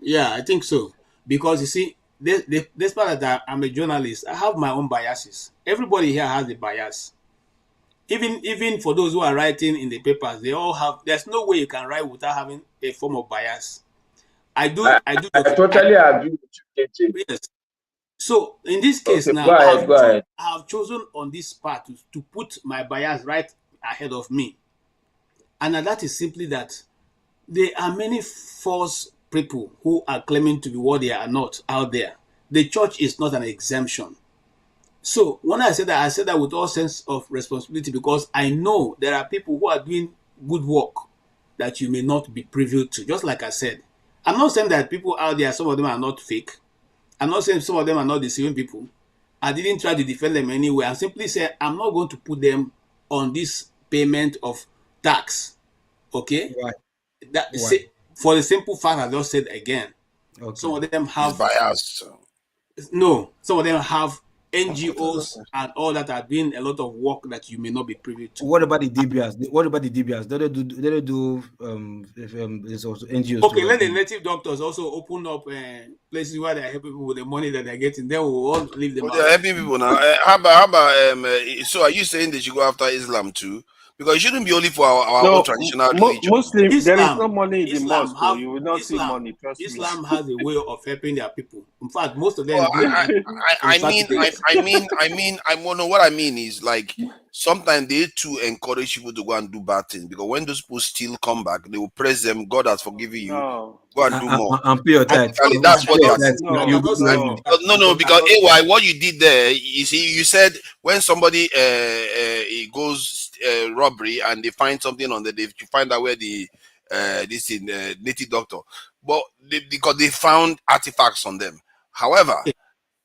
I think so. Because you see, despite that I'm a journalist, I have my own biases. Everybody here has a bias. Even for those who are writing in the papers, they all have. There's no way you can write without having a form of bias. I totally agree with you, KJ. Yes. So in this case now, go ahead. I have chosen on this part to put my bias right ahead of me, and that is simply that there are many false people who are claiming to be what they are not out there. The church is not an exemption. So when I say that with all sense of responsibility, because I know there are people who are doing good work that you may not be privy to. Just like I said, I'm not saying that people out there, some of them are not fake. I'm not saying some of them are not deceiving people. I didn't try to defend them anyway. I simply said I'm not going to put them on this payment of tax. Okay? Right. For the simple fact I just said again. Okay. Some of them have bias. No, some of them have NGOs and all that are doing a lot of work that you may not be privy to. What about the DBS? They do there's also NGOs. Okay, let the native doctors also open up places where they help people with the money that they're getting. Then we'll all leave them out. They're helping people now. How about so are you saying they should go after Islam too? Because it shouldn't be only for our own traditional religion. Muslim, there is no money in the mosque. You will not see money. Islam has a way of helping their people. In fact, most of them. I know what I mean is like sometimes they too encourage people to go and do bad things, because when those people still come back, they will praise them. God has forgiven you. Go and do more. And pay your tax. That's what they are. No, because AY, what you did there, you see, you said when somebody he goes robbery and they find something on the, they find out where the native doctor, but because they found artifacts on them. However,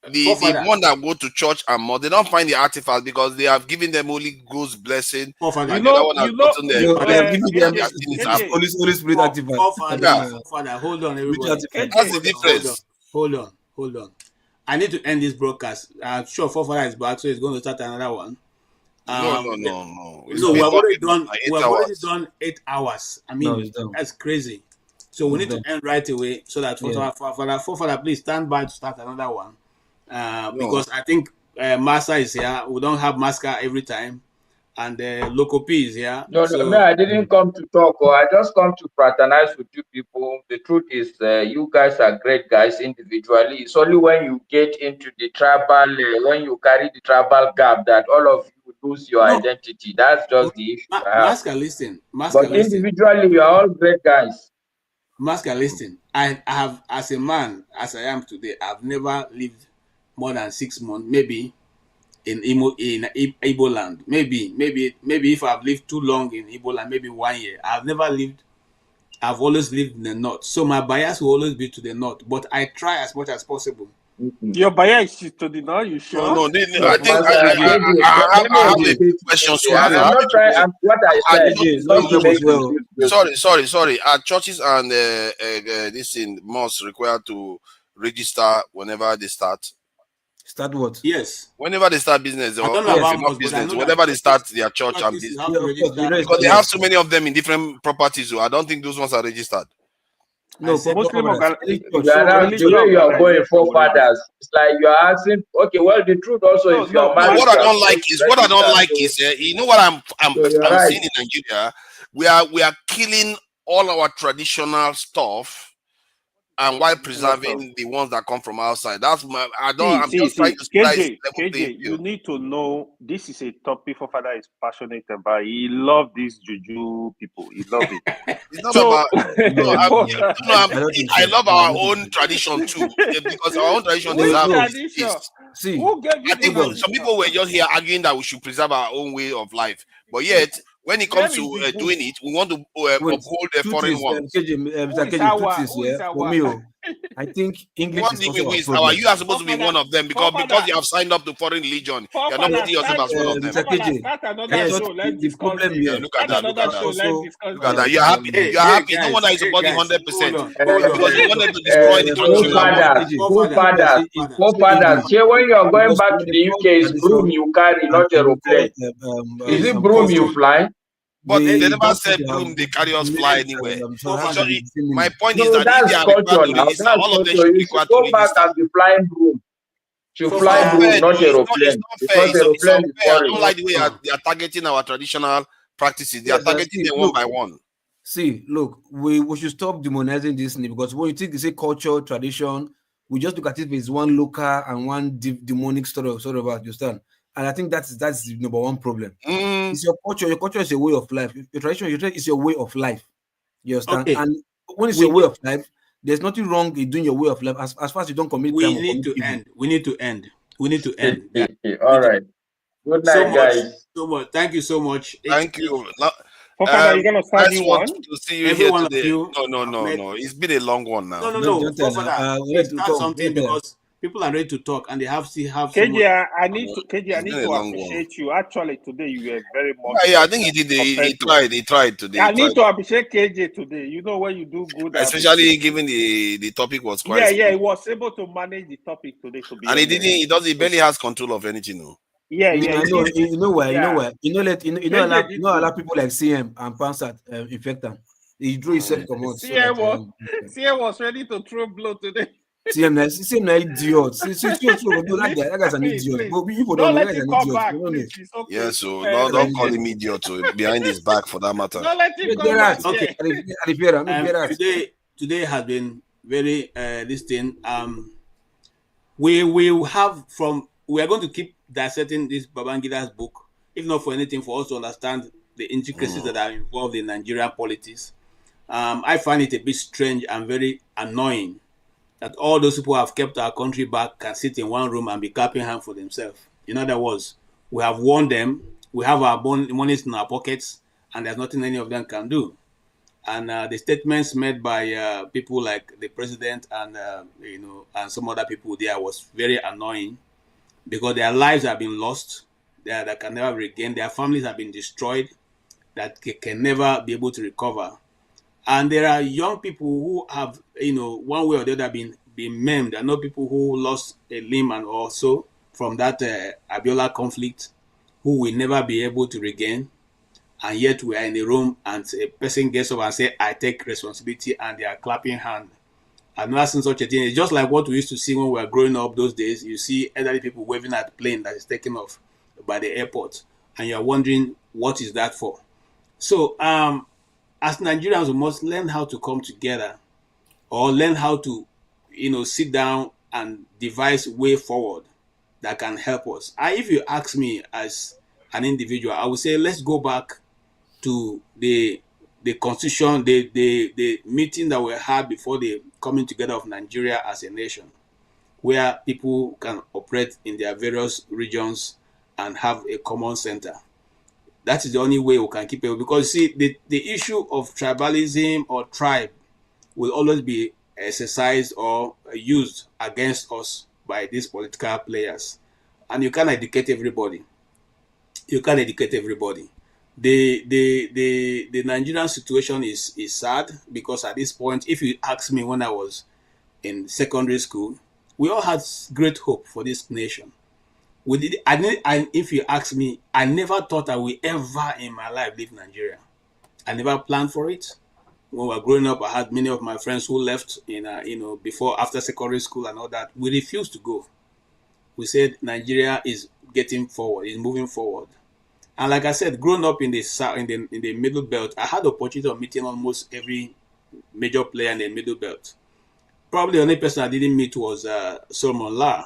the one that go to church and more, they don't find the artifacts because they have given them Holy Ghost blessing. Holy Spirit artifact. Father, hold on, everybody. That's the difference. Hold on. I need to end this broadcast. I'm sure Forefather is back, so he's going to start another one. No. No, we have already done. We have already done 8 hours. I mean, that's crazy. So we need to end right away so that Forefather, please stand by to start another one. Because I think Master is here. We don't have Master every time. and local peace. Yeah. No, no, I didn't come to talk. I just come to fraternize with you people. The truth is, you guys are great guys individually. It's only when you get into the tribal, when you carry the tribal gap, that all of you lose your identity. That's just the issue I have. Masker, listen. But individually, you are all great guys. Masker, listen. I have, as a man, as I am today, I've never lived more than 6 months, maybe in Igbo land. Maybe if I've lived too long in Igbo land, maybe 1 year. I've always lived in the north. So my bias will always be to the north. But I try as much as possible. Your bias is to the north, you sure? No, I think I have a question to ask. I'm not trying. What I said. Sorry. Are churches and this in mosques required to register whenever they start? Start what? Yes. Whenever they start business, or business, whenever they start their church and business, because they have so many of them in different properties. So I don't think those ones are registered. No, the way you are going forefathers, it's like you are asking. Okay, well, the truth also is your marriage. What I don't like is you know what I'm seeing in Nigeria. We are killing all our traditional stuff, and while preserving the ones that come from outside. That's my. I'm just trying to splice KJ, you need to know this is a topic for father is passionate about. He loves these juju people. He loves it. It's not about. I love our own tradition too, because our own tradition is. See, I think some people were just here arguing that we should preserve our own way of life, but yet when it comes to doing it, we want to uphold the foreign ones. For me, I think English is our. You are supposed to be one of them because you have signed up to foreign religion. You're not putting yourself as one of them. Look at that. You're happy. No one is supporting 100% because you wanted to destroy the country. Forefathers. When you're going back to the UK, it's broom you carry, not aeroplane. Is it broom you fly? But they never said broom, they carry us fly anywhere. My point is that that's culture now. That's all of them should be required to back and be flying broom. To fly broom, not aeroplane. Because aeroplane is I don't like the way they are targeting our traditional practices. They are targeting them one by one. See, look, we should stop demonizing this thing because when you think you say culture, tradition, we just look at it as one local and one demonic sort of you understand? And I think that's the number one problem. It's your culture. Your culture is your way of life. Your tradition is your way of life. You understand? Okay. And when it's your way of life, there's nothing wrong in doing your way of life as far as you don't commit crime. We need to end. All right. Good night, guys. So much. Thank you so much. Thank you. You're gonna start new one. To see you here today. No. It's been a long one now. No. Start something because people are ready to talk and they have KJ, I need to appreciate you. Actually, today you were very much. Yeah, I think he did. He tried today. I need to appreciate KJ today. You know when you do good, especially given the topic was quite. Yeah, he was able to manage the topic today. And he barely has control of anything. No. Yeah. You know why? A lot of people like CM and Pansat infect them. He drew himself come out. CM was ready to throw blow today. CM na idiot. That guy's an idiot. But people don't know that guy's an idiot. Yeah, so don't call him idiot behind his back for that matter. Don't let him come back. Okay. Today has been very this thing. We are going to keep dissecting this Babangida's book, if not for anything, for us to understand the intricacies that are involved in Nigerian politics. I find it a bit strange and very annoying that all those people who have kept our country back can sit in one room and be clapping hands for themselves. In other words, we have warned them, we have our monies in our pockets, and there's nothing any of them can do. And the statements made by people like the president and and some other people there was very annoying because their lives have been lost, that can never regain. Their families have been destroyed, that can never be able to recover. And there are young people who have, one way or the other been maimed. I know people who lost a limb and also from that Abiola conflict who will never be able to regain. And yet we are in a room and a person gets up and says, I take responsibility, and they are clapping hands. I've never seen such a thing. It's just like what we used to see when we were growing up those days. You see elderly people waving at the plane that is taken off by the airport. And you're wondering, what is that for? So as Nigerians, we must learn how to come together, or learn how to, sit down and devise way forward that can help us. If you ask me as an individual, I would say let's go back to the constitution, the meeting that we had before the coming together of Nigeria as a nation, where people can operate in their various regions and have a common center. That is the only way we can keep it. Because see, the issue of tribalism or tribe will always be exercised or used against us by these political players. And you can't educate everybody. You can't educate everybody. The Nigerian situation is sad, because at this point, if you ask me, when I was in secondary school, we all had great hope for this nation. We did, and if you ask me, I never thought I would ever in my life leave Nigeria. I never planned for it. When we were growing up, I had many of my friends who left after secondary school and all that. We refused to go. We said Nigeria is getting forward, is moving forward. And like I said, growing up in the south, in the middle belt, I had the opportunity of meeting almost every major player in the middle belt. Probably the only person I didn't meet was Solomon La.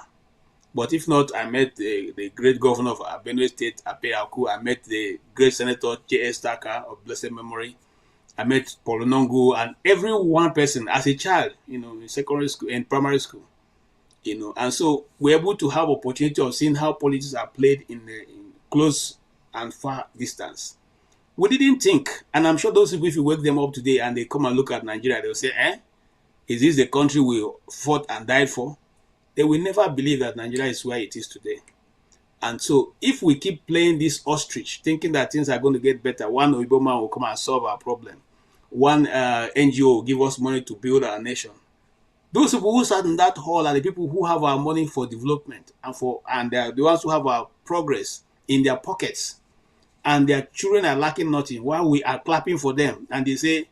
But if not, I met the great governor of Benue State, Ape Aku. I met the great senator, J.S. Taka, of blessed memory. I met Paul Nongu, and every one person as a child, in secondary school and primary school, and so we're able to have opportunity of seeing how politics are played in close and far distance. We didn't think, and I'm sure those people, if you wake them up today and they come and look at Nigeria, they'll say, is this the country we fought and died for? They will never believe that Nigeria is where it is today. And so if we keep playing this ostrich, thinking that things are going to get better, one Oyibo man will come and solve our problem. One NGO will give us money to build our nation. Those people who sat in that hall are the people who have our money for development, and they're the ones who have our progress in their pockets. And their children are lacking nothing while we are clapping for them. And they say,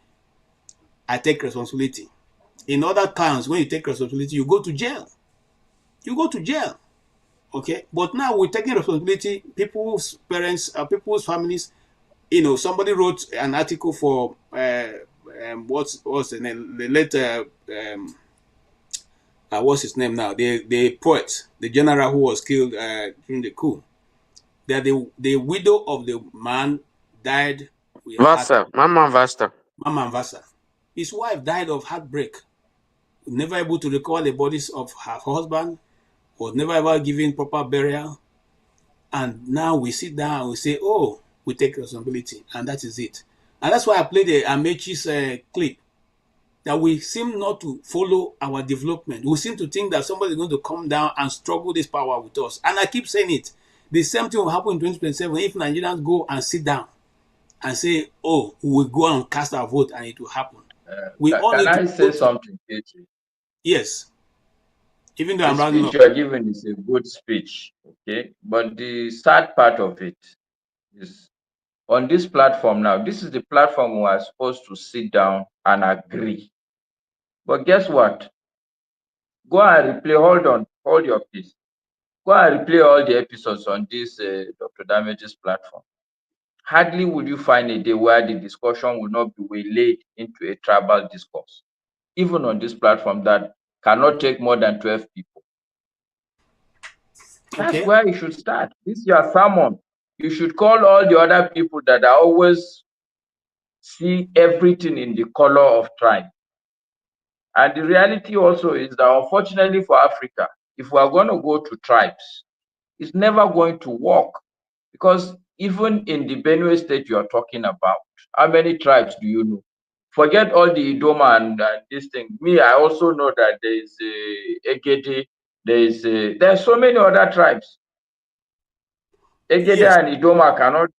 I take responsibility. In other towns, when you take responsibility, you go to jail. You go to jail. Okay? But now we're taking responsibility. People's parents, people's families. Somebody wrote an article for what's the name? The later what's his name now? The poet, the general who was killed during the coup. That the widow of the man died with Mama Vasa. His wife died of heartbreak. Never able to recover the bodies of her husband, was never ever given proper burial. And now we sit down and we say, oh, we take responsibility, and that is it. And that's why I played the Amechi's clip, that we seem not to follow our development. We seem to think that somebody is going to come down and struggle this power with us. And I keep saying it. The same thing will happen in 2027 if Nigerians go and sit down and say, oh, we will go and cast our vote and it will happen. Can I say something, KG? Yes. Even though the I'm rounding speech up. you're giving is a good speech, okay? But the sad part of it is, on this platform now, this is the platform we are supposed to sit down and agree. But guess what? Go and replay, hold your peace. Go and replay all the episodes on this Dr. Damage's platform. Hardly would you find a day where the discussion will not be waylaid into a tribal discourse. Even on this platform that cannot take more than 12 people. That's where you should start. This is your sermon. You should call all the other people that are always see everything in the color of tribe. And the reality also is that, unfortunately for Africa, if we are going to go to tribes, it's never going to work. Because even in the Benue state you're talking about, how many tribes do you know? Forget all the Idoma and this thing. Me, I also know that there is Egede, there's so many other tribes. Egede and Idoma cannot,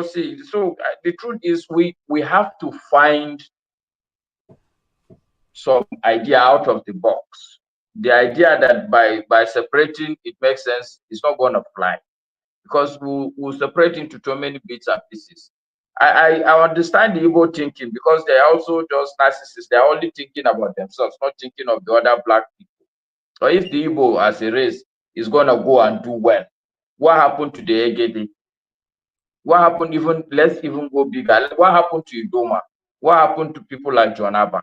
see. So the truth is we have to find some idea out of the box. The idea that by separating it makes sense is not going to fly, because we'll separate into too many bits and pieces. I understand the Igbo thinking, because they're also just narcissists. They're only thinking about themselves, not thinking of the other black people. So if the Igbo as a race is going to go and do well, what happened to the Egede? What happened even, let's even go bigger. What happened to Idoma? What happened to people like John Abba?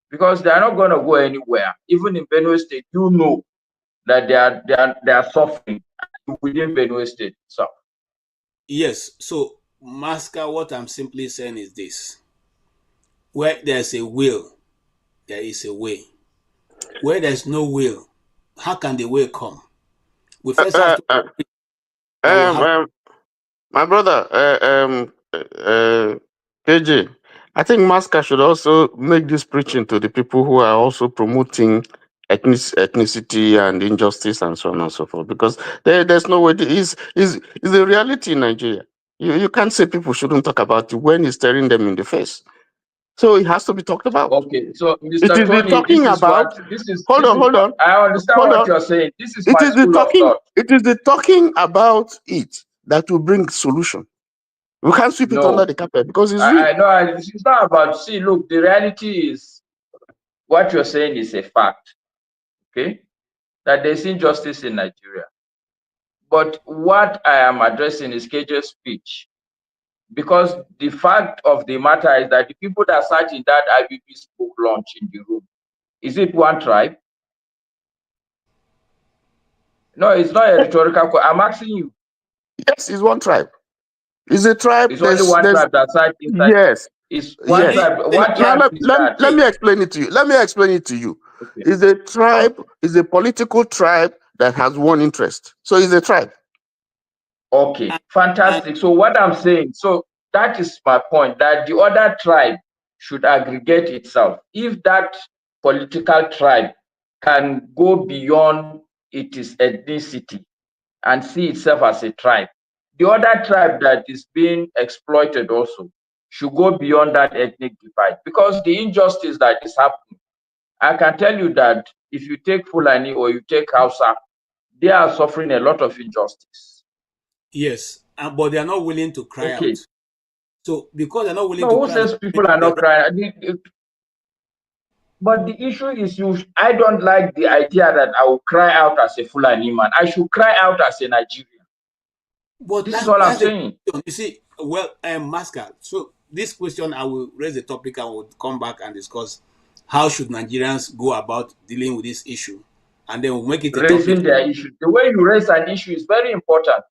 Because they are not going to go anywhere. Even in Benue State, you know that they are suffering within Benue State itself. Yes. So, Masker, what I'm simply saying is this. Where there's a will, there is a way. Where there's no will, how can the way come? We first have to... My brother, KJ, I think Masca should also make this preaching to the people who are also promoting ethnicity and injustice and so on and so forth, because there's no way. It's the reality in Nigeria. You can't say people shouldn't talk about it when it's staring them in the face. So it has to be talked about. Okay, so It Mr. is the Tony, talking this is about. what this is. Hold This on, is hold what on, I understand hold what on. you're saying. This is It my is the school of talking. thought. It is the talking about it that will bring solution. We can't sweep it under No, the carpet because it's real. I know it's not about. See, look, the reality is what you're saying is a fact. Okay, that there's injustice in Nigeria. But what I am addressing is KJ's speech, because the fact of the matter is that the people that sat in that IBB book launch in the room, is it one tribe? No, it's not a rhetorical question. I'm asking you. Yes, it's one tribe. It's a tribe. It's only one tribe that sat inside. Yes. It's one tribe. What Now tribe is that? let me explain it to you. Let me explain it to you. Okay. It's a tribe. It's a political tribe that has one interest. So it's a tribe. Okay, fantastic. So what I'm saying, so that is my point, that the other tribe should aggregate itself. If that political tribe can go beyond its ethnicity and see itself as a tribe, the other tribe that is being exploited also should go beyond that ethnic divide, because the injustice that is happening, I can tell you that if you take Fulani or you take Hausa, they are suffering a lot of injustice. Yes, but they are not willing to cry out. So because they're not willing No, to who cry says out, people are not crying? But the issue is, I don't like the idea that I will cry out as a Fulani man. I should cry out as a Nigerian. But this is what I'm saying. You see, well, Masker, so this question, I will raise the topic and we'll come back and discuss how should Nigerians go about dealing with this issue. And then we'll make it a raising topic. their issue. The way you raise an issue is very important.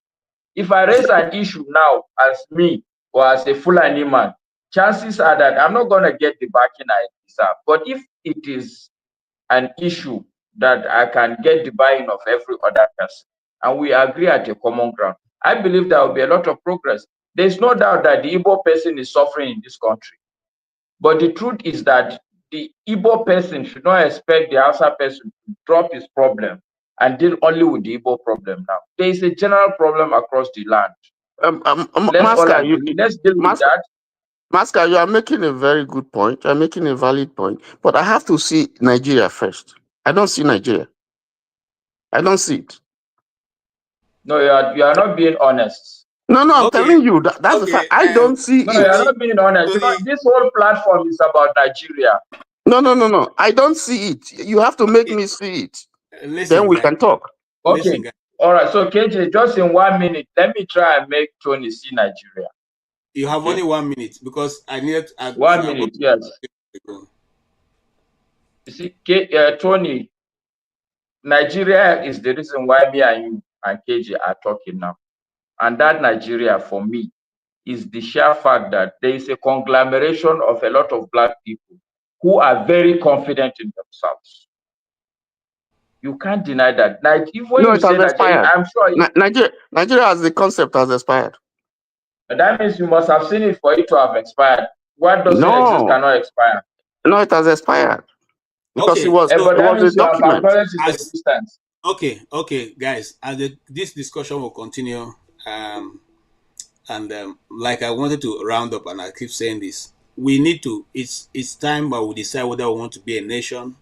If I raise an issue now as me or as a Fulani man, chances are that I'm not going to get the backing I deserve. But if it is an issue that I can get the buy-in of every other person, and we agree at a common ground, I believe there will be a lot of progress. There's no doubt that the Igbo person is suffering in this country. But the truth is that the Igbo person should not expect the Hausa person to drop his problem and deal only with the Igbo problem now. There is a general problem across the land. Let's all agree. Let's deal with that. Masca, you are making a very good point. You're making a valid point. But I have to see Nigeria first. I don't see Nigeria. I don't see it. No, you are not being honest. No, I'm telling you, that's the fact. I don't see it. No, you're not being honest. Because this whole platform is about Nigeria. No. I don't see it. You have to make me see it. Listen, then we can talk. Okay. Listen, all right. So, KJ, just in 1 minute, let me try and make Tony see Nigeria. You have only 1 minute because I need 1 minute, yes. You see, Tony, Nigeria is the reason why me and you and KJ are talking now. And that Nigeria, for me, is the sheer fact that there is a conglomeration of a lot of Black people who are very confident in themselves. You can't deny that. Like, if when you say Nigeria, I'm sure Nigeria as the concept has expired. That means you must have seen it for it to have expired. What doesn't exist cannot expire. No, it has expired. Because it was a document. Okay, guys. As this discussion will continue, like I wanted to round up, and I keep saying this, we need to. It's time that we decide whether we want to be a nation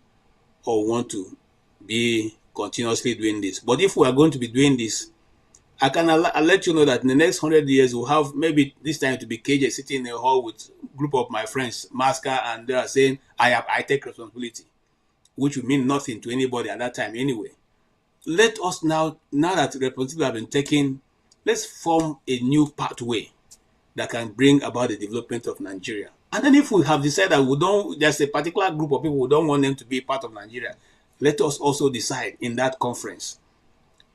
or want to be continuously doing this. But if we are going to be doing this, I'll let you know that in the next 100 years, we'll have maybe this time to be KJ sitting in a hall with a group of my friends, Masker, and they are saying, I take responsibility, which will mean nothing to anybody at that time anyway. Let us now that responsibility have been taken, let's form a new pathway that can bring about the development of Nigeria. And then if we have decided that there's a particular group of people who don't want them to be part of Nigeria, let us also decide in that conference.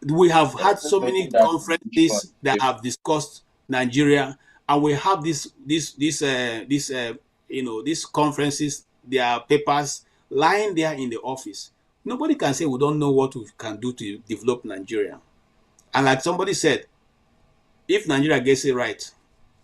We have had so many conferences that have discussed Nigeria, and we have these conferences, their papers lying there in the office. Nobody can say we don't know what we can do to develop Nigeria. And like somebody said, if Nigeria gets it right,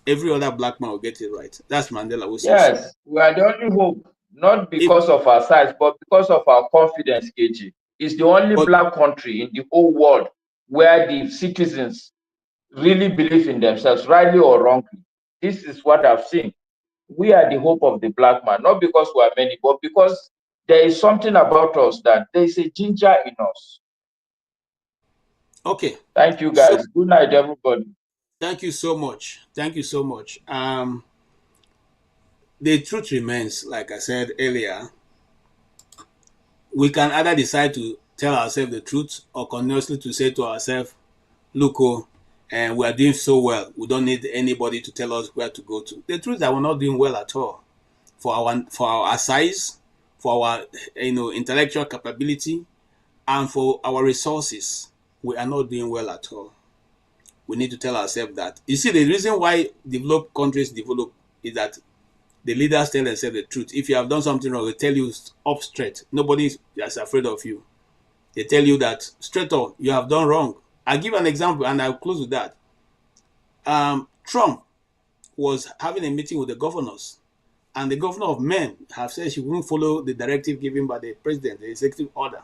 every other black man will get it right. That's Mandela who says. Yes, we are the only hope, not because of our size, but because of our confidence, KG. It's the only black country in the whole world where the citizens really believe in themselves, rightly or wrongly. This is what I've seen. We are the hope of the black man, not because we are many, but because there is something about us that there is a ginger in us. Okay. Thank you, guys. Good night, everybody. Thank you so much. Thank you so much. The truth remains, like I said earlier, we can either decide to tell ourselves the truth or continuously to say to ourselves, look, and we are doing so well. We don't need anybody to tell us where to go to. The truth is that we're not doing well at all. For our size, for our intellectual capability, and for our resources, we are not doing well at all. We need to tell ourselves that. You see, the reason why developed countries develop is that the leaders tell themselves the truth. If you have done something wrong, they tell you up straight. Nobody is afraid of you. They tell you that straight up, you have done wrong. I'll give an example and I'll close with that. Trump was having a meeting with the governors, and the governor of Maine have said she wouldn't follow the directive given by the president, the executive order.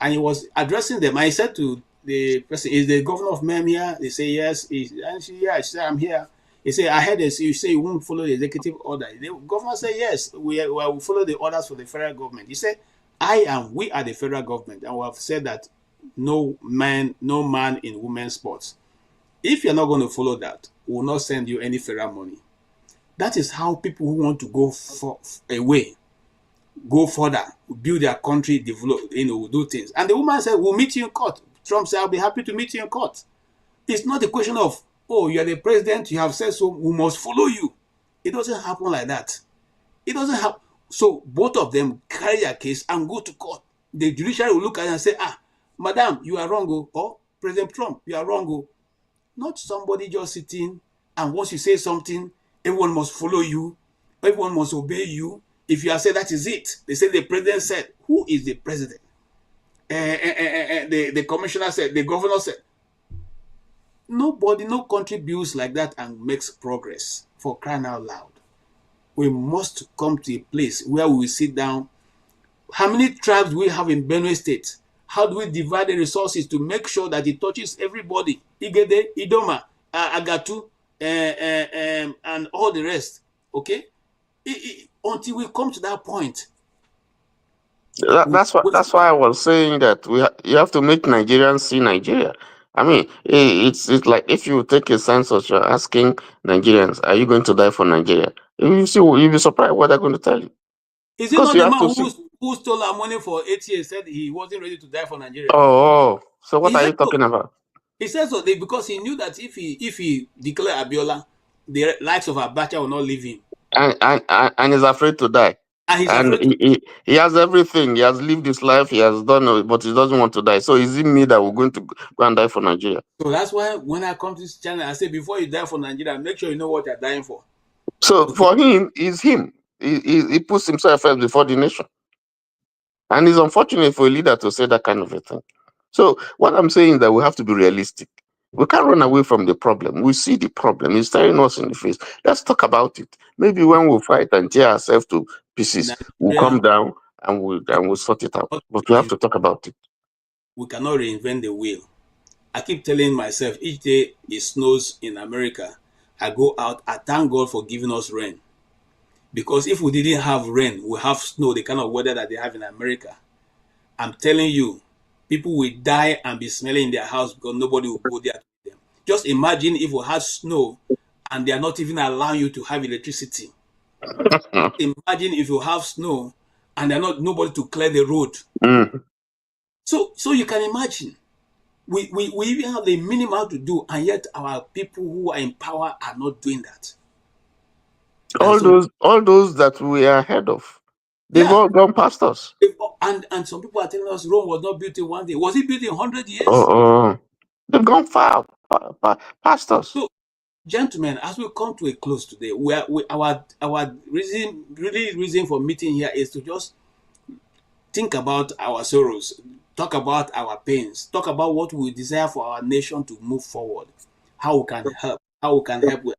And he was addressing them. I said to the person, is the governor of Maine here? They say yes. And she said, I'm here. He said, I heard this. You say you won't follow the executive order. The governor said, yes, we will follow the orders for the federal government. He said, we are the federal government, and we have said that no man in women's sports. If you're not going to follow that, we will not send you any federal money. That is how people who want to go away, go further, build their country, develop, do things. And the woman said, we'll meet you in court. Trump said, I'll be happy to meet you in court. It's not a question of, oh, you are the president, you have said so, we must follow you. It doesn't happen like that. It doesn't happen. So both of them carry their case and go to court. The judiciary will look at it and say, madam, you are wrong, or President Trump, you are wrong. Not somebody just sitting, and once you say something, everyone must follow you, everyone must obey you. If you have said that is it, they say the president said. Who is the president? The commissioner said, the governor said. Nobody, no country builds like that and makes progress, for crying out loud. We must come to a place where we sit down. How many tribes do we have in Benue State? How do we divide the resources to make sure that it touches everybody? Igede, Idoma, Agatu, and all the rest. Okay? Until we come to that point. That's why I was saying that you have to make Nigerians see Nigeria. I mean, it's like if you take a census, you're asking Nigerians, are you going to die for Nigeria? You'll be surprised what they're going to tell you. Is it not the man who stole our money for 8 years, said he wasn't ready to die for Nigeria? Oh, so what are you talking about? He said so because he knew that if he declared Abiola, the likes of Abacha will not leave him. And he's afraid to die. And he has everything. He has lived his life. He has done it, but he doesn't want to die. So is it me that we're going to go and die for Nigeria? So that's why when I come to this channel, I say before you die for Nigeria, make sure you know what you're dying for. So for him, it's him. He puts himself first before the nation. And it's unfortunate for a leader to say that kind of a thing. So what I'm saying is that we have to be realistic. We can't run away from the problem. We see the problem. It's staring us in the face. Let's talk about it. Maybe when we fight and tear ourselves to pieces, we'll come down and we'll sort it out. But we have to talk about it. We cannot reinvent the wheel. I keep telling myself, each day it snows in America, I go out, I thank God for giving us rain. Because if we didn't have rain, we have snow, the kind of weather that they have in America. I'm telling you, people will die and be smelling in their house because nobody will go there to them. Just imagine if we had snow and they are not even allowing you to have electricity. Imagine if you have snow and they're not nobody to clear the road. So you can imagine. We even have the minimum to do, and yet our people who are in power are not doing that. All those that we are ahead of, they've all gone past us. And some people are telling us Rome was not built in one day. Was it built in 100 years? They've gone far past us. So, gentlemen, as we come to a close today, our reason for meeting here is to just think about our sorrows, talk about our pains, talk about what we desire for our nation to move forward, how we can help with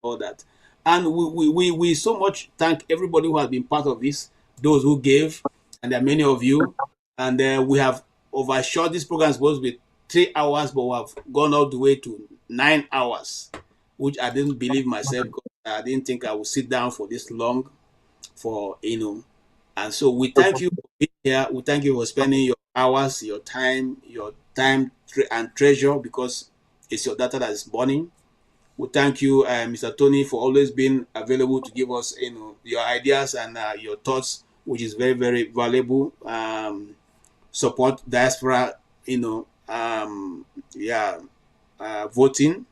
all that. And we so much thank everybody who has been part of this, those who gave, and there are many of you. And we have overshot this program. It's supposed to be 3 hours, but we have gone all the way to 9 hours, which I didn't believe myself. I didn't think I would sit down for this long, And so we thank you for being here. We thank you for spending your hours, your time and treasure, because it's your data that is burning. We thank you, Mr. Tony, for always being available to give us, your ideas and your thoughts, which is very, very valuable. Support diaspora, voting,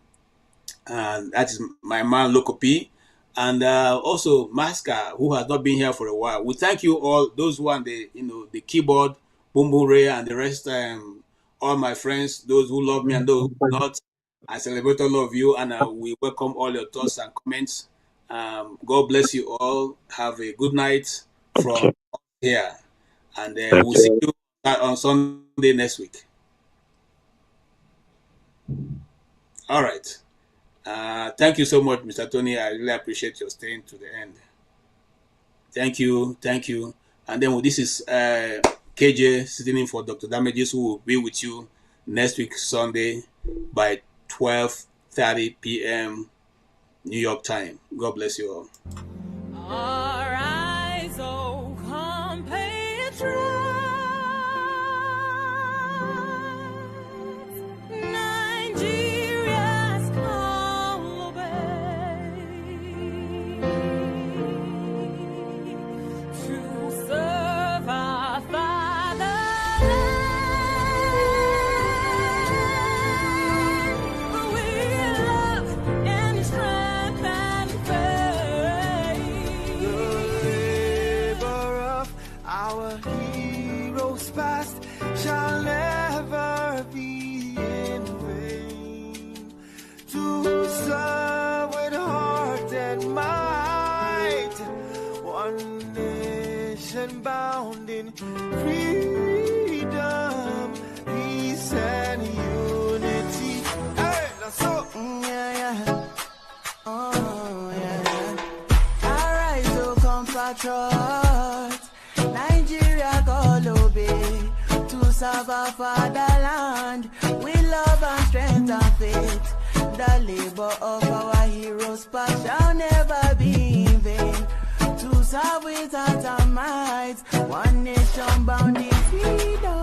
and that is my man Loco P, and also Maska, who has not been here for a while. We thank you all, those who are on the keyboard, Boom Boom Ray, and the rest. All my friends, those who love me and those who not. I celebrate all of you, and we welcome all your thoughts and comments. God bless you all. Have a good night from here, and we'll see you on Sunday next week. All right. Thank you so much, Mr. Tony. I really appreciate your staying to the end. Thank you. And then this is KJ sitting in for Dr. Damages, who will be with you next week, Sunday, by 12:30 p.m. New York time. God bless you all. Arise, O compatriots, Nigeria's call obey, to serve our fatherland. Past shall never be in vain, to serve with heart and might, one nation bound in freedom, peace and unity. Hey, that's so, Arise, O compatriots, Nigeria call obey, to serve our fatherland with love and strength and faith. The labor of our heroes past shall never be in vain, to serve with heart and might, one nation bound in freedom.